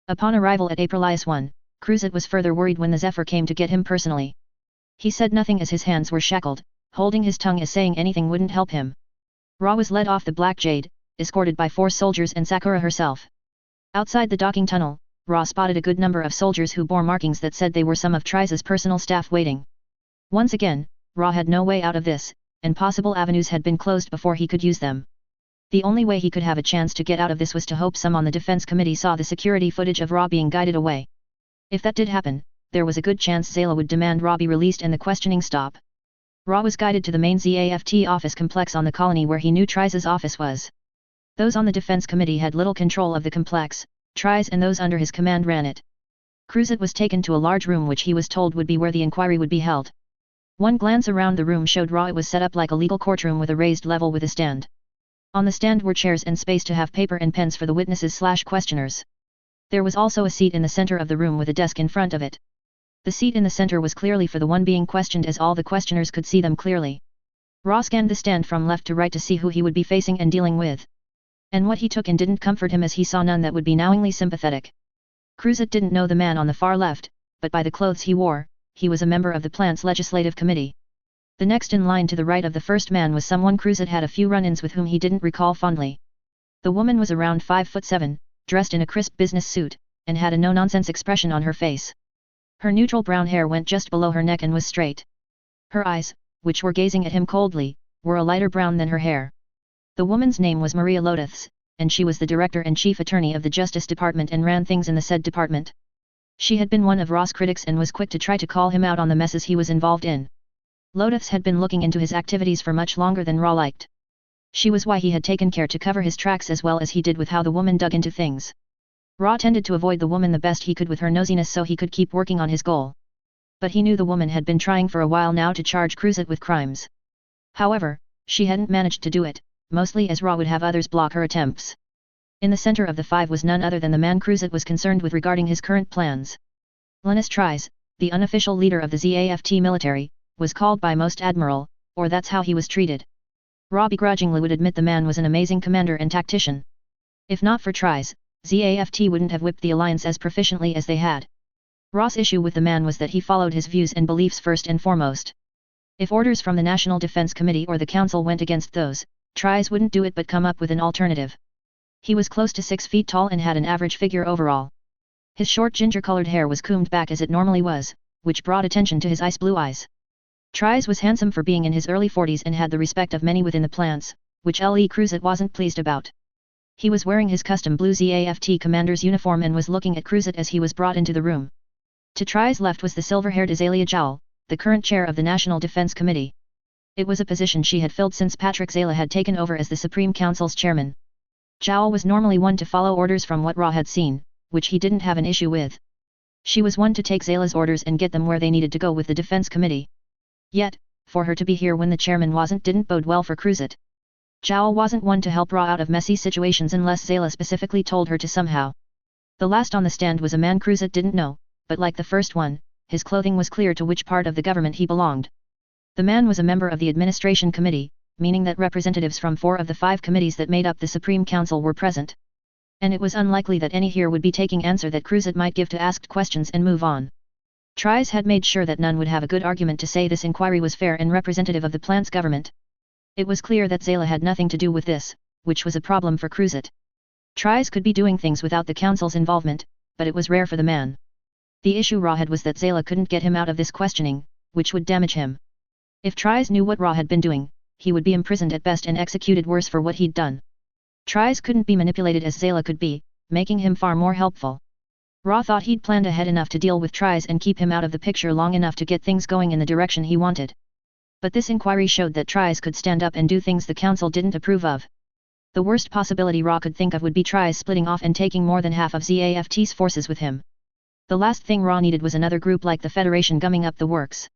Upon arrival at Aprilias 1, Cruzat was further worried when the Zephyr came to get him personally. He said nothing as his hands were shackled, holding his tongue as saying anything wouldn't help him. Ra was led off the Black Jade, escorted by 4 soldiers and Sakura herself. Outside the docking tunnel, Ra spotted a good number of soldiers who bore markings that said they were some of Tries' personal staff waiting. Once again, Ra had no way out of this, and possible avenues had been closed before he could use them. The only way he could have a chance to get out of this was to hope some on the defense committee saw the security footage of Ra being guided away. If that did happen, there was a good chance Zayla would demand Ra be released and the questioning stop. Ra was guided to the main ZAFT office complex on the colony where he knew Tries' office was. Those on the defense committee had little control of the complex, Tries and those under his command ran it. Cruzat was taken to a large room which he was told would be where the inquiry would be held. One glance around the room showed Ra it was set up like a legal courtroom with a raised level with a stand. On the stand were chairs and space to have paper and pens for the witnesses/questioners. There was also a seat in the center of the room with a desk in front of it. The seat in the center was clearly for the one being questioned as all the questioners could see them clearly. Ra scanned the stand from left to right to see who he would be facing and dealing with. And what he took in didn't comfort him as he saw none that would be knowingly sympathetic. Cruzat didn't know the man on the far left, but by the clothes he wore, he was a member of the plant's legislative committee. The next in line to the right of the first man was someone Cruzat had a few run-ins with whom he didn't recall fondly. The woman was around 5'7", dressed in a crisp business suit, and had a no-nonsense expression on her face. Her neutral brown hair went just below her neck and was straight. Her eyes, which were gazing at him coldly, were a lighter brown than her hair. The woman's name was Maria Lotus, and she was the director and chief attorney of the Justice Department and ran things in the said department. She had been one of Ra's critics and was quick to try to call him out on the messes he was involved in. Lotus had been looking into his activities for much longer than Ra liked. She was why he had taken care to cover his tracks as well as he did with how the woman dug into things. Ra tended to avoid the woman the best he could with her nosiness so he could keep working on his goal. But he knew the woman had been trying for a while now to charge Cruzat with crimes. However, she hadn't managed to do it, mostly as Ra would have others block her attempts. In the center of the 5 was none other than the man Cruzat was concerned with regarding his current plans. Linus Tries, the unofficial leader of the ZAFT military, was called by most Admiral, or that's how he was treated. Ra begrudgingly would admit the man was an amazing commander and tactician. If not for Tries, ZAFT wouldn't have whipped the alliance as proficiently as they had. Ra's issue with the man was that he followed his views and beliefs first and foremost. If orders from the National Defense Committee or the Council went against those, Tries wouldn't do it but come up with an alternative. He was close to 6 feet tall and had an average figure overall. His short ginger-colored hair was combed back as it normally was, which brought attention to his ice blue eyes. Tries was handsome for being in his early 40s and had the respect of many within the plants, which L.E. Cruzat wasn't pleased about. He was wearing his custom blue ZAFT commander's uniform and was looking at Cruzat as he was brought into the room. To Tries' left was the silver-haired Azalea Jowl, the current chair of the National Defense Committee. It was a position she had filled since Patrick Zayla had taken over as the Supreme Council's chairman. Jowl was normally one to follow orders from what Ra had seen, which he didn't have an issue with. She was one to take Zayla's orders and get them where they needed to go with the Defense Committee. Yet, for her to be here when the chairman wasn't didn't bode well for Cruzat. Jowl wasn't one to help Ra out of messy situations unless Zayla specifically told her to somehow. The last on the stand was a man Cruzat didn't know, but like the first one, his clothing was clear to which part of the government he belonged. The man was a member of the Administration Committee, meaning that representatives from 4 of the 5 committees that made up the Supreme Council were present. And it was unlikely that any here would be taking answer that Cruzat might give to asked questions and move on. Tries had made sure that none would have a good argument to say this inquiry was fair and representative of the plant's government. It was clear that Zayla had nothing to do with this, which was a problem for Cruzat. Tries could be doing things without the council's involvement, but it was rare for the man. The issue Ra had was that Zayla couldn't get him out of this questioning, which would damage him. If Tries knew what Ra had been doing, he would be imprisoned at best and executed worse for what he'd done. Tries couldn't be manipulated as Zayla could be, making him far more helpful. Ra thought he'd planned ahead enough to deal with Tries and keep him out of the picture long enough to get things going in the direction he wanted. But this inquiry showed that Tries could stand up and do things the council didn't approve of. The worst possibility Ra could think of would be Tries splitting off and taking more than half of ZAFT's forces with him. The last thing Ra needed was another group like the Federation gumming up the works.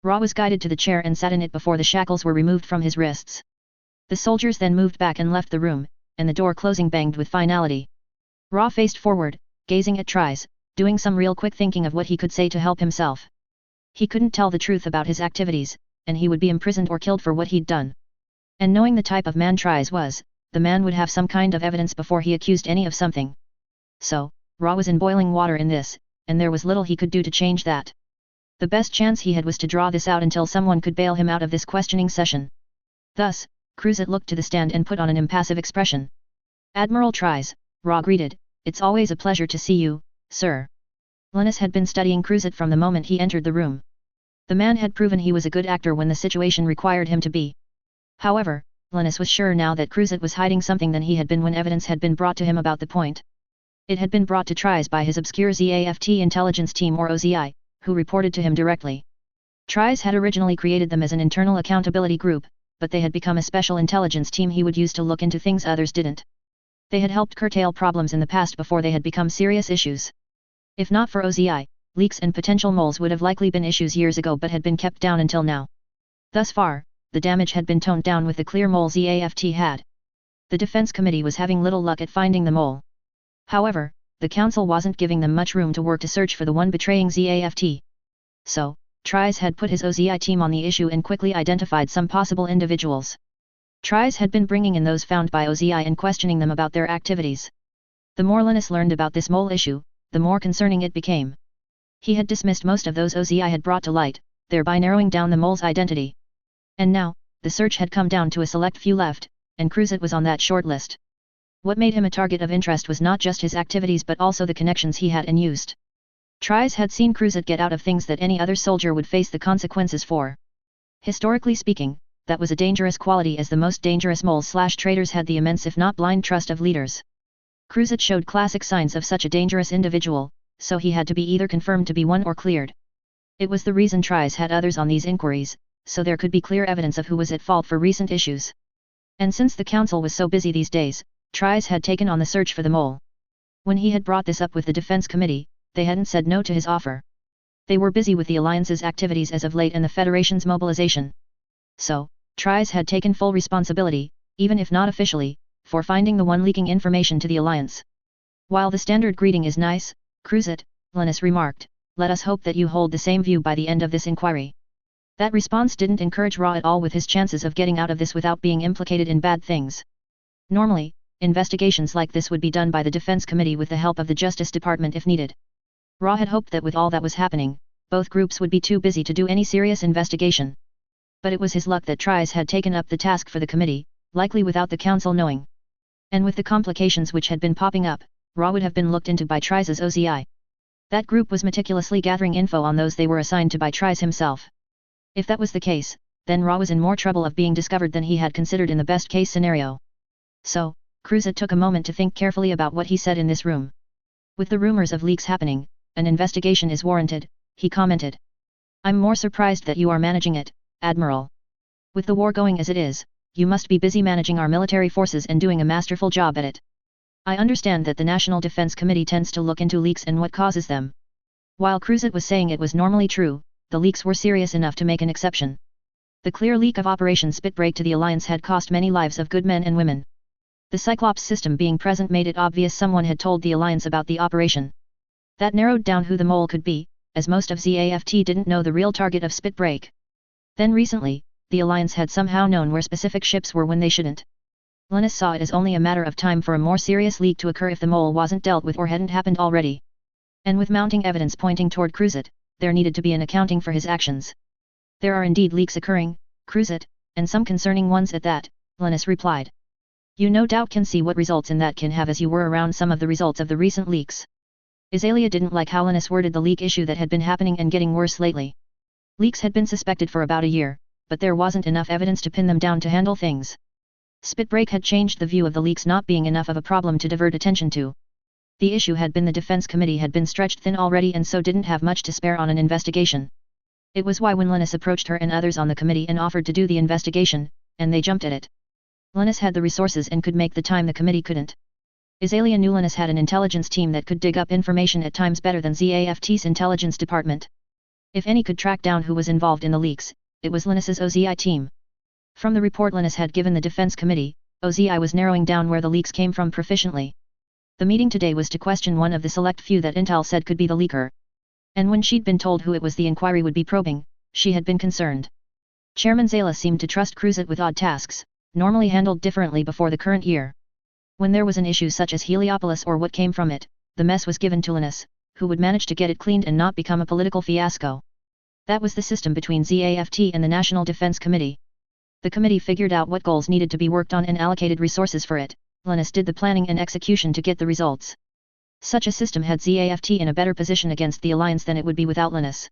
Ra was guided to the chair and sat in it before the shackles were removed from his wrists. The soldiers then moved back and left the room, and the door closing banged with finality. Ra faced forward, gazing at Tries, doing some real quick thinking of what he could say to help himself. He couldn't tell the truth about his activities, and he would be imprisoned or killed for what he'd done. And knowing the type of man Tries was, the man would have some kind of evidence before he accused any of something. So, Ra was in boiling water in this, and there was little he could do to change that. The best chance he had was to draw this out until someone could bail him out of this questioning session. Thus, Cruzat looked to the stand and put on an impassive expression. "Admiral Tries," Ra greeted, "it's always a pleasure to see you, sir." Linus had been studying Cruzat from the moment he entered the room. The man had proven he was a good actor when the situation required him to be. However, Linus was sure now that Cruzat was hiding something than he had been when evidence had been brought to him about the point. It had been brought to Tries by his obscure ZAFT intelligence team or OZI, who reported to him directly. Tries had originally created them as an internal accountability group, but they had become a special intelligence team he would use to look into things others didn't. They had helped curtail problems in the past before they had become serious issues. If not for OZI, leaks and potential moles would have likely been issues years ago but had been kept down until now. Thus far, the damage had been toned down with the clear mole ZAFT had. The Defense Committee was having little luck at finding the mole. However, the Council wasn't giving them much room to work to search for the one betraying ZAFT. So, Tries had put his OZI team on the issue and quickly identified some possible individuals. Tries had been bringing in those found by OZI and questioning them about their activities. The more Linus learned about this mole issue, the more concerning it became. He had dismissed most of those OZI had brought to light, thereby narrowing down the mole's identity. And now, the search had come down to a select few left, and Cruzat was on that short list. What made him a target of interest was not just his activities but also the connections he had and used. Tries had seen Cruzat get out of things that any other soldier would face the consequences for. Historically speaking, that was a dangerous quality as the most dangerous moles/traitors had the immense if not blind trust of leaders. Cruzat showed classic signs of such a dangerous individual, so he had to be either confirmed to be one or cleared. It was the reason Tries had others on these inquiries, so there could be clear evidence of who was at fault for recent issues. And since the council was so busy these days, Tries had taken on the search for the mole. When he had brought this up with the Defense Committee, they hadn't said no to his offer. They were busy with the Alliance's activities as of late and the Federation's mobilization. So, Tries had taken full responsibility, even if not officially, for finding the one leaking information to the Alliance. "While the standard greeting is nice, Cruzat," Linus remarked, "let us hope that you hold the same view by the end of this inquiry." That response didn't encourage Ra at all with his chances of getting out of this without being implicated in bad things. Normally, investigations like this would be done by the Defense Committee with the help of the Justice Department if needed. Ra had hoped that with all that was happening, both groups would be too busy to do any serious investigation. But it was his luck that Tries had taken up the task for the committee, likely without the council knowing. And with the complications which had been popping up, Ra would have been looked into by Tries' OZI. That group was meticulously gathering info on those they were assigned to by Tries himself. If that was the case, then Ra was in more trouble of being discovered than he had considered in the best case scenario. So, Cruzat took a moment to think carefully about what he said in this room. With the rumors of leaks happening, an investigation is warranted, he commented. "I'm more surprised that you are managing it, Admiral. With the war going as it is, you must be busy managing our military forces and doing a masterful job at it. I understand that the National Defense Committee tends to look into leaks and what causes them." While Cruzat was saying it was normally true, the leaks were serious enough to make an exception. The clear leak of Operation Spitbreak to the Alliance had cost many lives of good men and women. The Cyclops system being present made it obvious someone had told the Alliance about the operation. That narrowed down who the mole could be, as most of ZAFT didn't know the real target of Spitbreak. Then recently, the Alliance had somehow known where specific ships were when they shouldn't. Linus saw it as only a matter of time for a more serious leak to occur if the mole wasn't dealt with or hadn't happened already. And with mounting evidence pointing toward Cruzat, there needed to be an accounting for his actions. "There are indeed leaks occurring, Cruzat, and some concerning ones at that," Linus replied. "You no doubt can see what results in that can have as you were around some of the results of the recent leaks." Azalea didn't like how Linus worded the leak issue that had been happening and getting worse lately. Leaks had been suspected for about a year, but there wasn't enough evidence to pin them down to handle things. Spitbreak had changed the view of the leaks not being enough of a problem to divert attention to. The issue had been the defense committee had been stretched thin already and so didn't have much to spare on an investigation. It was why when Linus approached her and others on the committee and offered to do the investigation, and they jumped at it. Linus had the resources and could make the time the committee couldn't. Azalea knew Linus had an intelligence team that could dig up information at times better than ZAFT's intelligence department. If any could track down who was involved in the leaks, it was Linus's OZI team. From the report Linus had given the defense committee, OZI was narrowing down where the leaks came from proficiently. The meeting today was to question one of the select few that Intel said could be the leaker. And when she'd been told who it was the inquiry would be probing, she had been concerned. Chairman Zala seemed to trust Cruzet with odd tasks, normally handled differently before the current year. When there was an issue such as Heliopolis or what came from it, the mess was given to Linus, who would manage to get it cleaned and not become a political fiasco. That was the system between ZAFT and the National Defense Committee. The committee figured out what goals needed to be worked on and allocated resources for it. Linus did the planning and execution to get the results. Such a system had ZAFT in a better position against the alliance than it would be without Linus.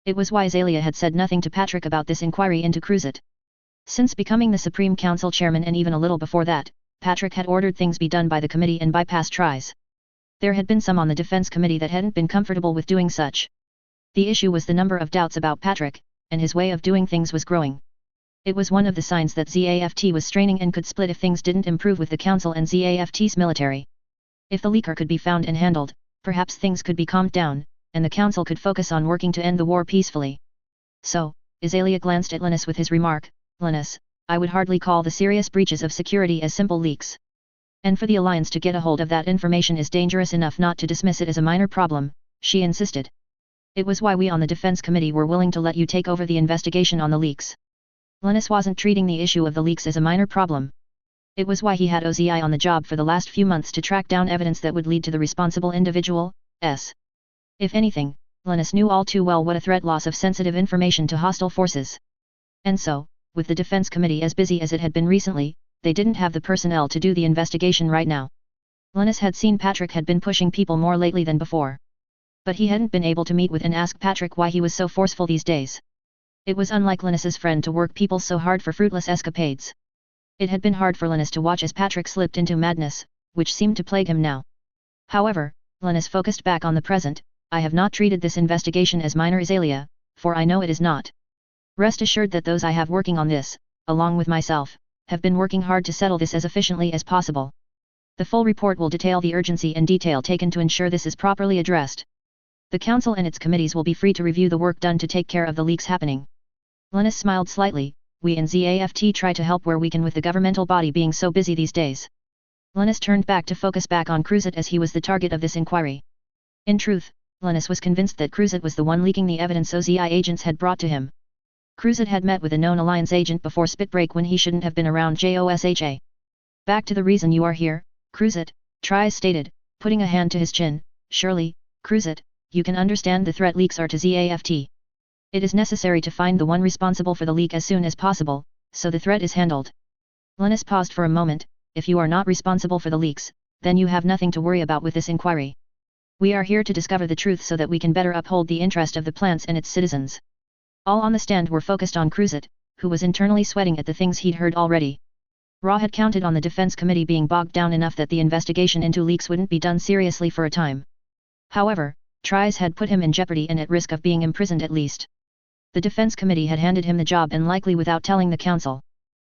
It was why Azalea had said nothing to Patrick about this inquiry into Cruzet. Since becoming the Supreme Council chairman and even a little before that, Patrick had ordered things be done by the committee and bypass tries. There had been some on the defense committee that hadn't been comfortable with doing such. The issue was the number of doubts about Patrick, and his way of doing things was growing. It was one of the signs that ZAFT was straining and could split if things didn't improve with the council and ZAFT's military. If the leaker could be found and handled, perhaps things could be calmed down, and the council could focus on working to end the war peacefully. So, Azalea glanced at Linus with his remark, "Linus, I would hardly call the serious breaches of security as simple leaks. And for the alliance to get a hold of that information is dangerous enough not to dismiss it as a minor problem," she insisted. "It was why we on the defense committee were willing to let you take over the investigation on the leaks." Linus wasn't treating the issue of the leaks as a minor problem. It was why he had OZI on the job for the last few months to track down evidence that would lead to the responsible individual's. If anything, Linus knew all too well what a threat loss of sensitive information to hostile forces. And so, with the defense committee as busy as it had been recently, they didn't have the personnel to do the investigation right now. Linus had seen Patrick had been pushing people more lately than before. But he hadn't been able to meet with and ask Patrick why he was so forceful these days. It was unlike Linus's friend to work people so hard for fruitless escapades. It had been hard for Linus to watch as Patrick slipped into madness, which seemed to plague him now. However, Linus focused back on the present. "I have not treated this investigation as minor, Azalea, for I know it is not. Rest assured that those I have working on this, along with myself, have been working hard to settle this as efficiently as possible. The full report will detail the urgency and detail taken to ensure this is properly addressed. The council and its committees will be free to review the work done to take care of the leaks happening." Linus smiled slightly. "We in ZAFT try to help where we can with the governmental body being so busy these days." Linus turned back to focus back on Cruzet as he was the target of this inquiry. In truth, Linus was convinced that Cruzet was the one leaking the evidence OZI agents had brought to him. Cruzet had met with a known alliance agent before Spitbreak when he shouldn't have been around JOSHA. "Back to the reason you are here, Cruzet," Tries stated, putting a hand to his chin. "Surely, Cruzet, you can understand the threat leaks are to ZAFT. It is necessary to find the one responsible for the leak as soon as possible, so the threat is handled." Linus paused for a moment. "If you are not responsible for the leaks, then you have nothing to worry about with this inquiry. We are here to discover the truth so that we can better uphold the interest of the plants and its citizens." All on the stand were focused on Cruzet, who was internally sweating at the things he'd heard already. Ra had counted on the defense committee being bogged down enough that the investigation into leaks wouldn't be done seriously for a time. However, Tries had put him in jeopardy and at risk of being imprisoned at least. The defense committee had handed him the job and likely without telling the council.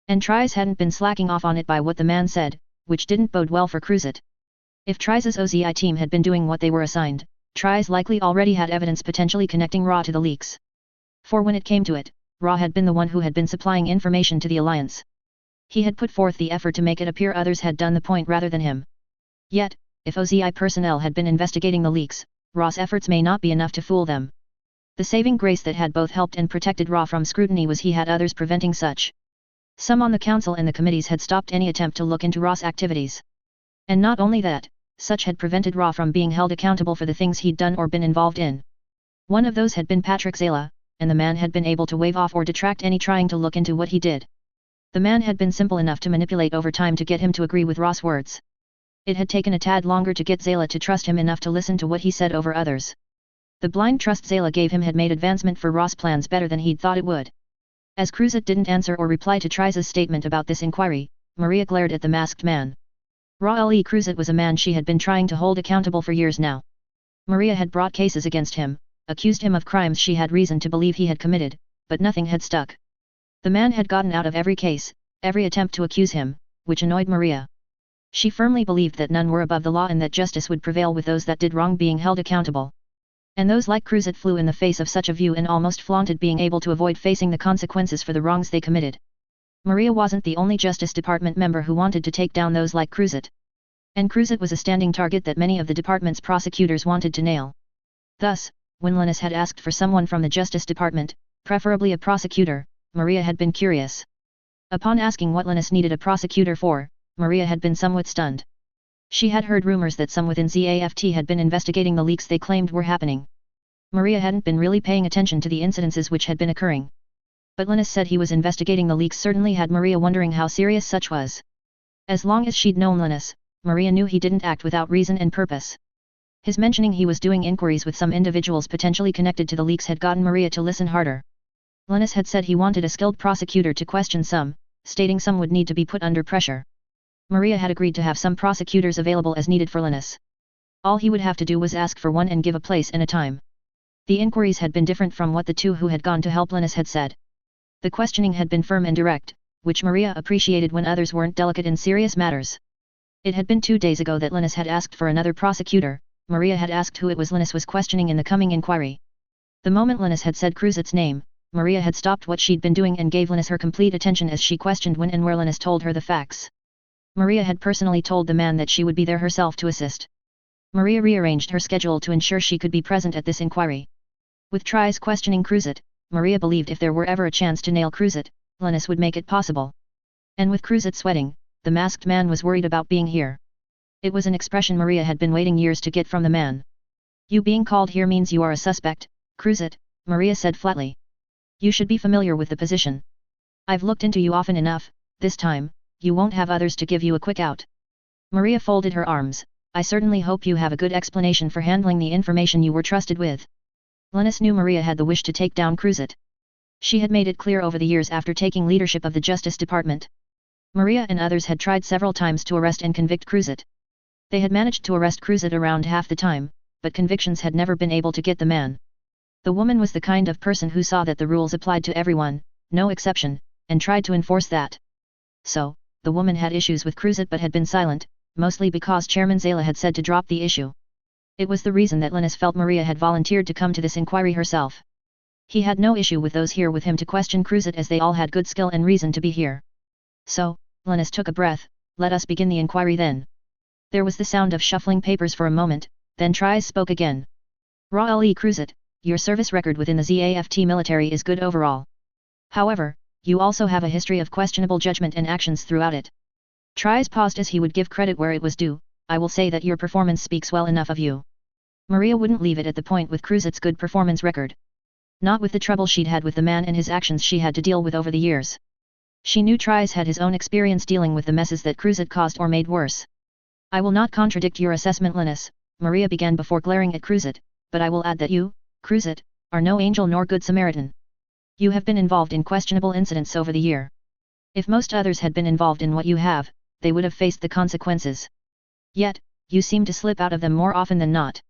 And Tries hadn't been slacking off on it by what the man said, which didn't bode well for Cruzet. If Tries's OZI team had been doing what they were assigned, Tries likely already had evidence potentially connecting Ra to the leaks. For when it came to it, Ra had been the one who had been supplying information to the alliance. He had put forth the effort to make it appear others had done the point rather than him. Yet, if OZI personnel had been investigating the leaks, Ra's efforts may not be enough to fool them. The saving grace that had both helped and protected Ra from scrutiny was he had others preventing such. Some on the council and the committees had stopped any attempt to look into Ra's activities. And not only that, such had prevented Ra from being held accountable for the things he'd done or been involved in. One of those had been Patrick Zala, and the man had been able to wave off or detract any trying to look into what he did. The man had been simple enough to manipulate over time to get him to agree with Ra's words. It had taken a tad longer to get Zala to trust him enough to listen to what he said over others. The blind trust Zala gave him had made advancement for Ra's plans better than he'd thought it would. As Cruzet didn't answer or reply to Tries's statement about this inquiry, Maria glared at the masked man. Raul Cruzat was a man she had been trying to hold accountable for years now. Maria had brought cases against him, accused him of crimes she had reason to believe he had committed, but nothing had stuck. The man had gotten out of every case, every attempt to accuse him, which annoyed Maria. She firmly believed that none were above the law and that justice would prevail with those that did wrong being held accountable. And those like Cruzat flew in the face of such a view and almost flaunted being able to avoid facing the consequences for the wrongs they committed. Maria wasn't the only Justice Department member who wanted to take down those like Cruzat. And Cruzat was a standing target that many of the department's prosecutors wanted to nail. Thus, when Linus had asked for someone from the Justice Department, preferably a prosecutor, Maria had been curious. Upon asking what Linus needed a prosecutor for, Maria had been somewhat stunned. She had heard rumors that some within ZAFT had been investigating the leaks they claimed were happening. Maria hadn't been really paying attention to the incidences which had been occurring. But Linus said he was investigating the leaks certainly had Maria wondering how serious such was. As long as she'd known Linus, Maria knew he didn't act without reason and purpose. His mentioning he was doing inquiries with some individuals potentially connected to the leaks had gotten Maria to listen harder. Linus had said he wanted a skilled prosecutor to question some, stating some would need to be put under pressure. Maria had agreed to have some prosecutors available as needed for Linus. All he would have to do was ask for one and give a place and a time. The inquiries had been different from what the two who had gone to help Linus had said. The questioning had been firm and direct, which Maria appreciated when others weren't delicate in serious matters. It had been 2 days ago that Linus had asked for another prosecutor. Maria had asked who it was Linus was questioning in the coming inquiry. The moment Linus had said Cruzat's name, Maria had stopped what she'd been doing and gave Linus her complete attention as she questioned when and where Linus told her the facts. Maria had personally told the man that she would be there herself to assist. Maria rearranged her schedule to ensure she could be present at this inquiry. With tries questioning Cruzat, Maria believed if there were ever a chance to nail Cruzat, Linus would make it possible. And with Cruzat sweating, the masked man was worried about being here. It was an expression Maria had been waiting years to get from the man. You being called here means you are a suspect, Cruzat, Maria said flatly. You should be familiar with the position. I've looked into you often enough, this time, you won't have others to give you a quick out. Maria folded her arms. I certainly hope you have a good explanation for handling the information you were trusted with. Linus knew Maria had the wish to take down Cruzat. She had made it clear over the years after taking leadership of the Justice Department. Maria and others had tried several times to arrest and convict Cruzat. They had managed to arrest Cruzat around half the time, but convictions had never been able to get the man. The woman was the kind of person who saw that the rules applied to everyone, no exception, and tried to enforce that. So, the woman had issues with Cruzat but had been silent, mostly because Chairman Zala had said to drop the issue. It was the reason that Linus felt Maria had volunteered to come to this inquiry herself. He had no issue with those here with him to question Cruzat as they all had good skill and reason to be here. So, Linus took a breath, let us begin the inquiry then. There was the sound of shuffling papers for a moment, then Tries spoke again. Raul Cruzat, your service record within the ZAFT military is good overall. However, you also have a history of questionable judgment and actions throughout it. Tries paused as he would give credit where it was due. I will say that your performance speaks well enough of you. Maria wouldn't leave it at the point with Cruzat's good performance record. Not with the trouble she'd had with the man and his actions she had to deal with over the years. She knew Tries had his own experience dealing with the messes that Cruzat caused or made worse. I will not contradict your assessment, Linus, Maria began before glaring at Cruzat, but I will add that you, Cruzat, are no angel nor good Samaritan. You have been involved in questionable incidents over the year. If most others had been involved in what you have, they would have faced the consequences. Yet, you seem to slip out of them more often than not.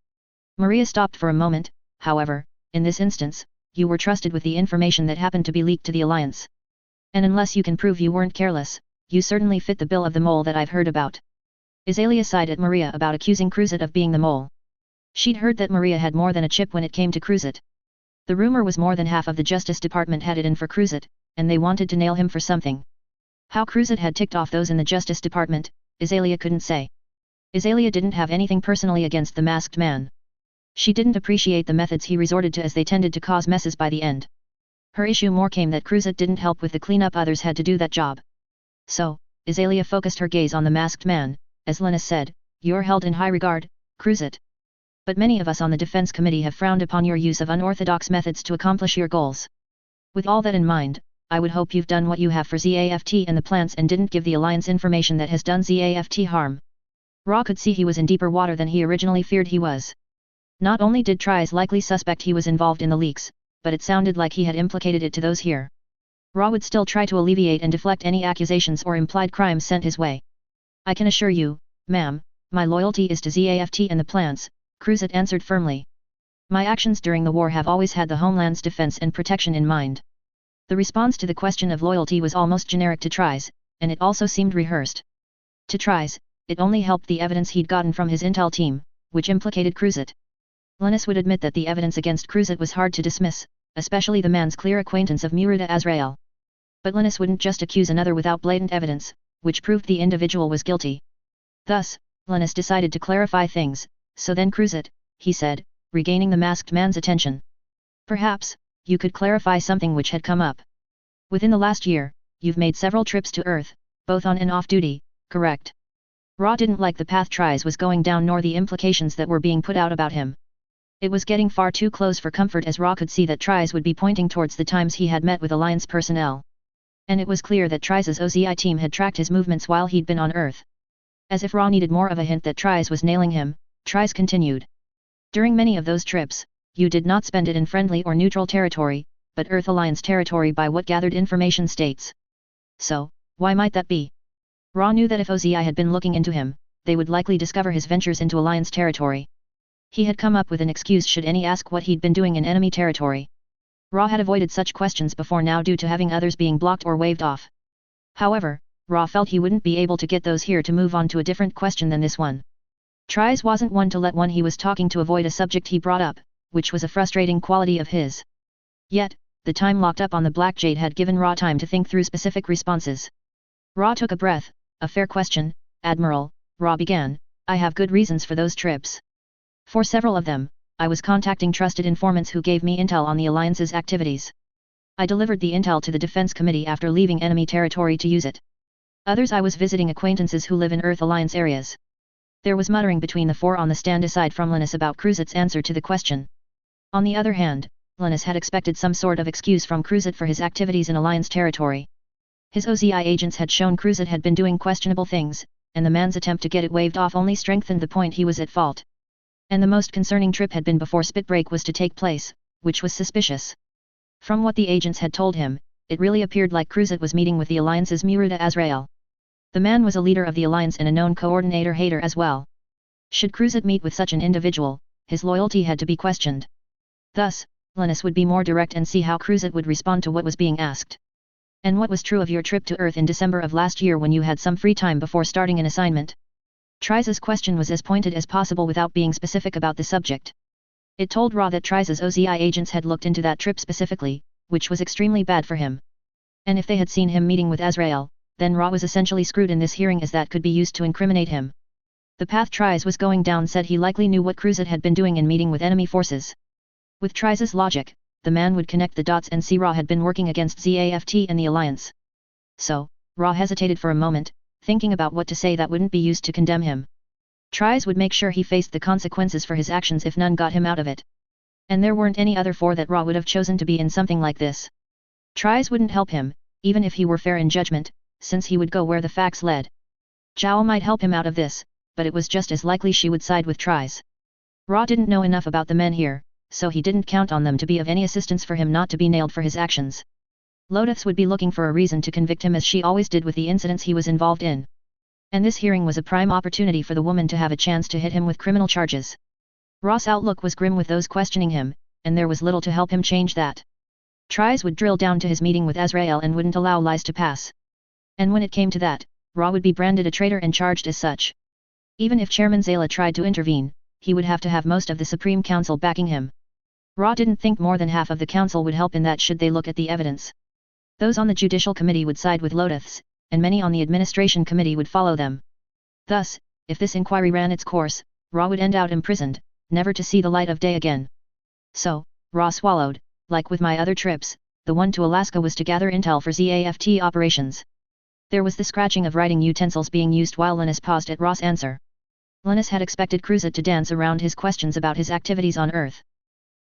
Maria stopped for a moment, however, in this instance, you were trusted with the information that happened to be leaked to the Alliance. And unless you can prove you weren't careless, you certainly fit the bill of the mole that I've heard about. Azalea sighed at Maria about accusing Cruzat of being the mole. She'd heard that Maria had more than a chip when it came to Cruzat. The rumor was more than half of the Justice Department had it in for Cruzat, and they wanted to nail him for something. How Cruzat had ticked off those in the Justice Department, Azalea couldn't say. Azalea didn't have anything personally against the masked man. She didn't appreciate the methods he resorted to as they tended to cause messes by the end. Her issue more came that Cruzat didn't help with the cleanup, others had to do that job. So, Azalea focused her gaze on the masked man. As Linus said, you're held in high regard, Cruzat. But many of us on the Defense Committee have frowned upon your use of unorthodox methods to accomplish your goals. With all that in mind, I would hope you've done what you have for ZAFT and the plants and didn't give the Alliance information that has done ZAFT harm. Ra could see he was in deeper water than he originally feared he was. Not only did Tries likely suspect he was involved in the leaks, but it sounded like he had implicated it to those here. Ra would still try to alleviate and deflect any accusations or implied crimes sent his way. I can assure you, "Ma'am, my loyalty is to ZAFT and the plants," Cruzat answered firmly. "My actions during the war have always had the homeland's defense and protection in mind." The response to the question of loyalty was almost generic to Tries, and it also seemed rehearsed. To Tries, it only helped the evidence he'd gotten from his intel team, which implicated Cruzat. Linus would admit that the evidence against Cruzat was hard to dismiss, especially the man's clear acquaintance of Muruta Azrael. But Linus wouldn't just accuse another without blatant evidence, which proved the individual was guilty. Thus, Linus decided to clarify things. "So then Cruzat," he said, regaining the masked man's attention. "Perhaps, you could clarify something which had come up. Within the last year, you've made several trips to Earth, both on and off duty, correct?" Ra didn't like the path Tries was going down nor the implications that were being put out about him. It was getting far too close for comfort as Ra could see that Tries would be pointing towards the times he had met with Alliance personnel. And it was clear that Tries' OZI team had tracked his movements while he'd been on Earth. As if Ra needed more of a hint that Tries was nailing him, Tries continued. "During many of those trips, you did not spend it in friendly or neutral territory, but Earth Alliance territory by what gathered information states. So, why might that be?" Ra knew that if OZI had been looking into him, they would likely discover his ventures into Alliance territory. He had come up with an excuse should any ask what he'd been doing in enemy territory. Ra had avoided such questions before now due to having others being blocked or waved off. However, Ra felt he wouldn't be able to get those here to move on to a different question than this one. Tries wasn't one to let one he was talking to avoid a subject he brought up, which was a frustrating quality of his. Yet, the time locked up on the Black Jade had given Ra time to think through specific responses. Ra took a breath. "A fair question, Admiral," Ra began. "I have good reasons for those trips. For several of them, I was contacting trusted informants who gave me intel on the Alliance's activities. I delivered the intel to the Defense Committee after leaving enemy territory to use it. Others I was visiting acquaintances who live in Earth Alliance areas." There was muttering between the four on the stand aside from Linus about Cruzat's answer to the question. On the other hand, Linus had expected some sort of excuse from Cruzat for his activities in Alliance territory. His OZI agents had shown Cruzat had been doing questionable things, and the man's attempt to get it waved off only strengthened the point he was at fault. And the most concerning trip had been before Spitbreak was to take place, which was suspicious. From what the agents had told him, it really appeared like Cruzat was meeting with the Alliance's Muruta Azrael. The man was a leader of the Alliance and a known coordinator hater as well. Should Cruzat meet with such an individual, his loyalty had to be questioned. Thus, Linus would be more direct and see how Cruzat would respond to what was being asked. "And what was true of your trip to Earth in December of last year when you had some free time before starting an assignment?" Tries' question was as pointed as possible without being specific about the subject. It told Ra that Tries' OZI agents had looked into that trip specifically, which was extremely bad for him. And if they had seen him meeting with Azrael, then Ra was essentially screwed in this hearing as that could be used to incriminate him. The path Tries was going down said he likely knew what Cruzat had been doing in meeting with enemy forces. With Tries' logic, the man would connect the dots and see Ra had been working against ZAFT and the Alliance. So, Ra hesitated for a moment, thinking about what to say that wouldn't be used to condemn him. Tries would make sure he faced the consequences for his actions if none got him out of it. And there weren't any other four that Ra would have chosen to be in something like this. Tries wouldn't help him, even if he were fair in judgment, since he would go where the facts led. Zhao might help him out of this, but it was just as likely she would side with Tries. Ra didn't know enough about the men here, so he didn't count on them to be of any assistance for him not to be nailed for his actions. Lotus would be looking for a reason to convict him as she always did with the incidents he was involved in. And this hearing was a prime opportunity for the woman to have a chance to hit him with criminal charges. Ra's outlook was grim with those questioning him, and there was little to help him change that. Tries would drill down to his meeting with Azrael and wouldn't allow lies to pass. And when it came to that, Ra would be branded a traitor and charged as such. Even if Chairman Zayla tried to intervene, he would have to have most of the Supreme Council backing him. Ra didn't think more than half of the council would help in that should they look at the evidence. Those on the Judicial Committee would side with Lotus, and many on the Administration Committee would follow them. Thus, if this inquiry ran its course, Ra would end out imprisoned, never to see the light of day again. So, Ra swallowed. Like with my other trips, the one to Alaska was to gather intel for ZAFT operations. There was the scratching of writing utensils being used while Linus paused at Ra's answer. Linus had expected Cruzat to dance around his questions about his activities on Earth.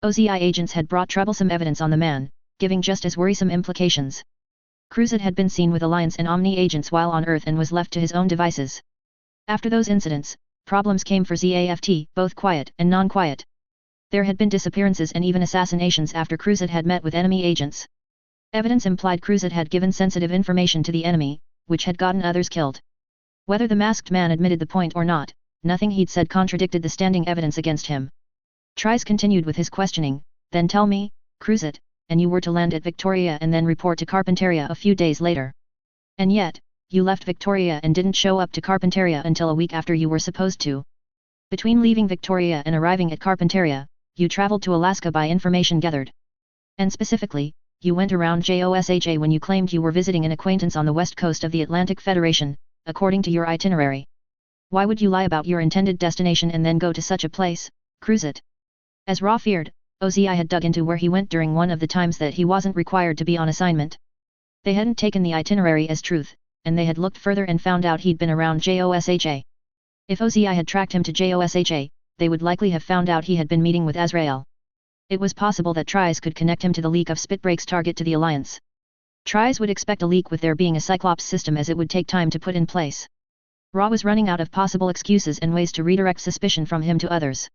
OZI agents had brought troublesome evidence on the man, giving just as worrisome implications. Cruzat had been seen with Alliance and Omni agents while on Earth and was left to his own devices. After those incidents, problems came for ZAFT, both quiet and non-quiet. There had been disappearances and even assassinations after Cruzat had met with enemy agents. Evidence implied Cruzat had given sensitive information to the enemy, which had gotten others killed. Whether the masked man admitted the point or not, nothing he'd said contradicted the standing evidence against him. Tries continued with his questioning, then tell me, cruise it, and you were to land at Victoria and then report to Carpinteria a few days later. And yet, you left Victoria and didn't show up to Carpinteria until a week after you were supposed to. Between leaving Victoria and arriving at Carpinteria, you traveled to Alaska by information gathered. And specifically, you went around JOSHA when you claimed you were visiting an acquaintance on the west coast of the Atlantic Federation, according to your itinerary. Why would you lie about your intended destination and then go to such a place, cruise it? As Ra feared, OZI had dug into where he went during one of the times that he wasn't required to be on assignment. They hadn't taken the itinerary as truth, and they had looked further and found out he'd been around JOSHA. If OZI had tracked him to JOSHA, they would likely have found out he had been meeting with Azrael. It was possible that Tries could connect him to the leak of Spitbreak's target to the Alliance. Tries would expect a leak with there being a Cyclops system, as it would take time to put in place. Ra was running out of possible excuses and ways to redirect suspicion from him to others.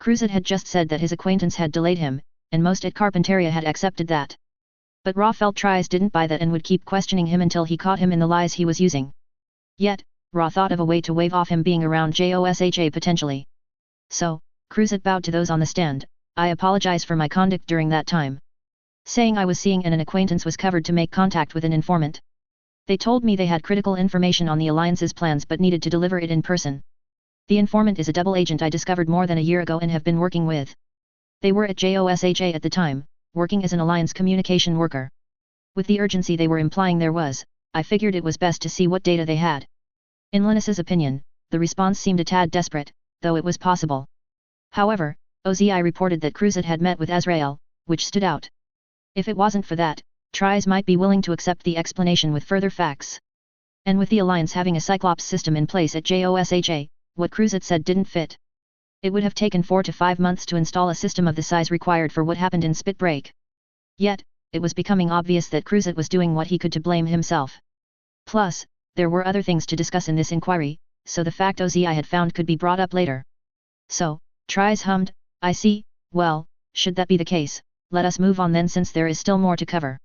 Cruzet had just said that his acquaintance had delayed him, and most at Carpinteria had accepted that. But Ra felt Tries didn't buy that and would keep questioning him until he caught him in the lies he was using. Yet, Ra thought of a way to wave off him being around JOSHA potentially. So, Cruzet bowed to those on the stand. I apologize for my conduct during that time. Saying I was seeing an acquaintance was covered to make contact with an informant. They told me they had critical information on the Alliance's plans but needed to deliver it in person. The informant is a double agent I discovered more than a year ago and have been working with. They were at JOSHA at the time, working as an Alliance communication worker. With the urgency they were implying there was, I figured it was best to see what data they had. In Linus's opinion, the response seemed a tad desperate, though it was possible. However, OZI reported that Cruzet had met with Azrael, which stood out. If it wasn't for that, Tries might be willing to accept the explanation with further facts. And with the Alliance having a Cyclops system in place at JOSHA, what Cruzet said didn't fit. It would have taken 4 to 5 months to install a system of the size required for what happened in Spitbreak. Yet, it was becoming obvious that Cruzet was doing what he could to blame himself. Plus, there were other things to discuss in this inquiry, so the fact OZI had found could be brought up later. So, Tries hummed, I see, well, should that be the case, let us move on then since there is still more to cover.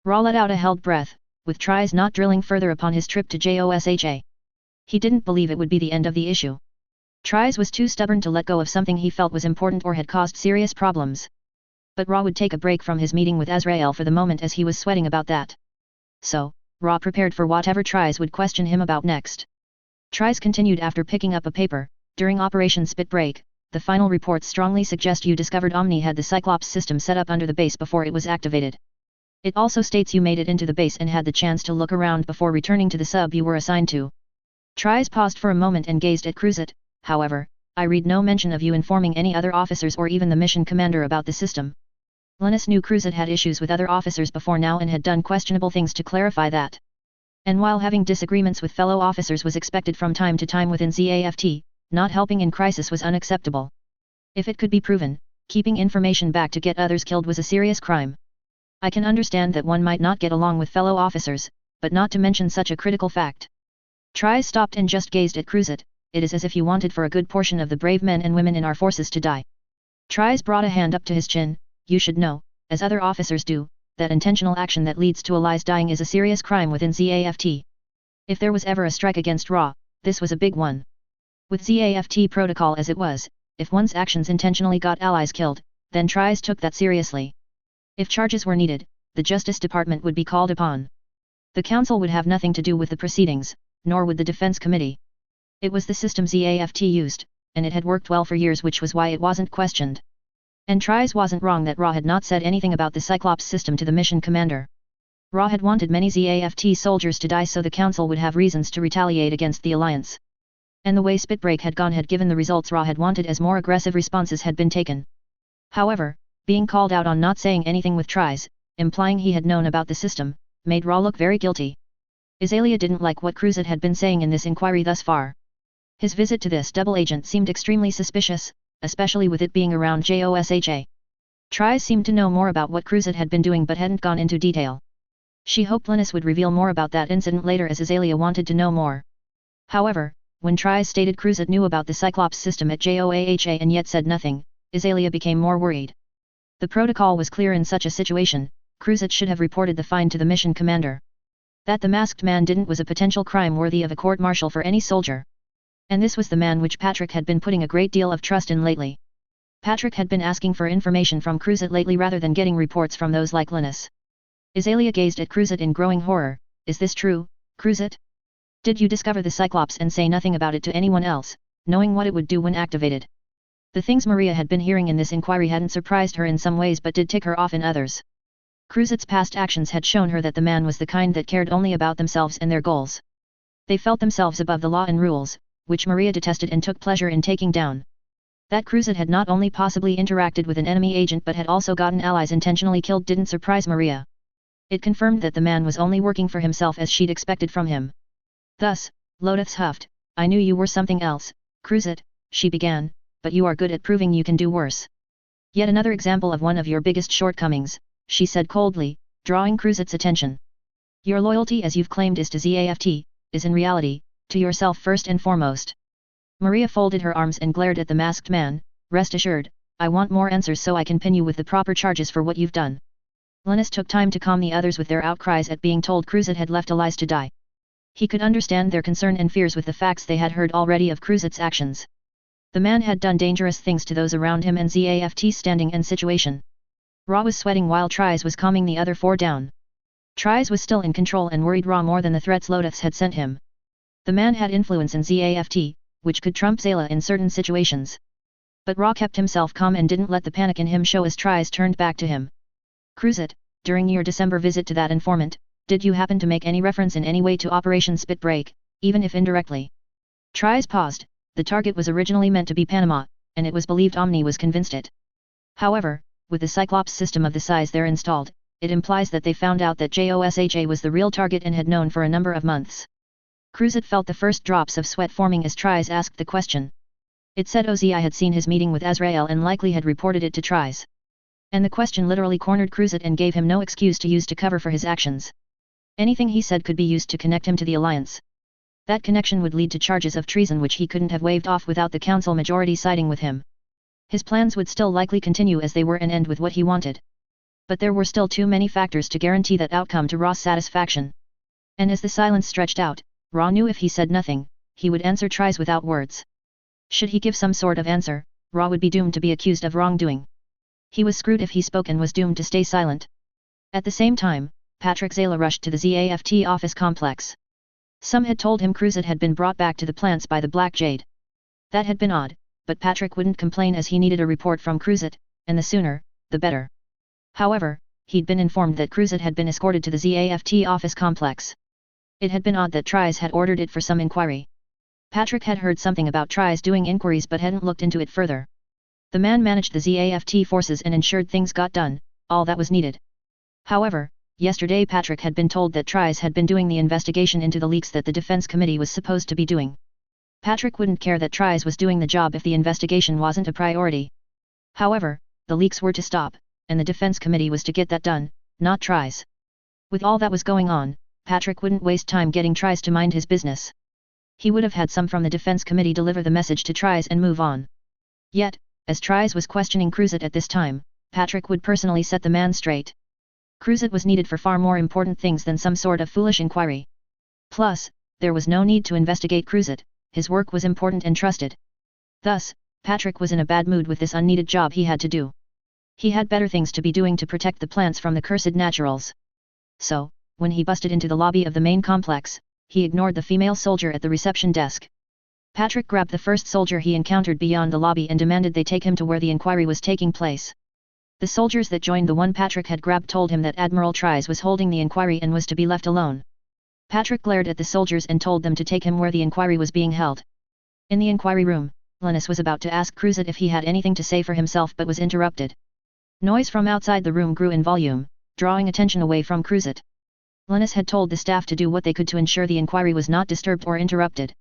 Ra let out a held breath, with Tries not drilling further upon his trip to JOSHA. He didn't believe it would be the end of the issue. Tries was too stubborn to let go of something he felt was important or had caused serious problems. But Ra would take a break from his meeting with Azrael for the moment as he was sweating about that. So, Ra prepared for whatever Tries would question him about next. Tries continued after picking up a paper. During Operation Spitbreak, the final reports strongly suggest you discovered Omni had the Cyclops system set up under the base before it was activated. It also states you made it into the base and had the chance to look around before returning to the sub you were assigned to. Tries paused for a moment and gazed at Cruzet. However, I read no mention of you informing any other officers or even the mission commander about the system. Linus knew Cruzet had issues with other officers before now and had done questionable things to clarify that. And while having disagreements with fellow officers was expected from time to time within ZAFT, not helping in crisis was unacceptable. If it could be proven, keeping information back to get others killed was a serious crime. I can understand that one might not get along with fellow officers, but not to mention such a critical fact. Tries stopped and just gazed at Cruzet. It is as if you wanted for a good portion of the brave men and women in our forces to die. Tries brought a hand up to his chin. You should know, as other officers do, that intentional action that leads to allies dying is a serious crime within ZAFT. If there was ever a strike against Ra, this was a big one. With ZAFT protocol as it was, if one's actions intentionally got allies killed, then Tries took that seriously. If charges were needed, the Justice Department would be called upon. The Council would have nothing to do with the proceedings, nor would the Defense Committee. It was the system ZAFT used, and it had worked well for years, which was why it wasn't questioned. And Tries wasn't wrong that Ra had not said anything about the Cyclops system to the mission commander. Ra had wanted many ZAFT soldiers to die so the Council would have reasons to retaliate against the Alliance. And the way Spitbreak had gone had given the results Ra had wanted as more aggressive responses had been taken. However, being called out on not saying anything with Tries, implying he had known about the system, made Ra look very guilty. Azalea didn't like what Cruzet had been saying in this inquiry thus far. His visit to this double agent seemed extremely suspicious, especially with it being around JOSHA. Tries seemed to know more about what Cruzet had been doing but hadn't gone into detail. She hoped Linus would reveal more about that incident later as Azalea wanted to know more. However, when Tries stated Cruzet knew about the Cyclops system at JOAHA and yet said nothing, Azalea became more worried. The protocol was clear in such a situation. Cruzet should have reported the find to the mission commander. That the masked man didn't was a potential crime worthy of a court-martial for any soldier. And this was the man which Patrick had been putting a great deal of trust in lately. Patrick had been asking for information from Cruzet lately rather than getting reports from those like Linus. Azalea gazed at Cruzet in growing horror. Is this true, Cruzet? Did you discover the Cyclops and say nothing about it to anyone else, knowing what it would do when activated? The things Maria had been hearing in this inquiry hadn't surprised her in some ways but did tick her off in others. Cruzet's past actions had shown her that the man was the kind that cared only about themselves and their goals. They felt themselves above the law and rules, which Maria detested and took pleasure in taking down. That Cruzet had not only possibly interacted with an enemy agent but had also gotten allies intentionally killed didn't surprise Maria. It confirmed that the man was only working for himself as she'd expected from him. Thus, Lotus huffed, I knew you were something else, Cruzet, she began, but you are good at proving you can do worse. Yet another example of one of your biggest shortcomings, she said coldly, drawing Cruzet's attention. Your loyalty as you've claimed is to ZAFT, is in reality, to yourself first and foremost. Maria folded her arms and glared at the masked man, rest assured, I want more answers so I can pin you with the proper charges for what you've done. Linus took time to calm the others with their outcries at being told Cruzet had left Elise to die. He could understand their concern and fears with the facts they had heard already of Cruzet's actions. The man had done dangerous things to those around him and ZAFT's standing and situation. Ra was sweating while Tries was calming the other four down. Tries was still in control and worried Ra more than the threats Lotus had sent him. The man had influence in ZAFT, which could trump Zayla in certain situations. But Ra kept himself calm and didn't let the panic in him show as Tries turned back to him. Cruzet, during your December visit to that informant, did you happen to make any reference in any way to Operation Spitbreak, even if indirectly? Tries paused. The target was originally meant to be Panama, and it was believed Omni was convinced it. However, with the Cyclops system of the size they're installed, it implies that they found out that JOSHA was the real target and had known for a number of months. Cruzet felt the first drops of sweat forming as Tries asked the question. It said Ozi had seen his meeting with Azrael and likely had reported it to Tries. And the question literally cornered Cruzet and gave him no excuse to use to cover for his actions. Anything he said could be used to connect him to the alliance. That connection would lead to charges of treason which he couldn't have waved off without the council majority siding with him. His plans would still likely continue as they were and end with what he wanted. But there were still too many factors to guarantee that outcome to Ra's satisfaction. And as the silence stretched out, Ra knew if he said nothing, he would answer Tries without words. Should he give some sort of answer, Ra would be doomed to be accused of wrongdoing. He was screwed if he spoke and was doomed to stay silent. At the same time, Patrick Zayla rushed to the ZAFT office complex. Some had told him Cruzet had been brought back to the plants by the Black Jade. That had been odd, but Patrick wouldn't complain as he needed a report from Cruzet, and the sooner, the better. However, he'd been informed that Cruzet had been escorted to the ZAFT office complex. It had been odd that Tries had ordered it for some inquiry. Patrick had heard something about Tries doing inquiries but hadn't looked into it further. The man managed the ZAFT forces and ensured things got done, all that was needed. However, yesterday Patrick had been told that Tries had been doing the investigation into the leaks that the Defense Committee was supposed to be doing. Patrick wouldn't care that Tries was doing the job if the investigation wasn't a priority. However, the leaks were to stop, and the Defense Committee was to get that done, not Tries. With all that was going on, Patrick wouldn't waste time getting Tries to mind his business. He would have had some from the Defense Committee deliver the message to Tries and move on. Yet, as Tries was questioning Cruzet at this time, Patrick would personally set the man straight. Cruzet was needed for far more important things than some sort of foolish inquiry. Plus, there was no need to investigate Cruzet, his work was important and trusted. Thus, Patrick was in a bad mood with this unneeded job he had to do. He had better things to be doing to protect the plants from the cursed naturals. So, when he busted into the lobby of the main complex, he ignored the female soldier at the reception desk. Patrick grabbed the first soldier he encountered beyond the lobby and demanded they take him to where the inquiry was taking place. The soldiers that joined the one Patrick had grabbed told him that Admiral Tries was holding the inquiry and was to be left alone. Patrick glared at the soldiers and told them to take him where the inquiry was being held. In the inquiry room, Linus was about to ask Cruzet if he had anything to say for himself but was interrupted. Noise from outside the room grew in volume, drawing attention away from Cruzet. Linus had told the staff to do what they could to ensure the inquiry was not disturbed or interrupted.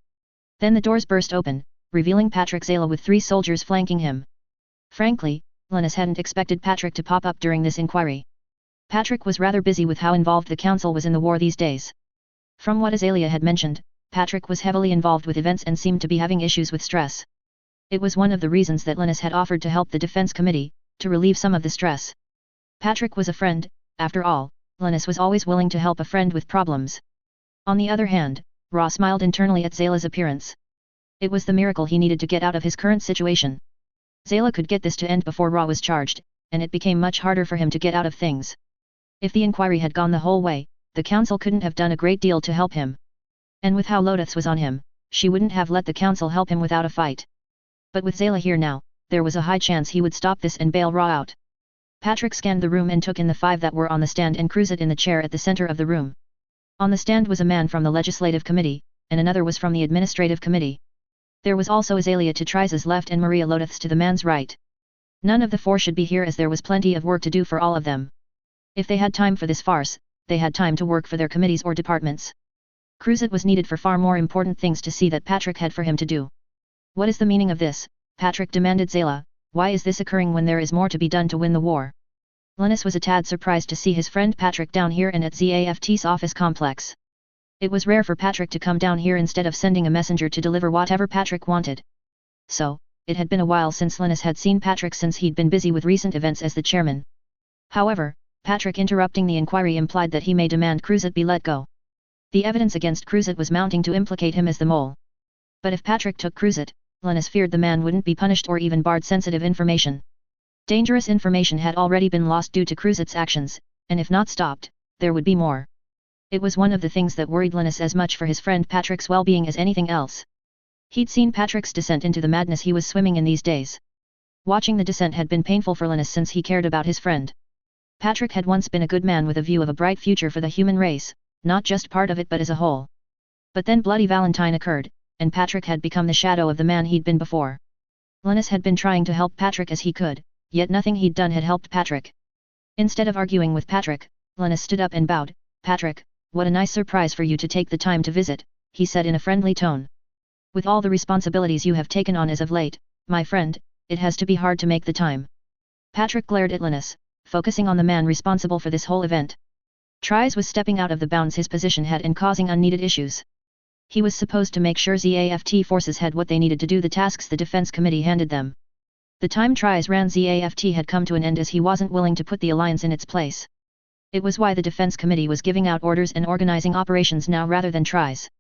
Then the doors burst open, revealing Patrick Zayla with 3 soldiers flanking him. Frankly, Linus hadn't expected Patrick to pop up during this inquiry. Patrick was rather busy with how involved the council was in the war these days. From what Azalea had mentioned, Patrick was heavily involved with events and seemed to be having issues with stress. It was one of the reasons that Linus had offered to help the Defense Committee, to relieve some of the stress. Patrick was a friend, after all, Linus was always willing to help a friend with problems. On the other hand, Ra smiled internally at Zayla's appearance. It was the miracle he needed to get out of his current situation. Zayla could get this to end before Ra was charged, and it became much harder for him to get out of things. If the inquiry had gone the whole way, the council couldn't have done a great deal to help him. And with how Lotus was on him, she wouldn't have let the council help him without a fight. But with Zayla here now, there was a high chance he would stop this and bail Ra out. Patrick scanned the room and took in the 5 that were on the stand and Cruzet in the chair at the center of the room. On the stand was a man from the Legislative Committee, and another was from the Administrative Committee. There was also Azalea to Trice's left and Maria Lotus to the man's right. None of the 4 should be here as there was plenty of work to do for all of them. If they had time for this farce, they had time to work for their committees or departments. Cruzet was needed for far more important things to see that Patrick had for him to do. What is the meaning of this? Patrick demanded Zayla. Why is this occurring when there is more to be done to win the war? Linus was a tad surprised to see his friend Patrick down here and at ZAFT's office complex. It was rare for Patrick to come down here instead of sending a messenger to deliver whatever Patrick wanted. So, it had been a while since Linus had seen Patrick since he'd been busy with recent events as the chairman. However, Patrick interrupting the inquiry implied that he may demand Cruzet be let go. The evidence against Cruzet was mounting to implicate him as the mole. But if Patrick took Cruzet, Linus feared the man wouldn't be punished or even barred sensitive information. Dangerous information had already been lost due to Cruzet's actions, and if not stopped, there would be more. It was one of the things that worried Linus as much for his friend Patrick's well-being as anything else. He'd seen Patrick's descent into the madness he was swimming in these days. Watching the descent had been painful for Linus since he cared about his friend. Patrick had once been a good man with a view of a bright future for the human race, not just part of it but as a whole. But then Bloody Valentine occurred, and Patrick had become the shadow of the man he'd been before. Linus had been trying to help Patrick as he could, yet nothing he'd done had helped Patrick. Instead of arguing with Patrick, Linus stood up and bowed. Patrick, what a nice surprise for you to take the time to visit, he said in a friendly tone. With all the responsibilities you have taken on as of late, my friend, it has to be hard to make the time. Patrick glared at Linus, focusing on the man responsible for this whole event. Trice was stepping out of the bounds his position had and causing unneeded issues. He was supposed to make sure ZAFT forces had what they needed to do the tasks the defense committee handed them. The time Trice ran ZAFT had come to an end as he wasn't willing to put the alliance in its place. It was why the defense committee was giving out orders and organizing operations now rather than Trice.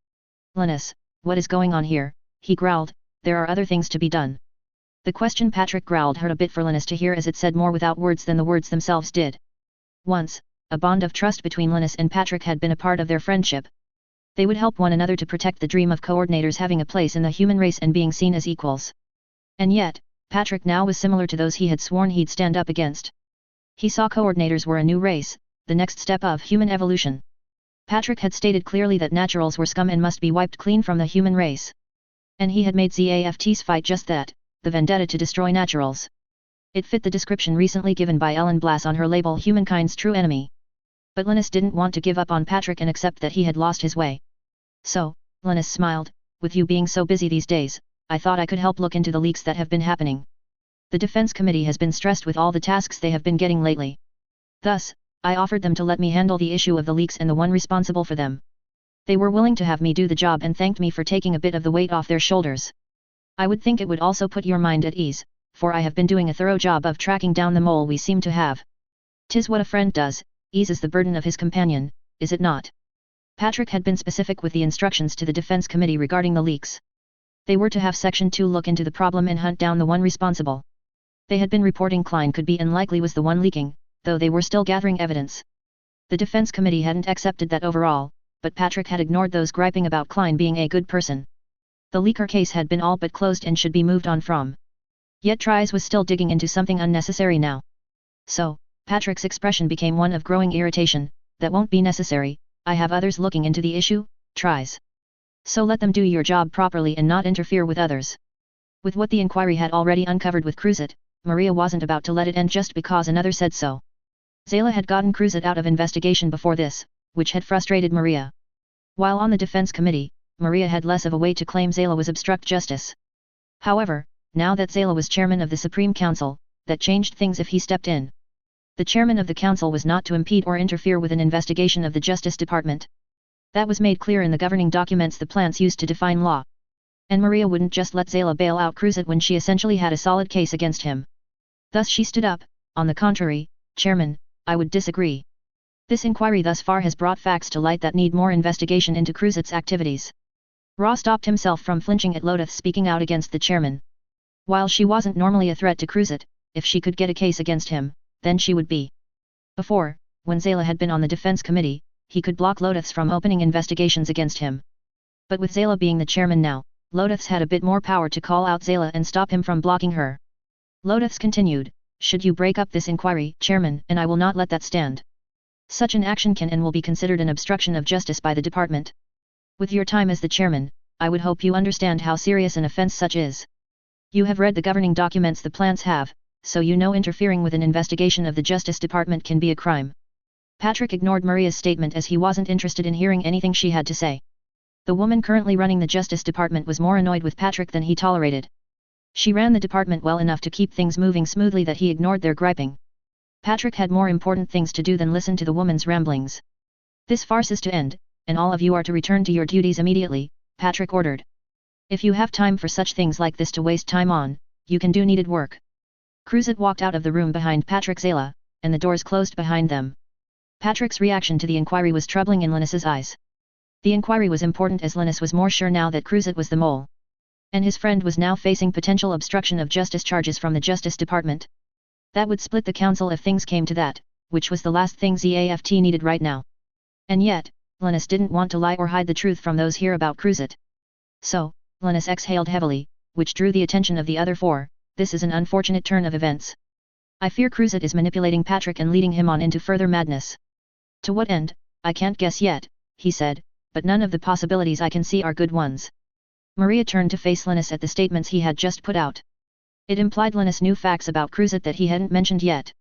Linus, what is going on here? He growled. There are other things to be done. The question Patrick growled hurt a bit for Linus to hear as it said more without words than the words themselves did. Once, a bond of trust between Linus and Patrick had been a part of their friendship. They would help one another to protect the dream of coordinators having a place in the human race and being seen as equals. And yet, Patrick now was similar to those he had sworn he'd stand up against. He saw coordinators were a new race, the next step of human evolution. Patrick had stated clearly that naturals were scum and must be wiped clean from the human race. And he had made ZAFT's fight just that, the vendetta to destroy naturals. It fit the description recently given by Ellen Blass on her label Humankind's True Enemy. But Linus didn't want to give up on Patrick and accept that he had lost his way. So, Linus smiled, with you being so busy these days, I thought I could help look into the leaks that have been happening. The defense committee has been stressed with all the tasks they have been getting lately. Thus, I offered them to let me handle the issue of the leaks and the one responsible for them. They were willing to have me do the job and thanked me for taking a bit of the weight off their shoulders. I would think it would also put your mind at ease, for I have been doing a thorough job of tracking down the mole we seem to have. 'Tis what a friend does, eases the burden of his companion, is it not? Patrick had been specific with the instructions to the defense committee regarding the leaks. They were to have Section 2 look into the problem and hunt down the one responsible. They had been reporting Klein could be and likely was the one leaking, though they were still gathering evidence. The defense committee hadn't accepted that overall, but Patrick had ignored those griping about Klein being a good person. The leaker case had been all but closed and should be moved on from. Yet Trice was still digging into something unnecessary now. So, Patrick's expression became one of growing irritation. That won't be necessary, I have others looking into the issue, Trice. So let them do your job properly and not interfere with others. With what the inquiry had already uncovered with Cruzet, Maria wasn't about to let it end just because another said so. Zayla had gotten Cruzet out of investigation before this, which had frustrated Maria. While on the defense committee, Maria had less of a way to claim Zayla was obstruct justice. However, now that Zayla was chairman of the Supreme Council, that changed things if he stepped in. The chairman of the council was not to impede or interfere with an investigation of the Justice Department. That was made clear in the governing documents the plants used to define law. And Maria wouldn't just let Zayla bail out Cruzet when she essentially had a solid case against him. Thus she stood up, on the contrary, Chairman, I would disagree. This inquiry thus far has brought facts to light that need more investigation into Cruzit's activities. Ra stopped himself from flinching at Lodith speaking out against the chairman. While she wasn't normally a threat to Cruzit, if she could get a case against him, then she would be. Before, when Zayla had been on the defense committee, he could block Lodiths from opening investigations against him. But with Zayla being the chairman now, Lodiths had a bit more power to call out Zayla and stop him from blocking her. Lodiths continued, "Should you break up this inquiry, Chairman, and I will not let that stand. Such an action can and will be considered an obstruction of justice by the department. With your time as the chairman, I would hope you understand how serious an offense such is. You have read the governing documents the plants have, so you know interfering with an investigation of the Justice Department can be a crime." Patrick ignored Maria's statement as he wasn't interested in hearing anything she had to say. The woman currently running the Justice Department was more annoyed with Patrick than he tolerated. She ran the department well enough to keep things moving smoothly that he ignored their griping. Patrick had more important things to do than listen to the woman's ramblings. "This farce is to end, and all of you are to return to your duties immediately," Patrick ordered. "If you have time for such things like this to waste time on, you can do needed work." Cruzit walked out of the room behind Patrick Zayla, and the doors closed behind them. Patrick's reaction to the inquiry was troubling in Linus's eyes. The inquiry was important as Linus was more sure now that Cruzit was the mole. And his friend was now facing potential obstruction of justice charges from the Justice Department. That would split the council if things came to that, which was the last thing ZAFT needed right now. And yet, Linus didn't want to lie or hide the truth from those here about Cruzit. So, Linus exhaled heavily, which drew the attention of the other four. "This is an unfortunate turn of events. I fear Cruzit is manipulating Patrick and leading him on into further madness. To what end, I can't guess yet," he said, "but none of the possibilities I can see are good ones." Maria turned to face Linus at the statements he had just put out. It implied Linus knew facts about Cruzit that he hadn't mentioned yet.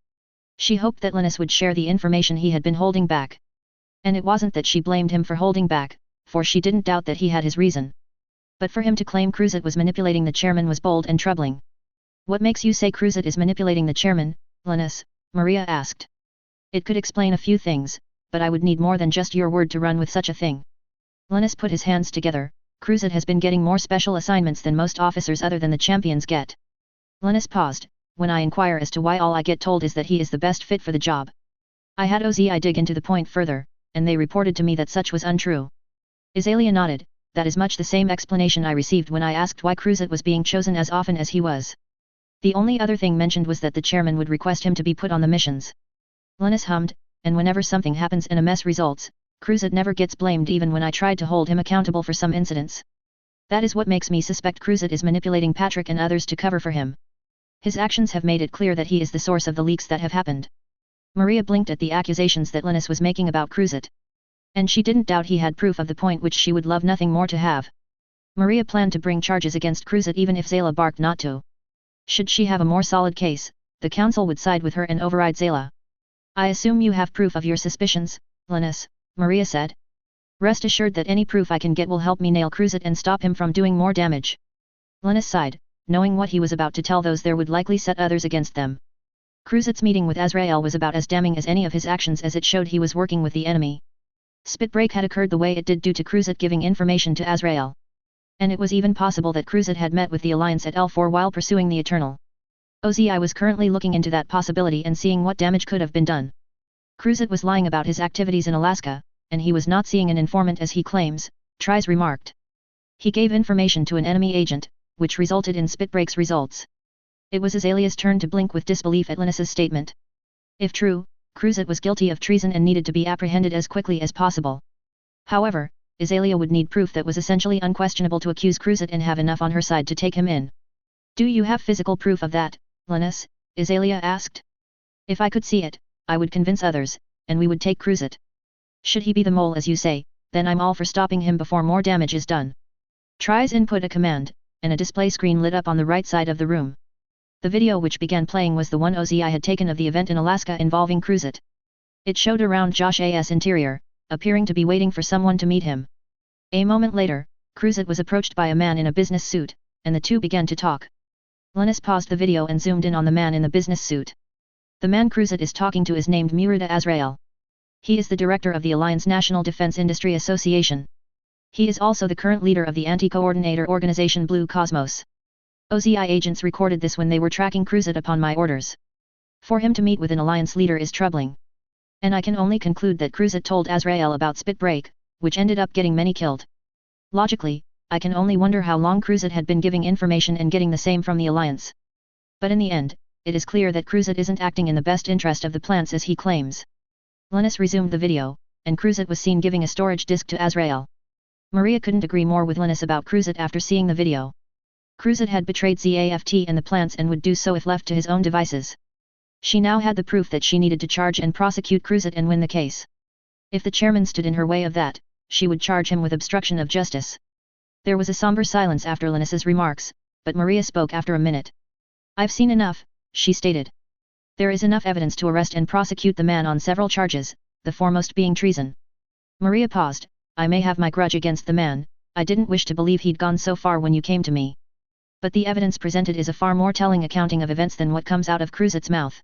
She hoped that Linus would share the information he had been holding back. And it wasn't that she blamed him for holding back, for she didn't doubt that he had his reason. But for him to claim Cruzit was manipulating the chairman was bold and troubling. "What makes you say Cruzit is manipulating the chairman, Linus?" Maria asked. "It could explain a few things, but I would need more than just your word to run with such a thing." Linus put his hands together. "Cruzit has been getting more special assignments than most officers other than the champions get." Linus paused. "When I inquire as to why, all I get told is that he is the best fit for the job. I had OZI dig into the point further, and they reported to me that such was untrue." Azalea nodded. "That is much the same explanation I received when I asked why Cruzit was being chosen as often as he was. The only other thing mentioned was that the chairman would request him to be put on the missions." Linus hummed, "And whenever something happens and a mess results, Cruzit never gets blamed even when I tried to hold him accountable for some incidents. That is what makes me suspect Cruzit is manipulating Patrick and others to cover for him. His actions have made it clear that he is the source of the leaks that have happened." Maria blinked at the accusations that Linus was making about Cruzit. And she didn't doubt he had proof of the point which she would love nothing more to have. Maria planned to bring charges against Cruzit even if Zayla barked not to. Should she have a more solid case, the council would side with her and override Zayla. "I assume you have proof of your suspicions, Linus," Maria said. "Rest assured that any proof I can get will help me nail Cruzit and stop him from doing more damage." Linus sighed, knowing what he was about to tell those there would likely set others against them. Cruzit's meeting with Azrael was about as damning as any of his actions as it showed he was working with the enemy. Spitbreak had occurred the way it did due to Cruzit giving information to Azrael. And it was even possible that Cruzit had met with the Alliance at L4 while pursuing the Eternal. OZI was currently looking into that possibility and seeing what damage could have been done. Cruzit was lying about his activities in Alaska, and he was not seeing an informant as he claims, Tries remarked. He gave information to an enemy agent, which resulted in Spitbreak's results. It was Azalea's turn to blink with disbelief at Linus's statement. If true, Cruzit was guilty of treason and needed to be apprehended as quickly as possible. However, Azalea would need proof that was essentially unquestionable to accuse Cruzit and have enough on her side to take him in. "Do you have physical proof of that, Linus?" Azalea asked. "If I could see it, I would convince others, and we would take Cruzit. Should he be the mole as you say, then I'm all for stopping him before more damage is done." Tries input a command, and a display screen lit up on the right side of the room. The video which began playing was the one OZI had taken of the event in Alaska involving Cruzit. It showed around Josh A.'s interior, appearing to be waiting for someone to meet him. A moment later, Cruzit was approached by a man in a business suit, and the two began to talk. Linus paused the video and zoomed in on the man in the business suit. The man Cruzit is talking to is named Murida Azrael. He is the director of the Alliance National Defense Industry Association. He is also the current leader of the anti-coordinator organization Blue Cosmos. OZI agents recorded this when they were tracking Cruzit upon my orders. For him to meet with an Alliance leader is troubling. And I can only conclude that Cruzat told Azrael about Spit Break, which ended up getting many killed. Logically, I can only wonder how long Cruzat had been giving information and getting the same from the Alliance. But in the end, it is clear that Cruzat isn't acting in the best interest of the plants as he claims. Linus resumed the video, and Cruzat was seen giving a storage disk to Azrael. Maria couldn't agree more with Linus about Cruzat after seeing the video. Cruzat had betrayed ZAFT and the plants and would do so if left to his own devices. She now had the proof that she needed to charge and prosecute Cruzat and win the case. If the chairman stood in her way of that, she would charge him with obstruction of justice. There was a somber silence after Linus's remarks, but Maria spoke after a minute. "I've seen enough," she stated. "There is enough evidence to arrest and prosecute the man on several charges, the foremost being treason." Maria paused. "I may have my grudge against the man, I didn't wish to believe he'd gone so far when you came to me. But the evidence presented is a far more telling accounting of events than what comes out of Cruzat's mouth."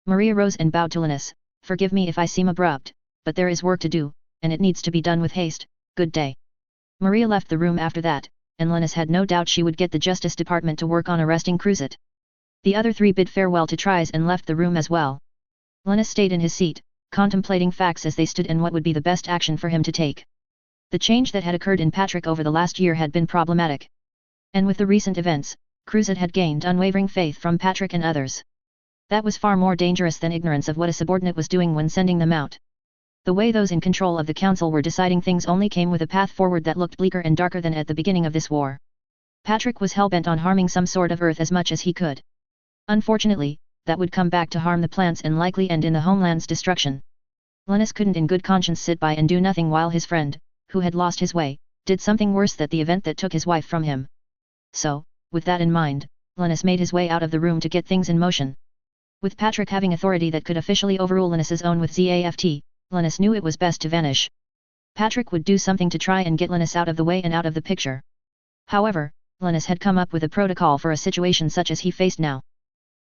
Maria rose and bowed to Linus. "Forgive me if I seem abrupt, but there is work to do, and it needs to be done with haste. Good day." Maria left the room after that, and Linus had no doubt she would get the Justice Department to work on arresting Cruzat. The other three bid farewell to Tries and left the room as well. Linus stayed in his seat, contemplating facts as they stood and what would be the best action for him to take. The change that had occurred in Patrick over the last year had been problematic. And with the recent events, Cruzat had gained unwavering faith from Patrick and others. That was far more dangerous than ignorance of what a subordinate was doing when sending them out. The way those in control of the council were deciding things only came with a path forward that looked bleaker and darker than at the beginning of this war. Patrick was hell-bent on harming some sort of Earth as much as he could. Unfortunately, that would come back to harm the plants and likely end in the homeland's destruction. Linus couldn't in good conscience sit by and do nothing while his friend, who had lost his way, did something worse than the event that took his wife from him. So, with that in mind, Linus made his way out of the room to get things in motion. With Patrick having authority that could officially overrule Linus's own with ZAFT, Linus knew it was best to vanish. Patrick would do something to try and get Linus out of the way and out of the picture. However, Linus had come up with a protocol for a situation such as he faced now.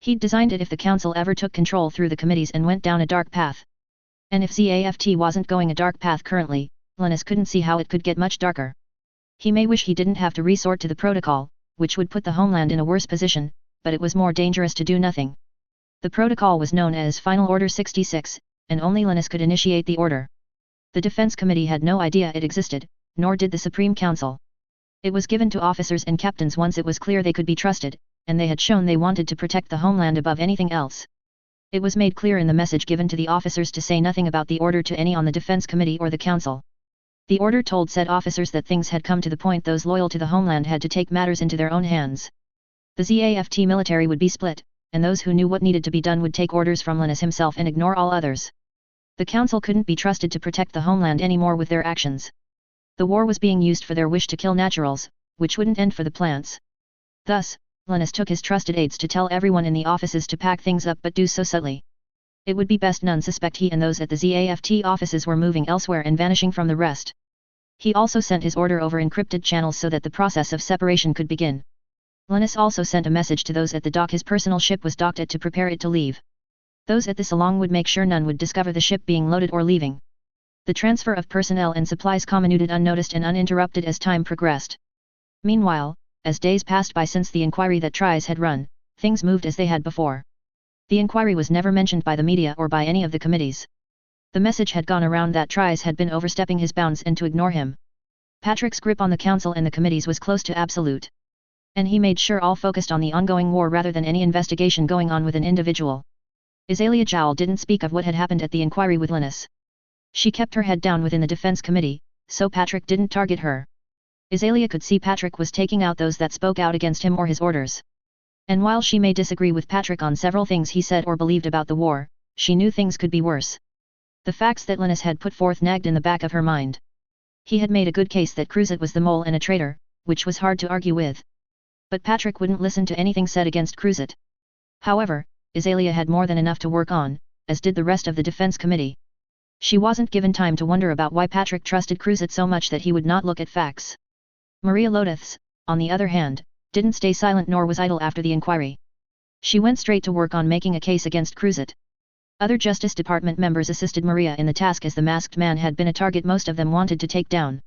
He'd designed it if the council ever took control through the committees and went down a dark path. And if ZAFT wasn't going a dark path currently, Linus couldn't see how it could get much darker. He may wish he didn't have to resort to the protocol, which would put the homeland in a worse position, but it was more dangerous to do nothing. The protocol was known as Final Order 66, and only Linus could initiate the order. The Defense Committee had no idea it existed, nor did the Supreme Council. It was given to officers and captains once it was clear they could be trusted, and they had shown they wanted to protect the homeland above anything else. It was made clear in the message given to the officers to say nothing about the order to any on the Defense Committee or the Council. The order told said officers that things had come to the point those loyal to the homeland had to take matters into their own hands. The ZAFT military would be split, and those who knew what needed to be done would take orders from Linus himself and ignore all others. The Council couldn't be trusted to protect the homeland anymore with their actions. The war was being used for their wish to kill naturals, which wouldn't end for the plants. Thus, Linus took his trusted aides to tell everyone in the offices to pack things up but do so subtly. It would be best none suspect he and those at the ZAFT offices were moving elsewhere and vanishing from the rest. He also sent his order over encrypted channels so that the process of separation could begin. Linus also sent a message to those at the dock his personal ship was docked at to prepare it to leave. Those at the salon would make sure none would discover the ship being loaded or leaving. The transfer of personnel and supplies commuted unnoticed and uninterrupted as time progressed. Meanwhile, as days passed by since the inquiry that Tries had run, things moved as they had before. The inquiry was never mentioned by the media or by any of the committees. The message had gone around that Tries had been overstepping his bounds and to ignore him. Patrick's grip on the council and the committees was close to absolute. And he made sure all focused on the ongoing war rather than any investigation going on with an individual. Azalea Jowl didn't speak of what had happened at the inquiry with Linus. She kept her head down within the defense committee, so Patrick didn't target her. Azalea could see Patrick was taking out those that spoke out against him or his orders. And while she may disagree with Patrick on several things he said or believed about the war, she knew things could be worse. The facts that Linus had put forth nagged in the back of her mind. He had made a good case that Cruzat was the mole and a traitor, which was hard to argue with. But Patrick wouldn't listen to anything said against Cruzat. However, Azalea had more than enough to work on, as did the rest of the defense committee. She wasn't given time to wonder about why Patrick trusted Cruzat so much that he would not look at facts. Maria Lothus, on the other hand, didn't stay silent nor was idle after the inquiry. She went straight to work on making a case against Cruzat. Other Justice Department members assisted Maria in the task as the masked man had been a target most of them wanted to take down.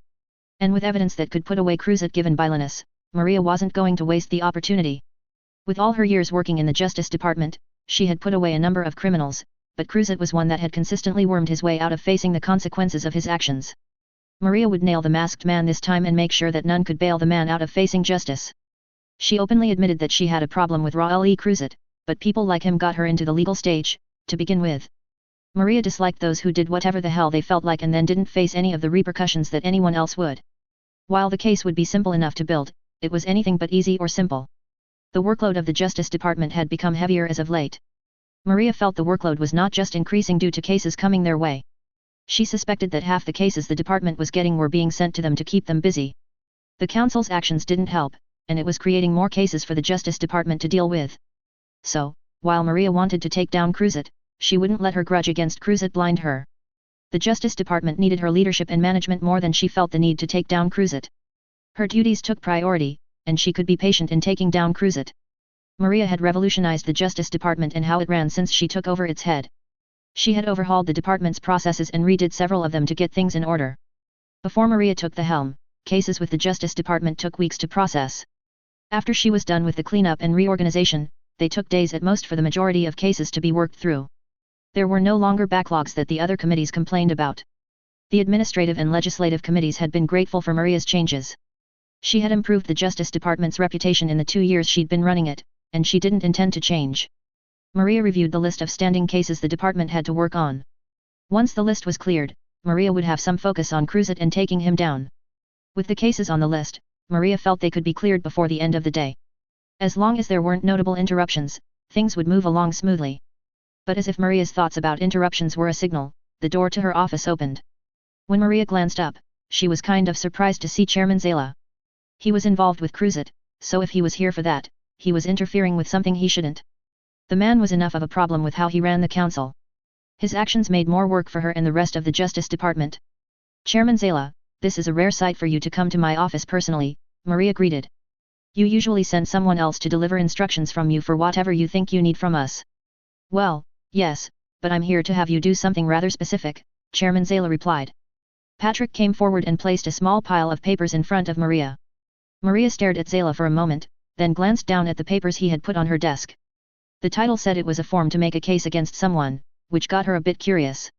And with evidence that could put away Cruzat given by Linus, Maria wasn't going to waste the opportunity. With all her years working in the Justice Department, she had put away a number of criminals, but Cruzat was one that had consistently wormed his way out of facing the consequences of his actions. Maria would nail the masked man this time and make sure that none could bail the man out of facing justice. She openly admitted that she had a problem with Raul Cruzat, but people like him got her into the legal stage, to begin with. Maria disliked those who did whatever the hell they felt like and then didn't face any of the repercussions that anyone else would. While the case would be simple enough to build, it was anything but easy or simple. The workload of the Justice Department had become heavier as of late. Maria felt the workload was not just increasing due to cases coming their way. She suspected that half the cases the department was getting were being sent to them to keep them busy. The council's actions didn't help, and it was creating more cases for the Justice Department to deal with. So, while Maria wanted to take down Cruzat, she wouldn't let her grudge against Cruzat blind her. The Justice Department needed her leadership and management more than she felt the need to take down Cruzat. Her duties took priority, and she could be patient in taking down Cruzat. Maria had revolutionized the Justice Department and how it ran since she took over its head. She had overhauled the department's processes and redid several of them to get things in order. Before Maria took the helm, cases with the Justice Department took weeks to process. After she was done with the cleanup and reorganization, they took days at most for the majority of cases to be worked through. There were no longer backlogs that the other committees complained about. The administrative and legislative committees had been grateful for Maria's changes. She had improved the Justice Department's reputation in the 2 years she'd been running it, and she didn't intend to change. Maria reviewed the list of standing cases the department had to work on. Once the list was cleared, Maria would have some focus on Cruzat and taking him down. With the cases on the list, Maria felt they could be cleared before the end of the day. As long as there weren't notable interruptions, things would move along smoothly. But as if Maria's thoughts about interruptions were a signal, the door to her office opened. When Maria glanced up, she was kind of surprised to see Chairman Zala. He was involved with Cruzat, so if he was here for that, he was interfering with something he shouldn't. The man was enough of a problem with how he ran the council. His actions made more work for her and the rest of the Justice Department. Chairman Zala, this is a rare sight for you to come to my office personally, Maria greeted. You usually send someone else to deliver instructions from you for whatever you think you need from us. Well, yes, but I'm here to have you do something rather specific, Chairman Zala replied. Patrick came forward and placed a small pile of papers in front of Maria. Maria stared at Zala for a moment, then glanced down at the papers he had put on her desk. The title said it was a form to make a case against someone, which got her a bit curious.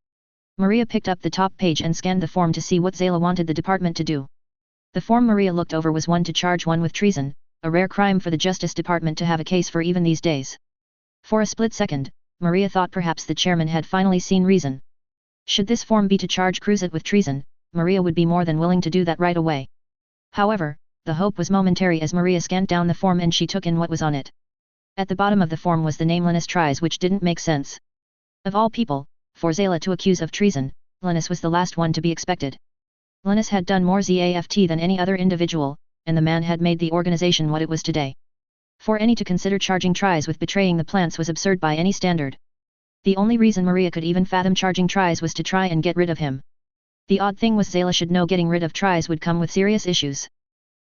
Maria picked up the top page and scanned the form to see what Zala wanted the department to do. The form Maria looked over was one to charge one with treason, a rare crime for the Justice Department to have a case for even these days. For a split second, Maria thought perhaps the chairman had finally seen reason. Should this form be to charge Cruzat with treason, Maria would be more than willing to do that right away. However, the hope was momentary as Maria scanned down the form and she took in what was on it. At the bottom of the form was the name Linus Tries, which didn't make sense. Of all people, for Zala to accuse of treason, Linus was the last one to be expected. Linus had done more ZAFT than any other individual, and the man had made the organization what it was today. For any to consider charging Tries with betraying the plants was absurd by any standard. The only reason Maria could even fathom charging Tries was to try and get rid of him. The odd thing was Zala should know getting rid of Tries would come with serious issues.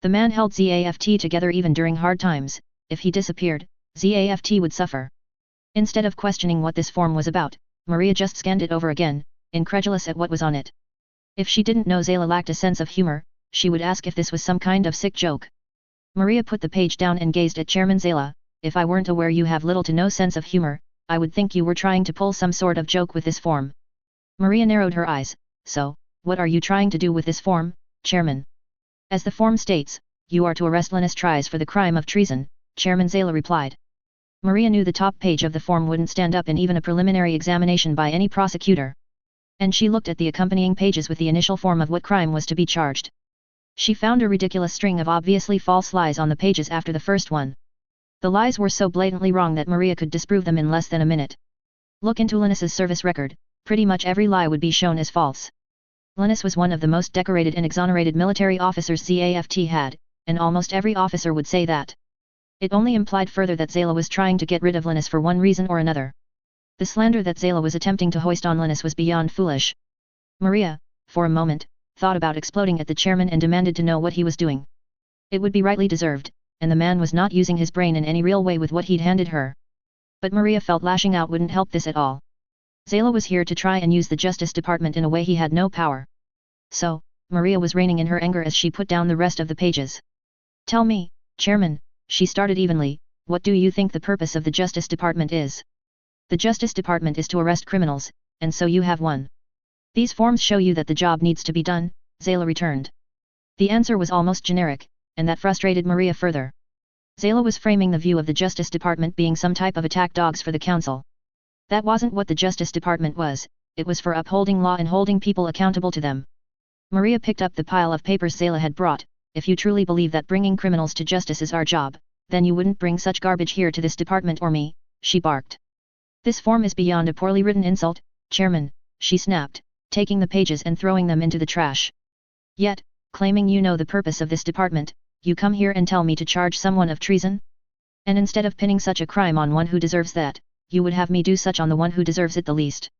The man held ZAFT together even during hard times. If he disappeared, ZAFT would suffer. Instead of questioning what this form was about, Maria just scanned it over again, incredulous at what was on it. If she didn't know Zala lacked a sense of humor, she would ask if this was some kind of sick joke. Maria put the page down and gazed at Chairman Zala. If I weren't aware you have little to no sense of humor, I would think you were trying to pull some sort of joke with this form. Maria narrowed her eyes. So, what are you trying to do with this form, Chairman? As the form states, you are to arrest Linus Tries for the crime of treason, Chairman Zala replied. Maria knew the top page of the form wouldn't stand up in even a preliminary examination by any prosecutor. And she looked at the accompanying pages with the initial form of what crime was to be charged. She found a ridiculous string of obviously false lies on the pages after the first one. The lies were so blatantly wrong that Maria could disprove them in less than a minute. Look into Linus's service record, pretty much every lie would be shown as false. Linus was one of the most decorated and exonerated military officers ZAFT had, and almost every officer would say that. It only implied further that Zala was trying to get rid of Linus for one reason or another. The slander that Zala was attempting to hoist on Linus was beyond foolish. Maria, for a moment, thought about exploding at the chairman and demanded to know what he was doing. It would be rightly deserved, and the man was not using his brain in any real way with what he'd handed her. But Maria felt lashing out wouldn't help this at all. Zala was here to try and use the Justice Department in a way he had no power. So, Maria was reining in her anger as she put down the rest of the pages. Tell me, Chairman, she started evenly, what do you think the purpose of the Justice Department is? The Justice Department is to arrest criminals, and so you have one. These forms show you that the job needs to be done, Zayla returned. The answer was almost generic, and that frustrated Maria further. Zayla was framing the view of the Justice Department being some type of attack dogs for the council. That wasn't what the Justice Department was, it was for upholding law and holding people accountable to them. Maria picked up the pile of papers Zayla had brought. If you truly believe that bringing criminals to justice is our job, then you wouldn't bring such garbage here to this department or me, she barked. This form is beyond a poorly written insult, Chairman, she snapped, taking the pages and throwing them into the trash. Yet, claiming you know the purpose of this department, you come here and tell me to charge someone of treason? And instead of pinning such a crime on one who deserves that, you would have me do such on the one who deserves it the least.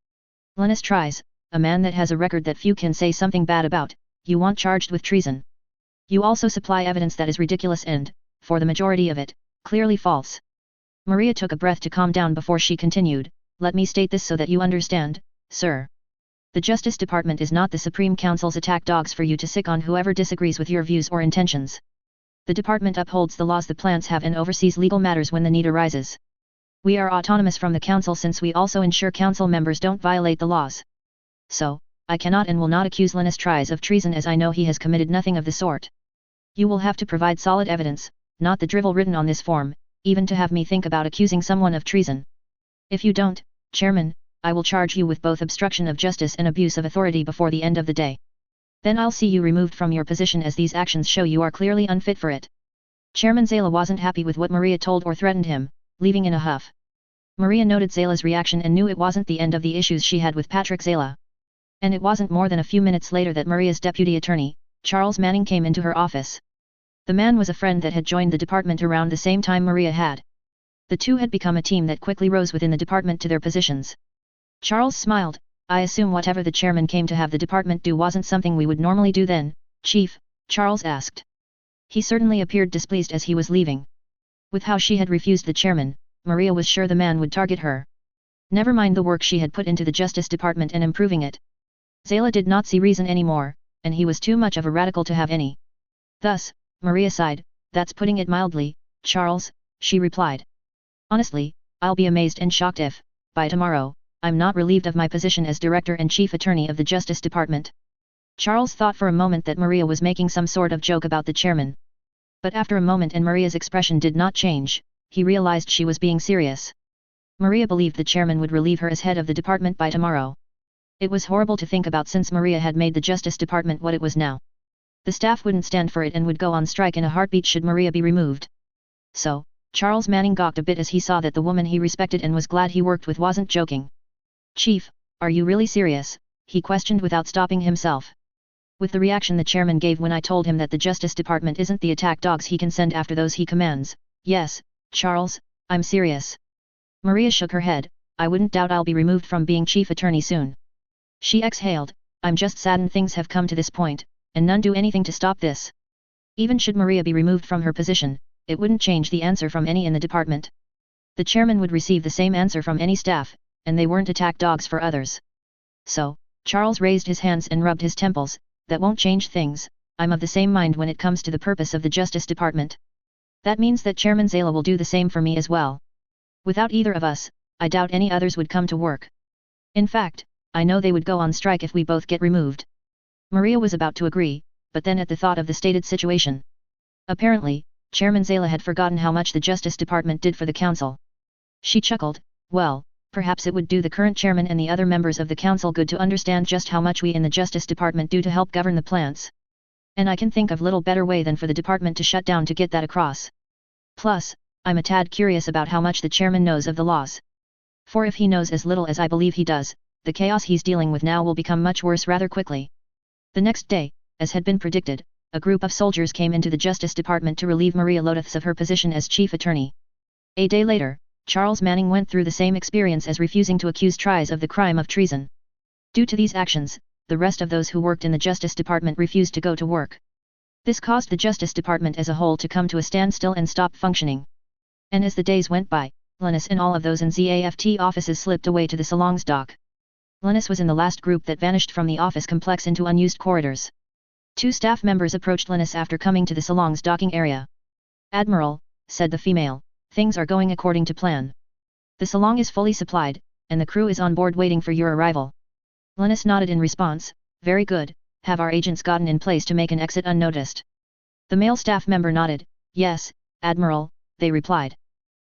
Linus tries, a man that has a record that few can say something bad about, you want charged with treason. You also supply evidence that is ridiculous and, for the majority of it, clearly false. Maria took a breath to calm down before she continued, let me state this so that you understand, sir. The Justice Department is not the Supreme Council's attack dogs for you to sick on whoever disagrees with your views or intentions. The department upholds the laws the plants have and oversees legal matters when the need arises. We are autonomous from the council since we also ensure council members don't violate the laws. So, I cannot and will not accuse Linus Tries of treason as I know he has committed nothing of the sort. You will have to provide solid evidence, not the drivel written on this form, even to have me think about accusing someone of treason. If you don't, Chairman, I will charge you with both obstruction of justice and abuse of authority before the end of the day. Then I'll see you removed from your position as these actions show you are clearly unfit for it. Chairman Zayla wasn't happy with what Maria told or threatened him, leaving in a huff. Maria noted Zayla's reaction and knew it wasn't the end of the issues she had with Patrick Zayla. And it wasn't more than a few minutes later that Maria's deputy attorney, Charles Manning, came into her office. The man was a friend that had joined the department around the same time Maria had. The two had become a team that quickly rose within the department to their positions. Charles smiled, I assume whatever the chairman came to have the department do wasn't something we would normally do then, Chief, Charles asked. He certainly appeared displeased as he was leaving. With how she had refused the chairman, Maria was sure the man would target her. Never mind the work she had put into the Justice Department and improving it. Zayla did not see reason anymore, and he was too much of a radical to have any. Thus, Maria sighed, that's putting it mildly, Charles, she replied. Honestly, I'll be amazed and shocked if, by tomorrow, I'm not relieved of my position as Director and Chief Attorney of the Justice Department. Charles thought for a moment that Maria was making some sort of joke about the chairman. But after a moment and Maria's expression did not change, he realized she was being serious. Maria believed the chairman would relieve her as head of the department by tomorrow. It was horrible to think about since Maria had made the Justice Department what it was now. The staff wouldn't stand for it and would go on strike in a heartbeat should Maria be removed. So, Charles Manning gawked a bit as he saw that the woman he respected and was glad he worked with wasn't joking. Chief, are you really serious? He questioned without stopping himself. With the reaction the chairman gave when I told him that the Justice Department isn't the attack dogs he can send after those he commands, yes, Charles, I'm serious. Maria shook her head, I wouldn't doubt I'll be removed from being chief attorney soon. She exhaled, I'm just saddened things have come to this point, and none do anything to stop this. Even should Maria be removed from her position, it wouldn't change the answer from any in the department. The chairman would receive the same answer from any staff, and they weren't attack dogs for others. So, Charles raised his hands and rubbed his temples, that won't change things, I'm of the same mind when it comes to the purpose of the Justice Department. That means that Chairman Zayla will do the same for me as well. Without either of us, I doubt any others would come to work. In fact, I know they would go on strike if we both get removed. Maria was about to agree, but then at the thought of the stated situation. Apparently, Chairman Zayla had forgotten how much the Justice Department did for the council. She chuckled, well, perhaps it would do the current chairman and the other members of the council good to understand just how much we in the Justice Department do to help govern the plants. And I can think of little better way than for the department to shut down to get that across. Plus, I'm a tad curious about how much the chairman knows of the laws. For if he knows as little as I believe he does, the chaos he's dealing with now will become much worse rather quickly. The next day, as had been predicted, a group of soldiers came into the Justice Department to relieve Maria Lothiths of her position as chief attorney. A day later, Charles Manning went through the same experience as refusing to accuse Tries of the crime of treason. Due to these actions, the rest of those who worked in the Justice Department refused to go to work. This caused the Justice Department as a whole to come to a standstill and stop functioning. And as the days went by, Linus and all of those in ZAFT offices slipped away to the salons dock. Linus was in the last group that vanished from the office complex into unused corridors. 2 staff members approached Linus after coming to the salons docking area. Admiral, said the female, things are going according to plan. The salon is fully supplied, and the crew is on board waiting for your arrival. Linus nodded in response. Very good, have our agents gotten in place to make an exit unnoticed? The male staff member nodded. Yes, Admiral, they replied.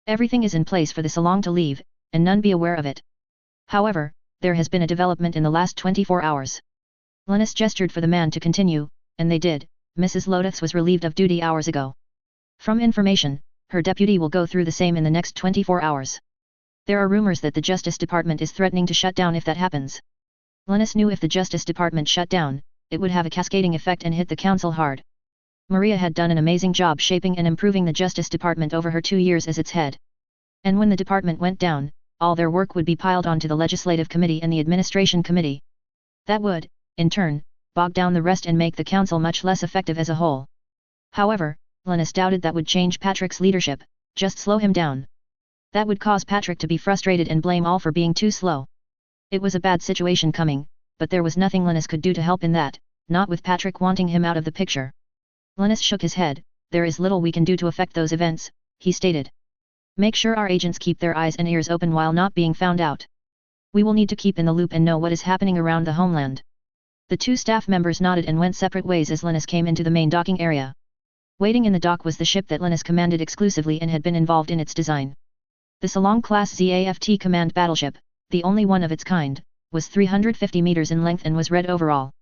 Everything is in place for the salon to leave, and none be aware of it. However, there has been a development in the last 24 hours. Linus gestured for the man to continue, and they did. Mrs. Lotus was relieved of duty hours ago. From information, her deputy will go through the same in the next 24 hours. There are rumors that the Justice Department is threatening to shut down if that happens. Linus knew if the Justice Department shut down, it would have a cascading effect and hit the council hard. Maria had done an amazing job shaping and improving the Justice Department over her 2 years as its head. And when the department went down, all their work would be piled onto the Legislative Committee and the Administration Committee. That would, in turn, bog down the rest and make the council much less effective as a whole. However, Linus doubted that would change Patrick's leadership, just slow him down. That would cause Patrick to be frustrated and blame all for being too slow. It was a bad situation coming, but there was nothing Linus could do to help in that, not with Patrick wanting him out of the picture. Linus shook his head. There is little we can do to affect those events, he stated. Make sure our agents keep their eyes and ears open while not being found out. We will need to keep in the loop and know what is happening around the homeland. The 2 staff members nodded and went separate ways as Linus came into the main docking area. Waiting in the dock was the ship that Linus commanded exclusively and had been involved in its design. The Salon-class ZAFT command battleship, the only one of its kind, was 350 meters in length and was red overall.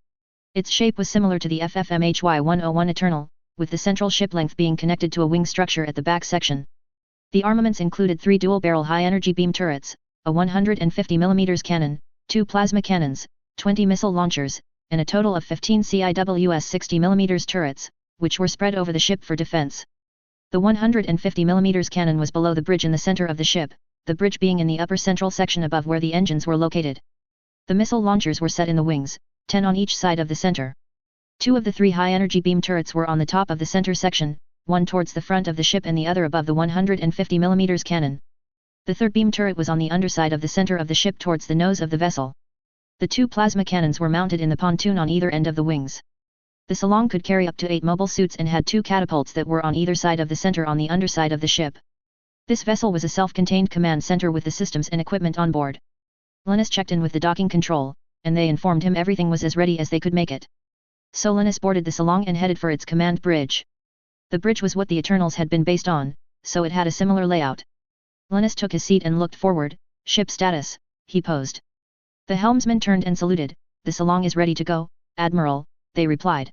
Its shape was similar to the FFMHY-101 Eternal, with the central ship length being connected to a wing structure at the back section. The armaments included 3 dual-barrel high-energy beam turrets, a 150 mm cannon, 2 plasma cannons, 20 missile launchers, and a total of 15 CIWS 60 mm turrets, which were spread over the ship for defense. The 150 mm cannon was below the bridge in the center of the ship, the bridge being in the upper central section above where the engines were located. The missile launchers were set in the wings, 10 on each side of the center. 2 of the 3 high-energy beam turrets were on the top of the center section, one towards the front of the ship and the other above the 150 mm cannon. The third beam turret was on the underside of the center of the ship towards the nose of the vessel. The 2 plasma cannons were mounted in the pontoon on either end of the wings. The Salon could carry up to 8 mobile suits and had 2 catapults that were on either side of the center on the underside of the ship. This vessel was a self-contained command center with the systems and equipment on board. Linus checked in with the docking control, and they informed him everything was as ready as they could make it. So Linus boarded the Salon and headed for its command bridge. The bridge was what the Eternals had been based on, so it had a similar layout. Linus took his seat and looked forward. Ship status, he posed. The helmsman turned and saluted. The Salon is ready to go, Admiral, they replied.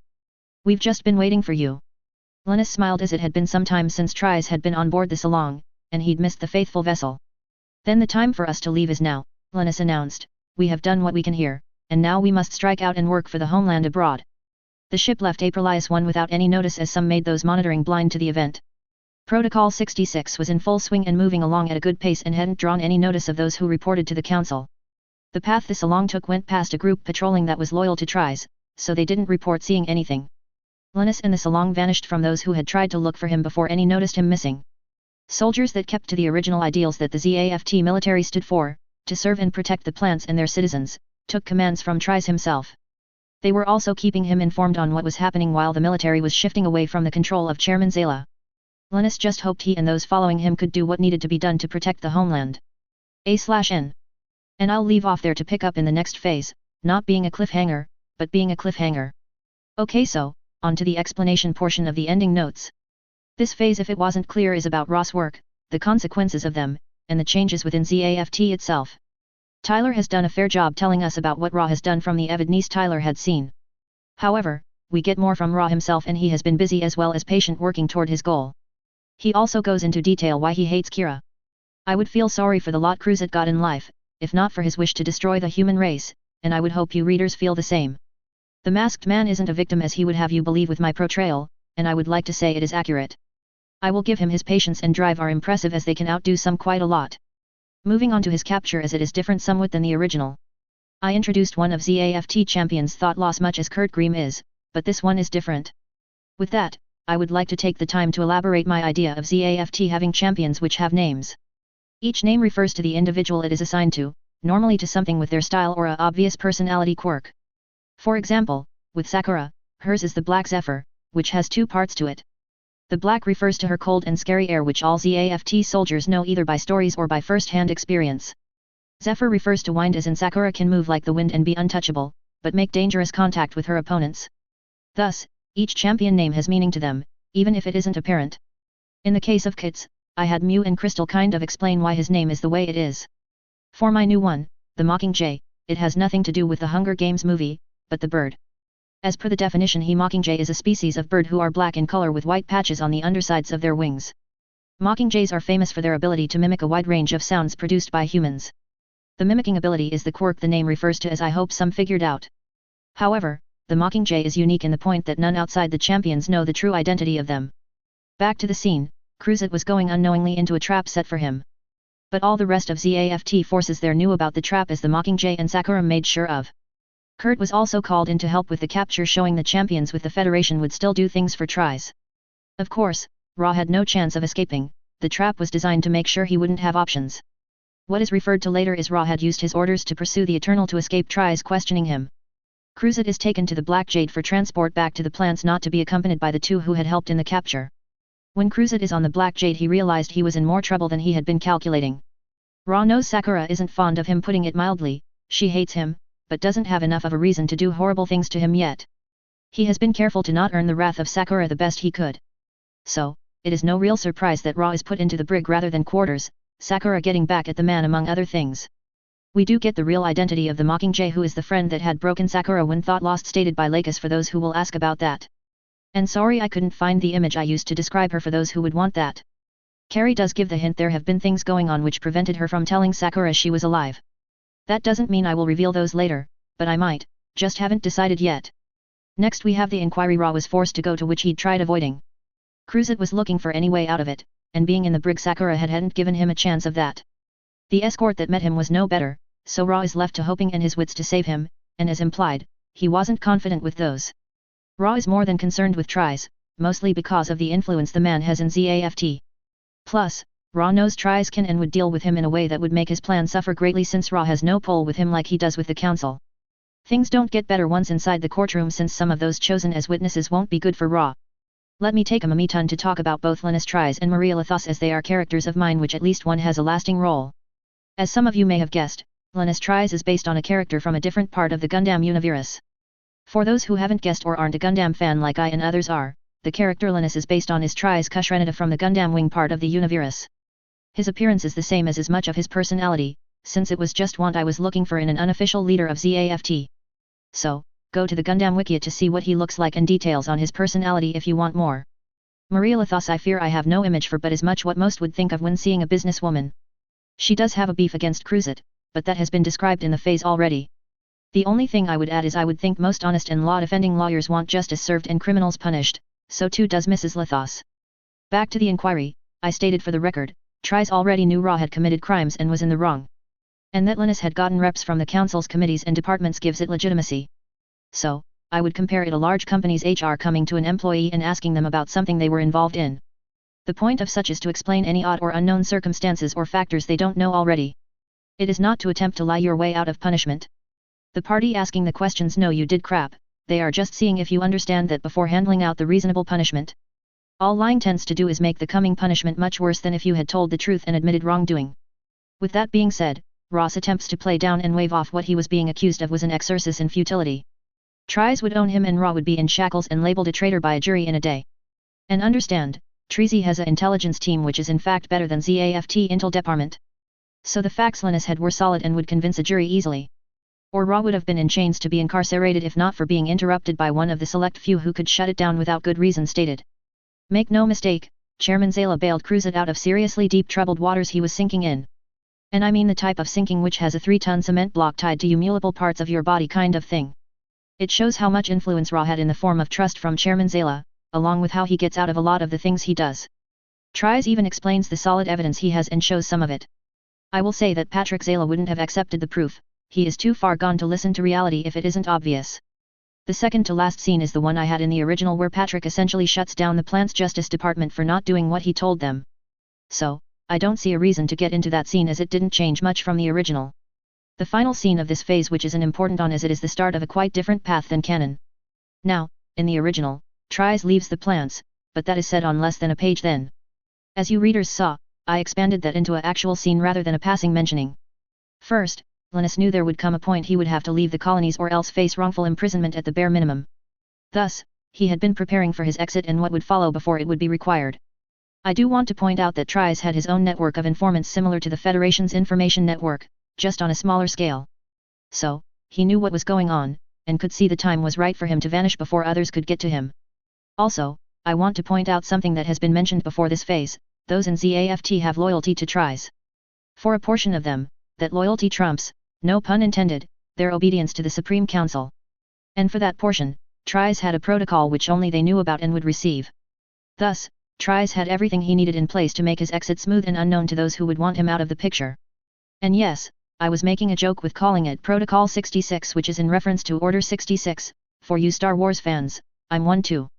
We've just been waiting for you. Linus smiled as it had been some time since Tries had been on board the Salon, and he'd missed the faithful vessel. Then the time for us to leave is now, Linus announced. We have done what we can here, and now we must strike out and work for the homeland abroad. The ship left Aprilis 1 without any notice as some made those monitoring blind to the event. Protocol 66 was in full swing and moving along at a good pace and hadn't drawn any notice of those who reported to the council. The path the Salon took went past a group patrolling that was loyal to Tries, so they didn't report seeing anything. Linus and the Salon vanished from those who had tried to look for him before any noticed him missing. Soldiers that kept to the original ideals that the ZAFT military stood for, to serve and protect the plants and their citizens, took commands from Tries himself. They were also keeping him informed on what was happening while the military was shifting away from the control of Chairman Zala. Linus just hoped he and those following him could do what needed to be done to protect the homeland. A/N. And I'll leave off there to pick up in the next phase, not being a cliffhanger, but being a cliffhanger. Okay, so, on to the explanation portion of the ending notes. This phase, if it wasn't clear, is about Ra's work, the consequences of them, and the changes within ZAFT itself. Tyler has done a fair job telling us about what Ra has done from the evidence Tyler had seen. However, we get more from Ra himself, and he has been busy as well as patient working toward his goal. He also goes into detail why he hates Kira. I would feel sorry for the lot Cruzat got in life, if not for his wish to destroy the human race, and I would hope you readers feel the same. The masked man isn't a victim as he would have you believe with my portrayal, and I would like to say it is accurate. I will give him his patience and drive are impressive as they can outdo some quite a lot. Moving on to his capture, as it is different somewhat than the original. I introduced one of ZAFT champions thought loss much as Kurt Grimm is, but this one is different. With that, I would like to take the time to elaborate my idea of ZAFT having champions which have names. Each name refers to the individual it is assigned to, normally to something with their style or a obvious personality quirk. For example, with Sakura, hers is the Black Zephyr, which has 2 parts to it. The black refers to her cold and scary air, which all ZAFT soldiers know either by stories or by first-hand experience. Zephyr refers to wind, as in Sakura can move like the wind and be untouchable, but make dangerous contact with her opponents. Thus, each champion name has meaning to them, even if it isn't apparent. In the case of Kits, I had Mew and Crystal kind of explain why his name is the way it is. For my new one, the Mockingjay, it has nothing to do with the Hunger Games movie, but the bird. As per the definition, Mockingjay is a species of bird who are black in color with white patches on the undersides of their wings. Mockingjays are famous for their ability to mimic a wide range of sounds produced by humans. The mimicking ability is the quirk the name refers to, as I hope some figured out. However, the Mockingjay is unique in the point that none outside the champions know the true identity of them. Back to the scene, Cruzet was going unknowingly into a trap set for him. But all the rest of ZAFT forces there knew about the trap, as the Mockingjay and Sakura made sure of. Kurt was also called in to help with the capture, showing the champions with the Federation would still do things for tries. Of course, Ra had no chance of escaping. The trap was designed to make sure he wouldn't have options. What is referred to later is Ra had used his orders to pursue the Eternal to escape tries questioning him. Cruzet is taken to the Black Jade for transport back to the plants, not to be accompanied by the two who had helped in the capture. When Cruzet is on the Black Jade, he realized he was in more trouble than he had been calculating. Ra knows Sakura isn't fond of him, putting it mildly. She hates him, but doesn't have enough of a reason to do horrible things to him yet. He has been careful to not earn the wrath of Sakura the best he could. So, it is no real surprise that Ra is put into the brig rather than quarters, Sakura getting back at the man among other things. We do get the real identity of the Mockingjay, who is the friend that had broken Sakura when thought lost, stated by Lakis for those who will ask about that. And sorry I couldn't find the image I used to describe her for those who would want that. Carrie does give the hint there have been things going on which prevented her from telling Sakura she was alive. That doesn't mean I will reveal those later, but I might, just haven't decided yet. Next we have the inquiry Ra was forced to go to, which he'd tried avoiding. Cruzet was looking for any way out of it, and being in the brig Sakura hadn't given him a chance of that. The escort that met him was no better, so Ra is left to hoping and his wits to save him, and as implied, he wasn't confident with those. Ra is more than concerned with tries, mostly because of the influence the man has in ZAFT. Plus, Ra knows tries can and would deal with him in a way that would make his plan suffer greatly, since Ra has no pull with him like he does with the council. Things don't get better once inside the courtroom, since some of those chosen as witnesses won't be good for Ra. Let me take a ton to talk about both Linus Tries and Maria Lathos, as they are characters of mine, which at least one has a lasting role. As some of you may have guessed, Linus Tries is based on a character from a different part of the Gundam universe. For those who haven't guessed or aren't a Gundam fan like I and others are, the character Linus is based on is Tries Kushrenita from the Gundam Wing part of the universe. His appearance is the same as much of his personality, since it was just what I was looking for in an unofficial leader of ZAFT. So, go to the Gundam Wiki to see what he looks like and details on his personality if you want more. Maria Lathos I fear I have no image for, but is much what most would think of when seeing a businesswoman. She does have a beef against Cruzet, but that has been described in the phase already. The only thing I would add is I would think most honest and law-defending lawyers want justice served and criminals punished, so too does Mrs. Lathos. Back to the inquiry, I stated for the record, Tries already knew Ra had committed crimes and was in the wrong. And that Linus had gotten reps from the council's committees and departments gives it legitimacy. So, I would compare it a large company's HR coming to an employee and asking them about something they were involved in. The point of such is to explain any odd or unknown circumstances or factors they don't know already. It is not to attempt to lie your way out of punishment. The party asking the questions know you did crap, they are just seeing if you understand that before handling out the reasonable punishment. All lying tends to do is make the coming punishment much worse than if you had told the truth and admitted wrongdoing. With that being said, Ra's attempts to play down and wave off what he was being accused of was an exercise in futility. Tries would own him and Ra would be in shackles and labeled a traitor by a jury in a day. And understand, Treasy has an intelligence team which is in fact better than ZAFT Intel Department. So the facts Linus had were solid and would convince a jury easily. Or Ra would have been in chains to be incarcerated if not for being interrupted by one of the select few who could shut it down without good reason stated. Make no mistake, Chairman Zayla bailed Cruzet out of seriously deep troubled waters he was sinking in. And I mean the type of sinking which has a 3-ton cement block tied to you multiple parts of your body kind of thing. It shows how much influence Ra had in the form of trust from Chairman Zayla, along with how he gets out of a lot of the things he does. Tries even explains the solid evidence he has and shows some of it. I will say that Patrick Zayla wouldn't have accepted the proof, he is too far gone to listen to reality if it isn't obvious. The second to last scene is the one I had in the original where Patrick essentially shuts down the plant's Justice Department for not doing what he told them. So, I don't see a reason to get into that scene as it didn't change much from the original. The final scene of this phase which is an important one as it is the start of a quite different path than canon. Now, in the original, Tries leaves the plants, but that is said on less than a page then. As you readers saw, I expanded that into an actual scene rather than a passing mentioning. First, Linus knew there would come a point he would have to leave the colonies or else face wrongful imprisonment at the bare minimum. Thus, he had been preparing for his exit and what would follow before it would be required. I do want to point out that Tries had his own network of informants similar to the Federation's information network, just on a smaller scale. So, he knew what was going on, and could see the time was right for him to vanish before others could get to him. Also, I want to point out something that has been mentioned before this phase: those in ZAFT have loyalty to Tries. For a portion of them, that loyalty trumps, no pun intended, their obedience to the Supreme Council. And for that portion, Tries had a protocol which only they knew about and would receive. Thus, Tries had everything he needed in place to make his exit smooth and unknown to those who would want him out of the picture. And yes, I was making a joke with calling it Protocol 66, which is in reference to Order 66, for you Star Wars fans. I'm one too.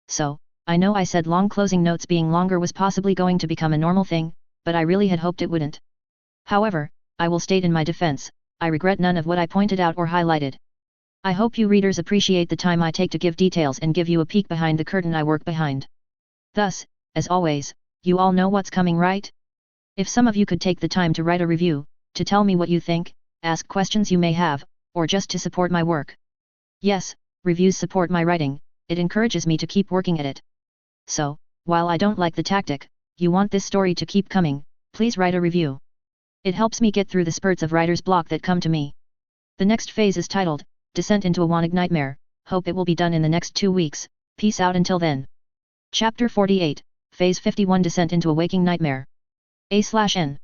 So, I know I said long closing notes being longer was possibly going to become a normal thing, but I really had hoped it wouldn't. However, I will state in my defense, I regret none of what I pointed out or highlighted. I hope you readers appreciate the time I take to give details and give you a peek behind the curtain I work behind. Thus, as always, you all know what's coming, right? If some of you could take the time to write a review, to tell me what you think, ask questions you may have, or just to support my work. Yes, reviews support my writing, it encourages me to keep working at it. So, while I don't like the tactic, you want this story to keep coming, please write a review. It helps me get through the spurts of writer's block that come to me. The next phase is titled, Descent into a Wanig Nightmare. Hope it will be done in the next 2 weeks, peace out until then. Chapter 48, Phase 51, Descent into a Waking Nightmare. A/N.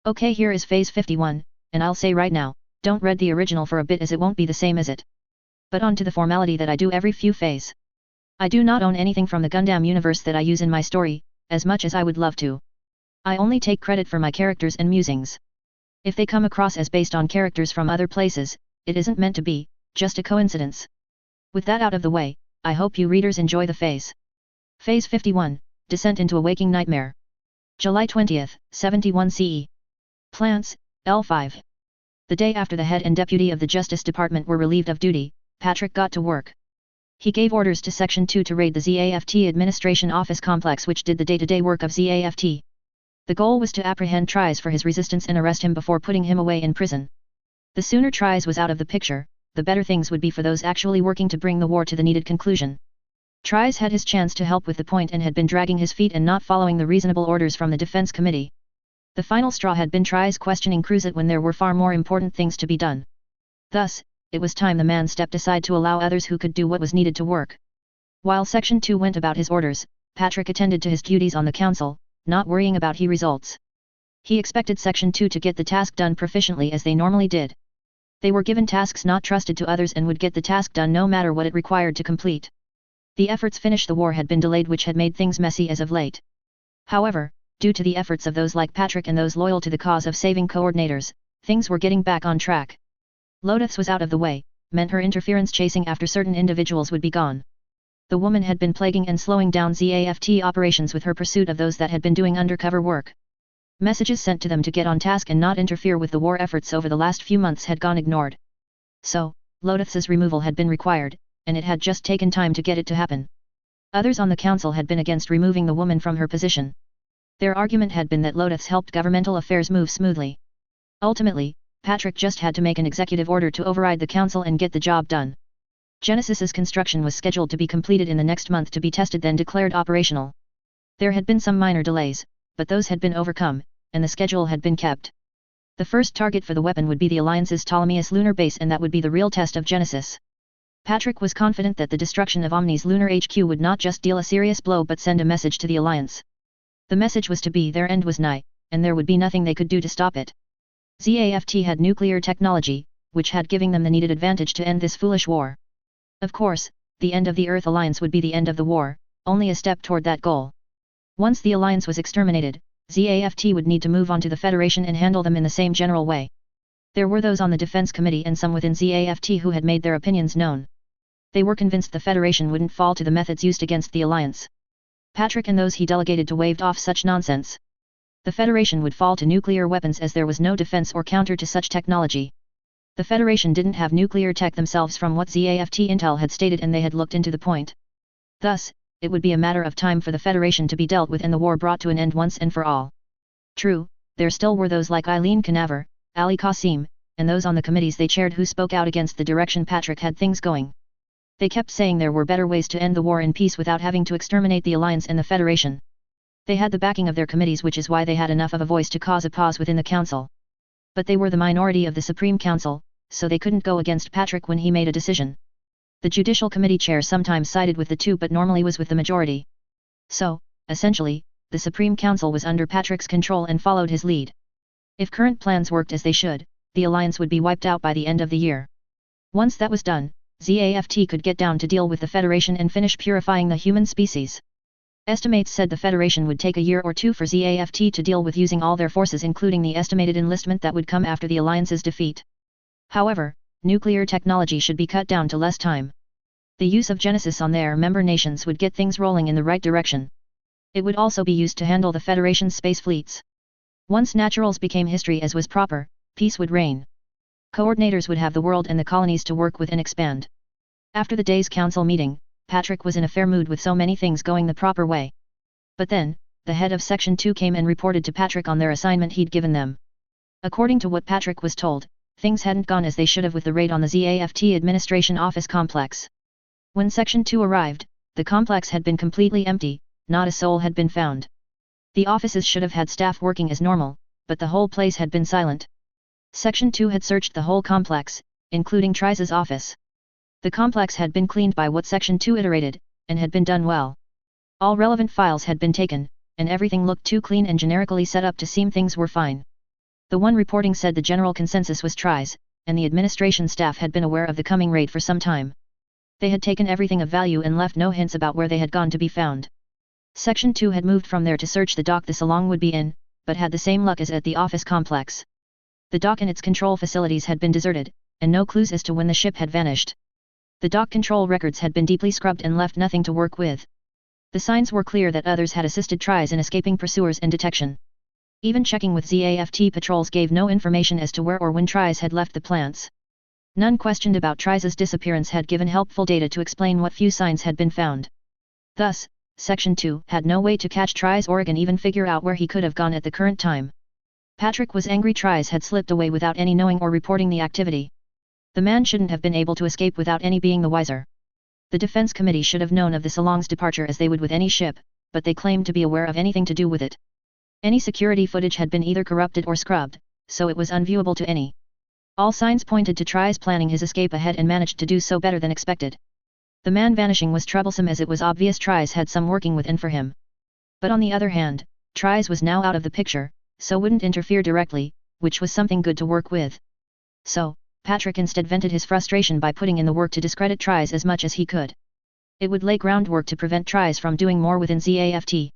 Okay, here is Phase 51, and I'll say right now, don't read the original for a bit as it won't be the same as it. But on to the formality that I do every few phase. I do not own anything from the Gundam universe that I use in my story, as much as I would love to. I only take credit for my characters and musings. If they come across as based on characters from other places, it isn't meant to be, just a coincidence. With that out of the way, I hope you readers enjoy the phase. Phase 51, Descent into a Waking Nightmare. July 20th, 71 CE. Plants, L5. The day after the head and deputy of the Justice Department were relieved of duty, Patrick got to work. He gave orders to Section 2 to raid the ZAFT Administration Office Complex, which did the day-to-day work of ZAFT. The goal was to apprehend Tries for his resistance and arrest him before putting him away in prison. The sooner Tries was out of the picture, the better things would be for those actually working to bring the war to the needed conclusion. Tries had his chance to help with the point and had been dragging his feet and not following the reasonable orders from the Defense Committee. The final straw had been Tries questioning Cruzet when there were far more important things to be done. Thus, it was time the man stepped aside to allow others who could do what was needed to work. While Section 2 went about his orders, Patrick attended to his duties on the council, not worrying about his results. He expected Section 2 to get the task done proficiently as they normally did. They were given tasks not trusted to others and would get the task done no matter what it required to complete. The efforts finish the war had been delayed, which had made things messy as of late. However, due to the efforts of those like Patrick and those loyal to the cause of saving coordinators, things were getting back on track. Lodith's was out of the way, meant her interference chasing after certain individuals would be gone. The woman had been plaguing and slowing down ZAFT operations with her pursuit of those that had been doing undercover work. Messages sent to them to get on task and not interfere with the war efforts over the last few months had gone ignored. So, Lodith's removal had been required, and it had just taken time to get it to happen. Others on the council had been against removing the woman from her position. Their argument had been that Lodith's helped governmental affairs move smoothly. Ultimately, Patrick just had to make an executive order to override the council and get the job done. Genesis's construction was scheduled to be completed in the next month to be tested, then declared operational. There had been some minor delays, but those had been overcome, and the schedule had been kept. The first target for the weapon would be the Alliance's Ptolemais lunar base, and that would be the real test of Genesis. Patrick was confident that the destruction of Omni's lunar HQ would not just deal a serious blow but send a message to the Alliance. The message was to be their end was nigh, and there would be nothing they could do to stop it. ZAFT had nuclear technology, which had given them the needed advantage to end this foolish war. Of course, the end of the Earth Alliance would be the end of the war, only a step toward that goal. Once the Alliance was exterminated, ZAFT would need to move on to the Federation and handle them in the same general way. There were those on the Defense Committee and some within ZAFT who had made their opinions known. They were convinced the Federation wouldn't fall to the methods used against the Alliance. Patrick and those he delegated to waved off such nonsense. The Federation would fall to nuclear weapons as there was no defense or counter to such technology. The Federation didn't have nuclear tech themselves from what ZAFT intel had stated, and they had looked into the point. Thus, it would be a matter of time for the Federation to be dealt with and the war brought to an end once and for all. True, there still were those like Eileen Canaver, Ali Qasim, and those on the committees they chaired who spoke out against the direction Patrick had things going. They kept saying there were better ways to end the war in peace without having to exterminate the Alliance and the Federation. They had the backing of their committees, which is why they had enough of a voice to cause a pause within the Council. But they were the minority of the Supreme Council, so they couldn't go against Patrick when he made a decision. The Judicial Committee chair sometimes sided with the two but normally was with the majority. So, essentially, the Supreme Council was under Patrick's control and followed his lead. If current plans worked as they should, the Alliance would be wiped out by the end of the year. Once that was done, ZAFT could get down to deal with the Federation and finish purifying the human species. Estimates said the Federation would take a year or two for ZAFT to deal with using all their forces, including the estimated enlistment that would come after the Alliance's defeat. However, nuclear technology should be cut down to less time. The use of Genesis on their member nations would get things rolling in the right direction. It would also be used to handle the Federation's space fleets. Once naturals became history as was proper, peace would reign. Coordinators would have the world and the colonies to work with and expand. After the day's council meeting, Patrick was in a fair mood with so many things going the proper way. But then, the head of Section 2 came and reported to Patrick on their assignment he'd given them. According to what Patrick was told, things hadn't gone as they should have with the raid on the ZAFT administration office complex. When Section 2 arrived, the complex had been completely empty, not a soul had been found. The offices should have had staff working as normal, but the whole place had been silent. Section 2 had searched the whole complex, including Trice's office. The complex had been cleaned by what Section 2 iterated, and had been done well. All relevant files had been taken, and everything looked too clean and generically set up to seem things were fine. The one reporting said the general consensus was Trice, and the administration staff had been aware of the coming raid for some time. They had taken everything of value and left no hints about where they had gone to be found. Section 2 had moved from there to search the dock the Salong would be in, but had the same luck as at the office complex. The dock and its control facilities had been deserted, and no clues as to when the ship had vanished. The dock control records had been deeply scrubbed and left nothing to work with. The signs were clear that others had assisted Trice in escaping pursuers and detection. Even checking with ZAFT patrols gave no information as to where or when Trice had left the plants. None questioned about Trice's disappearance had given helpful data to explain what few signs had been found. Thus, Section 2 had no way to catch Trice or even figure out where he could have gone at the current time. Patrick was angry Trice had slipped away without any knowing or reporting the activity. The man shouldn't have been able to escape without any being the wiser. The Defense Committee should have known of the Salong's departure as they would with any ship, but they claimed to be aware of anything to do with it. Any security footage had been either corrupted or scrubbed, so it was unviewable to any. All signs pointed to Trice planning his escape ahead and managed to do so better than expected. The man vanishing was troublesome as it was obvious Trice had some working within for him. But on the other hand, Trice was now out of the picture, so wouldn't interfere directly, which was something good to work with. So, Patrick instead vented his frustration by putting in the work to discredit Trice as much as he could. It would lay groundwork to prevent Trice from doing more within ZAFT.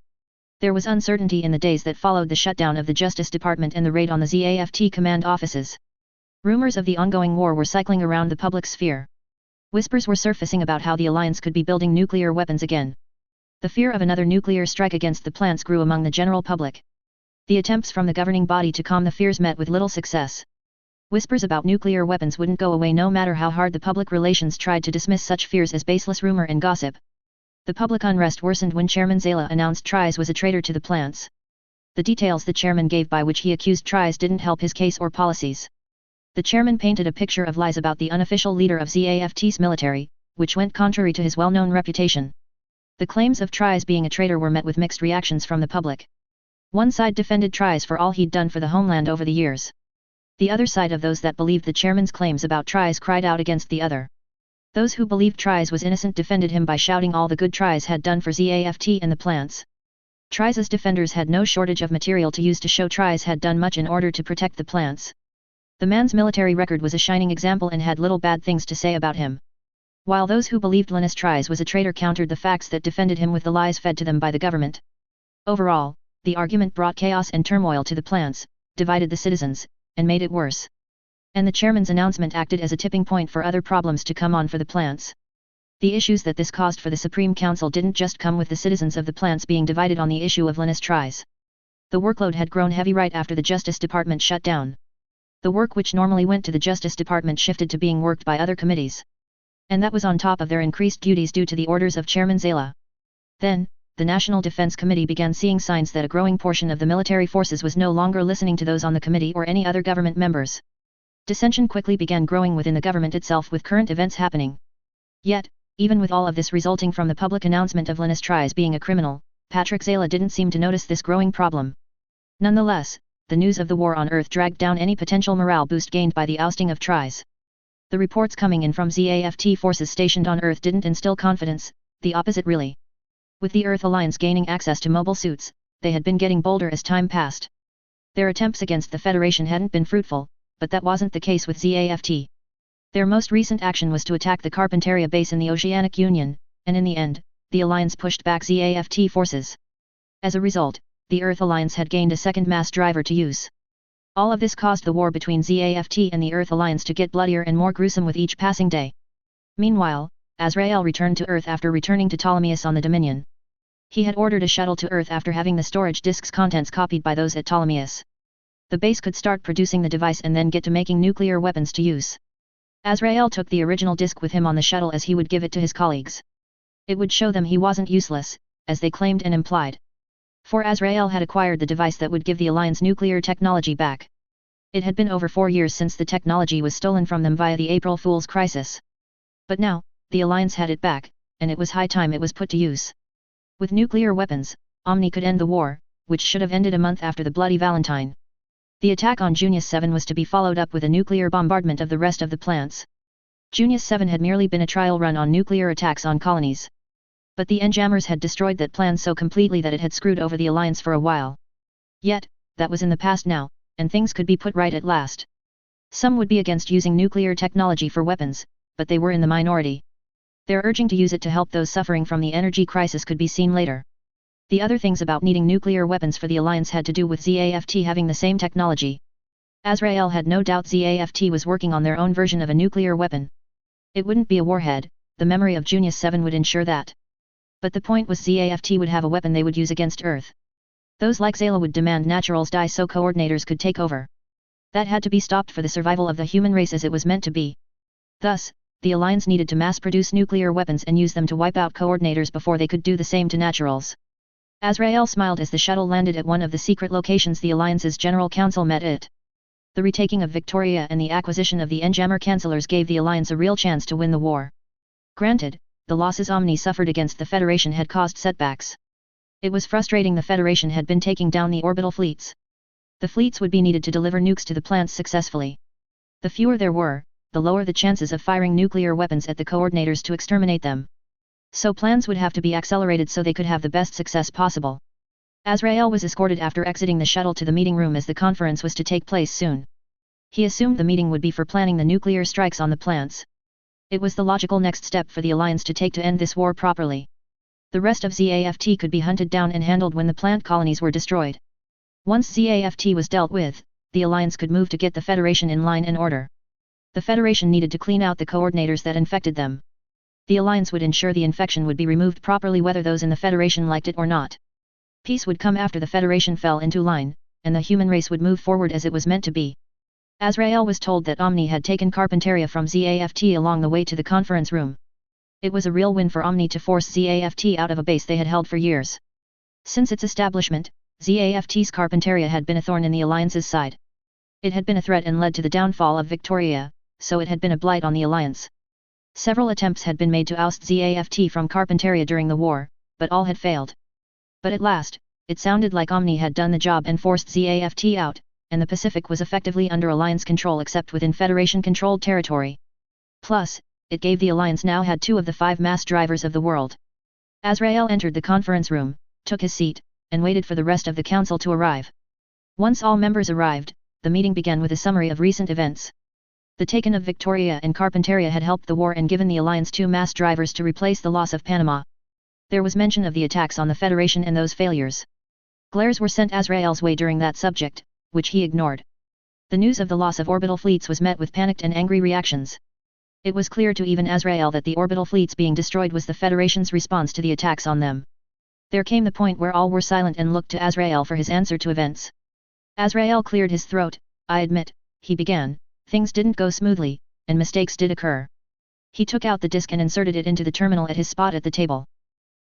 There was uncertainty in the days that followed the shutdown of the Justice Department and the raid on the ZAFT command offices. Rumors of the ongoing war were cycling around the public sphere. Whispers were surfacing about how the Alliance could be building nuclear weapons again. The fear of another nuclear strike against the plants grew among the general public. The attempts from the governing body to calm the fears met with little success. Whispers about nuclear weapons wouldn't go away no matter how hard the public relations tried to dismiss such fears as baseless rumor and gossip. The public unrest worsened when Chairman Zala announced Trice was a traitor to the plants. The details the chairman gave by which he accused Trice didn't help his case or policies. The chairman painted a picture of lies about the unofficial leader of ZAFT's military, which went contrary to his well-known reputation. The claims of Trice being a traitor were met with mixed reactions from the public. One side defended Trice for all he'd done for the homeland over the years. The other side of those that believed the chairman's claims about Trice cried out against the other. Those who believed Trice was innocent defended him by shouting all the good Trice had done for ZAFT and the plants. Trice's defenders had no shortage of material to use to show Trice had done much in order to protect the plants. The man's military record was a shining example and had little bad things to say about him. While those who believed Linus Trice was a traitor countered the facts that defended him with the lies fed to them by the government. Overall, the argument brought chaos and turmoil to the plants, divided the citizens, and made it worse. And the chairman's announcement acted as a tipping point for other problems to come on for the plants. The issues that this caused for the Supreme Council didn't just come with the citizens of the plants being divided on the issue of Linus Trice. The workload had grown heavy right after the Justice Department shut down. The work which normally went to the Justice Department shifted to being worked by other committees. And that was on top of their increased duties due to the orders of Chairman Zala. Then, the National Defense Committee began seeing signs that a growing portion of the military forces was no longer listening to those on the committee or any other government members. Dissension quickly began growing within the government itself with current events happening. Yet, even with all of this resulting from the public announcement of Linus Tries being a criminal, Patrick Zala didn't seem to notice this growing problem. Nonetheless, the news of the war on Earth dragged down any potential morale boost gained by the ousting of Tries. The reports coming in from ZAFT forces stationed on Earth didn't instill confidence, the opposite really. With the Earth Alliance gaining access to mobile suits, they had been getting bolder as time passed. Their attempts against the Federation hadn't been fruitful, but that wasn't the case with ZAFT. Their most recent action was to attack the Carpentaria base in the Oceanic Union, and in the end, the Alliance pushed back ZAFT forces. As a result, the Earth Alliance had gained a second mass driver to use. All of this caused the war between ZAFT and the Earth Alliance to get bloodier and more gruesome with each passing day. Meanwhile, Azrael returned to Earth after returning to Ptolemais on the Dominion. He had ordered a shuttle to Earth after having the storage disk's contents copied by those at Ptolemais. The base could start producing the device and then get to making nuclear weapons to use. Azrael took the original disk with him on the shuttle as he would give it to his colleagues. It would show them he wasn't useless, as they claimed and implied. For Azrael had acquired the device that would give the Alliance nuclear technology back. It had been over 4 years since the technology was stolen from them via the April Fool's crisis. But now, the Alliance had it back, and it was high time it was put to use. With nuclear weapons, Omni could end the war, which should have ended a month after the Bloody Valentine. The attack on Junius 7 was to be followed up with a nuclear bombardment of the rest of the plants. Junius 7 had merely been a trial run on nuclear attacks on colonies. But the Enjammers had destroyed that plan so completely that it had screwed over the Alliance for a while. Yet, that was in the past now, and things could be put right at last. Some would be against using nuclear technology for weapons, but they were in the minority. Their urging to use it to help those suffering from the energy crisis could be seen later. The other things about needing nuclear weapons for the Alliance had to do with ZAFT having the same technology. Azrael had no doubt ZAFT was working on their own version of a nuclear weapon. It wouldn't be a warhead, the memory of Junius 7 would ensure that. But the point was ZAFT would have a weapon they would use against Earth. Those like Zala would demand naturals die so coordinators could take over. That had to be stopped for the survival of the human race as it was meant to be. Thus, the Alliance needed to mass-produce nuclear weapons and use them to wipe out coordinators before they could do the same to naturals. Azrael smiled as the shuttle landed at one of the secret locations the Alliance's General Council met at. The retaking of Victoria and the acquisition of the Enjammer Chancellors gave the Alliance a real chance to win the war. Granted, the losses Omni suffered against the Federation had caused setbacks. It was frustrating the Federation had been taking down the orbital fleets. The fleets would be needed to deliver nukes to the plants successfully. The fewer there were, the lower the chances of firing nuclear weapons at the coordinators to exterminate them. So plans would have to be accelerated so they could have the best success possible. Azrael was escorted after exiting the shuttle to the meeting room as the conference was to take place soon. He assumed the meeting would be for planning the nuclear strikes on the plants. It was the logical next step for the Alliance to take to end this war properly. The rest of ZAFT could be hunted down and handled when the plant colonies were destroyed. Once ZAFT was dealt with, the Alliance could move to get the Federation in line and order. The Federation needed to clean out the coordinators that infected them. The Alliance would ensure the infection would be removed properly whether those in the Federation liked it or not. Peace would come after the Federation fell into line, and the human race would move forward as it was meant to be. Azrael was told that Omni had taken Carpentaria from ZAFT along the way to the conference room. It was a real win for Omni to force ZAFT out of a base they had held for years. Since its establishment, ZAFT's Carpentaria had been a thorn in the Alliance's side. It had been a threat and led to the downfall of Victoria, so it had been a blight on the Alliance. Several attempts had been made to oust ZAFT from Carpentaria during the war, but all had failed. But at last, it sounded like Omni had done the job and forced ZAFT out, and the Pacific was effectively under Alliance control except within Federation-controlled territory. Plus, it gave the Alliance now had 2 of the 5 mass drivers of the world. Azrael entered the conference room, took his seat, and waited for the rest of the council to arrive. Once all members arrived, the meeting began with a summary of recent events. The taking of Victoria and Carpentaria had helped the war and given the Alliance 2 mass drivers to replace the loss of Panama. There was mention of the attacks on the Federation and those failures. Glares were sent Azrael's way during that subject, which he ignored. The news of the loss of orbital fleets was met with panicked and angry reactions. It was clear to even Azrael that the orbital fleets being destroyed was the Federation's response to the attacks on them. There came the point where all were silent and looked to Azrael for his answer to events. Azrael cleared his throat. I admit, he began, things didn't go smoothly, and mistakes did occur. He took out the disk and inserted it into the terminal at his spot at the table.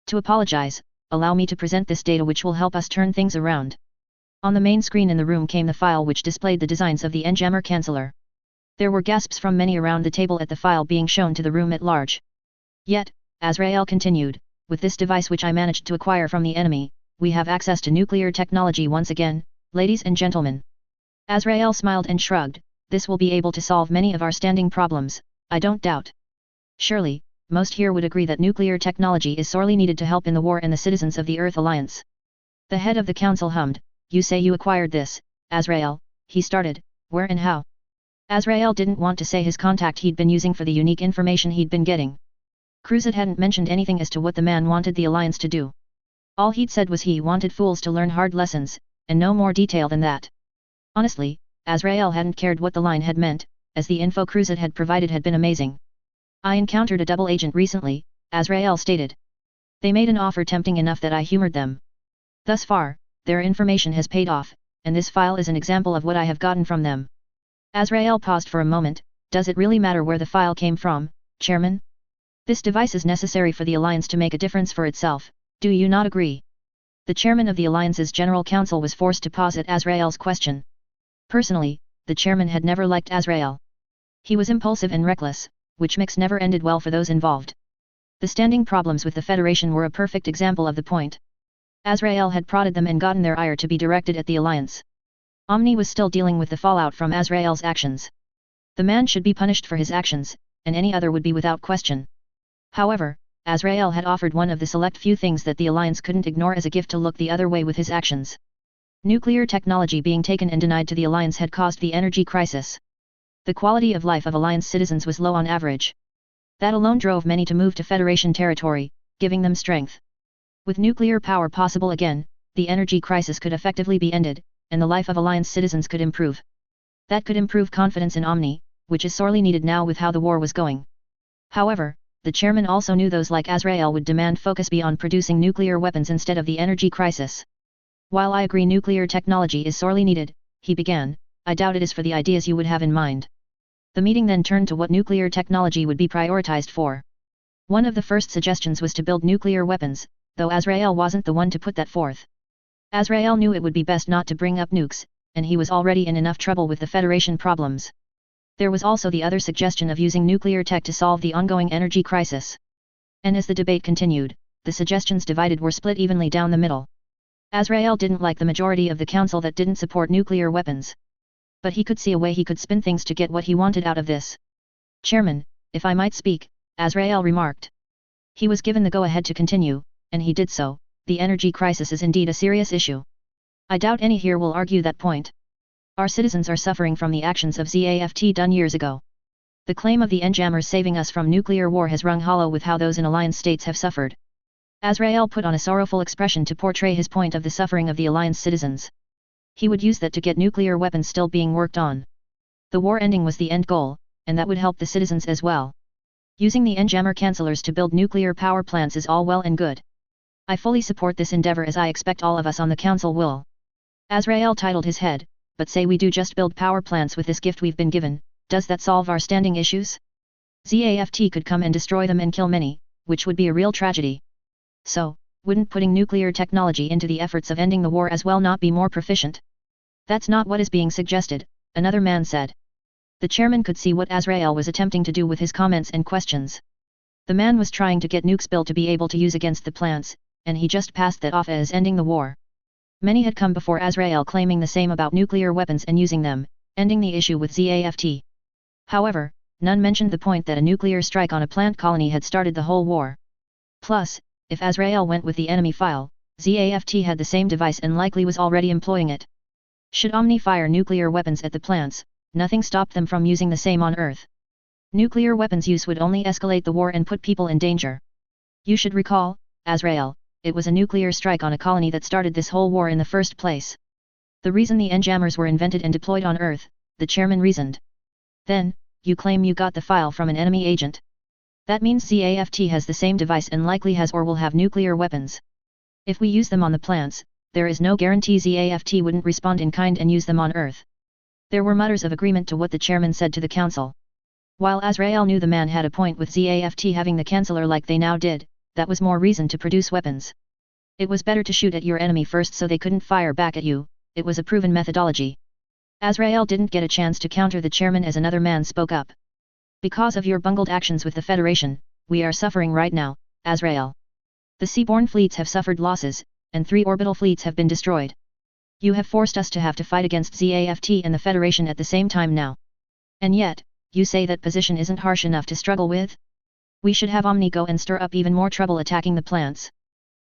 To apologize, allow me to present this data which will help us turn things around. On the main screen in the room came the file which displayed the designs of the N-jammer canceller. There were gasps from many around the table at the file being shown to the room at large. Yet, Azrael continued, with this device which I managed to acquire from the enemy, we have access to nuclear technology once again, ladies and gentlemen. Azrael smiled and shrugged, this will be able to solve many of our standing problems, I don't doubt. Surely, most here would agree that nuclear technology is sorely needed to help in the war and the citizens of the Earth Alliance. The head of the council hummed, you say you acquired this, Azrael, he started, where and how? Azrael didn't want to say his contact he'd been using for the unique information he'd been getting. Cruzat hadn't mentioned anything as to what the man wanted the Alliance to do. All he'd said was he wanted fools to learn hard lessons, and no more detail than that. Honestly, Azrael hadn't cared what the line had meant, as the info Cruzat had provided had been amazing. I encountered a double agent recently, Azrael stated. They made an offer tempting enough that I humored them. Thus far, their information has paid off, and this file is an example of what I have gotten from them. Azrael paused for a moment, does it really matter where the file came from, Chairman? This device is necessary for the Alliance to make a difference for itself, do you not agree? The chairman of the Alliance's General Council was forced to pause at Azrael's question. Personally, the chairman had never liked Azrael. He was impulsive and reckless, which mix never ended well for those involved. The standing problems with the Federation were a perfect example of the point. Azrael had prodded them and gotten their ire to be directed at the Alliance. Omni was still dealing with the fallout from Azrael's actions. The man should be punished for his actions, and any other would be without question. However, Azrael had offered one of the select few things that the Alliance couldn't ignore as a gift to look the other way with his actions. Nuclear technology being taken and denied to the Alliance had caused the energy crisis. The quality of life of Alliance citizens was low on average. That alone drove many to move to Federation territory, giving them strength. With nuclear power possible again, the energy crisis could effectively be ended, and the life of Alliance citizens could improve. That could improve confidence in Omni, which is sorely needed now with how the war was going. However, the chairman also knew those like Azrael would demand focus beyond producing nuclear weapons instead of the energy crisis. While I agree nuclear technology is sorely needed, he began, I doubt it is for the ideas you would have in mind. The meeting then turned to what nuclear technology would be prioritized for. One of the first suggestions was to build nuclear weapons, though Azrael wasn't the one to put that forth. Azrael knew it would be best not to bring up nukes, and he was already in enough trouble with the Federation problems. There was also the other suggestion of using nuclear tech to solve the ongoing energy crisis. And as the debate continued, the suggestions divided were split evenly down the middle. Azrael didn't like the majority of the council that didn't support nuclear weapons. But he could see a way he could spin things to get what he wanted out of this. Chairman, if I might speak, Azrael remarked. He was given the go-ahead to continue, and he did so. The energy crisis is indeed a serious issue. I doubt any here will argue that point. Our citizens are suffering from the actions of ZAFT done years ago. The claim of the N-jammers saving us from nuclear war has rung hollow with how those in Alliance states have suffered. Azrael put on a sorrowful expression to portray his point of the suffering of the Alliance citizens. He would use that to get nuclear weapons still being worked on. The war ending was the end goal, and that would help the citizens as well. Using the N-jammer cancellers to build nuclear power plants is all well and good. I fully support this endeavor as I expect all of us on the council will. Azrael titled his head, but say we do just build power plants with this gift we've been given, does that solve our standing issues? ZAFT could come and destroy them and kill many, which would be a real tragedy. So, wouldn't putting nuclear technology into the efforts of ending the war as well not be more proficient? That's not what is being suggested, another man said. The chairman could see what Azrael was attempting to do with his comments and questions. The man was trying to get nukes built to be able to use against the plants, and he just passed that off as ending the war. Many had come before Azrael claiming the same about nuclear weapons and using them, ending the issue with ZAFT. However, none mentioned the point that a nuclear strike on a plant colony had started the whole war. Plus, if Azrael went with the enemy file, ZAFT had the same device and likely was already employing it. Should Omni fire nuclear weapons at the plants, nothing stopped them from using the same on Earth. Nuclear weapons use would only escalate the war and put people in danger. You should recall, Azrael, it was a nuclear strike on a colony that started this whole war in the first place. The reason the N-jammers were invented and deployed on Earth, the chairman reasoned. Then, you claim you got the file from an enemy agent. That means ZAFT has the same device and likely has or will have nuclear weapons. If we use them on the plants, there is no guarantee ZAFT wouldn't respond in kind and use them on Earth. There were mutters of agreement to what the chairman said to the council. While Azrael knew the man had a point with ZAFT having the canceller like they now did, that was more reason to produce weapons. It was better to shoot at your enemy first so they couldn't fire back at you, it was a proven methodology. Azrael didn't get a chance to counter the chairman as another man spoke up. Because of your bungled actions with the Federation, we are suffering right now, Azrael. The seaborne fleets have suffered losses, and 3 orbital fleets have been destroyed. You have forced us to have to fight against ZAFT and the Federation at the same time now. And yet, you say that position isn't harsh enough to struggle with? We should have Omni go and stir up even more trouble attacking the plants.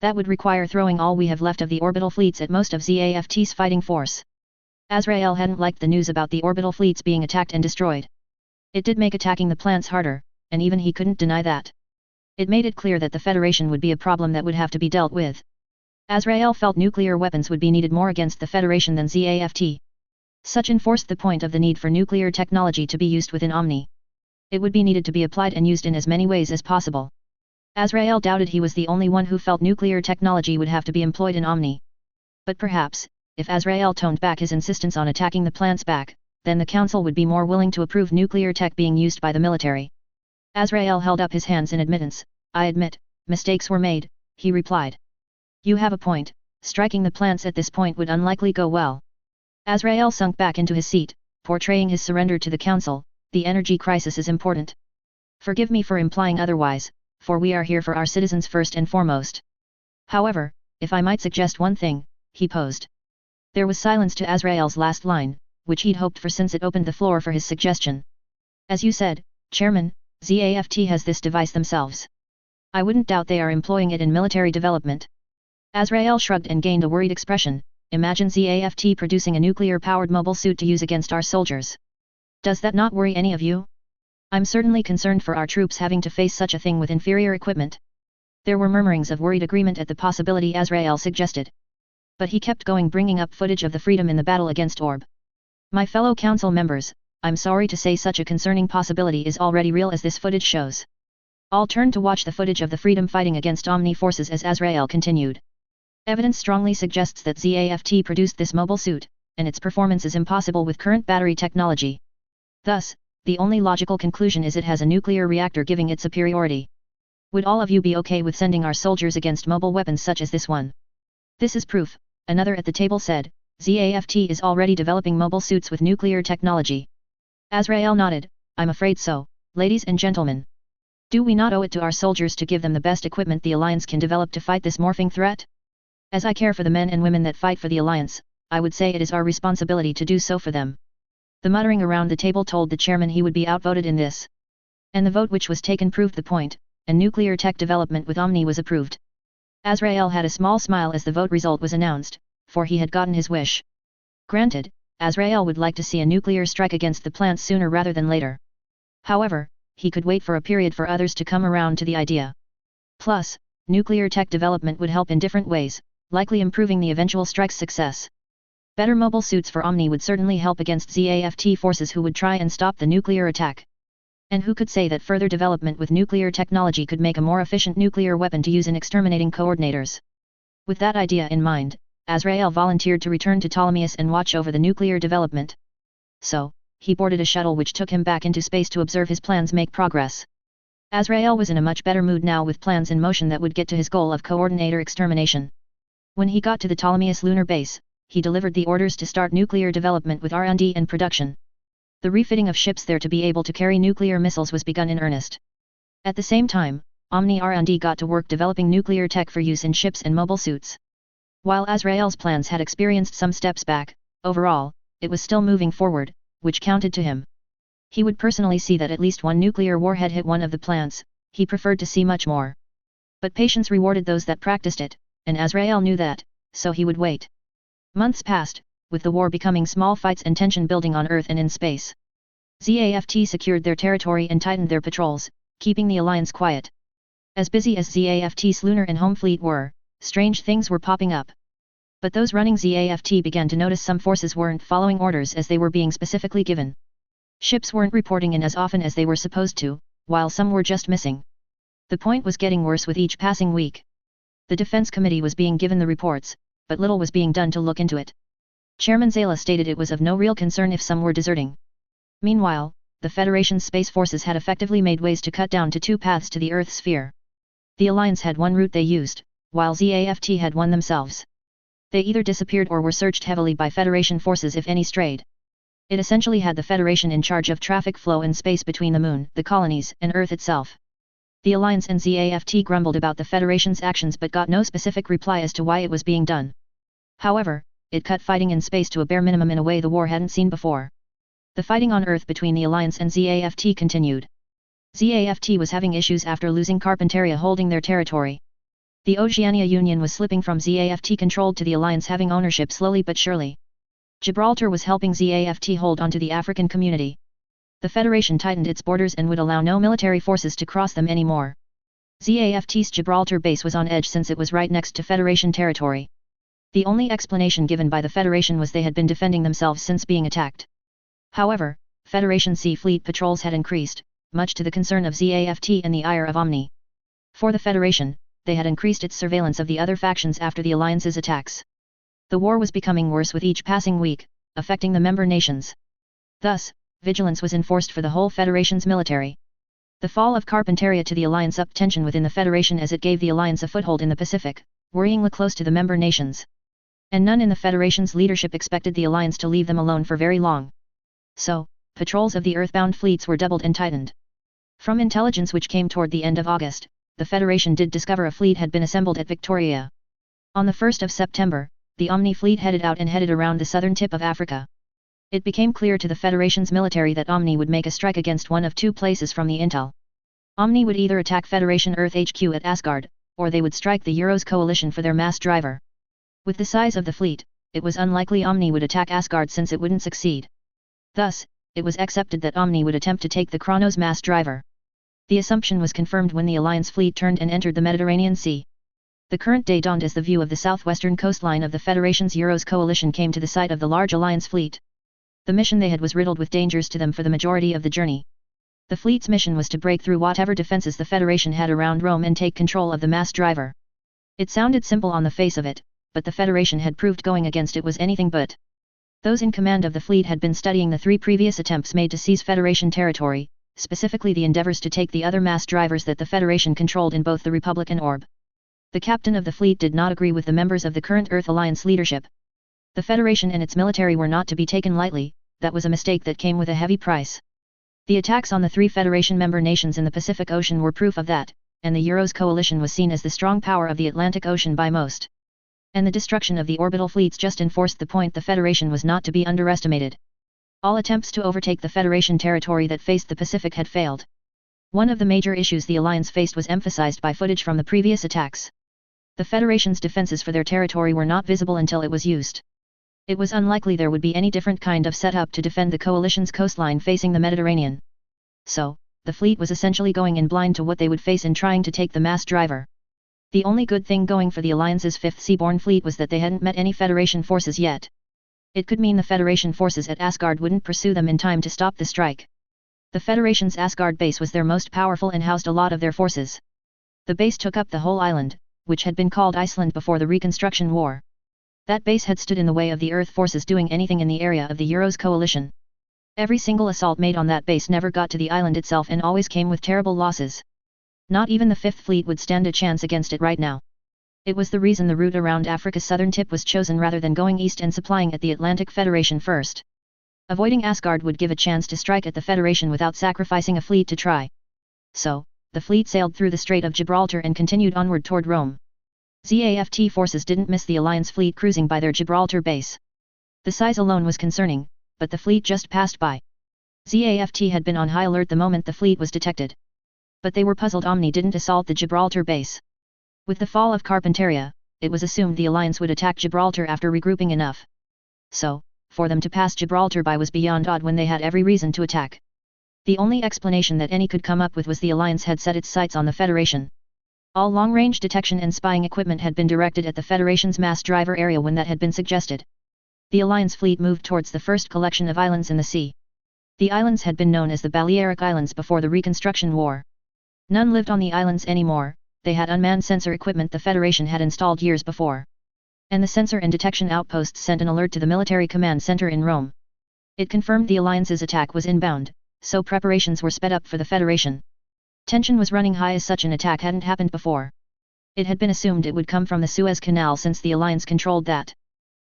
That would require throwing all we have left of the orbital fleets at most of ZAFT's fighting force. Azrael hadn't liked the news about the orbital fleets being attacked and destroyed. It did make attacking the plants harder, and even he couldn't deny that. It made it clear that the Federation would be a problem that would have to be dealt with. Azrael felt nuclear weapons would be needed more against the Federation than ZAFT. Such enforced the point of the need for nuclear technology to be used within Omni. It would be needed to be applied and used in as many ways as possible. Azrael doubted he was the only one who felt nuclear technology would have to be employed in Omni. But perhaps, if Azrael toned back his insistence on attacking the plants back, then the Council would be more willing to approve nuclear tech being used by the military. Azrael held up his hands in admittance. I admit, mistakes were made, he replied. You have a point, striking the plants at this point would unlikely go well. Azrael sunk back into his seat, portraying his surrender to the Council. The energy crisis is important. Forgive me for implying otherwise, for we are here for our citizens first and foremost. However, if I might suggest one thing, he posed. There was silence to Azrael's last line, which he'd hoped for since it opened the floor for his suggestion. As you said, Chairman, ZAFT has this device themselves. I wouldn't doubt they are employing it in military development. Azrael shrugged and gained a worried expression. Imagine ZAFT producing a nuclear-powered mobile suit to use against our soldiers. Does that not worry any of you? I'm certainly concerned for our troops having to face such a thing with inferior equipment. There were murmurings of worried agreement at the possibility Azrael suggested. But he kept going, bringing up footage of the Freedom in the battle against Orb. My fellow council members, I'm sorry to say such a concerning possibility is already real as this footage shows. All turned to watch the footage of the Freedom fighting against Omni forces as Azrael continued. Evidence strongly suggests that ZAFT produced this mobile suit, and its performance is impossible with current battery technology. Thus, the only logical conclusion is it has a nuclear reactor giving it superiority. Would all of you be okay with sending our soldiers against mobile weapons such as this one? This is proof, another at the table said. ZAFT is already developing mobile suits with nuclear technology. Azrael nodded. I'm afraid so, ladies and gentlemen. Do we not owe it to our soldiers to give them the best equipment the Alliance can develop to fight this morphing threat? As I care for the men and women that fight for the Alliance, I would say it is our responsibility to do so for them. The muttering around the table told the chairman he would be outvoted in this. And the vote which was taken proved the point, and nuclear tech development with Omni was approved. Azrael had a small smile as the vote result was announced, for he had gotten his wish. Granted, Azrael would like to see a nuclear strike against the plants sooner rather than later. However, he could wait for a period for others to come around to the idea. Plus, nuclear tech development would help in different ways, likely improving the eventual strike's success. Better mobile suits for Omni would certainly help against ZAFT forces who would try and stop the nuclear attack. And who could say that further development with nuclear technology could make a more efficient nuclear weapon to use in exterminating coordinators? With that idea in mind, Azrael volunteered to return to Ptolemaeus and watch over the nuclear development. So, he boarded a shuttle which took him back into space to observe his plans make progress. Azrael was in a much better mood now with plans in motion that would get to his goal of coordinator extermination. When he got to the Ptolemaeus lunar base, he delivered the orders to start nuclear development with R&D and production. The refitting of ships there to be able to carry nuclear missiles was begun in earnest. At the same time, Omni R&D got to work developing nuclear tech for use in ships and mobile suits. While Azrael's plans had experienced some steps back, overall, it was still moving forward, which counted to him. He would personally see that at least one nuclear warhead hit one of the plants. He preferred to see much more. But patience rewarded those that practiced it, and Azrael knew that, so he would wait. Months passed, with the war becoming small fights and tension building on Earth and in space. ZAFT secured their territory and tightened their patrols, keeping the Alliance quiet. As busy as ZAFT's lunar and home fleet were, strange things were popping up. But those running ZAFT began to notice some forces weren't following orders as they were being specifically given. Ships weren't reporting in as often as they were supposed to, while some were just missing. The point was getting worse with each passing week. The Defense Committee was being given the reports, but little was being done to look into it. Chairman Zala stated it was of no real concern if some were deserting. Meanwhile, the Federation's space forces had effectively made ways to cut down to 2 paths to the Earth sphere. The Alliance had one route they used, while ZAFT had one themselves. They either disappeared or were searched heavily by Federation forces if any strayed. It essentially had the Federation in charge of traffic flow in space between the Moon, the colonies, and Earth itself. The Alliance and ZAFT grumbled about the Federation's actions but got no specific reply as to why it was being done. However, it cut fighting in space to a bare minimum in a way the war hadn't seen before. The fighting on Earth between the Alliance and ZAFT continued. ZAFT was having issues after losing Carpentaria holding their territory. The Oceania Union was slipping from ZAFT controlled to the Alliance having ownership slowly but surely. Gibraltar was helping ZAFT hold onto the African community. The Federation tightened its borders and would allow no military forces to cross them anymore. ZAFT's Gibraltar base was on edge since it was right next to Federation territory. The only explanation given by the Federation was they had been defending themselves since being attacked. However, Federation Sea Fleet patrols had increased, much to the concern of ZAFT and the ire of Omni. For the Federation, they had increased its surveillance of the other factions after the Alliance's attacks. The war was becoming worse with each passing week, affecting the member nations. Thus, vigilance was enforced for the whole Federation's military. The fall of Carpentaria to the Alliance upped tension within the Federation as it gave the Alliance a foothold in the Pacific, worryingly close to the member nations. And none in the Federation's leadership expected the Alliance to leave them alone for very long. So, patrols of the Earthbound fleets were doubled and tightened. From intelligence which came toward the end of August, the Federation did discover a fleet had been assembled at Victoria. On the 1st of September, the Omni fleet headed out and headed around the southern tip of Africa. It became clear to the Federation's military that Omni would make a strike against one of two places from the intel. Omni would either attack Federation Earth HQ at Asgard, or they would strike the Euros coalition for their mass driver. With the size of the fleet, it was unlikely Omni would attack Asgard since it wouldn't succeed. Thus, it was accepted that Omni would attempt to take the Kronos mass driver. The assumption was confirmed when the Alliance fleet turned and entered the Mediterranean Sea. The current day dawned as the view of the southwestern coastline of the Federation's Euros coalition came to the site of the large Alliance fleet. The mission they had was riddled with dangers to them for the majority of the journey. The fleet's mission was to break through whatever defenses the Federation had around Rome and take control of the mass driver. It sounded simple on the face of it, but the Federation had proved going against it was anything but. Those in command of the fleet had been studying the 3 previous attempts made to seize Federation territory, specifically the endeavors to take the other mass drivers that the Federation controlled in both the Republic and Orb. The captain of the fleet did not agree with the members of the current Earth Alliance leadership. The Federation and its military were not to be taken lightly, that was a mistake that came with a heavy price. The attacks on the 3 Federation member nations in the Pacific Ocean were proof of that, and the Euros coalition was seen as the strong power of the Atlantic Ocean by most. And the destruction of the orbital fleets just enforced the point the Federation was not to be underestimated. All attempts to overtake the Federation territory that faced the Pacific had failed. One of the major issues the Alliance faced was emphasized by footage from the previous attacks. The Federation's defenses for their territory were not visible until it was used. It was unlikely there would be any different kind of setup to defend the coalition's coastline facing the Mediterranean. So, the fleet was essentially going in blind to what they would face in trying to take the mass driver. The only good thing going for the Alliance's 5th Seaborne Fleet was that they hadn't met any Federation forces yet. It could mean the Federation forces at Asgard wouldn't pursue them in time to stop the strike. The Federation's Asgard base was their most powerful and housed a lot of their forces. The base took up the whole island, which had been called Iceland before the Reconstruction War. That base had stood in the way of the Earth forces doing anything in the area of the Euros coalition. Every single assault made on that base never got to the island itself and always came with terrible losses. Not even the 5th Fleet would stand a chance against it right now. It was the reason the route around Africa's southern tip was chosen rather than going east and supplying at the Atlantic Federation first. Avoiding Asgard would give a chance to strike at the Federation without sacrificing a fleet to try. So, the fleet sailed through the Strait of Gibraltar and continued onward toward Rome. ZAFT forces didn't miss the Alliance fleet cruising by their Gibraltar base. The size alone was concerning, but the fleet just passed by. ZAFT had been on high alert the moment the fleet was detected. But they were puzzled Omni didn't assault the Gibraltar base. With the fall of Carpentaria, it was assumed the Alliance would attack Gibraltar after regrouping enough. So, for them to pass Gibraltar by was beyond odd when they had every reason to attack. The only explanation that any could come up with was the Alliance had set its sights on the Federation. All long-range detection and spying equipment had been directed at the Federation's mass driver area when that had been suggested. The Alliance fleet moved towards the first collection of islands in the sea. The islands had been known as the Balearic Islands before the Reconstruction War. None lived on the islands anymore, they had unmanned sensor equipment the Federation had installed years before. And the sensor and detection outposts sent an alert to the military command center in Rome. It confirmed the Alliance's attack was inbound, so preparations were sped up for the Federation. Tension was running high as such an attack hadn't happened before. It had been assumed it would come from the Suez Canal since the Alliance controlled that.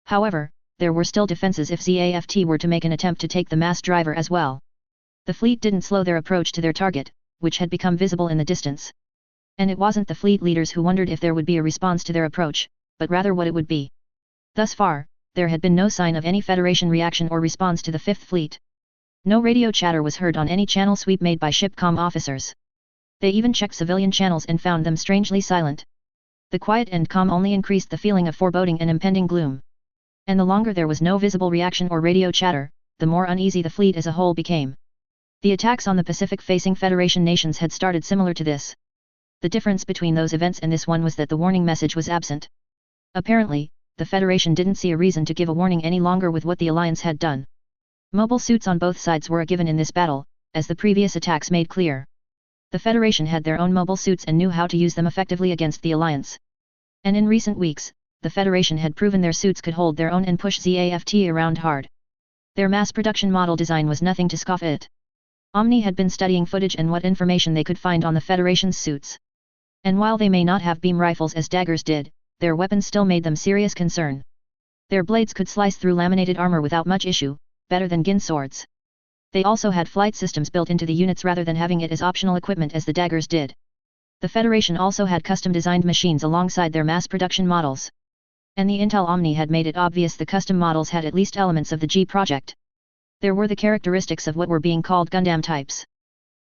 However, there were still defenses if ZAFT were to make an attempt to take the mass driver as well. The fleet didn't slow their approach to their target, which had become visible in the distance. And it wasn't the fleet leaders who wondered if there would be a response to their approach, but rather what it would be. Thus far, there had been no sign of any Federation reaction or response to the Fifth Fleet. No radio chatter was heard on any channel sweep made by shipcom officers. They even checked civilian channels and found them strangely silent. The quiet and calm only increased the feeling of foreboding and impending gloom. And the longer there was no visible reaction or radio chatter, the more uneasy the fleet as a whole became. The attacks on the Pacific-facing Federation nations had started similar to this. The difference between those events and this one was that the warning message was absent. Apparently, the Federation didn't see a reason to give a warning any longer with what the Alliance had done. Mobile suits on both sides were a given in this battle, as the previous attacks made clear. The Federation had their own mobile suits and knew how to use them effectively against the Alliance. And in recent weeks, the Federation had proven their suits could hold their own and push ZAFT around hard. Their mass production model design was nothing to scoff at. Omni had been studying footage and what information they could find on the Federation's suits. And while they may not have beam rifles as daggers did, their weapons still made them serious concern. Their blades could slice through laminated armor without much issue, better than Gin swords. They also had flight systems built into the units rather than having it as optional equipment as the daggers did. The Federation also had custom-designed machines alongside their mass production models. And the Intel Omni had made it obvious the custom models had at least elements of the G project. There were the characteristics of what were being called Gundam types.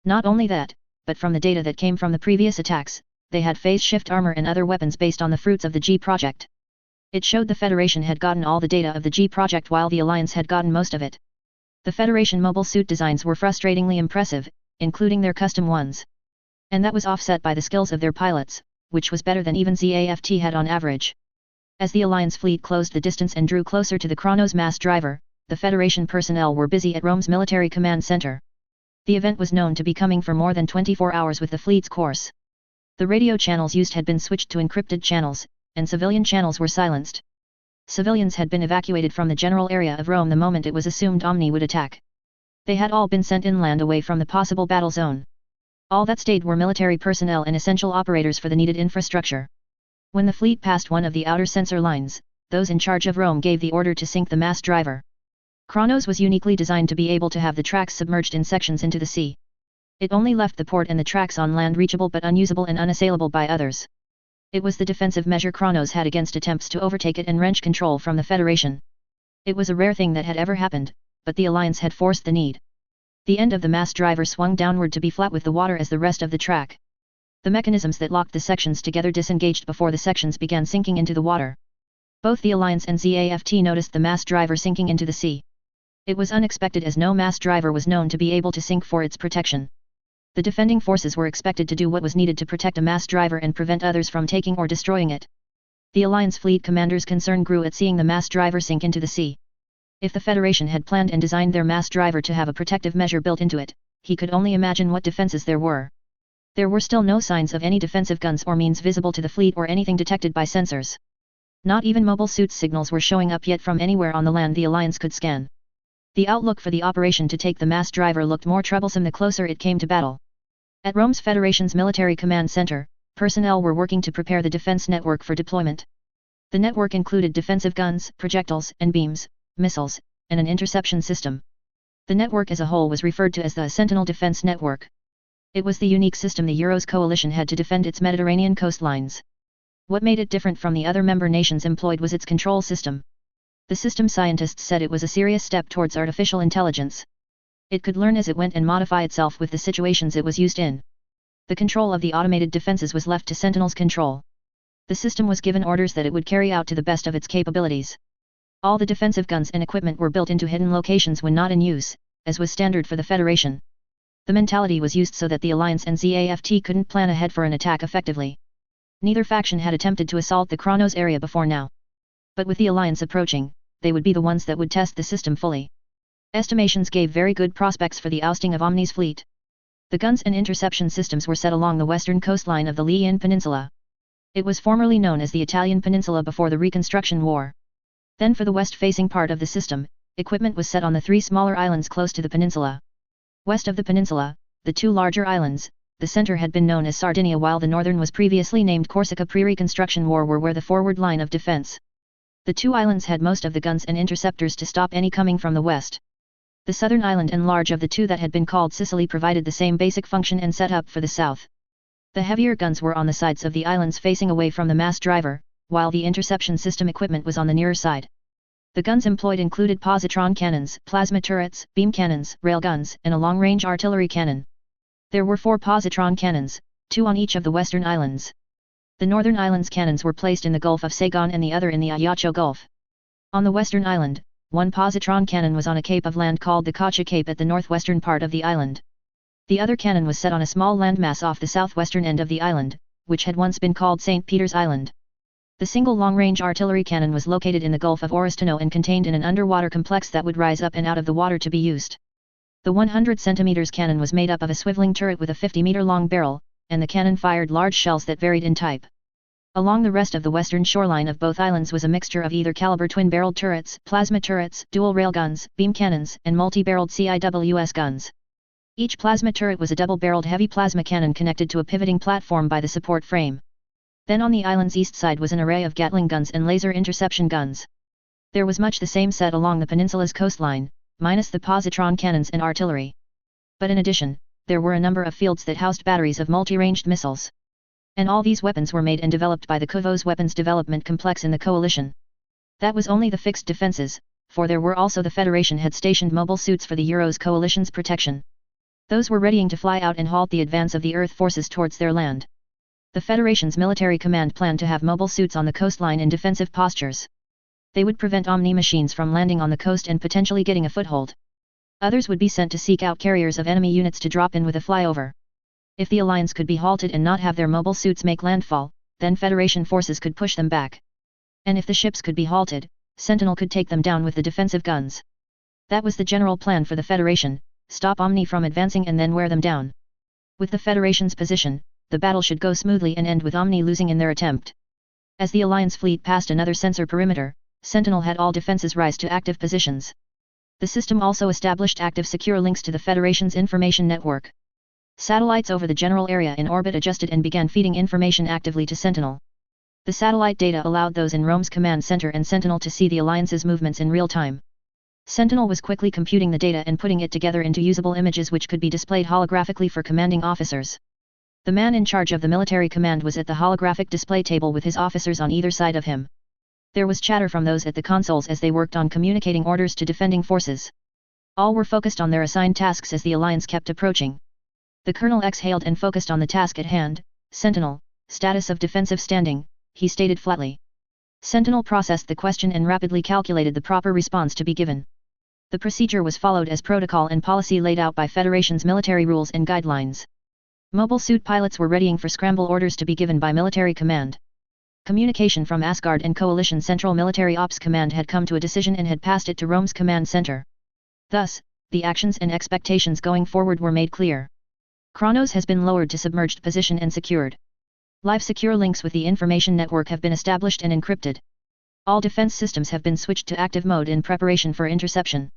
Not only that, but from the data that came from the previous attacks, they had phase shift armor and other weapons based on the fruits of the G project. It showed the Federation had gotten all the data of the G project while the Alliance had gotten most of it. The Federation mobile suit designs were frustratingly impressive, including their custom ones. And that was offset by the skills of their pilots, which was better than even ZAFT had on average. As the Alliance fleet closed the distance and drew closer to the Kronos mass driver, the Federation personnel were busy at Rome's military command center. The event was known to be coming for more than 24 hours with the fleet's course. The radio channels used had been switched to encrypted channels, and civilian channels were silenced. Civilians had been evacuated from the general area of Rome the moment it was assumed Omni would attack. They had all been sent inland away from the possible battle zone. All that stayed were military personnel and essential operators for the needed infrastructure. When the fleet passed one of the outer sensor lines, those in charge of Rome gave the order to sink the mass driver. Kronos was uniquely designed to be able to have the tracks submerged in sections into the sea. It only left the port and the tracks on land reachable but unusable and unassailable by others. It was the defensive measure Kronos had against attempts to overtake it and wrench control from the Federation. It was a rare thing that had ever happened, but the Alliance had forced the need. The end of the mass driver swung downward to be flat with the water as the rest of the track. The mechanisms that locked the sections together disengaged before the sections began sinking into the water. Both the Alliance and ZAFT noticed the mass driver sinking into the sea. It was unexpected as no mass driver was known to be able to sink for its protection. The defending forces were expected to do what was needed to protect a mass driver and prevent others from taking or destroying it. The Alliance fleet commander's concern grew at seeing the mass driver sink into the sea. If the Federation had planned and designed their mass driver to have a protective measure built into it, he could only imagine what defenses there were. There were still no signs of any defensive guns or means visible to the fleet or anything detected by sensors. Not even mobile suits signals were showing up yet from anywhere on the land the Alliance could scan. The outlook for the operation to take the mass driver looked more troublesome the closer it came to battle. At Rome's Federation's military command center, personnel were working to prepare the defense network for deployment. The network included defensive guns, projectiles and beams, missiles, and an interception system. The network as a whole was referred to as the Sentinel Defense Network. It was the unique system the Euros coalition had to defend its Mediterranean coastlines. What made it different from the other member nations employed was its control system. The system scientists said it was a serious step towards artificial intelligence. It could learn as it went and modify itself with the situations it was used in. The control of the automated defenses was left to Sentinel's control. The system was given orders that it would carry out to the best of its capabilities. All the defensive guns and equipment were built into hidden locations when not in use, as was standard for the Federation. The mentality was used so that the Alliance and ZAFT couldn't plan ahead for an attack effectively. Neither faction had attempted to assault the Kronos area before now. But with the Alliance approaching, they would be the ones that would test the system fully. Estimations gave very good prospects for the ousting of Omni's fleet. The guns and interception systems were set along the western coastline of the Leahan Peninsula. It was formerly known as the Italian Peninsula before the Reconstruction War. Then for the west-facing part of the system, equipment was set on the three smaller islands close to the peninsula. West of the peninsula, the two larger islands, the center had been known as Sardinia while the northern was previously named Corsica. Pre-Reconstruction War were the forward line of defense. The two islands had most of the guns and interceptors to stop any coming from the west. The southern island and large of the two that had been called Sicily provided the same basic function and setup for the south. The heavier guns were on the sides of the islands facing away from the mass driver, while the interception system equipment was on the nearer side. The guns employed included positron cannons, plasma turrets, beam cannons, railguns, and a long-range artillery cannon. There were 4 positron cannons, 2 on each of the western islands. The northern island's cannons were placed in the Gulf of Saigon and the other in the Ayacho Gulf. On the western island, 1 positron cannon was on a cape of land called the Kacha Cape at the northwestern part of the island. The other cannon was set on a small landmass off the southwestern end of the island, which had once been called St. Peter's Island. The single long-range artillery cannon was located in the Gulf of Oristano and contained in an underwater complex that would rise up and out of the water to be used. The 100 cm cannon was made up of a swiveling turret with a 50-meter-long barrel, and the cannon fired large shells that varied in type. Along the rest of the western shoreline of both islands was a mixture of either caliber twin-barreled turrets, plasma turrets, dual railguns, beam cannons, and multi-barreled CIWS guns. Each plasma turret was a double-barreled heavy plasma cannon connected to a pivoting platform by the support frame. Then on the island's east side was an array of Gatling guns and laser interception guns. There was much the same set along the peninsula's coastline, minus the positron cannons and artillery. But in addition, there were a number of fields that housed batteries of multi-ranged missiles. And all these weapons were made and developed by the Kuvos Weapons Development Complex in the coalition. That was only the fixed defenses, for there were also the Federation had stationed mobile suits for the Euros coalition's protection. Those were readying to fly out and halt the advance of the Earth forces towards their land. The Federation's military command planned to have mobile suits on the coastline in defensive postures. They would prevent Omni machines from landing on the coast and potentially getting a foothold. Others would be sent to seek out carriers of enemy units to drop in with a flyover. If the Alliance could be halted and not have their mobile suits make landfall, then Federation forces could push them back. And if the ships could be halted, Sentinel could take them down with the defensive guns. That was the general plan for the Federation: stop Omni from advancing and then wear them down. With the Federation's position, the battle should go smoothly and end with Omni losing in their attempt. As the Alliance fleet passed another sensor perimeter, Sentinel had all defenses rise to active positions. The system also established active secure links to the Federation's information network. Satellites over the general area in orbit adjusted and began feeding information actively to Sentinel. The satellite data allowed those in Rome's command center and Sentinel to see the Alliance's movements in real time. Sentinel was quickly computing the data and putting it together into usable images which could be displayed holographically for commanding officers. The man in charge of the military command was at the holographic display table with his officers on either side of him. There was chatter from those at the consoles as they worked on communicating orders to defending forces. All were focused on their assigned tasks as the Alliance kept approaching. The Colonel exhaled and focused on the task at hand. Sentinel, status of defensive standing, he stated flatly. Sentinel processed the question and rapidly calculated the proper response to be given. The procedure was followed as protocol and policy laid out by Federation's military rules and guidelines. Mobile suit pilots were readying for scramble orders to be given by military command. Communication from Asgard and Coalition Central Military Ops Command had come to a decision and had passed it to Rome's command center. Thus, the actions and expectations going forward were made clear. Chronos has been lowered to submerged position and secured. Live secure links with the information network have been established and encrypted. All defense systems have been switched to active mode in preparation for interception.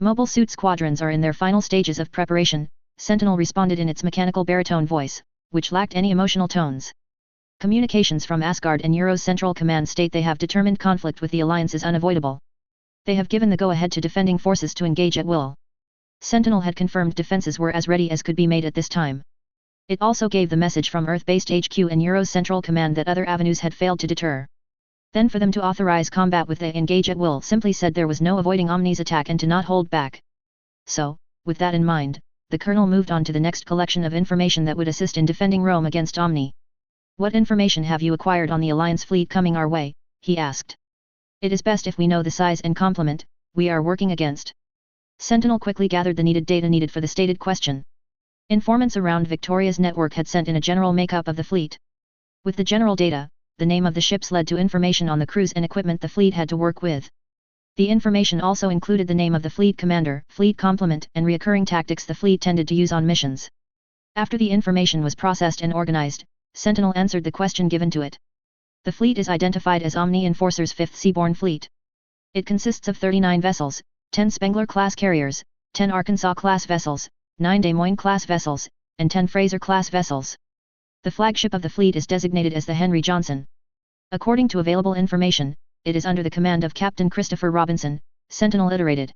Mobile suit squadrons are in their final stages of preparation, Sentinel responded in its mechanical baritone voice, which lacked any emotional tones. Communications from Asgard and Euro's Central Command state they have determined conflict with the Alliance is unavoidable. They have given the go-ahead to defending forces to engage at will. Sentinel had confirmed defenses were as ready as could be made at this time. It also gave the message from Earth-based HQ and Euro's Central Command that other avenues had failed to deter. Then for them to authorize combat with the engage at will simply said there was no avoiding Omni's attack and to not hold back. So, with that in mind, the Colonel moved on to the next collection of information that would assist in defending Rome against Omni. What information have you acquired on the Alliance fleet coming our way? He asked. It is best if we know the size and complement we are working against. Sentinel quickly gathered the needed data needed for the stated question. Informants around Victoria's network had sent in a general makeup of the fleet. With the general data, the name of the ships led to information on the crews and equipment the fleet had to work with. The information also included the name of the fleet commander, fleet complement, and recurring tactics the fleet tended to use on missions. After the information was processed and organized, Sentinel answered the question given to it. The fleet is identified as Omni Enforcer's 5th Seaborne Fleet. It consists of 39 vessels, 10 Spengler-class carriers, 10 Arkansas-class vessels, 9 Des Moines-class vessels, and 10 Fraser-class vessels. The flagship of the fleet is designated as the Henry Johnson. According to available information, it is under the command of Captain Christopher Robinson, Sentinel iterated.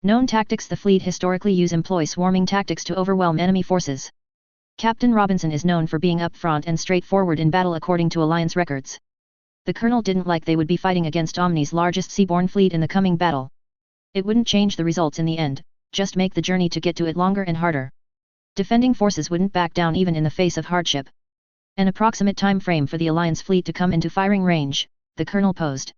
Known tactics: the fleet historically employ swarming tactics to overwhelm enemy forces. Captain Robinson is known for being upfront and straightforward in battle according to Alliance records. The colonel didn't like they would be fighting against Omni's largest seaborne fleet in the coming battle. It wouldn't change the results in the end, just make the journey to get to it longer and harder. Defending forces wouldn't back down even in the face of hardship. An approximate time frame for the Alliance fleet to come into firing range, the colonel posed.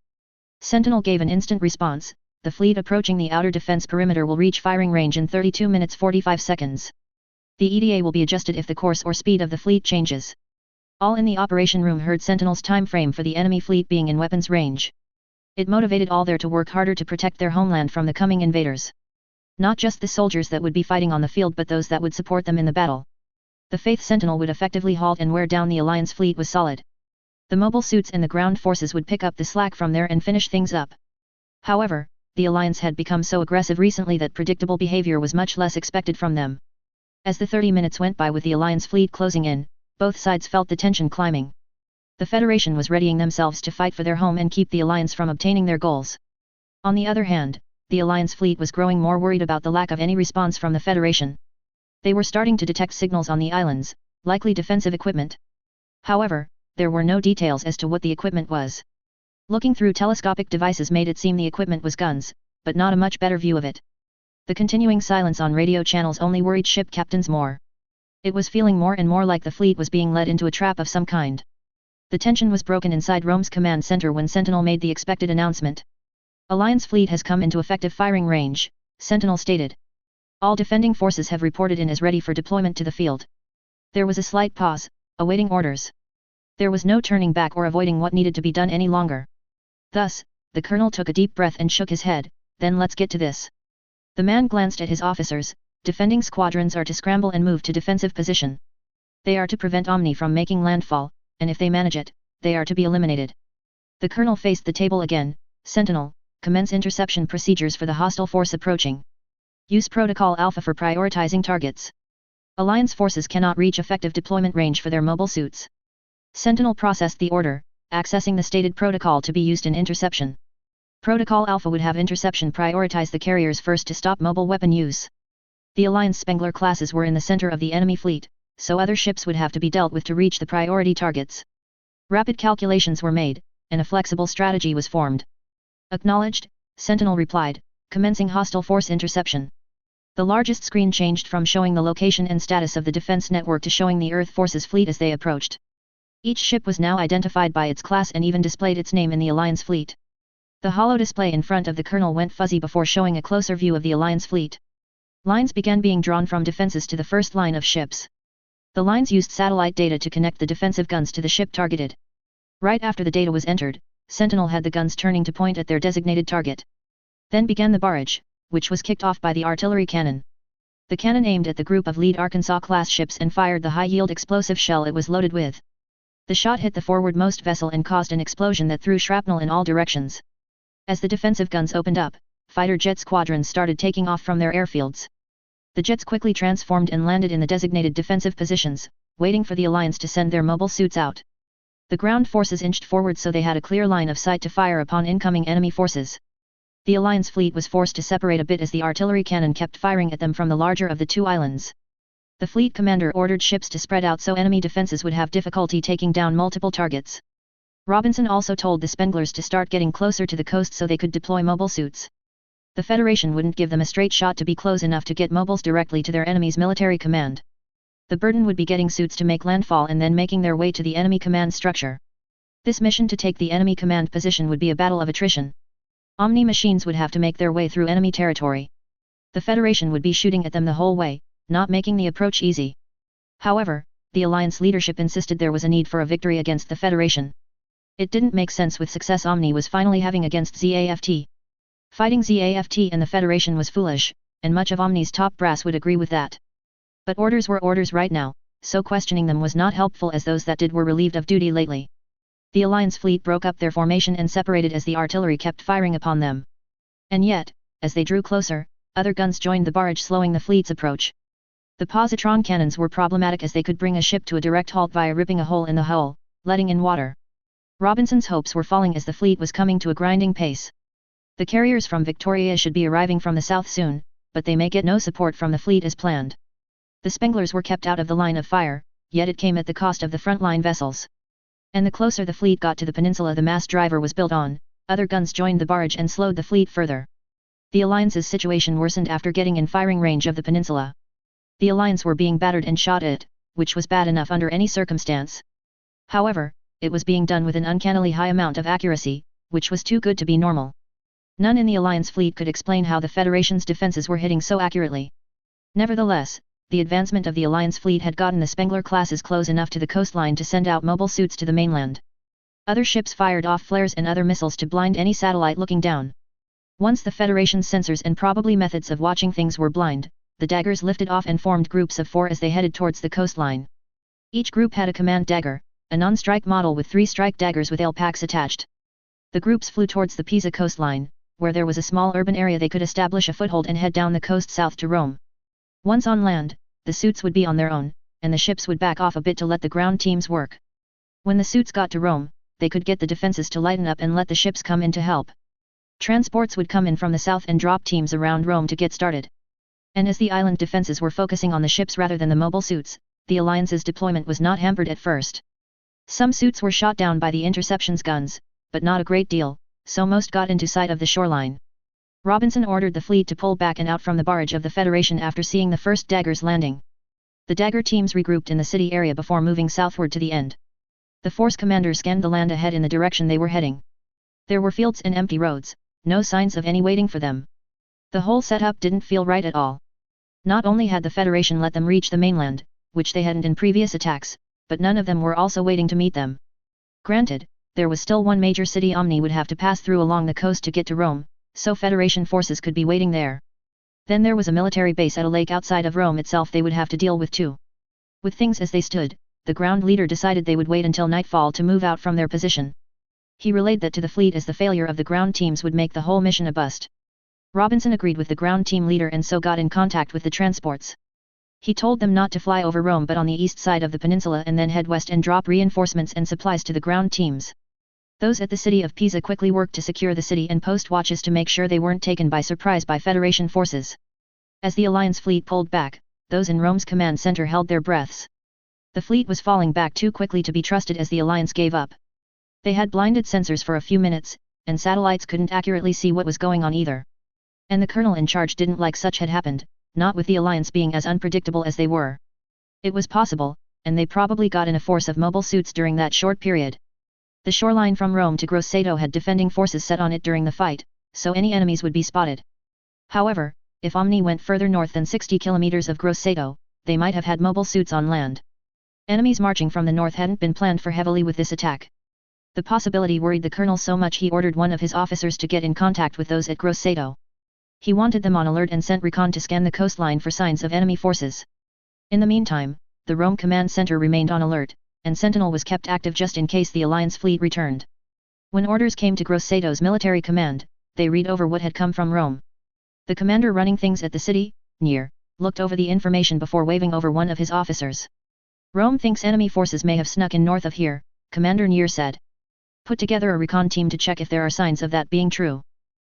Sentinel gave an instant response: the fleet approaching the outer defense perimeter will reach firing range in 32 minutes 45 seconds. The EDA will be adjusted if the course or speed of the fleet changes. All in the operation room heard Sentinel's time frame for the enemy fleet being in weapons range. It motivated all there to work harder to protect their homeland from the coming invaders. Not just the soldiers that would be fighting on the field but those that would support them in the battle. The Faith Sentinel would effectively halt and wear down the Alliance fleet was solid. The mobile suits and the ground forces would pick up the slack from there and finish things up. However, the Alliance had become so aggressive recently that predictable behavior was much less expected from them. As the 30 minutes went by with the Alliance fleet closing in, both sides felt the tension climbing. The Federation was readying themselves to fight for their home and keep the Alliance from obtaining their goals. On the other hand, the Alliance fleet was growing more worried about the lack of any response from the Federation. They were starting to detect signals on the islands, likely defensive equipment. However, there were no details as to what the equipment was. Looking through telescopic devices made it seem the equipment was guns, but not a much better view of it. The continuing silence on radio channels only worried ship captains more. It was feeling more and more like the fleet was being led into a trap of some kind. The tension was broken inside Rome's command center when Sentinel made the expected announcement. Alliance fleet has come into effective firing range, Sentinel stated. All defending forces have reported in as ready for deployment to the field. There was a slight pause, awaiting orders. There was no turning back or avoiding what needed to be done any longer. Thus, the colonel took a deep breath and shook his head, then let's get to this. The man glanced at his officers. Defending squadrons are to scramble and move to defensive position. They are to prevent Omni from making landfall, and if they manage it, they are to be eliminated. The colonel faced the table again. Sentinel, commence interception procedures for the hostile force approaching. Use Protocol Alpha for prioritizing targets. Alliance forces cannot reach effective deployment range for their mobile suits. Sentinel processed the order, accessing the stated protocol to be used in interception. Protocol Alpha would have interception prioritize the carriers first to stop mobile weapon use. The Alliance Spengler classes were in the center of the enemy fleet, so other ships would have to be dealt with to reach the priority targets. Rapid calculations were made, and a flexible strategy was formed. Acknowledged, Sentinel replied, commencing hostile force interception. The largest screen changed from showing the location and status of the defense network to showing the Earth Forces fleet as they approached. Each ship was now identified by its class and even displayed its name in the Alliance fleet. The hollow display in front of the colonel went fuzzy before showing a closer view of the Alliance fleet. Lines began being drawn from defenses to the first line of ships. The lines used satellite data to connect the defensive guns to the ship targeted. Right after the data was entered, Sentinel had the guns turning to point at their designated target. Then began the barrage, which was kicked off by the artillery cannon. The cannon aimed at the group of lead Arkansas-class ships and fired the high-yield explosive shell it was loaded with. The shot hit the forwardmost vessel and caused an explosion that threw shrapnel in all directions. As the defensive guns opened up, fighter jet squadrons started taking off from their airfields. The jets quickly transformed and landed in the designated defensive positions, waiting for the Alliance to send their mobile suits out. The ground forces inched forward so they had a clear line of sight to fire upon incoming enemy forces. The Alliance fleet was forced to separate a bit as the artillery cannon kept firing at them from the larger of the two islands. The fleet commander ordered ships to spread out so enemy defenses would have difficulty taking down multiple targets. Robinson also told the Spenglers to start getting closer to the coast so they could deploy mobile suits. The Federation wouldn't give them a straight shot to be close enough to get mobiles directly to their enemy's military command. The burden would be getting suits to make landfall and then making their way to the enemy command structure. This mission to take the enemy command position would be a battle of attrition. Omni machines would have to make their way through enemy territory. The Federation would be shooting at them the whole way, not making the approach easy. However, the Alliance leadership insisted there was a need for a victory against the Federation. It didn't make sense with success Omni was finally having against ZAFT. Fighting ZAFT and the Federation was foolish, and much of Omni's top brass would agree with that. But orders were orders right now, so questioning them was not helpful as those that did were relieved of duty lately. The Alliance fleet broke up their formation and separated as the artillery kept firing upon them. And yet, as they drew closer, other guns joined the barrage slowing the fleet's approach. The positron cannons were problematic as they could bring a ship to a direct halt via ripping a hole in the hull, letting in water. Robinson's hopes were falling as the fleet was coming to a grinding pace. The carriers from Victoria should be arriving from the south soon, but they may get no support from the fleet as planned. The Spenglers were kept out of the line of fire, yet it came at the cost of the front-line vessels. And the closer the fleet got to the peninsula the mass driver was built on, other guns joined the barrage and slowed the fleet further. The Alliance's situation worsened after getting in firing range of the peninsula. The Alliance were being battered and shot at, which was bad enough under any circumstance. However, it was being done with an uncannily high amount of accuracy, which was too good to be normal. None in the Alliance fleet could explain how the Federation's defenses were hitting so accurately. Nevertheless, the advancement of the Alliance fleet had gotten the Spengler classes close enough to the coastline to send out mobile suits to the mainland. Other ships fired off flares and other missiles to blind any satellite looking down. Once the Federation's sensors and probably methods of watching things were blind, the daggers lifted off and formed groups of 4 as they headed towards the coastline. Each group had a command dagger, a non-strike model with 3 strike daggers with L-packs attached. The groups flew towards the Pisa coastline, where there was a small urban area they could establish a foothold and head down the coast south to Rome. Once on land, the suits would be on their own, and the ships would back off a bit to let the ground teams work. When the suits got to Rome, they could get the defenses to lighten up and let the ships come in to help. Transports would come in from the south and drop teams around Rome to get started. And as the island defenses were focusing on the ships rather than the mobile suits, the Alliance's deployment was not hampered at first. Some suits were shot down by the interception's guns, but not a great deal, so most got into sight of the shoreline. Robinson ordered the fleet to pull back and out from the barrage of the Federation after seeing the first daggers landing. The dagger teams regrouped in the city area before moving southward to the end. The force commander scanned the land ahead in the direction they were heading. There were fields and empty roads, no signs of any waiting for them. The whole setup didn't feel right at all. Not only had the Federation let them reach the mainland, which they hadn't in previous attacks, but none of them were also waiting to meet them. Granted, there was still one major city Omni would have to pass through along the coast to get to Rome, so Federation forces could be waiting there. Then there was a military base at a lake outside of Rome itself they would have to deal with too. With things as they stood, the ground leader decided they would wait until nightfall to move out from their position. He relayed that to the fleet as the failure of the ground teams would make the whole mission a bust. Robinson agreed with the ground team leader and so got in contact with the transports. He told them not to fly over Rome but on the east side of the peninsula and then head west and drop reinforcements and supplies to the ground teams. Those at the city of Pisa quickly worked to secure the city and post watches to make sure they weren't taken by surprise by Federation forces. As the Alliance fleet pulled back, those in Rome's command center held their breaths. The fleet was falling back too quickly to be trusted as the Alliance gave up. They had blinded sensors for a few minutes, and satellites couldn't accurately see what was going on either. And the colonel in charge didn't like such had happened, not with the Alliance being as unpredictable as they were. It was possible, and they probably got in a force of mobile suits during that short period. The shoreline from Rome to Grosseto had defending forces set on it during the fight, so any enemies would be spotted. However, if Omni went further north than 60 kilometers of Grosseto, they might have had mobile suits on land. Enemies marching from the north hadn't been planned for heavily with this attack. The possibility worried the colonel so much he ordered one of his officers to get in contact with those at Grosseto. He wanted them on alert and sent recon to scan the coastline for signs of enemy forces. In the meantime, the Rome command center remained on alert, and Sentinel was kept active just in case the Alliance fleet returned. When orders came to Grosseto's military command, they read over what had come from Rome. The commander running things at the city, Nier, looked over the information before waving over one of his officers. Rome thinks enemy forces may have snuck in north of here, Commander Nier said. Put together a recon team to check if there are signs of that being true.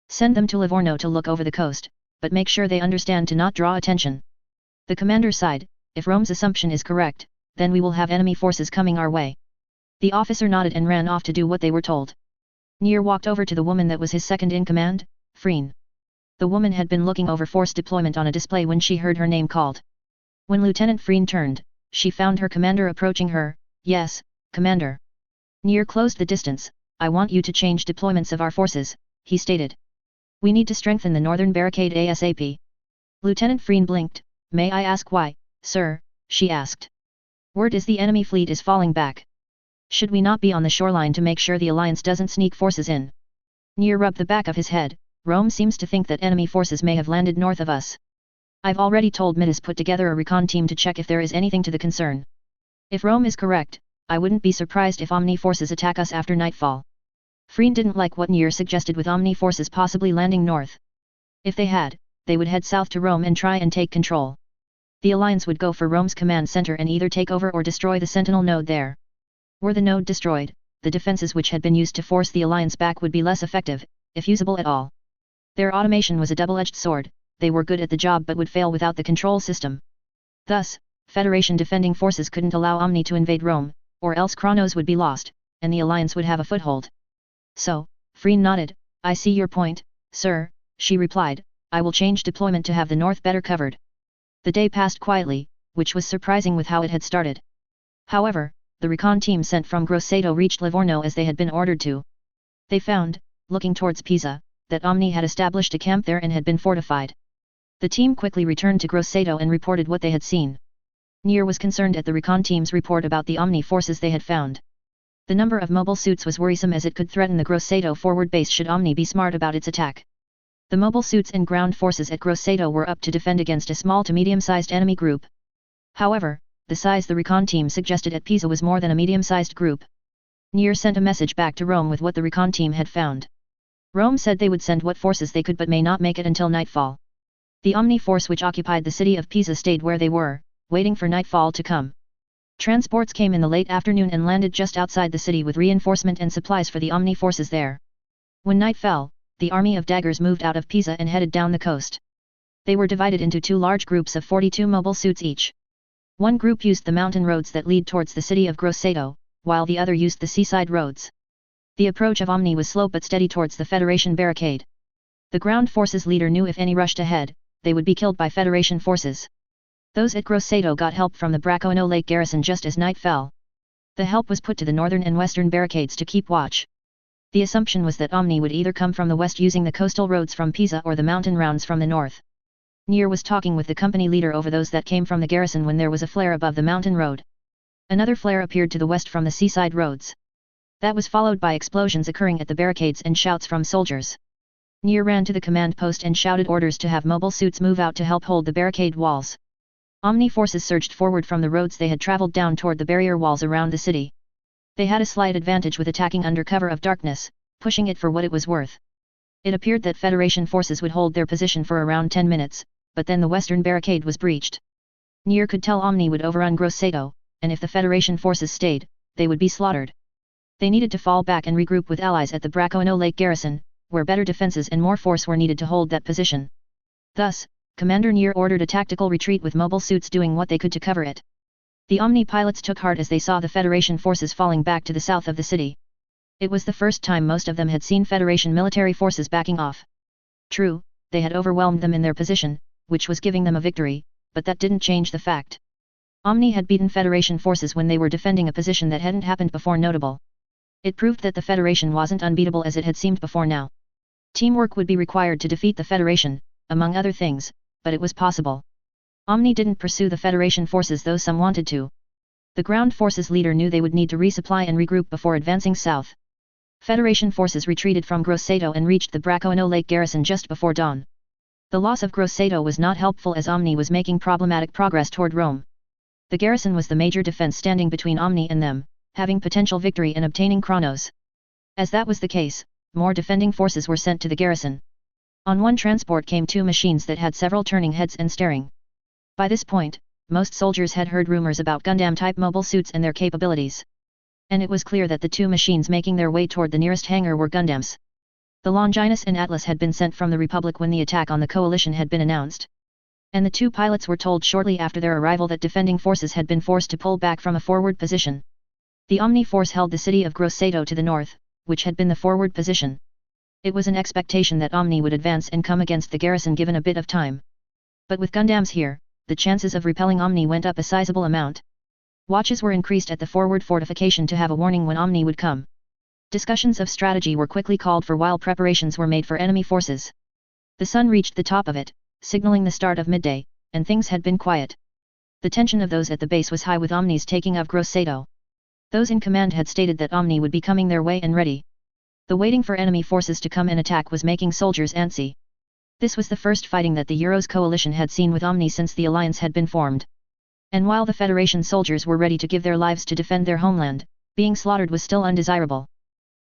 Send them to Livorno to look over the coast, but make sure they understand to not draw attention. The commander sighed, if Rome's assumption is correct, then we will have enemy forces coming our way. The officer nodded and ran off to do what they were told. Nier walked over to the woman that was his second in command, Freen. The woman had been looking over force deployment on a display when she heard her name called. When Lieutenant Freen turned, she found her commander approaching her. Yes, Commander. Nier closed the distance. I want you to change deployments of our forces, he stated. We need to strengthen the northern barricade ASAP. Lieutenant Freen blinked. May I ask why, sir, she asked. Word is the enemy fleet is falling back. Should we not be on the shoreline to make sure the Alliance doesn't sneak forces in? Nier rubbed the back of his head. Rome seems to think that enemy forces may have landed north of us. I've already told Midas put together a recon team to check if there is anything to the concern. If Rome is correct, I wouldn't be surprised if Omni forces attack us after nightfall. Freen didn't like what Nier suggested with Omni forces possibly landing north. If they had, they would head south to Rome and try and take control. The Alliance would go for Rome's command center and either take over or destroy the Sentinel node there. Were the node destroyed, the defenses which had been used to force the Alliance back would be less effective, if usable at all. Their automation was a double-edged sword, they were good at the job but would fail without the control system. Thus, Federation defending forces couldn't allow Omni to invade Rome, or else Kronos would be lost, and the Alliance would have a foothold. So, Freen nodded. I see your point, sir, she replied. I will change deployment to have the north better covered. The day passed quietly, which was surprising with how it had started. However, the recon team sent from Grosseto reached Livorno as they had been ordered to. They found, looking towards Pisa, that Omni had established a camp there and had been fortified. The team quickly returned to Grosseto and reported what they had seen. Nier was concerned at the recon team's report about the Omni forces they had found. The number of mobile suits was worrisome as it could threaten the Grosseto forward base should Omni be smart about its attack. The mobile suits and ground forces at Grosseto were up to defend against a small to medium-sized enemy group. However, the size the recon team suggested at Pisa was more than a medium-sized group. Nier sent a message back to Rome with what the recon team had found. Rome said they would send what forces they could but may not make it until nightfall. The Omni force which occupied the city of Pisa stayed where they were, waiting for nightfall to come. Transports came in the late afternoon and landed just outside the city with reinforcement and supplies for the Omni forces there. When night fell, the army of daggers moved out of Pisa and headed down the coast. They were divided into two large groups of 42 mobile suits each. One group used the mountain roads that lead towards the city of Grosseto, while the other used the seaside roads. The approach of Omni was slow but steady towards the Federation barricade. The ground forces leader knew if any rushed ahead, they would be killed by Federation forces. Those at Grosseto got help from the Bracciano Lake garrison just as night fell. The help was put to the northern and western barricades to keep watch. The assumption was that Omni would either come from the west using the coastal roads from Pisa or the mountain rounds from the north. Nier was talking with the company leader over those that came from the garrison when there was a flare above the mountain road. Another flare appeared to the west from the seaside roads. That was followed by explosions occurring at the barricades and shouts from soldiers. Nier ran to the command post and shouted orders to have mobile suits move out to help hold the barricade walls. Omni forces surged forward from the roads they had traveled down toward the barrier walls around the city. They had a slight advantage with attacking under cover of darkness, pushing it for what it was worth. It appeared that Federation forces would hold their position for around 10 minutes, but then the western barricade was breached. Nier could tell Omni would overrun Grosseto, and if the Federation forces stayed, they would be slaughtered. They needed to fall back and regroup with allies at the Bracciano Lake garrison, where better defenses and more force were needed to hold that position. Thus, Commander Nier ordered a tactical retreat with mobile suits doing what they could to cover it. The Omni pilots took heart as they saw the Federation forces falling back to the south of the city. It was the first time most of them had seen Federation military forces backing off. True, they had overwhelmed them in their position, which was giving them a victory, but that didn't change the fact. Omni had beaten Federation forces when they were defending a position that hadn't happened before notable. It proved that the Federation wasn't unbeatable as it had seemed before now. Teamwork would be required to defeat the Federation, among other things, but it was possible. Omni didn't pursue the Federation forces though some wanted to. The ground forces leader knew they would need to resupply and regroup before advancing south. Federation forces retreated from Grosseto and reached the Bracciano Lake garrison just before dawn. The loss of Grosseto was not helpful as Omni was making problematic progress toward Rome. The garrison was the major defense standing between Omni and them, having potential victory in obtaining Kronos. As that was the case, more defending forces were sent to the garrison. On one transport came two machines that had several turning heads and steering. By this point, most soldiers had heard rumors about Gundam-type mobile suits and their capabilities. And it was clear that the two machines making their way toward the nearest hangar were Gundams. The Longinus and Atlas had been sent from the Republic when the attack on the coalition had been announced. And the two pilots were told shortly after their arrival that defending forces had been forced to pull back from a forward position. The Omni force held the city of Grosseto to the north, which had been the forward position. It was an expectation that Omni would advance and come against the garrison given a bit of time. But with Gundams here, the chances of repelling Omni went up a sizable amount. Watches were increased at the forward fortification to have a warning when Omni would come. Discussions of strategy were quickly called for while preparations were made for enemy forces. The sun reached the top of it, signaling the start of midday, and things had been quiet. The tension of those at the base was high with Omni's taking of Grosseto. Those in command had stated that Omni would be coming their way and ready. The waiting for enemy forces to come and attack was making soldiers antsy. This was the first fighting that the Euros coalition had seen with Omni since the alliance had been formed. And while the Federation soldiers were ready to give their lives to defend their homeland, being slaughtered was still undesirable.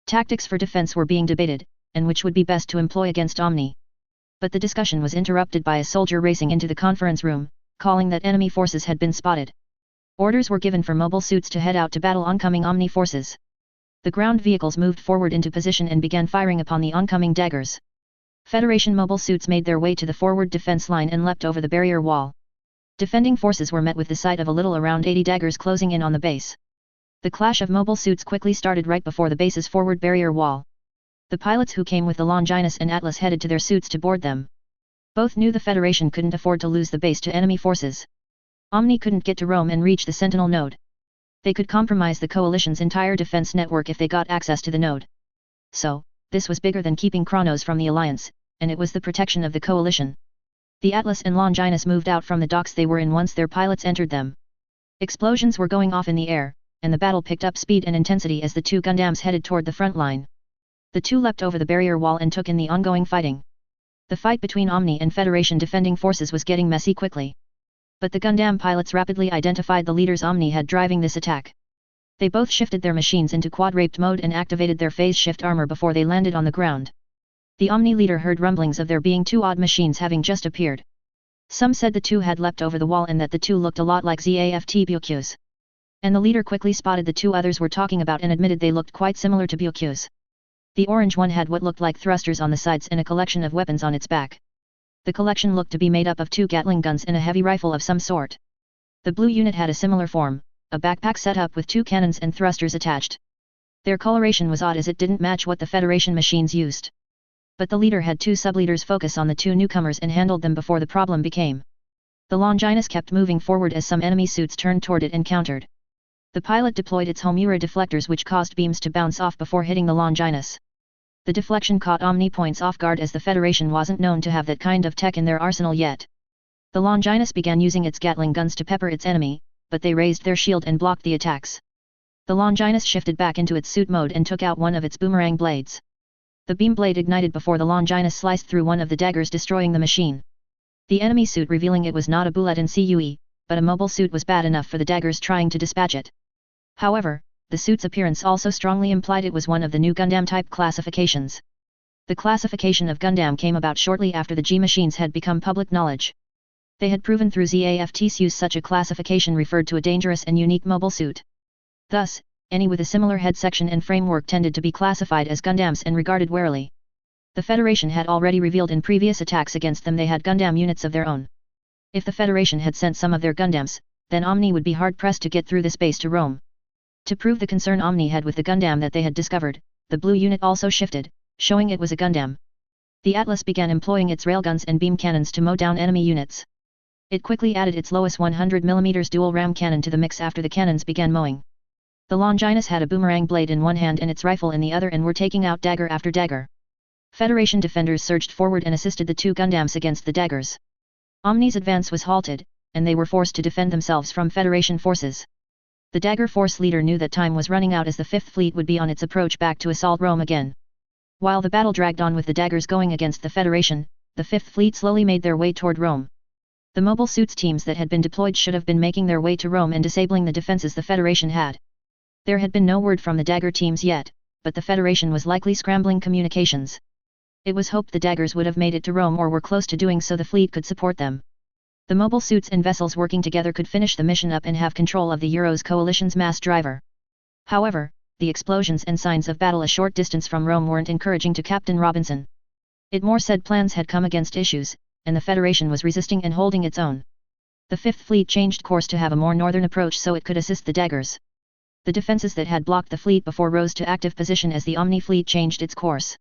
Tactics for defense were being debated, and which would be best to employ against Omni. But the discussion was interrupted by a soldier racing into the conference room, calling that enemy forces had been spotted. Orders were given for mobile suits to head out to battle oncoming Omni forces. The ground vehicles moved forward into position and began firing upon the oncoming daggers. Federation mobile suits made their way to the forward defense line and leapt over the barrier wall. Defending forces were met with the sight of a little around 80 daggers closing in on the base. The clash of mobile suits quickly started right before the base's forward barrier wall. The pilots who came with the Longinus and Atlas headed to their suits to board them. Both knew the Federation couldn't afford to lose the base to enemy forces. Omni couldn't get to Rome and reach the Sentinel node. They could compromise the Coalition's entire defense network if they got access to the node. So, this was bigger than keeping Kronos from the Alliance, and it was the protection of the Coalition. The Atlas and Longinus moved out from the docks they were in once their pilots entered them. Explosions were going off in the air, and the battle picked up speed and intensity as the two Gundams headed toward the front line. The two leapt over the barrier wall and took in the ongoing fighting. The fight between Omni and Federation defending forces was getting messy quickly. But the Gundam pilots rapidly identified the leaders Omni had driving this attack. They both shifted their machines into quad-raped mode and activated their phase shift armor before they landed on the ground. The Omni leader heard rumblings of there being two odd machines having just appeared. Some said the two had leapt over the wall and that the two looked a lot like ZAFT Byokyus. And the leader quickly spotted the two others were talking about and admitted they looked quite similar to Byokyus. The orange one had what looked like thrusters on the sides and a collection of weapons on its back. The collection looked to be made up of two Gatling guns and a heavy rifle of some sort. The blue unit had a similar form, a backpack set up with two cannons and thrusters attached. Their coloration was odd as it didn't match what the Federation machines used. But the leader had two subleaders focus on the two newcomers and handled them before the problem became. The Longinus kept moving forward as some enemy suits turned toward it and countered. The pilot deployed its Homura deflectors which caused beams to bounce off before hitting the Longinus. The deflection caught Omni points off guard as the Federation wasn't known to have that kind of tech in their arsenal yet. The Longinus began using its Gatling guns to pepper its enemy, but they raised their shield and blocked the attacks. The Longinus shifted back into its suit mode and took out one of its boomerang blades. The beam blade ignited before the Longinus sliced through one of the daggers destroying the machine. The enemy suit revealing it was not a Bulletin CUE, but a mobile suit was bad enough for the daggers trying to dispatch it. However, the suit's appearance also strongly implied it was one of the new Gundam type classifications. The classification of Gundam came about shortly after the G machines had become public knowledge. They had proven through ZAFT's use such a classification referred to a dangerous and unique mobile suit. Thus, any with a similar head section and framework tended to be classified as Gundams and regarded warily. The Federation had already revealed in previous attacks against them they had Gundam units of their own. If the Federation had sent some of their Gundams, then Omni would be hard-pressed to get through this base to Rome. To prove the concern Omni had with the Gundam that they had discovered, the blue unit also shifted, showing it was a Gundam. The Atlas began employing its railguns and beam cannons to mow down enemy units. It quickly added its lowest 100mm dual ram cannon to the mix after the cannons began mowing. The Longinus had a boomerang blade in one hand and its rifle in the other and were taking out dagger after dagger. Federation defenders surged forward and assisted the two Gundams against the daggers. Omni's advance was halted, and they were forced to defend themselves from Federation forces. The Dagger Force leader knew that time was running out as the Fifth Fleet would be on its approach back to assault Rome again. While the battle dragged on with the daggers going against the Federation, the Fifth Fleet slowly made their way toward Rome. The mobile suits teams that had been deployed should have been making their way to Rome and disabling the defenses the Federation had. There had been no word from the Dagger teams yet, but the Federation was likely scrambling communications. It was hoped the daggers would have made it to Rome or were close to doing so the fleet could support them. The mobile suits and vessels working together could finish the mission up and have control of the Euro's coalition's mass driver. However, the explosions and signs of battle a short distance from Rome weren't encouraging to Captain Robinson. It more said plans had come against issues, and the Federation was resisting and holding its own. The Fifth Fleet changed course to have a more northern approach so it could assist the daggers. The defenses that had blocked the fleet before rose to active position as the Omni fleet changed its course.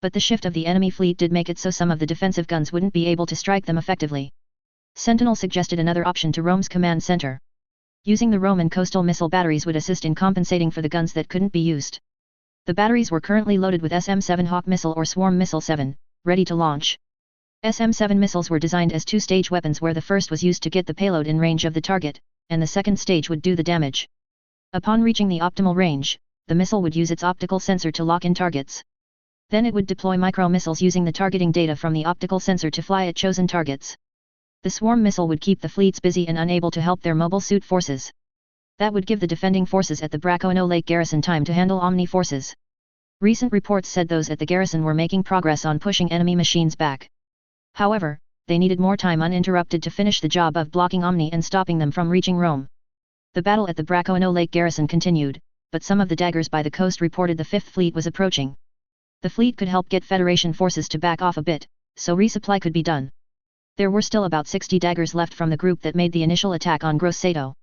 But the shift of the enemy fleet did make it so some of the defensive guns wouldn't be able to strike them effectively. Sentinel suggested another option to Rome's command center. Using the Roman coastal missile batteries would assist in compensating for the guns that couldn't be used. The batteries were currently loaded with SM-7 Hawk missile or Swarm Missile 7, ready to launch. SM-7 missiles were designed as two-stage weapons where the first was used to get the payload in range of the target, and the second stage would do the damage. Upon reaching the optimal range, the missile would use its optical sensor to lock in targets. Then it would deploy micro-missiles using the targeting data from the optical sensor to fly at chosen targets. The swarm missile would keep the fleets busy and unable to help their mobile suit forces. That would give the defending forces at the Bracono Lake garrison time to handle Omni forces. Recent reports said those at the garrison were making progress on pushing enemy machines back. However, they needed more time uninterrupted to finish the job of blocking Omni and stopping them from reaching Rome. The battle at the Bracoino Lake garrison continued, but some of the daggers by the coast reported the Fifth Fleet was approaching. The fleet could help get Federation forces to back off a bit, so resupply could be done. There were still about 60 daggers left from the group that made the initial attack on Grosseto.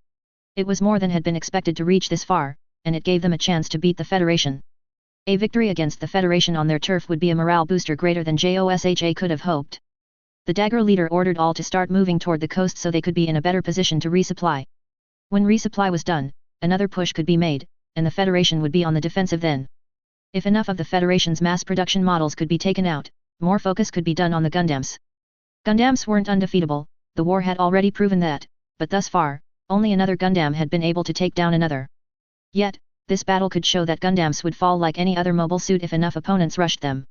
It was more than had been expected to reach this far, and it gave them a chance to beat the Federation. A victory against the Federation on their turf would be a morale booster greater than JOSHA could have hoped. The dagger leader ordered all to start moving toward the coast so they could be in a better position to resupply. When resupply was done, another push could be made, and the Federation would be on the defensive then. If enough of the Federation's mass production models could be taken out, more focus could be done on the Gundams. Gundams weren't undefeatable, the war had already proven that, but thus far, only another Gundam had been able to take down another. Yet, this battle could show that Gundams would fall like any other mobile suit if enough opponents rushed them.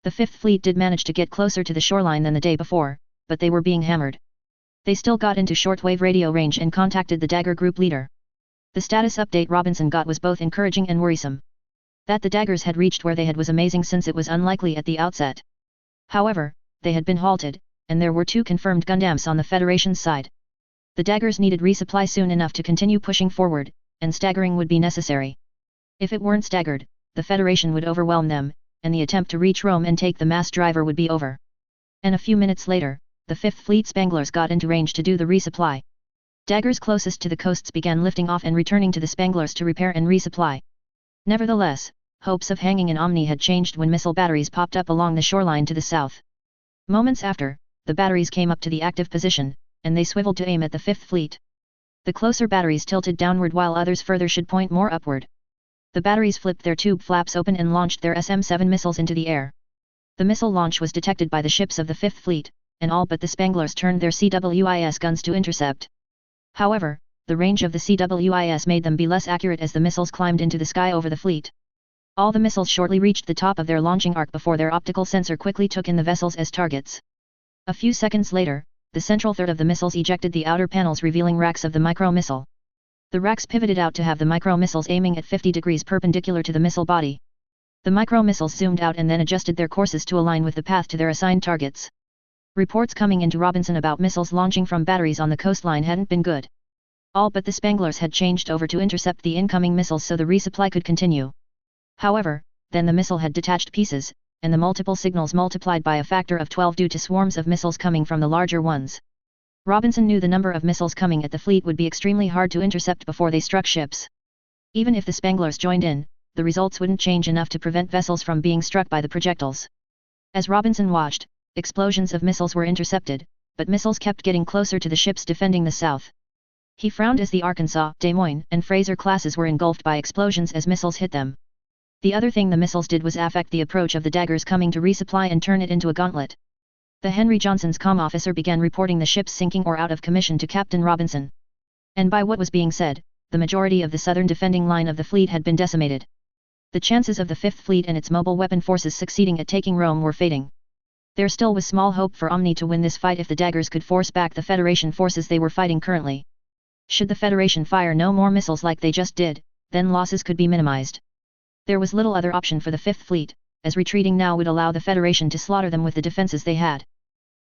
The Fifth Fleet did manage to get closer to the shoreline than the day before, but they were being hammered. They still got into shortwave radio range and contacted the Dagger group leader. The status update Robinson got was both encouraging and worrisome. That the daggers had reached where they had was amazing since it was unlikely at the outset. However, they had been halted, and there were 2 confirmed Gundams on the Federation's side. The daggers needed resupply soon enough to continue pushing forward, and staggering would be necessary. If it weren't staggered, the Federation would overwhelm them, and the attempt to reach Rome and take the mass driver would be over. And a few minutes later, the Fifth Fleet Spanglers got into range to do the resupply. Daggers closest to the coasts began lifting off and returning to the Spanglers to repair and resupply. Nevertheless, hopes of hanging in Omni had changed when missile batteries popped up along the shoreline to the south. Moments after, the batteries came up to the active position, and they swiveled to aim at the Fifth Fleet. The closer batteries tilted downward while others further should point more upward. The batteries flipped their tube flaps open and launched their SM-7 missiles into the air. The missile launch was detected by the ships of the Fifth Fleet, and all but the Spanglers turned their CWIS guns to intercept. However, the range of the CWIS made them be less accurate as the missiles climbed into the sky over the fleet. All the missiles shortly reached the top of their launching arc before their optical sensor quickly took in the vessels as targets. A few seconds later, the central third of the missiles ejected the outer panels revealing racks of the micro-missile. The racks pivoted out to have the micro-missiles aiming at 50 degrees perpendicular to the missile body. The micro-missiles zoomed out and then adjusted their courses to align with the path to their assigned targets. Reports coming into Robinson about missiles launching from batteries on the coastline hadn't been good. All but the Spanglers had changed over to intercept the incoming missiles so the resupply could continue. However, then the missile had detached pieces, and the multiple signals multiplied by a factor of 12 due to swarms of missiles coming from the larger ones. Robinson knew the number of missiles coming at the fleet would be extremely hard to intercept before they struck ships. Even if the Spanglers joined in, the results wouldn't change enough to prevent vessels from being struck by the projectiles. As Robinson watched, explosions of missiles were intercepted, but missiles kept getting closer to the ships defending the south. He frowned as the Arkansas, Des Moines, and Fraser classes were engulfed by explosions as missiles hit them. The other thing the missiles did was affect the approach of the daggers coming to resupply and turn it into a gauntlet. The Henry Johnson's comm officer began reporting the ships sinking or out of commission to Captain Robinson. And by what was being said, the majority of the southern defending line of the fleet had been decimated. The chances of the Fifth Fleet and its mobile weapon forces succeeding at taking Rome were fading. There still was small hope for Omni to win this fight if the daggers could force back the Federation forces they were fighting currently. Should the Federation fire no more missiles like they just did, then losses could be minimized. There was little other option for the Fifth Fleet, as retreating now would allow the Federation to slaughter them with the defenses they had.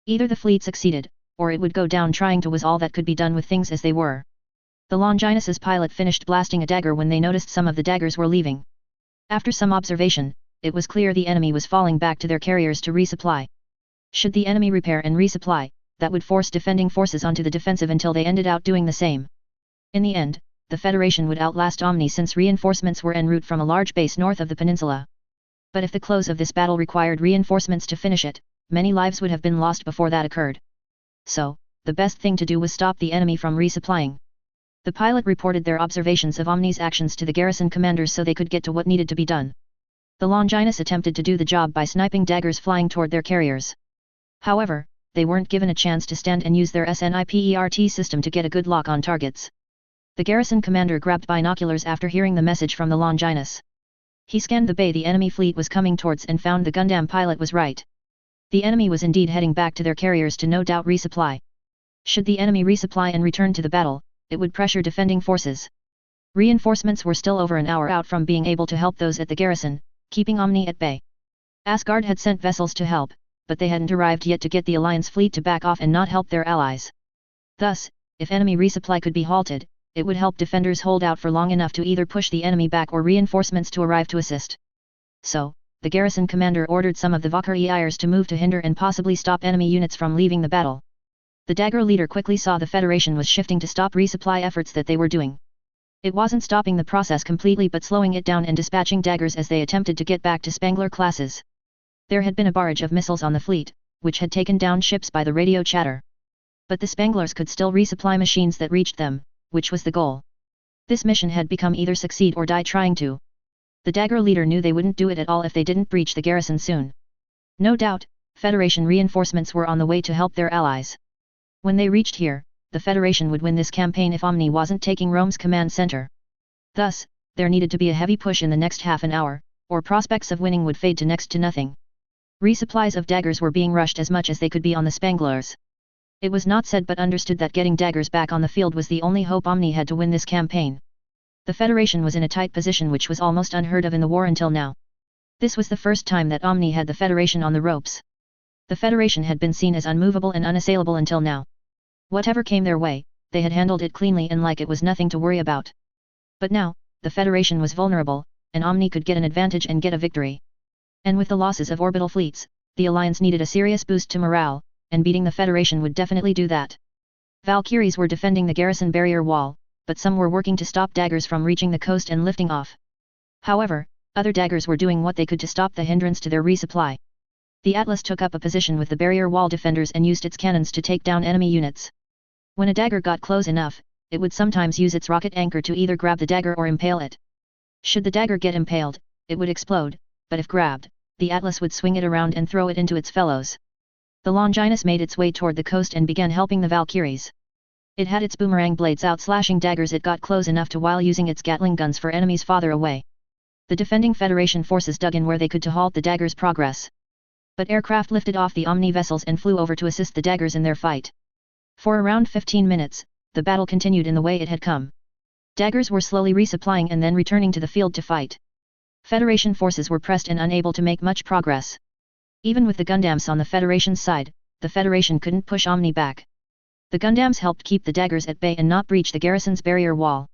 Either the fleet succeeded, or it would go down trying to was all that could be done with things as they were. The Longinus's pilot finished blasting a dagger when they noticed some of the daggers were leaving. After some observation, it was clear the enemy was falling back to their carriers to resupply. Should the enemy repair and resupply, that would force defending forces onto the defensive until they ended out doing the same. In the end, the Federation would outlast Omni since reinforcements were en route from a large base north of the peninsula. But if the close of this battle required reinforcements to finish it, many lives would have been lost before that occurred. So, the best thing to do was stop the enemy from resupplying. The pilot reported their observations of Omni's actions to the garrison commanders so they could get to what needed to be done. The Longinus attempted to do the job by sniping daggers flying toward their carriers. However, they weren't given a chance to stand and use their SNIPERT system to get a good lock on targets. The garrison commander grabbed binoculars after hearing the message from the Longinus. He scanned the bay the enemy fleet was coming towards and found the Gundam pilot was right. The enemy was indeed heading back to their carriers to no doubt resupply. Should the enemy resupply and return to the battle, it would pressure defending forces. Reinforcements were still over an hour out from being able to help those at the garrison, keeping Omni at bay. Asgard had sent vessels to help, but they hadn't arrived yet to get the Alliance fleet to back off and not help their allies. Thus, if enemy resupply could be halted, it would help defenders hold out for long enough to either push the enemy back or reinforcements to arrive to assist. So, the garrison commander ordered some of the Valkyries to move to hinder and possibly stop enemy units from leaving the battle. The dagger leader quickly saw the Federation was shifting to stop resupply efforts that they were doing. It wasn't stopping the process completely but slowing it down and dispatching daggers as they attempted to get back to Spangler classes. There had been a barrage of missiles on the fleet, which had taken down ships by the radio chatter. But the Spanglers could still resupply machines that reached them, which was the goal. This mission had become either succeed or die trying to. The dagger leader knew they wouldn't do it at all if they didn't breach the garrison soon. No doubt, Federation reinforcements were on the way to help their allies. When they reached here, the Federation would win this campaign if Omni wasn't taking Rome's command center. Thus, there needed to be a heavy push in the next half an hour, or prospects of winning would fade to next to nothing. Resupplies of daggers were being rushed as much as they could be on the Spanglers. It was not said but understood that getting daggers back on the field was the only hope Omni had to win this campaign. The Federation was in a tight position which was almost unheard of in the war until now. This was the first time that Omni had the Federation on the ropes. The Federation had been seen as unmovable and unassailable until now. Whatever came their way, they had handled it cleanly and like it was nothing to worry about. But now, the Federation was vulnerable, and Omni could get an advantage and get a victory. And with the losses of orbital fleets, the Alliance needed a serious boost to morale, and beating the Federation would definitely do that. Valkyries were defending the garrison barrier wall, but some were working to stop daggers from reaching the coast and lifting off. However, other daggers were doing what they could to stop the hindrance to their resupply. The Atlas took up a position with the barrier wall defenders and used its cannons to take down enemy units. When a dagger got close enough, it would sometimes use its rocket anchor to either grab the dagger or impale it. Should the dagger get impaled, it would explode, but if grabbed, the Atlas would swing it around and throw it into its fellows. The Longinus made its way toward the coast and began helping the Valkyries. It had its boomerang blades out slashing daggers it got close enough to while using its Gatling guns for enemies farther away. The defending Federation forces dug in where they could to halt the daggers' progress. But aircraft lifted off the Omni vessels and flew over to assist the daggers in their fight. For around 15 minutes, the battle continued in the way it had come. Daggers were slowly resupplying and then returning to the field to fight. Federation forces were pressed and unable to make much progress. Even with the Gundams on the Federation's side, the Federation couldn't push Omni back. The Gundams helped keep the daggers at bay and not breach the garrison's barrier wall.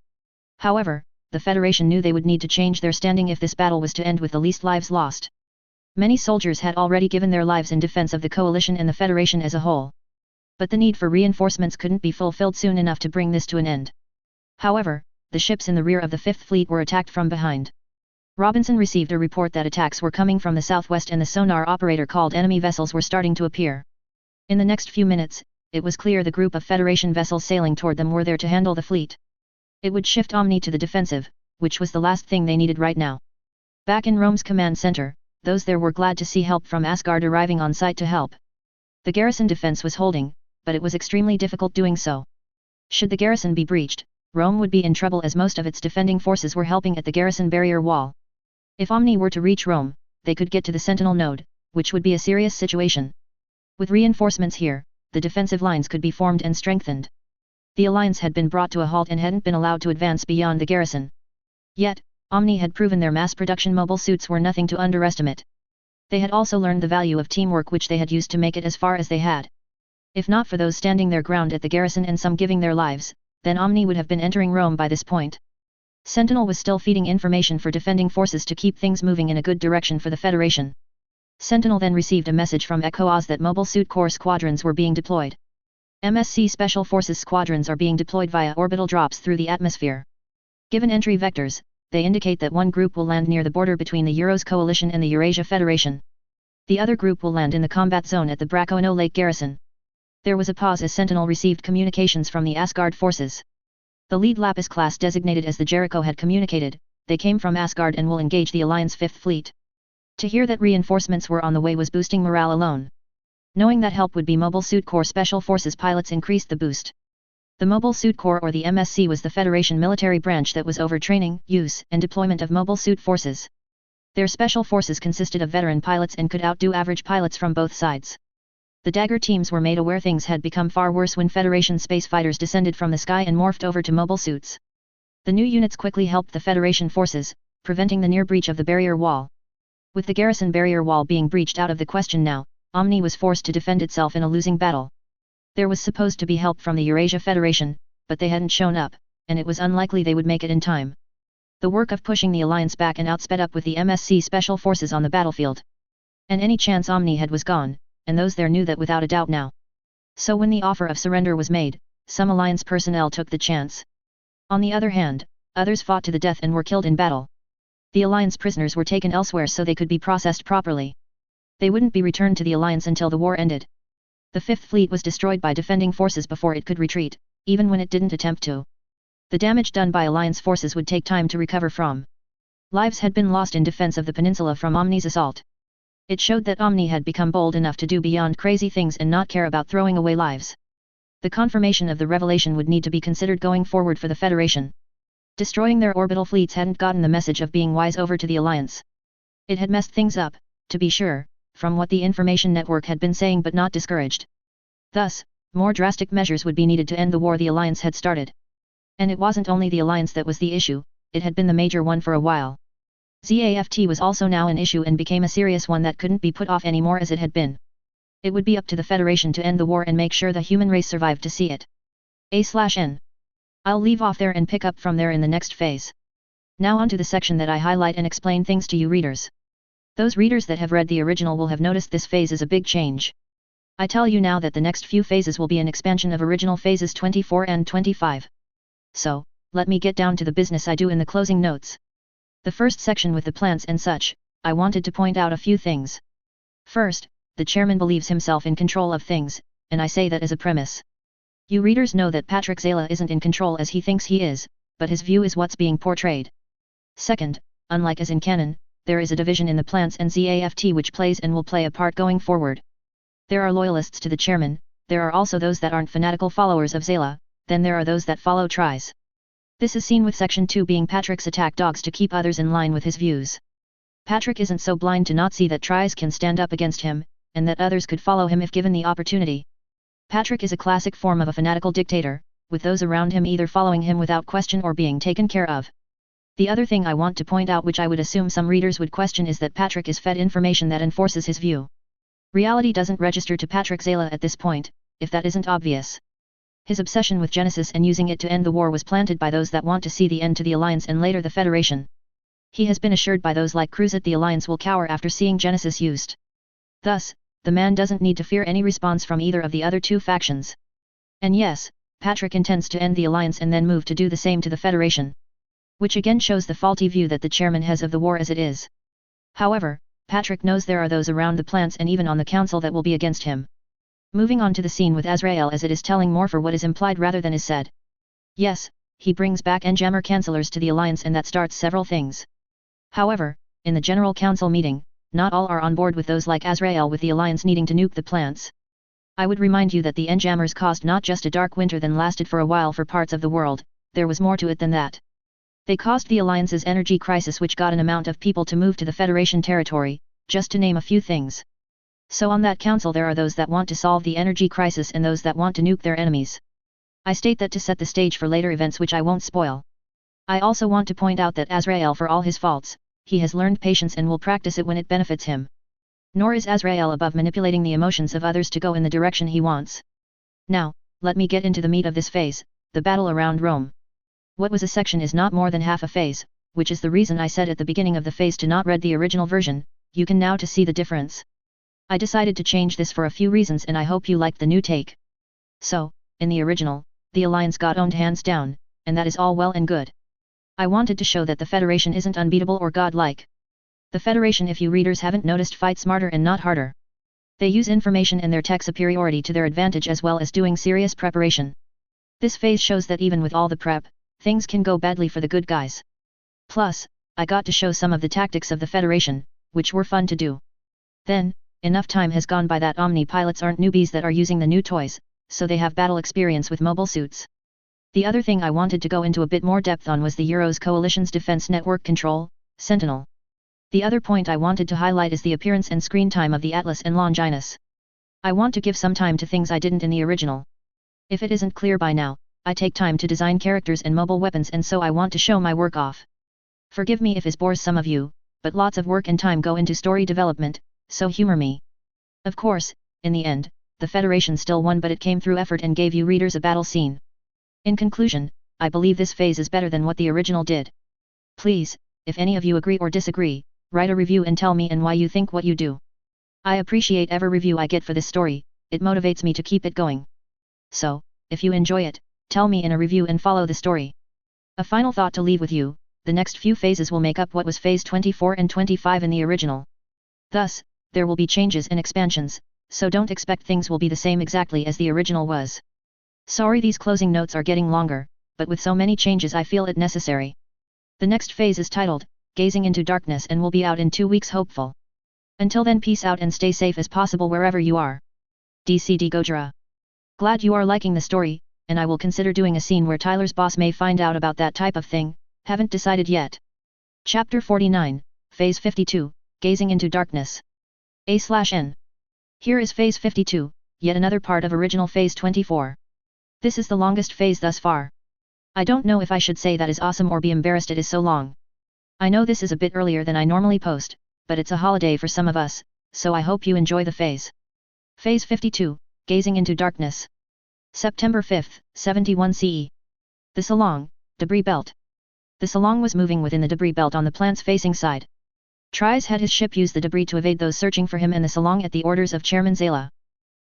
However, the Federation knew they would need to change their standing if this battle was to end with the least lives lost. Many soldiers had already given their lives in defense of the coalition and the Federation as a whole. But the need for reinforcements couldn't be fulfilled soon enough to bring this to an end. However, the ships in the rear of the Fifth Fleet were attacked from behind. Robinson received a report that attacks were coming from the southwest and the sonar operator called enemy vessels were starting to appear. In the next few minutes, it was clear the group of Federation vessels sailing toward them were there to handle the fleet. It would shift Omni to the defensive, which was the last thing they needed right now. Back in Rome's command center, those there were glad to see help from Asgard arriving on site to help. The garrison defense was holding, but it was extremely difficult doing so. Should the garrison be breached, Rome would be in trouble as most of its defending forces were helping at the garrison barrier wall. If Omni were to reach Rome, they could get to the Sentinel node, which would be a serious situation. With reinforcements here, the defensive lines could be formed and strengthened. The Alliance had been brought to a halt and hadn't been allowed to advance beyond the garrison. Yet, Omni had proven their mass production mobile suits were nothing to underestimate. They had also learned the value of teamwork which they had used to make it as far as they had. If not for those standing their ground at the garrison and some giving their lives, then Omni would have been entering Rome by this point. Sentinel was still feeding information for defending forces to keep things moving in a good direction for the Federation. Sentinel then received a message from Echo Oz that Mobile Suit Corps squadrons were being deployed. MSC Special Forces squadrons are being deployed via orbital drops through the atmosphere. Given entry vectors, they indicate that one group will land near the border between the Euros Coalition and the Eurasia Federation. The other group will land in the combat zone at the Bracono Lake Garrison. There was a pause as Sentinel received communications from the Asgard forces. The lead Lapis class designated as the Jericho had communicated, they came from Asgard and will engage the Alliance Fifth Fleet. To hear that reinforcements were on the way was boosting morale alone. Knowing that help would be Mobile Suit Corps Special Forces pilots increased the boost. The Mobile Suit Corps or the MSC was the Federation military branch that was over training, use, and deployment of mobile suit forces. Their special forces consisted of veteran pilots and could outdo average pilots from both sides. The Dagger teams were made aware things had become far worse when Federation space fighters descended from the sky and morphed over to mobile suits. The new units quickly helped the Federation forces, preventing the near breach of the barrier wall. With the garrison barrier wall being breached out of the question now, Omni was forced to defend itself in a losing battle. There was supposed to be help from the Eurasia Federation, but they hadn't shown up, and it was unlikely they would make it in time. The work of pushing the alliance back and out sped up with the MSC Special Forces on the battlefield. And any chance Omni had was gone, and those there knew that without a doubt now. So when the offer of surrender was made, some alliance personnel took the chance. On the other hand, others fought to the death and were killed in battle. The alliance prisoners were taken elsewhere so they could be processed properly. They wouldn't be returned to the alliance until the war ended. The Fifth Fleet was destroyed by defending forces before it could retreat, even when it didn't attempt to. The damage done by alliance forces would take time to recover from. Lives had been lost in defense of the peninsula from Omni's assault. It showed that Omni had become bold enough to do beyond crazy things and not care about throwing away lives. The confirmation of the revelation would need to be considered going forward for the Federation. Destroying their orbital fleets hadn't gotten the message of being wise over to the Alliance. It had messed things up, to be sure, from what the information network had been saying, but not discouraged. Thus, more drastic measures would be needed to end the war the Alliance had started. And it wasn't only the Alliance that was the issue, it had been the major one for a while. ZAFT was also now an issue and became a serious one that couldn't be put off anymore as it had been. It would be up to the Federation to end the war and make sure the human race survived to see it. A/N. I'll leave off there and pick up from there in the next phase. Now on to the section that I highlight and explain things to you readers. Those readers that have read the original will have noticed this phase is a big change. I tell you now that the next few phases will be an expansion of original phases 24 and 25. So, let me get down to the business I do in the closing notes. The first section with the plants and such, I wanted to point out a few things. First, the chairman believes himself in control of things, and I say that as a premise. You readers know that Patrick Zala isn't in control as he thinks he is, but his view is what's being portrayed. Second, unlike as in canon, there is a division in the plants and ZAFT which plays and will play a part going forward. There are loyalists to the chairman, there are also those that aren't fanatical followers of Zala, then there are those that follow Tries. This is seen with Section 2 being Patrick's attack dogs to keep others in line with his views. Patrick isn't so blind to not see that Tries can stand up against him, and that others could follow him if given the opportunity. Patrick is a classic form of a fanatical dictator, with those around him either following him without question or being taken care of. The other thing I want to point out, which I would assume some readers would question, is that Patrick is fed information that enforces his view. Reality doesn't register to Patrick Zala at this point, if that isn't obvious. His obsession with Genesis and using it to end the war was planted by those that want to see the end to the Alliance and later the Federation. He has been assured by those like Cruz that the Alliance will cower after seeing Genesis used. Thus, the man doesn't need to fear any response from either of the other two factions. And yes, Patrick intends to end the Alliance and then move to do the same to the Federation. Which again shows the faulty view that the chairman has of the war as it is. However, Patrick knows there are those around the plants and even on the council that will be against him. Moving on to the scene with Azrael, as it is telling more for what is implied rather than is said. Yes, he brings back Enjammer Chancellors to the Alliance and that starts several things. However, in the General Council meeting, not all are on board with those like Azrael with the Alliance needing to nuke the plants. I would remind you that the Enjammers caused not just a dark winter that lasted for a while for parts of the world, there was more to it than that. They caused the Alliance's energy crisis, which got an amount of people to move to the Federation territory, just to name a few things. So on that council there are those that want to solve the energy crisis and those that want to nuke their enemies. I state that to set the stage for later events which I won't spoil. I also want to point out that Azrael, for all his faults, he has learned patience and will practice it when it benefits him. Nor is Azrael above manipulating the emotions of others to go in the direction he wants. Now, let me get into the meat of this phase, the battle around Rome. What was a section is not more than half a phase, which is the reason I said at the beginning of the phase to not read the original version. You can now to see the difference. I decided to change this for a few reasons and I hope you liked the new take. So, in the original, the Alliance got owned hands down, and that is all well and good. I wanted to show that the Federation isn't unbeatable or godlike. The Federation, if you readers haven't noticed, fight smarter and not harder. They use information and their tech superiority to their advantage as well as doing serious preparation. This phase shows that even with all the prep, things can go badly for the good guys. Plus, I got to show some of the tactics of the Federation, which were fun to do. Then, enough time has gone by that Omni pilots aren't newbies that are using the new toys, so they have battle experience with mobile suits. The other thing I wanted to go into a bit more depth on was the Euros Coalition's Defense Network Control, Sentinel. The other point I wanted to highlight is the appearance and screen time of the Atlas and Longinus. I want to give some time to things I didn't in the original. If it isn't clear by now, I take time to design characters and mobile weapons, and so I want to show my work off. Forgive me if this bores some of you, but lots of work and time go into story development, so humor me. Of course, in the end, the Federation still won, but it came through effort and gave you readers a battle scene. In conclusion, I believe this phase is better than what the original did. Please, if any of you agree or disagree, write a review and tell me and why you think what you do. I appreciate every review I get for this story, it motivates me to keep it going. So, if you enjoy it, tell me in a review and follow the story. A final thought to leave with you, the next few phases will make up what was phase 24 and 25 in the original. Thus, there will be changes and expansions, so don't expect things will be the same exactly as the original was. Sorry these closing notes are getting longer, but with so many changes I feel it necessary. The next phase is titled, Gazing into Darkness, and will be out in 2 weeks hopeful. Until then, peace out and stay safe as possible wherever you are. DCD Gojira. Glad you are liking the story, and I will consider doing a scene where Tyler's boss may find out about that type of thing, haven't decided yet. Chapter 49, Phase 52, Gazing into Darkness. A/N. Here is Phase 52, yet another part of original Phase 24. This is the longest phase thus far. I don't know if I should say that is awesome or be embarrassed it is so long. I know this is a bit earlier than I normally post, but it's a holiday for some of us, so I hope you enjoy the phase. Phase 52, Gazing into Darkness. September 5, 71 CE. The Salong, Debris Belt. The Salong was moving within the debris belt on the plant's facing side. Tries had his ship use the debris to evade those searching for him and the Salong at the orders of Chairman Zayla.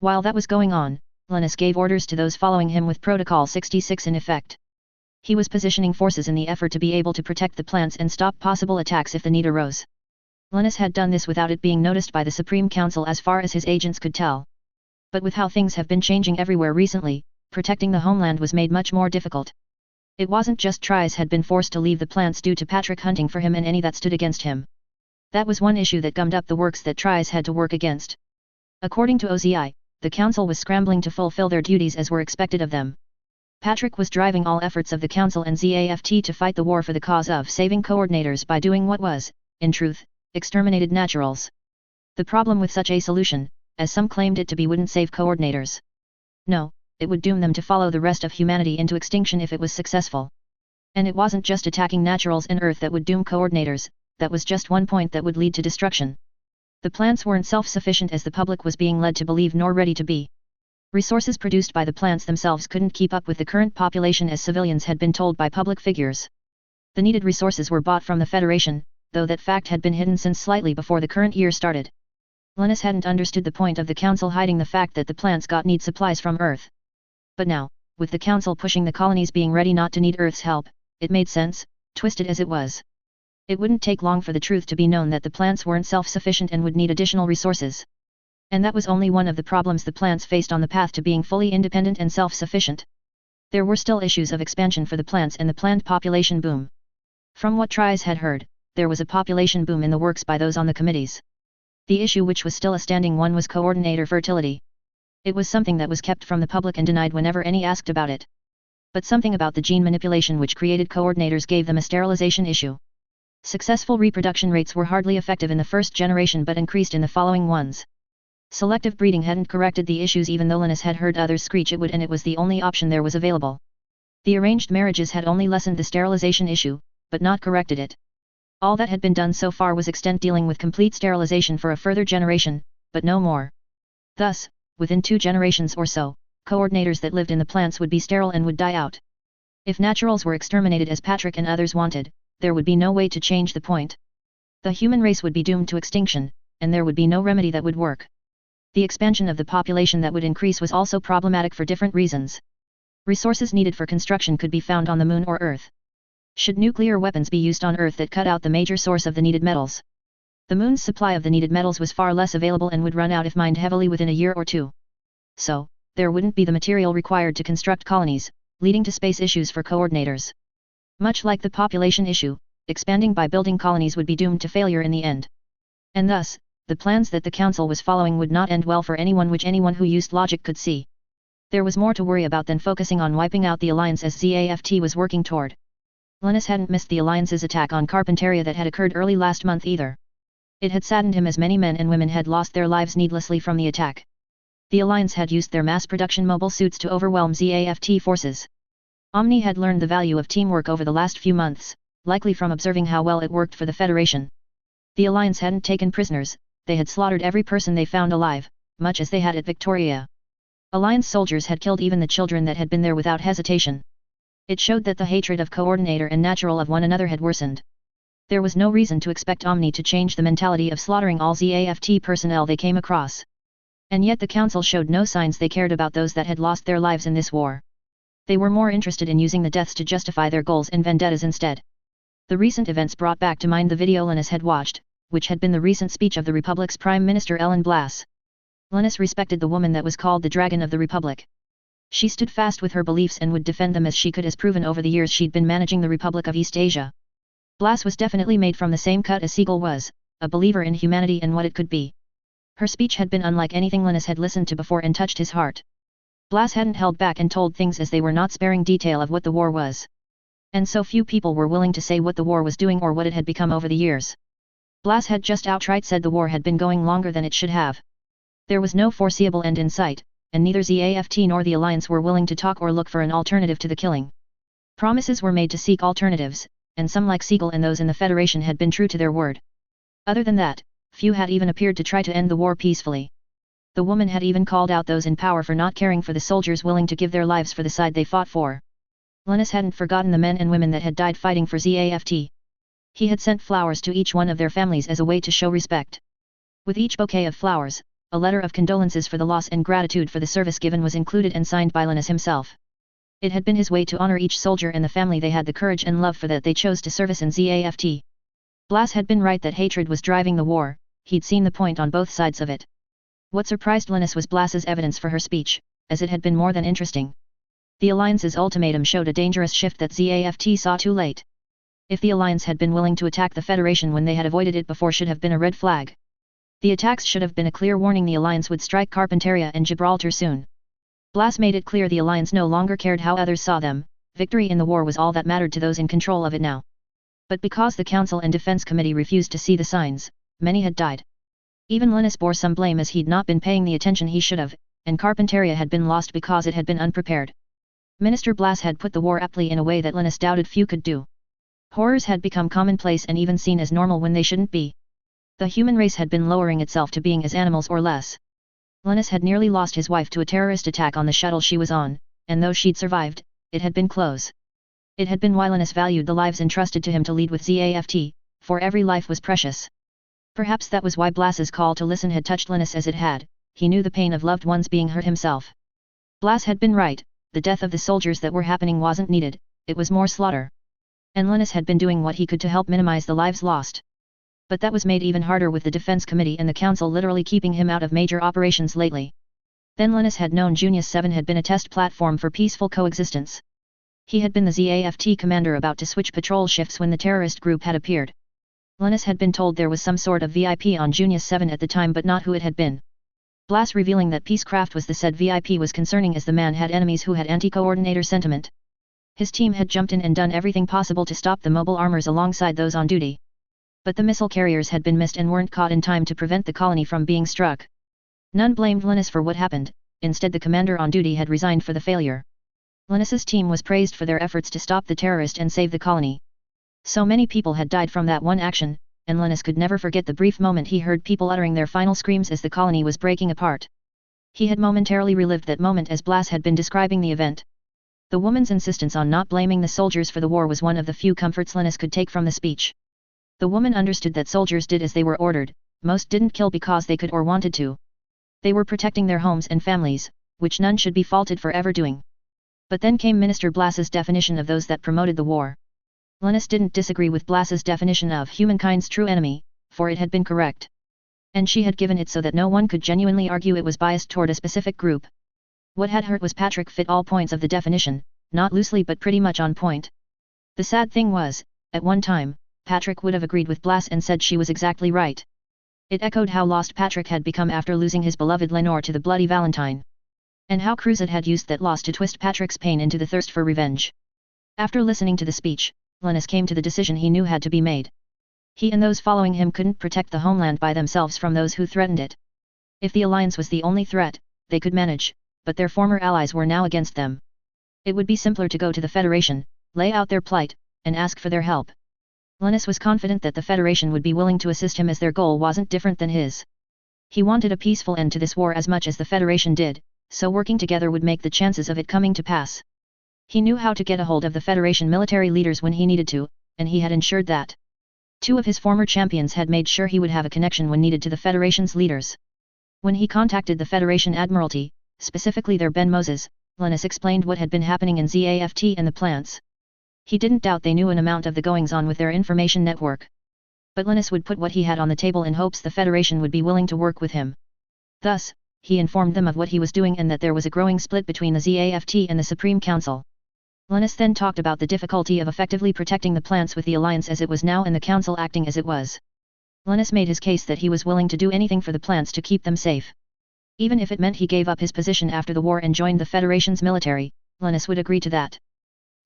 While that was going on, Linus gave orders to those following him with Protocol 66 in effect. He was positioning forces in the effort to be able to protect the plants and stop possible attacks if the need arose. Linus had done this without it being noticed by the Supreme Council as far as his agents could tell. But with how things have been changing everywhere recently, protecting the homeland was made much more difficult. It wasn't just Tries had been forced to leave the plants due to Patrick hunting for him and any that stood against him. That was one issue that gummed up the works that Tries had to work against. According to OZI, the Council was scrambling to fulfill their duties as were expected of them. Patrick was driving all efforts of the Council and ZAFT to fight the war for the cause of saving coordinators by doing what was, in truth, exterminated naturals. The problem with such a solution, as some claimed it to be, wouldn't save coordinators. No, it would doom them to follow the rest of humanity into extinction if it was successful. And it wasn't just attacking naturals and Earth that would doom coordinators, that was just one point that would lead to destruction. The plants weren't self-sufficient as the public was being led to believe nor ready to be. Resources produced by the plants themselves couldn't keep up with the current population as civilians had been told by public figures. The needed resources were bought from the Federation, though that fact had been hidden since slightly before the current year started. Linus hadn't understood the point of the Council hiding the fact that the plants need supplies from Earth. But now, with the Council pushing the colonies being ready not to need Earth's help, it made sense, twisted as it was. It wouldn't take long for the truth to be known that the plants weren't self-sufficient and would need additional resources. And that was only one of the problems the plants faced on the path to being fully independent and self-sufficient. There were still issues of expansion for the plants and the planned population boom. From what Tries had heard, there was a population boom in the works by those on the committees. The issue, which was still a standing one, was coordinator fertility. It was something that was kept from the public and denied whenever any asked about it. But something about the gene manipulation which created coordinators gave them a sterilization issue. Successful reproduction rates were hardly effective in the first generation but increased in the following ones. Selective breeding hadn't corrected the issues even though Linus had heard others screech it would, and it was the only option there was available. The arranged marriages had only lessened the sterilization issue, but not corrected it. All that had been done so far was extend dealing with complete sterilization for a further generation, but no more. Thus, within 2 generations or so, coordinators that lived in the plants would be sterile and would die out. If naturals were exterminated as Patrick and others wanted, there would be no way to change the point. The human race would be doomed to extinction, and there would be no remedy that would work. The expansion of the population that would increase was also problematic for different reasons. Resources needed for construction could be found on the Moon or Earth. Should nuclear weapons be used on Earth that cut out the major source of the needed metals? The Moon's supply of the needed metals was far less available and would run out if mined heavily within a year or 2. So, there wouldn't be the material required to construct colonies, leading to space issues for coordinators. Much like the population issue, expanding by building colonies would be doomed to failure in the end. And thus, the plans that the Council was following would not end well for anyone, which anyone who used logic could see. There was more to worry about than focusing on wiping out the Alliance as ZAFT was working toward. Linus hadn't missed the Alliance's attack on Carpentaria that had occurred early last month either. It had saddened him as many men and women had lost their lives needlessly from the attack. The Alliance had used their mass production mobile suits to overwhelm ZAFT forces. Omni had learned the value of teamwork over the last few months, likely from observing how well it worked for the Federation. The Alliance hadn't taken prisoners, they had slaughtered every person they found alive, much as they had at Victoria. Alliance soldiers had killed even the children that had been there without hesitation. It showed that the hatred of Coordinator and Natural of one another had worsened. There was no reason to expect Omni to change the mentality of slaughtering all ZAFT personnel they came across. And yet the Council showed no signs they cared about those that had lost their lives in this war. They were more interested in using the deaths to justify their goals and vendettas instead. The recent events brought back to mind the video Linus had watched, which had been the recent speech of the Republic's Prime Minister Ellen Blass. Linus respected the woman that was called the Dragon of the Republic. She stood fast with her beliefs and would defend them as she could, as proven over the years she'd been managing the Republic of East Asia. Blass was definitely made from the same cut as Siegel was, a believer in humanity and what it could be. Her speech had been unlike anything Linus had listened to before and touched his heart. Blass hadn't held back and told things as they were, not sparing detail of what the war was. And so few people were willing to say what the war was doing or what it had become over the years. Blass had just outright said the war had been going longer than it should have. There was no foreseeable end in sight, and neither ZAFT nor the Alliance were willing to talk or look for an alternative to the killing. Promises were made to seek alternatives, and some like Siegel and those in the Federation had been true to their word. Other than that, few had even appeared to try to end the war peacefully. The woman had even called out those in power for not caring for the soldiers willing to give their lives for the side they fought for. Linus hadn't forgotten the men and women that had died fighting for ZAFT. He had sent flowers to each one of their families as a way to show respect. With each bouquet of flowers, a letter of condolences for the loss and gratitude for the service given was included and signed by Linus himself. It had been his way to honor each soldier and the family they had the courage and love for that they chose to service in ZAFT. Blass had been right that hatred was driving the war, he'd seen the point on both sides of it. What surprised Linus was Blass's evidence for her speech, as it had been more than interesting. The Alliance's ultimatum showed a dangerous shift that ZAFT saw too late. If the Alliance had been willing to attack the Federation when they had avoided it before should have been a red flag. The attacks should have been a clear warning the Alliance would strike Carpentaria and Gibraltar soon. Blass made it clear the Alliance no longer cared how others saw them, victory in the war was all that mattered to those in control of it now. But because the Council and Defense Committee refused to see the signs, many had died. Even Linus bore some blame as he'd not been paying the attention he should have, and Carpentaria had been lost because it had been unprepared. Minister Blass had put the war aptly in a way that Linus doubted few could do. Horrors had become commonplace and even seen as normal when they shouldn't be. The human race had been lowering itself to being as animals or less. Linus had nearly lost his wife to a terrorist attack on the shuttle she was on, and though she'd survived, it had been close. It had been why Linus valued the lives entrusted to him to lead with ZAFT, for every life was precious. Perhaps that was why Blass's call to listen had touched Linus as it had, he knew the pain of loved ones being hurt himself. Blass had been right, the death of the soldiers that were happening wasn't needed, it was more slaughter. And Linus had been doing what he could to help minimize the lives lost. But that was made even harder with the Defense Committee and the Council literally keeping him out of major operations lately. Then Linus had known Junius 7 had been a test platform for peaceful coexistence. He had been the ZAFT commander about to switch patrol shifts when the terrorist group had appeared. Linus had been told there was some sort of VIP on Junius 7 at the time but not who it had been. Blass revealing that Peacecraft was the said VIP was concerning as the man had enemies who had anti-coordinator sentiment. His team had jumped in and done everything possible to stop the mobile armors alongside those on duty. But the missile carriers had been missed and weren't caught in time to prevent the colony from being struck. None blamed Linus for what happened, instead the commander on duty had resigned for the failure. Linus's team was praised for their efforts to stop the terrorist and save the colony. So many people had died from that one action, and Linus could never forget the brief moment he heard people uttering their final screams as the colony was breaking apart. He had momentarily relived that moment as Blass had been describing the event. The woman's insistence on not blaming the soldiers for the war was one of the few comforts Linus could take from the speech. The woman understood that soldiers did as they were ordered, most didn't kill because they could or wanted to. They were protecting their homes and families, which none should be faulted for ever doing. But then came Minister Blass's definition of those that promoted the war. Linus didn't disagree with Blass's definition of humankind's true enemy, for it had been correct. And she had given it so that no one could genuinely argue it was biased toward a specific group. What had hurt was Patrick fit all points of the definition, not loosely but pretty much on point. The sad thing was, at one time, Patrick would have agreed with Blass and said she was exactly right. It echoed how lost Patrick had become after losing his beloved Lenore to the Bloody Valentine. And how Cruzat had used that loss to twist Patrick's pain into the thirst for revenge. After listening to the speech, Linus came to the decision he knew had to be made. He and those following him couldn't protect the homeland by themselves from those who threatened it. If the Alliance was the only threat, they could manage, but their former allies were now against them. It would be simpler to go to the Federation, lay out their plight, and ask for their help. Linus was confident that the Federation would be willing to assist him as their goal wasn't different than his. He wanted a peaceful end to this war as much as the Federation did, so working together would make the chances of it coming to pass. He knew how to get a hold of the Federation military leaders when he needed to, and he had ensured that. 2 of his former champions had made sure he would have a connection when needed to the Federation's leaders. When he contacted the Federation Admiralty, specifically their Ben Moses, Linus explained what had been happening in ZAFT and the plants. He didn't doubt they knew an amount of the goings-on with their information network. But Linus would put what he had on the table in hopes the Federation would be willing to work with him. Thus, he informed them of what he was doing and that there was a growing split between the ZAFT and the Supreme Council. Linus then talked about the difficulty of effectively protecting the plants with the Alliance as it was now and the Council acting as it was. Linus made his case that he was willing to do anything for the plants to keep them safe. Even if it meant he gave up his position after the war and joined the Federation's military, Linus would agree to that.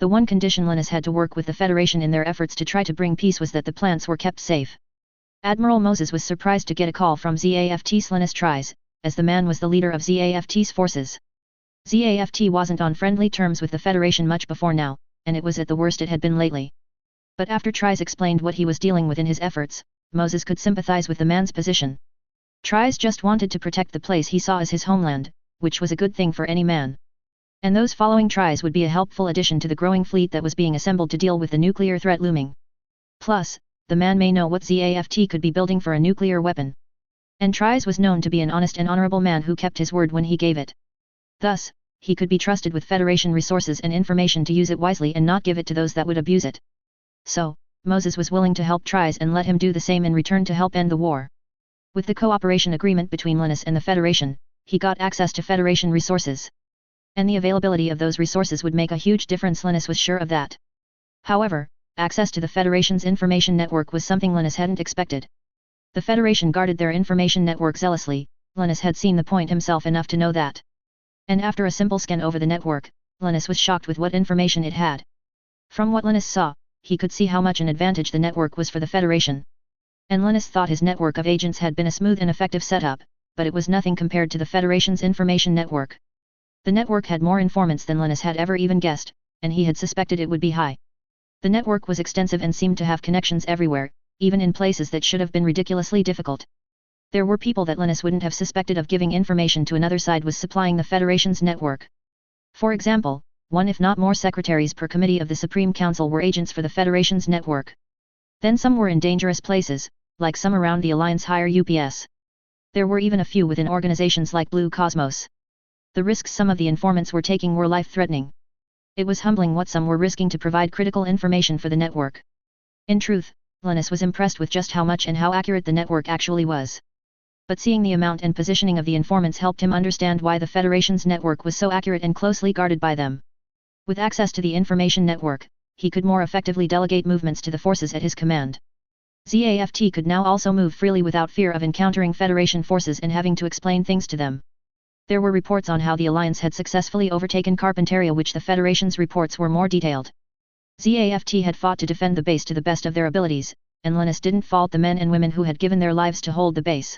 The one condition Linus had to work with the Federation in their efforts to try to bring peace was that the plants were kept safe. Admiral Moses was surprised to get a call from ZAFT's Linus Tries, as the man was the leader of ZAFT's forces. ZAFT wasn't on friendly terms with the Federation much before now, and it was at the worst it had been lately. But after Tries explained what he was dealing with in his efforts, Moses could sympathize with the man's position. Tries just wanted to protect the place he saw as his homeland, which was a good thing for any man. And those following Tries would be a helpful addition to the growing fleet that was being assembled to deal with the nuclear threat looming. Plus, the man may know what ZAFT could be building for a nuclear weapon. And Tries was known to be an honest and honorable man who kept his word when he gave it. Thus, he could be trusted with Federation resources and information to use it wisely and not give it to those that would abuse it. So, Moses was willing to help Tries and let him do the same in return to help end the war. With the cooperation agreement between Linus and the Federation, he got access to Federation resources. And the availability of those resources would make a huge difference. Linus was sure of that. However, access to the Federation's information network was something Linus hadn't expected. The Federation guarded their information network zealously. Linus had seen the point himself enough to know that. And after a simple scan over the network, Linus was shocked with what information it had. From what Linus saw, he could see how much an advantage the network was for the Federation. And Linus thought his network of agents had been a smooth and effective setup, but it was nothing compared to the Federation's information network. The network had more informants than Linus had ever even guessed, and he had suspected it would be high. The network was extensive and seemed to have connections everywhere, even in places that should have been ridiculously difficult. There were people that Linus wouldn't have suspected of giving information to another side was supplying the Federation's network. For example, 1 if not more secretaries per committee of the Supreme Council were agents for the Federation's network. Then some were in dangerous places, like some around the Alliance higher UPS. There were even a few within organizations like Blue Cosmos. The risks some of the informants were taking were life-threatening. It was humbling what some were risking to provide critical information for the network. In truth, Linus was impressed with just how much and how accurate the network actually was. But seeing the amount and positioning of the informants helped him understand why the Federation's network was so accurate and closely guarded by them. With access to the information network, he could more effectively delegate movements to the forces at his command. ZAFT could now also move freely without fear of encountering Federation forces and having to explain things to them. There were reports on how the Alliance had successfully overtaken Carpentaria, which the Federation's reports were more detailed. ZAFT had fought to defend the base to the best of their abilities, and Linus didn't fault the men and women who had given their lives to hold the base.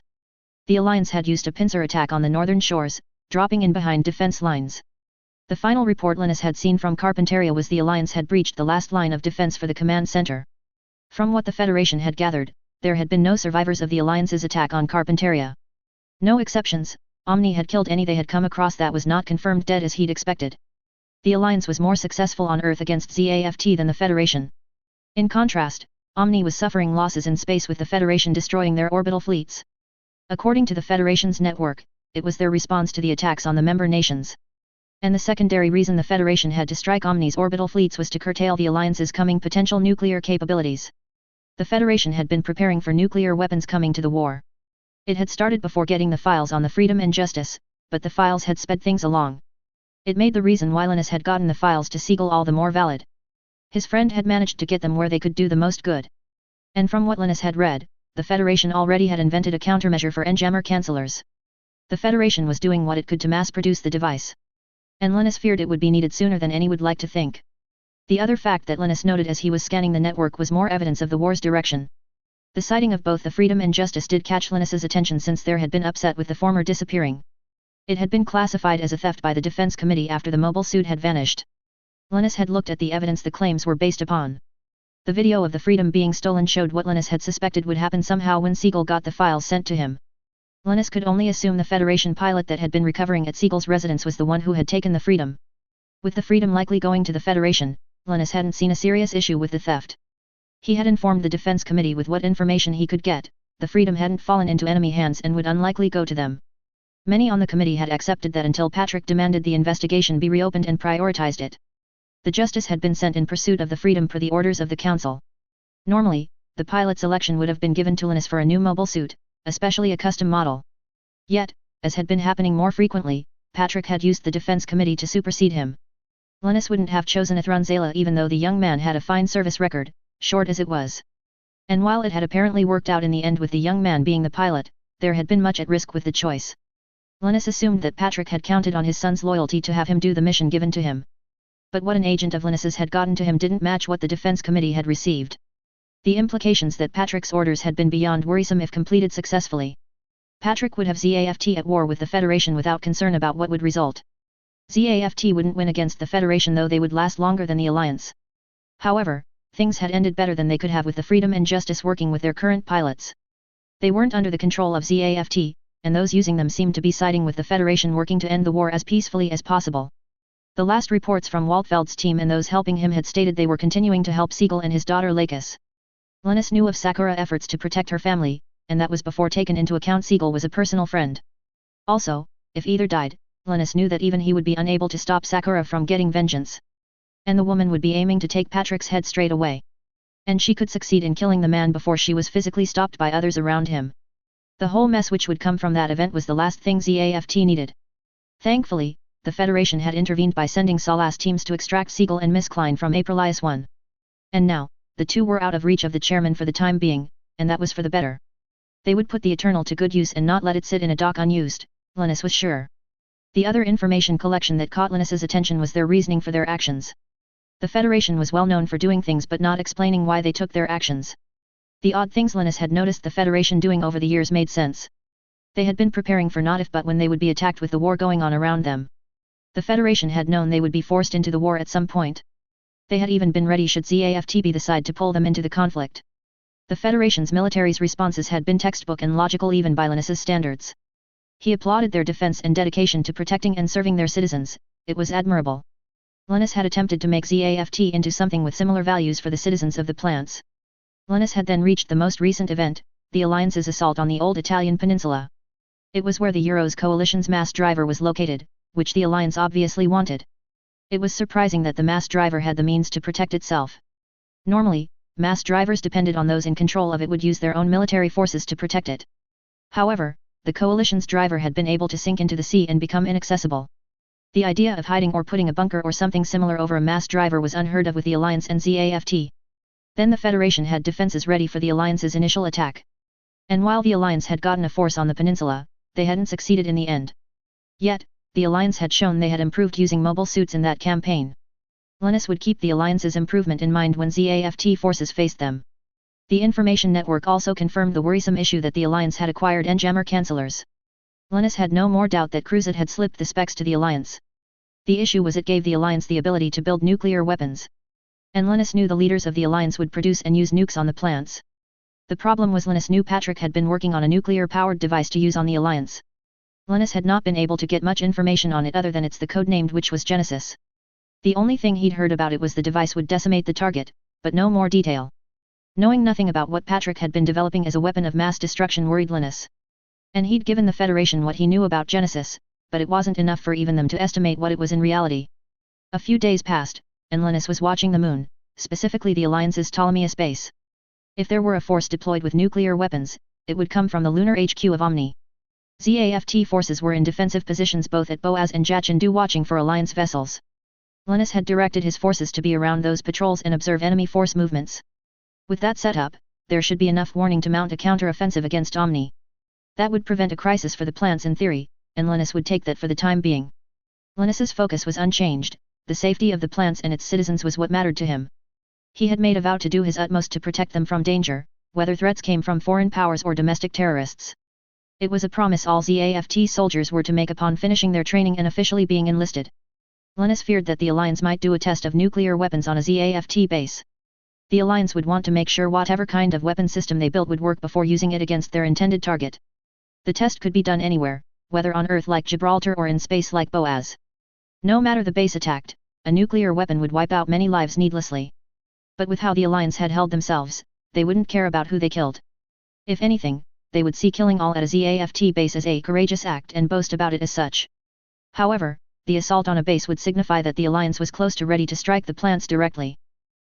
The Alliance had used a pincer attack on the northern shores, dropping in behind defense lines. The final report Linus had seen from Carpentaria was the Alliance had breached the last line of defense for the command center. From what the Federation had gathered, there had been no survivors of the Alliance's attack on Carpentaria. No exceptions. Omni had killed any they had come across that was not confirmed dead as he'd expected. The Alliance was more successful on Earth against ZAFT than the Federation. In contrast, Omni was suffering losses in space with the Federation destroying their orbital fleets. According to the Federation's network, it was their response to the attacks on the member nations. And the secondary reason the Federation had to strike Omni's orbital fleets was to curtail the Alliance's coming potential nuclear capabilities. The Federation had been preparing for nuclear weapons coming to the war. It had started before getting the files on the freedom and justice, but the files had sped things along. It made the reason why Linus had gotten the files to Siegel all the more valid. His friend had managed to get them where they could do the most good. And from what Linus had read, the Federation already had invented a countermeasure for N-jammer cancellers. The Federation was doing what it could to mass-produce the device. And Linus feared it would be needed sooner than any would like to think. The other fact that Linus noted as he was scanning the network was more evidence of the war's direction. The sighting of both the freedom and justice did catch Linus's attention since there had been upset with the former disappearing. It had been classified as a theft by the Defense Committee after the mobile suit had vanished. Linus had looked at the evidence the claims were based upon. The video of the freedom being stolen showed what Linus had suspected would happen somehow when Siegel got the files sent to him. Linus could only assume the Federation pilot that had been recovering at Siegel's residence was the one who had taken the Freedom. With the Freedom likely going to the Federation, Linus hadn't seen a serious issue with the theft. He had informed the Defense Committee with what information he could get, the Freedom hadn't fallen into enemy hands and would unlikely go to them. Many on the committee had accepted that until Patrick demanded the investigation be reopened and prioritized it. The justice had been sent in pursuit of the Freedom per the orders of the Council. Normally, the pilot selection would have been given to Linus for a new mobile suit, especially a custom model. Yet, as had been happening more frequently, Patrick had used the Defense Committee to supersede him. Linus wouldn't have chosen Ithran Zala even though the young man had a fine service record, short as it was. And while it had apparently worked out in the end with the young man being the pilot, there had been much at risk with the choice. Linus assumed that Patrick had counted on his son's loyalty to have him do the mission given to him. But what an agent of Linus's had gotten to him didn't match what the Defense Committee had received. The implications that Patrick's orders had been beyond worrisome if completed successfully. Patrick would have ZAFT at war with the Federation without concern about what would result. ZAFT wouldn't win against the Federation though they would last longer than the Alliance. However, things had ended better than they could have with the Freedom and Justice working with their current pilots. They weren't under the control of ZAFT, and those using them seemed to be siding with the Federation working to end the war as peacefully as possible. The last reports from Waltfeld's team and those helping him had stated they were continuing to help Siegel and his daughter Lakis. Linus knew of Sakura efforts to protect her family, and that was before taken into account Siegel was a personal friend. Also, if either died, Linus knew that even he would be unable to stop Sakura from getting vengeance. And the woman would be aiming to take Patrick's head straight away. And she could succeed in killing the man before she was physically stopped by others around him. The whole mess which would come from that event was the last thing ZAFT needed. Thankfully, the Federation had intervened by sending Salas teams to extract Siegel and Miss Klein from Aprilius 1. And now, the two were out of reach of the chairman for the time being, and that was for the better. They would put the Eternal to good use and not let it sit in a dock unused, Linus was sure. The other information collection that caught Linus's attention was their reasoning for their actions. The Federation was well known for doing things but not explaining why they took their actions. The odd things Linus had noticed the Federation doing over the years made sense. They had been preparing for not if but when they would be attacked with the war going on around them. The Federation had known they would be forced into the war at some point. They had even been ready should ZAFT be the side to pull them into the conflict. The Federation's military's responses had been textbook and logical even by Linus's standards. He applauded their defense and dedication to protecting and serving their citizens, it was admirable. Linus had attempted to make ZAFT into something with similar values for the citizens of the plants. Linus had then reached the most recent event, the Alliance's assault on the old Italian peninsula. It was where the Euros coalition's mass driver was located, which the Alliance obviously wanted. It was surprising that the mass driver had the means to protect itself. Normally, mass drivers depended on those in control of it would use their own military forces to protect it. However, the coalition's driver had been able to sink into the sea and become inaccessible. The idea of hiding or putting a bunker or something similar over a mass driver was unheard of with the Alliance and ZAFT. Then the Federation had defenses ready for the Alliance's initial attack. And while the Alliance had gotten a force on the peninsula, they hadn't succeeded in the end. Yet, the Alliance had shown they had improved using mobile suits in that campaign. Linus would keep the Alliance's improvement in mind when ZAFT forces faced them. The information network also confirmed the worrisome issue that the Alliance had acquired N-jammer cancellers. Linus had no more doubt that Cruzat had slipped the specs to the Alliance. The issue was it gave the Alliance the ability to build nuclear weapons. And Linus knew the leaders of the Alliance would produce and use nukes on the plants. The problem was Linus knew Patrick had been working on a nuclear-powered device to use on the Alliance. Linus had not been able to get much information on it other than it's the code named which was Genesis. The only thing he'd heard about it was the device would decimate the target, but no more detail. Knowing nothing about what Patrick had been developing as a weapon of mass destruction worried Linus. And he'd given the Federation what he knew about Genesis, but it wasn't enough for even them to estimate what it was in reality. A few days passed, and Linus was watching the moon, specifically the Alliance's Ptolemaeus base. If there were a force deployed with nuclear weapons, it would come from the lunar HQ of Omni. ZAFT forces were in defensive positions both at Boaz and Jachindu watching for Alliance vessels. Linus had directed his forces to be around those patrols and observe enemy force movements. With that set up, there should be enough warning to mount a counter-offensive against Omni. That would prevent a crisis for the plants in theory, and Linus would take that for the time being. Linus's focus was unchanged, the safety of the plants and its citizens was what mattered to him. He had made a vow to do his utmost to protect them from danger, whether threats came from foreign powers or domestic terrorists. It was a promise all ZAFT soldiers were to make upon finishing their training and officially being enlisted. Linus feared that the Alliance might do a test of nuclear weapons on a ZAFT base. The Alliance would want to make sure whatever kind of weapon system they built would work before using it against their intended target. The test could be done anywhere, whether on Earth like Gibraltar or in space like Boaz. No matter the base attacked, a nuclear weapon would wipe out many lives needlessly. But with how the Alliance had held themselves, they wouldn't care about who they killed. If anything, they would see killing all at a ZAFT base as a courageous act and boast about it as such. However, the assault on a base would signify that the Alliance was close to ready to strike the plants directly.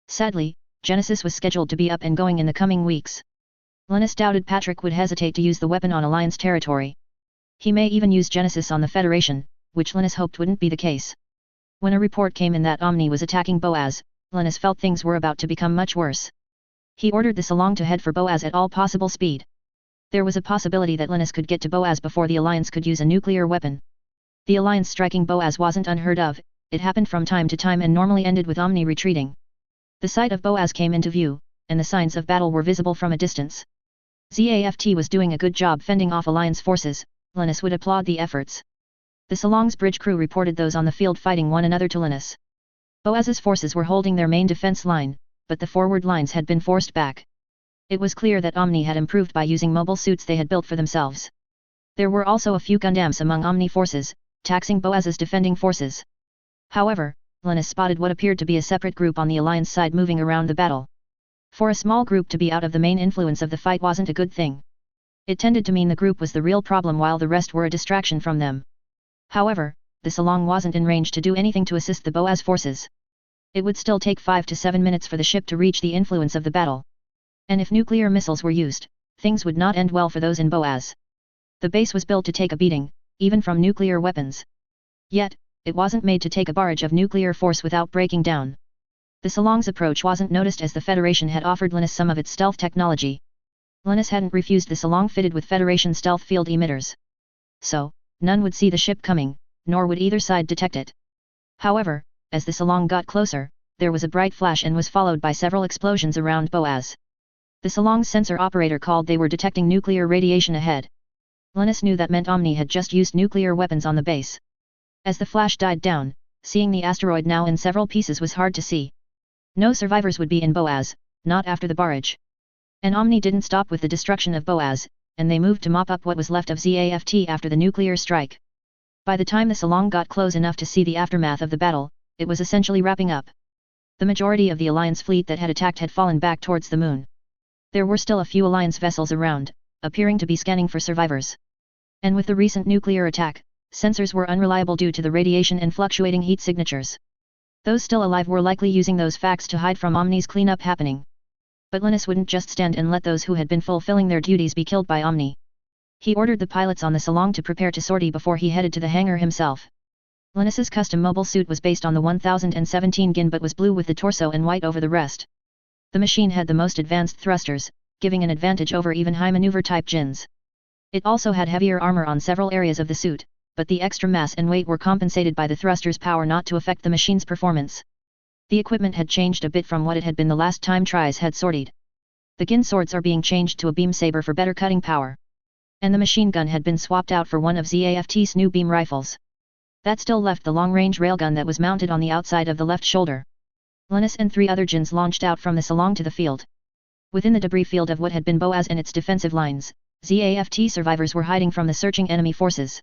Sadly, Genesis was scheduled to be up and going in the coming weeks. Linus doubted Patrick would hesitate to use the weapon on Alliance territory. He may even use Genesis on the Federation, which Linus hoped wouldn't be the case. When a report came in that Omni was attacking Boaz, Linus felt things were about to become much worse. He ordered the Salong to head for Boaz at all possible speed. There was a possibility that Linus could get to Boaz before the Alliance could use a nuclear weapon. The Alliance striking Boaz wasn't unheard of, it happened from time to time and normally ended with Omni retreating. The site of Boaz came into view, and the signs of battle were visible from a distance. ZAFT was doing a good job fending off Alliance forces, Linus would applaud the efforts. The Salong's bridge crew reported those on the field fighting one another to Linus. Boaz's forces were holding their main defense line, but the forward lines had been forced back. It was clear that Omni had improved by using mobile suits they had built for themselves. There were also a few Gundams among Omni forces, taxing Boaz's defending forces. However, Linus spotted what appeared to be a separate group on the Alliance side moving around the battle. For a small group to be out of the main influence of the fight wasn't a good thing. It tended to mean the group was the real problem while the rest were a distraction from them. However, the Salong wasn't in range to do anything to assist the Boaz forces. It would still take 5 to 7 minutes for the ship to reach the influence of the battle. And if nuclear missiles were used, things would not end well for those in Boaz. The base was built to take a beating, even from nuclear weapons. Yet, it wasn't made to take a barrage of nuclear force without breaking down. The Salong's approach wasn't noticed as the Federation had offered Linus some of its stealth technology. Linus hadn't refused the Salong fitted with Federation stealth field emitters. So, none would see the ship coming, nor would either side detect it. However, as the Salong got closer, there was a bright flash and was followed by several explosions around Boaz. The Salong's sensor operator called they were detecting nuclear radiation ahead. Linus knew that meant Omni had just used nuclear weapons on the base. As the flash died down, seeing the asteroid now in several pieces was hard to see. No survivors would be in Boaz, not after the barrage. And Omni didn't stop with the destruction of Boaz, and they moved to mop up what was left of ZAFT after the nuclear strike. By the time the Salong got close enough to see the aftermath of the battle, it was essentially wrapping up. The majority of the Alliance fleet that had attacked had fallen back towards the moon. There were still a few Alliance vessels around, appearing to be scanning for survivors. And with the recent nuclear attack, sensors were unreliable due to the radiation and fluctuating heat signatures. Those still alive were likely using those facts to hide from Omni's cleanup happening. But Linus wouldn't just stand and let those who had been fulfilling their duties be killed by Omni. He ordered the pilots on the Salong to prepare to sortie before he headed to the hangar himself. Linus's custom mobile suit was based on the 1017 Gin but was blue with the torso and white over the rest. The machine had the most advanced thrusters, giving an advantage over even high maneuver type Gins. It also had heavier armor on several areas of the suit, but the extra mass and weight were compensated by the thruster's power not to affect the machine's performance. The equipment had changed a bit from what it had been the last time tries had sortied. The Gin swords are being changed to a beam saber for better cutting power. And the machine gun had been swapped out for one of ZAFT's new beam rifles. That still left the long-range railgun that was mounted on the outside of the left shoulder. Linus and 3 other Gins launched out from the Salong to the field. Within the debris field of what had been Boaz and its defensive lines, ZAFT survivors were hiding from the searching enemy forces.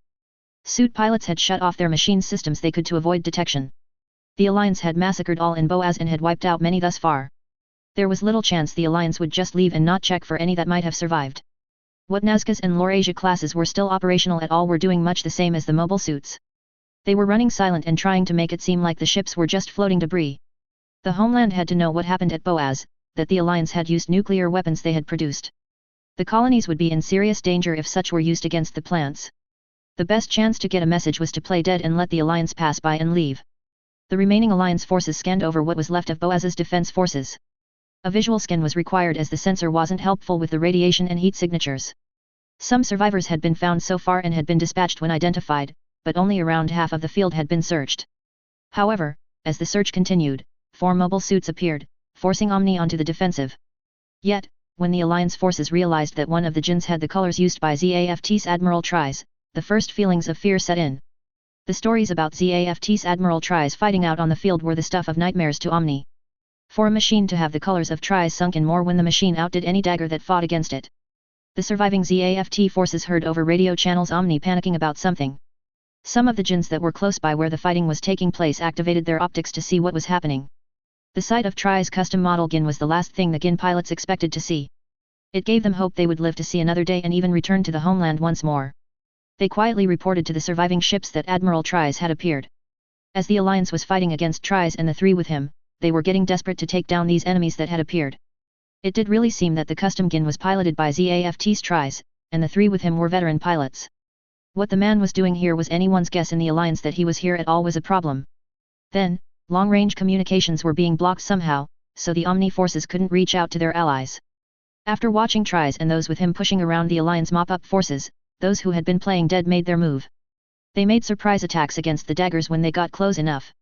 Suit pilots had shut off their machine systems they could to avoid detection. The Alliance had massacred all in Boaz and had wiped out many thus far. There was little chance the Alliance would just leave and not check for any that might have survived. What Nazca's and Laurasia classes were still operational at all were doing much the same as the mobile suits. They were running silent and trying to make it seem like the ships were just floating debris. The homeland had to know what happened at Boaz, that the Alliance had used nuclear weapons they had produced. The colonies would be in serious danger if such were used against the plants. The best chance to get a message was to play dead and let the Alliance pass by and leave. The remaining Alliance forces scanned over what was left of Boaz's defense forces. A visual scan was required as the sensor wasn't helpful with the radiation and heat signatures. Some survivors had been found so far and had been dispatched when identified, but only around half of the field had been searched. However, as the search continued, 4 mobile suits appeared, forcing Omni onto the defensive. Yet, when the Alliance forces realized that one of the Gins had the colors used by ZAFT's Admiral Tries, the first feelings of fear set in. The stories about ZAFT's Admiral Tries fighting out on the field were the stuff of nightmares to Omni. For a machine to have the colors of Tries sunk in more when the machine outdid any dagger that fought against it. The surviving ZAFT forces heard over radio channels Omni panicking about something. Some of the Jins that were close by where the fighting was taking place activated their optics to see what was happening. The sight of Tri's custom model Gin was the last thing the Gin pilots expected to see. It gave them hope they would live to see another day and even return to the homeland once more. They quietly reported to the surviving ships that Admiral Tris had appeared. As the Alliance was fighting against Tris and the three with him, they were getting desperate to take down these enemies that had appeared. It did really seem that the custom Gin was piloted by ZAFT's Tris, and the three with him were veteran pilots. What the man was doing here was anyone's guess in the Alliance. That he was here at all was a problem. Then, long-range communications were being blocked somehow, so the Omni forces couldn't reach out to their allies. After watching Tris and those with him pushing around the Alliance mop-up forces, those who had been playing dead made their move. They made surprise attacks against the daggers when they got close enough.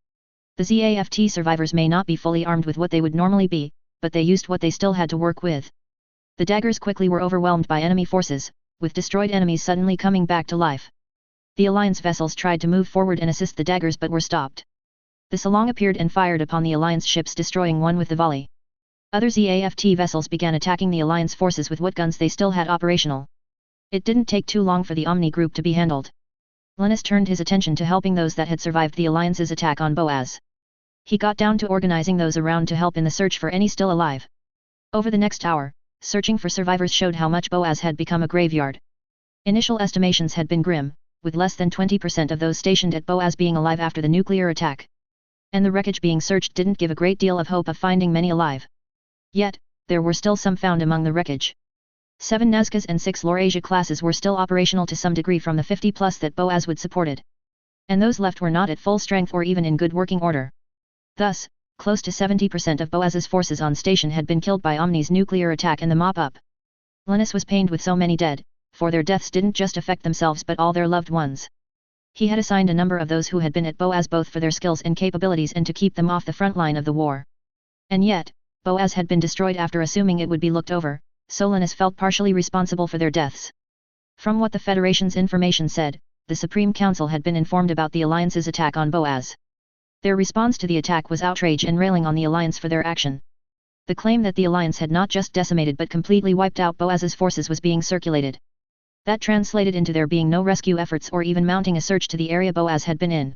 The ZAFT survivors may not be fully armed with what they would normally be, but they used what they still had to work with. The daggers quickly were overwhelmed by enemy forces, with destroyed enemies suddenly coming back to life. The Alliance vessels tried to move forward and assist the daggers but were stopped. The Salong appeared and fired upon the Alliance ships, destroying one with the volley. Other ZAFT vessels began attacking the Alliance forces with what guns they still had operational. It didn't take too long for the Omni group to be handled. Linus turned his attention to helping those that had survived the Alliance's attack on Boaz. He got down to organizing those around to help in the search for any still alive. Over the next hour, searching for survivors showed how much Boaz had become a graveyard. Initial estimations had been grim, with less than 20% of those stationed at Boaz being alive after the nuclear attack. And the wreckage being searched didn't give a great deal of hope of finding many alive. Yet, there were still some found among the wreckage. 7 Nazcas and 6 Laurasia classes were still operational to some degree from the 50+ that Boaz would supported. And those left were not at full strength or even in good working order. Thus, close to 70% of Boaz's forces on station had been killed by Omni's nuclear attack and the mop-up. Linus was pained with so many dead, for their deaths didn't just affect themselves but all their loved ones. He had assigned a number of those who had been at Boaz both for their skills and capabilities and to keep them off the front line of the war. And yet, Boaz had been destroyed after assuming it would be looked over, so Linus felt partially responsible for their deaths. From what the Federation's information said, the Supreme Council had been informed about the Alliance's attack on Boaz. Their response to the attack was outrage and railing on the Alliance for their action. The claim that the Alliance had not just decimated but completely wiped out Boaz's forces was being circulated. That translated into there being no rescue efforts or even mounting a search to the area Boaz had been in.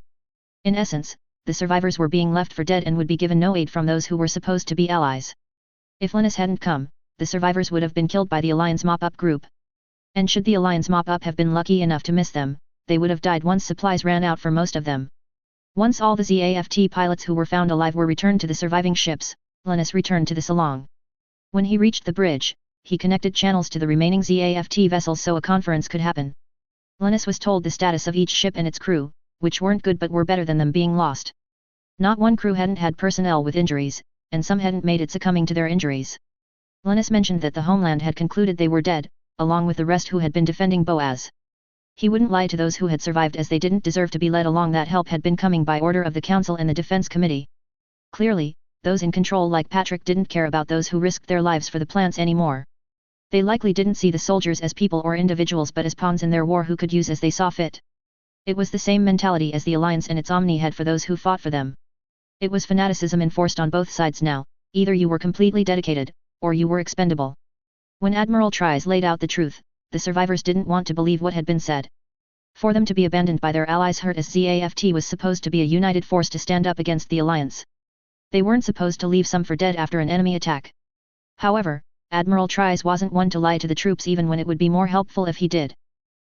In essence, the survivors were being left for dead and would be given no aid from those who were supposed to be allies. If Linus hadn't come, the survivors would have been killed by the Alliance mop-up group. And should the Alliance mop-up have been lucky enough to miss them, they would have died once supplies ran out for most of them. Once all the ZAFT pilots who were found alive were returned to the surviving ships, Linus returned to the Salong. When he reached the bridge, he connected channels to the remaining ZAFT vessels so a conference could happen. Linus was told the status of each ship and its crew, which weren't good but were better than them being lost. Not one crew hadn't had personnel with injuries, and some hadn't made it succumbing to their injuries. Linus mentioned that the homeland had concluded they were dead, along with the rest who had been defending Boaz. He wouldn't lie to those who had survived as they didn't deserve to be led along. That help had been coming by order of the Council and the Defense Committee. Clearly, those in control like Patrick didn't care about those who risked their lives for the plants anymore. They likely didn't see the soldiers as people or individuals but as pawns in their war who could use as they saw fit. It was the same mentality as the Alliance and its Omni had for those who fought for them. It was fanaticism enforced on both sides now, either you were completely dedicated, or you were expendable. When Admiral Tris laid out the truth, the survivors didn't want to believe what had been said. For them to be abandoned by their allies hurt as ZAFT was supposed to be a united force to stand up against the Alliance. They weren't supposed to leave some for dead after an enemy attack. However, Admiral Tris wasn't one to lie to the troops even when it would be more helpful if he did.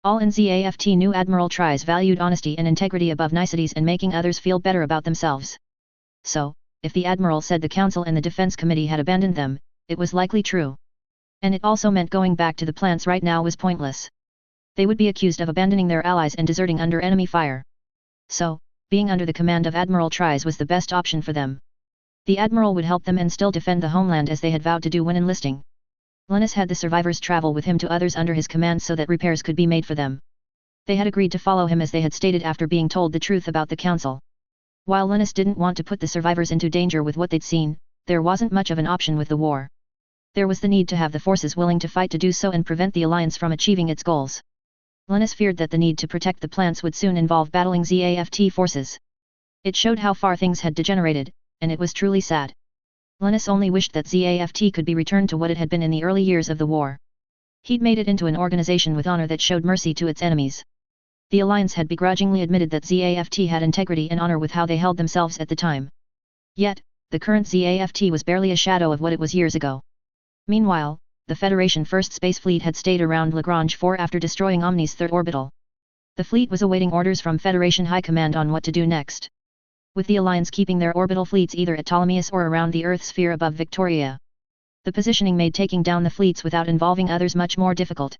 All in ZAFT knew Admiral Tris valued honesty and integrity above niceties and making others feel better about themselves. So, if the Admiral said the Council and the Defense Committee had abandoned them, it was likely true. And it also meant going back to the plants right now was pointless. They would be accused of abandoning their allies and deserting under enemy fire. So, being under the command of Admiral Tris was the best option for them. The Admiral would help them and still defend the homeland as they had vowed to do when enlisting. Linus had the survivors travel with him to others under his command so that repairs could be made for them. They had agreed to follow him as they had stated after being told the truth about the Council. While Linus didn't want to put the survivors into danger with what they'd seen, there wasn't much of an option with the war. There was the need to have the forces willing to fight to do so and prevent the Alliance from achieving its goals. Linus feared that the need to protect the plants would soon involve battling ZAFT forces. It showed how far things had degenerated, and it was truly sad. Linus only wished that ZAFT could be returned to what it had been in the early years of the war. He'd made it into an organization with honor that showed mercy to its enemies. The Alliance had begrudgingly admitted that ZAFT had integrity and honor with how they held themselves at the time. Yet, the current ZAFT was barely a shadow of what it was years ago. Meanwhile, the Federation First Space Fleet had stayed around Lagrange 4 after destroying Omni's third orbital. The fleet was awaiting orders from Federation High Command on what to do next, with the Alliance keeping their orbital fleets either at Ptolemais or around the Earth sphere above Victoria. The positioning made taking down the fleets without involving others much more difficult.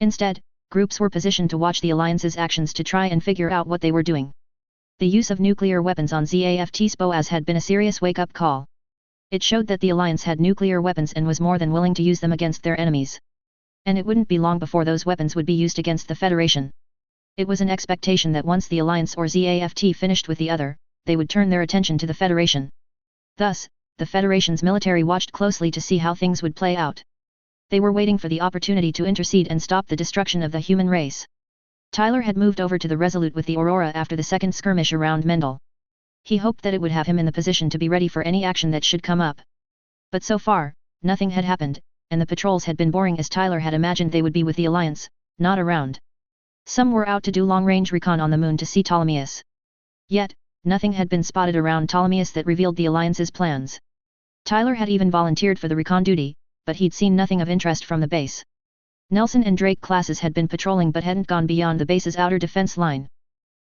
Instead, groups were positioned to watch the Alliance's actions to try and figure out what they were doing. The use of nuclear weapons on ZAFT's BOAS had been a serious wake-up call. It showed that the Alliance had nuclear weapons and was more than willing to use them against their enemies. And it wouldn't be long before those weapons would be used against the Federation. It was an expectation that once the Alliance or ZAFT finished with the other, they would turn their attention to the Federation. Thus, the Federation's military watched closely to see how things would play out. They were waiting for the opportunity to intercede and stop the destruction of the human race. Tyler had moved over to the Resolute with the Aurora after the second skirmish around Mendel. He hoped that it would have him in the position to be ready for any action that should come up. But so far, nothing had happened, and the patrols had been boring as Tyler had imagined they would be with the Alliance, not around. Some were out to do long-range recon on the moon to see Ptolemais. Yet, nothing had been spotted around Ptolemais that revealed the Alliance's plans. Tyler had even volunteered for the recon duty, but he'd seen nothing of interest from the base. Nelson and Drake classes had been patrolling but hadn't gone beyond the base's outer defense line.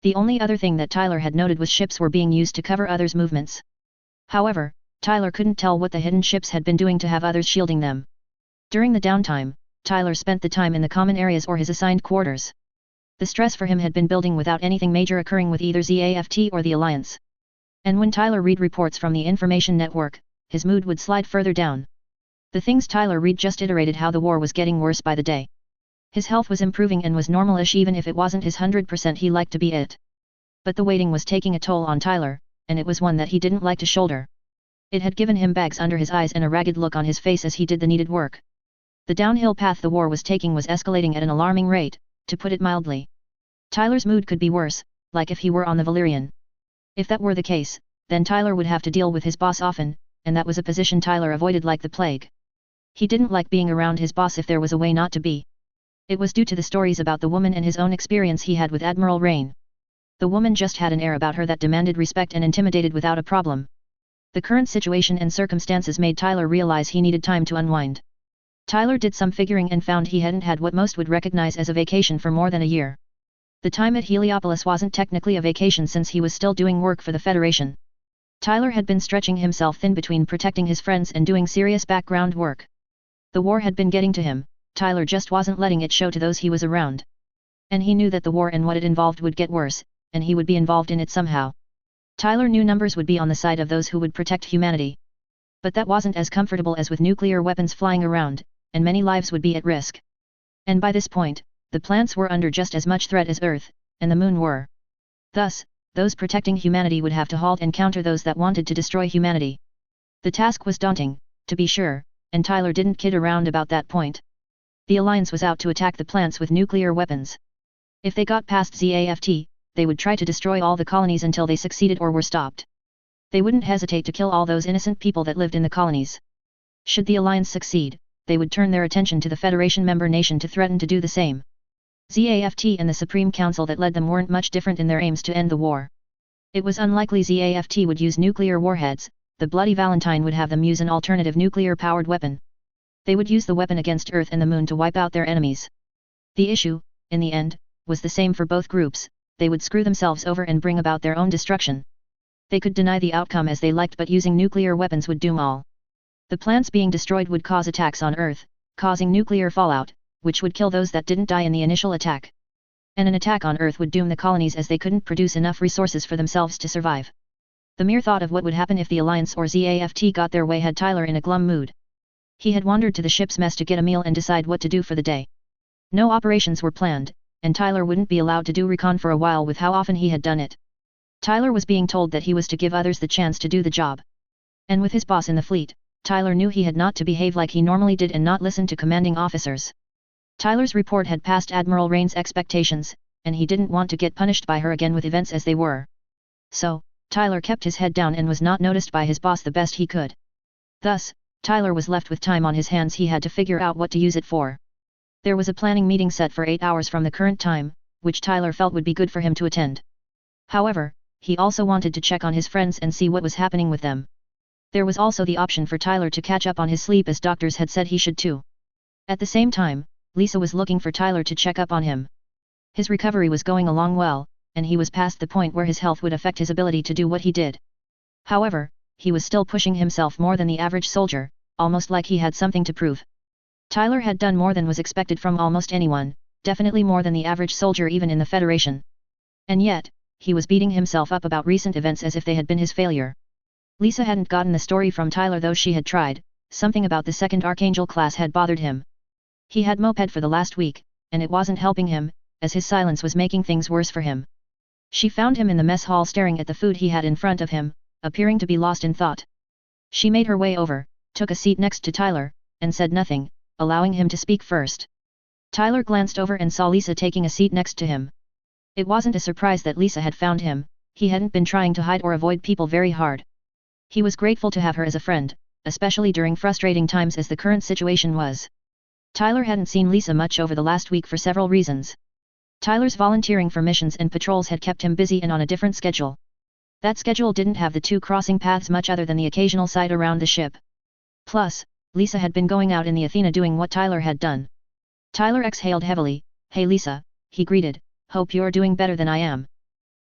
The only other thing that Tyler had noted was ships were being used to cover others' movements. However, Tyler couldn't tell what the hidden ships had been doing to have others shielding them. During the downtime, Tyler spent the time in the common areas or his assigned quarters. The stress for him had been building without anything major occurring with either ZAFT or the Alliance. And when Tyler read reports from the information network, his mood would slide further down. The things Tyler read just iterated how the war was getting worse by the day. His health was improving and was normal-ish even if it wasn't his 100% he liked to be it. But the waiting was taking a toll on Tyler, and it was one that he didn't like to shoulder. It had given him bags under his eyes and a ragged look on his face as he did the needed work. The downhill path the war was taking was escalating at an alarming rate, to put it mildly. Tyler's mood could be worse, like if he were on the Valerian. If that were the case, then Tyler would have to deal with his boss often, and that was a position Tyler avoided like the plague. He didn't like being around his boss if there was a way not to be. It was due to the stories about the woman and his own experience he had with Admiral Rain. The woman just had an air about her that demanded respect and intimidated without a problem. The current situation and circumstances made Tyler realize he needed time to unwind. Tyler did some figuring and found he hadn't had what most would recognize as a vacation for more than a year. The time at Heliopolis wasn't technically a vacation since he was still doing work for the Federation. Tyler had been stretching himself thin between protecting his friends and doing serious background work. The war had been getting to him, Tyler just wasn't letting it show to those he was around. And he knew that the war and what it involved would get worse, and he would be involved in it somehow. Tyler knew numbers would be on the side of those who would protect humanity. But that wasn't as comfortable as with nuclear weapons flying around, and many lives would be at risk. And by this point, the planets were under just as much threat as Earth, and the Moon were. Thus, those protecting humanity would have to halt and counter those that wanted to destroy humanity. The task was daunting, to be sure, and Tyler didn't kid around about that point. The Alliance was out to attack the planets with nuclear weapons. If they got past ZAFT, they would try to destroy all the colonies until they succeeded or were stopped. They wouldn't hesitate to kill all those innocent people that lived in the colonies. Should the Alliance succeed, they would turn their attention to the Federation member nation to threaten to do the same. ZAFT and the Supreme Council that led them weren't much different in their aims to end the war. It was unlikely ZAFT would use nuclear warheads, the Bloody Valentine would have them use an alternative nuclear-powered weapon. They would use the weapon against Earth and the Moon to wipe out their enemies. The issue, in the end, was the same for both groups, they would screw themselves over and bring about their own destruction. They could deny the outcome as they liked, but using nuclear weapons would doom all. The plants being destroyed would cause attacks on Earth, causing nuclear fallout, which would kill those that didn't die in the initial attack. And an attack on Earth would doom the colonies as they couldn't produce enough resources for themselves to survive. The mere thought of what would happen if the Alliance or ZAFT got their way had Tyler in a glum mood. He had wandered to the ship's mess to get a meal and decide what to do for the day. No operations were planned, and Tyler wouldn't be allowed to do recon for a while with how often he had done it. Tyler was being told that he was to give others the chance to do the job. And with his boss in the fleet, Tyler knew he had not to behave like he normally did and not listen to commanding officers. Tyler's report had passed Admiral Rain's expectations, and he didn't want to get punished by her again with events as they were. So, Tyler kept his head down and was not noticed by his boss the best he could. Thus, Tyler was left with time on his hands he had to figure out what to use it for. There was a planning meeting set for 8 hours from the current time, which Tyler felt would be good for him to attend. However, he also wanted to check on his friends and see what was happening with them. There was also the option for Tyler to catch up on his sleep as doctors had said he should too. At the same time, Lisa was looking for Tyler to check up on him. His recovery was going along well, and he was past the point where his health would affect his ability to do what he did. However, he was still pushing himself more than the average soldier, almost like he had something to prove. Tyler had done more than was expected from almost anyone, definitely more than the average soldier even in the Federation. And yet, he was beating himself up about recent events as if they had been his failure. Lisa hadn't gotten the story from Tyler though she had tried. Something about the second Archangel class had bothered him. He had moped for the last week, and it wasn't helping him, as his silence was making things worse for him. She found him in the mess hall staring at the food he had in front of him, appearing to be lost in thought. She made her way over, took a seat next to Tyler, and said nothing, allowing him to speak first. Tyler glanced over and saw Lisa taking a seat next to him. It wasn't a surprise that Lisa had found him, he hadn't been trying to hide or avoid people very hard. He was grateful to have her as a friend, especially during frustrating times as the current situation was. Tyler hadn't seen Lisa much over the last week for several reasons. Tyler's volunteering for missions and patrols had kept him busy and on a different schedule. That schedule didn't have the two crossing paths much other than the occasional sight around the ship. Plus, Lisa had been going out in the Athena doing what Tyler had done. Tyler exhaled heavily. "Hey Lisa," he greeted, "hope you're doing better than I am."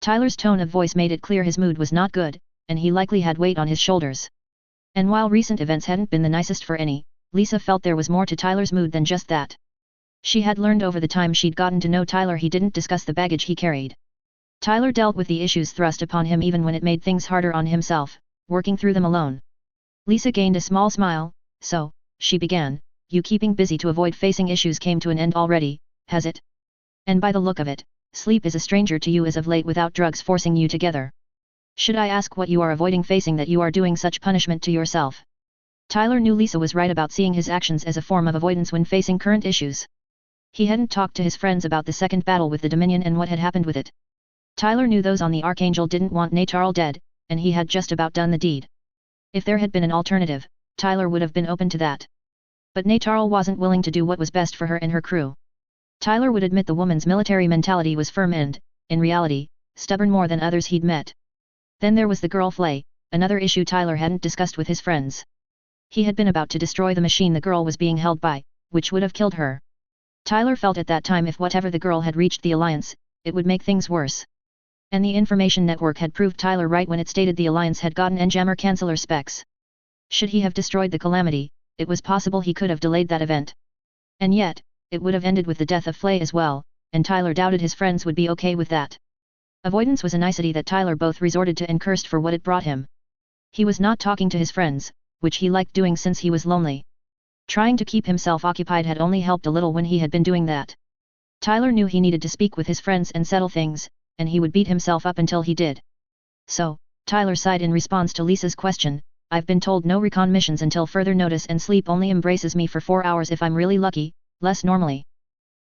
Tyler's tone of voice made it clear his mood was not good, and he likely had weight on his shoulders. And while recent events hadn't been the nicest for any, Lisa felt there was more to Tyler's mood than just that. She had learned over the time she'd gotten to know Tyler he didn't discuss the baggage he carried. Tyler dealt with the issues thrust upon him even when it made things harder on himself, working through them alone. Lisa gained a small smile. "So," she began, "you keeping busy to avoid facing issues came to an end already, has it? And by the look of it, sleep is a stranger to you as of late without drugs forcing you together. Should I ask what you are avoiding facing that you are doing such punishment to yourself?" Tyler knew Lisa was right about seeing his actions as a form of avoidance when facing current issues. He hadn't talked to his friends about the second battle with the Dominion and what had happened with it. Tyler knew those on the Archangel didn't want Natarl dead, and he had just about done the deed. If there had been an alternative, Tyler would have been open to that. But Natarl wasn't willing to do what was best for her and her crew. Tyler would admit the woman's military mentality was firm and, in reality, stubborn more than others he'd met. Then there was the girl Flay, another issue Tyler hadn't discussed with his friends. He had been about to destroy the machine the girl was being held by, which would have killed her. Tyler felt at that time if whatever the girl had reached the Alliance, it would make things worse. And the information network had proved Tyler right when it stated the Alliance had gotten N-Jammer canceller specs. Should he have destroyed the Calamity, it was possible he could have delayed that event. And yet, it would have ended with the death of Flay as well, and Tyler doubted his friends would be okay with that. Avoidance was a nicety that Tyler both resorted to and cursed for what it brought him. He was not talking to his friends, which he liked doing since he was lonely. Trying to keep himself occupied had only helped a little when he had been doing that. Tyler knew he needed to speak with his friends and settle things, and he would beat himself up until he did. "So," Tyler sighed in response to Lisa's question, "I've been told no recon missions until further notice and sleep only embraces me for 4 hours if I'm really lucky, less normally."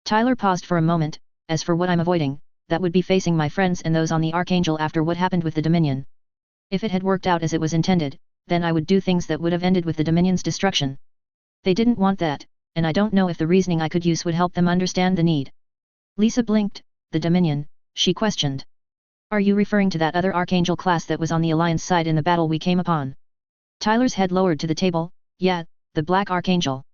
Tyler paused for a moment. "As for what I'm avoiding, that would be facing my friends and those on the Archangel after what happened with the Dominion. If it had worked out as it was intended, then I would do things that would have ended with the Dominion's destruction. They didn't want that, and I don't know if the reasoning I could use would help them understand the need." Lisa blinked. "The Dominion?" she questioned. "Are you referring to that other Archangel class that was on the Alliance side in the battle we came upon?" Tyler's head lowered to the table. "Yeah, the Black Archangel.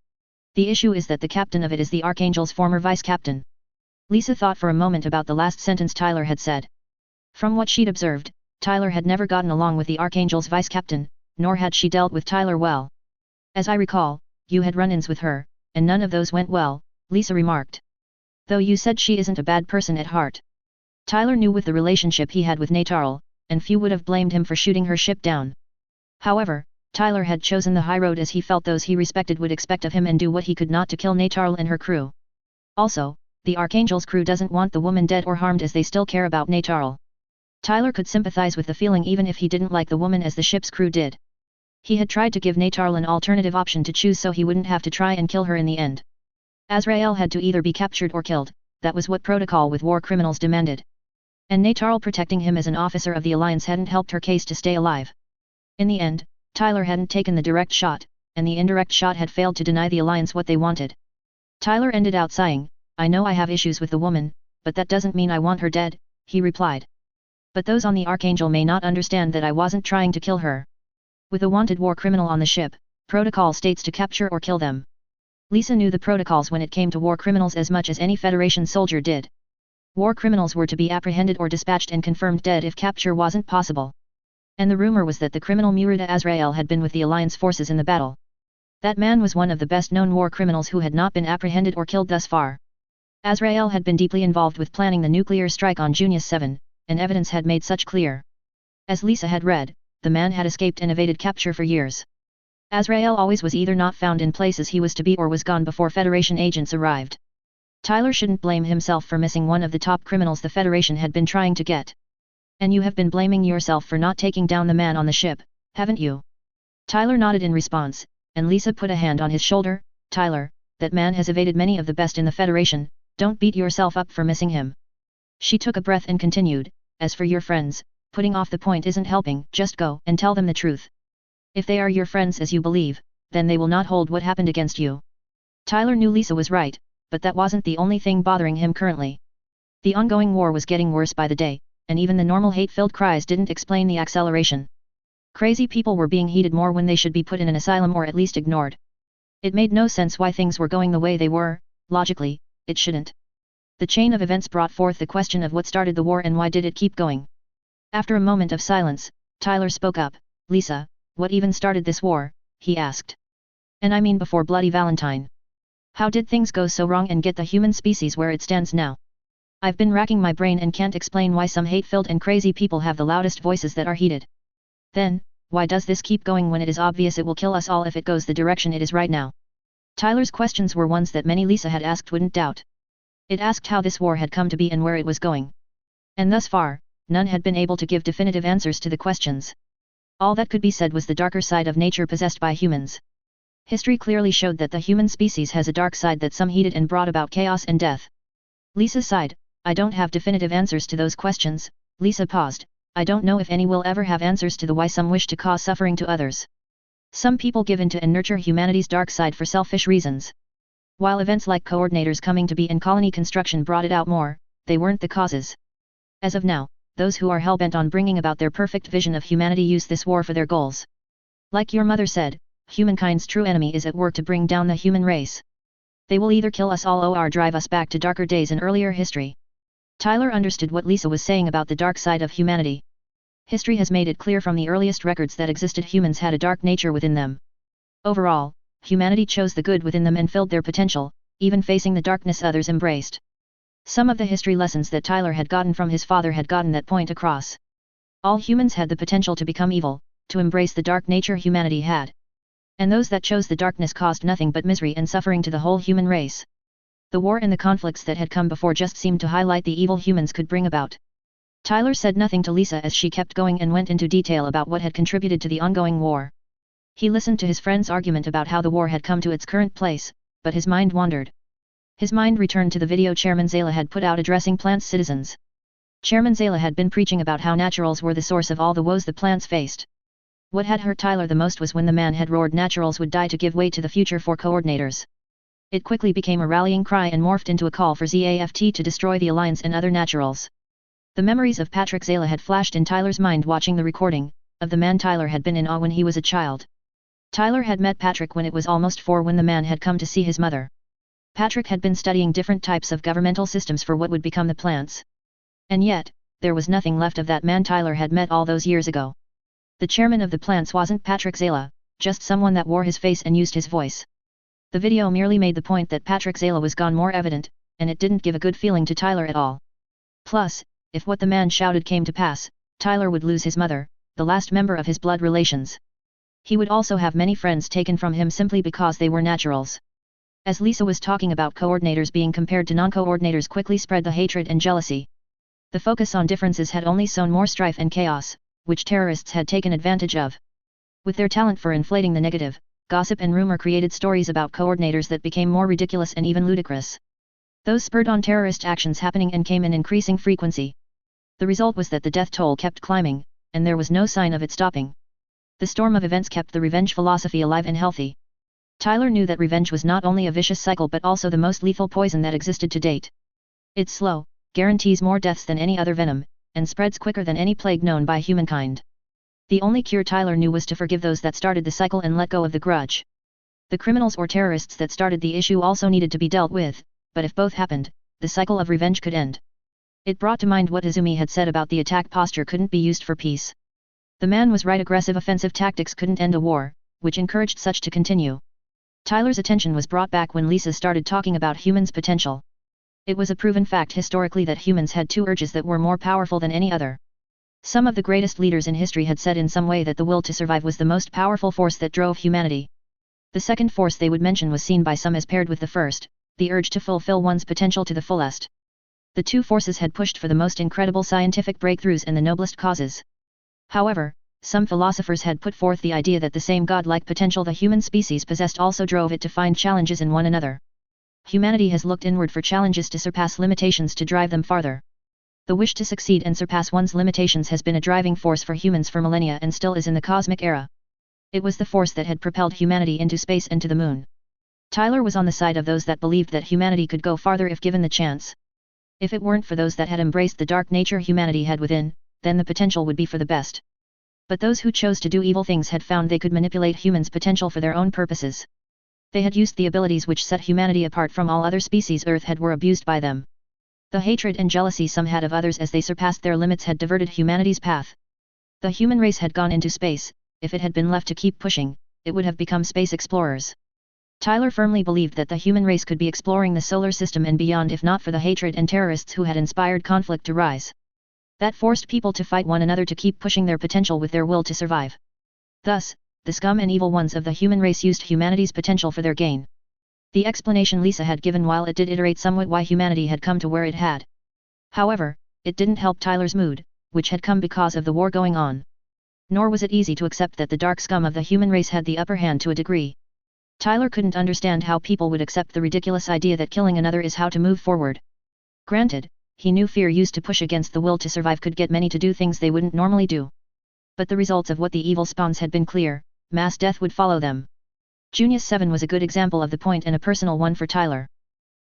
The issue is that the captain of it is the Archangel's former vice-captain." Lisa thought for a moment about the last sentence Tyler had said. From what she'd observed, Tyler had never gotten along with the Archangel's vice-captain, nor had she dealt with Tyler well. "As I recall, you had run-ins with her, and none of those went well," Lisa remarked. "Though you said she isn't a bad person at heart." Tyler knew with the relationship he had with Natarl, and few would have blamed him for shooting her ship down. However, Tyler had chosen the high road as he felt those he respected would expect of him and do what he could not to kill Natarl and her crew. Also, the Archangel's crew doesn't want the woman dead or harmed as they still care about Natarl. Tyler could sympathize with the feeling even if he didn't like the woman as the ship's crew did. He had tried to give Natarl an alternative option to choose so he wouldn't have to try and kill her in the end. Azrael had to either be captured or killed, that was what protocol with war criminals demanded. And Natarl protecting him as an officer of the Alliance hadn't helped her case to stay alive. In the end, Tyler hadn't taken the direct shot, and the indirect shot had failed to deny the Alliance what they wanted. Tyler ended out sighing, I know I have issues with the woman, but that doesn't mean I want her dead, he replied. But those on the Archangel may not understand that I wasn't trying to kill her. With a wanted war criminal on the ship, protocol states to capture or kill them. Lisa knew the protocols when it came to war criminals as much as any Federation soldier did. War criminals were to be apprehended or dispatched and confirmed dead if capture wasn't possible. And the rumor was that the criminal Murata Azrael had been with the Alliance forces in the battle. That man was one of the best-known war criminals who had not been apprehended or killed thus far. Azrael had been deeply involved with planning the nuclear strike on June 7, and evidence had made such clear. As Lisa had read, the man had escaped and evaded capture for years. Azrael always was either not found in places he was to be or was gone before Federation agents arrived. Tyler shouldn't blame himself for missing one of the top criminals the Federation had been trying to get. And you have been blaming yourself for not taking down the man on the ship, haven't you? Tyler nodded in response, and Lisa put a hand on his shoulder. Tyler, that man has evaded many of the best in the Federation, don't beat yourself up for missing him. She took a breath and continued, as for your friends, putting off the point isn't helping, just go and tell them the truth. If they are your friends as you believe, then they will not hold what happened against you. Tyler knew Lisa was right, but that wasn't the only thing bothering him currently. The ongoing war was getting worse by the day, and even the normal hate-filled cries didn't explain the acceleration. Crazy people were being heeded more when they should be put in an asylum or at least ignored. It made no sense why things were going the way they were, logically, it shouldn't. The chain of events brought forth the question of what started the war and why did it keep going. After a moment of silence, Tyler spoke up, Lisa, what even started this war, he asked. And I mean before Bloody Valentine. How did things go so wrong and get the human species where it stands now? I've been racking my brain and can't explain why some hate-filled and crazy people have the loudest voices that are heeded. Then, why does this keep going when it is obvious it will kill us all if it goes the direction it is right now? Tyler's questions were ones that many Lisa had asked wouldn't doubt. It asked how this war had come to be and where it was going. And thus far, none had been able to give definitive answers to the questions. All that could be said was the darker side of nature possessed by humans. History clearly showed that the human species has a dark side that some heeded and brought about chaos and death. Lisa sighed, I don't have definitive answers to those questions. Lisa paused, I don't know if any will ever have answers to the why some wish to cause suffering to others. Some people give into and nurture humanity's dark side for selfish reasons. While events like coordinators coming to be and colony construction brought it out more, they weren't the causes. As of now, those who are hell-bent on bringing about their perfect vision of humanity use this war for their goals. Like your mother said, humankind's true enemy is at work to bring down the human race. They will either kill us all or drive us back to darker days in earlier history. Tyler understood what Lisa was saying about the dark side of humanity. History has made it clear from the earliest records that existed humans had a dark nature within them. Overall, humanity chose the good within them and filled their potential, even facing the darkness others embraced. Some of the history lessons that Tyler had gotten from his father had gotten that point across. All humans had the potential to become evil, to embrace the dark nature humanity had. And those that chose the darkness caused nothing but misery and suffering to the whole human race. The war and the conflicts that had come before just seemed to highlight the evil humans could bring about. Tyler said nothing to Lisa as she kept going and went into detail about what had contributed to the ongoing war. He listened to his friend's argument about how the war had come to its current place, but his mind wandered. His mind returned to the video Chairman Zala had put out addressing plants citizens. Chairman Zala had been preaching about how naturals were the source of all the woes the plants faced. What had hurt Tyler the most was when the man had roared naturals would die to give way to the future for coordinators. It quickly became a rallying cry and morphed into a call for ZAFT to destroy the Alliance and other naturals. The memories of Patrick Zala had flashed in Tyler's mind watching the recording, of the man Tyler had been in awe when he was a child. Tyler had met Patrick when it was almost 4 when the man had come to see his mother. Patrick had been studying different types of governmental systems for what would become the plants. And yet, there was nothing left of that man Tyler had met all those years ago. The chairman of the plants wasn't Patrick Zala, just someone that wore his face and used his voice. The video merely made the point that Patrick Zala was gone more evident, and it didn't give a good feeling to Tyler at all. Plus, if what the man shouted came to pass, Tyler would lose his mother, the last member of his blood relations. He would also have many friends taken from him simply because they were naturals. As Lisa was talking about coordinators being compared to non-coordinators quickly spread the hatred and jealousy. The focus on differences had only sown more strife and chaos, which terrorists had taken advantage of. With their talent for inflating the negative, gossip and rumor created stories about coordinators that became more ridiculous and even ludicrous. Those spurred on terrorist actions happening and came in increasing frequency. The result was that the death toll kept climbing, and there was no sign of it stopping. The storm of events kept the revenge philosophy alive and healthy. Tyler knew that revenge was not only a vicious cycle but also the most lethal poison that existed to date. It's slow, guarantees more deaths than any other venom, and spreads quicker than any plague known by humankind. The only cure Tyler knew was to forgive those that started the cycle and let go of the grudge. The criminals or terrorists that started the issue also needed to be dealt with, but if both happened, the cycle of revenge could end. It brought to mind what Izumi had said about the attack posture couldn't be used for peace. The man was right, aggressive offensive tactics couldn't end a war, which encouraged such to continue. Tyler's attention was brought back when Lisa started talking about humans' potential. It was a proven fact historically that humans had two urges that were more powerful than any other. Some of the greatest leaders in history had said in some way that the will to survive was the most powerful force that drove humanity. The second force they would mention was seen by some as paired with the first, the urge to fulfill one's potential to the fullest. The two forces had pushed for the most incredible scientific breakthroughs and the noblest causes. However, some philosophers had put forth the idea that the same godlike potential the human species possessed also drove it to find challenges in one another. Humanity has looked inward for challenges to surpass limitations to drive them farther. The wish to succeed and surpass one's limitations has been a driving force for humans for millennia and still is in the cosmic era. It was the force that had propelled humanity into space and to the moon. Tyler was on the side of those that believed that humanity could go farther if given the chance. If it weren't for those that had embraced the dark nature humanity had within, then the potential would be for the best. But those who chose to do evil things had found they could manipulate humans' potential for their own purposes. They had used the abilities which set humanity apart from all other species Earth had were abused by them. The hatred and jealousy some had of others as they surpassed their limits had diverted humanity's path. The human race had gone into space. If it had been left to keep pushing, it would have become space explorers. Tyler firmly believed that the human race could be exploring the solar system and beyond if not for the hatred and terrorists who had inspired conflict to rise. That forced people to fight one another to keep pushing their potential with their will to survive. Thus, the scum and evil ones of the human race used humanity's potential for their gain. The explanation Lisa had given, while it did iterate somewhat why humanity had come to where it had. However, it didn't help Tyler's mood, which had come because of the war going on. Nor was it easy to accept that the dark scum of the human race had the upper hand to a degree. Tyler couldn't understand how people would accept the ridiculous idea that killing another is how to move forward. Granted, he knew fear used to push against the will to survive could get many to do things they wouldn't normally do. But the results of what the evil spawns had been clear: mass death would follow them. Junius 7 was a good example of the point and a personal one for Tyler.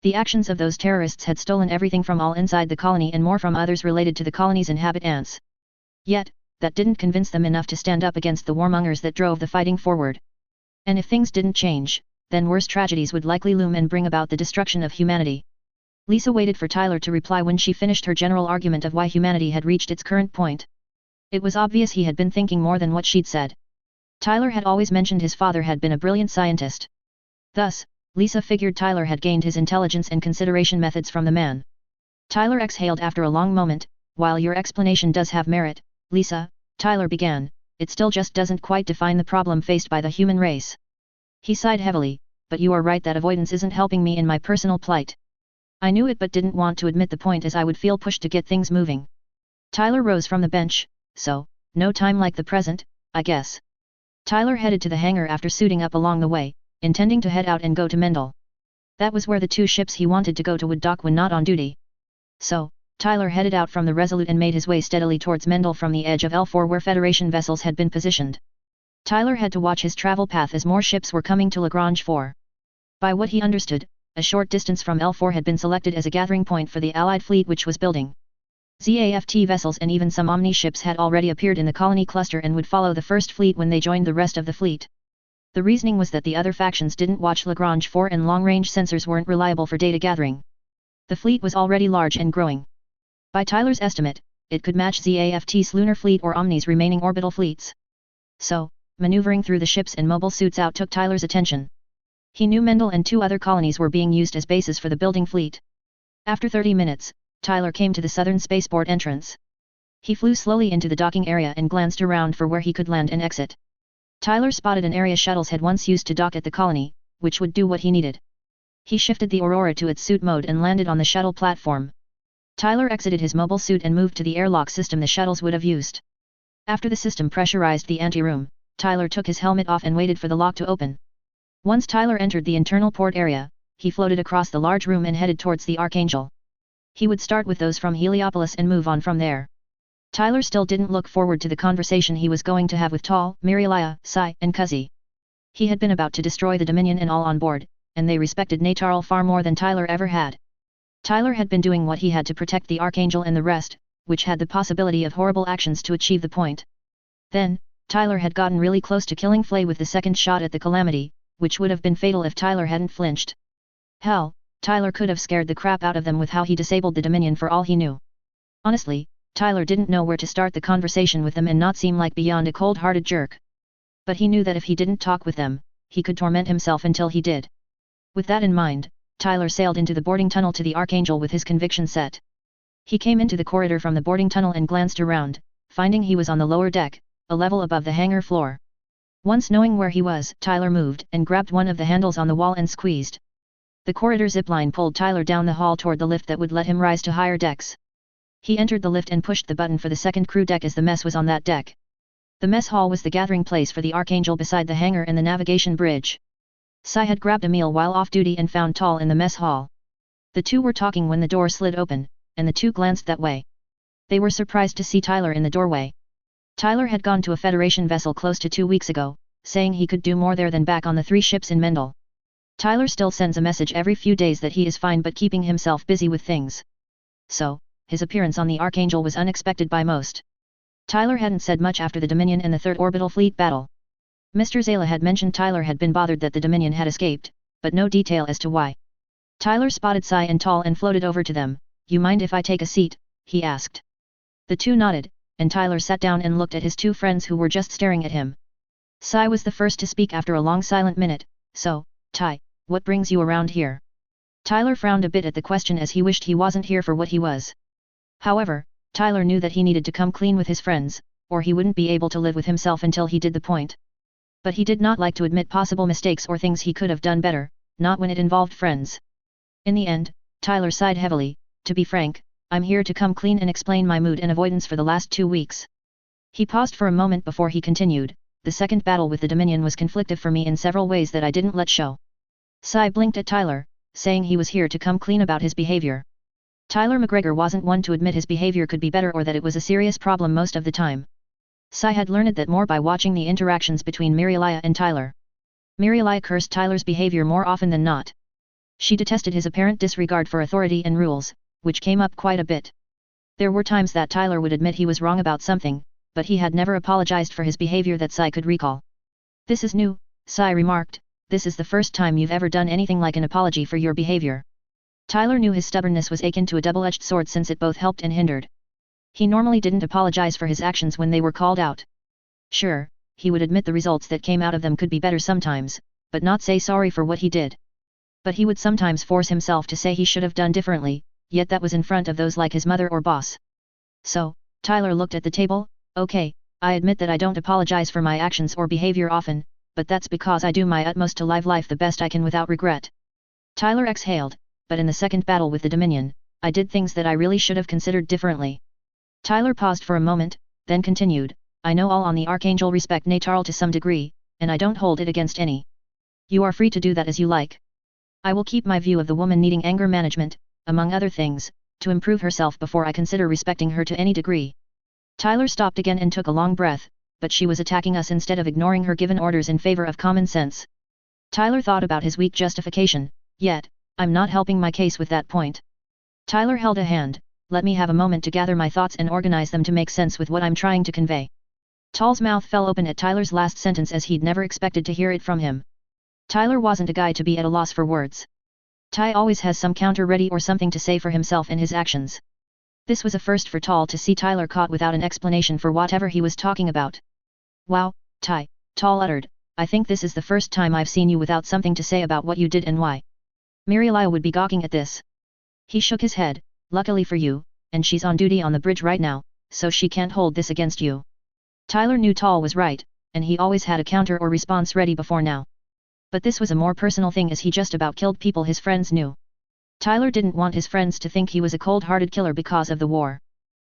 The actions of those terrorists had stolen everything from all inside the colony and more from others related to the colony's inhabitants. Yet, that didn't convince them enough to stand up against the warmongers that drove the fighting forward. And if things didn't change, then worse tragedies would likely loom and bring about the destruction of humanity. Lisa waited for Tyler to reply when she finished her general argument of why humanity had reached its current point. It was obvious he had been thinking more than what she'd said. Tyler had always mentioned his father had been a brilliant scientist. Thus, Lisa figured Tyler had gained his intelligence and consideration methods from the man. Tyler exhaled after a long moment. While your explanation does have merit, Lisa, Tyler began, it still just doesn't quite define the problem faced by the human race. He sighed heavily, but you are right that avoidance isn't helping me in my personal plight. I knew it but didn't want to admit the point as I would feel pushed to get things moving. Tyler rose from the bench. So, no time like the present, I guess. Tyler headed to the hangar after suiting up along the way, intending to head out and go to Mendel. That was where the two ships he wanted to go to would dock when not on duty. So, Tyler headed out from the Resolute and made his way steadily towards Mendel from the edge of L4 where Federation vessels had been positioned. Tyler had to watch his travel path as more ships were coming to Lagrange 4. By what he understood, a short distance from L4 had been selected as a gathering point for the Allied fleet which was building. ZAFT vessels and even some Omni ships had already appeared in the colony cluster and would follow the first fleet when they joined the rest of the fleet. The reasoning was that the other factions didn't watch Lagrange 4 and long-range sensors weren't reliable for data gathering. The fleet was already large and growing. By Tyler's estimate, it could match ZAFT's lunar fleet or Omni's remaining orbital fleets. So, maneuvering through the ships and mobile suits out took Tyler's attention. He knew Mendel and two other colonies were being used as bases for the building fleet. After 30 minutes, Tyler came to the southern spaceport entrance. He flew slowly into the docking area and glanced around for where he could land and exit. Tyler spotted an area shuttles had once used to dock at the colony, which would do what he needed. He shifted the Aurora to its suit mode and landed on the shuttle platform. Tyler exited his mobile suit and moved to the airlock system the shuttles would have used. After the system pressurized the anteroom, Tyler took his helmet off and waited for the lock to open. Once Tyler entered the internal port area, he floated across the large room and headed towards the Archangel. He would start with those from Heliopolis and move on from there. Tyler still didn't look forward to the conversation he was going to have with Tal, Mirialia, Sai, and Kuzi. He had been about to destroy the Dominion and all on board, and they respected Natarl far more than Tyler ever had. Tyler had been doing what he had to protect the Archangel and the rest, which had the possibility of horrible actions to achieve the point. Then, Tyler had gotten really close to killing Flay with the second shot at the Calamity, which would have been fatal if Tyler hadn't flinched. Hell, Tyler could have scared the crap out of them with how he disabled the Dominion for all he knew. Honestly, Tyler didn't know where to start the conversation with them and not seem like beyond a cold-hearted jerk. But he knew that if he didn't talk with them, he could torment himself until he did. With that in mind, Tyler sailed into the boarding tunnel to the Archangel with his conviction set. He came into the corridor from the boarding tunnel and glanced around, finding he was on the lower deck, a level above the hangar floor. Once knowing where he was, Tyler moved and grabbed one of the handles on the wall and squeezed. The corridor zipline pulled Tyler down the hall toward the lift that would let him rise to higher decks. He entered the lift and pushed the button for the second crew deck as the mess was on that deck. The mess hall was the gathering place for the Archangel beside the hangar and the navigation bridge. Sai had grabbed a meal while off duty and found Tal in the mess hall. The two were talking when the door slid open, and the two glanced that way. They were surprised to see Tyler in the doorway. Tyler had gone to a Federation vessel close to 2 weeks ago, saying he could do more there than back on the 3 ships in Mendel. Tyler still sends a message every few days that he is fine but keeping himself busy with things. So, his appearance on the Archangel was unexpected by most. Tyler hadn't said much after the Dominion and the Third Orbital Fleet battle. Mr. Zala had mentioned Tyler had been bothered that the Dominion had escaped, but no detail as to why. Tyler spotted Sai and Tal and floated over to them. "You mind if I take a seat?" he asked. The two nodded, and Tyler sat down and looked at his two friends who were just staring at him. Sai was the first to speak after a long silent minute. "So, Ty, what brings you around here?" Tyler frowned a bit at the question as he wished he wasn't here for what he was. However, Tyler knew that he needed to come clean with his friends, or he wouldn't be able to live with himself until he did the point. But he did not like to admit possible mistakes or things he could have done better, not when it involved friends. In the end, Tyler sighed heavily. "To be frank, I'm here to come clean and explain my mood and avoidance for the last 2 weeks." He paused for a moment before he continued. "The second battle with the Dominion was conflictive for me in several ways that I didn't let show." Sai blinked at Tyler, saying he was here to come clean about his behavior. Tyler McGregor wasn't one to admit his behavior could be better or that it was a serious problem most of the time. Sai had learned that more by watching the interactions between Mirialia and Tyler. Mirialia cursed Tyler's behavior more often than not. She detested his apparent disregard for authority and rules, which came up quite a bit. There were times that Tyler would admit he was wrong about something, but he had never apologized for his behavior that Sai could recall. "This is new," Sai remarked. "This is the first time you've ever done anything like an apology for your behavior." Tyler knew his stubbornness was akin to a double-edged sword since it both helped and hindered. He normally didn't apologize for his actions when they were called out. Sure, he would admit the results that came out of them could be better sometimes, but not say sorry for what he did. But he would sometimes force himself to say he should have done differently, yet that was in front of those like his mother or boss. So, Tyler looked at the table. "Okay, I admit that I don't apologize for my actions or behavior often, but that's because I do my utmost to live life the best I can without regret." Tyler exhaled. "But in the second battle with the Dominion, I did things that I really should have considered differently." Tyler paused for a moment, then continued. "I know all on the Archangel respect Natarl to some degree, and I don't hold it against any. You are free to do that as you like. I will keep my view of the woman needing anger management, among other things, to improve herself before I consider respecting her to any degree." Tyler stopped again and took a long breath, "But she was attacking us instead of ignoring her given orders in favor of common sense." Tyler thought about his weak justification. "Yet, I'm not helping my case with that point." Tyler held a hand. "Let me have a moment to gather my thoughts and organize them to make sense with what I'm trying to convey." Tal's mouth fell open at Tyler's last sentence as he'd never expected to hear it from him. Tyler wasn't a guy to be at a loss for words. Ty always has some counter ready or something to say for himself and his actions. This was a first for Tal to see Tyler caught without an explanation for whatever he was talking about. "Wow, Ty," Tal uttered, "I think this is the first time I've seen you without something to say about what you did and why." Mirialia would be gawking at this. He shook his head. "Luckily for you, and she's on duty on the bridge right now, so she can't hold this against you." Tyler knew Tal was right, and he always had a counter or response ready before now. But this was a more personal thing as he just about killed people his friends knew. Tyler didn't want his friends to think he was a cold-hearted killer because of the war.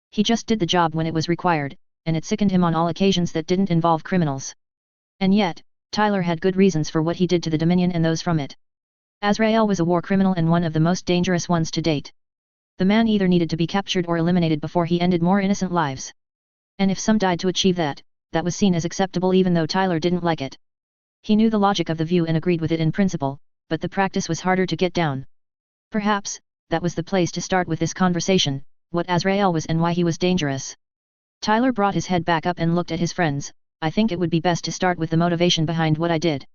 He just did the job when it was required, and it sickened him on all occasions that didn't involve criminals. And yet, Tyler had good reasons for what he did to the Dominion and those from it. Azrael was a war criminal and one of the most dangerous ones to date. The man either needed to be captured or eliminated before he ended more innocent lives. And if some died to achieve that, that was seen as acceptable even though Tyler didn't like it. He knew the logic of the view and agreed with it in principle, but the practice was harder to get down. Perhaps, that was the place to start with this conversation, what Azrael was and why he was dangerous. Tyler brought his head back up and looked at his friends. I think it would be best to start with the motivation behind what I did.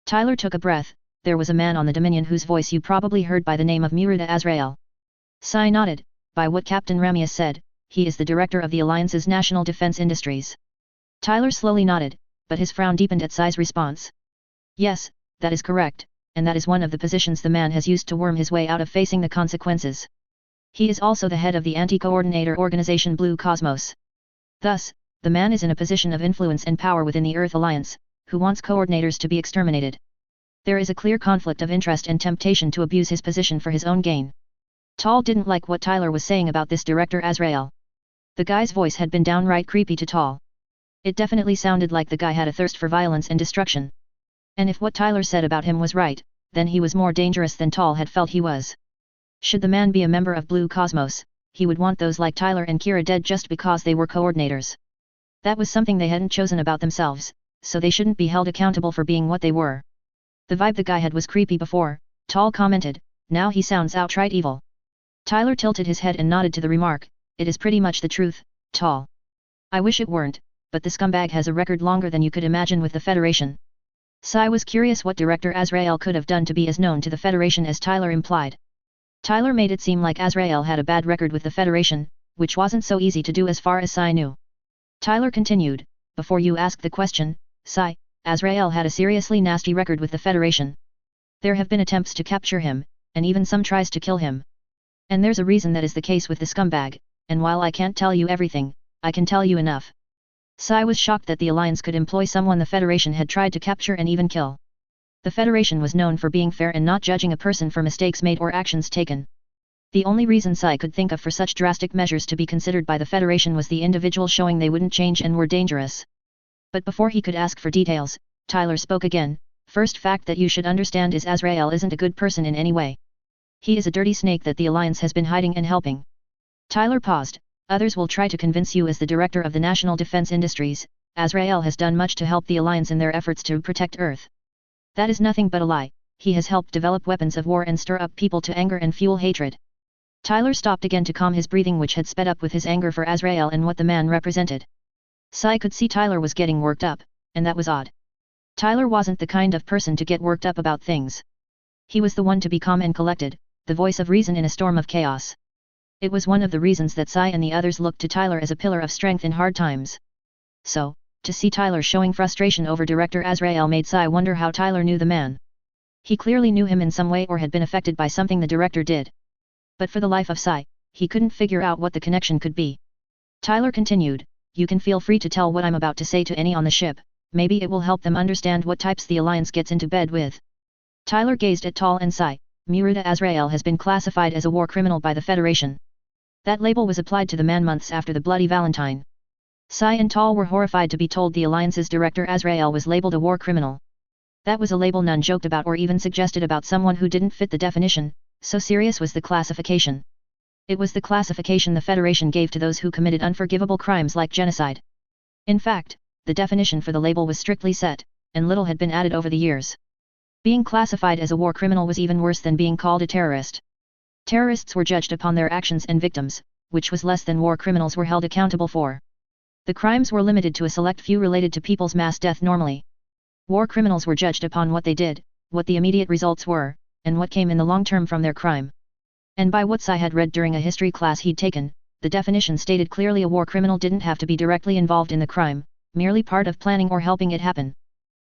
Tyler took a breath. There was a man on the Dominion whose voice you probably heard by the name of Muruta Azrael. Sai nodded. By what Captain Ramius said, he is the director of the Alliance's national defense industries. Tyler slowly nodded, but his frown deepened at Sai's response. Yes, that is correct, and that is one of the positions the man has used to worm his way out of facing the consequences. He is also the head of the anti-coordinator organization Blue Cosmos. Thus, the man is in a position of influence and power within the Earth Alliance, who wants coordinators to be exterminated. There is a clear conflict of interest and temptation to abuse his position for his own gain. Tal didn't like what Tyler was saying about this director Azrael. The guy's voice had been downright creepy to Tal. It definitely sounded like the guy had a thirst for violence and destruction. And if what Tyler said about him was right, then he was more dangerous than Tal had felt he was. Should the man be a member of Blue Cosmos, he would want those like Tyler and Kira dead just because they were coordinators. That was something they hadn't chosen about themselves, so they shouldn't be held accountable for being what they were. The vibe the guy had was creepy before, Tal commented, now he sounds outright evil. Tyler tilted his head and nodded to the remark, it is pretty much the truth, Tal. I wish it weren't, but the scumbag has a record longer than you could imagine with the Federation. Sai was curious what Director Azrael could have done to be as known to the Federation as Tyler implied. Tyler made it seem like Azrael had a bad record with the Federation, which wasn't so easy to do as far as Sai knew. Tyler continued, before you ask the question, Sai, Azrael had a seriously nasty record with the Federation. There have been attempts to capture him, and even some tries to kill him. And there's a reason that is the case with the scumbag, and while I can't tell you everything, I can tell you enough. Sai was shocked that the Alliance could employ someone the Federation had tried to capture and even kill. The Federation was known for being fair and not judging a person for mistakes made or actions taken. The only reason Sai could think of for such drastic measures to be considered by the Federation was the individual showing they wouldn't change and were dangerous. But before he could ask for details, Tyler spoke again. First fact that you should understand is Azrael isn't a good person in any way. He is a dirty snake that the Alliance has been hiding and helping. Tyler paused. Others will try to convince you as the director of the National Defense Industries, Azrael has done much to help the Alliance in their efforts to protect Earth. That is nothing but a lie. He has helped develop weapons of war and stir up people to anger and fuel hatred. Tyler stopped again to calm his breathing, which had sped up with his anger for Azrael and what the man represented. Sai could see Tyler was getting worked up, and that was odd. Tyler wasn't the kind of person to get worked up about things. He was the one to be calm and collected, the voice of reason in a storm of chaos. It was one of the reasons that Sai and the others looked to Tyler as a pillar of strength in hard times. So, to see Tyler showing frustration over Director Azrael made Sai wonder how Tyler knew the man. He clearly knew him in some way or had been affected by something the director did. But for the life of Sai, he couldn't figure out what the connection could be. Tyler continued, you can feel free to tell what I'm about to say to any on the ship, maybe it will help them understand what types the Alliance gets into bed with. Tyler gazed at Tal and Sai. Muruta Azrael has been classified as a war criminal by the Federation. That label was applied to the man months after the Bloody Valentine. Sai and Tal were horrified to be told the Alliance's director Azrael was labeled a war criminal. That was a label none joked about or even suggested about someone who didn't fit the definition, so serious was the classification. It was the classification the Federation gave to those who committed unforgivable crimes like genocide. In fact, the definition for the label was strictly set, and little had been added over the years. Being classified as a war criminal was even worse than being called a terrorist. Terrorists were judged upon their actions and victims, which was less than war criminals were held accountable for. The crimes were limited to a select few related to people's mass death normally. War criminals were judged upon what they did, what the immediate results were, and what came in the long term from their crime. And by what Sai had read during a history class he'd taken, the definition stated clearly a war criminal didn't have to be directly involved in the crime, merely part of planning or helping it happen.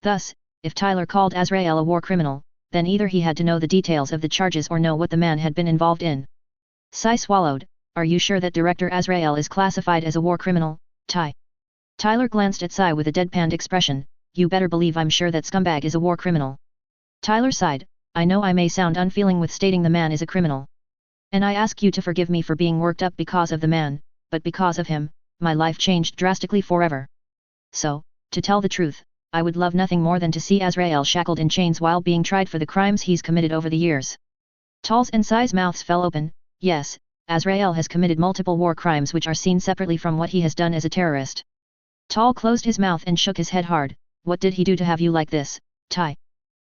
Thus, if Tyler called Azrael a war criminal, then either he had to know the details of the charges or know what the man had been involved in. Sai swallowed. Are you sure that Director Azrael is classified as a war criminal, Ty? Tyler glanced at Sai with a deadpanned expression. You better believe I'm sure that scumbag is a war criminal. Tyler sighed. I know I may sound unfeeling with stating the man is a criminal. And I ask you to forgive me for being worked up because of the man, but because of him, my life changed drastically forever. So, to tell the truth, I would love nothing more than to see Azrael shackled in chains while being tried for the crimes he's committed over the years. Tal's and Sai's mouths fell open. Yes, Azrael has committed multiple war crimes which are seen separately from what he has done as a terrorist. Tal closed his mouth and shook his head hard. What did he do to have you like this, Tai.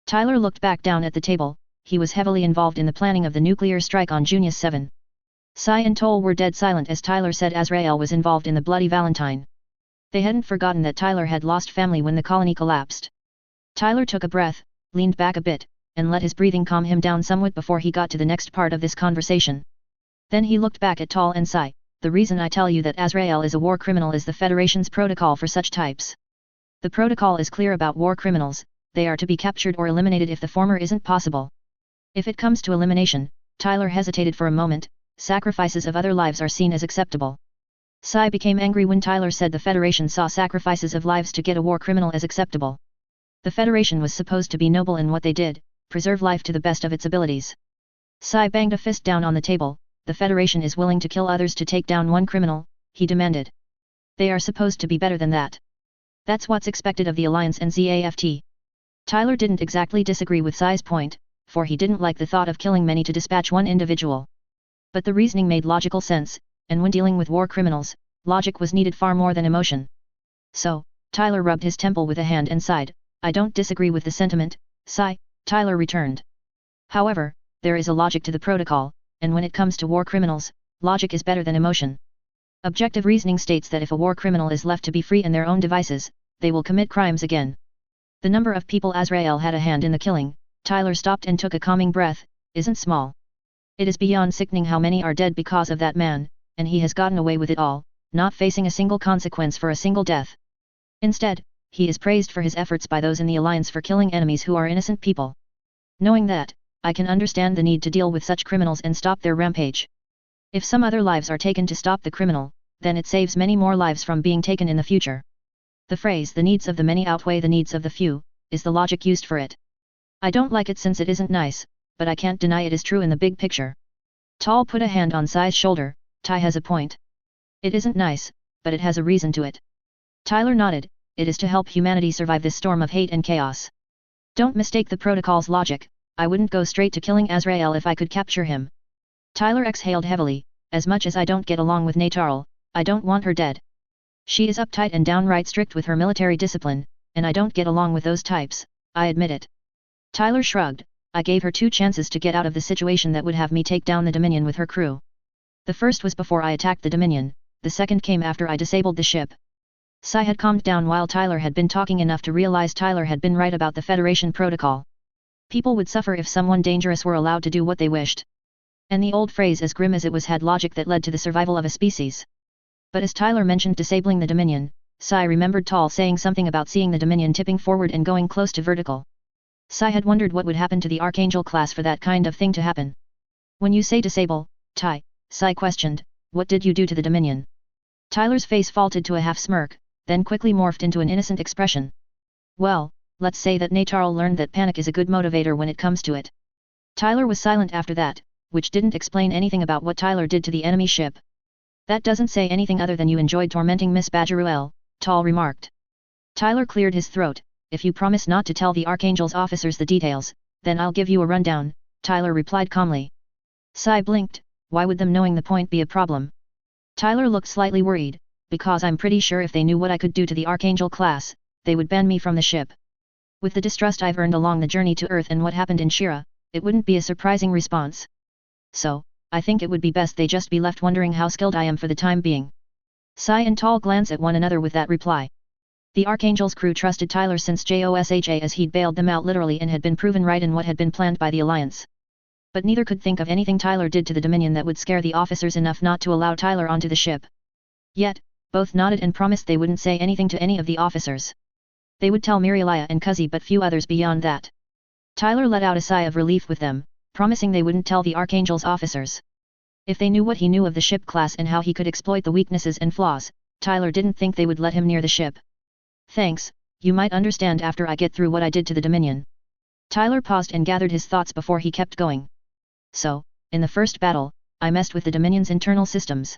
Tyler looked back down at the table. He was heavily involved in the planning of the nuclear strike on June 7. Sai and Toll were dead silent as Tyler said Azrael was involved in the Bloody Valentine. They hadn't forgotten that Tyler had lost family when the colony collapsed. Tyler took a breath, leaned back a bit, and let his breathing calm him down somewhat before he got to the next part of this conversation. Then he looked back at Toll and Sai. The reason I tell you that Azrael is a war criminal is the Federation's protocol for such types. The protocol is clear about war criminals. They are to be captured or eliminated if the former isn't possible. If it comes to elimination, Tyler hesitated for a moment, sacrifices of other lives are seen as acceptable. Sai became angry when Tyler said the Federation saw sacrifices of lives to get a war criminal as acceptable. The Federation was supposed to be noble in what they did, preserve life to the best of its abilities. Sai banged a fist down on the table. The Federation is willing to kill others to take down one criminal, he demanded. They are supposed to be better than that. That's what's expected of the Alliance and ZAFT. Tyler didn't exactly disagree with Sai's point, for he didn't like the thought of killing many to dispatch one individual. But the reasoning made logical sense, and when dealing with war criminals, logic was needed far more than emotion. So, Tyler rubbed his temple with a hand and sighed. I don't disagree with the sentiment, Sai, Tyler returned. However, there is a logic to the protocol, and when it comes to war criminals, logic is better than emotion. Objective reasoning states that if a war criminal is left to be free in their own devices, they will commit crimes again. The number of people Azrael had a hand in the killing, Tyler stopped and took a calming breath, isn't small. It is beyond sickening how many are dead because of that man, and he has gotten away with it all, not facing a single consequence for a single death. Instead, he is praised for his efforts by those in the Alliance for killing enemies who are innocent people. Knowing that, I can understand the need to deal with such criminals and stop their rampage. If some other lives are taken to stop the criminal, then it saves many more lives from being taken in the future. The phrase "the needs of the many outweigh the needs of the few" is the logic used for it. I don't like it since it isn't nice, but I can't deny it is true in the big picture. Tall put a hand on Sai's shoulder. Tai has a point. It isn't nice, but it has a reason to it. Tyler nodded. It is to help humanity survive this storm of hate and chaos. Don't mistake the protocol's logic. I wouldn't go straight to killing Azrael if I could capture him. Tyler exhaled heavily. As much as I don't get along with Natarl, I don't want her dead. She is uptight and downright strict with her military discipline, and I don't get along with those types, I admit it. Tyler shrugged. I gave her 2 chances to get out of the situation that would have me take down the Dominion with her crew. The first was before I attacked the Dominion, the second came after I disabled the ship. Sai had calmed down while Tyler had been talking enough to realize Tyler had been right about the Federation protocol. People would suffer if someone dangerous were allowed to do what they wished. And the old phrase, as grim as it was, had logic that led to the survival of a species. But as Tyler mentioned disabling the Dominion, Sai remembered Tall saying something about seeing the Dominion tipping forward and going close to vertical. Sai had wondered what would happen to the Archangel class for that kind of thing to happen. When you say disable, Tai, Sai questioned, what did you do to the Dominion? Tyler's face faltered to a half smirk, then quickly morphed into an innocent expression. Well, let's say that Natarl learned that panic is a good motivator when it comes to it. Tyler was silent after that, which didn't explain anything about what Tyler did to the enemy ship. That doesn't say anything other than you enjoyed tormenting Miss Badgeruel, Tall remarked. Tyler cleared his throat. If you promise not to tell the Archangel's officers the details, then I'll give you a rundown, Tyler replied calmly. Sai blinked. Why would them knowing the point be a problem? Tyler looked slightly worried. Because I'm pretty sure if they knew what I could do to the Archangel class, they would ban me from the ship. With the distrust I've earned along the journey to Earth and what happened in Shira, it wouldn't be a surprising response. So, I think it would be best they just be left wondering how skilled I am for the time being. Sai and Tall glanced at one another with that reply. The Archangel's crew trusted Tyler since JOSHA as he'd bailed them out literally and had been proven right in what had been planned by the Alliance. But neither could think of anything Tyler did to the Dominion that would scare the officers enough not to allow Tyler onto the ship. Yet, both nodded and promised they wouldn't say anything to any of the officers. They would tell Mirialia and Cuzzy but few others beyond that. Tyler let out a sigh of relief with them, promising they wouldn't tell the Archangel's officers. If they knew what he knew of the ship class and how he could exploit the weaknesses and flaws, Tyler didn't think they would let him near the ship. Thanks, you might understand after I get through what I did to the Dominion. Tyler paused and gathered his thoughts before he kept going. So, in the first battle, I messed with the Dominion's internal systems.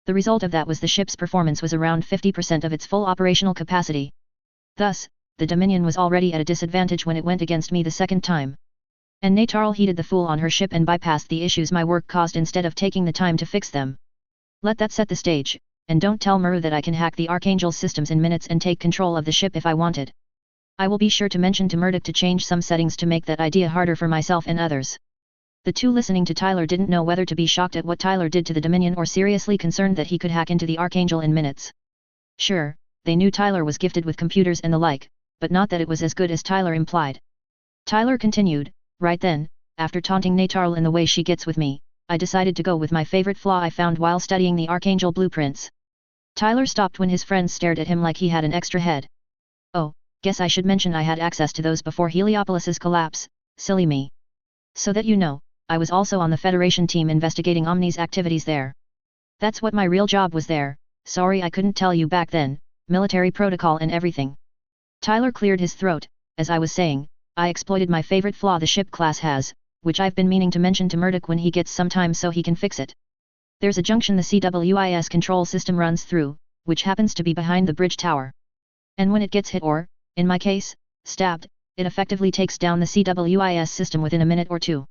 The result of that was the ship's performance was around 50% of its full operational capacity. Thus, the Dominion was already at a disadvantage when it went against me the second time. And Natarl heeded the fool on her ship and bypassed the issues my work caused instead of taking the time to fix them. Let that set the stage, and don't tell Muru that I can hack the Archangel's systems in minutes and take control of the ship if I wanted. I will be sure to mention to Murdoch to change some settings to make that idea harder for myself and others. The two listening to Tyler didn't know whether to be shocked at what Tyler did to the Dominion or seriously concerned that he could hack into the Archangel in minutes. Sure, they knew Tyler was gifted with computers and the like, but not that it was as good as Tyler implied. Tyler continued, right then, after taunting Natarl in the way she gets with me, I decided to go with my favorite flaw I found while studying the Archangel blueprints. Tyler stopped when his friends stared at him like he had an extra head. Oh, guess I should mention I had access to those before Heliopolis's collapse, silly me. So that you know, I was also on the Federation team investigating Omni's activities there. That's what my real job was there, sorry I couldn't tell you back then, military protocol and everything. Tyler cleared his throat, as I was saying, I exploited my favorite flaw the ship class has, which I've been meaning to mention to Murdoch when he gets some time so he can fix it. There's a junction the CWIS control system runs through, which happens to be behind the bridge tower. And when it gets hit or, in my case, stabbed, it effectively takes down the CWIS system within a minute or two.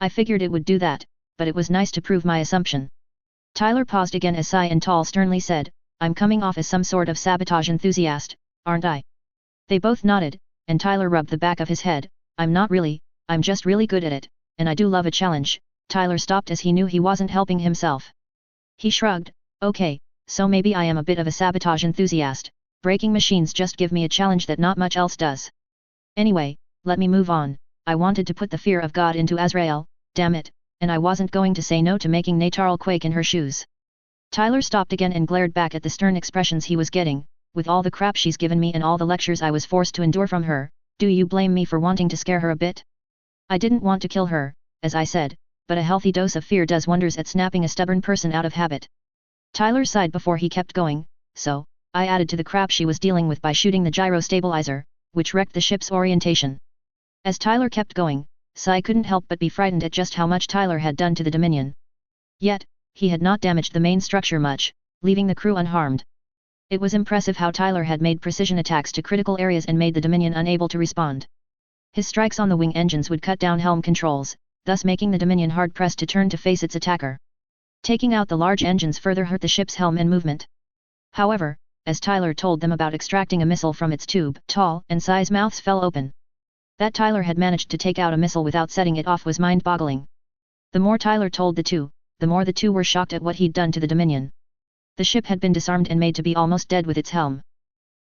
I figured it would do that, but it was nice to prove my assumption. Tyler paused again as Sai and Tall sternly said, I'm coming off as some sort of sabotage enthusiast, aren't I? They both nodded, and Tyler rubbed the back of his head, I'm not really, I'm just really good at it, and I do love a challenge. Tyler stopped as he knew he wasn't helping himself. He shrugged, okay, so maybe I am a bit of a sabotage enthusiast, breaking machines just give me a challenge that not much else does. Anyway, let me move on, I wanted to put the fear of God into Azrael, damn it, and I wasn't going to say no to making Natarl quake in her shoes. Tyler stopped again and glared back at the stern expressions he was getting, with all the crap she's given me and all the lectures I was forced to endure from her, do you blame me for wanting to scare her a bit? I didn't want to kill her, as I said, but a healthy dose of fear does wonders at snapping a stubborn person out of habit. Tyler sighed before he kept going, so, I added to the crap she was dealing with by shooting the gyro stabilizer, which wrecked the ship's orientation. As Tyler kept going, Sai couldn't help but be frightened at just how much Tyler had done to the Dominion. Yet, he had not damaged the main structure much, leaving the crew unharmed. It was impressive how Tyler had made precision attacks to critical areas and made the Dominion unable to respond. His strikes on the wing engines would cut down helm controls, thus making the Dominion hard-pressed to turn to face its attacker. Taking out the large engines further hurt the ship's helm and movement. However, as Tyler told them about extracting a missile from its tube, Tall and Sai's mouths fell open. That Tyler had managed to take out a missile without setting it off was mind-boggling. The more Tyler told the two, the more the two were shocked at what he'd done to the Dominion. The ship had been disarmed and made to be almost dead with its helm.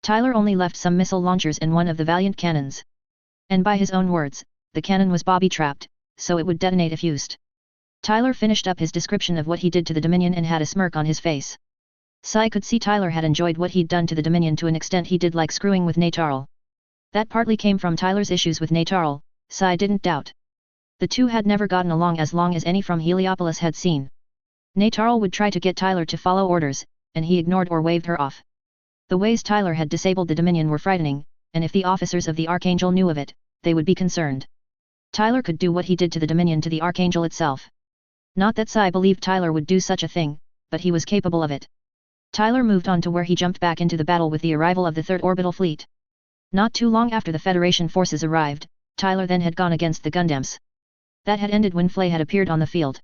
Tyler only left some missile launchers and one of the Valiant cannons. And by his own words, the cannon was bobby-trapped, so it would detonate if used. Tyler finished up his description of what he did to the Dominion and had a smirk on his face. Sai could see Tyler had enjoyed what he'd done to the Dominion to an extent he did like screwing with Natarl. That partly came from Tyler's issues with Natarl, Sai didn't doubt. The two had never gotten along as long as any from Heliopolis had seen. Natarl would try to get Tyler to follow orders, and he ignored or waved her off. The ways Tyler had disabled the Dominion were frightening, and if the officers of the Archangel knew of it, they would be concerned. Tyler could do what he did to the Dominion to the Archangel itself. Not that Sai believed Tyler would do such a thing, but he was capable of it. Tyler moved on to where he jumped back into the battle with the arrival of the Third Orbital Fleet. Not too long after the Federation forces arrived, Tyler then had gone against the Gundams. That had ended when Flay had appeared on the field.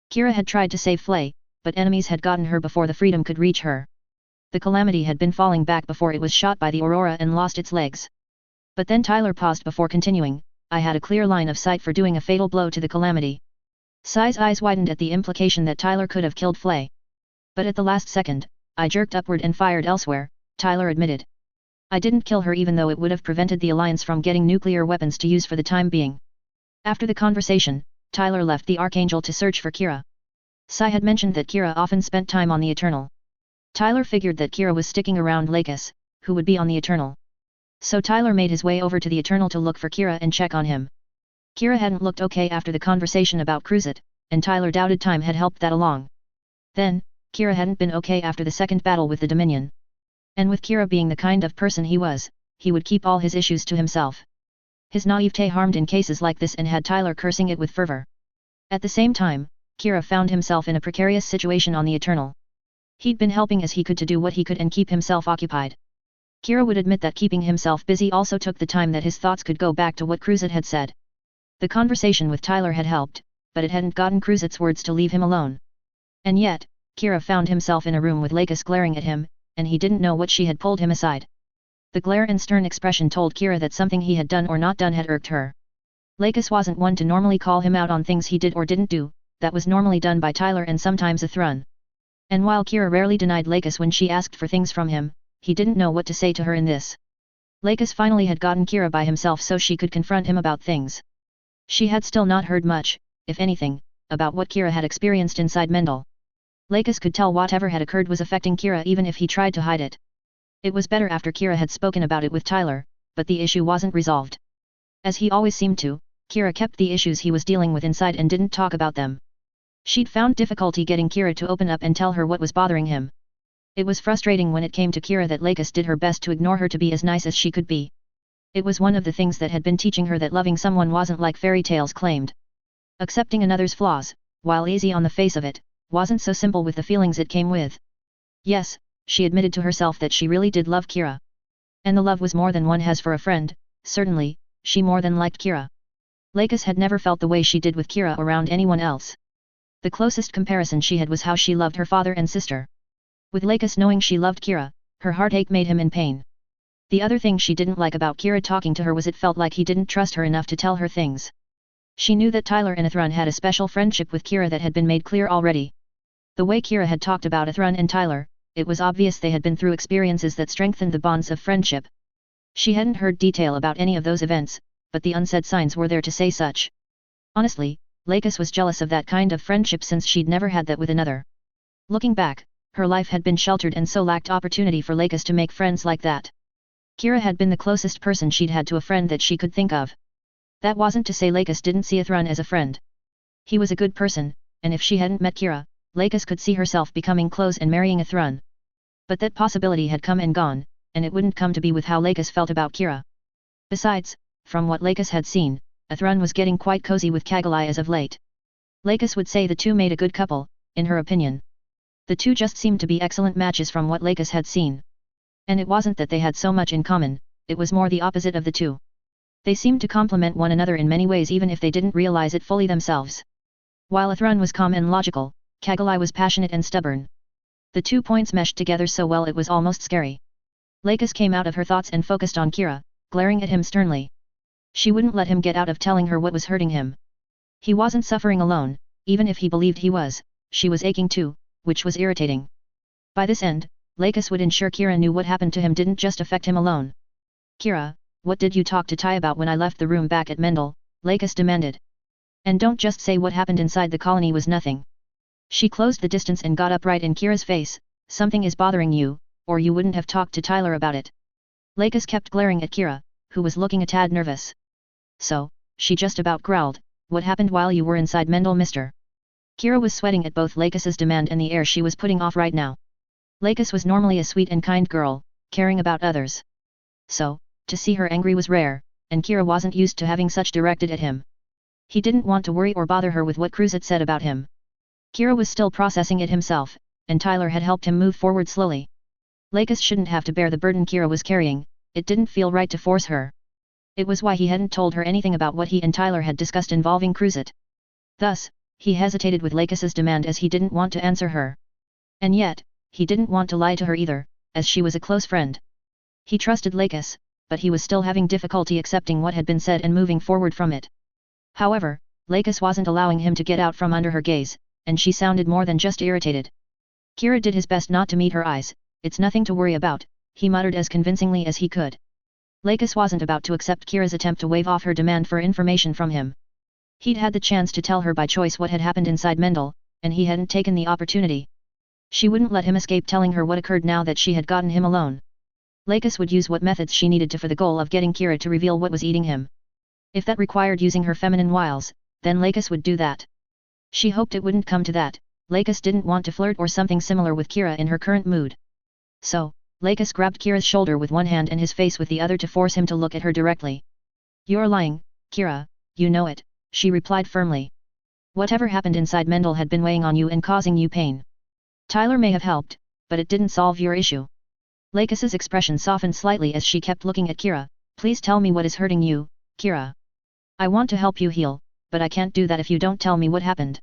Kira had tried to save Flay, but enemies had gotten her before the Freedom could reach her. The Calamity had been falling back before it was shot by the Aurora and lost its legs. But then Tyler paused before continuing, I had a clear line of sight for doing a fatal blow to the Calamity. Sai's eyes widened at the implication that Tyler could have killed Flay. But at the last second, I jerked upward and fired elsewhere, Tyler admitted. I didn't kill her even though it would have prevented the Alliance from getting nuclear weapons to use for the time being. After the conversation, Tyler left the Archangel to search for Kira. Sai had mentioned that Kira often spent time on the Eternal. Tyler figured that Kira was sticking around Lakis, who would be on the Eternal. So Tyler made his way over to the Eternal to look for Kira and check on him. Kira hadn't looked okay after the conversation about Cruzit, and Tyler doubted time had helped that along. Then, Kira hadn't been okay after the second battle with the Dominion. And with Kira being the kind of person he was, he would keep all his issues to himself. His naivete harmed in cases like this and had Tyler cursing it with fervor. At the same time, Kira found himself in a precarious situation on the Eternal. He'd been helping as he could to do what he could and keep himself occupied. Kira would admit that keeping himself busy also took the time that his thoughts could go back to what Cruzit had said. The conversation with Tyler had helped, but it hadn't gotten Cruzit's words to leave him alone. And yet, Kira found himself in a room with Lakis glaring at him, and he didn't know what she had pulled him aside. The glare and stern expression told Kira that something he had done or not done had irked her. Lakis wasn't one to normally call him out on things he did or didn't do, that was normally done by Tyler and sometimes Athrun. And while Kira rarely denied Lakis when she asked for things from him, he didn't know what to say to her in this. Lakis finally had gotten Kira by himself so she could confront him about things. She had still not heard much, if anything, about what Kira had experienced inside Mendel. Lakis could tell whatever had occurred was affecting Kira even if he tried to hide it. It was better after Kira had spoken about it with Tyler, but the issue wasn't resolved. As he always seemed to, Kira kept the issues he was dealing with inside and didn't talk about them. She'd found difficulty getting Kira to open up and tell her what was bothering him. It was frustrating when it came to Kira that Lakis did her best to ignore her to be as nice as she could be. It was one of the things that had been teaching her that loving someone wasn't like fairy tales claimed. Accepting another's flaws, while easy on the face of it, wasn't so simple with the feelings it came with. Yes, she admitted to herself that she really did love Kira. And the love was more than one has for a friend, certainly, she more than liked Kira. Lakis had never felt the way she did with Kira around anyone else. The closest comparison she had was how she loved her father and sister. With Lakis knowing she loved Kira, her heartache made him in pain. The other thing she didn't like about Kira talking to her was it felt like he didn't trust her enough to tell her things. She knew that Tyler and Athrun had a special friendship with Kira that had been made clear already. The way Kira had talked about Athrun and Tyler, it was obvious they had been through experiences that strengthened the bonds of friendship. She hadn't heard detail about any of those events, but the unsaid signs were there to say such. Honestly, Lakis was jealous of that kind of friendship since she'd never had that with another. Looking back, her life had been sheltered and so lacked opportunity for Lakis to make friends like that. Kira had been the closest person she'd had to a friend that she could think of. That wasn't to say Lakis didn't see Athrun as a friend. He was a good person, and if she hadn't met Kira, Lakis could see herself becoming close and marrying Athrun. But that possibility had come and gone, and it wouldn't come to be with how Lakis felt about Kira. Besides, from what Lakis had seen, Athrun was getting quite cozy with Kagalai as of late. Lakis would say the two made a good couple, in her opinion. The two just seemed to be excellent matches from what Lakis had seen. And it wasn't that they had so much in common, it was more the opposite of the two. They seemed to complement one another in many ways even if they didn't realize it fully themselves. While Athrun was calm and logical, Kagalai was passionate and stubborn. The 2 points meshed together so well it was almost scary. Lakis came out of her thoughts and focused on Kira, glaring at him sternly. She wouldn't let him get out of telling her what was hurting him. He wasn't suffering alone, even if he believed he was, she was aching too, which was irritating. By this end, Lakis would ensure Kira knew what happened to him didn't just affect him alone. Kira, what did you talk to Tai about when I left the room back at Mendel? Lakis demanded. And don't just say what happened inside the colony was nothing. She closed the distance and got up right in Kira's face. Something is bothering you, or you wouldn't have talked to Tyler about it. Lakis kept glaring at Kira, who was looking a tad nervous. So, she just about growled, what happened while you were inside Mendel, mister? Kira was sweating at both Lakis's demand and the air she was putting off right now. Lakis was normally a sweet and kind girl, caring about others. So, to see her angry was rare, and Kira wasn't used to having such directed at him. He didn't want to worry or bother her with what Cruz had said about him. Kira was still processing it himself, and Tyler had helped him move forward slowly. Lakis shouldn't have to bear the burden Kira was carrying, it didn't feel right to force her. It was why he hadn't told her anything about what he and Tyler had discussed involving Cruzit. Thus, he hesitated with Lakis's demand as he didn't want to answer her. And yet, he didn't want to lie to her either, as she was a close friend. He trusted Lakis, but he was still having difficulty accepting what had been said and moving forward from it. However, Lakis wasn't allowing him to get out from under her gaze, and she sounded more than just irritated. Kira did his best not to meet her eyes. It's nothing to worry about, he muttered as convincingly as he could. Lakis wasn't about to accept Kira's attempt to wave off her demand for information from him. He'd had the chance to tell her by choice what had happened inside Mendel, and he hadn't taken the opportunity. She wouldn't let him escape telling her what occurred now that she had gotten him alone. Lakis would use what methods she needed to for the goal of getting Kira to reveal what was eating him. If that required using her feminine wiles, then Lakis would do that. She hoped it wouldn't come to that. Lakis didn't want to flirt or something similar with Kira in her current mood. So, Lakis grabbed Kira's shoulder with one hand and his face with the other to force him to look at her directly. You're lying, Kira, you know it, she replied firmly. Whatever happened inside Mendel had been weighing on you and causing you pain. Tyler may have helped, but it didn't solve your issue. Lakis's expression softened slightly as she kept looking at Kira. Please tell me what is hurting you, Kira. I want to help you heal, but I can't do that if you don't tell me what happened.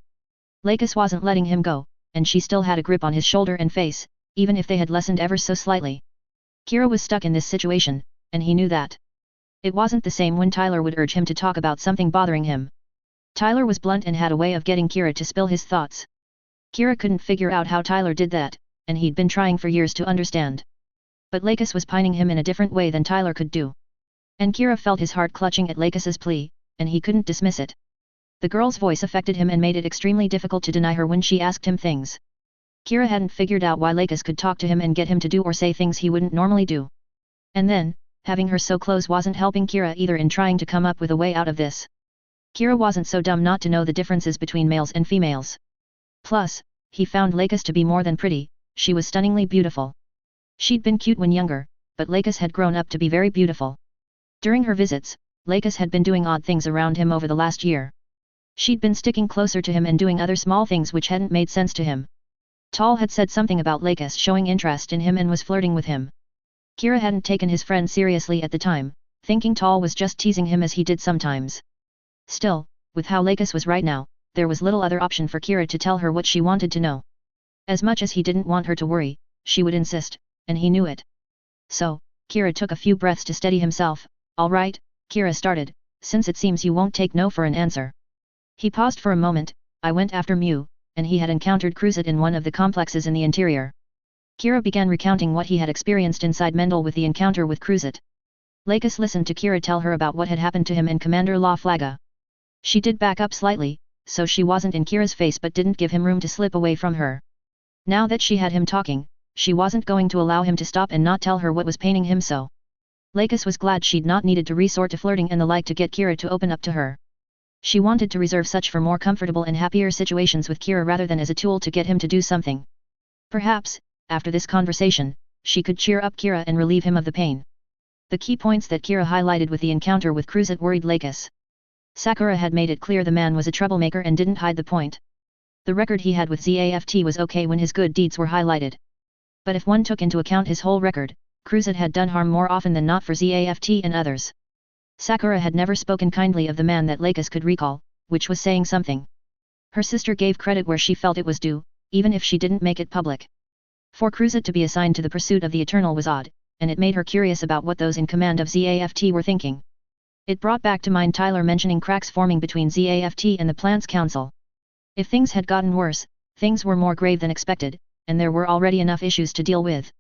Lakis wasn't letting him go, and she still had a grip on his shoulder and face, even if they had lessened ever so slightly. Kira was stuck in this situation, and he knew that. It wasn't the same when Tyler would urge him to talk about something bothering him. Tyler was blunt and had a way of getting Kira to spill his thoughts. Kira couldn't figure out how Tyler did that, and he'd been trying for years to understand. But Lakis was pining him in a different way than Tyler could do. And Kira felt his heart clutching at Lakis's plea, and he couldn't dismiss it. The girl's voice affected him and made it extremely difficult to deny her when she asked him things. Kira hadn't figured out why Lakis could talk to him and get him to do or say things he wouldn't normally do. And then, having her so close wasn't helping Kira either in trying to come up with a way out of this. Kira wasn't so dumb not to know the differences between males and females. Plus, he found Lakis to be more than pretty, she was stunningly beautiful. She'd been cute when younger, but Lakis had grown up to be very beautiful. During her visits, Lakis had been doing odd things around him over the last year. She'd been sticking closer to him and doing other small things which hadn't made sense to him. Tal had said something about Lakis showing interest in him and was flirting with him. Kira hadn't taken his friend seriously at the time, thinking Tal was just teasing him as he did sometimes. Still, with how Lakis was right now, there was little other option for Kira to tell her what she wanted to know. As much as he didn't want her to worry, she would insist, and he knew it. So, Kira took a few breaths to steady himself. All right, Kira started, since it seems you won't take no for an answer. He paused for a moment. I went after Mew, and he had encountered Cruzit in one of the complexes in the interior. Kira began recounting what he had experienced inside Mendel with the encounter with Cruzit. Lakis listened to Kira tell her about what had happened to him and Commander La Flaga. She did back up slightly, so she wasn't in Kira's face but didn't give him room to slip away from her. Now that she had him talking, she wasn't going to allow him to stop and not tell her what was paining him so. Lakis was glad she'd not needed to resort to flirting and the like to get Kira to open up to her. She wanted to reserve such for more comfortable and happier situations with Kira rather than as a tool to get him to do something. Perhaps, after this conversation, she could cheer up Kira and relieve him of the pain. The key points that Kira highlighted with the encounter with Cruzit worried Lakis. Sakura had made it clear the man was a troublemaker and didn't hide the point. The record he had with ZAFT was okay when his good deeds were highlighted. But if one took into account his whole record, Cruzit had done harm more often than not for ZAFT and others. Sakura had never spoken kindly of the man that Lakis could recall, which was saying something. Her sister gave credit where she felt it was due, even if she didn't make it public. For Cruzit to be assigned to the pursuit of the Eternal was odd, and it made her curious about what those in command of ZAFT were thinking. It brought back to mind Tyler mentioning cracks forming between ZAFT and the Plants Council. If things had gotten worse, things were more grave than expected, and there were already enough issues to deal with.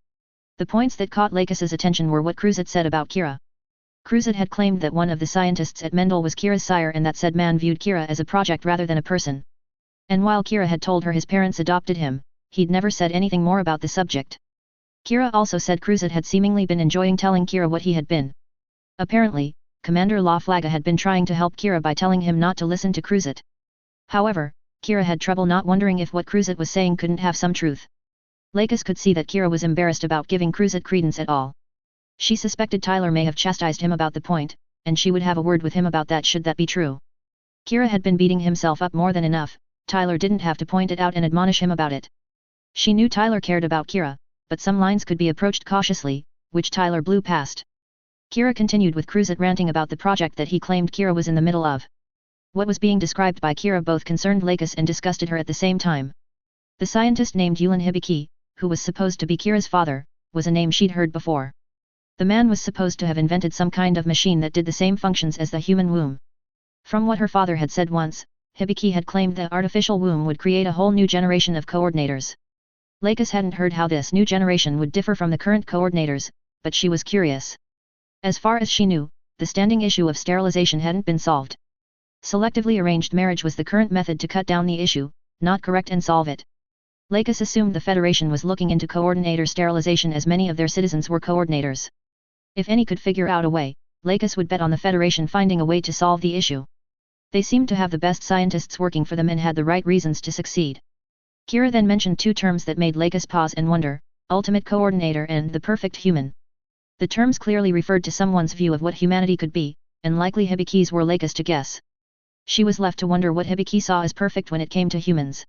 The points that caught Lakis's attention were what Cruzit said about Kira. Cruzit had claimed that one of the scientists at Mendel was Kira's sire and that said man viewed Kira as a project rather than a person. And while Kira had told her his parents adopted him, he'd never said anything more about the subject. Kira also said Cruzit had seemingly been enjoying telling Kira what he had been. Apparently, Commander La Flaga had been trying to help Kira by telling him not to listen to Cruzit. However, Kira had trouble not wondering if what Cruzit was saying couldn't have some truth. Lakis could see that Kira was embarrassed about giving Cruzit credence at all. She suspected Tyler may have chastised him about the point, and she would have a word with him about that should that be true. Kira had been beating himself up more than enough, Tyler didn't have to point it out and admonish him about it. She knew Tyler cared about Kira, but some lines could be approached cautiously, which Tyler blew past. Kira continued with Cruzit ranting about the project that he claimed Kira was in the middle of. What was being described by Kira both concerned Lakis and disgusted her at the same time. The scientist named Yulin Hibiki, who was supposed to be Kira's father, was a name she'd heard before. The man was supposed to have invented some kind of machine that did the same functions as the human womb. From what her father had said once, Hibiki had claimed the artificial womb would create a whole new generation of coordinators. Lakis hadn't heard how this new generation would differ from the current coordinators, but she was curious. As far as she knew, the standing issue of sterilization hadn't been solved. Selectively arranged marriage was the current method to cut down the issue, not correct and solve it. Lakis assumed the Federation was looking into coordinator sterilization as many of their citizens were coordinators. If any could figure out a way, Lakis would bet on the Federation finding a way to solve the issue. They seemed to have the best scientists working for them and had the right reasons to succeed. Kira then mentioned two terms that made Lakis pause and wonder, ultimate coordinator and the perfect human. The terms clearly referred to someone's view of what humanity could be, and likely Hibiki's were Lakis to guess. She was left to wonder what Hibiki saw as perfect when it came to humans.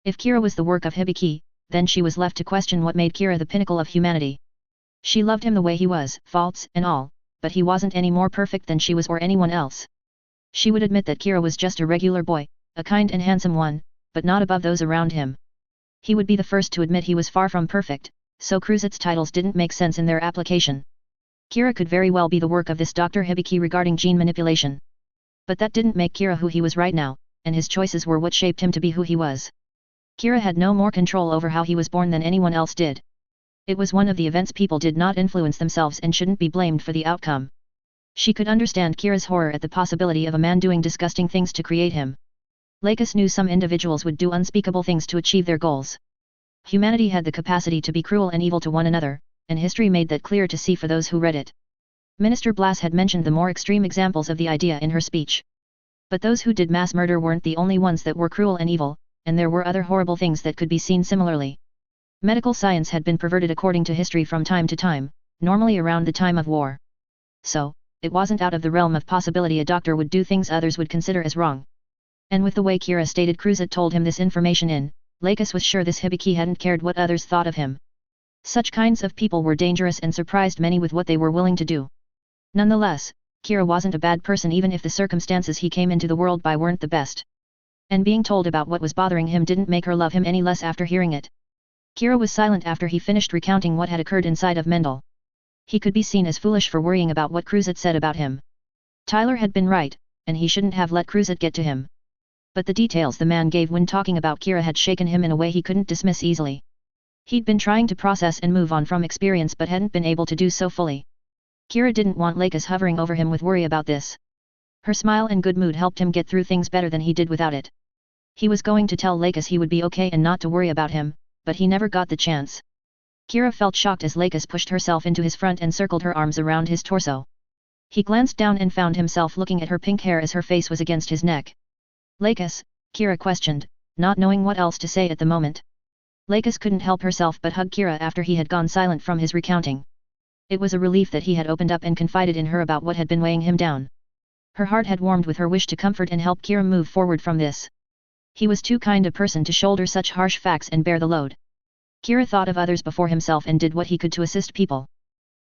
If Kira was the work of Hibiki, then she was left to question what made Kira the pinnacle of humanity. She loved him the way he was, faults and all, but he wasn't any more perfect than she was or anyone else. She would admit that Kira was just a regular boy, a kind and handsome one, but not above those around him. He would be the first to admit he was far from perfect, so Cruzet's titles didn't make sense in their application. Kira could very well be the work of this Dr. Hibiki regarding gene manipulation. But that didn't make Kira who he was right now, and his choices were what shaped him to be who he was. Kira had no more control over how he was born than anyone else did. It was one of the events people did not influence themselves and shouldn't be blamed for the outcome. She could understand Kira's horror at the possibility of a man doing disgusting things to create him. Lakis knew some individuals would do unspeakable things to achieve their goals. Humanity had the capacity to be cruel and evil to one another, and history made that clear to see for those who read it. Minister Blass had mentioned the more extreme examples of the idea in her speech. But those who did mass murder weren't the only ones that were cruel and evil, and there were other horrible things that could be seen similarly. Medical science had been perverted according to history from time to time, normally around the time of war. So, it wasn't out of the realm of possibility a doctor would do things others would consider as wrong. And with the way Kira stated Cruzet told him this information in, Lakis was sure this Hibiki hadn't cared what others thought of him. Such kinds of people were dangerous and surprised many with what they were willing to do. Nonetheless, Kira wasn't a bad person even if the circumstances he came into the world by weren't the best. And being told about what was bothering him didn't make her love him any less after hearing it. Kira was silent after he finished recounting what had occurred inside of Mendel. He could be seen as foolish for worrying about what Cruzet said about him. Tyler had been right, and he shouldn't have let Cruzet get to him. But the details the man gave when talking about Kira had shaken him in a way he couldn't dismiss easily. He'd been trying to process and move on from experience but hadn't been able to do so fully. Kira didn't want Lakis hovering over him with worry about this. Her smile and good mood helped him get through things better than he did without it. He was going to tell Lakis he would be okay and not to worry about him, but he never got the chance. Kira felt shocked as Lakis pushed herself into his front and circled her arms around his torso. He glanced down and found himself looking at her pink hair as her face was against his neck. Lakis, Kira questioned, not knowing what else to say at the moment. Lakis couldn't help herself but hug Kira after he had gone silent from his recounting. It was a relief that he had opened up and confided in her about what had been weighing him down. Her heart had warmed with her wish to comfort and help Kira move forward from this. He was too kind a person to shoulder such harsh facts and bear the load. Kira thought of others before himself and did what he could to assist people.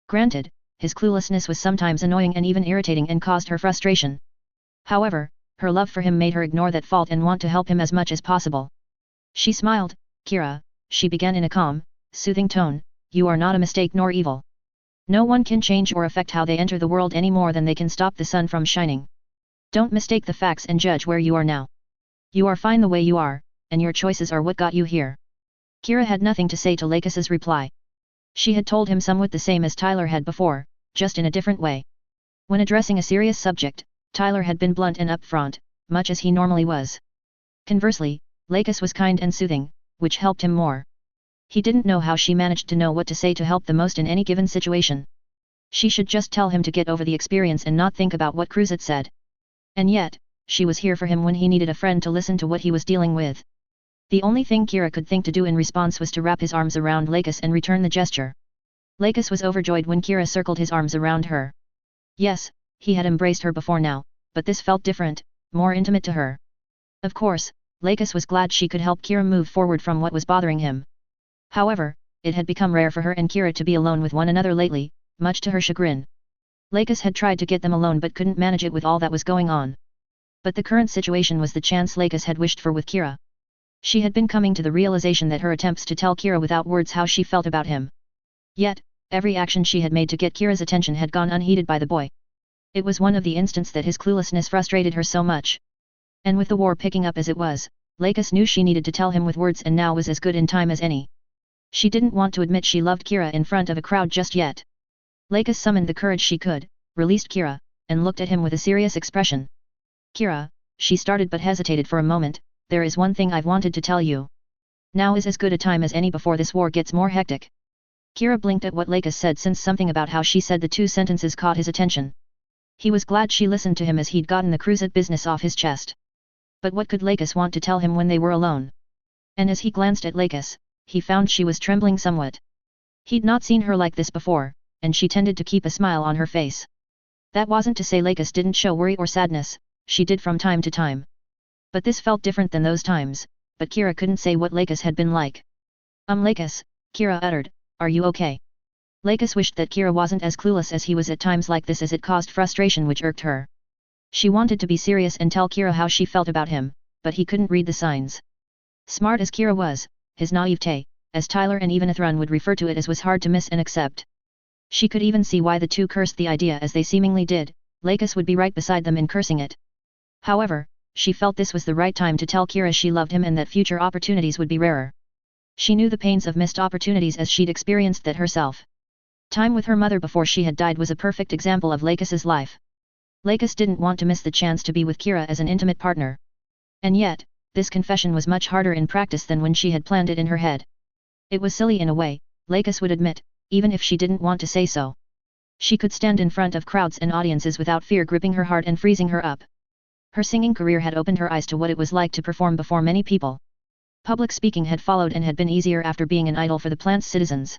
Granted, his cluelessness was sometimes annoying and even irritating and caused her frustration. However, her love for him made her ignore that fault and want to help him as much as possible. She smiled. Kira, she began in a calm, soothing tone, you are not a mistake nor evil. No one can change or affect how they enter the world any more than they can stop the sun from shining. Don't mistake the facts and judge where you are now. You are fine the way you are, and your choices are what got you here. Kira had nothing to say to Lakis's reply. She had told him somewhat the same as Tyler had before, just in a different way. When addressing a serious subject, Tyler had been blunt and upfront, much as he normally was. Conversely, Lakis was kind and soothing, which helped him more. He didn't know how she managed to know what to say to help the most in any given situation. She should just tell him to get over the experience and not think about what Cruzet said. And yet, she was here for him when he needed a friend to listen to what he was dealing with. The only thing Kira could think to do in response was to wrap his arms around Lakis and return the gesture. Lakis was overjoyed when Kira circled his arms around her. Yes, he had embraced her before now, but this felt different, more intimate to her. Of course, Lakis was glad she could help Kira move forward from what was bothering him. However, it had become rare for her and Kira to be alone with one another lately, much to her chagrin. Lakis had tried to get them alone but couldn't manage it with all that was going on. But the current situation was the chance Lakis had wished for with Kira. She had been coming to the realization that her attempts to tell Kira without words how she felt about him. Yet, every action she had made to get Kira's attention had gone unheeded by the boy. It was one of the instances that his cluelessness frustrated her so much. And with the war picking up as it was, Lakis knew she needed to tell him with words and now was as good in time as any. She didn't want to admit she loved Kira in front of a crowd just yet. Lakis summoned the courage she could, released Kira, and looked at him with a serious expression. Kira, she started but hesitated for a moment, there is one thing I've wanted to tell you. Now is as good a time as any before this war gets more hectic. Kira blinked at what Lakis said since something about how she said the two sentences caught his attention. He was glad she listened to him as he'd gotten the Cruzet business off his chest. But what could Lakis want to tell him when they were alone? And as he glanced at Lakis, he found she was trembling somewhat. He'd not seen her like this before, and she tended to keep a smile on her face. That wasn't to say Lakis didn't show worry or sadness, she did from time to time. But this felt different than those times, but Kira couldn't say what Lakis had been like. Lakis, Kira uttered, are you okay? Lakis wished that Kira wasn't as clueless as he was at times like this as it caused frustration which irked her. She wanted to be serious and tell Kira how she felt about him, but he couldn't read the signs. Smart as Kira was, his naivete, as Tyler and even Athrun would refer to it as, was hard to miss and accept. She could even see why the two cursed the idea as they seemingly did. Lakis would be right beside them in cursing it. However, she felt this was the right time to tell Kira she loved him and that future opportunities would be rarer. She knew the pains of missed opportunities as she'd experienced that herself. Time with her mother before she had died was a perfect example of Lakis's life. Lakis didn't want to miss the chance to be with Kira as an intimate partner. And yet, this confession was much harder in practice than when she had planned it in her head. It was silly in a way, Lakis would admit, even if she didn't want to say so. She could stand in front of crowds and audiences without fear gripping her heart and freezing her up. Her singing career had opened her eyes to what it was like to perform before many people. Public speaking had followed and had been easier after being an idol for the plant's citizens.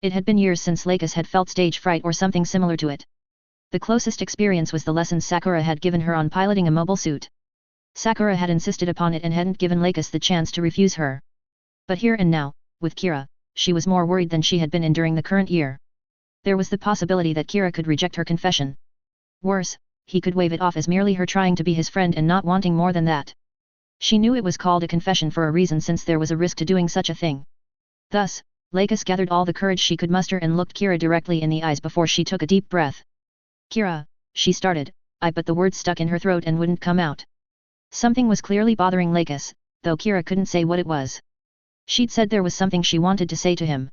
It had been years since Lakis had felt stage fright or something similar to it. The closest experience was the lessons Sakura had given her on piloting a mobile suit. Sakura had insisted upon it and hadn't given Lakis the chance to refuse her. But here and now, with Kira, she was more worried than she had been in during the current year. There was the possibility that Kira could reject her confession. Worse, he could wave it off as merely her trying to be his friend and not wanting more than that. She knew it was called a confession for a reason, since there was a risk to doing such a thing. Thus, Lakis gathered all the courage she could muster and looked Kira directly in the eyes before she took a deep breath. "Kira," she started, but the words stuck in her throat and wouldn't come out. Something was clearly bothering Lakis, though Kira couldn't say what it was. She'd said there was something she wanted to say to him.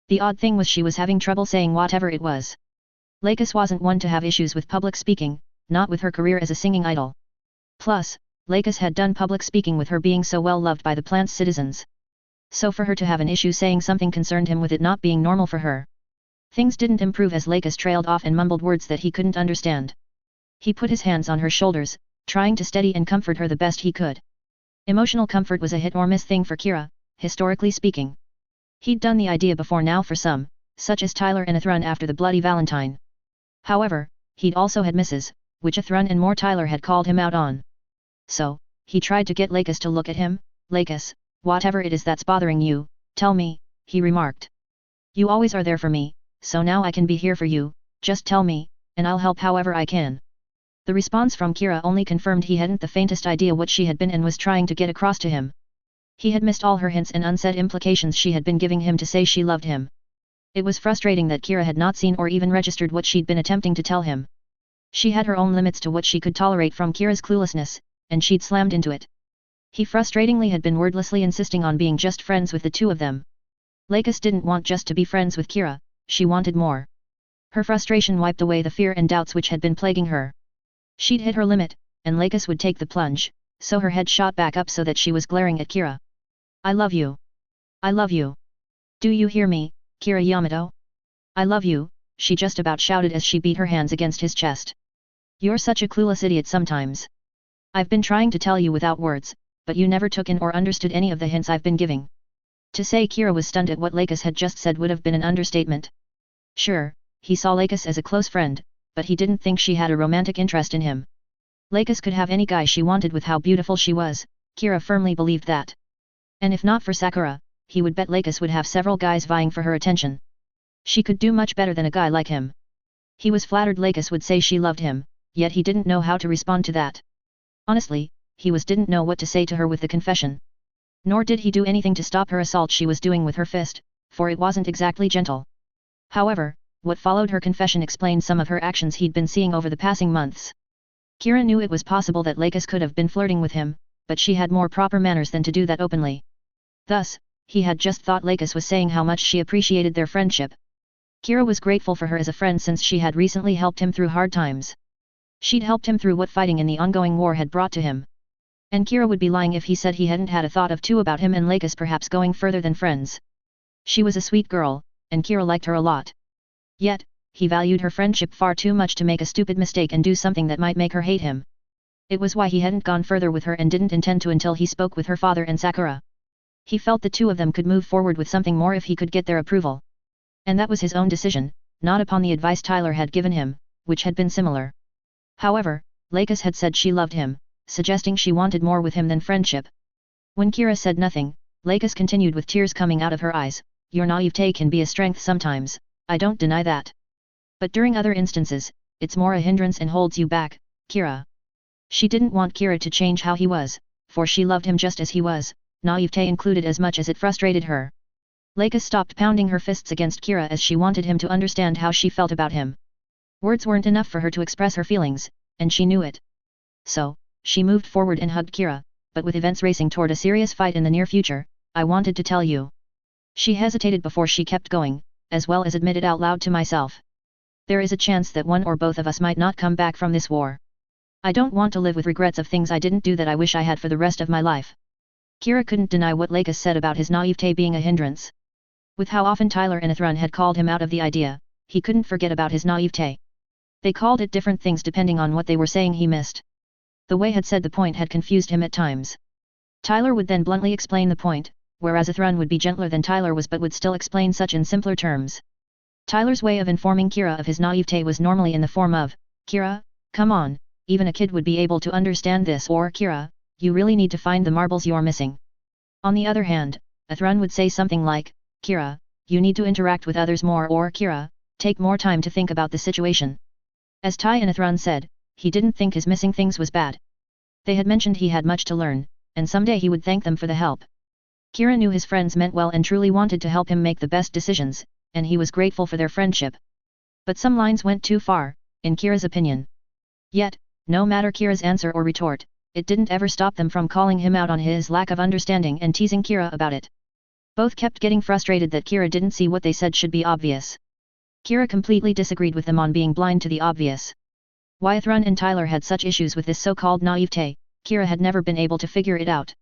The odd thing was she was having trouble saying whatever it was. Lakis wasn't one to have issues with public speaking, not with her career as a singing idol. Plus, Lakis had done public speaking with her being so well loved by the plant's citizens. So for her to have an issue saying something concerned him with it not being normal for her. Things didn't improve as Lakis trailed off and mumbled words that he couldn't understand. He put his hands on her shoulders, trying to steady and comfort her the best he could. Emotional comfort was a hit or miss thing for Kira, historically speaking. He'd done the idea before now for some, such as Tyler and Athrun after the Bloody Valentine. However, he'd also had misses, which Athrun and more Tyler had called him out on. So, he tried to get Lakis to look at him. "Lakis, whatever it is that's bothering you, tell me," he remarked. "You always are there for me, so now I can be here for you, just tell me, and I'll help however I can." The response from Kira only confirmed he hadn't the faintest idea what she had been and was trying to get across to him. He had missed all her hints and unsaid implications she had been giving him to say she loved him. It was frustrating that Kira had not seen or even registered what she'd been attempting to tell him. She had her own limits to what she could tolerate from Kira's cluelessness, and she'd slammed into it. He frustratingly had been wordlessly insisting on being just friends with the two of them. Lakis didn't want just to be friends with Kira, she wanted more. Her frustration wiped away the fear and doubts which had been plaguing her. She'd hit her limit, and Lakis would take the plunge, so her head shot back up so that she was glaring at Kira. "I love you. I love you. Do you hear me, Kira Yamato? I love you," she just about shouted as she beat her hands against his chest. "You're such a clueless idiot sometimes. I've been trying to tell you without words, but you never took in or understood any of the hints I've been giving." To say Kira was stunned at what Lakis had just said would have been an understatement. Sure, he saw Lakis as a close friend, but he didn't think she had a romantic interest in him. Lakis could have any guy she wanted with how beautiful she was, Kira firmly believed that. And if not for Sakura, he would bet Lakis would have several guys vying for her attention. She could do much better than a guy like him. He was flattered Lakis would say she loved him, yet he didn't know how to respond to that. Honestly, he didn't know what to say to her with the confession. Nor did he do anything to stop her assault she was doing with her fist, for it wasn't exactly gentle. However, what followed her confession explained some of her actions he'd been seeing over the passing months. Kira knew it was possible that Lakis could have been flirting with him, but she had more proper manners than to do that openly. Thus, he had just thought Lakis was saying how much she appreciated their friendship. Kira was grateful for her as a friend since she had recently helped him through hard times. She'd helped him through what fighting in the ongoing war had brought to him. And Kira would be lying if he said he hadn't had a thought of two about him and Lakis perhaps going further than friends. She was a sweet girl, and Kira liked her a lot. Yet, he valued her friendship far too much to make a stupid mistake and do something that might make her hate him. It was why he hadn't gone further with her and didn't intend to until he spoke with her father and Sakura. He felt the two of them could move forward with something more if he could get their approval. And that was his own decision, not upon the advice Tyler had given him, which had been similar. However, Lakis had said she loved him, suggesting she wanted more with him than friendship. When Kira said nothing, Lakis continued with tears coming out of her eyes, "Your naivete can be a strength sometimes, I don't deny that. But during other instances, it's more a hindrance and holds you back, Kira." She didn't want Kira to change how he was, for she loved him just as he was, naivete included, as much as it frustrated her. Lakis stopped pounding her fists against Kira as she wanted him to understand how she felt about him. Words weren't enough for her to express her feelings, and she knew it. So, she moved forward and hugged Kira, but with events racing toward a serious fight in the near future, I wanted to tell you. She hesitated before she kept going, as well as admitted out loud to myself. There is a chance that one or both of us might not come back from this war. I don't want to live with regrets of things I didn't do that I wish I had for the rest of my life. Kira couldn't deny what Lakis said about his naivete being a hindrance. With how often Tyler and Athrun had called him out of the idea, he couldn't forget about his naivete. They called it different things depending on what they were saying he missed. The way had said the point had confused him at times. Tyler would then bluntly explain the point, whereas Athrun would be gentler than Tyler was but would still explain such in simpler terms. Tyler's way of informing Kira of his naivete was normally in the form of, Kira, come on, even a kid would be able to understand this, or Kira, you really need to find the marbles you're missing. On the other hand, Athrun would say something like, Kira, you need to interact with others more, or Kira, take more time to think about the situation. As Tai and Athrun said, he didn't think his missing things was bad. They had mentioned he had much to learn, and someday he would thank them for the help. Kira knew his friends meant well and truly wanted to help him make the best decisions, and he was grateful for their friendship. But some lines went too far, in Kira's opinion. Yet, no matter Kira's answer or retort, it didn't ever stop them from calling him out on his lack of understanding and teasing Kira about it. Both kept getting frustrated that Kira didn't see what they said should be obvious. Kira completely disagreed with them on being blind to the obvious. Why Athrun and Tyler had such issues with this so-called naivete, Kira had never been able to figure it out.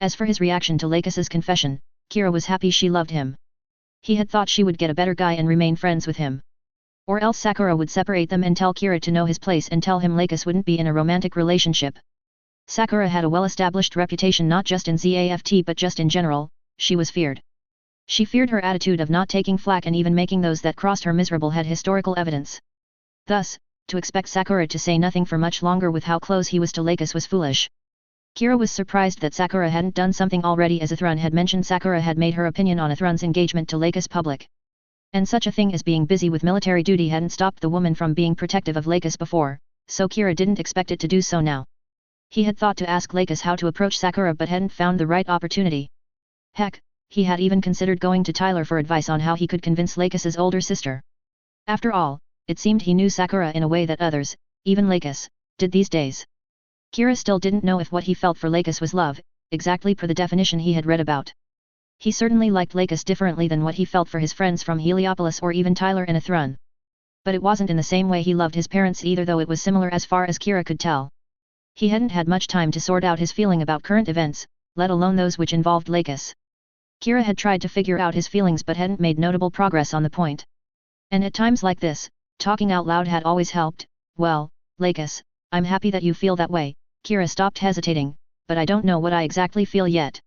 As for his reaction to Lakis's confession, Kira was happy she loved him. He had thought she would get a better guy and remain friends with him. Or else Sakura would separate them and tell Kira to know his place and tell him Lakis wouldn't be in a romantic relationship. Sakura had a well-established reputation not just in ZAFT but just in general. She was feared. She feared her attitude of not taking flack and even making those that crossed her miserable had historical evidence. Thus, to expect Sakura to say nothing for much longer with how close he was to Lakis was foolish. Kira was surprised that Sakura hadn't done something already, as Athrun had mentioned Sakura had made her opinion on Athrun's engagement to Lakis public. And such a thing as being busy with military duty hadn't stopped the woman from being protective of Lakis before, so Kira didn't expect it to do so now. He had thought to ask Lakis how to approach Sakura but hadn't found the right opportunity. Heck, he had even considered going to Tyler for advice on how he could convince Lakis's older sister. After all, it seemed he knew Sakura in a way that others, even Lakis, did these days. Kira still didn't know if what he felt for Lakis was love, exactly per the definition he had read about. He certainly liked Lakis differently than what he felt for his friends from Heliopolis or even Tyler and Athrun. But it wasn't in the same way he loved his parents either, though it was similar as far as Kira could tell. He hadn't had much time to sort out his feeling about current events, let alone those which involved Lakis. Kira had tried to figure out his feelings but hadn't made notable progress on the point. And at times like this, talking out loud had always helped. Well, Lakis, I'm happy that you feel that way. Kira stopped hesitating, but I don't know what I exactly feel yet.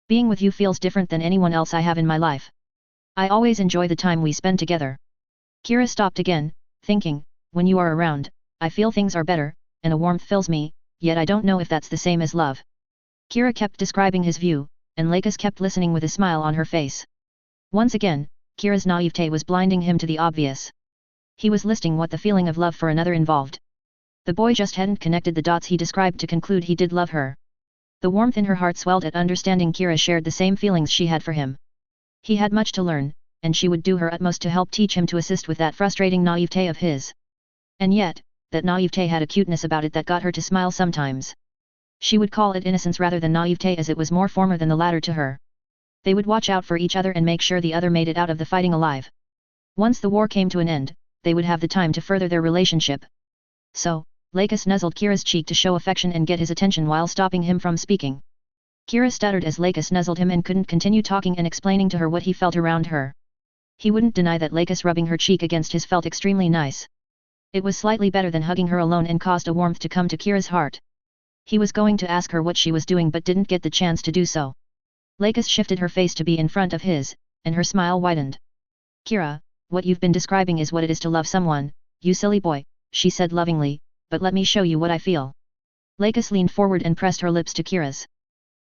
Being with you feels different than anyone else I have in my life. I always enjoy the time we spend together. Kira stopped again, thinking, when you are around, I feel things are better, and a warmth fills me, yet I don't know if that's the same as love. Kira kept describing his view, and Lakis kept listening with a smile on her face. Once again, Kira's naivete was blinding him to the obvious. He was listing what the feeling of love for another involved. The boy just hadn't connected the dots he described to conclude he did love her. The warmth in her heart swelled at understanding Kira shared the same feelings she had for him. He had much to learn, and she would do her utmost to help teach him, to assist with that frustrating naivete of his. And yet, that naivete had a cuteness about it that got her to smile sometimes. She would call it innocence rather than naivete, as it was more former than the latter to her. They would watch out for each other and make sure the other made it out of the fighting alive. Once the war came to an end, they would have the time to further their relationship. So, Lakis nuzzled Kira's cheek to show affection and get his attention while stopping him from speaking. Kira stuttered as Lakis nuzzled him and couldn't continue talking and explaining to her what he felt around her. He wouldn't deny that Lakis rubbing her cheek against his felt extremely nice. It was slightly better than hugging her alone and caused a warmth to come to Kira's heart. He was going to ask her what she was doing but didn't get the chance to do so. Lakis shifted her face to be in front of his, and her smile widened. Kira, what you've been describing is what it is to love someone, you silly boy, she said lovingly, but let me show you what I feel. Lakis leaned forward and pressed her lips to Kira's.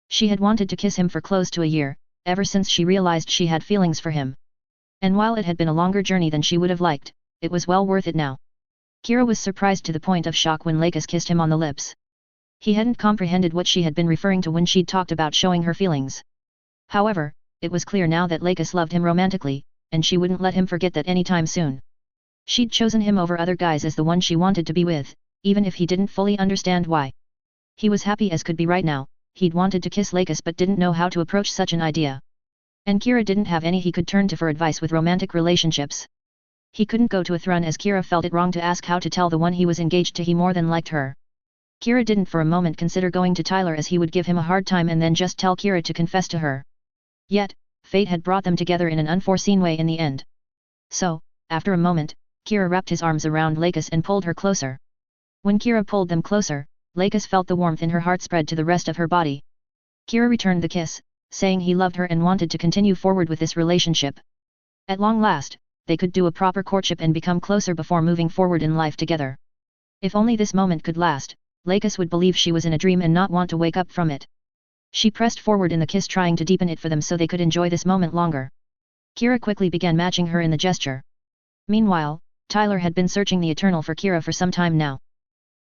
She had wanted to kiss him for close to a year, ever since she realized she had feelings for him. And while it had been a longer journey than she would have liked, it was well worth it now. Kira was surprised to the point of shock when Lakis kissed him on the lips. He hadn't comprehended what she had been referring to when she'd talked about showing her feelings. However, it was clear now that Lakis loved him romantically, and she wouldn't let him forget that anytime soon. She'd chosen him over other guys as the one she wanted to be with, even if he didn't fully understand why. He was happy as could be right now. He'd wanted to kiss Lakis but didn't know how to approach such an idea. And Kira didn't have any he could turn to for advice with romantic relationships. He couldn't go to Athrun as Kira felt it wrong to ask how to tell the one he was engaged to he more than liked her. Kira didn't for a moment consider going to Tyler as he would give him a hard time and then just tell Kira to confess to her. Yet, fate had brought them together in an unforeseen way in the end. So, after a moment, Kira wrapped his arms around Lakis and pulled her closer. When Kira pulled them closer, Lakis felt the warmth in her heart spread to the rest of her body. Kira returned the kiss, saying he loved her and wanted to continue forward with this relationship. At long last, they could do a proper courtship and become closer before moving forward in life together. If only this moment could last, Lakis would believe she was in a dream and not want to wake up from it. She pressed forward in the kiss trying to deepen it for them so they could enjoy this moment longer. Kira quickly began matching her in the gesture. Meanwhile, Tyler had been searching the Eternal for Kira for some time now.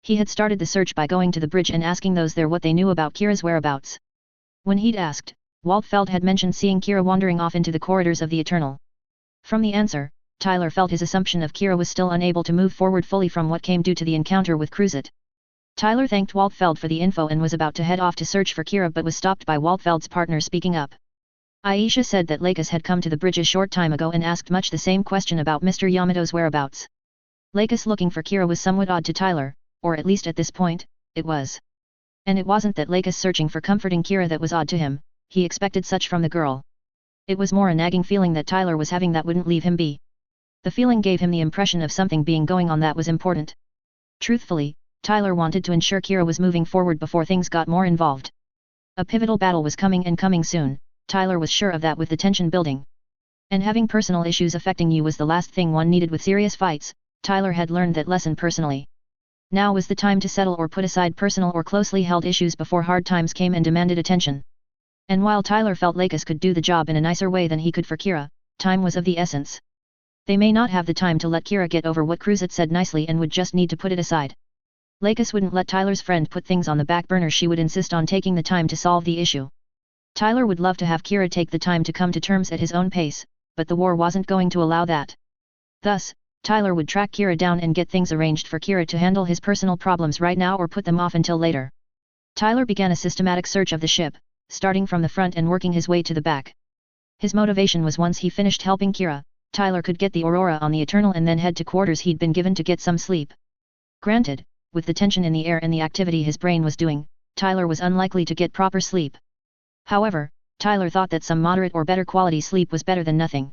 He had started the search by going to the bridge and asking those there what they knew about Kira's whereabouts. When he'd asked, Waldfeld had mentioned seeing Kira wandering off into the corridors of the Eternal. From the answer, Tyler felt his assumption of Kira was still unable to move forward fully from what came due to the encounter with Cruzet. Tyler thanked Waldfeld for the info and was about to head off to search for Kira but was stopped by Waldfeld's partner speaking up. Aisha said that Lakis had come to the bridge a short time ago and asked much the same question about Mr. Yamato's whereabouts. Lakis looking for Kira was somewhat odd to Tyler, or at least at this point, it was. And it wasn't that Lakis searching for comforting Kira that was odd to him, he expected such from the girl. It was more a nagging feeling that Tyler was having that wouldn't leave him be. The feeling gave him the impression of something being going on that was important. Truthfully, Tyler wanted to ensure Kira was moving forward before things got more involved. A pivotal battle was coming and coming soon, Tyler was sure of that with the tension building. And having personal issues affecting you was the last thing one needed with serious fights, Tyler had learned that lesson personally. Now was the time to settle or put aside personal or closely held issues before hard times came and demanded attention. And while Tyler felt Lakis could do the job in a nicer way than he could for Kira, time was of the essence. They may not have the time to let Kira get over what Cruzet said nicely and would just need to put it aside. Lakis wouldn't let Tyler's friend put things on the back burner. She would insist on taking the time to solve the issue. Tyler would love to have Kira take the time to come to terms at his own pace, but the war wasn't going to allow that. Thus, Tyler would track Kira down and get things arranged for Kira to handle his personal problems right now or put them off until later. Tyler began a systematic search of the ship, starting from the front and working his way to the back. His motivation was once he finished helping Kira, Tyler could get the Aurora on the Eternal and then head to quarters he'd been given to get some sleep. Granted, with the tension in the air and the activity his brain was doing, Tyler was unlikely to get proper sleep. However, Tyler thought that some moderate or better quality sleep was better than nothing.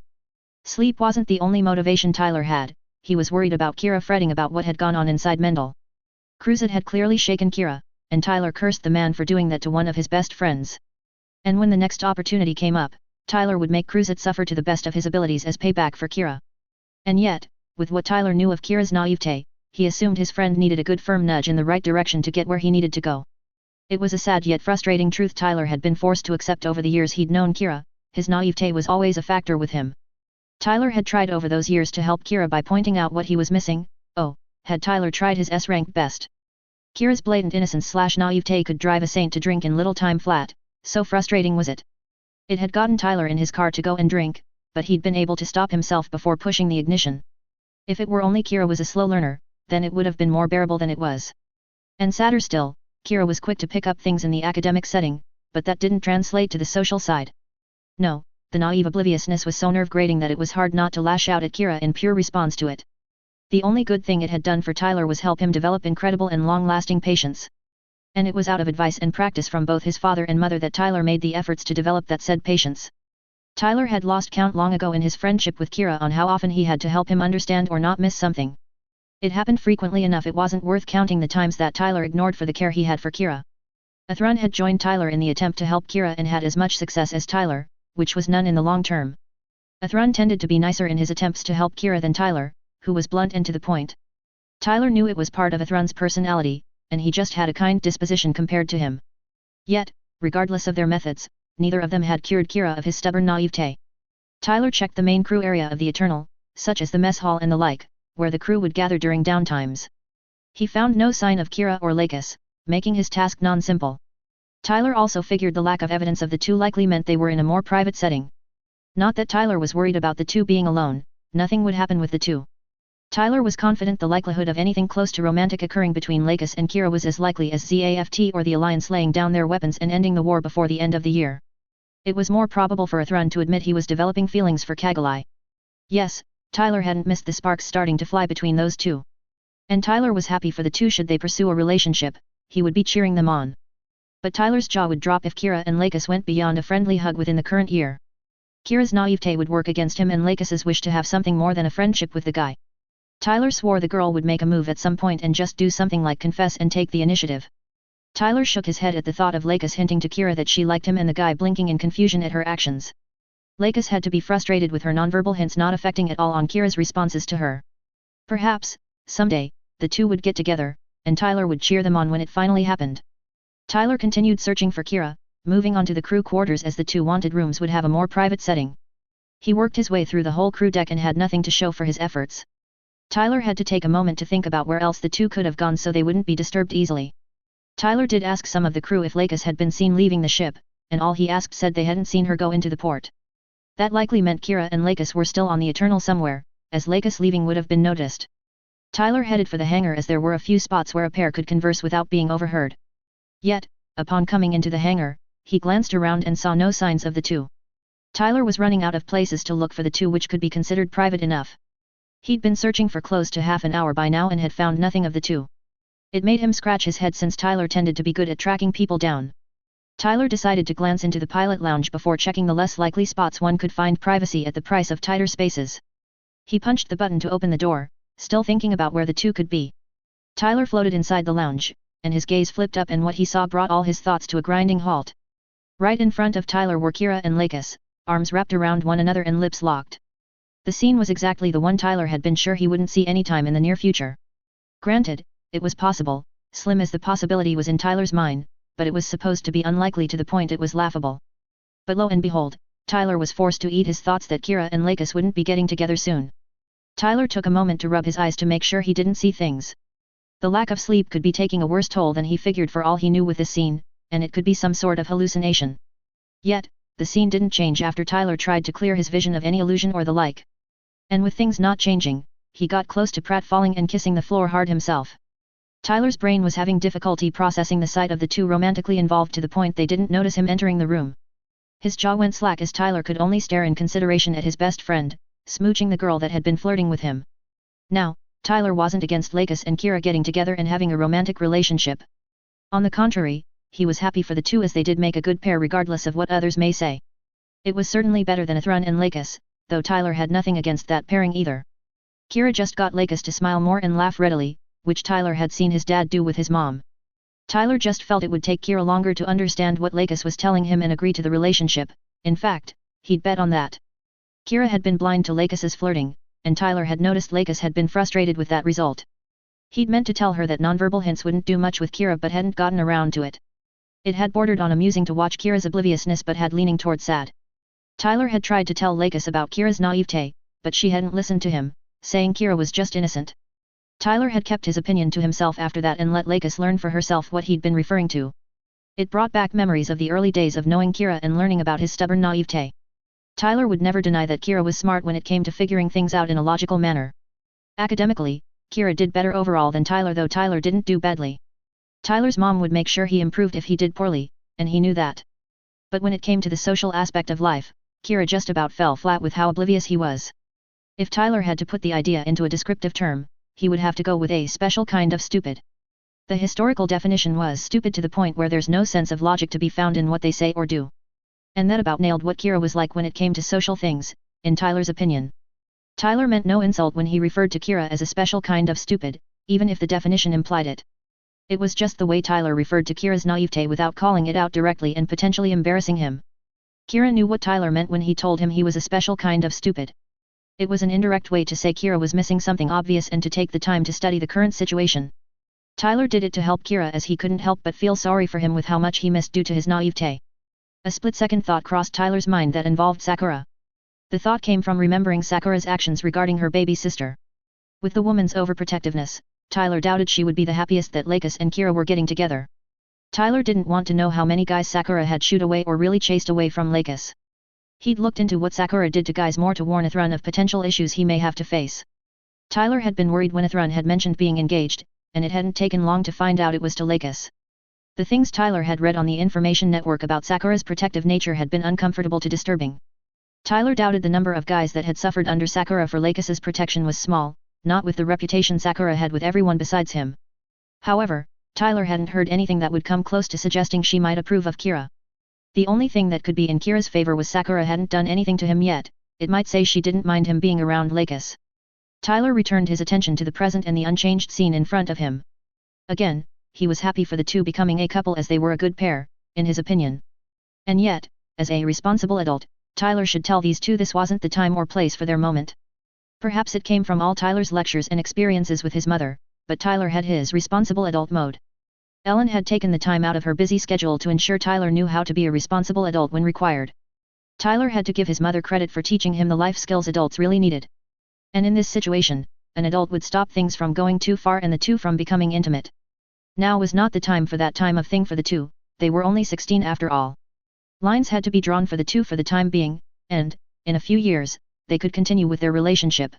Sleep wasn't the only motivation Tyler had, he was worried about Kira fretting about what had gone on inside Mendel. Cruzet had clearly shaken Kira, and Tyler cursed the man for doing that to one of his best friends. And when the next opportunity came up, Tyler would make Cruzet suffer to the best of his abilities as payback for Kira. And yet, with what Tyler knew of Kira's naivete, he assumed his friend needed a good firm nudge in the right direction to get where he needed to go. It was a sad yet frustrating truth Tyler had been forced to accept over the years he'd known Kira, his naivete was always a factor with him. Tyler had tried over those years to help Kira by pointing out what he was missing. Oh, had Tyler tried his S-rank best. Kira's blatant innocence/naivete could drive a saint to drink in little time flat, so frustrating was it. It had gotten Tyler in his car to go and drink, but he'd been able to stop himself before pushing the ignition. If it were only Kira was a slow learner, then it would have been more bearable than it was. And sadder still, Kira was quick to pick up things in the academic setting, but that didn't translate to the social side. No, the naive obliviousness was so nerve-grating that it was hard not to lash out at Kira in pure response to it. The only good thing it had done for Tyler was help him develop incredible and long-lasting patience. And it was out of advice and practice from both his father and mother that Tyler made the efforts to develop that said patience. Tyler had lost count long ago in his friendship with Kira on how often he had to help him understand or not miss something. It happened frequently enough it wasn't worth counting the times that Tyler ignored for the care he had for Kira. Athrun had joined Tyler in the attempt to help Kira and had as much success as Tyler, which was none in the long term. Athrun tended to be nicer in his attempts to help Kira than Tyler, who was blunt and to the point. Tyler knew it was part of Athrun's personality, and he just had a kind disposition compared to him. Yet, regardless of their methods, neither of them had cured Kira of his stubborn naivete. Tyler checked the main crew area of the Eternal, such as the mess hall and the like, where the crew would gather during downtimes. He found no sign of Kira or Lakis, making his task non-simple. Tyler also figured the lack of evidence of the two likely meant they were in a more private setting. Not that Tyler was worried about the two being alone, nothing would happen with the two. Tyler was confident the likelihood of anything close to romantic occurring between Lakis and Kira was as likely as ZAFT or the Alliance laying down their weapons and ending the war before the end of the year. It was more probable for Athrun to admit he was developing feelings for Kagalai. Yes, Tyler hadn't missed the sparks starting to fly between those two. And Tyler was happy for the two should they pursue a relationship, he would be cheering them on. But Tyler's jaw would drop if Kira and Lakis went beyond a friendly hug within the current year. Kira's naivete would work against him and Lakis's wish to have something more than a friendship with the guy. Tyler swore the girl would make a move at some point and just do something like confess and take the initiative. Tyler shook his head at the thought of Lakis hinting to Kira that she liked him and the guy blinking in confusion at her actions. Lakis had to be frustrated with her nonverbal hints not affecting at all on Kira's responses to her. Perhaps, someday, the two would get together, and Tyler would cheer them on when it finally happened. Tyler continued searching for Kira, moving on to the crew quarters as the two wanted rooms would have a more private setting. He worked his way through the whole crew deck and had nothing to show for his efforts. Tyler had to take a moment to think about where else the two could have gone so they wouldn't be disturbed easily. Tyler did ask some of the crew if Lakis had been seen leaving the ship, and all he asked said they hadn't seen her go into the port. That likely meant Kira and Lakis were still on the Eternal somewhere, as Lakis leaving would have been noticed. Tyler headed for the hangar as there were a few spots where a pair could converse without being overheard. Yet, upon coming into the hangar, he glanced around and saw no signs of the two. Tyler was running out of places to look for the two which could be considered private enough. He'd been searching for close to half an hour by now and had found nothing of the two. It made him scratch his head since Tyler tended to be good at tracking people down. Tyler decided to glance into the pilot lounge before checking the less likely spots one could find privacy at the price of tighter spaces. He punched the button to open the door, still thinking about where the two could be. Tyler floated inside the lounge, and his gaze flipped up and what he saw brought all his thoughts to a grinding halt. Right in front of Tyler were Kira and Lakis, arms wrapped around one another and lips locked. The scene was exactly the one Tyler had been sure he wouldn't see anytime in the near future. Granted, it was possible, slim as the possibility was in Tyler's mind, but it was supposed to be unlikely to the point it was laughable. But lo and behold, Tyler was forced to eat his thoughts that Kira and Lakis wouldn't be getting together soon. Tyler took a moment to rub his eyes to make sure he didn't see things. The lack of sleep could be taking a worse toll than he figured for all he knew with this scene, and it could be some sort of hallucination. Yet, the scene didn't change after Tyler tried to clear his vision of any illusion or the like. And with things not changing, he got close to Pratt falling and kissing the floor hard himself. Tyler's brain was having difficulty processing the sight of the two romantically involved to the point they didn't notice him entering the room. His jaw went slack as Tyler could only stare in consideration at his best friend, smooching the girl that had been flirting with him. Now, Tyler wasn't against Lakis and Kira getting together and having a romantic relationship. On the contrary, he was happy for the two as they did make a good pair regardless of what others may say. It was certainly better than Athrun and Lakis, though Tyler had nothing against that pairing either. Kira just got Lakis to smile more and laugh readily, which Tyler had seen his dad do with his mom. Tyler just felt it would take Kira longer to understand what Lakis was telling him and agree to the relationship. In fact, he'd bet on that. Kira had been blind to Lakis's flirting, and Tyler had noticed Lakis had been frustrated with that result. He'd meant to tell her that nonverbal hints wouldn't do much with Kira but hadn't gotten around to it. It had bordered on amusing to watch Kira's obliviousness but had leaning toward sad. Tyler had tried to tell Lakis about Kira's naivete, but she hadn't listened to him, saying Kira was just innocent. Tyler had kept his opinion to himself after that and let Lakis learn for herself what he'd been referring to. It brought back memories of the early days of knowing Kira and learning about his stubborn naivete. Tyler would never deny that Kira was smart when it came to figuring things out in a logical manner. Academically, Kira did better overall than Tyler, though Tyler didn't do badly. Tyler's mom would make sure he improved if he did poorly, and he knew that. But when it came to the social aspect of life, Kira just about fell flat with how oblivious he was. If Tyler had to put the idea into a descriptive term, he would have to go with a special kind of stupid. The historical definition was stupid to the point where there's no sense of logic to be found in what they say or do. And that about nailed what Kira was like when it came to social things, in Tyler's opinion. Tyler meant no insult when he referred to Kira as a special kind of stupid, even if the definition implied it. It was just the way Tyler referred to Kira's naivete without calling it out directly and potentially embarrassing him. Kira knew what Tyler meant when he told him he was a special kind of stupid. It was an indirect way to say Kira was missing something obvious and to take the time to study the current situation. Tyler did it to help Kira as he couldn't help but feel sorry for him with how much he missed due to his naivete. A split-second thought crossed Tyler's mind that involved Sakura. The thought came from remembering Sakura's actions regarding her baby sister. With the woman's overprotectiveness, Tyler doubted she would be the happiest that Lakis and Kira were getting together. Tyler didn't want to know how many guys Sakura had shooed away or really chased away from Lakis. He'd looked into what Sakura did to guys more to warn Athrun of potential issues he may have to face. Tyler had been worried when Athrun had mentioned being engaged, and it hadn't taken long to find out it was to Lakis. The things Tyler had read on the information network about Sakura's protective nature had been uncomfortable to disturbing. Tyler doubted the number of guys that had suffered under Sakura for Lakis's protection was small, not with the reputation Sakura had with everyone besides him. However, Tyler hadn't heard anything that would come close to suggesting she might approve of Kira. The only thing that could be in Kira's favor was Sakura hadn't done anything to him yet, it might say she didn't mind him being around Lakis. Tyler returned his attention to the present and the unchanged scene in front of him. Again, he was happy for the two becoming a couple as they were a good pair, in his opinion. And yet, as a responsible adult, Tyler should tell these two this wasn't the time or place for their moment. Perhaps it came from all Tyler's lectures and experiences with his mother, but Tyler had his responsible adult mode. Ellen had taken the time out of her busy schedule to ensure Tyler knew how to be a responsible adult when required. Tyler had to give his mother credit for teaching him the life skills adults really needed. And in this situation, an adult would stop things from going too far and the two from becoming intimate. Now was not the time for that time of thing for the two, they were only 16 after all. Lines had to be drawn for the two for the time being, and, in a few years, they could continue with their relationship.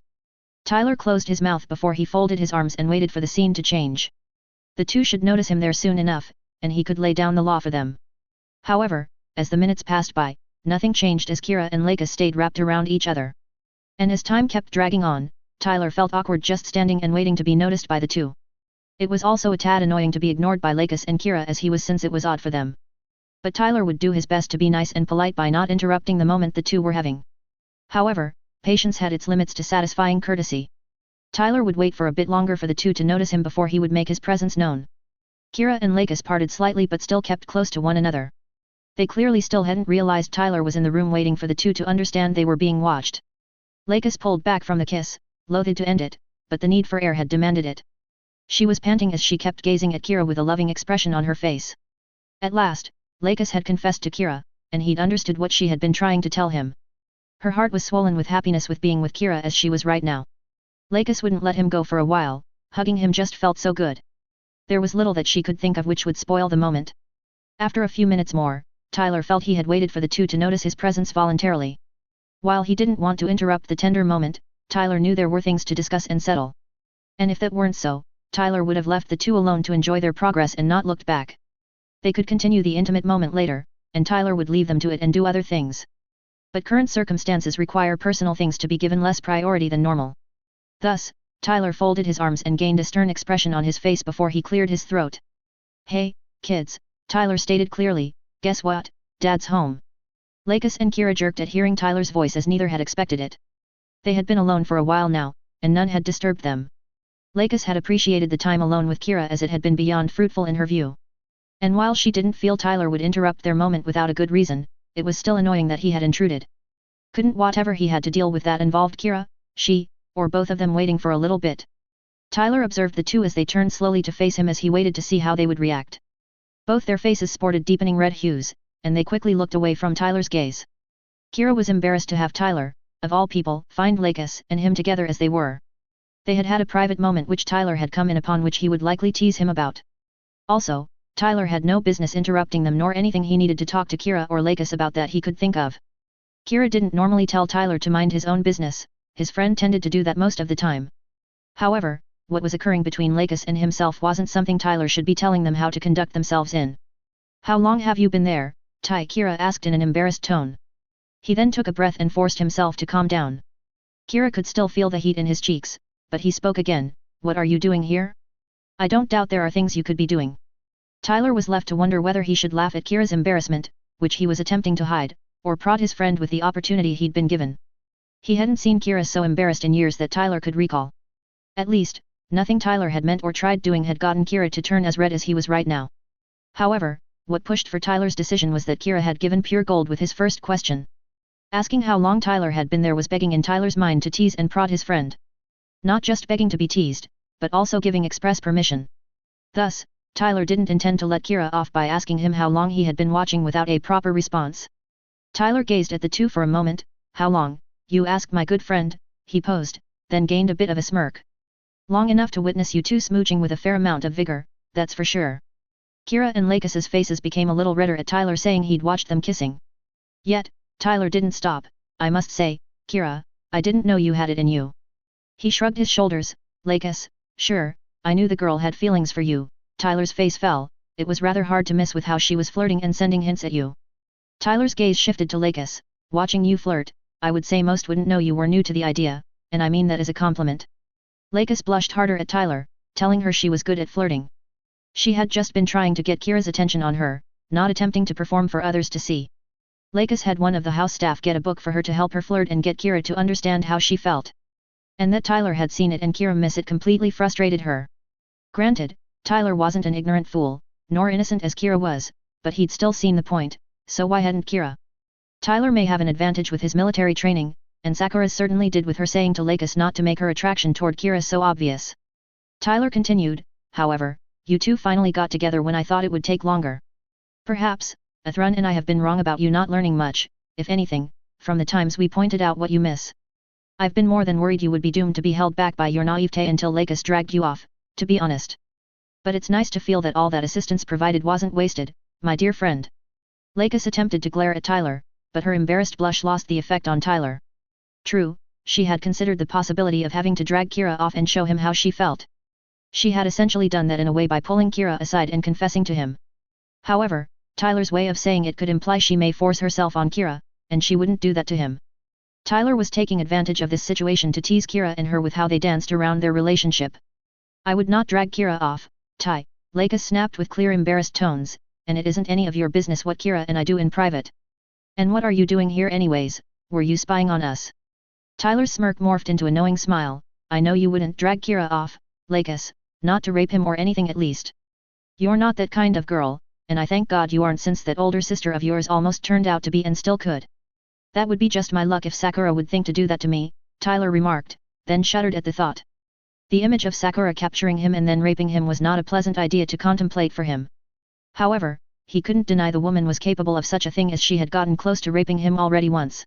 Tyler closed his mouth before he folded his arms and waited for the scene to change. The two should notice him there soon enough, and he could lay down the law for them. However, as the minutes passed by, nothing changed as Kira and Lakis stayed wrapped around each other. And as time kept dragging on, Tyler felt awkward just standing and waiting to be noticed by the two. It was also a tad annoying to be ignored by Lakis and Kira as he was, since it was odd for them. But Tyler would do his best to be nice and polite by not interrupting the moment the two were having. However, patience had its limits to satisfying courtesy. Tyler would wait for a bit longer for the two to notice him before he would make his presence known. Kira and Lakis parted slightly but still kept close to one another. They clearly still hadn't realized Tyler was in the room waiting for the two to understand they were being watched. Lakis pulled back from the kiss, loathed to end it, but the need for air had demanded it. She was panting as she kept gazing at Kira with a loving expression on her face. At last, Lakis had confessed to Kira, and he'd understood what she had been trying to tell him. Her heart was swollen with happiness with being with Kira as she was right now. Lakis wouldn't let him go for a while, hugging him just felt so good. There was little that she could think of which would spoil the moment. After a few minutes more, Tyler felt he had waited for the two to notice his presence voluntarily. While he didn't want to interrupt the tender moment, Tyler knew there were things to discuss and settle. And if that weren't so, Tyler would have left the two alone to enjoy their progress and not looked back. They could continue the intimate moment later, and Tyler would leave them to it and do other things. But current circumstances require personal things to be given less priority than normal. Thus, Tyler folded his arms and gained a stern expression on his face before he cleared his throat. "Hey, kids," Tyler stated clearly, "guess what, Dad's home." Lakis and Kira jerked at hearing Tyler's voice as neither had expected it. They had been alone for a while now, and none had disturbed them. Lakis had appreciated the time alone with Kira as it had been beyond fruitful in her view. And while she didn't feel Tyler would interrupt their moment without a good reason, it was still annoying that he had intruded. Couldn't whatever he had to deal with that involved Kira, she, or both of them waiting for a little bit? Tyler observed the two as they turned slowly to face him as he waited to see how they would react. Both their faces sported deepening red hues, and they quickly looked away from Tyler's gaze. Kira was embarrassed to have Tyler, of all people, find Lakis and him together as they were. They had had a private moment which Tyler had come in upon which he would likely tease him about. Also, Tyler had no business interrupting them nor anything he needed to talk to Kira or Lakis about that he could think of. Kira didn't normally tell Tyler to mind his own business, his friend tended to do that most of the time. However, what was occurring between Lakis and himself wasn't something Tyler should be telling them how to conduct themselves in. "How long have you been there?" Kira asked in an embarrassed tone. He then took a breath and forced himself to calm down. Kira could still feel the heat in his cheeks, but he spoke again, "What are you doing here? I don't doubt there are things you could be doing." Tyler was left to wonder whether he should laugh at Kira's embarrassment, which he was attempting to hide, or prod his friend with the opportunity he'd been given. He hadn't seen Kira so embarrassed in years that Tyler could recall. At least, nothing Tyler had meant or tried doing had gotten Kira to turn as red as he was right now. However, what pushed for Tyler's decision was that Kira had given pure gold with his first question. Asking how long Tyler had been there was begging in Tyler's mind to tease and prod his friend. Not just begging to be teased, but also giving express permission. Thus, Tyler didn't intend to let Kira off by asking him how long he had been watching without a proper response. Tyler gazed at the two for a moment. "How long, you ask my good friend?" he posed, then gained a bit of a smirk. "Long enough to witness you two smooching with a fair amount of vigor, that's for sure." Kira and Lakis's faces became a little redder at Tyler saying he'd watched them kissing. Yet, Tyler didn't stop. I must say, Kira, I didn't know you had it in you. He shrugged his shoulders. Lakis, sure, I knew the girl had feelings for you. Tyler's face fell. It was rather hard to miss with how she was flirting and sending hints at you. Tyler's gaze shifted to Lakis. Watching you flirt, I would say most wouldn't know you were new to the idea, and I mean that as a compliment. Lakis blushed harder at Tyler, telling her she was good at flirting. She had just been trying to get Kira's attention on her, not attempting to perform for others to see. Lakis had one of the house staff get a book for her to help her flirt and get Kira to understand how she felt. And that Tyler had seen it and Kira miss it completely frustrated her. Granted, Tyler wasn't an ignorant fool, nor innocent as Kira was, but he'd still seen the point, so why hadn't Kira? Tyler may have an advantage with his military training, and Sakura certainly did with her saying to Lakis not to make her attraction toward Kira so obvious. Tyler continued, however, you two finally got together when I thought it would take longer. Perhaps, Athrun and I have been wrong about you not learning much, if anything, from the times we pointed out what you miss. I've been more than worried you would be doomed to be held back by your naivete until Lakis dragged you off, to be honest. But it's nice to feel that all that assistance provided wasn't wasted, my dear friend. Lakis attempted to glare at Tyler, but her embarrassed blush lost the effect on Tyler. True, she had considered the possibility of having to drag Kira off and show him how she felt. She had essentially done that in a way by pulling Kira aside and confessing to him. However, Tyler's way of saying it could imply she may force herself on Kira, and she wouldn't do that to him. Tyler was taking advantage of this situation to tease Kira and her with how they danced around their relationship. I would not drag Kira off, Ty, Lakis snapped with clear embarrassed tones, and it isn't any of your business what Kira and I do in private. And what are you doing here anyways, were you spying on us? Tyler's smirk morphed into a knowing smile. I know you wouldn't drag Kira off, Lakis, not to rape him or anything at least. You're not that kind of girl, and I thank God you aren't since that older sister of yours almost turned out to be and still could. That would be just my luck if Sakura would think to do that to me, Tyler remarked, then shuddered at the thought. The image of Sakura capturing him and then raping him was not a pleasant idea to contemplate for him. However, he couldn't deny the woman was capable of such a thing as she had gotten close to raping him already once.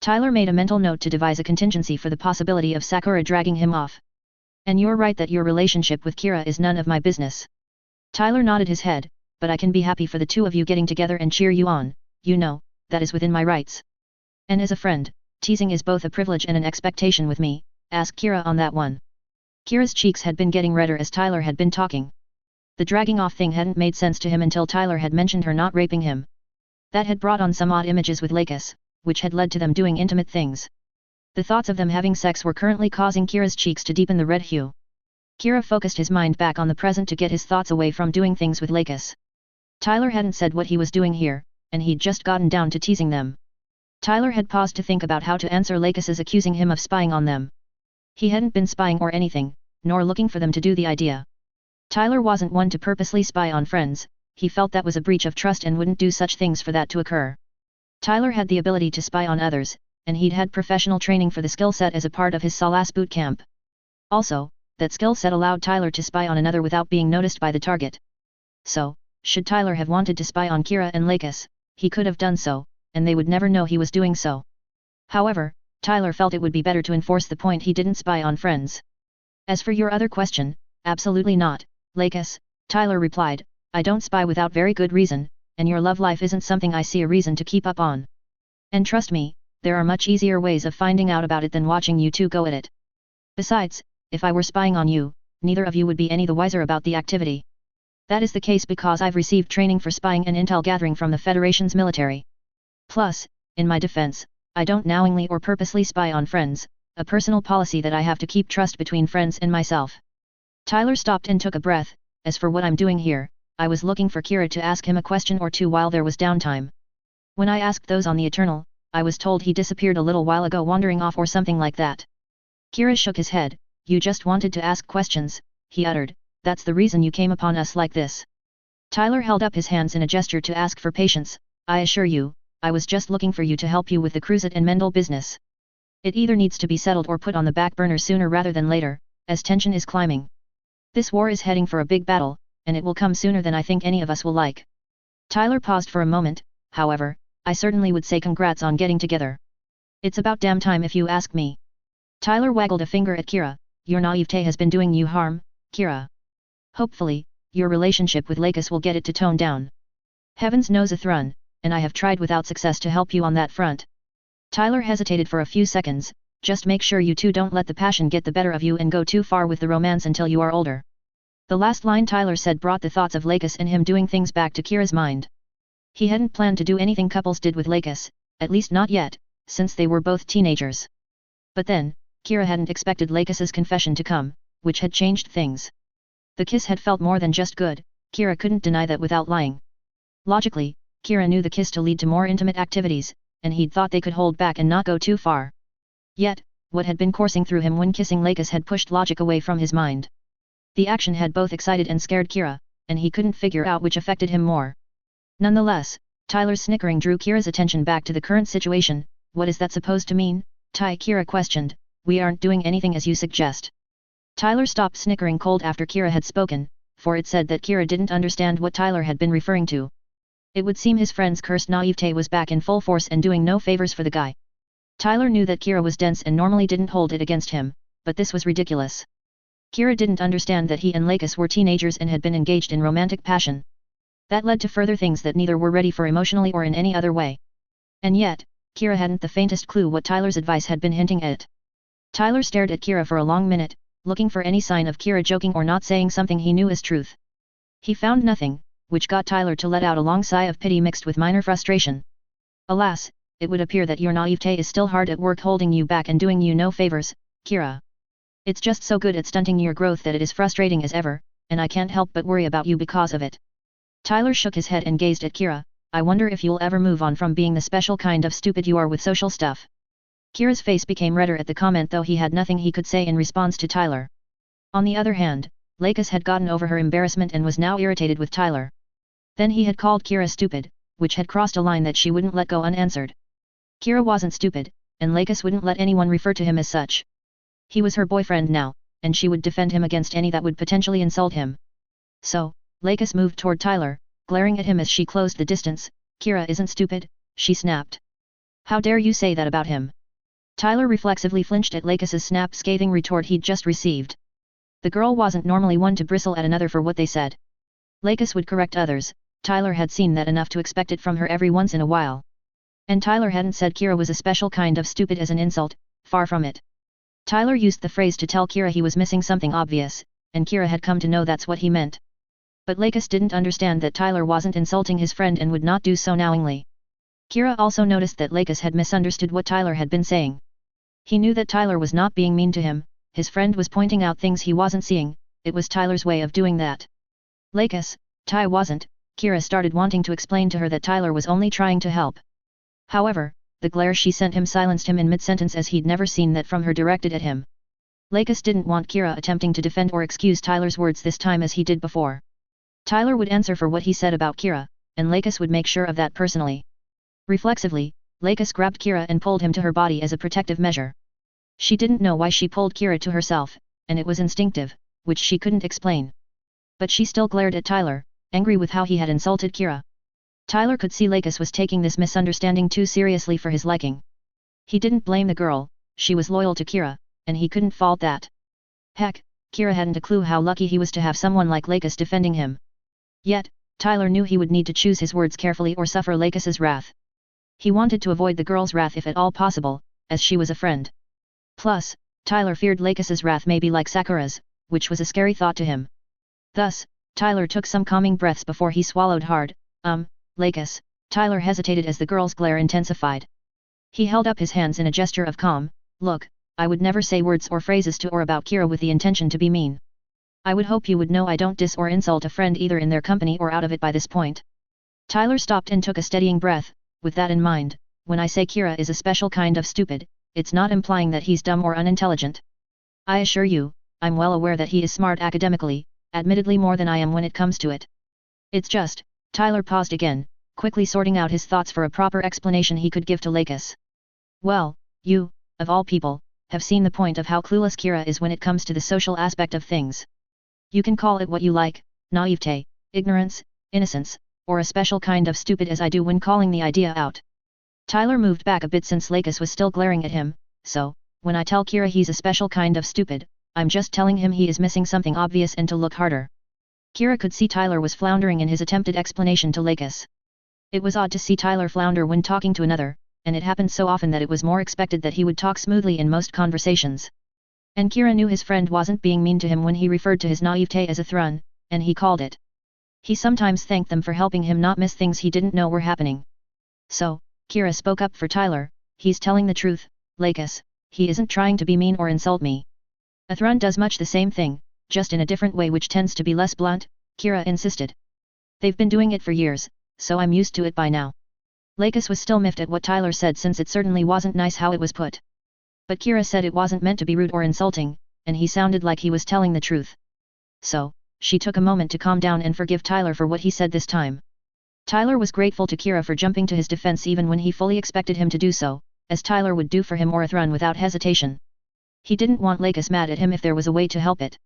Tyler made a mental note to devise a contingency for the possibility of Sakura dragging him off. And you're right that your relationship with Kira is none of my business. Tyler nodded his head, but I can be happy for the two of you getting together and cheer you on, you know, that is within my rights. And as a friend, teasing is both a privilege and an expectation with me, ask Kira on that one. Kira's cheeks had been getting redder as Tyler had been talking. The dragging off thing hadn't made sense to him until Tyler had mentioned her not raping him. That had brought on some odd images with Lakis, which had led to them doing intimate things. The thoughts of them having sex were currently causing Kira's cheeks to deepen the red hue. Kira focused his mind back on the present to get his thoughts away from doing things with Lakis. Tyler hadn't said what he was doing here, and he'd just gotten down to teasing them. Tyler had paused to think about how to answer Lakis's accusing him of spying on them. He hadn't been spying or anything, nor looking for them to do the idea. Tyler wasn't one to purposely spy on friends, he felt that was a breach of trust and wouldn't do such things for that to occur. Tyler had the ability to spy on others, and he'd had professional training for the skill set as a part of his Salas boot camp. Also, that skill set allowed Tyler to spy on another without being noticed by the target. So, should Tyler have wanted to spy on Kira and Lakis, he could have done so, and they would never know he was doing so. However, Tyler felt it would be better to enforce the point he didn't spy on friends. As for your other question, absolutely not, Lakis, Tyler replied, I don't spy without very good reason, and your love life isn't something I see a reason to keep up on. And trust me, there are much easier ways of finding out about it than watching you two go at it. Besides, if I were spying on you, neither of you would be any the wiser about the activity. That is the case because I've received training for spying and intel gathering from the Federation's military. Plus, in my defense, I don't knowingly or purposely spy on friends, a personal policy that I have to keep trust between friends and myself. Tyler stopped and took a breath. As for what I'm doing here, I was looking for Kira to ask him a question or two while there was downtime. When I asked those on the Eternal, I was told he disappeared a little while ago wandering off or something like that. Kira shook his head. You just wanted to ask questions, he uttered, that's the reason you came upon us like this. Tyler held up his hands in a gesture to ask for patience. I assure you, I was just looking for you to help you with the Cruzet and Mendel business. It either needs to be settled or put on the back burner sooner rather than later, as tension is climbing. This war is heading for a big battle, and it will come sooner than I think any of us will like. Tyler paused for a moment, however, I certainly would say congrats on getting together. It's about damn time if you ask me. Tyler waggled a finger at Kira. Your naivete has been doing you harm, Kira. Hopefully, your relationship with Lakis will get it to tone down. Heavens knows Athrun, and I have tried without success to help you on that front. Tyler hesitated for a few seconds. Just make sure you two don't let the passion get the better of you and go too far with the romance until you are older. The last line Tyler said brought the thoughts of Lakis and him doing things back to Kira's mind. He hadn't planned to do anything couples did with Lakis, at least not yet, since they were both teenagers. But then, Kira hadn't expected Lakis's confession to come, which had changed things. The kiss had felt more than just good. Kira couldn't deny that without lying. Logically, Kira knew the kiss to lead to more intimate activities, and he'd thought they could hold back and not go too far. Yet, what had been coursing through him when kissing Lakis had pushed logic away from his mind. The action had both excited and scared Kira, and he couldn't figure out which affected him more. Nonetheless, Tyler's snickering drew Kira's attention back to the current situation. What is that supposed to mean? Kira questioned. We aren't doing anything as you suggest. Tyler stopped snickering cold after Kira had spoken, for it said that Kira didn't understand what Tyler had been referring to. It would seem his friend's cursed naivete was back in full force and doing no favors for the guy. Tyler knew that Kira was dense and normally didn't hold it against him, but this was ridiculous. Kira didn't understand that he and Lakis were teenagers and had been engaged in romantic passion. That led to further things that neither were ready for emotionally or in any other way. And yet, Kira hadn't the faintest clue what Tyler's advice had been hinting at. Tyler stared at Kira for a long minute, looking for any sign of Kira joking or not saying something he knew as truth. He found nothing, which got Tyler to let out a long sigh of pity mixed with minor frustration. Alas, it would appear that your naivete is still hard at work holding you back and doing you no favors, Kira. It's just so good at stunting your growth that it is frustrating as ever, and I can't help but worry about you because of it. Tyler shook his head and gazed at Kira. I wonder if you'll ever move on from being the special kind of stupid you are with social stuff. Kira's face became redder at the comment, though he had nothing he could say in response to Tyler. On the other hand, Lakis had gotten over her embarrassment and was now irritated with Tyler. Then he had called Kira stupid, which had crossed a line that she wouldn't let go unanswered. Kira wasn't stupid, and Lakis wouldn't let anyone refer to him as such. He was her boyfriend now, and she would defend him against any that would potentially insult him. So, Lakis moved toward Tyler, glaring at him as she closed the distance. Kira isn't stupid, she snapped. How dare you say that about him? Tyler reflexively flinched at Lakis's snap, scathing retort he'd just received. The girl wasn't normally one to bristle at another for what they said. Lakis would correct others. Tyler had seen that enough to expect it from her every once in a while. And Tyler hadn't said Kira was a special kind of stupid as an insult, far from it. Tyler used the phrase to tell Kira he was missing something obvious, and Kira had come to know that's what he meant. But Lakis didn't understand that Tyler wasn't insulting his friend and would not do so knowingly. Kira also noticed that Lakis had misunderstood what Tyler had been saying. He knew that Tyler was not being mean to him, his friend was pointing out things he wasn't seeing. It was Tyler's way of doing that. Lakis, Ty wasn't. Kira started wanting to explain to her that Tyler was only trying to help. However, the glare she sent him silenced him in mid-sentence, as he'd never seen that from her directed at him. Lakis didn't want Kira attempting to defend or excuse Tyler's words this time as he did before. Tyler would answer for what he said about Kira, and Lakis would make sure of that personally. Reflexively, Lakis grabbed Kira and pulled him to her body as a protective measure. She didn't know why she pulled Kira to herself, and it was instinctive, which she couldn't explain. But she still glared at Tyler, angry with how he had insulted Kira. Tyler could see Lakis was taking this misunderstanding too seriously for his liking. He didn't blame the girl, she was loyal to Kira, and he couldn't fault that. Heck, Kira hadn't a clue how lucky he was to have someone like Lakis defending him. Yet, Tyler knew he would need to choose his words carefully or suffer Lakis's wrath. He wanted to avoid the girl's wrath if at all possible, as she was a friend. Plus, Tyler feared Lakis's wrath may be like Sakura's, which was a scary thought to him. Thus, Tyler took some calming breaths before he swallowed hard. Lakis. Tyler hesitated as the girl's glare intensified. He held up his hands in a gesture of calm. Look, I would never say words or phrases to or about Kira with the intention to be mean. I would hope you would know I don't diss or insult a friend either in their company or out of it by this point. Tyler stopped and took a steadying breath. With that in mind, when I say Kira is a special kind of stupid, it's not implying that he's dumb or unintelligent. I assure you, I'm well aware that he is smart academically, admittedly more than I am when it comes to it. It's just, Tyler paused again, quickly sorting out his thoughts for a proper explanation he could give to Lakis. Well, you, of all people, have seen the point of how clueless Kira is when it comes to the social aspect of things. You can call it what you like, naivete, ignorance, innocence, or a special kind of stupid as I do when calling the idea out. Tyler moved back a bit since Lakis was still glaring at him, so, when I tell Kira he's a special kind of stupid, I'm just telling him he is missing something obvious and to look harder. Kira could see Tyler was floundering in his attempted explanation to Lakis. It was odd to see Tyler flounder when talking to another, and it happened so often that it was more expected that he would talk smoothly in most conversations. And Kira knew his friend wasn't being mean to him when he referred to his naivete as a thrun, and he called it. He sometimes thanked them for helping him not miss things he didn't know were happening. So, Kira spoke up for Tyler, he's telling the truth, Lakis, he isn't trying to be mean or insult me. A thrun does much the same thing, just in a different way which tends to be less blunt, Kira insisted. They've been doing it for years, so I'm used to it by now. Lakis was still miffed at what Tyler said since it certainly wasn't nice how it was put. But Kira said it wasn't meant to be rude or insulting, and he sounded like he was telling the truth. So, she took a moment to calm down and forgive Tyler for what he said this time. Tyler was grateful to Kira for jumping to his defense even when he fully expected him to do so, as Tyler would do for him or a thrun without hesitation. He didn't want Lakis mad at him if there was a way to help it.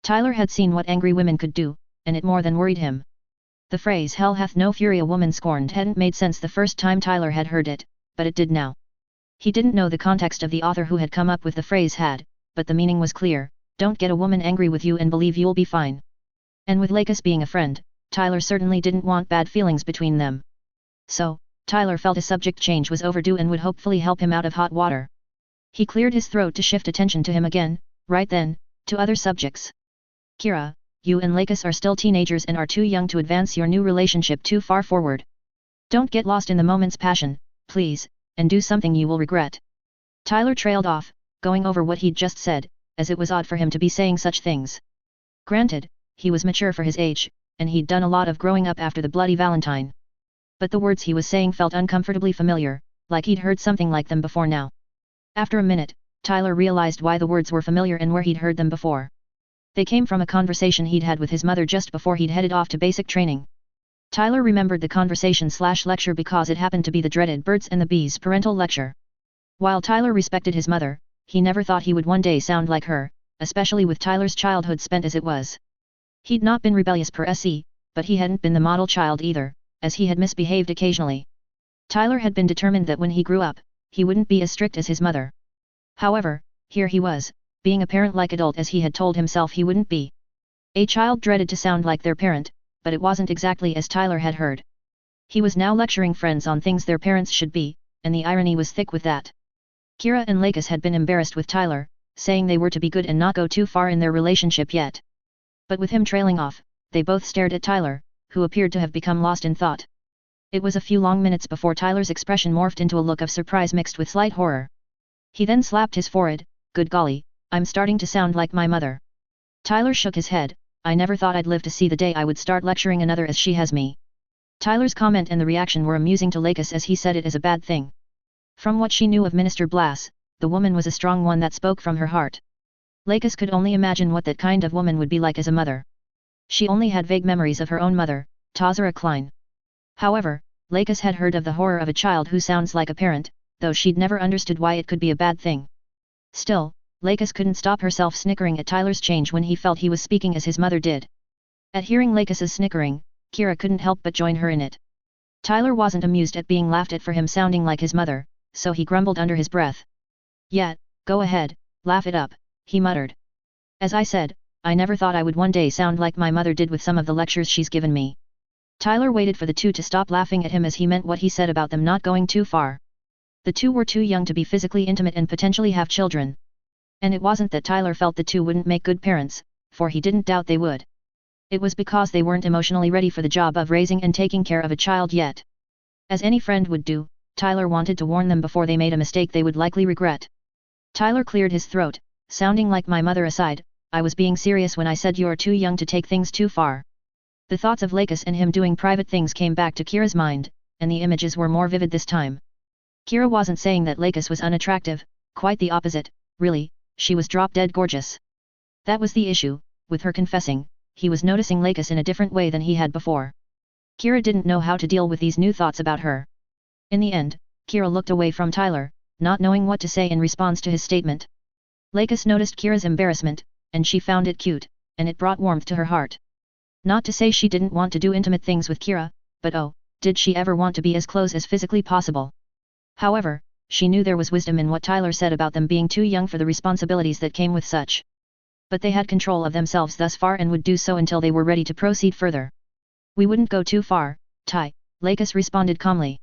Tyler had seen what angry women could do, and it more than worried him. The phrase "hell hath no fury a woman scorned" hadn't made sense the first time Tyler had heard it, but it did now. He didn't know the context of the author who had come up with the phrase had, but the meaning was clear: don't get a woman angry with you and believe you'll be fine. And with Lakis being a friend, Tyler certainly didn't want bad feelings between them. So, Tyler felt a subject change was overdue and would hopefully help him out of hot water. He cleared his throat to shift attention to him again, right then, to other subjects. Kira, you and Lakis are still teenagers and are too young to advance your new relationship too far forward. Don't get lost in the moment's passion, please, and do something you will regret. Tyler trailed off, going over what he'd just said, as it was odd for him to be saying such things. Granted, he was mature for his age, and he'd done a lot of growing up after the Bloody Valentine. But the words he was saying felt uncomfortably familiar, like he'd heard something like them before now. After a minute, Tyler realized why the words were familiar and where he'd heard them before. They came from a conversation he'd had with his mother just before he'd headed off to basic training. Tyler remembered the conversation/lecture because it happened to be the dreaded Birds and the Bees parental lecture. While Tyler respected his mother, he never thought he would one day sound like her, especially with Tyler's childhood spent as it was. He'd not been rebellious per se, but he hadn't been the model child either, as he had misbehaved occasionally. Tyler had been determined that when he grew up, he wouldn't be as strict as his mother. However, here he was, being a parent-like adult as he had told himself he wouldn't be. A child dreaded to sound like their parent, but it wasn't exactly as Tyler had heard. He was now lecturing friends on things their parents should be, and the irony was thick with that. Kira and Lakis had been embarrassed with Tyler, saying they were to be good and not go too far in their relationship yet. But with him trailing off, they both stared at Tyler, who appeared to have become lost in thought. It was a few long minutes before Tyler's expression morphed into a look of surprise mixed with slight horror. He then slapped his forehead, "Good golly, I'm starting to sound like my mother." Tyler shook his head, "I never thought I'd live to see the day I would start lecturing another as she has me." Tyler's comment and the reaction were amusing to Lakis as he said it as a bad thing. From what she knew of Minister Blass, the woman was a strong one that spoke from her heart. Lakis could only imagine what that kind of woman would be like as a mother. She only had vague memories of her own mother, Tazara Klein. However, Lakis had heard of the horror of a child who sounds like a parent, though she'd never understood why it could be a bad thing. Still, Lakis couldn't stop herself snickering at Tyler's change when he felt he was speaking as his mother did. At hearing Lakis's snickering, Kira couldn't help but join her in it. Tyler wasn't amused at being laughed at for him sounding like his mother, so he grumbled under his breath. "Yeah, go ahead, laugh it up," he muttered. "As I said, I never thought I would one day sound like my mother did with some of the lectures she's given me." Tyler waited for the two to stop laughing at him as he meant what he said about them not going too far. The two were too young to be physically intimate and potentially have children. And it wasn't that Tyler felt the two wouldn't make good parents, for he didn't doubt they would. It was because they weren't emotionally ready for the job of raising and taking care of a child yet. As any friend would do, Tyler wanted to warn them before they made a mistake they would likely regret. Tyler cleared his throat, sounding like my mother aside, "I was being serious when I said you're too young to take things too far." The thoughts of Lakis and him doing private things came back to Kira's mind, and the images were more vivid this time. Kira wasn't saying that Lakis was unattractive, quite the opposite, really, she was drop-dead gorgeous. That was the issue, with her confessing, he was noticing Lakis in a different way than he had before. Kira didn't know how to deal with these new thoughts about her. In the end, Kira looked away from Tyler, not knowing what to say in response to his statement. Lakis noticed Kira's embarrassment, and she found it cute, and it brought warmth to her heart. Not to say she didn't want to do intimate things with Kira, but oh, did she ever want to be as close as physically possible. However, she knew there was wisdom in what Tyler said about them being too young for the responsibilities that came with such. But they had control of themselves thus far and would do so until they were ready to proceed further. "We wouldn't go too far, Ty," Lakis responded calmly.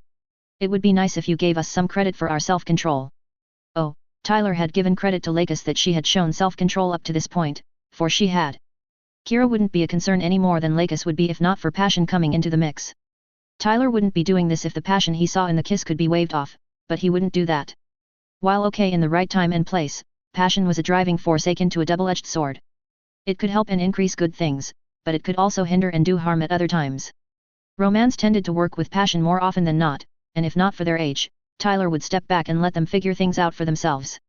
It would be nice if you gave us some credit for our self-control. Oh, Tyler had given credit to Lakis that she had shown self-control up to this point, for she had. Kira wouldn't be a concern any more than Lakis would be if not for passion coming into the mix. Tyler wouldn't be doing this if the passion he saw in the kiss could be waved off, but he wouldn't do that. While okay in the right time and place, passion was a driving force akin to a double-edged sword. It could help and increase good things, but it could also hinder and do harm at other times. Romance tended to work with passion more often than not, and if not for their age, Tyler would step back and let them figure things out for themselves.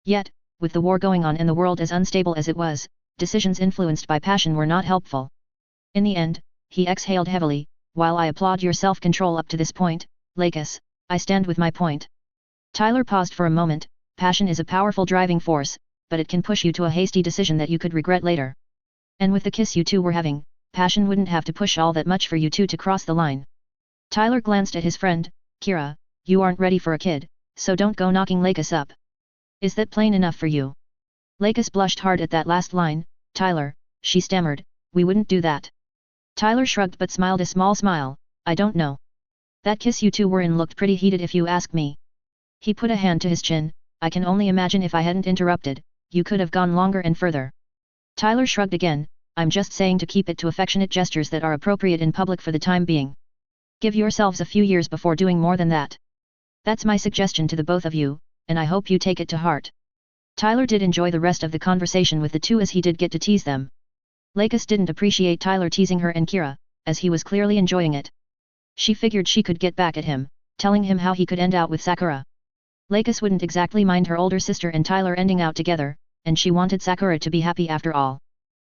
Yet, with the war going on and the world as unstable as it was, decisions influenced by passion were not helpful. In the end, he exhaled heavily. While I applaud your self-control up to this point, Lakis, I stand with my point. Tyler paused for a moment. Passion is a powerful driving force, but it can push you to a hasty decision that you could regret later. And with the kiss you two were having, passion wouldn't have to push all that much for you two to cross the line. Tyler glanced at his friend. Kira, you aren't ready for a kid, so don't go knocking Lakis up. Is that plain enough for you? Lakis blushed hard at that last line. Tyler, she stammered, we wouldn't do that. Tyler shrugged but smiled a small smile. I don't know. That kiss you two were in looked pretty heated if you ask me. He put a hand to his chin. I can only imagine if I hadn't interrupted, you could have gone longer and further. Tyler shrugged again. I'm just saying to keep it to affectionate gestures that are appropriate in public for the time being. Give yourselves a few years before doing more than that. That's my suggestion to the both of you, and I hope you take it to heart. Tyler did enjoy the rest of the conversation with the two as he did get to tease them. Lakis didn't appreciate Tyler teasing her and Kira, as he was clearly enjoying it. She figured she could get back at him, telling him how he could end out with Sakura. Lakis wouldn't exactly mind her older sister and Tyler ending out together, and she wanted Sakura to be happy after all.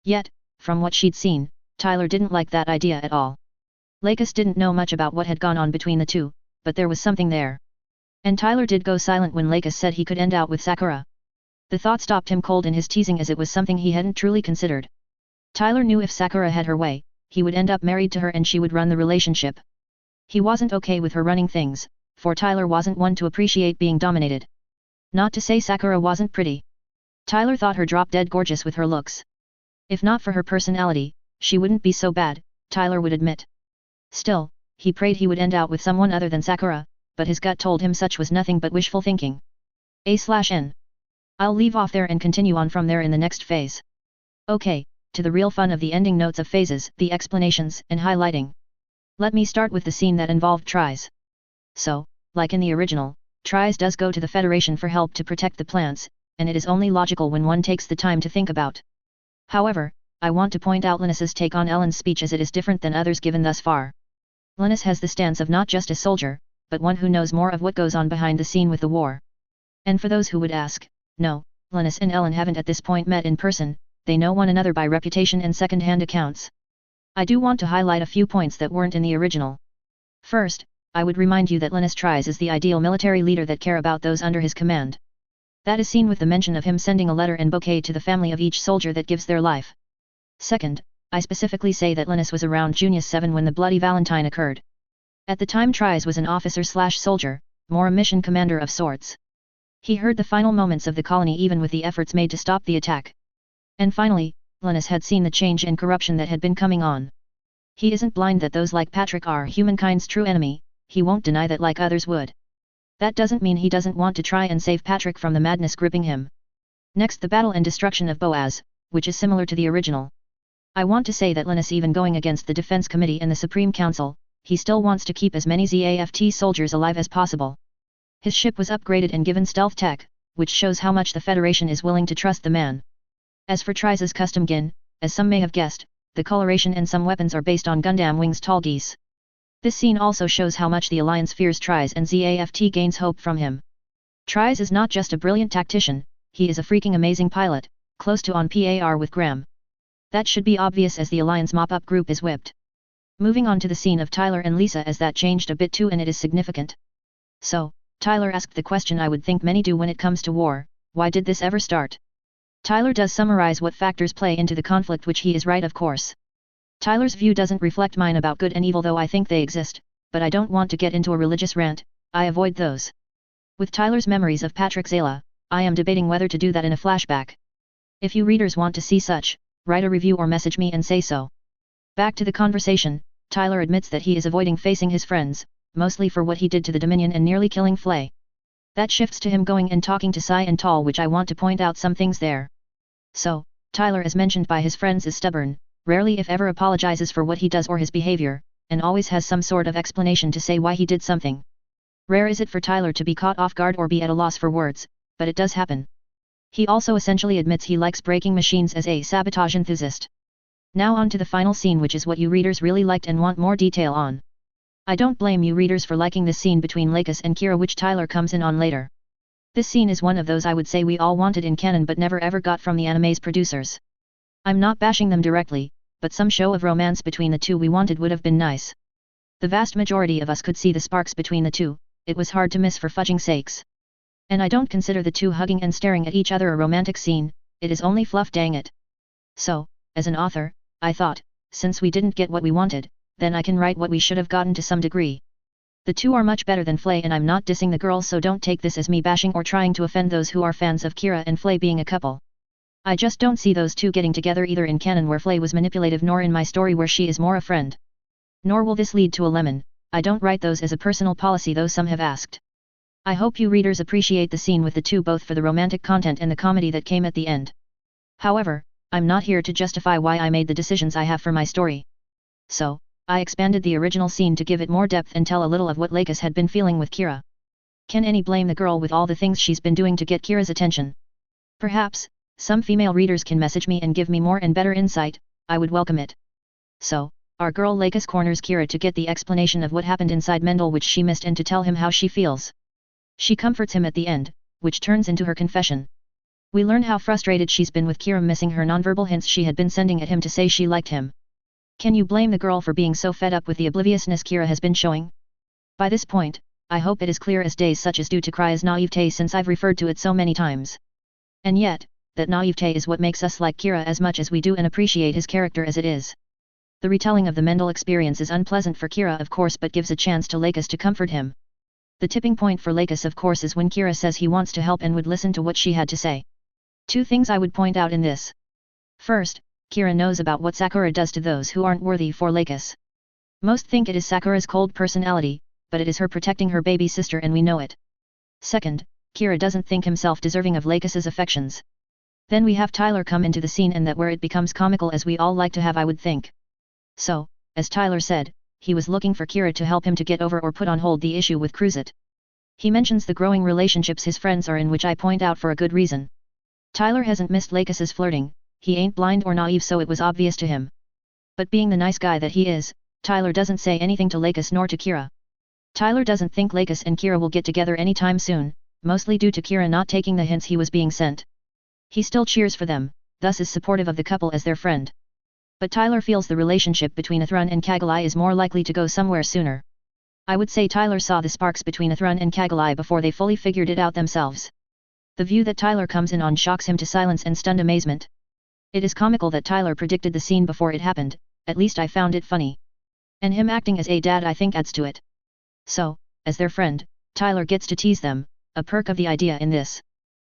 Yet, from what she'd seen, Tyler didn't like that idea at all. Lakis didn't know much about what had gone on between the two, but there was something there. And Tyler did go silent when Lakis said he could end out with Sakura. The thought stopped him cold in his teasing as it was something he hadn't truly considered. Tyler knew if Sakura had her way, he would end up married to her and she would run the relationship. He wasn't okay with her running things, for Tyler wasn't one to appreciate being dominated. Not to say Sakura wasn't pretty. Tyler thought her drop-dead gorgeous with her looks. If not for her personality, she wouldn't be so bad, Tyler would admit. Still, he prayed he would end out with someone other than Sakura, but his gut told him such was nothing but wishful thinking. A/N. I'll leave off there and continue on from there in the next phase. Okay, to the real fun of the ending notes of phases, the explanations, and highlighting. Let me start with the scene that involved Tries. So, like in the original, Tries does go to the Federation for help to protect the plants, and it is only logical when one takes the time to think about. However, I want to point out Linus's take on Ellen's speech as it is different than others given thus far. Linus has the stance of not just a soldier, but one who knows more of what goes on behind the scene with the war. And for those who would ask, no, Linus and Ellen haven't at this point met in person, they know one another by reputation and second-hand accounts. I do want to highlight a few points that weren't in the original. First, I would remind you that Linus Tries is the ideal military leader that care about those under his command. That is seen with the mention of him sending a letter and bouquet to the family of each soldier that gives their life. Second, I specifically say that Linus was around Junius 7 when the Bloody Valentine occurred. At the time Tries was an officer/soldier, more a mission commander of sorts. He heard the final moments of the colony even with the efforts made to stop the attack. And finally, Linus had seen the change and corruption that had been coming on. He isn't blind that those like Patrick are humankind's true enemy, he won't deny that like others would. That doesn't mean he doesn't want to try and save Patrick from the madness gripping him. Next, the battle and destruction of Boaz, which is similar to the original. I want to say that Linus, even going against the Defense Committee and the Supreme Council, he still wants to keep as many ZAFT soldiers alive as possible. His ship was upgraded and given stealth tech, which shows how much the Federation is willing to trust the man. As for Tries' custom Gin, as some may have guessed, the coloration and some weapons are based on Gundam Wing's tall geese. This scene also shows how much the Alliance fears Tries and ZAFT gains hope from him. Tries is not just a brilliant tactician, he is a freaking amazing pilot, close to on par with Graham. That should be obvious as the Alliance mop-up group is whipped. Moving on to the scene of Tyler and Lisa, as that changed a bit too and it is significant. So, Tyler asked the question I would think many do when it comes to war, why did this ever start? Tyler does summarize what factors play into the conflict, which he is right of course. Tyler's view doesn't reflect mine about good and evil, though I think they exist, but I don't want to get into a religious rant, I avoid those. With Tyler's memories of Patrick Zala, I am debating whether to do that in a flashback. If you readers want to see such, write a review or message me and say so. Back to the conversation, Tyler admits that he is avoiding facing his friends, mostly for what he did to the Dominion and nearly killing Flay. That shifts to him going and talking to Sai and Tall, which I want to point out some things there. So, Tyler, as mentioned by his friends, is stubborn, rarely if ever apologizes for what he does or his behavior, and always has some sort of explanation to say why he did something. Rare is it for Tyler to be caught off guard or be at a loss for words, but it does happen. He also essentially admits he likes breaking machines as a sabotage enthusiast. Now on to the final scene, which is what you readers really liked and want more detail on. I don't blame you readers for liking this scene between Lakis and Kira, which Tyler comes in on later. This scene is one of those I would say we all wanted in canon but never ever got from the anime's producers. I'm not bashing them directly, but some show of romance between the two we wanted would have been nice. The vast majority of us could see the sparks between the two, it was hard to miss for fudging sakes. And I don't consider the two hugging and staring at each other a romantic scene, it is only fluff, dang it. So, as an author, I thought, since we didn't get what we wanted, then I can write what we should have gotten to some degree. The two are much better than Flay, and I'm not dissing the girls, so don't take this as me bashing or trying to offend those who are fans of Kira and Flay being a couple. I just don't see those two getting together either in canon where Flay was manipulative, nor in my story where she is more a friend. Nor will this lead to a lemon. I don't write those as a personal policy, though some have asked. I hope you readers appreciate the scene with the two both for the romantic content and the comedy that came at the end. However, I'm not here to justify why I made the decisions I have for my story. So, I expanded the original scene to give it more depth and tell a little of what Lakis had been feeling with Kira. Can any blame the girl with all the things she's been doing to get Kira's attention? Perhaps, some female readers can message me and give me more and better insight, I would welcome it. So, our girl Lakis corners Kira to get the explanation of what happened inside Mendel, which she missed, and to tell him how she feels. She comforts him at the end, which turns into her confession. We learn how frustrated she's been with Kira missing her nonverbal hints she had been sending at him to say she liked him. Can you blame the girl for being so fed up with the obliviousness Kira has been showing? By this point, I hope it is clear as day such as due to Kria's naivete, since I've referred to it so many times. And yet, that naivete is what makes us like Kira as much as we do and appreciate his character as it is. The retelling of the Mendel experience is unpleasant for Kira, of course, but gives a chance to Lakis to comfort him. The tipping point for Lakis, of course, is when Kira says he wants to help and would listen to what she had to say. Two things I would point out in this. First, Kira knows about what Sakura does to those who aren't worthy for Lakis. Most think it is Sakura's cold personality, but it is her protecting her baby sister, and we know it. Second, Kira doesn't think himself deserving of Lakis's affections. Then we have Tyler come into the scene, and that where it becomes comical, as we all like to have, I would think. So, as Tyler said, he was looking for Kira to help him to get over or put on hold the issue with Cruzit. He mentions the growing relationships his friends are in, which I point out for a good reason. Tyler hasn't missed Lakis's flirting, he ain't blind or naive, so it was obvious to him. But being the nice guy that he is, Tyler doesn't say anything to Lakis nor to Kira. Tyler doesn't think Lakis and Kira will get together anytime soon, mostly due to Kira not taking the hints he was being sent. He still cheers for them, thus is supportive of the couple as their friend. But Tyler feels the relationship between Athrun and Kagalai is more likely to go somewhere sooner. I would say Tyler saw the sparks between Athrun and Kagalai before they fully figured it out themselves. The view that Tyler comes in on shocks him to silence and stunned amazement. It is comical that Tyler predicted the scene before it happened, at least I found it funny. And him acting as a dad, I think, adds to it. So, as their friend, Tyler gets to tease them, a perk of the idea in this.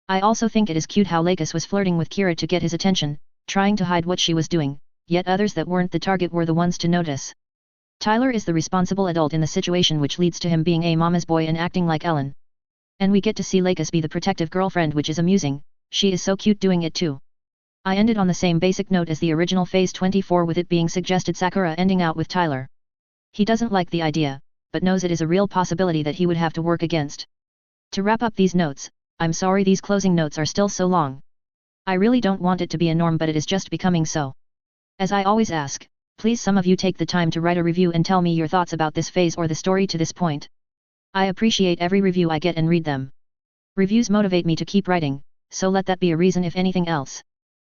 I also think it is cute how Lakis was flirting with Kira to get his attention, trying to hide what she was doing, yet others that weren't the target were the ones to notice. Tyler is the responsible adult in the situation, which leads to him being a mama's boy and acting like Ellen. And we get to see Lakis be the protective girlfriend, which is amusing, she is so cute doing it too. I ended on the same basic note as the original Phase 24, with it being suggested Sakura ending out with Tyler. He doesn't like the idea, but knows it is a real possibility that he would have to work against. To wrap up these notes, I'm sorry these closing notes are still so long. I really don't want it to be a norm, but it is just becoming so. As I always ask, please some of you take the time to write a review and tell me your thoughts about this phase or the story to this point. I appreciate every review I get and read them. Reviews motivate me to keep writing, so let that be a reason if anything else.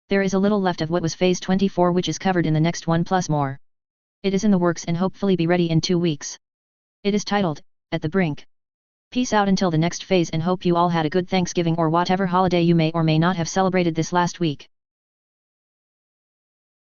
There is a little left of what was Phase 24, which is covered in the next one plus more. It is in the works and hopefully be ready in 2 weeks. It is titled, At the Brink. Peace out until the next phase, and hope you all had a good Thanksgiving or whatever holiday you may or may not have celebrated this last week.